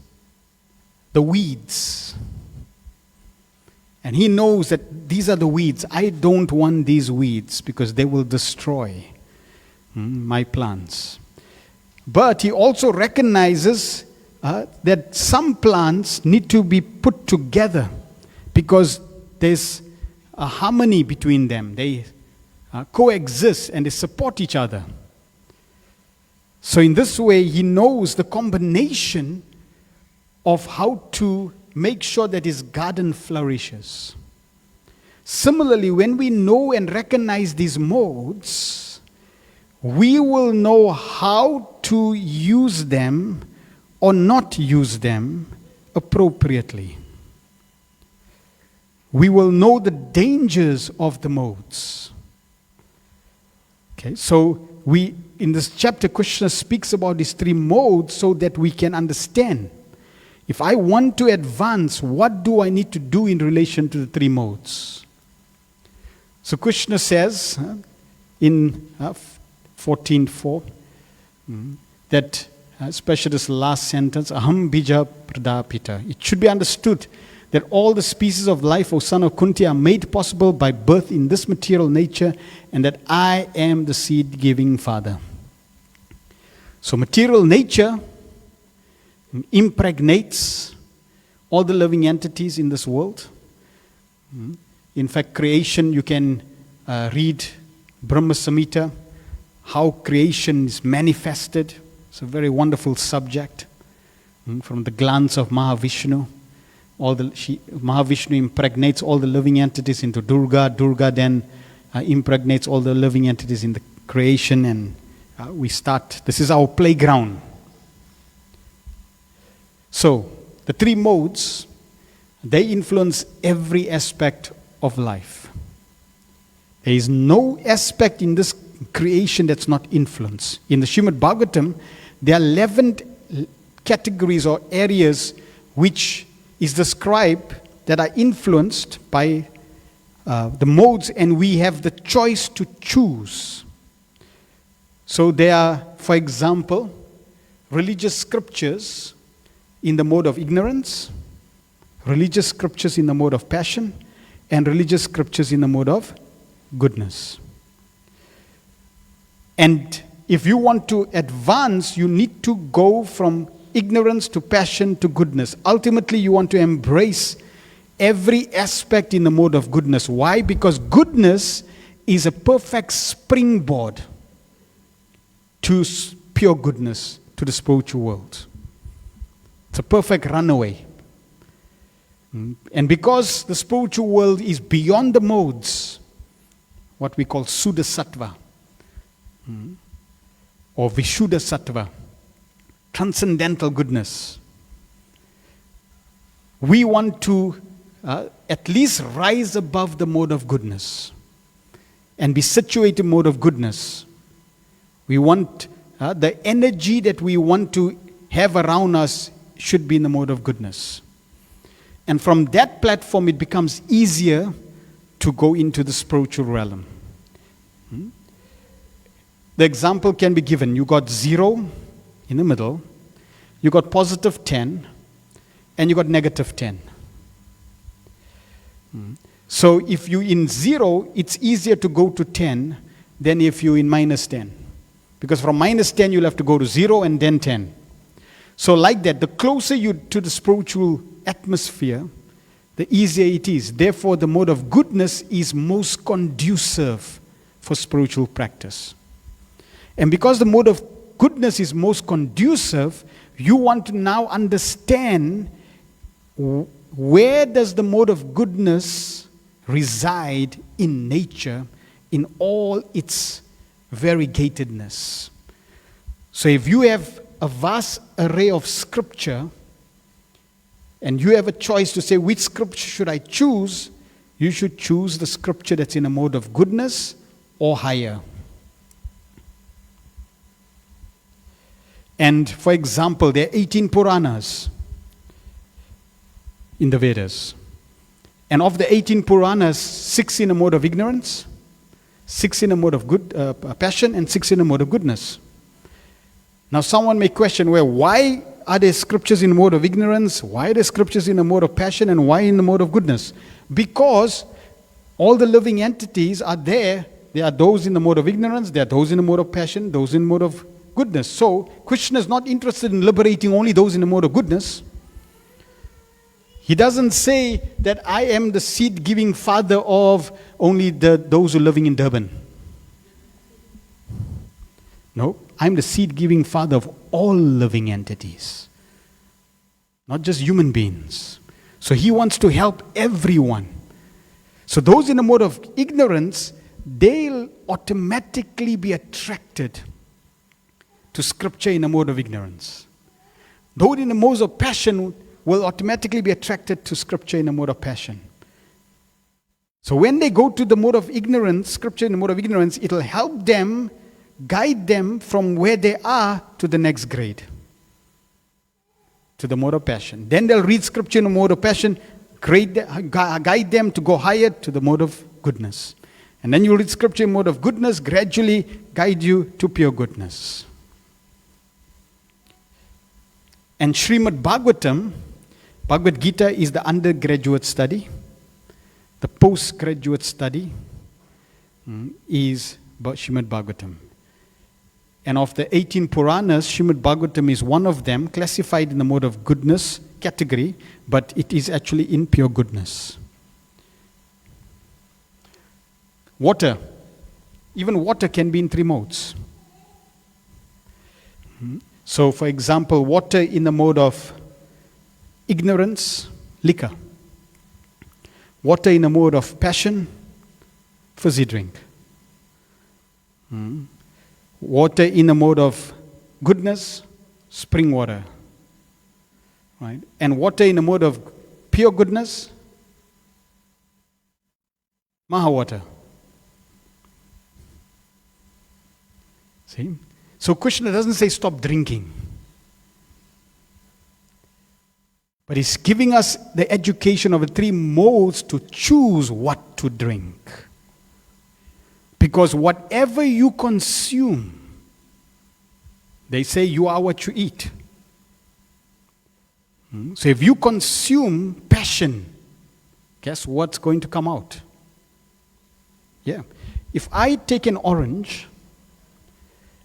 the weeds, and he knows that these are the weeds, I don't want these weeds because they will destroy my plants. But he also recognizes that some plants need to be put together because there's a harmony between them. They coexist and they support each other. So in this way, he knows the combination of how to make sure that his garden flourishes. Similarly, when we know and recognize these modes, we will know how to use them or not use them appropriately. We will know the dangers of the modes. Okay, so in this chapter, Krishna speaks about these three modes so that we can understand. If I want to advance, what do I need to do in relation to the three modes? So Krishna says in 14.4 that, especially this last sentence, Aham bija pradapita. It should be understood that all the species of life, O son of Kunti, are made possible by birth in this material nature, and that I am the seed-giving father. So material nature impregnates all the living entities in this world. In fact, creation, you can read Brahma Samhita, how creation is manifested. It's a very wonderful subject. From the glance of Mahavishnu, Mahavishnu impregnates all the living entities into Durga. Durga then impregnates all the living entities in the creation, and we start. This is our playground. So, the three modes, they influence every aspect of life. There is no aspect in this creation that's not influenced. In the Srimad Bhagavatam, there are 11 categories or areas which is described that are influenced by the modes, and we have the choice to choose. So there are, for example, religious scriptures in the mode of ignorance, religious scriptures in the mode of passion, and religious scriptures in the mode of goodness. And if you want to advance, you need to go from ignorance to passion to goodness. Ultimately, you want to embrace every aspect in the mode of goodness. Why? Because goodness is a perfect springboard to pure goodness, to the spiritual world. It's a perfect runaway. And because the spiritual world is beyond the modes, what we call Suddha Sattva, or Vishuddha Sattva, transcendental goodness, we want to at least rise above the mode of goodness and be situated in mode of goodness. We want the energy that we want to have around us should be in the mode of goodness. And from that platform, it becomes easier to go into the spiritual realm. The example can be given. You got 0 in the middle, you got positive 10, and you got negative 10. So if you're in 0, it's easier to go to 10 than if you're in minus 10. Because from minus 10, you'll have to go to 0 and then 10. So like that, the closer you to the spiritual atmosphere, the easier it is. Therefore, the mode of goodness is most conducive for spiritual practice. And because the mode of goodness is most conducive, you want to now understand where does the mode of goodness reside in nature in all its variegatedness. So if you have a vast array of scripture, and you have a choice to say, which scripture should I choose? You should choose the scripture that's in a mode of goodness or higher. And for example, there are 18 Puranas in the Vedas. And of the 18 Puranas, 6 in a mode of ignorance, 6 in a mode of good passion, and 6 in a mode of goodness. Now someone may question, well, why are there scriptures in a mode of ignorance? Why are there scriptures in a mode of passion? And why in the mode of goodness? Because all the living entities are there. There are those in the mode of ignorance, there are those in the mode of passion, those in the mode of goodness. So Krishna is not interested in liberating only those in the mode of goodness. He doesn't say that I am the seed-giving father of only those who are living in Durban. No, I'm the seed-giving father of all living entities, not just human beings. So he wants to help everyone. So those in the mode of ignorance, they'll automatically be attracted to scripture in a mode of ignorance. Those in the mode of passion will automatically be attracted to scripture in a mode of passion. So when they go to the mode of ignorance, scripture in the mode of ignorance, it'll help them, guide them from where they are to the next grade, to the mode of passion. Then they'll read scripture in the mode of passion, guide them to go higher to the mode of goodness. And then you read scripture in mode of goodness, gradually guide you to pure goodness. And Srimad Bhagavatam, Bhagavad Gita is the undergraduate study. The postgraduate study is Srimad Bhagavatam. And of the 18 Puranas, Srimad Bhagavatam is one of them, classified in the mode of goodness category, but it is actually in pure goodness. Water. Even water can be in 3 modes. So, for example, water in the mode of ignorance, liquor. Water in the mode of passion, fizzy drink. Water in the mode of goodness, spring water. Right? And water in the mode of pure goodness, Maha water. See? So Krishna doesn't say stop drinking. But he's giving us the education of the 3 modes to choose what to drink. Because whatever you consume, they say you are what you eat. So if you consume passion, guess what's going to come out? Yeah. If I take an orange,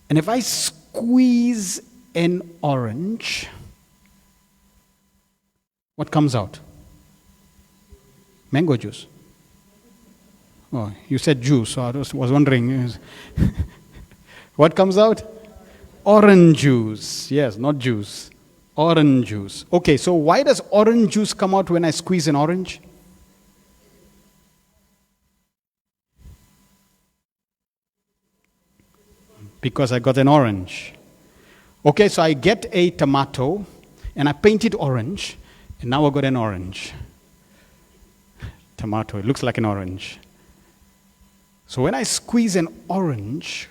and if I squeeze an orange, what comes out? Mango juice. Oh, you said juice, so I was wondering. What comes out? Orange juice. Yes, not juice. Orange juice. Okay, so why does orange juice come out when I squeeze an orange? Because I got an orange. Okay, so I get a tomato and I paint it orange, and now I got an orange. Tomato, it looks like an orange. So when I squeeze an orange,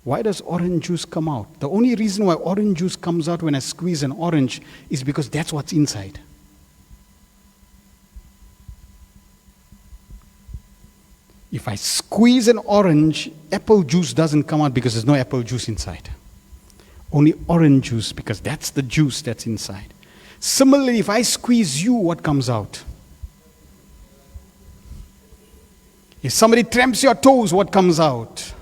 why does orange juice come out? The only reason why orange juice comes out when I squeeze an orange is because that's what's inside. If I squeeze an orange, apple juice doesn't come out because there's no apple juice inside. Only orange juice, because that's the juice that's inside. Similarly, if I squeeze you, what comes out? If somebody tramps your toes, what comes out?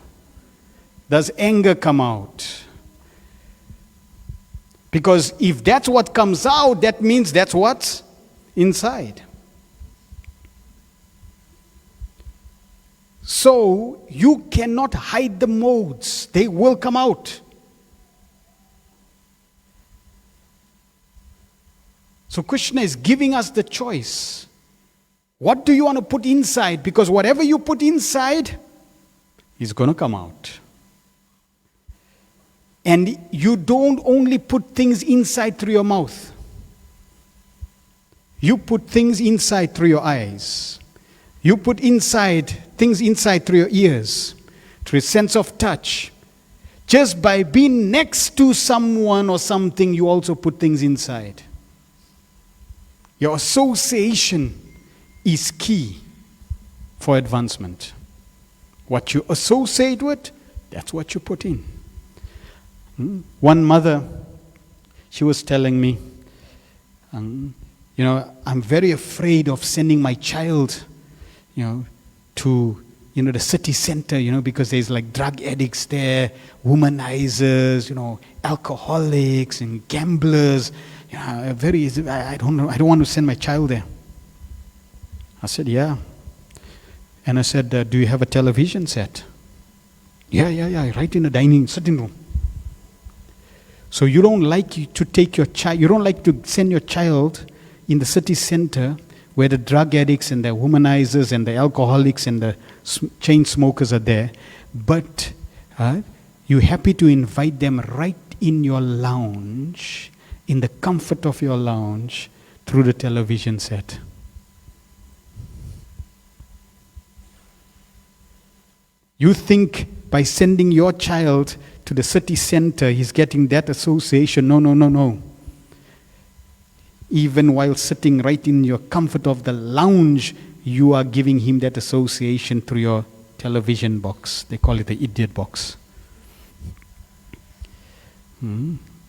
Does anger come out? Because if that's what comes out, that means that's what's inside. So you cannot hide the modes. They will come out. So Krishna is giving us the choice. What do you want to put inside? Because whatever you put inside is going to come out. And you don't only put things inside through your mouth. You put things inside through your eyes. You put things inside through your ears, through a sense of touch. Just by being next to someone or something, you also put things inside. Your association is key for advancement. What you associate with, that's what you put in. One mother, she was telling me, I'm very afraid of sending my child, to, the city center, because there's like drug addicts there, womanizers, alcoholics and gamblers. I don't want to send my child there. I said, yeah. And I said, do you have a television set? Yeah, right in the sitting room. So you don't like to take your child, you don't like to send your child in the city center where the drug addicts and the womanizers and the alcoholics and the chain smokers are there, but you're happy to invite them right in your lounge, in the comfort of your lounge, through the television set. You think by sending your child to the city center, he's getting that association. No. Even while sitting right in your comfort of the lounge, you are giving him that association through your television box. They call it the idiot box.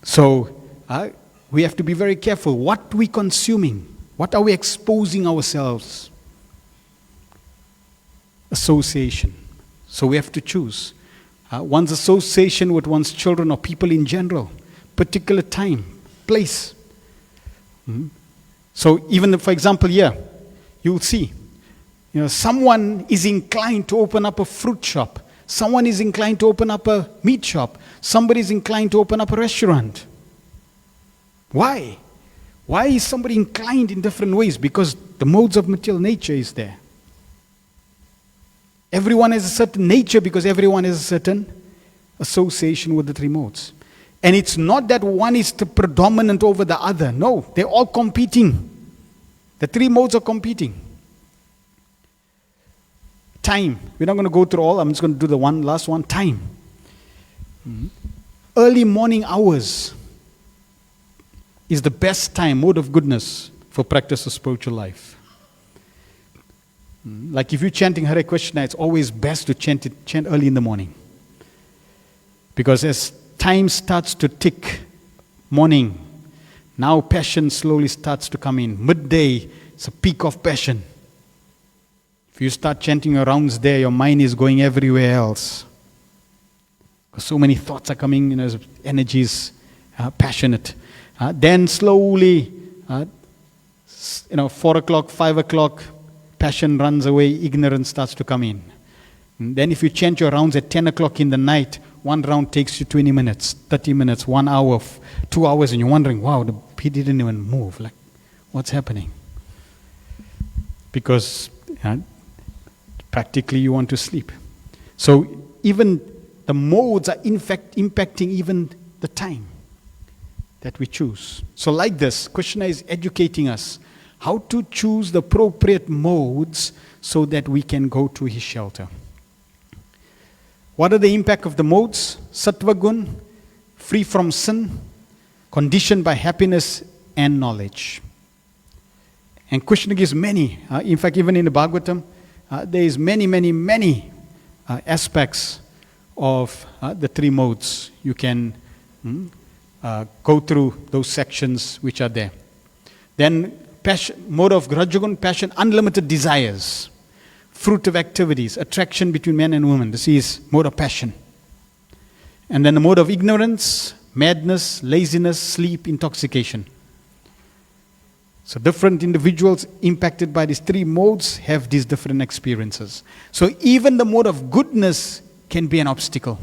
So, we have to be very careful. What we consuming? What are we exposing ourselves? Association. So we have to choose. One's association with one's children or people in general, particular time, place. So even, for example, here, you'll see, someone is inclined to open up a fruit shop. Someone is inclined to open up a meat shop. Somebody is inclined to open up a restaurant. Why? Why is somebody inclined in different ways? Because the modes of material nature is there. Everyone has a certain nature because everyone has a certain association with the three modes. And it's not that one is the predominant over the other. No, they're all competing. The three modes are competing. Time. We're not going to go through all. I'm just going to do the last one. Time. Early morning hours is the best time, mode of goodness, for practice of spiritual life. Like if you're chanting Hare Krishna, it's always best to chant early in the morning. Because as time starts to tick, morning, now passion slowly starts to come in. Midday, it's a peak of passion. If you start chanting your rounds there, your mind is going everywhere else. Because so many thoughts are coming, energy is passionate. Then slowly, 4 o'clock, 5 o'clock, passion runs away, ignorance starts to come in. And then if you chant your rounds at 10 o'clock in the night, one round takes you 20 minutes, 30 minutes, 1 hour, 2 hours, and you're wondering, wow, he didn't even move. Like, what's happening? Because practically you want to sleep. So even the modes are in fact impacting even the time that we choose. So like this, Krishna is educating us how to choose the appropriate modes so that we can go to his shelter. What are the impact of the modes? Sattva gun, free from sin, conditioned by happiness and knowledge. And Krishna gives many. In fact, even in the Bhagavatam, there is many aspects of the three modes. You can go through those sections which are there. Then passion, mode of Rajagun, passion, unlimited desires, fruit of activities, attraction between men and women. This is mode of passion. And then the mode of ignorance, madness, laziness, sleep, intoxication. So different individuals impacted by these three modes have these different experiences. So even the mode of goodness can be an obstacle.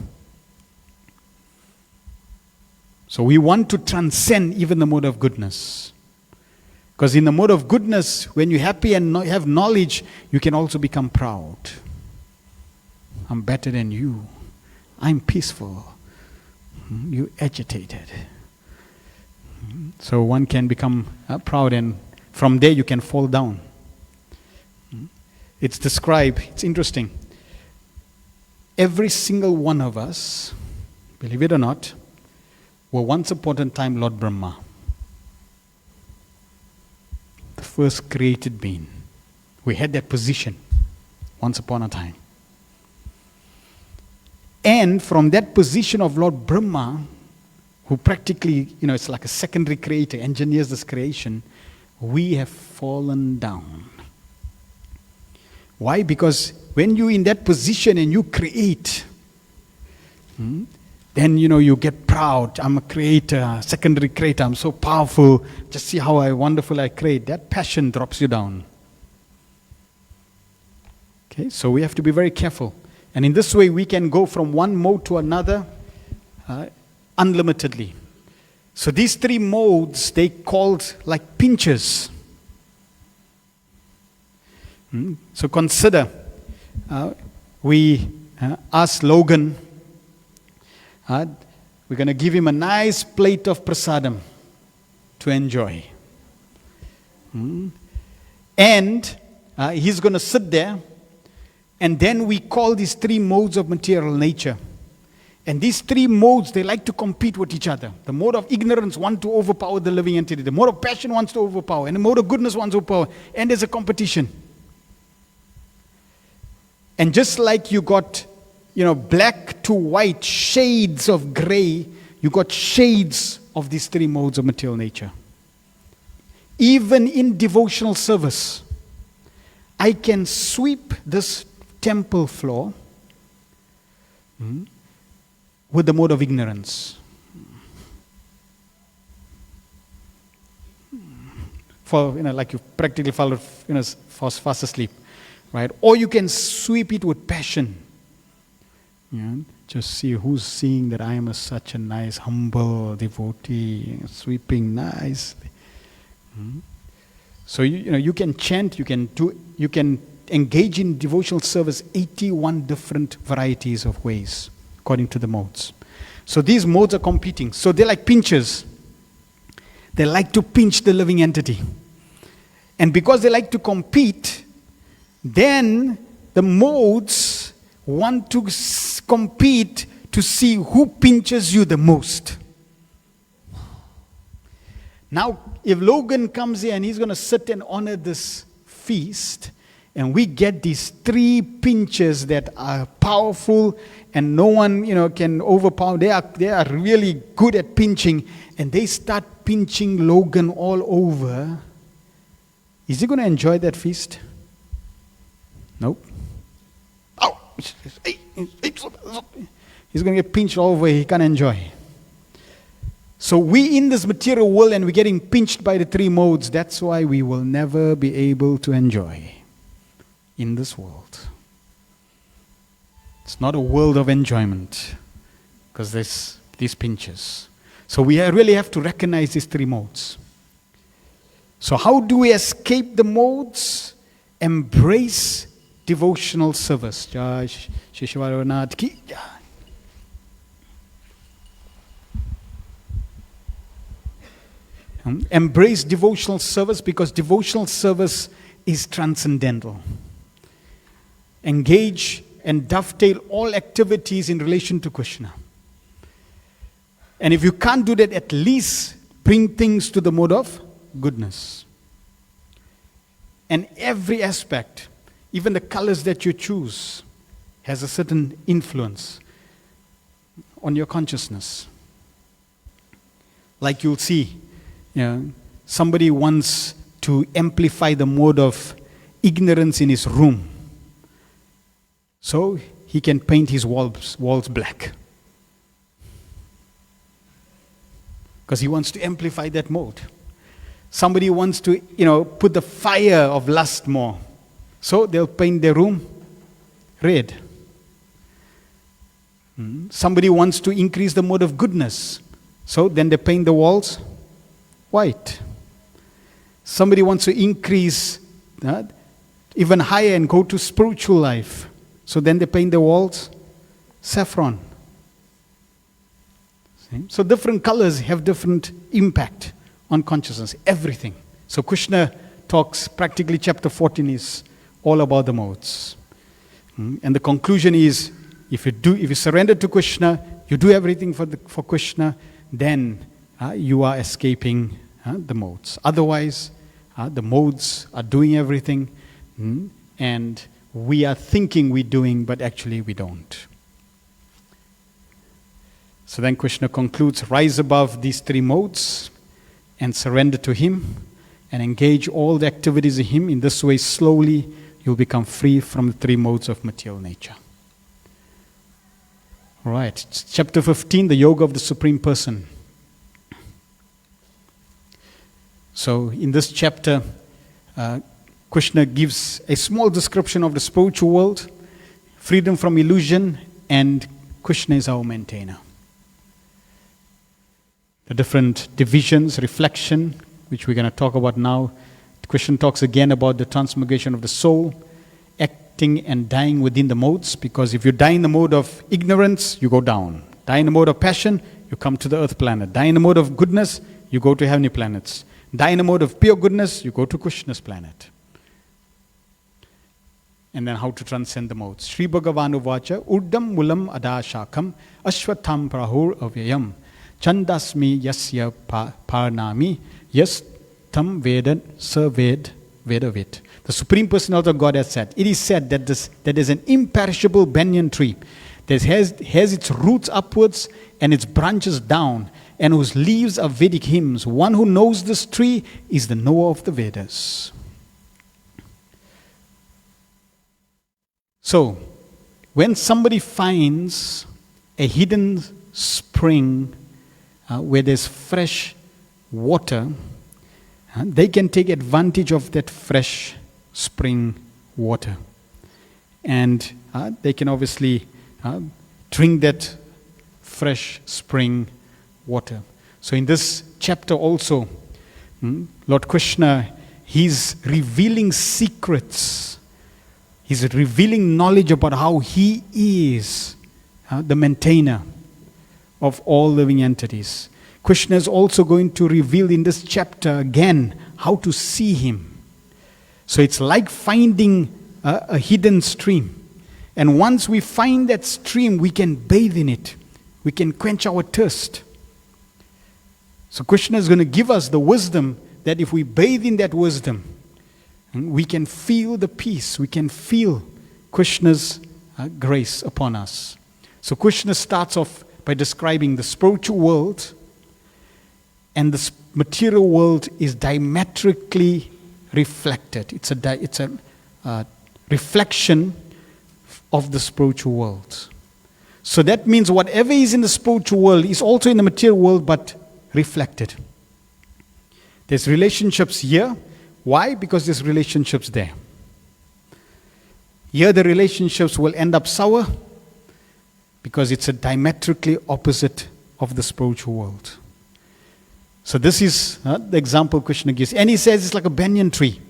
So we want to transcend even the mode of goodness. Because in the mode of goodness, when you're happy and have knowledge, you can also become proud. I'm better than you. I'm peaceful. You're agitated. So one can become proud, and from there you can fall down. It's described, it's interesting. Every single one of us, believe it or not, were once upon a time Lord Brahma. The first created being. We had that position once upon a time. And from that position of Lord Brahma, who practically, it's like a secondary creator, engineers this creation, we have fallen down. Why? Because when you're in that position and you create, then you get proud. I'm a creator, secondary creator, I'm so powerful. Just see how wonderful I create. That passion drops you down. Okay, so we have to be very careful. And in this way we can go from one mode to another unlimitedly. So these three modes, they called like pinches. So consider, we asked Logan, we're going to give him a nice plate of prasadam to enjoy. And he's going to sit there, and then we call these three modes of material nature. And these three modes, they like to compete with each other. The mode of ignorance wants to overpower the living entity. The mode of passion wants to overpower. And the mode of goodness wants to overpower. And there's a competition. And just like you got, black to white, shades of gray, you got shades of these three modes of material nature. Even in devotional service, I can sweep this temple floor with the mode of ignorance. For, like you practically fall fast asleep. Right? Or you can sweep it with passion. Just see who's seeing that I am such a nice, humble devotee, sweeping nicely. So you can chant, you can engage in devotional service 81 different varieties of ways, according to the modes. So these modes are competing. So they're like pinchers. They like to pinch the living entity. And because they like to compete, then the modes want to compete to see who pinches you the most. Now, if Logan comes here and he's going to sit and honor this feast, and we get these three pinches that are powerful and no one, can overpower. They are really good at pinching, and they start pinching Logan all over. Is he going to enjoy that feast? Nope. Oh, he's going to get pinched all over. He can't enjoy. So we in this material world, and we're getting pinched by the three modes. That's why we will never be able to enjoy in this world. It's not a world of enjoyment because there's these pinches. So we really have to recognize these three modes. So how do we escape the modes? Embrace devotional service. Jai Shishwaranath ki jai. Embrace devotional service, because devotional service is transcendental. Engage and dovetail all activities in relation to Krishna. And if you can't do that, at least bring things to the mode of goodness. And every aspect, even the colors that you choose, has a certain influence on your consciousness. Like you'll see, somebody wants to amplify the mode of ignorance in his room. So he can paint his walls black. Because he wants to amplify that mode. Somebody wants to, put the fire of lust more. So they'll paint their room red. Somebody wants to increase the mode of goodness. So then they paint the walls white. Somebody wants to increase even higher and go to spiritual life. So then they paint the walls saffron. See? So different colors have different impact on consciousness, everything. So Krishna talks, practically chapter 14 is all about the modes. And the conclusion is, if you surrender to Krishna, you do everything for Krishna, then you are escaping the modes. Otherwise, the modes are doing everything, and we are thinking we're doing, but actually we don't. So then Krishna concludes, rise above these three modes and surrender to Him and engage all the activities of Him. In this way, slowly, you'll become free from the three modes of material nature. All right, chapter 15, the Yoga of the Supreme Person. So in this chapter, Krishna gives a small description of the spiritual world, freedom from illusion, and Krishna is our maintainer. The different divisions, reflection, which we're going to talk about now. Krishna talks again about the transmigration of the soul, acting and dying within the modes, because if you die in the mode of ignorance, you go down. Die in the mode of passion, you come to the earth planet. Die in the mode of goodness, you go to heavenly planets. Die in the mode of pure goodness, you go to Krishna's planet. And then how to transcend the modes. Sri Bhagavan Uvacha, Urdam Mulam Adashakam, Ashwatam Prahur Avyayam, Chandasmi Yasya Parnami, Yas Tam Vedan Saved Vedavit. The Supreme Personality of God has said, it is said that there is an imperishable banyan tree that has its roots upwards and its branches down, and whose leaves are Vedic hymns. One who knows this tree is the knower of the Vedas. So, when somebody finds a hidden spring where there's fresh water, they can take advantage of that fresh spring water. And they can obviously drink that fresh spring water. So in this chapter also, Lord Krishna, He's revealing secrets. He's revealing knowledge about how He is the maintainer of all living entities. Krishna is also going to reveal in this chapter again how to see Him. So it's like finding a hidden stream. And once we find that stream, we can bathe in it. We can quench our thirst. So Krishna is going to give us the wisdom that if we bathe in that wisdom, we can feel the peace. We can feel Krishna's grace upon us. So Krishna starts off by describing the spiritual world, and the material world is diametrically reflected. It's a reflection of the spiritual world. So that means whatever is in the spiritual world is also in the material world, but reflected. There's relationships here. Why? Because there's relationships there. Here the relationships will end up sour because it's a diametrically opposite of the spiritual world. So this is the example Krishna gives. And he says it's like a banyan tree.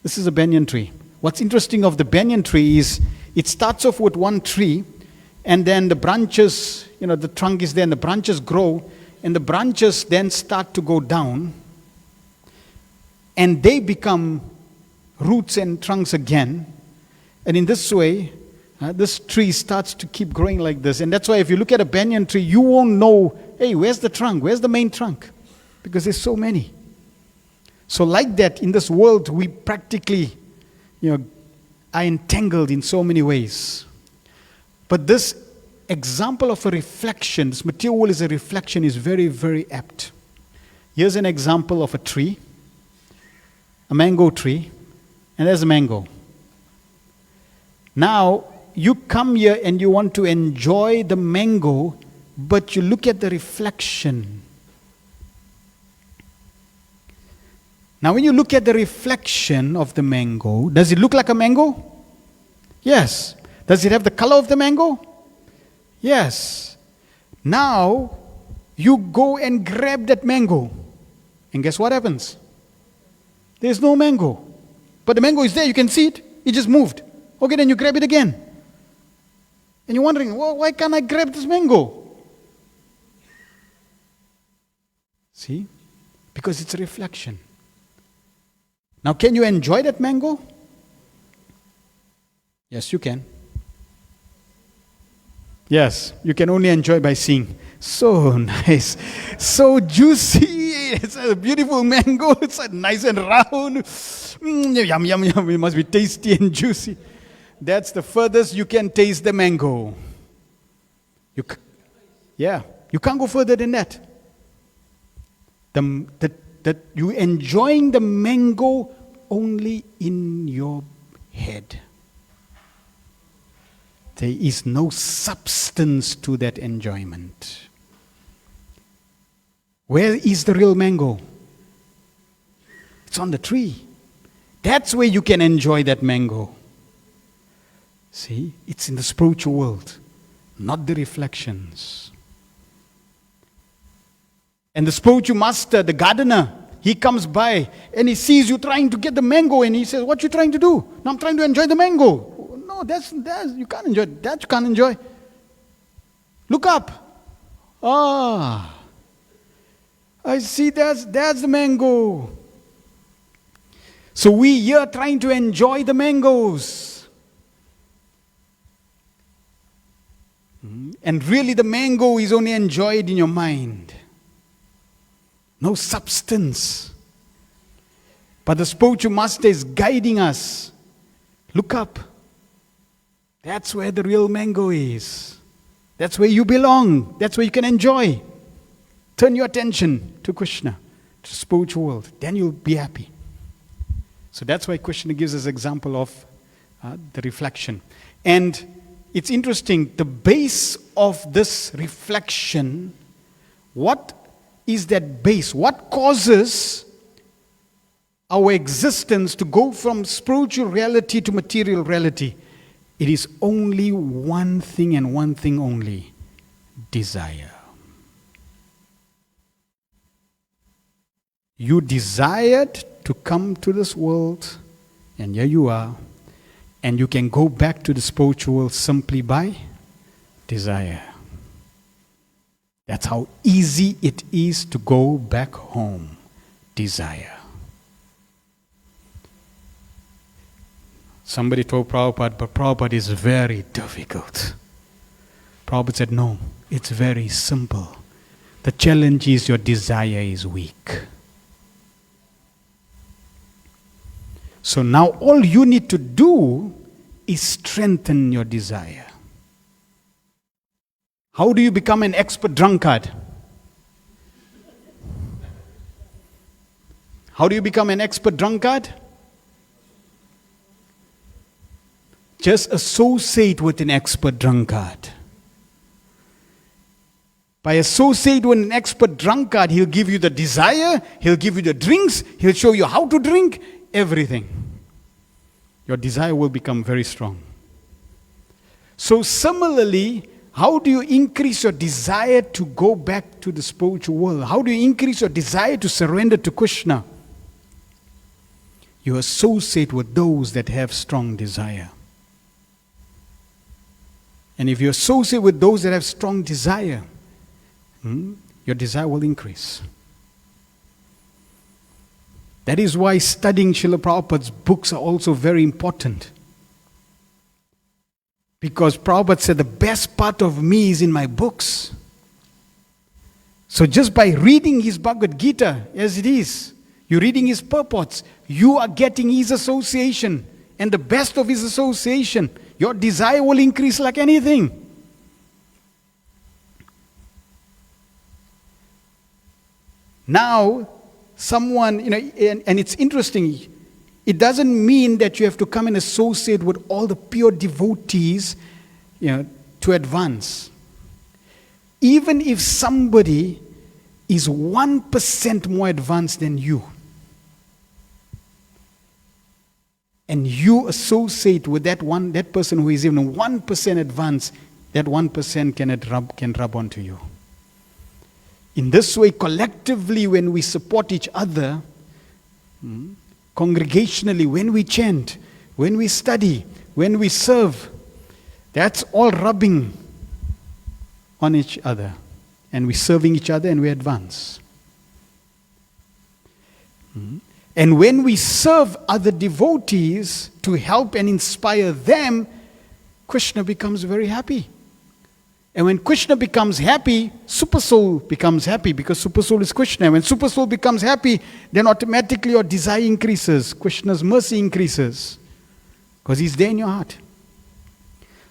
This is a banyan tree. What's interesting of the banyan tree is it starts off with one tree, and then the branches, the trunk is there, and the branches grow, and the branches then start to go down, and they become roots and trunks again. And in this way, this tree starts to keep growing like this. And that's why if you look at a banyan tree, you won't know, hey, where's the trunk? Where's the main trunk? Because there's so many. So like that, in this world, we practically, are entangled in so many ways. But this example of a reflection, this material world is a reflection, is very, very apt. Here's an example of a tree, a mango tree, and there's a mango. Now, you come here and you want to enjoy the mango, but you look at the reflection. Now, when you look at the reflection of the mango, does it look like a mango? Yes. Does it have the color of the mango? Yes. Now, you go and grab that mango. And guess what happens? There's no mango. But the mango is there, you can see it. It just moved. Okay, then you grab it again. And you're wondering, well, why can't I grab this mango? See? Because it's a reflection. Now, can you enjoy that mango? Yes, you can. Yes, you can only enjoy by seeing. So nice, so juicy. It's a beautiful mango. It's nice and round. Yum, yum, yum. It must be tasty and juicy. That's the furthest you can taste the mango. You can't go further than that. That you enjoying the mango only in your head. There is no substance to that enjoyment. Where is the real mango? It's on the tree. That's where you can enjoy that mango. See, it's in the spiritual world, not the reflections. And the spiritual master, the gardener, he comes by and he sees you trying to get the mango and he says, what you trying to do? No, I'm trying to enjoy the mango. No, that's you can't enjoy. That you can't enjoy. Look up. I see that's the mango. So we here trying to enjoy the mangoes. And really the mango is only enjoyed in your mind. No substance. But the spiritual master is guiding us. Look up. That's where the real mango is. That's where you belong. That's where you can enjoy. Turn your attention to Krishna, to the spiritual world. Then you'll be happy. So that's why Krishna gives us example of the reflection. And it's interesting, the base of this reflection, what is that base? What causes our existence to go from spiritual reality to material reality? It is only one thing and one thing only: desire. You desired to come to this world, and here you are, and you can go back to the spiritual world simply by desire. That's how easy it is to go back home. Desire. Somebody told Prabhupada, but Prabhupada is very difficult. Prabhupada said, no, it's very simple. The challenge is your desire is weak. So now all you need to do is strengthen your desire. How do you become an expert drunkard? How do you become an expert drunkard? Just associate with an expert drunkard. By associating with an expert drunkard, he'll give you the desire, he'll give you the drinks, he'll show you how to drink, everything. Your desire will become very strong. So similarly, how do you increase your desire to go back to the spiritual world? How do you increase your desire to surrender to Krishna? You associate with those that have strong desire. And if you associate with those that have strong desire, your desire will increase. That is why studying Srila Prabhupada's books are also very important. Because Prabhupada said the best part of me is in my books. So just by reading his Bhagavad Gita as it is, you're reading his purports, you are getting his association. And the best of his association, your desire will increase like anything. Now, someone, and it's interesting, it doesn't mean that you have to come and associate with all the pure devotees, to advance. Even if somebody is 1% more advanced than you, and you associate with that person who is even 1% advanced, that 1% can rub onto you. In this way, collectively, when we support each other, congregationally, when we chant, when we study, when we serve, that's all rubbing on each other. And we're serving each other and we advance. And when we serve other devotees to help and inspire them, Krishna becomes very happy. And when Krishna becomes happy, Super Soul becomes happy because Super Soul is Krishna. When Super Soul becomes happy, then automatically your desire increases. Krishna's mercy increases because he's there in your heart.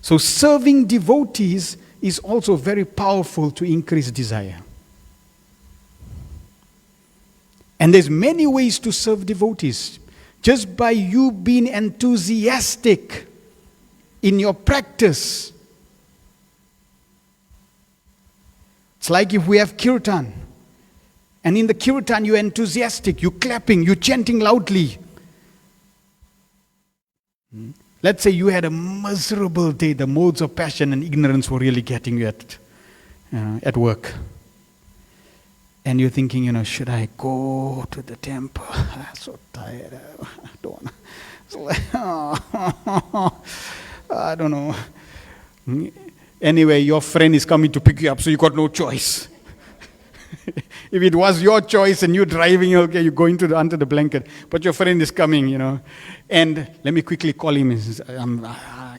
So serving devotees is also very powerful to increase desire. And there's many ways to serve devotees. Just by you being enthusiastic in your practice. It's like if we have kirtan. And in the kirtan you're enthusiastic, you're clapping, you're chanting loudly. Let's say you had a miserable day, the modes of passion and ignorance were really getting you at work. And you're thinking, should I go to the temple? I'm so tired. I don't want to. It's like, I don't know. Anyway, your friend is coming to pick you up, so you got no choice. If it was your choice and you're driving, okay, you're going under the blanket. But your friend is coming, And let me quickly call him.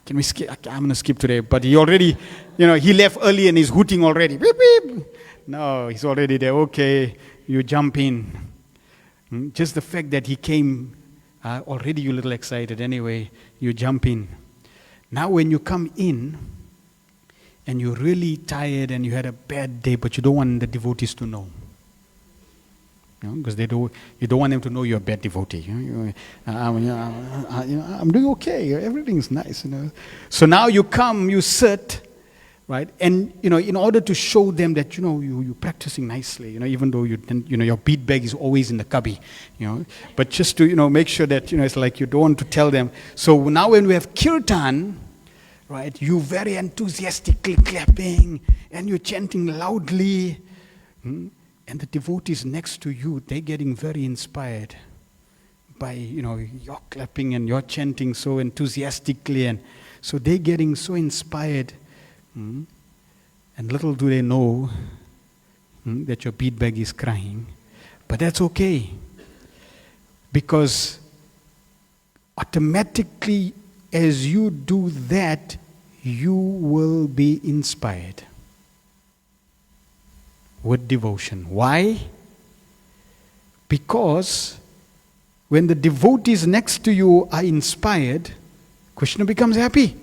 Can we skip? I'm going to skip today. But he already, he left early and he's hooting already. Beep, beep. No, he's already there. Okay, you jump in. Just the fact that he came, already you're a little excited. Anyway, you jump in. Now when you come in, and you're really tired and you had a bad day, but you don't want the devotees to know. Because you don't want them to know you're a bad devotee. I'm doing okay. Everything's nice. So now you come, you sit, right? And in order to show them that you're practicing nicely, even though your bead bag is always in the cubby, But just to make sure that it's like you don't want to tell them. So now when we have kirtan, right, you very enthusiastically clapping and you're chanting loudly. And the devotees next to you, they're getting very inspired by, your clapping and your chanting so enthusiastically. And so they're getting so inspired. And little do they know that your bead bag is crying. But that's okay. Because automatically, as you do that, you will be inspired with devotion. Why? Because when the devotees next to you are inspired, Krishna becomes happy.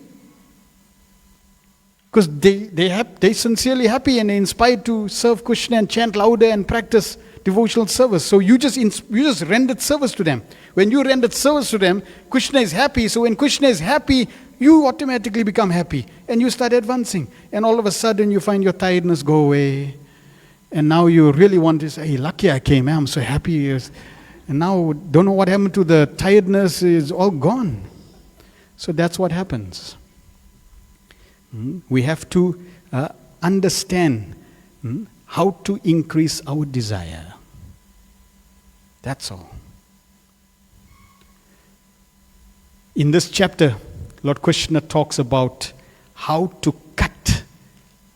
Because they sincerely happy and they're inspired to serve Krishna and chant louder and practice devotional service. So you just rendered service to them. When you rendered service to them, Krishna is happy. So when Krishna is happy, you automatically become happy. And you start advancing. And all of a sudden you find your tiredness go away. And now you really want to say, hey, lucky I came, I'm so happy. And now don't know what happened to the tiredness, is all gone. So that's what happens. We have to understand how to increase our desire. That's all. In this chapter, Lord Krishna talks about how to cut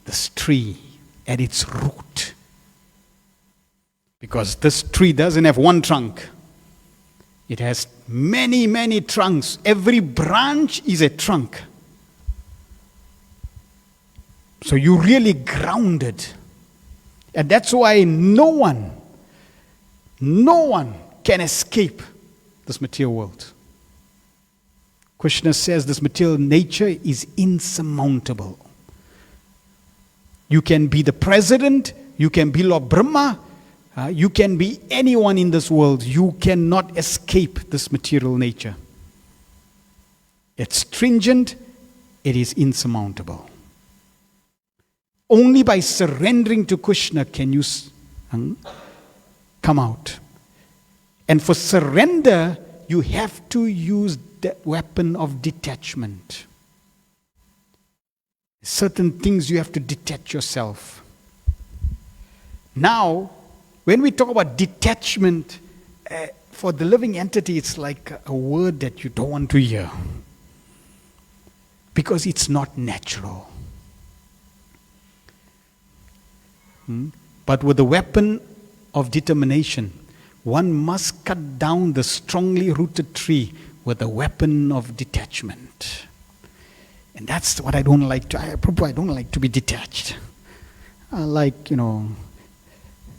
this tree at its root. Because this tree doesn't have one trunk. It has many, many trunks. Every branch is a trunk. So you're really grounded. And that's why no one can escape this material world. Krishna says this material nature is insurmountable. You can be the president, you can be Lord Brahma, you can be anyone in this world. You cannot escape this material nature. It's stringent, it is insurmountable. Only by surrendering to Krishna can you come out. And for surrender, you have to use the weapon of detachment. Certain things you have to detach yourself. Now, when we talk about detachment, for the living entity, it's like a word that you don't want to hear. Because it's not natural. But with the weapon of determination, one must cut down the strongly rooted tree with the weapon of detachment. And that's what I don't like to, I don't like to be detached. I like,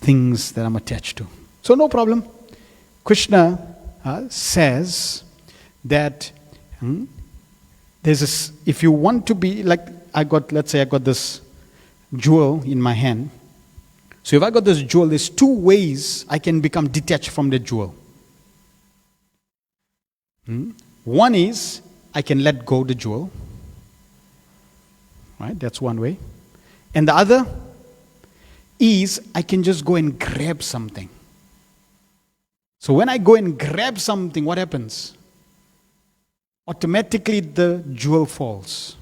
things that I'm attached to. So no problem. Krishna says that there's this, if you want to be, like let's say I got this jewel in my hand. So if I got this jewel, there's two ways I can become detached from the jewel. One is I can let go the jewel. Right? That's one way. And the other is I can just go and grab something. So when I go and grab something, what happens? Automatically the jewel falls.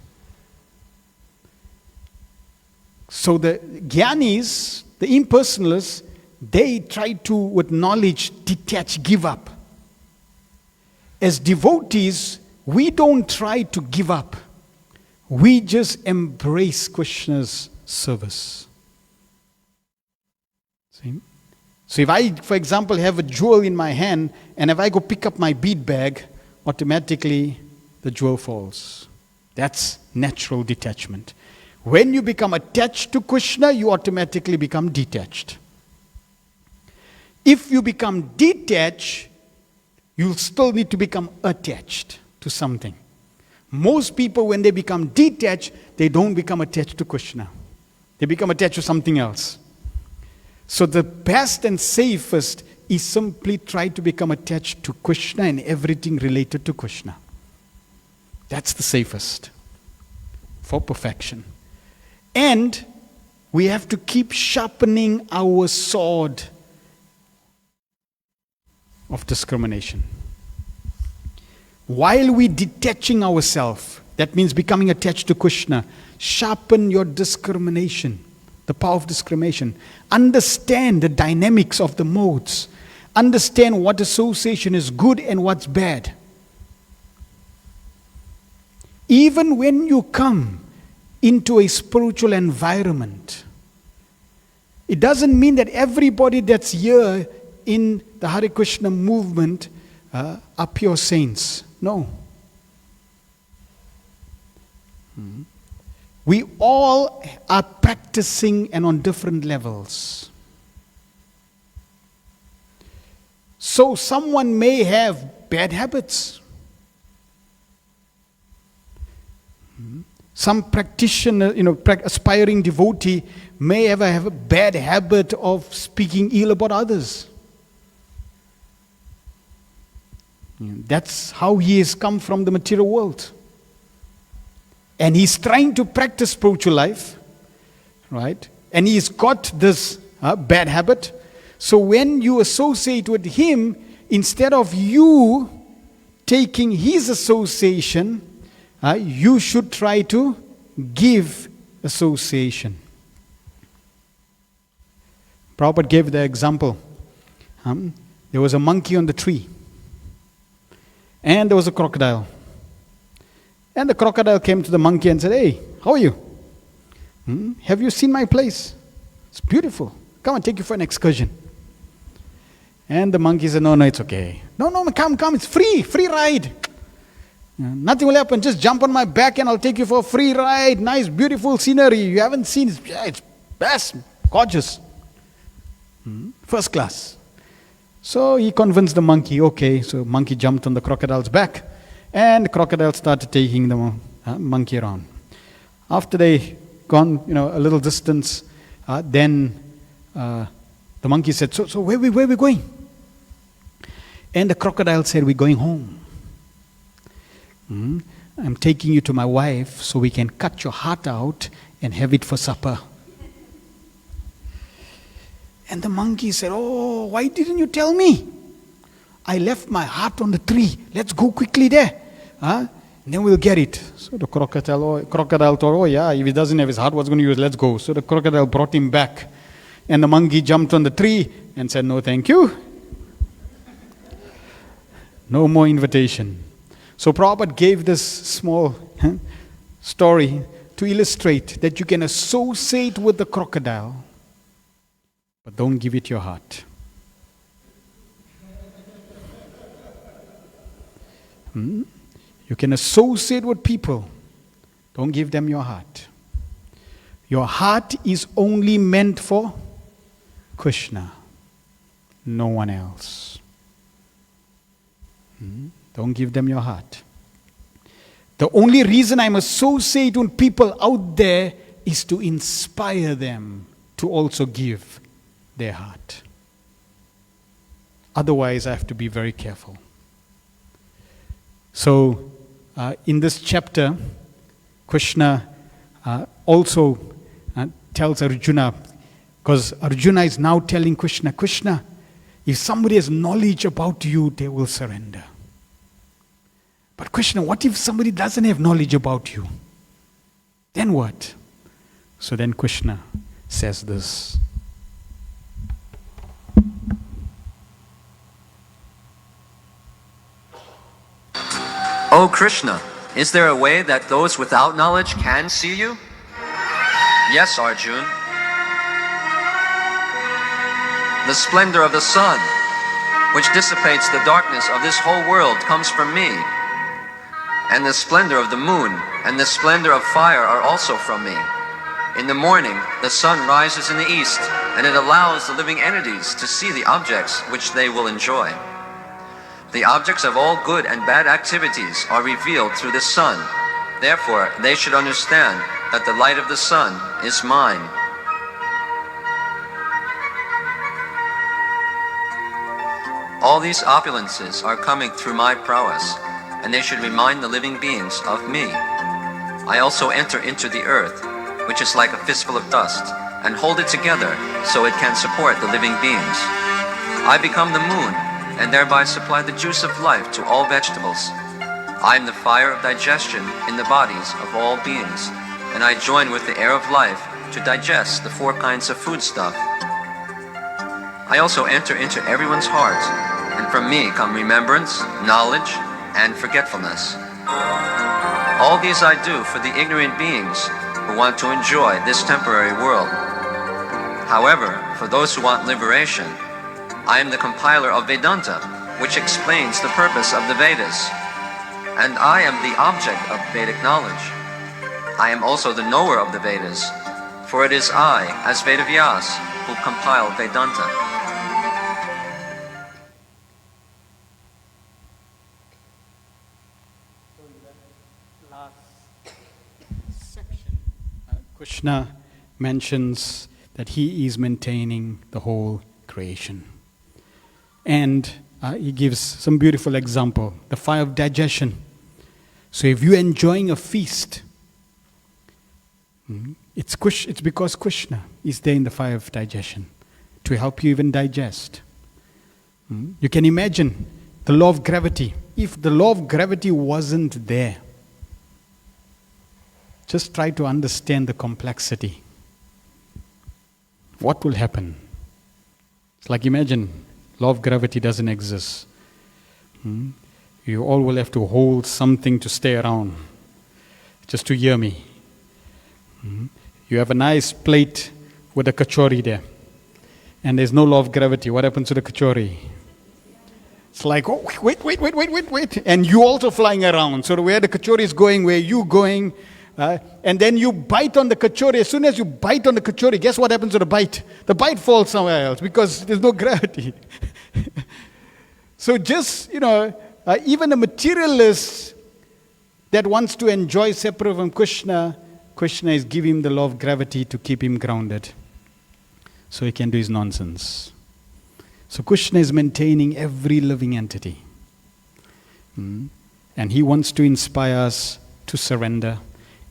So the Gyanis, the impersonalists, they try to, with knowledge, detach, give up. As devotees, we don't try to give up. We just embrace Krishna's service. See? So if I, for example, have a jewel in my hand, and if I go pick up my bead bag, automatically the jewel falls. That's natural detachment. When you become attached to Krishna, you automatically become detached. If you become detached, you'll still need to become attached to something. Most people, when they become detached, they don't become attached to Krishna. They become attached to something else. So the best and safest is simply try to become attached to Krishna and everything related to Krishna. That's the safest for perfection. And we have to keep sharpening our sword of discrimination. While we detaching ourselves, that means becoming attached to Krishna, sharpen your discrimination, the power of discrimination. Understand the dynamics of the modes. Understand what association is good and what's bad. Even when you come into a spiritual environment, it doesn't mean that everybody that's here in the Hare Krishna movement are pure saints. No. We all are practicing and on different levels. So someone may have bad habits. Some practitioner, aspiring devotee may have a bad habit of speaking ill about others. That's how he has come from the material world. And he's trying to practice spiritual life, right? And he's got this bad habit. So when you associate with him, instead of you taking his association, you should try to give association. Prabhupada gave the example. There was a monkey on the tree. And there was a crocodile. And the crocodile came to the monkey and said, "Hey, how are you? Have you seen my place? It's beautiful. Come and take you for an excursion." And the monkey said, "No, it's okay. No, come, it's free ride. Nothing will happen. Just jump on my back and I'll take you for a free ride. Nice, beautiful scenery. You haven't seen it. It's best, gorgeous. First class." So he convinced the monkey, okay. So monkey jumped on the crocodile's back. And the crocodile started taking the monkey around. After they gone, a little distance, then the monkey said, "So where we going?" And the crocodile said, "We're going home. I'm taking you to my wife so we can cut your heart out and have it for supper." And the monkey said, "Oh, why didn't you tell me? I left my heart on the tree. Let's go quickly there. And then we'll get it." So the crocodile thought, "Oh yeah, if he doesn't have his heart, what's going to use? Let's go." So the crocodile brought him back. And the monkey jumped on the tree and said, "No, thank you. No more invitation. So Prabhupada gave this small story to illustrate that you can associate with the crocodile, but don't give it your heart. You can associate with people, don't give them your heart. Your heart is only meant for Krishna, no one else. Don't give them your heart. The only reason I'm associating with people out there is to inspire them to also give their heart. Otherwise, I have to be very careful. So, in this chapter, Krishna also tells Arjuna, because Arjuna is now telling Krishna, Krishna, if somebody has knowledge about you, they will surrender. But Krishna, what if somebody doesn't have knowledge about you? Then what? So then Krishna says this. O Krishna, is there a way that those without knowledge can see you? Yes, Arjun. The splendor of the sun, which dissipates the darkness of this whole world, comes from me. And the splendor of the moon and the splendor of fire are also from me. In the morning, the sun rises in the east, and it allows the living entities to see the objects which they will enjoy. The objects of all good and bad activities are revealed through the sun. Therefore, they should understand that the light of the sun is mine. All these opulences are coming through my prowess, and they should remind the living beings of me. I also enter into the earth, which is like a fistful of dust, and hold it together so it can support the living beings. I become the moon, and thereby supply the juice of life to all vegetables. I am the fire of digestion in the bodies of all beings, and I join with the air of life to digest the 4 kinds of foodstuff. I also enter into everyone's heart, and from me come remembrance, knowledge, and forgetfulness. All these I do for the ignorant beings who want to enjoy this temporary world. However, for those who want liberation, I am the compiler of Vedanta, which explains the purpose of the Vedas, and I am the object of Vedic knowledge. I am also the knower of the Vedas, for it is I, as Vedavyas, who compile Vedanta. Krishna mentions that he is maintaining the whole creation. And he gives some beautiful example, the fire of digestion. So if you're enjoying a feast, it's because Krishna is there in the fire of digestion to help you even digest. You can imagine the law of gravity. If the law of gravity wasn't there, just try to understand the complexity. What will happen? It's like, imagine, law of gravity doesn't exist. You all will have to hold something to stay around, just to hear me. You have a nice plate with a kachori there, and there's no law of gravity. What happens to the kachori? It's like, oh, wait, and you also flying around. So where the kachori is going, where you going, and then you bite on the kachori. As soon as you bite on the kachori, guess what happens to the bite? The bite falls somewhere else because there's no gravity. So just, even a materialist that wants to enjoy separate from Krishna, Krishna is giving him the law of gravity to keep him grounded so he can do his nonsense. So Krishna is maintaining every living entity. And he wants to inspire us to surrender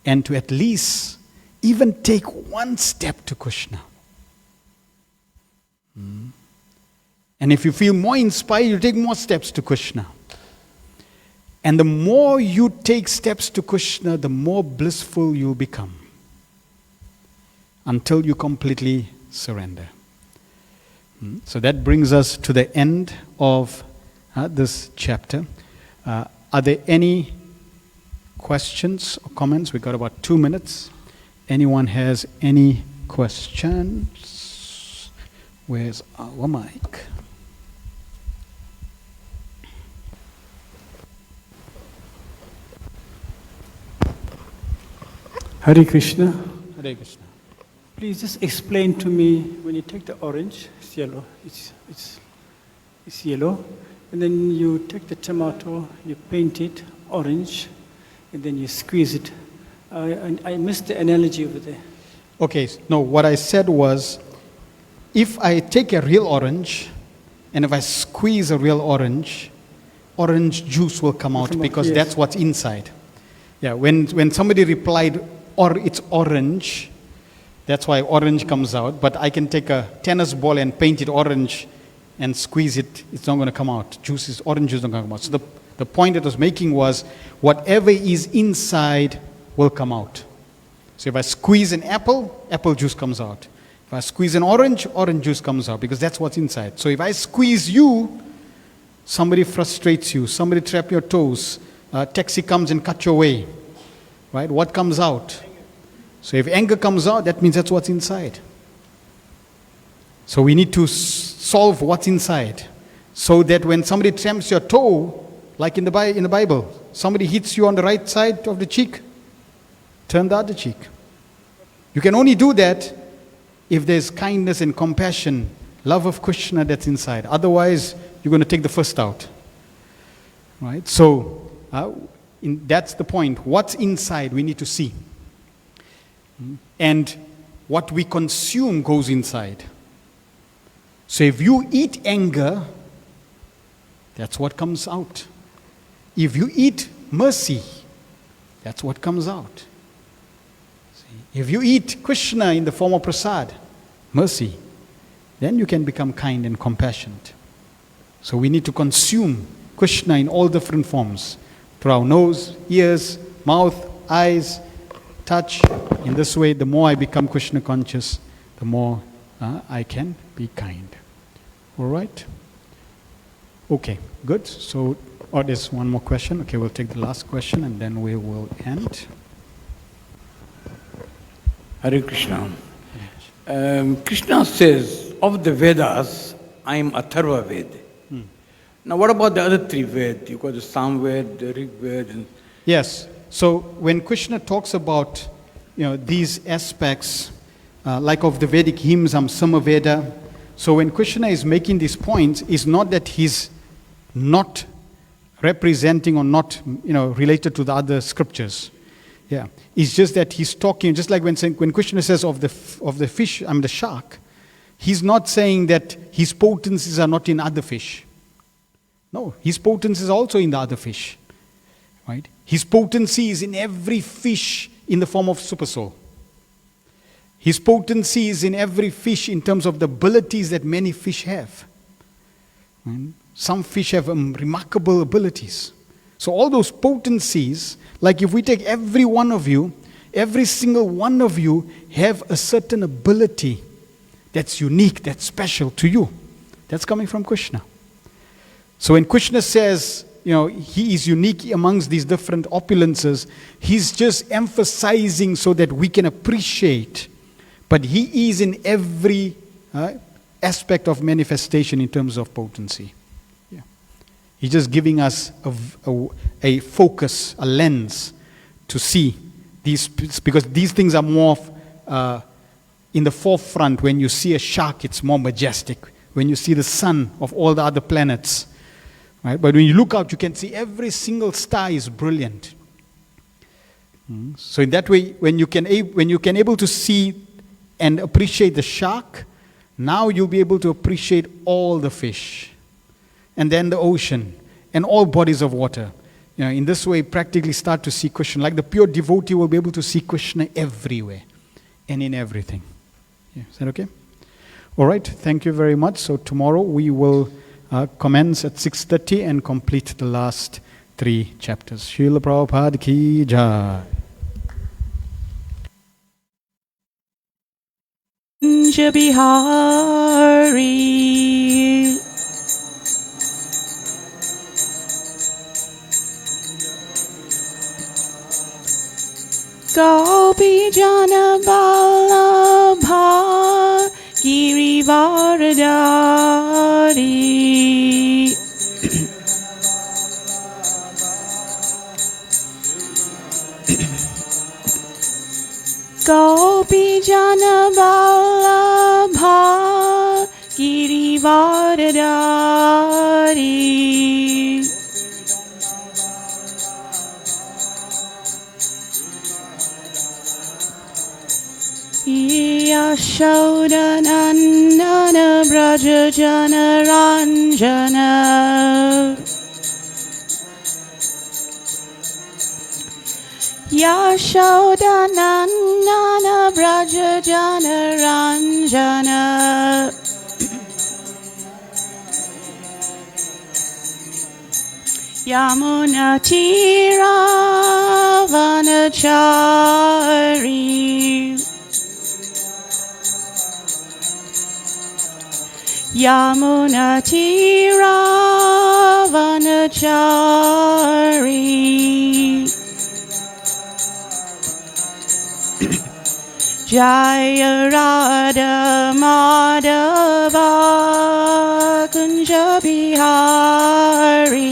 and to at least even take one step to Krishna. And if you feel more inspired, you take more steps to Krishna. And the more you take steps to Krishna, the more blissful you become until you completely surrender. So that brings us to the end of this chapter. Are there any questions or comments? We've got about 2 minutes. Anyone has any questions? Where's our mic? Hare Krishna. Hare Krishna. Please just explain to me, when you take the orange, it's yellow, it's yellow, and then you take the tomato, you paint it orange, and then you squeeze it. I missed the analogy over there. Okay, no, what I said was, if I take a real orange, and if I squeeze a real orange juice will come out because yes. that's what's inside. Yeah, when somebody replied, or it's orange, that's why orange comes out, but I can take a tennis ball and paint it orange and squeeze it, it's not going to come out. Orange juice is not going to come out. So the point that I was making was, whatever is inside will come out. So if I squeeze an apple, apple juice comes out. If I squeeze an orange juice comes out, because that's what's inside. So if I squeeze you, somebody frustrates you, somebody traps your toes, a taxi comes and cuts your way, right? What comes out? So if anger comes out, that means that's what's inside. So we need to solve what's inside, so that when somebody tramps your toe, like in the Bible, somebody hits you on the right side of the cheek, turn the other cheek. You can only do that if there's kindness and compassion, love of Krishna that's inside. Otherwise, you're going to take the first out. Right? So, that's the point. What's inside, we need to see. And what we consume goes inside. So if you eat anger, that's what comes out. If you eat mercy, that's what comes out. See? If you eat Krishna in the form of prasad, mercy, then you can become kind and compassionate. So we need to consume Krishna in all different forms, through our nose, ears, mouth, eyes, touch. In this way, the more I become Krishna conscious, the more I can be kind. All right? Okay, good. So, there's one more question. Okay, we'll take the last question and then we will end. Hare Krishna. Krishna says, of the Vedas, I am Atharva Ved. Now, what about the other three Ved? You got the Sam Ved, the Rig Ved. And yes. So when Krishna talks about, these aspects, like of the Vedic hymns, Samaveda. So when Krishna is making these points, it's not that he's not representing or not, related to the other scriptures. Yeah, it's just that he's talking, just like when Krishna says of the fish, the shark, he's not saying that his potencies are not in other fish. No, his potency is also in the other fish. Right? His potency is in every fish in the form of super soul. His potency is in every fish in terms of the abilities that many fish have. Right? Some fish have remarkable abilities. So all those potencies, like if we take every one of you, every single one of you have a certain ability that's unique, that's special to you. That's coming from Krishna. So when Krishna says, he is unique amongst these different opulences, he's just emphasizing so that we can appreciate. But he is in every aspect of manifestation in terms of potency. Yeah. He's just giving us a focus, a lens to see these, because these things are more in the forefront. When you see a shark, it's more majestic. When you see the sun of all the other planets, right? But when you look out, you can see every single star is brilliant. So in that way, when you can able to see and appreciate the shark, now you'll be able to appreciate all the fish, and then the ocean, and all bodies of water. In this way, practically start to see Krishna. Like the pure devotee will be able to see Krishna everywhere and in everything. Yeah, is that okay? All right, thank you very much. So tomorrow we will commence at 6:30 and complete the last 3 chapters. Srila Prabhupada ki jai. Bihari Gopi Jana Vallabha Girivardhari. Gopi Jana Vallabha Girivardhari. Yashoda Nandana Braja Jana Ranjana. Yashoda Nandana Braja Jana Ranjana. Yamuna Tira Vanachari. Yamuna Tira Vanachari. Jaya Radha Madhava Kunja Bihari.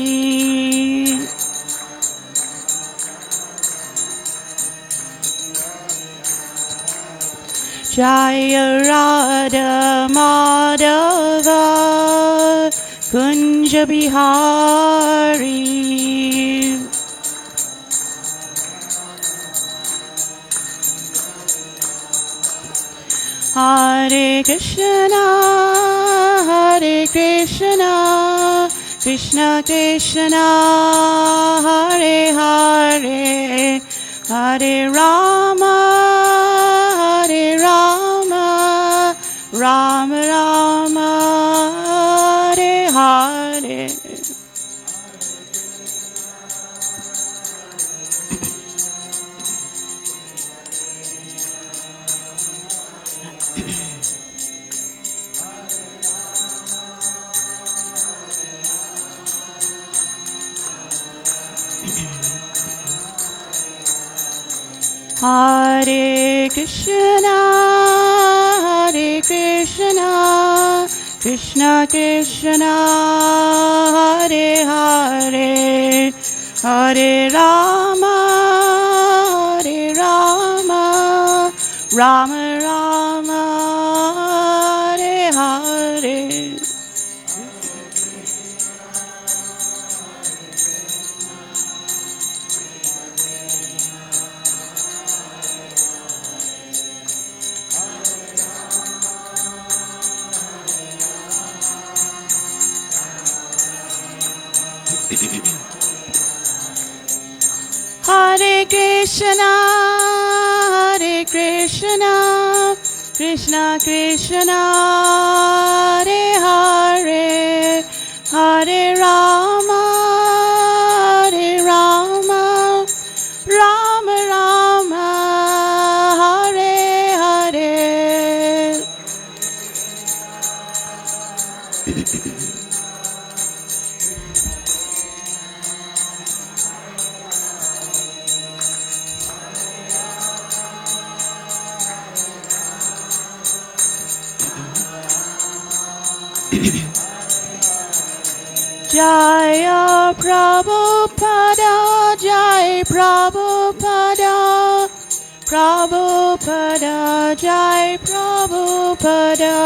Jaya Radha Madhava Kunja Bihari. Hare Krishna, Hare Krishna, Krishna Krishna, Hare Hare, Hare Rama, Hare Rama, Rama Rama, Hare Hare. Hare Krishna, Hare Krishna, Krishna Krishna, Hare Hare, Hare Rama, Hare Rama, Rama Rama, Hare Hare. Hare Krishna, Hare Krishna, Krishna Krishna, Hare Hare, Hare Rama, Hare Rama, Rama Rama, Hare Hare. Jaya Prabhupada, Jai Prabhupada, Prabhupada, Jai Prabhupada.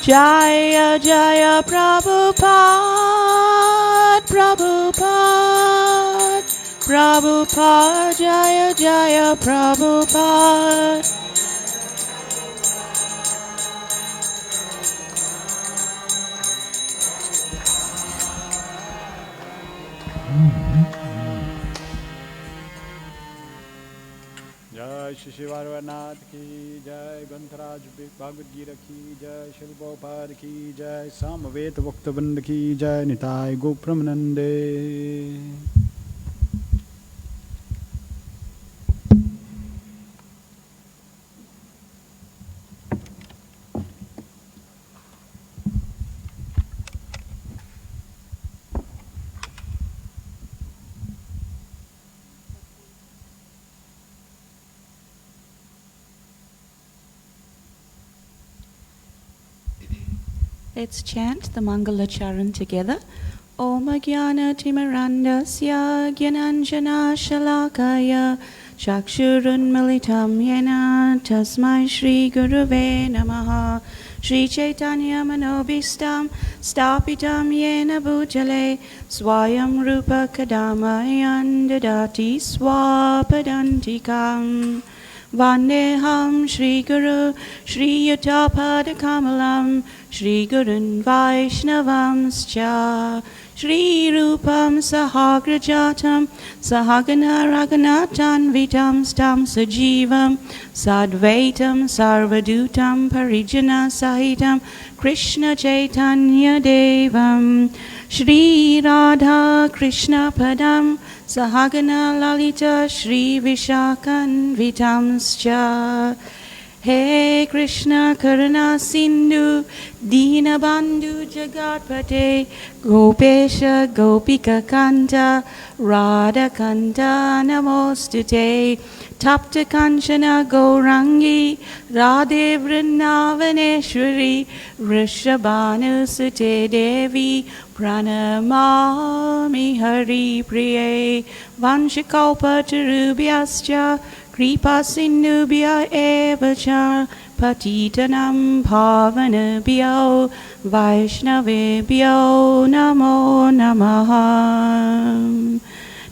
Jaya Jaya Prabhupada, Prabhupada, Prabhupada, Jaya Jaya Prabhupada. Jai Shri Varvanath ki Jai, Grantaraj Bhagavad Gita ki Jai, Shri Prabhupada ki Jai, Samaveta Bhaktavinda ki Jai, Nitai Gopramanande. Let's chant the Mangala Charan together. Om Jnana Timirandasya Gyananjana Shalakaya Chakshurun Militam Yena Tasmai Shri Guruve Namaha Shri Chaitanya Manobhistam Stapitam Yena Bhutale Swayam Rupa Kadamayan Dadati Swapadantikam Vandeham Shri Guru Shri Yuttapada Kamalam Shri Gurun Vaishnavamscha Shri Rupam Sahagrajatam Sahagana Raghunatan Vitam Stam Sajivam Sadvaitam Sarvadutam Parijana Sahitam Krishna Chaitanya Devam Shri Radha Krishna Padam Sahagana Lalita Shri Vishakan Vitamscha He Krishna Karuna Sindhu Dina Bandhu Jagatpate Gopesha Gopika Kanta Radha Kanta Namostute Tapta Kanchana Gaurangi Radhe Vrindavaneshwari Vrishabhanu Sute Devi Pranamami Hari Priye Vanshikaupa Tarubhyascha Kripa Sindhubhya eva cha Patitanam Pavanabhyo Vaishnavebhyo Namo Namaha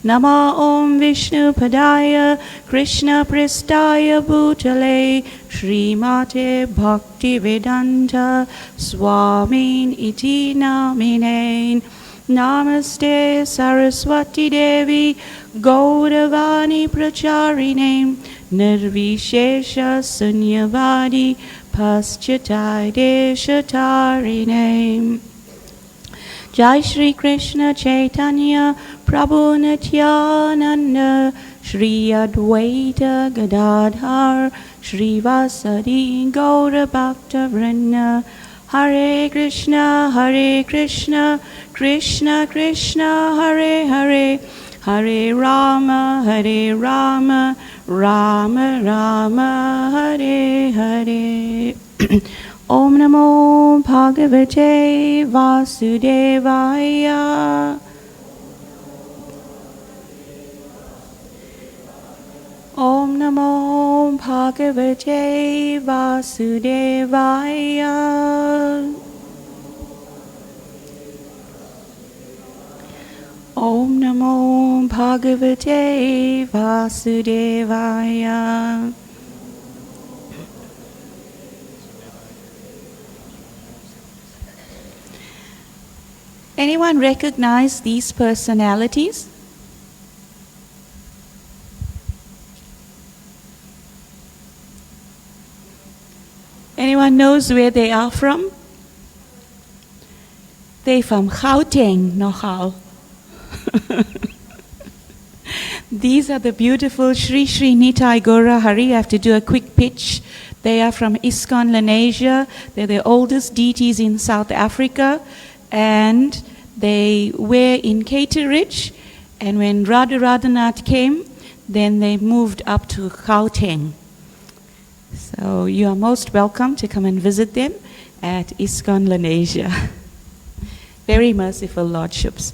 Nama Om Vishnu Padaya Krishna Prestaya Bhutale Srimate Bhakti Vedanta Swamin Iti Namine Namaste Saraswati Devi Gauravani Pracharine Nirvishesha Sunyavadi Paschyatai Deshatarine Jai Shri Krishna Chaitanya Prabhu Nityananda Shri Advaita Gadadhar Shri Vasadi Gaura Bhakta Vrinda Hare Krishna Krishna Krishna Hare Hare Hare Rama Rama Rama Hare Hare Om Namo Bhagavate Vasudevaya Om Namo Bhagavate Vasudevaya Om Namo Bhagavate Vasudevaya Anyone recognize these personalities? Anyone knows where they are from? They're from Gauteng, nogal. These are the beautiful Sri Sri Nitai Gora Hari. I have to do a quick pitch. They are from ISKCON Lenasia. They're the oldest deities in South Africa. And they were in Caterridge. And when Radharanath came, then they moved up to Gauteng. So you are most welcome to come and visit them at ISKCON Lenasia. Very merciful lordships.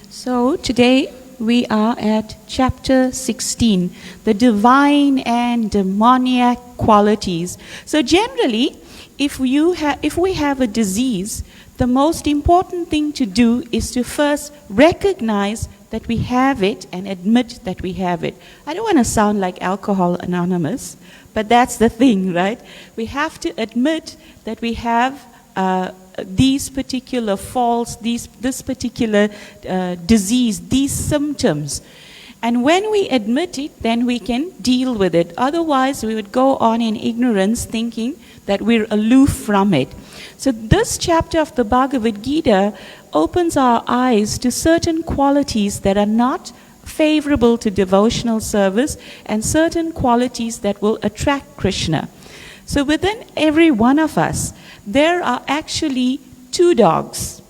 So today we are at chapter 16, the divine and demoniac qualities. So generally, if we have a disease, the most important thing to do is to first recognize that we have it and admit that we have it. I don't want to sound like Alcohol Anonymous, but that's the thing, right? We have to admit that we have these particular faults, this particular disease, these symptoms. And when we admit it, then we can deal with it. Otherwise, we would go on in ignorance thinking that we're aloof from it. So this chapter of the Bhagavad Gita opens our eyes to certain qualities that are not favorable to devotional service and certain qualities that will attract Krishna. So within every one of us, there are actually two dogs.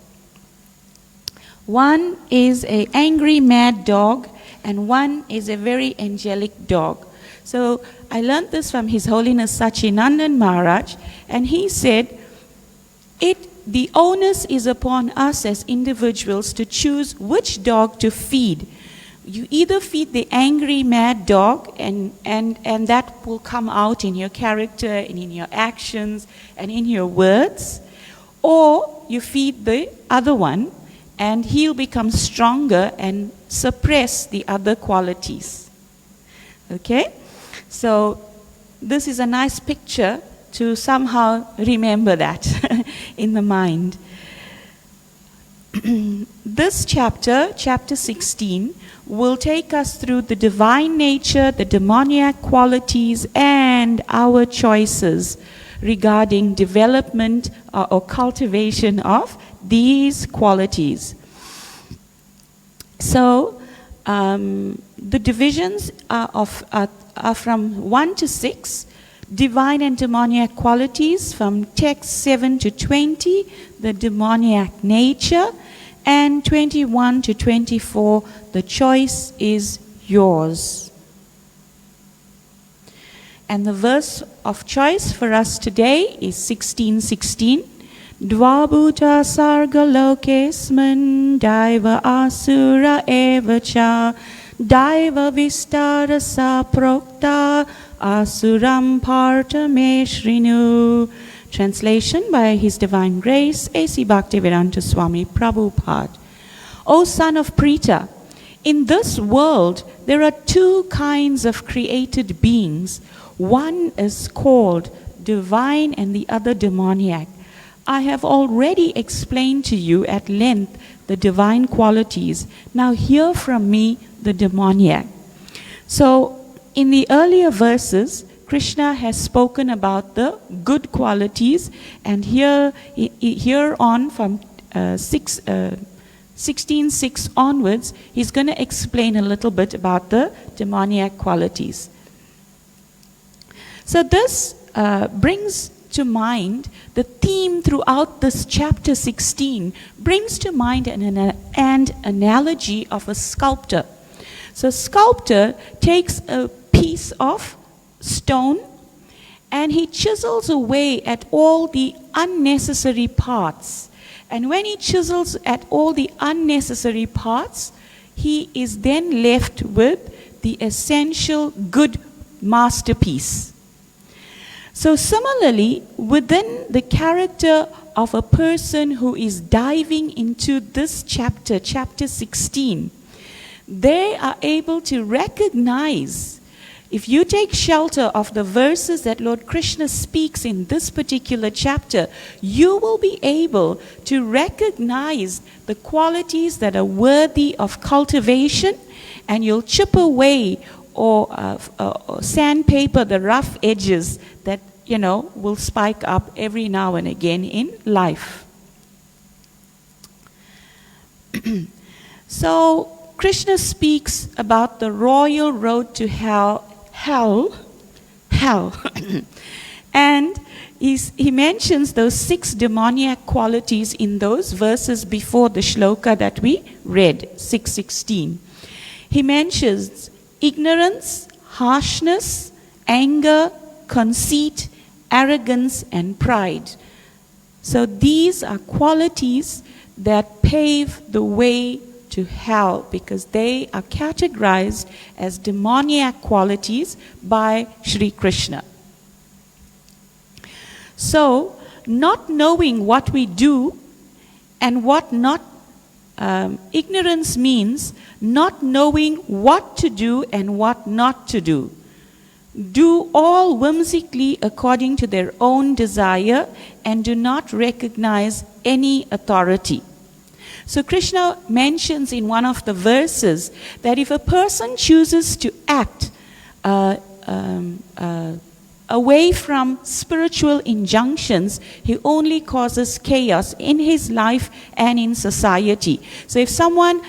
One is an angry, mad dog, and one is a very angelic dog. So I learned this from His Holiness Sachinandan Maharaj, and he said, the onus is upon us as individuals to choose which dog to feed. You either feed the angry, mad dog, and that will come out in your character and in your actions and in your words, or you feed the other one, and he'll become stronger and suppress the other qualities. Okay? So this is a nice picture to somehow remember that in the mind. This chapter, chapter 16, will take us through the divine nature, the demoniac qualities, and our choices regarding development or cultivation of these qualities. So, the divisions are from 1 to 6, divine and demoniac qualities, from text 7 to 20, the demoniac nature, and 21 to 24, the choice is yours. And the verse of choice for us today is 16:16. Dvabhuta sarga lokesman daiva asura evacha daiva vistara sa prokta asuram parta me shrinu. Translation by His Divine Grace, A.C. Bhaktivedanta Swami Prabhupada. O son of Prita, in this world there are two kinds of created beings. One is called divine and the other demoniac. I have already explained to you at length the divine qualities. Now hear from me the demoniac. So, in the earlier verses, Krishna has spoken about the good qualities, and here on from 16:6 onwards, he's going to explain a little bit about the demoniac qualities. So this brings to mind the theme throughout this chapter 16, brings to mind an analogy of a sculptor. So sculptor takes a piece of stone and he chisels away at all the unnecessary parts. And when he chisels at all the unnecessary parts, he is then left with the essential good masterpiece. So similarly, within the character of a person who is diving into this chapter, chapter 16, they are able to recognize, if you take shelter of the verses that Lord Krishna speaks in this particular chapter, you will be able to recognize the qualities that are worthy of cultivation, and you'll chip away or sandpaper the rough edges that, will spike up every now and again in life. So, Krishna speaks about the royal road to hell. And he mentions those 6 demoniac qualities in those verses before the shloka that we read, 6:16. He mentions ignorance, harshness, anger, conceit, arrogance, and pride. So these are qualities that pave the way to hell, because they are categorized as demoniac qualities by Sri Krishna. So, not knowing what we do and what not, ignorance means not knowing what to do and what not to do. Do all whimsically according to their own desire and do not recognize any authority. So Krishna mentions in one of the verses that if a person chooses to act away from spiritual injunctions, he only causes chaos in his life and in society. So if someone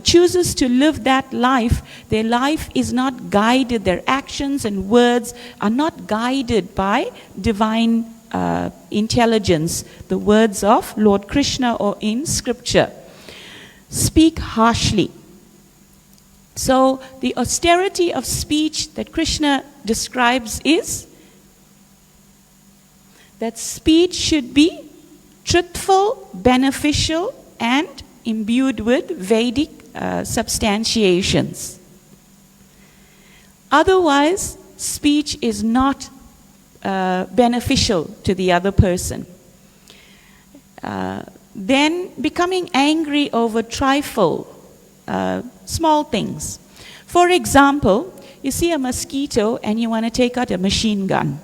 chooses to live that life, their life is not guided, their actions and words are not guided by divine intelligence, the words of Lord Krishna or in scripture. Speak harshly. So the austerity of speech that Krishna describes is that speech should be truthful, beneficial, and imbued with Vedic substantiations. Otherwise, speech is not beneficial to the other person. Then becoming angry over trifle, small things. For example, you see a mosquito and you want to take out a machine gun.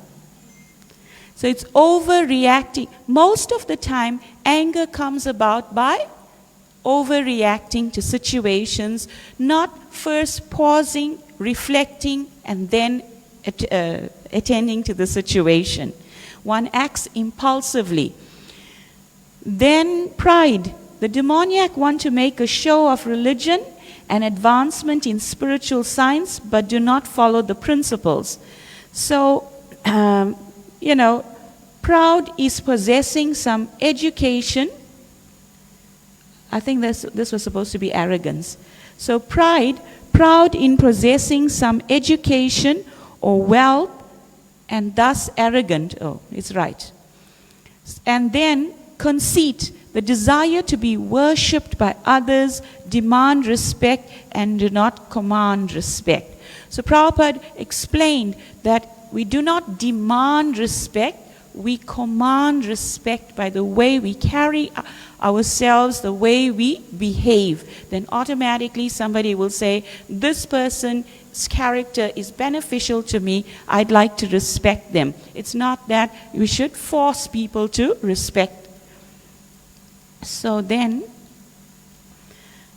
So it's overreacting. Most of the time, anger comes about by overreacting to situations, not first pausing, reflecting, and then attending to the situation. One acts impulsively. Then pride. The demoniac want to make a show of religion and advancement in spiritual science, but do not follow the principles. So, proud is possessing some education. I think this was supposed to be arrogance. So proud in possessing some education or wealth, and thus arrogant. Oh, it's right. And then conceit, the desire to be worshipped by others, demand respect, and do not command respect. So Prabhupada explained that we do not demand respect, we command respect by the way we carry ourselves, the way we behave. Then automatically somebody will say, this person's character is beneficial to me, I'd like to respect them. It's not that we should force people to respect. So then,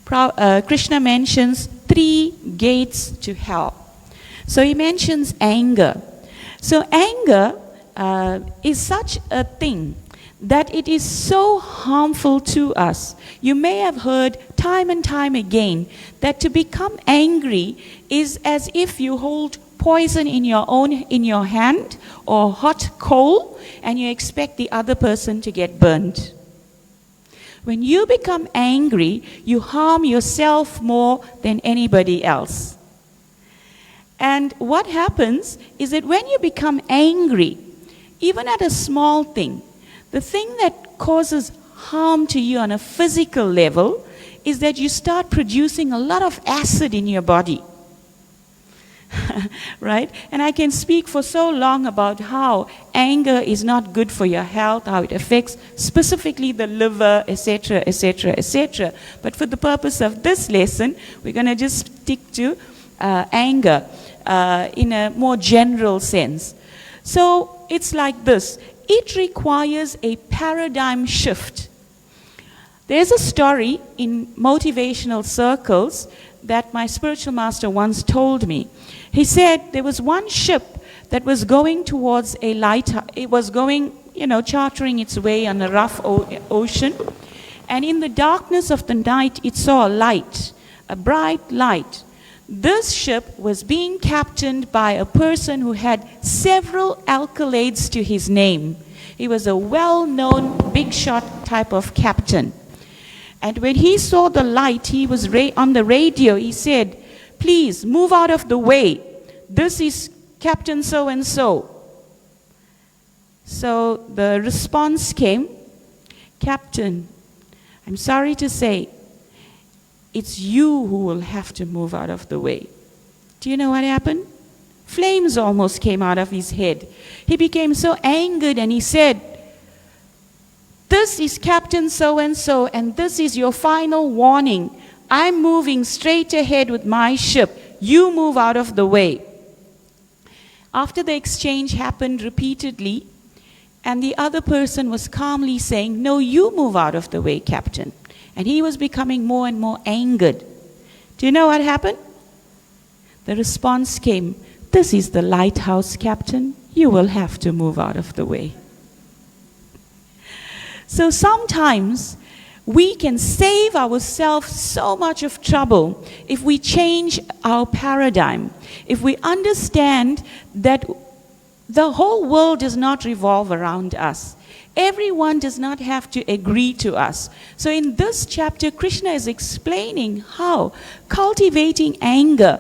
Krishna mentions 3 gates to hell. So he mentions anger. So anger is such a thing that it is so harmful to us. You may have heard time and time again that to become angry is as if you hold poison in your hand or hot coal and you expect the other person to get burnt. When you become angry, you harm yourself more than anybody else. And what happens is that when you become angry, even at a small thing, the thing that causes harm to you on a physical level is that you start producing a lot of acid in your body. Right? And I can speak for so long about how anger is not good for your health, how it affects specifically the liver, etc., etc., etc. But for the purpose of this lesson, we're going to just stick to anger in a more general sense. So it's like this. It requires a paradigm shift. There's a story in motivational circles that my spiritual master once told me. He said there was one ship that was going towards a lighthouse. It was going, chartering its way on a rough ocean. And in the darkness of the night, it saw a light, a bright light. This ship was being captained by a person who had several accolades to his name. He was a well-known, big-shot type of captain. And when he saw the light, he was on the radio, he said, please move out of the way. This is Captain so-and-so. So the response came, Captain, I'm sorry to say, it's you who will have to move out of the way. Do you know what happened? Flames almost came out of his head. He became so angered and he said, this is Captain so-and-so and this is your final warning. I'm moving straight ahead with my ship. You move out of the way. After the exchange happened repeatedly, and the other person was calmly saying, no, you move out of the way, Captain. And he was becoming more and more angered. Do you know what happened? The response came, this is the lighthouse, Captain. You will have to move out of the way. So sometimes we can save ourselves so much of trouble if we change our paradigm. If we understand that the whole world does not revolve around us. Everyone does not have to agree to us. So in this chapter, Krishna is explaining how cultivating anger,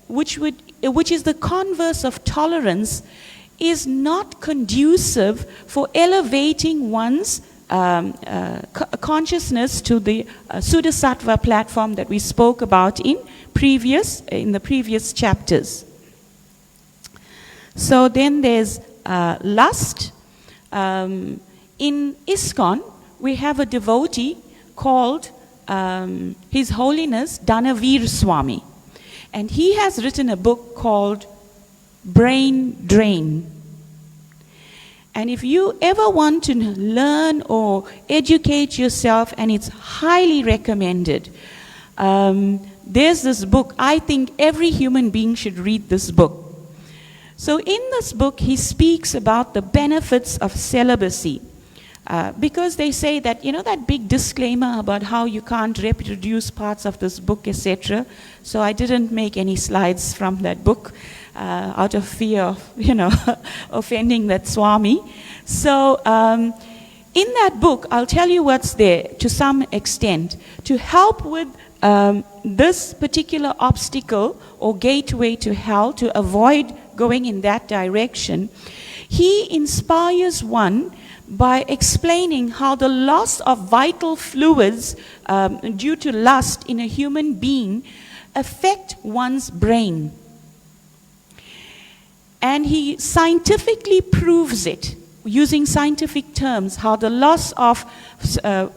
which is the converse of tolerance, is not conducive for elevating one's consciousness to the Sudasattva platform that we spoke about in the previous chapters. So then there's lust. In ISKCON, we have a devotee called His Holiness Dhanavir Swami. And he has written a book called Brain Drain. And if you ever want to learn or educate yourself, and it's highly recommended, there's this book. I think every human being should read this book. So in this book, he speaks about the benefits of celibacy. Because they say that, that big disclaimer about how you can't reproduce parts of this book, etc. So I didn't make any slides from that book out of fear of, offending that Swami. So in that book, I'll tell you what's there to some extent to help with this particular obstacle or gateway to hell, to avoid going in that direction. He inspires one by explaining how the loss of vital fluids due to lust in a human being affect one's brain. And he scientifically proves it, using scientific terms, how the loss of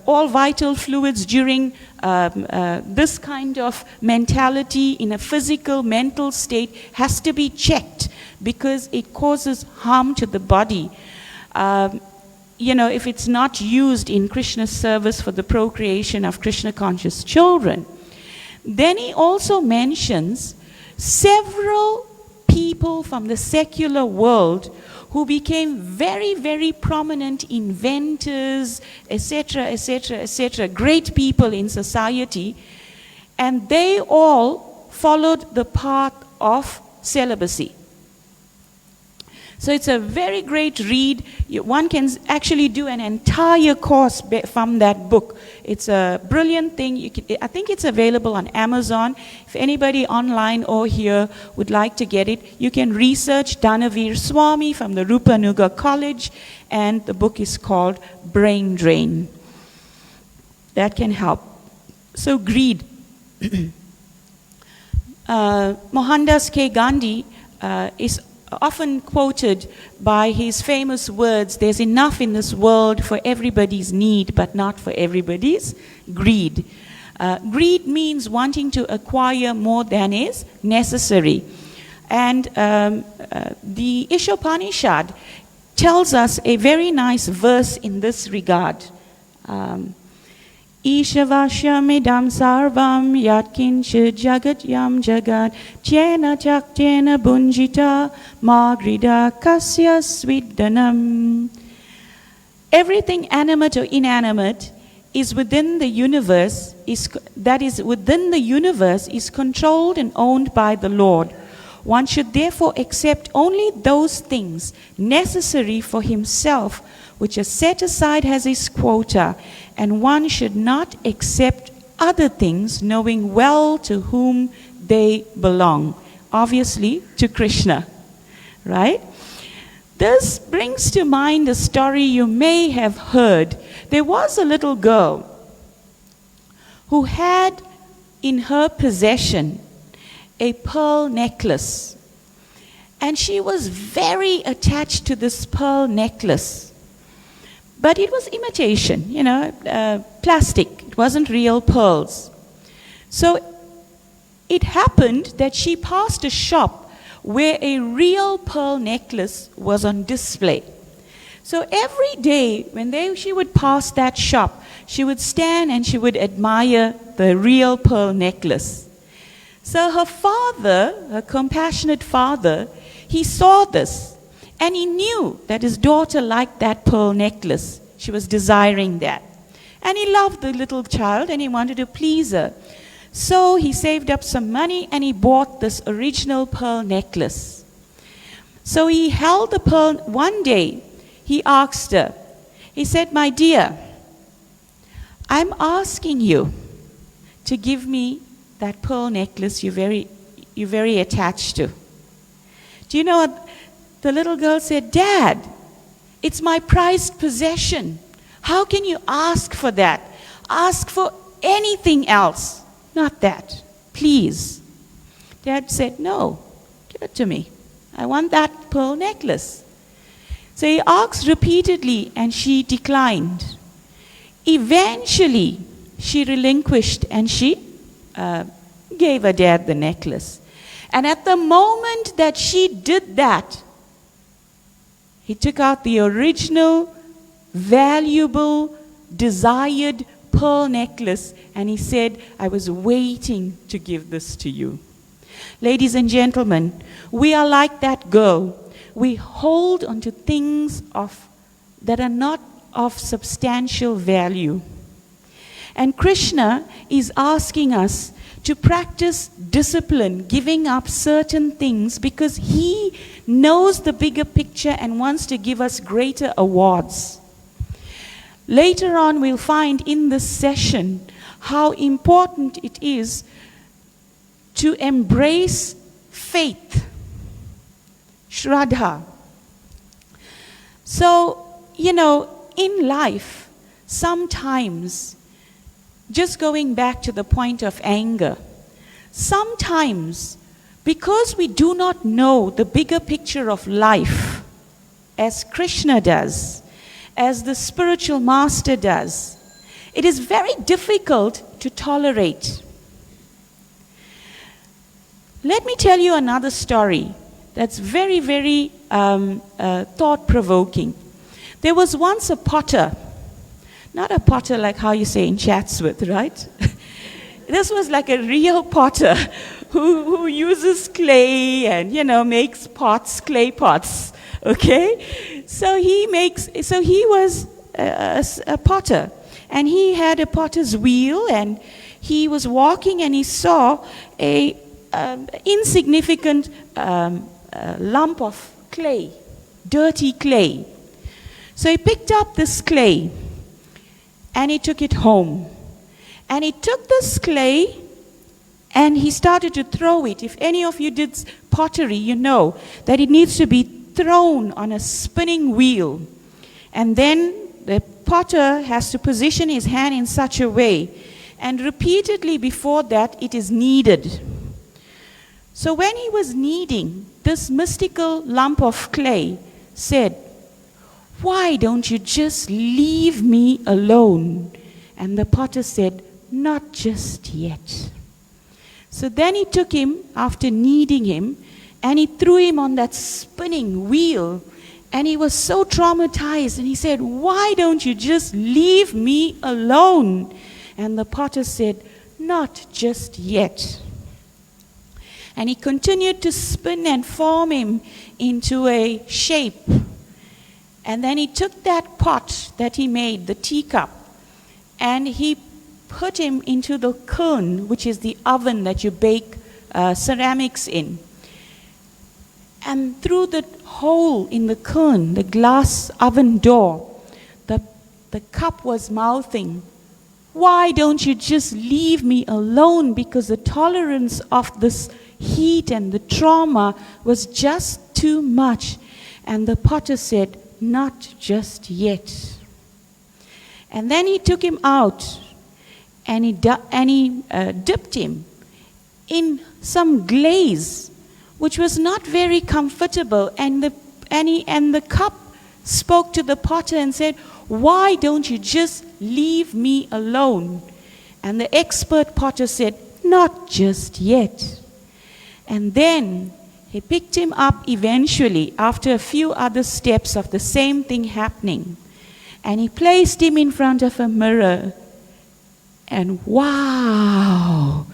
all vital fluids during this kind of mentality in a physical, mental state has to be checked because it causes harm to the body. If it's not used in Krishna's service for the procreation of Krishna conscious children. Then he also mentions several people from the secular world who became very, very prominent inventors, etc., etc., etc., great people in society, and they all followed the path of celibacy. So it's a very great read. One can actually do an entire course from that book. It's a brilliant thing. I think it's available on Amazon. If anybody online or here would like to get it, you can research Dhanavir Swami from the Rupanuga College, and the book is called Brain Drain. That can help. So greed. Mohandas K. Gandhi is often quoted by his famous words, "There's enough in this world for everybody's need, but not for everybody's greed." Greed means wanting to acquire more than is necessary. And the Ishopanishad tells us a very nice verse in this regard. Ishavashyamidam sarvam yatkincha jagat yam jagat jena jaktena bunjita magrida kasya sviddanam. Everything animate or inanimate is within the universe, is controlled and owned by the Lord. One should therefore accept only those things necessary for himself which is set aside as his quota, and one should not accept other things knowing well to whom they belong. Obviously to Krishna, right? This brings to mind a story you may have heard. There was a little girl who had in her possession a pearl necklace, and she was very attached to this pearl necklace. But it was imitation, plastic. It wasn't real pearls. So it happened that she passed a shop where a real pearl necklace was on display. So every day when she would pass that shop, she would stand and she would admire the real pearl necklace. So her father, her compassionate father, he saw this. And he knew that his daughter liked that pearl necklace. She was desiring that. And he loved the little child and he wanted to please her. So he saved up some money and he bought this original pearl necklace. So he held the pearl. One day he asked her, he said, "My dear, I'm asking you to give me that pearl necklace you're very attached to." Do you know what? The little girl said, "Dad, it's my prized possession. How can you ask for that? Ask for anything else, not that. Please. Dad said, no, give it to me. I want that pearl necklace. So he asked repeatedly and she declined. Eventually, she relinquished and she gave her dad the necklace. And at the moment that she did that, he took out the original, valuable, desired pearl necklace and he said, I was waiting to give this to you. Ladies and gentlemen, we are like that girl. We hold onto things that are not of substantial value. And Krishna is asking us to practice discipline, giving up certain things because he knows the bigger picture and wants to give us greater awards. Later on, we'll find in this session how important it is to embrace faith, Shraddha. So, in life, sometimes, just going back to the point of anger, sometimes, because we do not know the bigger picture of life, as Krishna does, as the spiritual master does, it is very difficult to tolerate. Let me tell you another story that's very, very thought-provoking. There was once a potter, not a potter like how you say in Chatsworth, right? This was like a real potter who uses clay and, makes pots, clay pots, okay? So he was a potter, and he had a potter's wheel, and he was walking and he saw a insignificant lump of clay, dirty clay. So he picked up this clay and he took it home. And he took this clay and he started to throw it. If any of you did pottery, you know that it needs to be thrown on a spinning wheel. And then the potter has to position his hand in such a way. And repeatedly before that, it is kneaded. So when he was kneading, this mystical lump of clay said, why don't you just leave me alone? And the potter said, not just yet. So then he took him, after kneading him, and he threw him on that spinning wheel. And he was so traumatized. And he said, why don't you just leave me alone? And the potter said, not just yet. And he continued to spin and form him into a shape. And then he took that pot that he made, the teacup, and he put him into the kiln, which is the oven that you bake ceramics in. And through the hole in the kiln, the glass oven door, the cup was mouthing, why don't you just leave me alone? Because the tolerance of this heat and the trauma was just too much. And the potter said, not just yet. And then he took him out and he dipped him in some glaze, which was not very comfortable. And the cup spoke to the potter and said, why don't you just leave me alone? And the expert potter said, not just yet. And then he picked him up eventually after a few other steps of the same thing happening. And he placed him in front of a mirror. And wow,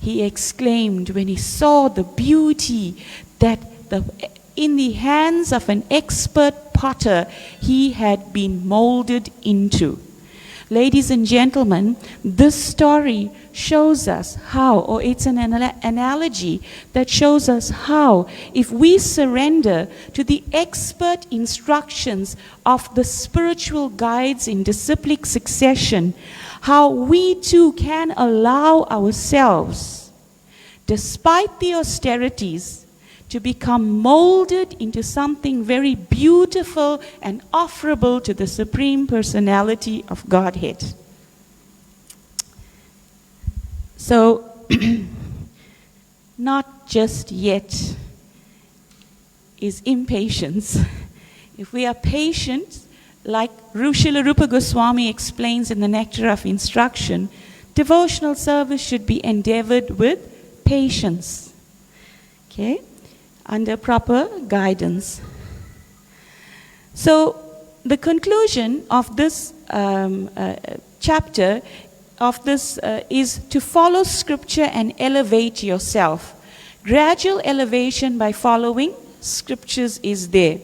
he exclaimed when he saw the beauty that in the hands of an expert potter he had been molded into. Ladies and gentlemen, this story shows us how, or it's an analogy that shows us how, if we surrender to the expert instructions of the spiritual guides in disciplic succession, how we too can allow ourselves, despite the austerities, to become molded into something very beautiful and offerable to the Supreme Personality of Godhead. So, not just yet is impatience. If we are patient, like Srila Rupa Goswami explains in the Nectar of Instruction, devotional service should be endeavored with patience, okay, under proper guidance. So the conclusion of this chapter of this is to follow scripture and elevate yourself. Gradual elevation by following scriptures is there.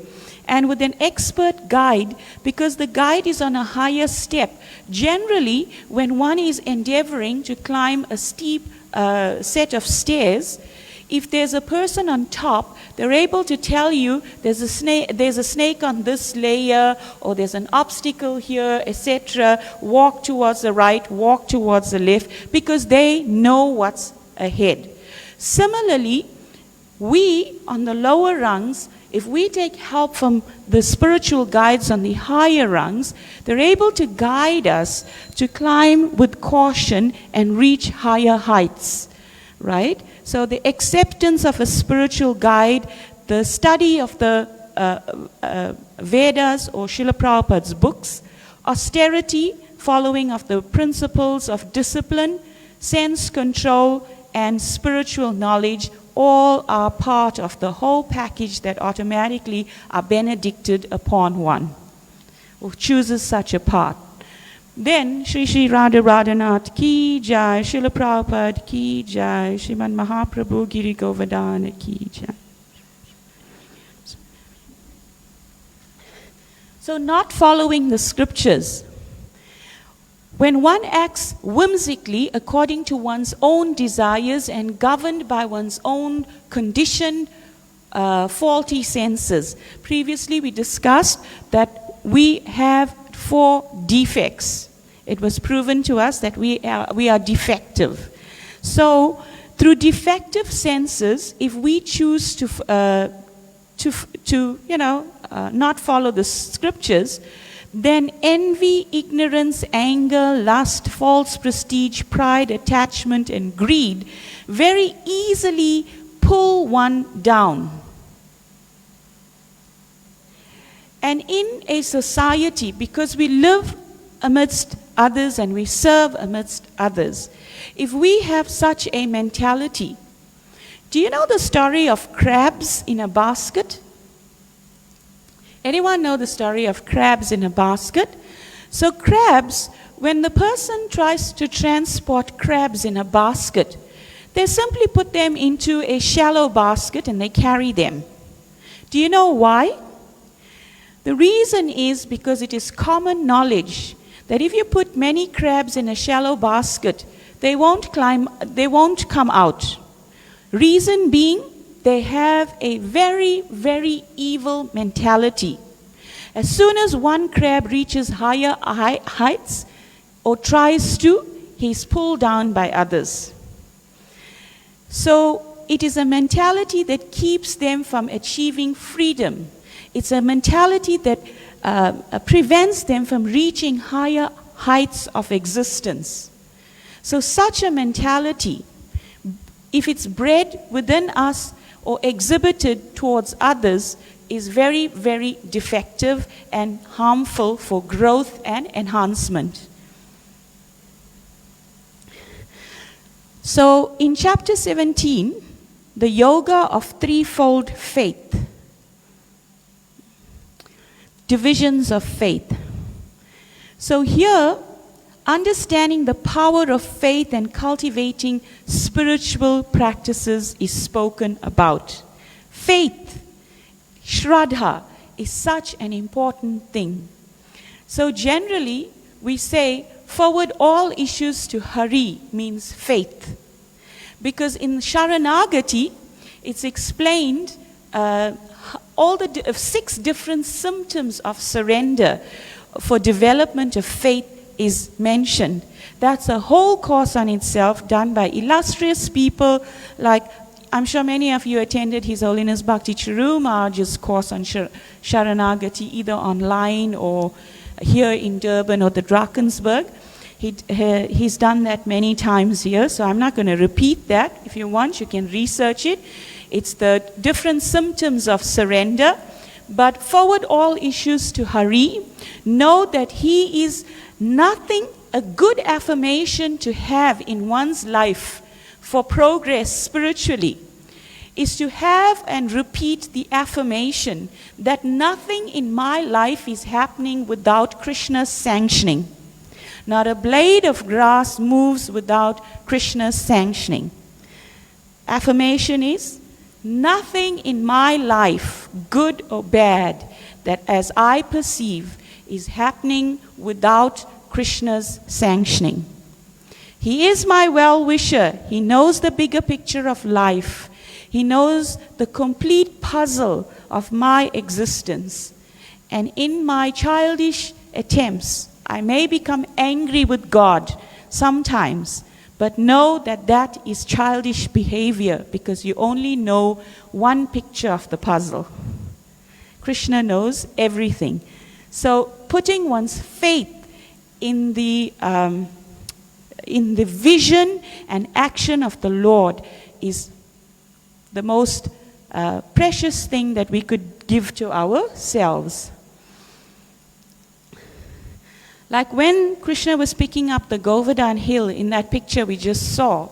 And with an expert guide, because the guide is on a higher step. Generally, when one is endeavoring to climb a steep set of stairs, if there's a person on top, they're able to tell you there's a snake on this layer, or there's an obstacle here, etc. Walk towards the right, walk towards the left, because they know what's ahead. Similarly, we on the lower rungs, if we take help from the spiritual guides on the higher rungs, they're able to guide us to climb with caution and reach higher heights, right? So the acceptance of a spiritual guide, the study of the Vedas or Srila Prabhupada's books, austerity, following of the principles of discipline, sense control, and spiritual knowledge, all are part of the whole package that automatically are benedicted upon one who chooses such a path. Then Shri Shri Radha Radhanath ki jai, Srila Prabhupada ki jai, Srimad Mahaprabhu Giri Govardhana ki jai. So not following the scriptures. When one acts whimsically according to one's own desires and governed by one's own conditioned faulty senses. Previously we discussed that we have 4 defects. It was proven to us that we are defective. So through defective senses, if we choose to not follow the scriptures, then envy, ignorance, anger, lust, false prestige, pride, attachment, and greed very easily pull one down. And in a society, because we live amidst others and we serve amidst others, if we have such a mentality, do you know the story of crabs in a basket? Anyone know the story of crabs in a basket? So crabs, when the person tries to transport crabs in a basket, they simply put them into a shallow basket and they carry them. Do you know why? The reason is because it is common knowledge that if you put many crabs in a shallow basket, they won't come out. Reason being, they have a very, very evil mentality. As soon as one crab reaches higher heights or tries to, he's pulled down by others. So it is a mentality that keeps them from achieving freedom. It's a mentality that prevents them from reaching higher heights of existence. So such a mentality, if it's bred within us or exhibited towards others, is very, very defective and harmful for growth and enhancement. So in chapter 17, the yoga of threefold faith, divisions of faith. So here, understanding the power of faith and cultivating spiritual practices is spoken about. Faith, Shraddha, is such an important thing. So generally, we say, forward all issues to Hari means faith. Because in Sharanagati, it's explained all the 6 different symptoms of surrender for development of faith is mentioned. That's a whole course on itself done by illustrious people like I'm sure many of you attended His Holiness Bhakti Chiru Maharaj's course on Sharanagati, either online or here in Durban or the Drakensberg. He's done that many times here, so I'm not going to repeat that. If you want, you can research it. It's the different symptoms of surrender. But forward all issues to Hari. Know that He is nothing, a good affirmation to have in one's life for progress spiritually is to have and repeat the affirmation that nothing in my life is happening without Krishna's sanctioning. Not a blade of grass moves without Krishna's sanctioning. Affirmation is, nothing in my life, good or bad, that as I perceive is happening without Krishna's sanctioning. He is my well-wisher. He knows the bigger picture of life. He knows the complete puzzle of my existence. And in my childish attempts, I may become angry with God sometimes, but know that that is childish behavior because you only know one picture of the puzzle. Krishna knows everything. So putting one's faith in the vision and action of the Lord is the most precious thing that we could give to ourselves. Like when Krishna was picking up the Govardhan hill in that picture we just saw,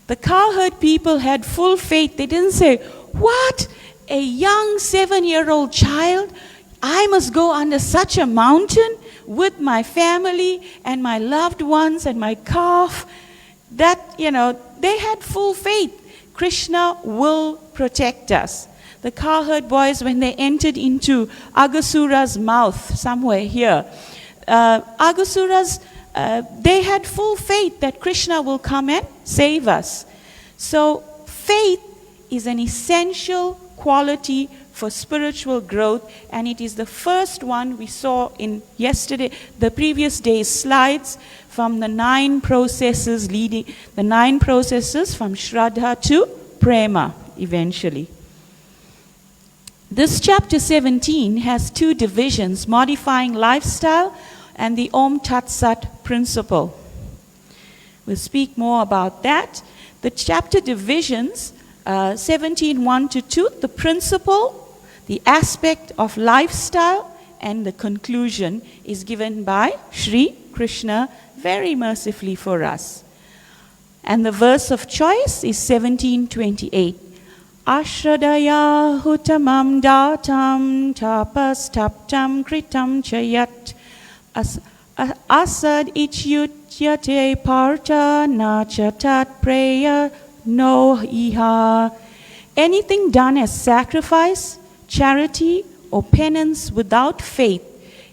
the cowherd people had full faith. They didn't say, what? A young 7-year-old child? I must go under such a mountain with my family and my loved ones and my calf. That, they had full faith. Krishna will protect us. The cowherd boys, when they entered into Aghasura's mouth, somewhere here, Aghasuras, they had full faith that Krishna will come and save us. So faith is an essential quality for spiritual growth, and it is the first one we saw in the previous day's slides from the 9 processes from Shraddha to Prema eventually. This chapter 17 has 2 divisions, modifying lifestyle and the Om Tat Sat principle. We'll speak more about that. The chapter divisions, 17, 1 to 2, the principle, the aspect of lifestyle, and the conclusion is given by Sri Krishna very mercifully for us. And the verse of choice is 17:28. Ashradaya hutamam datam tapas taptam kritam chayat asad ichyutyate parta nachatat preya no iha. Anything done as sacrifice, charity, or penance without faith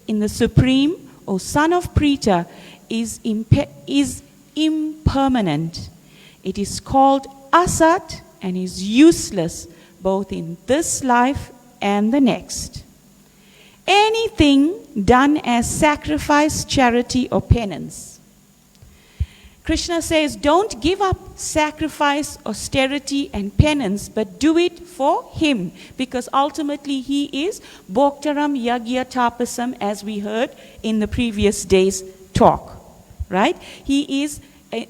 in the Supreme, O son of Prita, is impermanent. It is called asat and is useless both in this life and the next. Anything done as sacrifice, charity, or penance. Krishna says, don't give up sacrifice, austerity, and penance, but do it for Him, because ultimately He is Bhoktaram Yagya Tapasam, as we heard in the previous day's talk. Right? He is.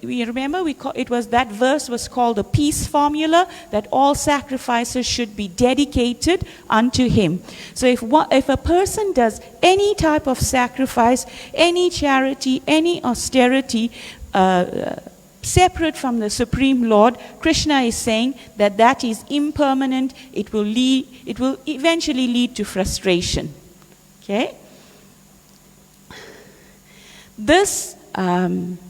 We remember that verse was called the peace formula, that all sacrifices should be dedicated unto Him. So if a person does any type of sacrifice, any charity, any austerity, separate from the Supreme Lord, Krishna is saying that is impermanent. It will eventually lead to frustration. Okay? This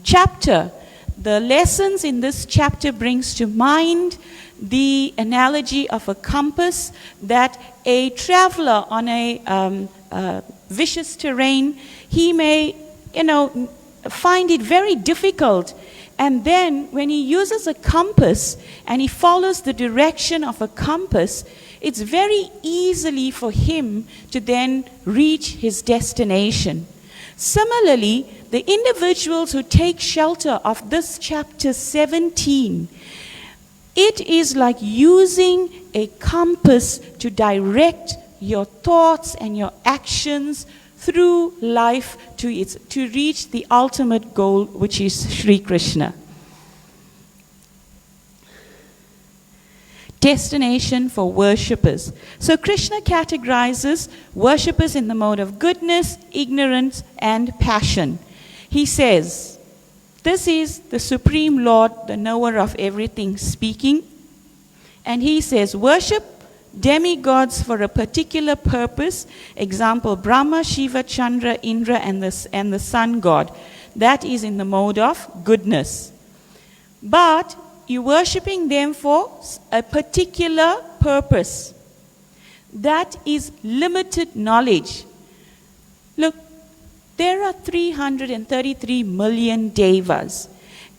chapter, the lessons in this chapter brings to mind the analogy of a compass, that a traveler on a vicious terrain, he may, find it very difficult. And then when he uses a compass and he follows the direction of a compass, it's very easily for him to then reach his destination. Similarly, the individuals who take shelter of this chapter 17 It is like using a compass to direct your thoughts and your actions through life to reach the ultimate goal, which is Sri Krishna. Destination for worshippers. So Krishna categorizes worshippers in the mode of goodness, ignorance, and passion. He says, this is the Supreme Lord, the knower of everything, speaking. And he says, worship demigods for a particular purpose. Example, Brahma, Shiva, Chandra, Indra, and the sun god. That is in the mode of goodness. But you're worshipping them for a particular purpose. That is limited knowledge. Look, there are 333 million devas,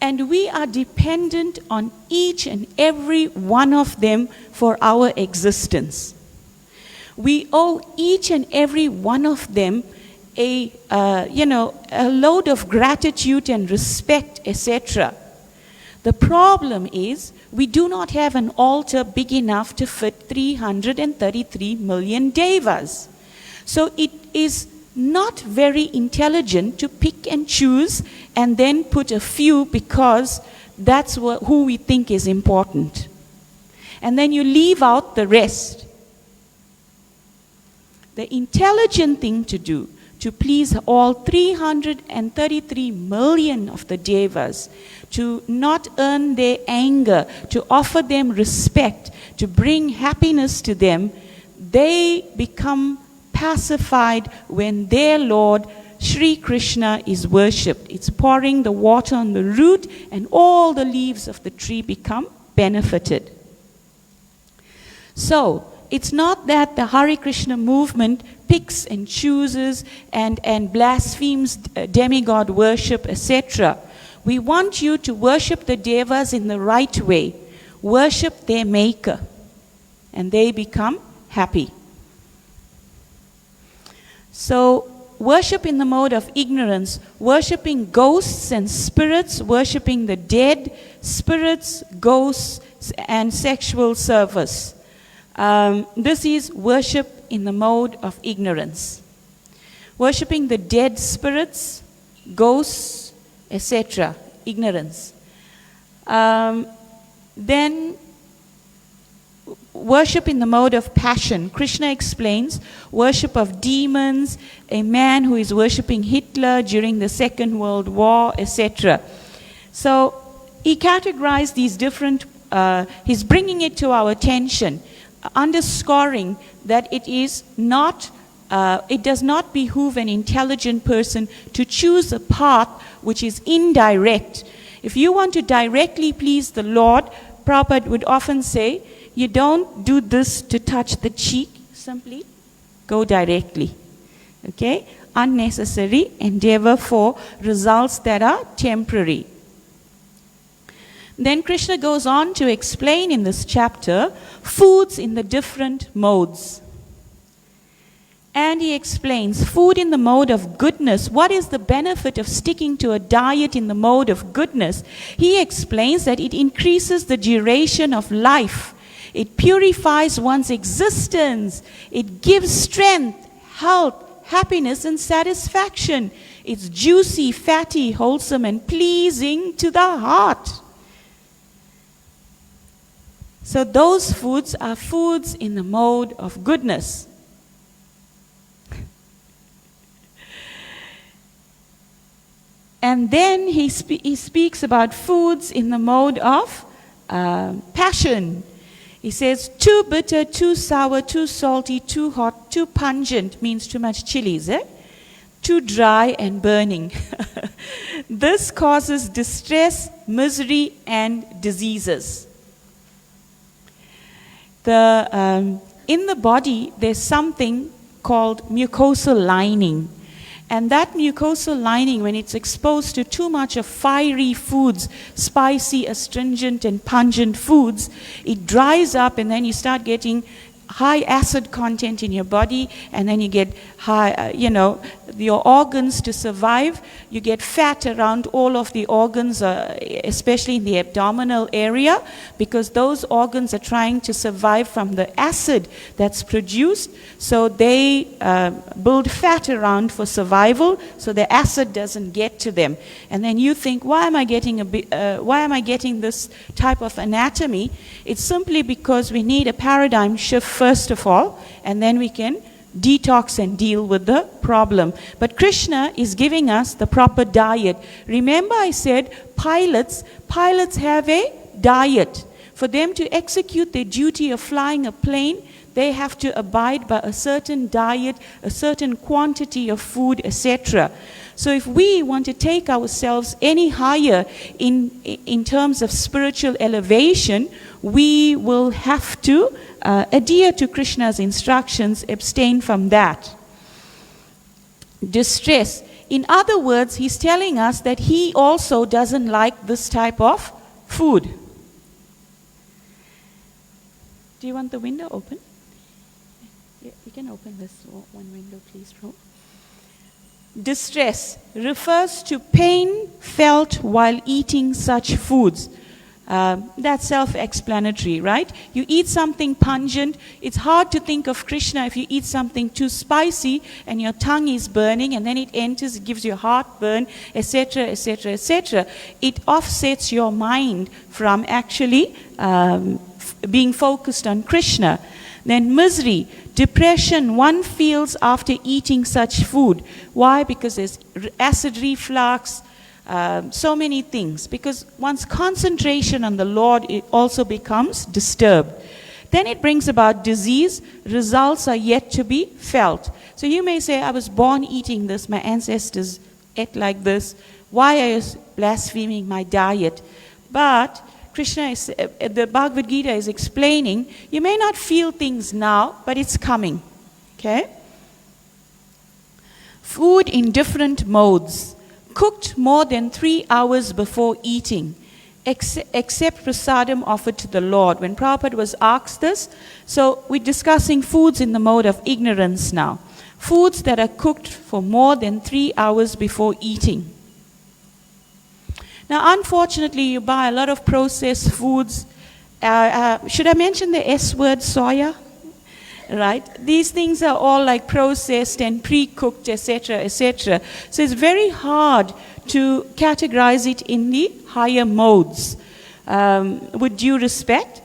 and we are dependent on each and every one of them for our existence. We owe each and every one of them a load of gratitude and respect, etc. The problem is we do not have an altar big enough to fit 333 million devas. So it is not very intelligent to pick and choose and then put a few because that's who we think is important. And then you leave out the rest. The intelligent thing to do, to please all 333 million of the devas, to not earn their anger, to offer them respect, to bring happiness to them, they become pacified when their Lord, Sri Krishna, is worshipped. It's pouring the water on the root and all the leaves of the tree become benefited. So, it's not that the Hare Krishna movement picks and chooses and blasphemes demigod worship, etc. We want you to worship the devas in the right way. Worship their maker. And they become happy. So, worship in the mode of ignorance, worshipping ghosts and spirits, worshipping the dead, spirits, ghosts, and sexual service. This is worship in the mode of ignorance. Worshipping the dead spirits, ghosts, etc. Ignorance. Then worship in the mode of passion. Krishna explains worship of demons, a man who is worshipping Hitler during the Second World War, etc. So he categorized these different, he's bringing it to our attention, underscoring that it is not, it does not behoove an intelligent person to choose a path which is indirect. If you want to directly please the Lord, Prabhupada would often say, you don't do this to touch the cheek, simply go directly. Okay? Unnecessary endeavor for results that are temporary. Then Krishna goes on to explain in this chapter foods in the different modes. And he explains food in the mode of goodness. What is the benefit of sticking to a diet in the mode of goodness? He explains that it increases the duration of life. It purifies one's existence. It gives strength, health, happiness, and satisfaction. It's juicy, fatty, wholesome, and pleasing to the heart. So those foods are foods in the mode of goodness. And then he speaks about foods in the mode of passion. He says, too bitter, too sour, too salty, too hot, too pungent, means too much chilies, too dry and burning. This causes distress, misery, and diseases. In the body, there's something called mucosal lining. And that mucosal lining, when it's exposed to too much of fiery foods, spicy, astringent, and pungent foods, it dries up and then you start getting high acid content in your body, and then you get high, your organs to survive. You get fat around all of the organs, especially in the abdominal area, because those organs are trying to survive from the acid that's produced. So they build fat around for survival, so the acid doesn't get to them. And then you think, why am I getting this type of anatomy? It's simply because we need a paradigm shift first of all, and then we can detox and deal with the problem. But Krishna is giving us the proper diet. Remember I said pilots have a diet. For them to execute their duty of flying a plane, they have to abide by a certain diet, a certain quantity of food, etc. So if we want to take ourselves any higher in terms of spiritual elevation, we will have to adhere to Krishna's instructions, abstain from that. Distress. In other words, he's telling us that he also doesn't like this type of food. Do you want the window open? Yeah, you can open this one window, please, Ro. Distress refers to pain felt while eating such foods. That's self-explanatory, right? You eat something pungent, it's hard to think of Krishna if you eat something too spicy and your tongue is burning and then it enters, it gives you heartburn, etc., etc., etc. It offsets your mind from actually being focused on Krishna. Then misery, depression one feels after eating such food. Why? Because there's acid reflux, so many things. Because one's concentration on the Lord, it also becomes disturbed. Then it brings about disease. Results are yet to be felt. So you may say, I was born eating this, my ancestors ate like this. Why are you blaspheming my diet? But Krishna is, the Bhagavad Gita is explaining, you may not feel things now, but it's coming. Okay? Food in different modes. Cooked more than 3 hours before eating, except prasadam offered to the Lord. When Prabhupada was asked this, so we're discussing foods in the mode of ignorance now. Foods that are cooked for more than 3 hours before eating. Now, unfortunately, you buy a lot of processed foods. Should I mention the S word, soya? Right? These things are all like processed and pre-cooked, etc., etc. So it's very hard to categorize it in the higher modes, with due respect,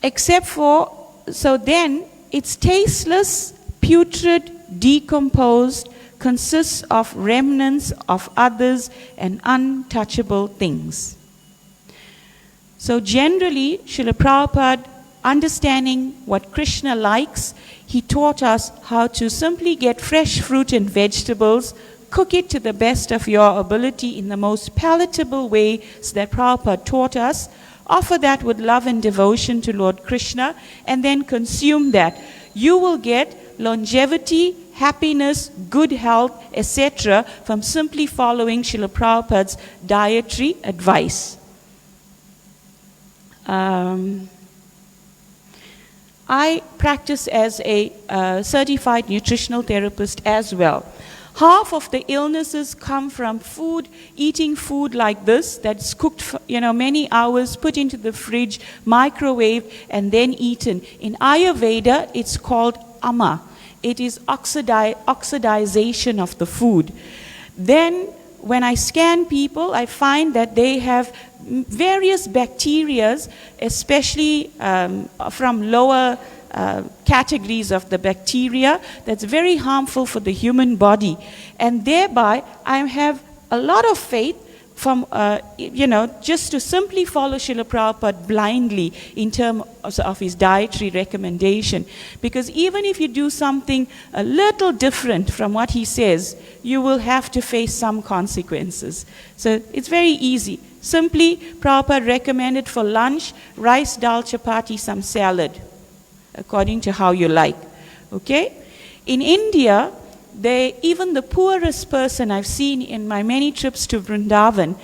except for, so then it's tasteless, putrid, decomposed, consists of remnants of others and untouchable things. So generally, Srila Prabhupada, understanding what Krishna likes, he taught us how to simply get fresh fruit and vegetables, cook it to the best of your ability in the most palatable way so that Prabhupada taught us, offer that with love and devotion to Lord Krishna, and then consume that. You will get longevity, happiness, good health, etc. from simply following Srila Prabhupada's dietary advice. I practice as a certified nutritional therapist as well. Half of the illnesses come from food, eating food like this, that's cooked for, many hours, put into the fridge, microwave, and then eaten. In Ayurveda, it's called ama. It is oxidization of the food. Then, when I scan people, I find that they have various bacteria, especially from lower categories of the bacteria, that's very harmful for the human body. And thereby, I have a lot of faith from, just to simply follow Srila Prabhupada blindly in terms of his dietary recommendation. Because even if you do something a little different from what he says, you will have to face some consequences. So it's very easy. Simply, Prabhupada recommended for lunch, rice, dal, chapati, some salad, according to how you like. Okay? In India, even the poorest person I've seen in my many trips to Vrindavan,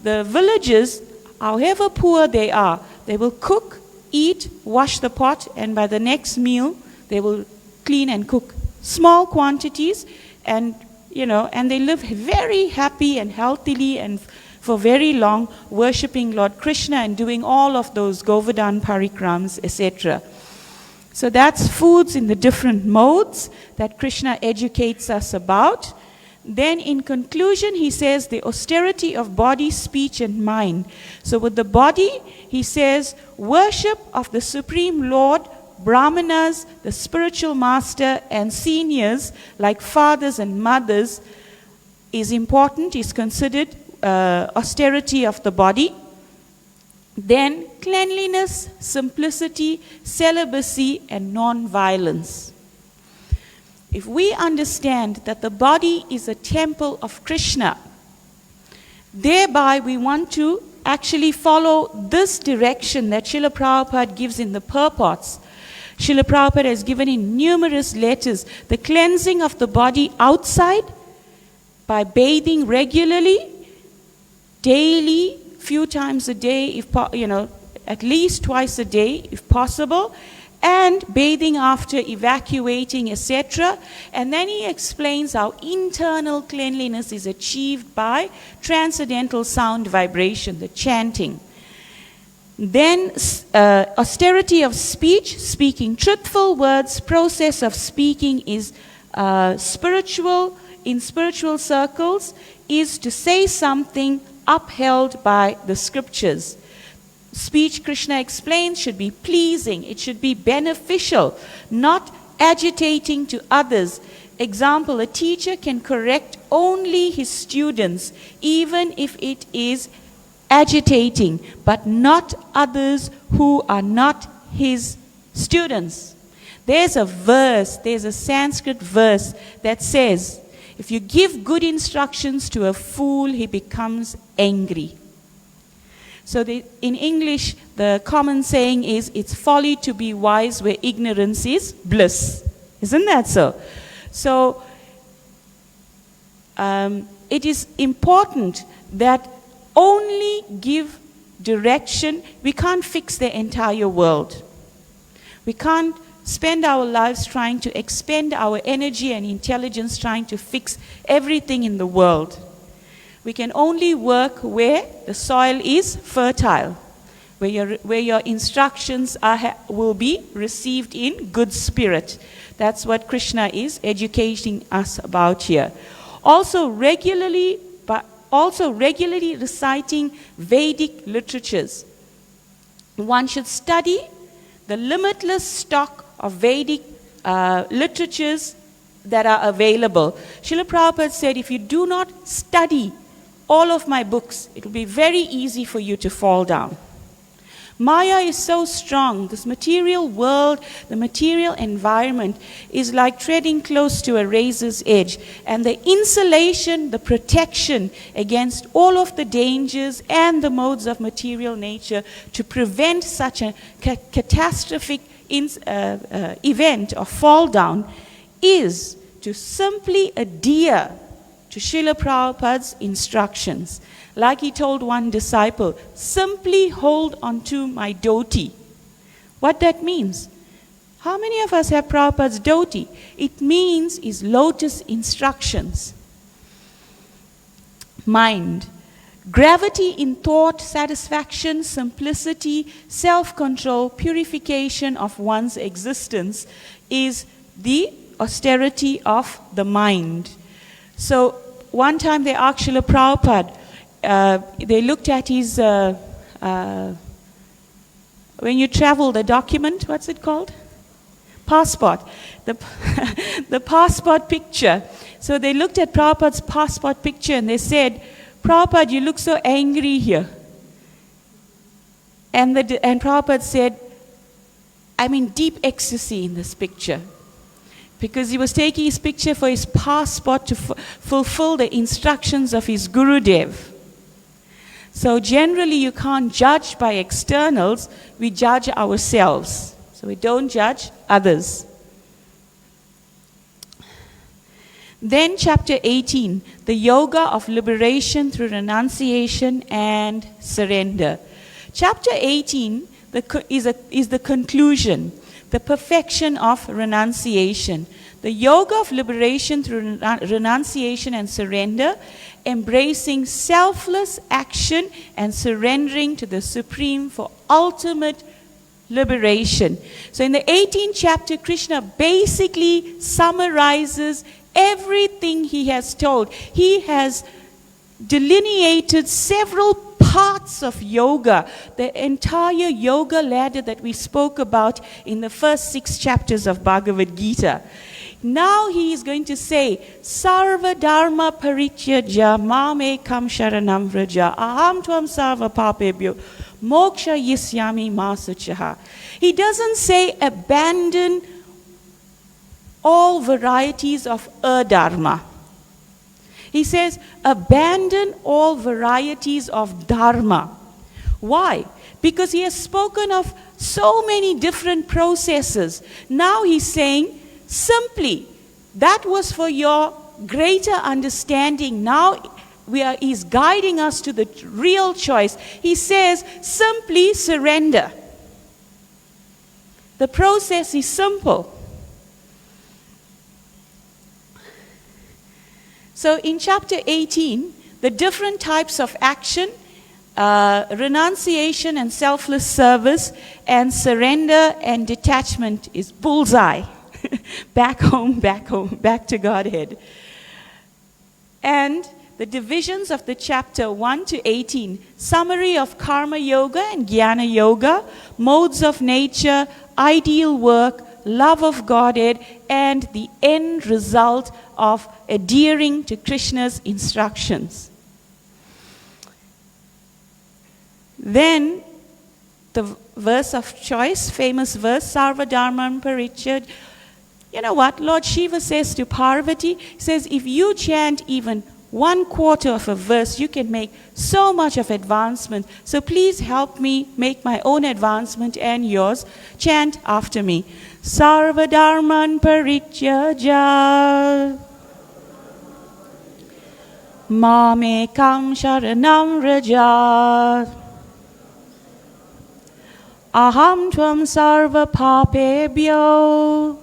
the villages, however poor they are, they will cook eat, wash the pot, and by the next meal, they will clean and cook. Small quantities, and and they live very happy and healthily and for very long, worshipping Lord Krishna and doing all of those Govardhan parikrams, etc. So that's foods in the different modes that Krishna educates us about. Then in conclusion, he says the austerity of body, speech, and mind. So with the body, he says worship of the Supreme Lord, Brahmanas, the spiritual master, and seniors like fathers and mothers is important, is considered austerity of the body. Then cleanliness, simplicity, celibacy, and non-violence. If we understand that the body is a temple of Krishna, thereby we want to actually follow this direction that Srila Prabhupada gives in the purports. Srila Prabhupada has given in numerous letters the cleansing of the body outside by bathing regularly, daily, few times a day, if at least twice a day if possible, and bathing after evacuating, etc. And then he explains how internal cleanliness is achieved by transcendental sound vibration, the chanting. Then austerity of speech, speaking truthful words. Process of speaking is spiritual, in spiritual circles, is to say something upheld by the scriptures. Speech, Krishna explains, should be pleasing, it should be beneficial, not agitating to others. Example, a teacher can correct only his students, even if it is agitating, but not others who are not his students. There's a verse, there's a Sanskrit verse that says, if you give good instructions to a fool, he becomes angry. So in English, the common saying is, it's folly to be wise where ignorance is bliss. Isn't that so? So it is important that only give direction. We can't fix the entire world. We can't spend our lives trying to expend our energy and intelligence trying to fix everything in the world. We can only work where the soil is fertile, where your instructions will be received in good spirit. That's what Krishna is educating us about here. Also regularly reciting Vedic literatures. One should study the limitless stock of Vedic literatures that are available. Srila Prabhupada said, if you do not study all of my books, it will be very easy for you to fall down. Maya is so strong. This material world, the material environment is like treading close to a razor's edge. And the insulation, the protection against all of the dangers and the modes of material nature to prevent such a catastrophic event or fall down is to simply adhere to Srila Prabhupada's instructions. Like he told one disciple, simply hold on to my dhoti. What that means? How many of us have Prabhupada's dhoti? It means his lotus instructions. Mind. Gravity in thought, satisfaction, simplicity, self-control, purification of one's existence is the austerity of the mind. So one time they asked Srila Prabhupada, they looked at his, when you travel, the document, what's it called? Passport. The passport picture. So they looked at Prabhupada's passport picture and they said, Prabhupada, you look so angry here. And Prabhupada said, I'm in deep ecstasy in this picture. Because he was taking his picture for his passport to fulfill the instructions of his Gurudev. So generally you can't judge by externals, we judge ourselves. So we don't judge others. Then chapter 18, the yoga of liberation through renunciation and surrender. Chapter 18, is the conclusion, the perfection of renunciation. The yoga of liberation through renunciation and surrender, embracing selfless action and surrendering to the Supreme for ultimate liberation. So in the 18th chapter, Krishna basically summarizes everything he has told. He has delineated several parts of yoga, the entire yoga ladder that we spoke about in the first 6 chapters of Bhagavad Gita. Now he is going to say, Sarva Dharma Parityaja Mamekam Sharanam Vraja Aham Tvam Sarva Papebhyo Moksha Yisyami Masuchaha. He doesn't say abandon all varieties of adharma. He says abandon all varieties of dharma. Why? Because he has spoken of so many different processes. Now he's saying simply, that was for your greater understanding. Now he's guiding us to the real choice. He says, simply surrender. The process is simple. So in chapter 18, the different types of action, renunciation and selfless service, and surrender and detachment is bullseye. Back home, back to Godhead. And the divisions of the chapter 1 to 18, summary of karma yoga and jnana yoga, modes of nature, ideal work, love of Godhead, and the end result of adhering to Krishna's instructions. Then the verse of choice, famous verse, Sarva Dharman Parityaj. You know what? Lord Shiva says to Parvati, he says, if you chant even 1/4 of a verse, you can make so much of advancement. So please help me make my own advancement and yours. Chant after me. Sarva Dharman Parityaja Mamekam Sharanam Vraja Aham Tvam Sarva Papebhyo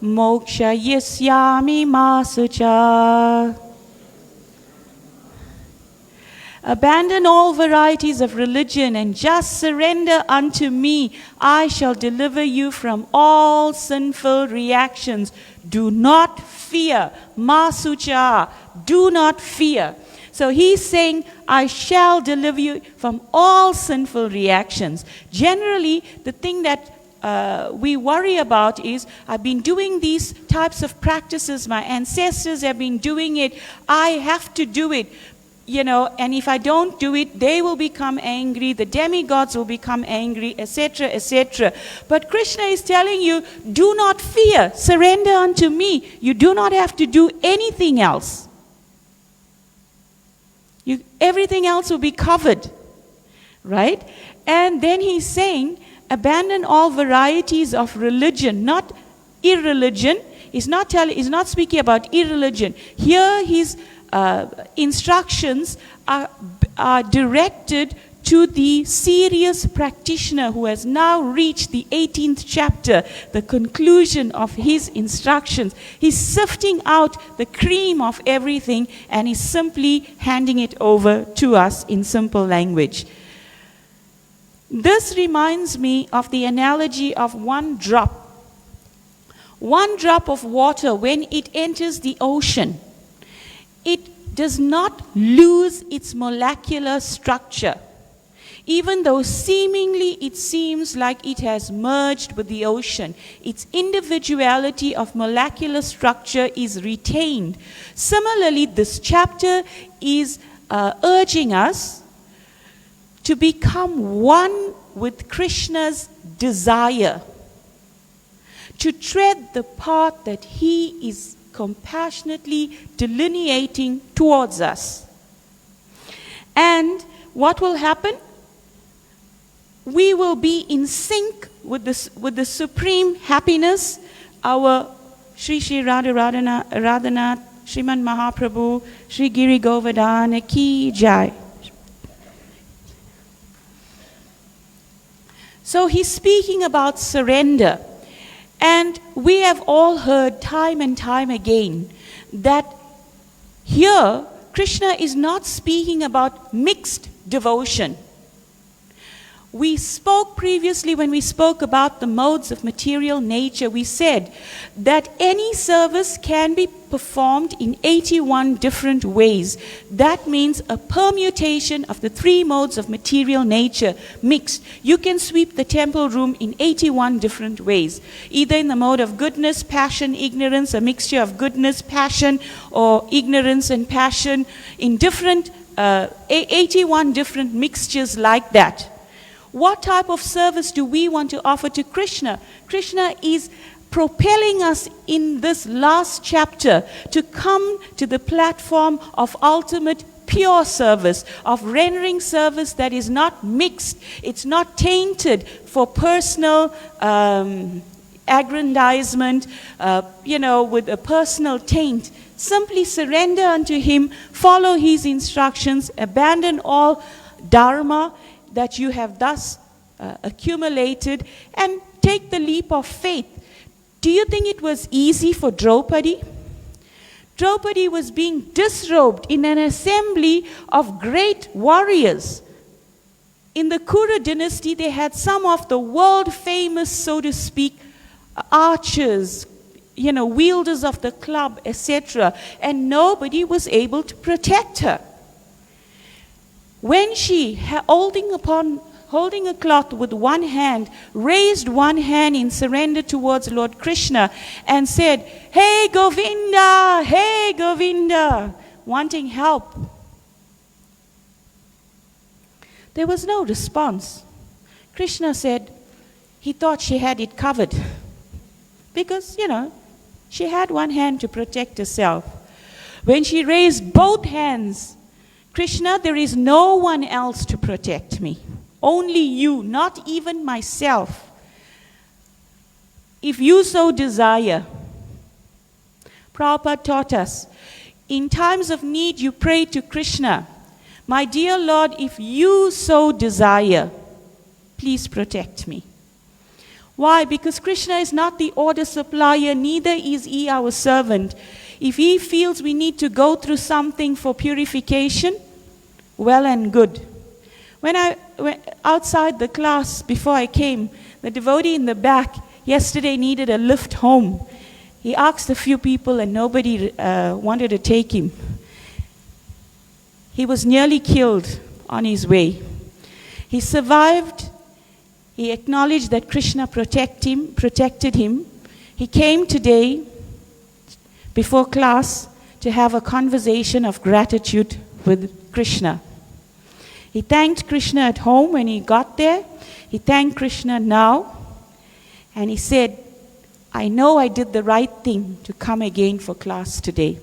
Moksha Yisyami Masucha. Abandon all varieties of religion and just surrender unto me. I shall deliver you from all sinful reactions. Do not fear. Masucha. Do not fear. So he's saying, I shall deliver you from all sinful reactions. Generally, the thing that we worry about is, I've been doing these types of practices, my ancestors have been doing it, I have to do it, and if I don't do it, they will become angry, the demigods will become angry, etc., etc. But Krishna is telling you, do not fear, surrender unto me. You do not have to do anything else. Everything else will be covered, right? And then he's saying, abandon all varieties of religion, not irreligion. He's not speaking about irreligion. Here his instructions are directed to the serious practitioner who has now reached the 18th chapter, the conclusion of his instructions. He's sifting out the cream of everything and he's simply handing it over to us in simple language. This reminds me of the analogy of one drop. One drop of water, when it enters the ocean, it does not lose its molecular structure. Even though seemingly it seems like it has merged with the ocean, its individuality of molecular structure is retained. Similarly, this chapter is urging us to become one with Krishna's desire, to tread the path that he is compassionately delineating towards us. And what will happen? We will be in sync with the supreme happiness. Our Sri Radhanath, Sriman Mahaprabhu, Sri Giri Govardhana Ki Jai. So he's speaking about surrender. And we have all heard time and time again that here Krishna is not speaking about mixed devotion. We spoke previously, when we spoke about the modes of material nature, we said that any service can be performed in 81 different ways. That means a permutation of the 3 modes of material nature mixed. You can sweep the temple room in 81 different ways, either in the mode of goodness, passion, ignorance, a mixture of goodness, passion, or ignorance and passion, in different 81 different mixtures like that. What type of service do we want to offer to Krishna? Krishna is propelling us in this last chapter to come to the platform of ultimate pure service, of rendering service that is not mixed, it's not tainted for personal aggrandizement, with a personal taint. Simply surrender unto him, follow his instructions, abandon all dharma that you have thus accumulated, and take the leap of faith. Do you think it was easy for Draupadi? Draupadi was being disrobed in an assembly of great warriors. In the Kuru dynasty, they had some of the world famous, so to speak, archers, wielders of the club, etc. And nobody was able to protect her. When she, holding a cloth with one hand, raised one hand in surrender towards Lord Krishna and said, "Hey Govinda," wanting help, there was no response. Krishna said he thought she had it covered because, she had one hand to protect herself. When she raised both hands, "Krishna, there is no one else to protect me. Only you, not even myself. If you so desire." Prabhupada taught us, in times of need you pray to Krishna, "My dear Lord, if you so desire, please protect me." Why? Because Krishna is not the order supplier, neither is he our servant. If he feels we need to go through something for purification, well and good. When I went outside the class before I came, the devotee in the back yesterday needed a lift home. He asked a few people and nobody wanted to take him. He was nearly killed on his way. He survived. He acknowledged that Krishna protected him. He came today before class to have a conversation of gratitude with Krishna. He thanked Krishna at home when he got there. He thanked Krishna now. And he said, "I know I did the right thing to come again for class today."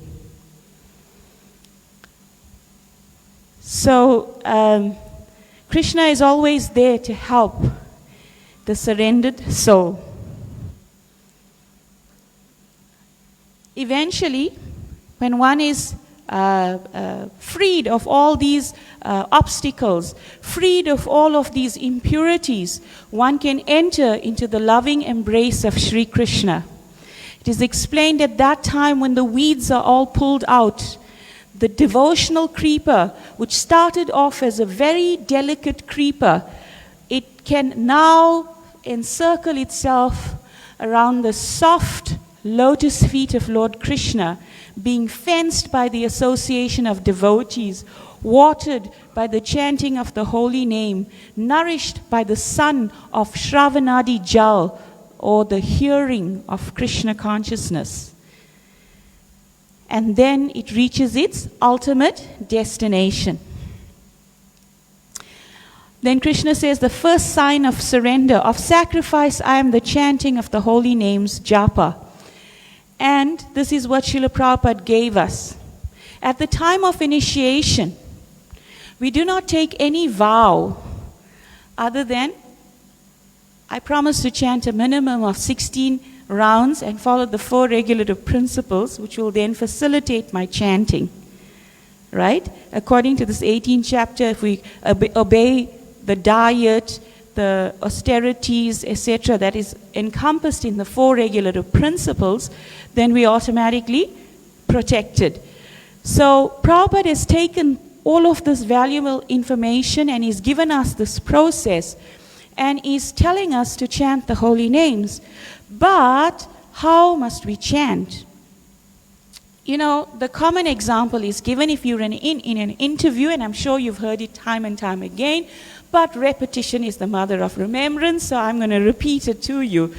So, Krishna is always there to help the surrendered soul. Eventually, when one is freed of all these obstacles, freed of all of these impurities, one can enter into the loving embrace of Sri Krishna. It is explained at that time when the weeds are all pulled out, the devotional creeper, which started off as a very delicate creeper, it can now encircle itself around the soft lotus feet of Lord Krishna, being fenced by the association of devotees, watered by the chanting of the holy name, nourished by the sun of Shravanadi Jal, or the hearing of Krishna consciousness. And then it reaches its ultimate destination. Then Krishna says, the first sign of surrender, of sacrifice, I am the chanting of the holy names, japa. And this is what Srila Prabhupada gave us. At the time of initiation, we do not take any vow other than, I promise to chant a minimum of 16 rounds and follow the 4 regulative principles, which will then facilitate my chanting. Right? According to this 18th chapter, if we obey the diet, the austerities, etc., that is encompassed in the 4 regulative principles, then we automatically protected. So Prabhupada has taken all of this valuable information and he's given us this process and is telling us to chant the holy names. But how must we chant? You know, the common example is given if you're in an interview, and I'm sure you've heard it time and time again, but repetition is the mother of remembrance, so I'm going to repeat it to you.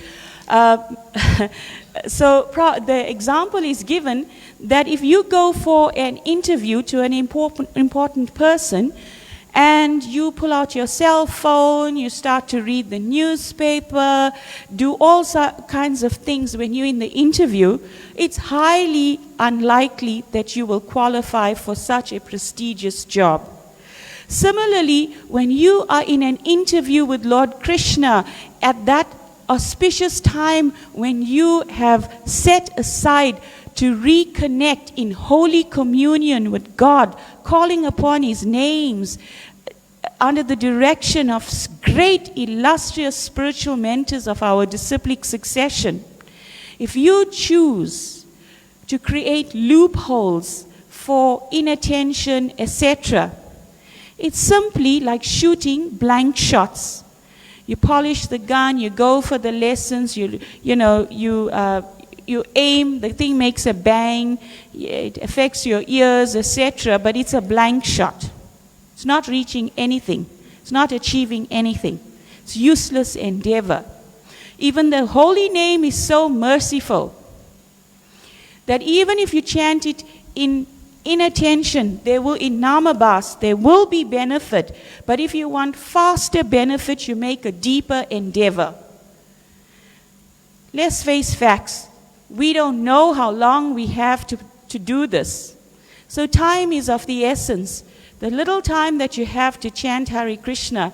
So the example is given that if you go for an interview to an important person, and you pull out your cell phone, you start to read the newspaper, do all kinds of things when you're in the interview, it's highly unlikely that you will qualify for such a prestigious job. Similarly, when you are in an interview with Lord Krishna at that auspicious time when you have set aside to reconnect in holy communion with God, calling upon His names, under the direction of great illustrious spiritual mentors of our disciplic succession. If you choose to create loopholes for inattention, etc., it's simply like shooting blank shots. You polish the gun, you go for the lessons, you aim, the thing makes a bang, it affects your ears, etc., but it's a blank shot. It's not reaching anything. It's not achieving anything. It's useless endeavor. Even the holy name is so merciful that even if you chant it in inattention, in namabas, there will be benefit. But if you want faster benefit, you make a deeper endeavor. Let's face facts. We don't know how long we have to do this. So time is of the essence. The little time that you have to chant Hare Krishna,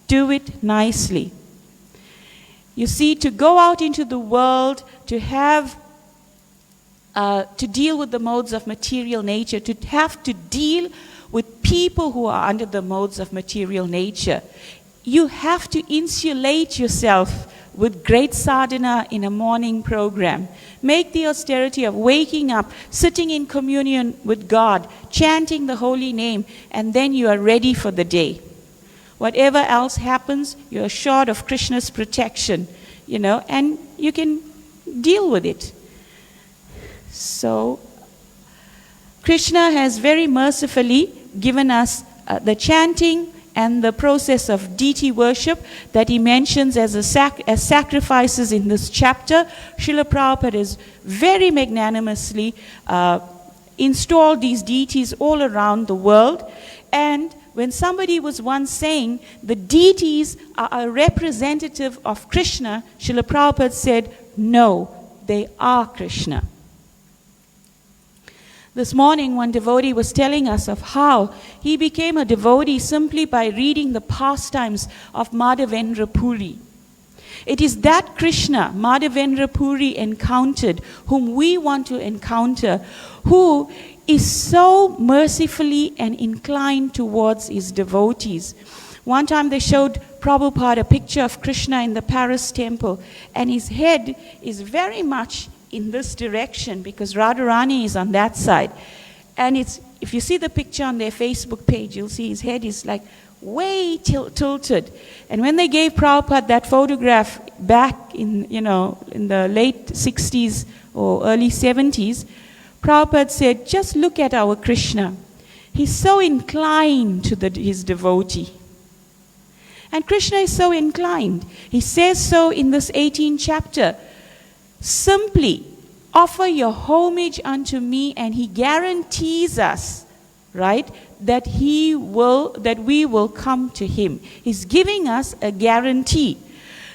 do it nicely. You see, to go out into the world, to have to deal with the modes of material nature, to have to deal with people who are under the modes of material nature, you have to insulate yourself with great sadhana in a morning program. Make the austerity of waking up, sitting in communion with God, chanting the holy name, and then you are ready for the day. Whatever else happens, you're assured of Krishna's protection, and you can deal with it. So, Krishna has very mercifully given us the chanting and the process of deity worship that he mentions as sacrifices in this chapter. Srila Prabhupada has very magnanimously installed these deities all around the world. And when somebody was once saying the deities are a representative of Krishna, Srila Prabhupada said, no, they are Krishna. This morning, one devotee was telling us of how he became a devotee simply by reading the pastimes of Madhavendra Puri. It is that Krishna, Madhavendra Puri encountered, whom we want to encounter, who is so mercifully and inclined towards his devotees. One time they showed Prabhupada a picture of Krishna in the Paris temple, and his head is very much in this direction because Radharani is on that side. And if you see the picture on their Facebook page, you'll see his head is like way tilted. And when they gave Prabhupada that photograph back in the late 60s or early 70s, Prabhupada said, just look at our Krishna. He's so inclined to his devotee. And Krishna is so inclined. He says so in this 18th chapter. Simply offer your homage unto me, and he guarantees us, right, that we will come to him. He's giving us a guarantee.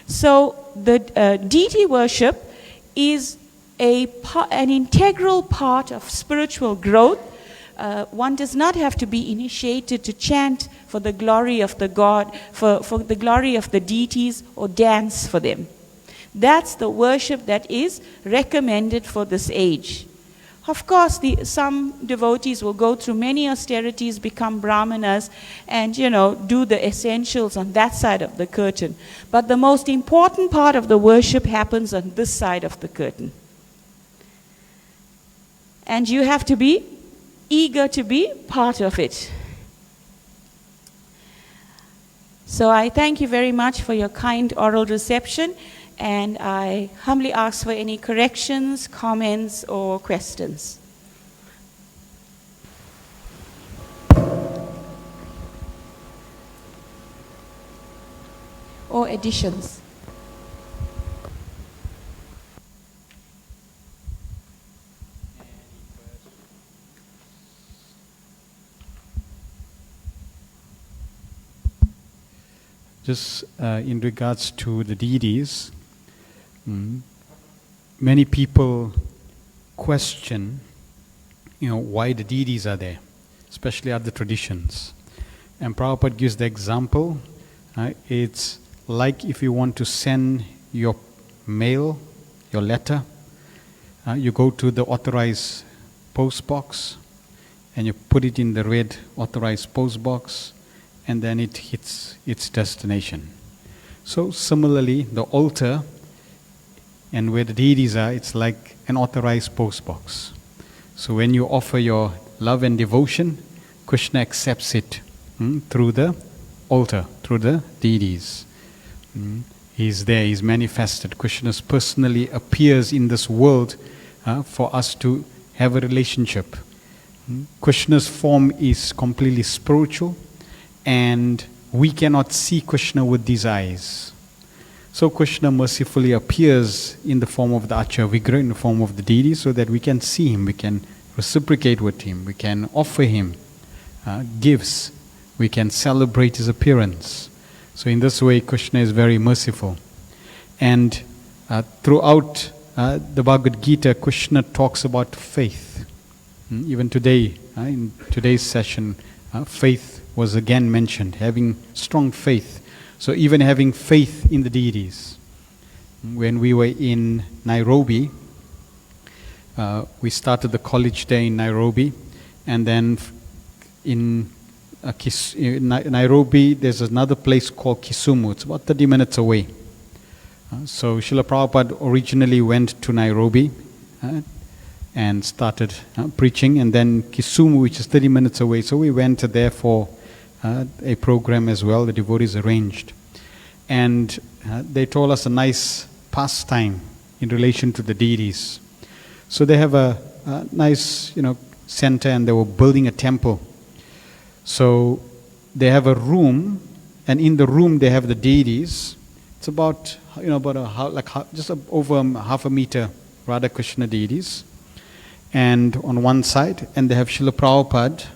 So the deity worship is an integral part of spiritual growth. One does not have to be initiated to chant for the glory of the God, for the glory of the deities, or dance for them. That's the worship that is recommended for this age. Of course, some devotees will go through many austerities, become brahmanas, and, do the essentials on that side of the curtain. But the most important part of the worship happens on this side of the curtain. And you have to be eager to be part of it. So I thank you very much for your kind oral reception, and I humbly ask for any corrections, comments, or questions. Or additions. Just in regards to the deities, many people question, why the deities are there, especially other traditions. And Prabhupada gives the example. It's like if you want to send your mail, your letter, you go to the authorized post box and you put it in the red authorized post box, and then it hits its destination. So similarly, the altar and where the deities are, it's like an authorized post box. So when you offer your love and devotion, Krishna accepts it through the altar, through the deities. He's there, he's manifested. Krishna personally appears in this world for us to have a relationship. Krishna's form is completely spiritual, and we cannot see Krishna with these eyes. So Krishna mercifully appears in the form of the Acha Vigraha, in the form of the deity, so that we can see him, we can reciprocate with him, we can offer him gifts, we can celebrate his appearance. So in this way, Krishna is very merciful. And throughout the Bhagavad Gita, Krishna talks about faith. Even today, in today's session, faith was again mentioned, having strong faith. So even having faith in the deities. When we were in Nairobi, we started the college day in Nairobi, and then in Nairobi there's another place called Kisumu. It's about 30 minutes away. So Srila Prabhupada originally went to Nairobi and started preaching, and then Kisumu, which is 30 minutes away. So we went there for a program as well, the devotees arranged. And they told us a nice pastime in relation to the deities. So they have a nice, center, and they were building a temple. So they have a room, and in the room they have the deities. It's about, just over half a meter Radha Krishna deities. And on one side, and they have Srila Prabhupada,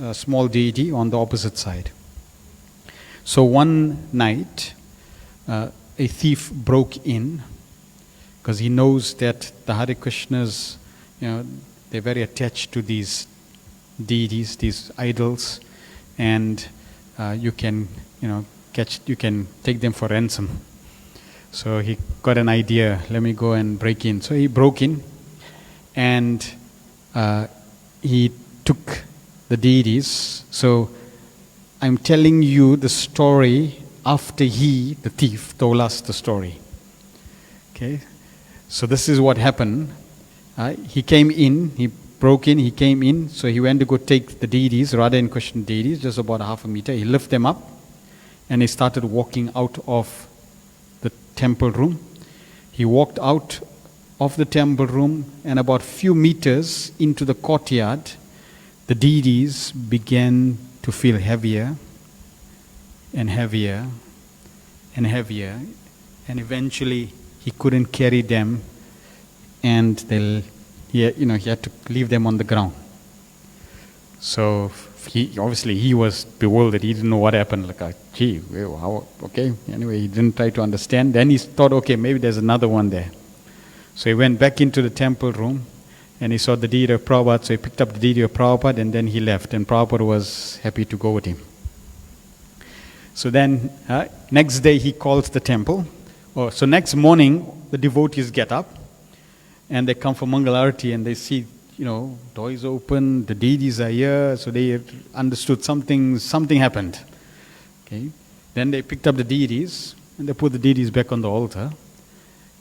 a small deity, on the opposite side. So one night, a thief broke in, because he knows that the Hare Krishnas, they're very attached to these deities, these idols, and you can take them for ransom. So he got an idea, let me go and break in. So he broke in, and he took the deities. So I'm telling you the story after the thief, told us the story. Okay, so this is what happened. He came in, he broke in, he came in, so he went to go take the deities, Radha and Krishna deities, just about half a meter. He lifted them up, and he started walking out of the temple room. He walked out of the temple room, and about few meters into the courtyard, the deities began to feel heavier and heavier and heavier, and eventually he couldn't carry them, and he had to leave them on the ground. So he was bewildered. He didn't know what happened. Okay. Anyway, he didn't try to understand. Then he thought, okay, maybe there's another one there. So he went back into the temple room, and he saw the deity of Prabhupada. So he picked up the deity of Prabhupada, and then he left. And Prabhupada was happy to go with him. So then, next day he calls the temple. So next morning, the devotees get up, and they come for Mangal Arati, and they see doors open, the deities are here, so they understood something happened. Okay. Then they picked up the deities, and they put the deities back on the altar,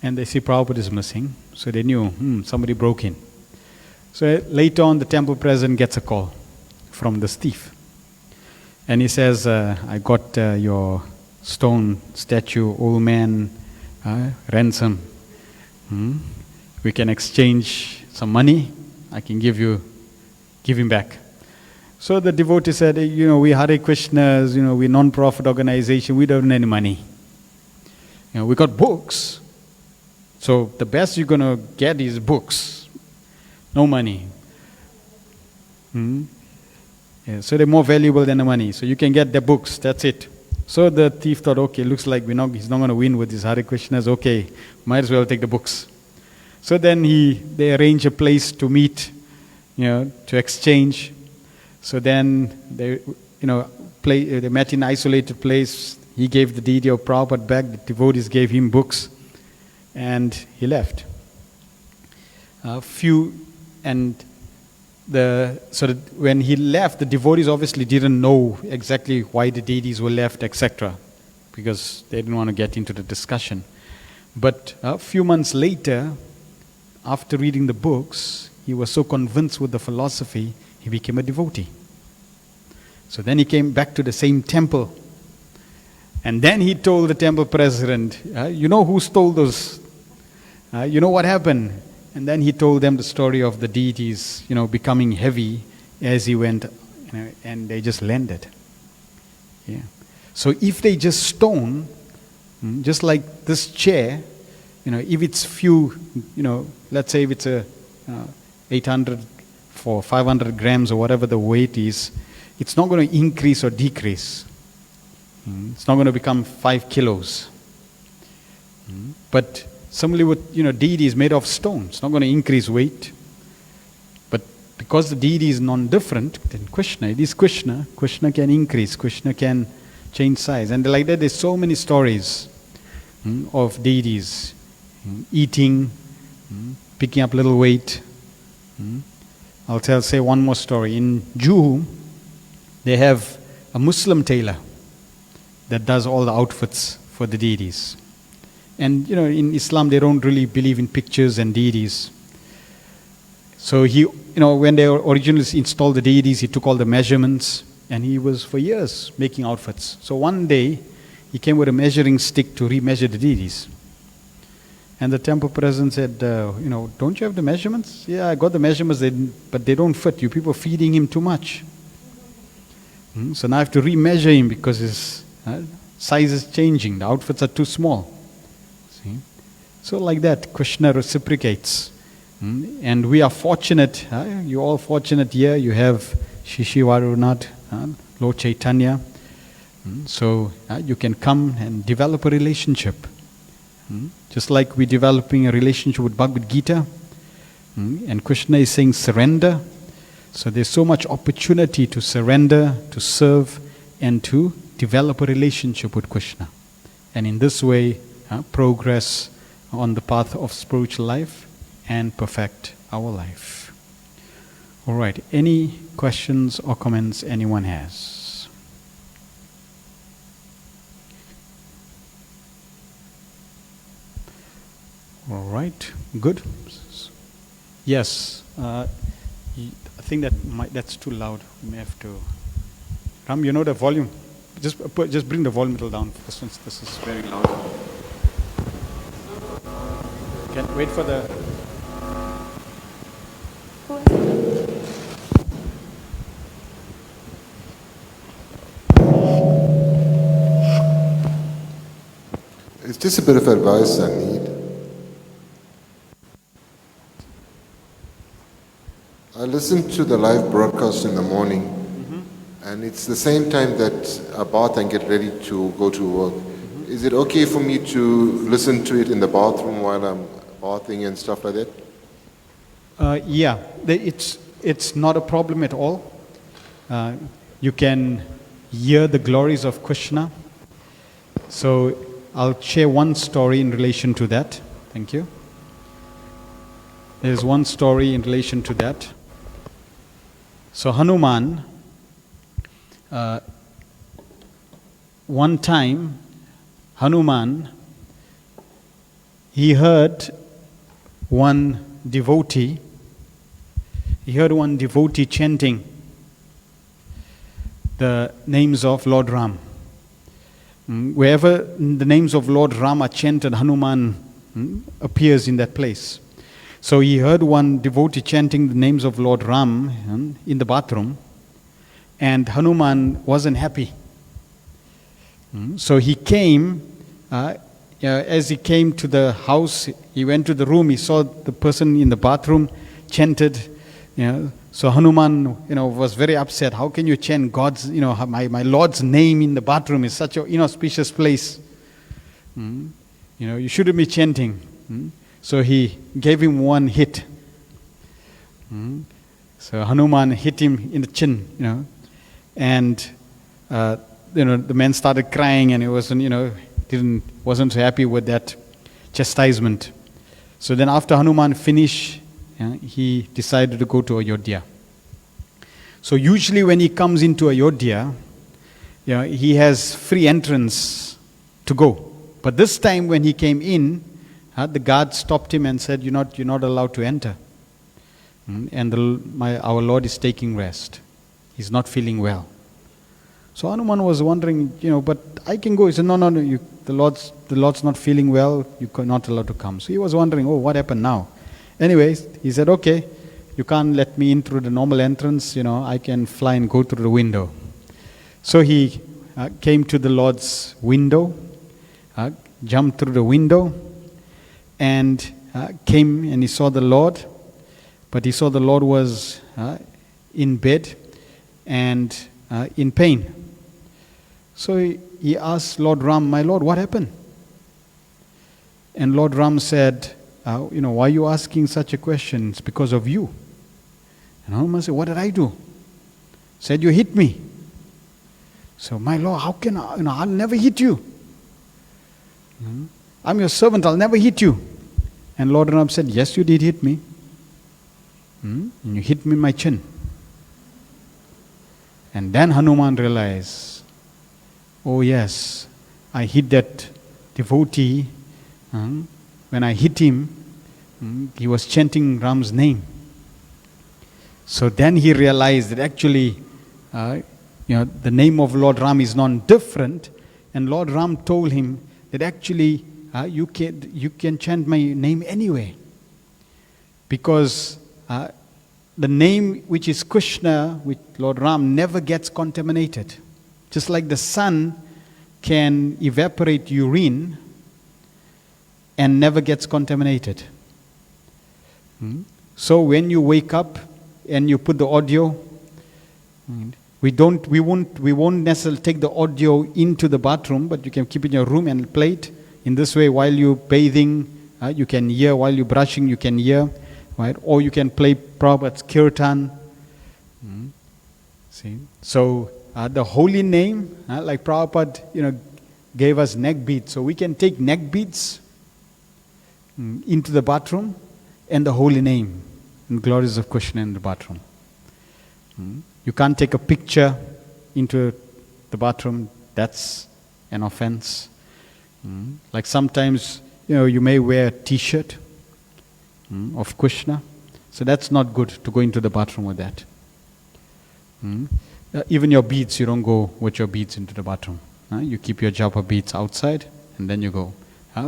and they see Prabhupada is missing, so they knew, somebody broke in. So later on, the temple president gets a call from this thief. And he says, I got your stone statue, old man, ransom. We can exchange some money. I can give him back. So the devotee said, we Hare Krishnas, we non-profit organization, we don't need any money. We got books. So the best you're going to get is books. No money. Yeah, so they're more valuable than the money. So you can get the books, that's it. So the thief thought, okay, looks like he's not going to win with his Hare Krishnas. Okay, might as well take the books. So then they arrange a place to meet, to exchange. So then they met in an isolated place. He gave the deity of Prabhupada back. The devotees gave him books, and he left. When he left, the devotees obviously didn't know exactly why the deities were left, etc., because they didn't want to get into the discussion. But a few months later, after reading the books, he was so convinced with the philosophy, he became a devotee. So then he came back to the same temple. And then he told the temple president, you know who stole those? You know what happened? And then he told them the story of the deities, becoming heavy as he went, and they just landed. Yeah. So if they just stone, just like this chair, if it's let's say if it's a 800 for 500 grams or whatever the weight is, it's not going to increase or decrease. It's not going to become 5 kilos. But similarly with deity is made of stone. It's not going to increase weight. But because the deity is non-different than Krishna, it is Krishna. Krishna can increase. Krishna can change size. And like that, there's so many stories of deities eating, picking up little weight. I'll say one more story. In Juhu, they have a Muslim tailor that does all the outfits for the deities. And in Islam they don't really believe in pictures and deities. So he, when they originally installed the deities, he took all the measurements, and he was for years making outfits. So one day he came with a measuring stick to remeasure the deities. And the temple president said, don't you have the measurements? Yeah, I got the measurements, but they don't fit. You people are feeding him too much. So now I have to remeasure him because his size is changing. The outfits are too small. See? So like that, Krishna reciprocates. And we are fortunate, you're all fortunate here. You have Shishi Varunath, Lord Chaitanya. So you can come and develop a relationship. Just like we're developing a relationship with Bhagavad Gita. And Krishna is saying surrender. So there's so much opportunity to surrender, to serve, and to develop a relationship with Krishna. And in this way, progress on the path of spiritual life and perfect our life. All right, any questions or comments anyone has? All right, good. Yes, I think that's too loud. We may have to. Ram, the volume. Just bring the volume a little down, since this is very loud. Can wait for the. It's just a bit of advice I need. I listen to the live broadcast in the morning, and it's the same time that I bath and get ready to go to work. Is it okay for me to listen to it in the bathroom while I'm bathing and stuff like that? Yeah, it's not a problem at all. You can hear the glories of Krishna. So I'll share one story in relation to that. Thank you. There's one story in relation to that. So Hanuman, one time, Hanuman, he heard one devotee chanting the names of Lord Ram. Wherever the names of Lord Ram are chanted, Hanuman appears in that place. So he heard one devotee chanting the names of Lord Ram in the bathroom, and Hanuman wasn't happy. So he came, as he came to the house, he went to the room, he saw the person in the bathroom chanted, so Hanuman, was very upset. How can you chant God's, my Lord's name in the bathroom is such an inauspicious place. You shouldn't be chanting. So he gave him one hit. So Hanuman hit him in the chin, and the man started crying, and he wasn't so happy with that chastisement. So then after Hanuman finished, he decided to go to Ayodhya. So usually when he comes into Ayodhya, he has free entrance to go. But this time when he came in, the guard stopped him and said, you're not allowed to enter. And our Lord is taking rest. He's not feeling well. So Hanuman was wondering, but I can go. He said, no, the Lord's not feeling well. You're not allowed to come. So he was wondering, what happened now? Anyways, he said, okay, you can't let me in through the normal entrance. I can fly and go through the window. So he came to the Lord's window, jumped through the window, and came and he saw the Lord. But he saw the Lord was in bed and in pain. So he asked Lord Ram, my Lord, what happened? And Lord Ram said, why are you asking such a question? It's because of you. And Hanuman said, what did I do? Said, you hit me. So, my Lord, how can I, I'll never hit you. I'm your servant, I'll never hit you. And Lord Ram said, yes, you did hit me. And you hit me in my chin. And then Hanuman realized, oh yes, I hit that devotee. When I hit him, he was chanting Ram's name. So then he realized that actually, the name of Lord Ram is non-different. And Lord Ram told him that actually, you can chant my name anyway. Because the name which is Krishna, with Lord Ram, never gets contaminated. Just like the sun can evaporate urine and never gets contaminated. So when you wake up and you put the audio, we won't necessarily take the audio into the bathroom, but you can keep it in your room and play it. In this way, while you're bathing, you can hear. While you're brushing, you can hear. Right? Or you can play Prabhupada's kirtan. See? So the holy name, like Prabhupada, gave us neck beads. So we can take neck beads into the bathroom and the holy name and glories of Krishna in the bathroom. You can't take a picture into the bathroom. That's an offense. Like sometimes, you may wear a t-shirt of Krishna. So that's not good to go into the bathroom with that. Even your beads, you don't go with your beads into the bathroom. You keep your japa beads outside and then you go.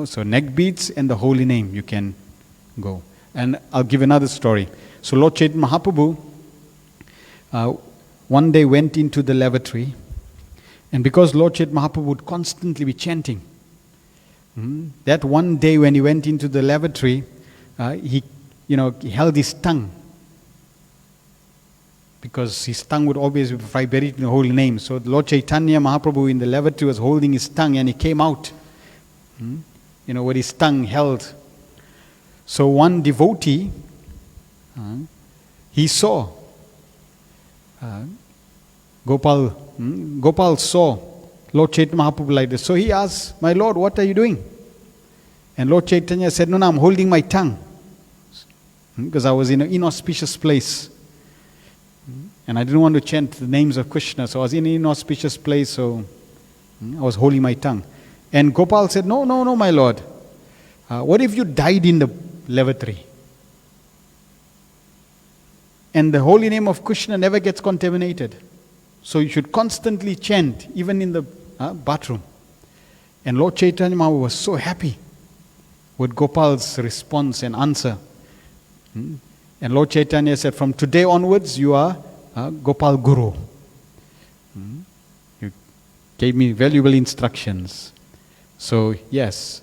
So neck beads and the holy name, you can go. And I'll give another story. So Lord Chaitanya Mahaprabhu one day went into the lavatory, and because Lord Chaitanya Mahaprabhu would constantly be chanting, that one day when he went into the lavatory, he held his tongue, because his tongue would always be vibrating in the holy name. So Lord Chaitanya Mahaprabhu in the lavatory was holding his tongue, and he came out, with his tongue held. So one devotee, he saw, Gopal saw Lord Chaitanya Mahaprabhu like this. So he asked, my Lord, what are you doing? And Lord Chaitanya said, no, I'm holding my tongue. because I was in an inauspicious place. And I didn't want to chant the names of Krishna, so I was in an inauspicious place, so I was holding my tongue. And Gopal said, no, my Lord. What if you died in the lavatory? And the holy name of Krishna never gets contaminated. So you should constantly chant, even in the bathroom. And Lord Chaitanya Mahaprabhu was so happy with Gopal's response and answer. And Lord Chaitanya said, from today onwards, you are Gopal Guru. You gave me valuable instructions. So yes,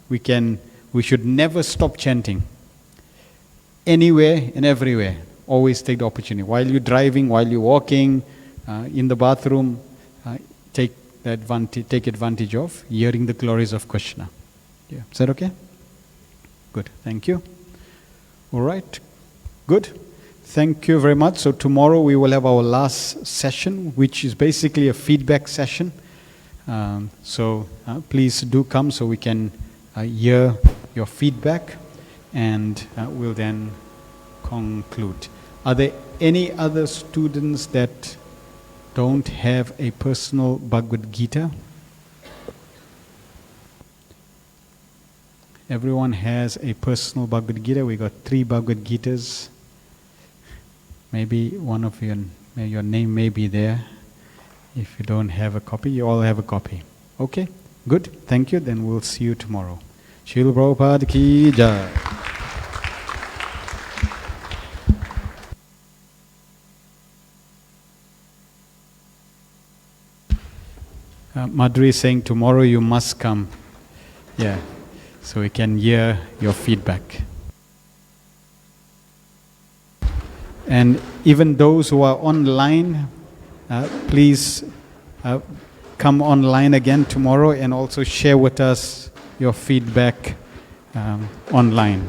we should never stop chanting. Anywhere and everywhere. Always take the opportunity. While you're driving, while you're walking, in the bathroom, take advantage of hearing the glories of Krishna. Yeah. Is that okay? Good. Thank you. All right. Good. Thank you very much. So tomorrow we will have our last session, which is basically a feedback session. So please do come so we can hear your feedback, and we'll then conclude. Are there any other students that don't have a personal Bhagavad Gita? Everyone has a personal Bhagavad Gita. We got 3 Bhagavad Gitas. Maybe one of your name may be there. If you don't have a copy, you all have a copy. Okay, good. Thank you. Then we'll see you tomorrow. Srila Prabhupada ki jai. Madri is saying tomorrow you must come. Yeah, so we can hear your feedback. And even those who are online, please come online again tomorrow and also share with us your feedback online.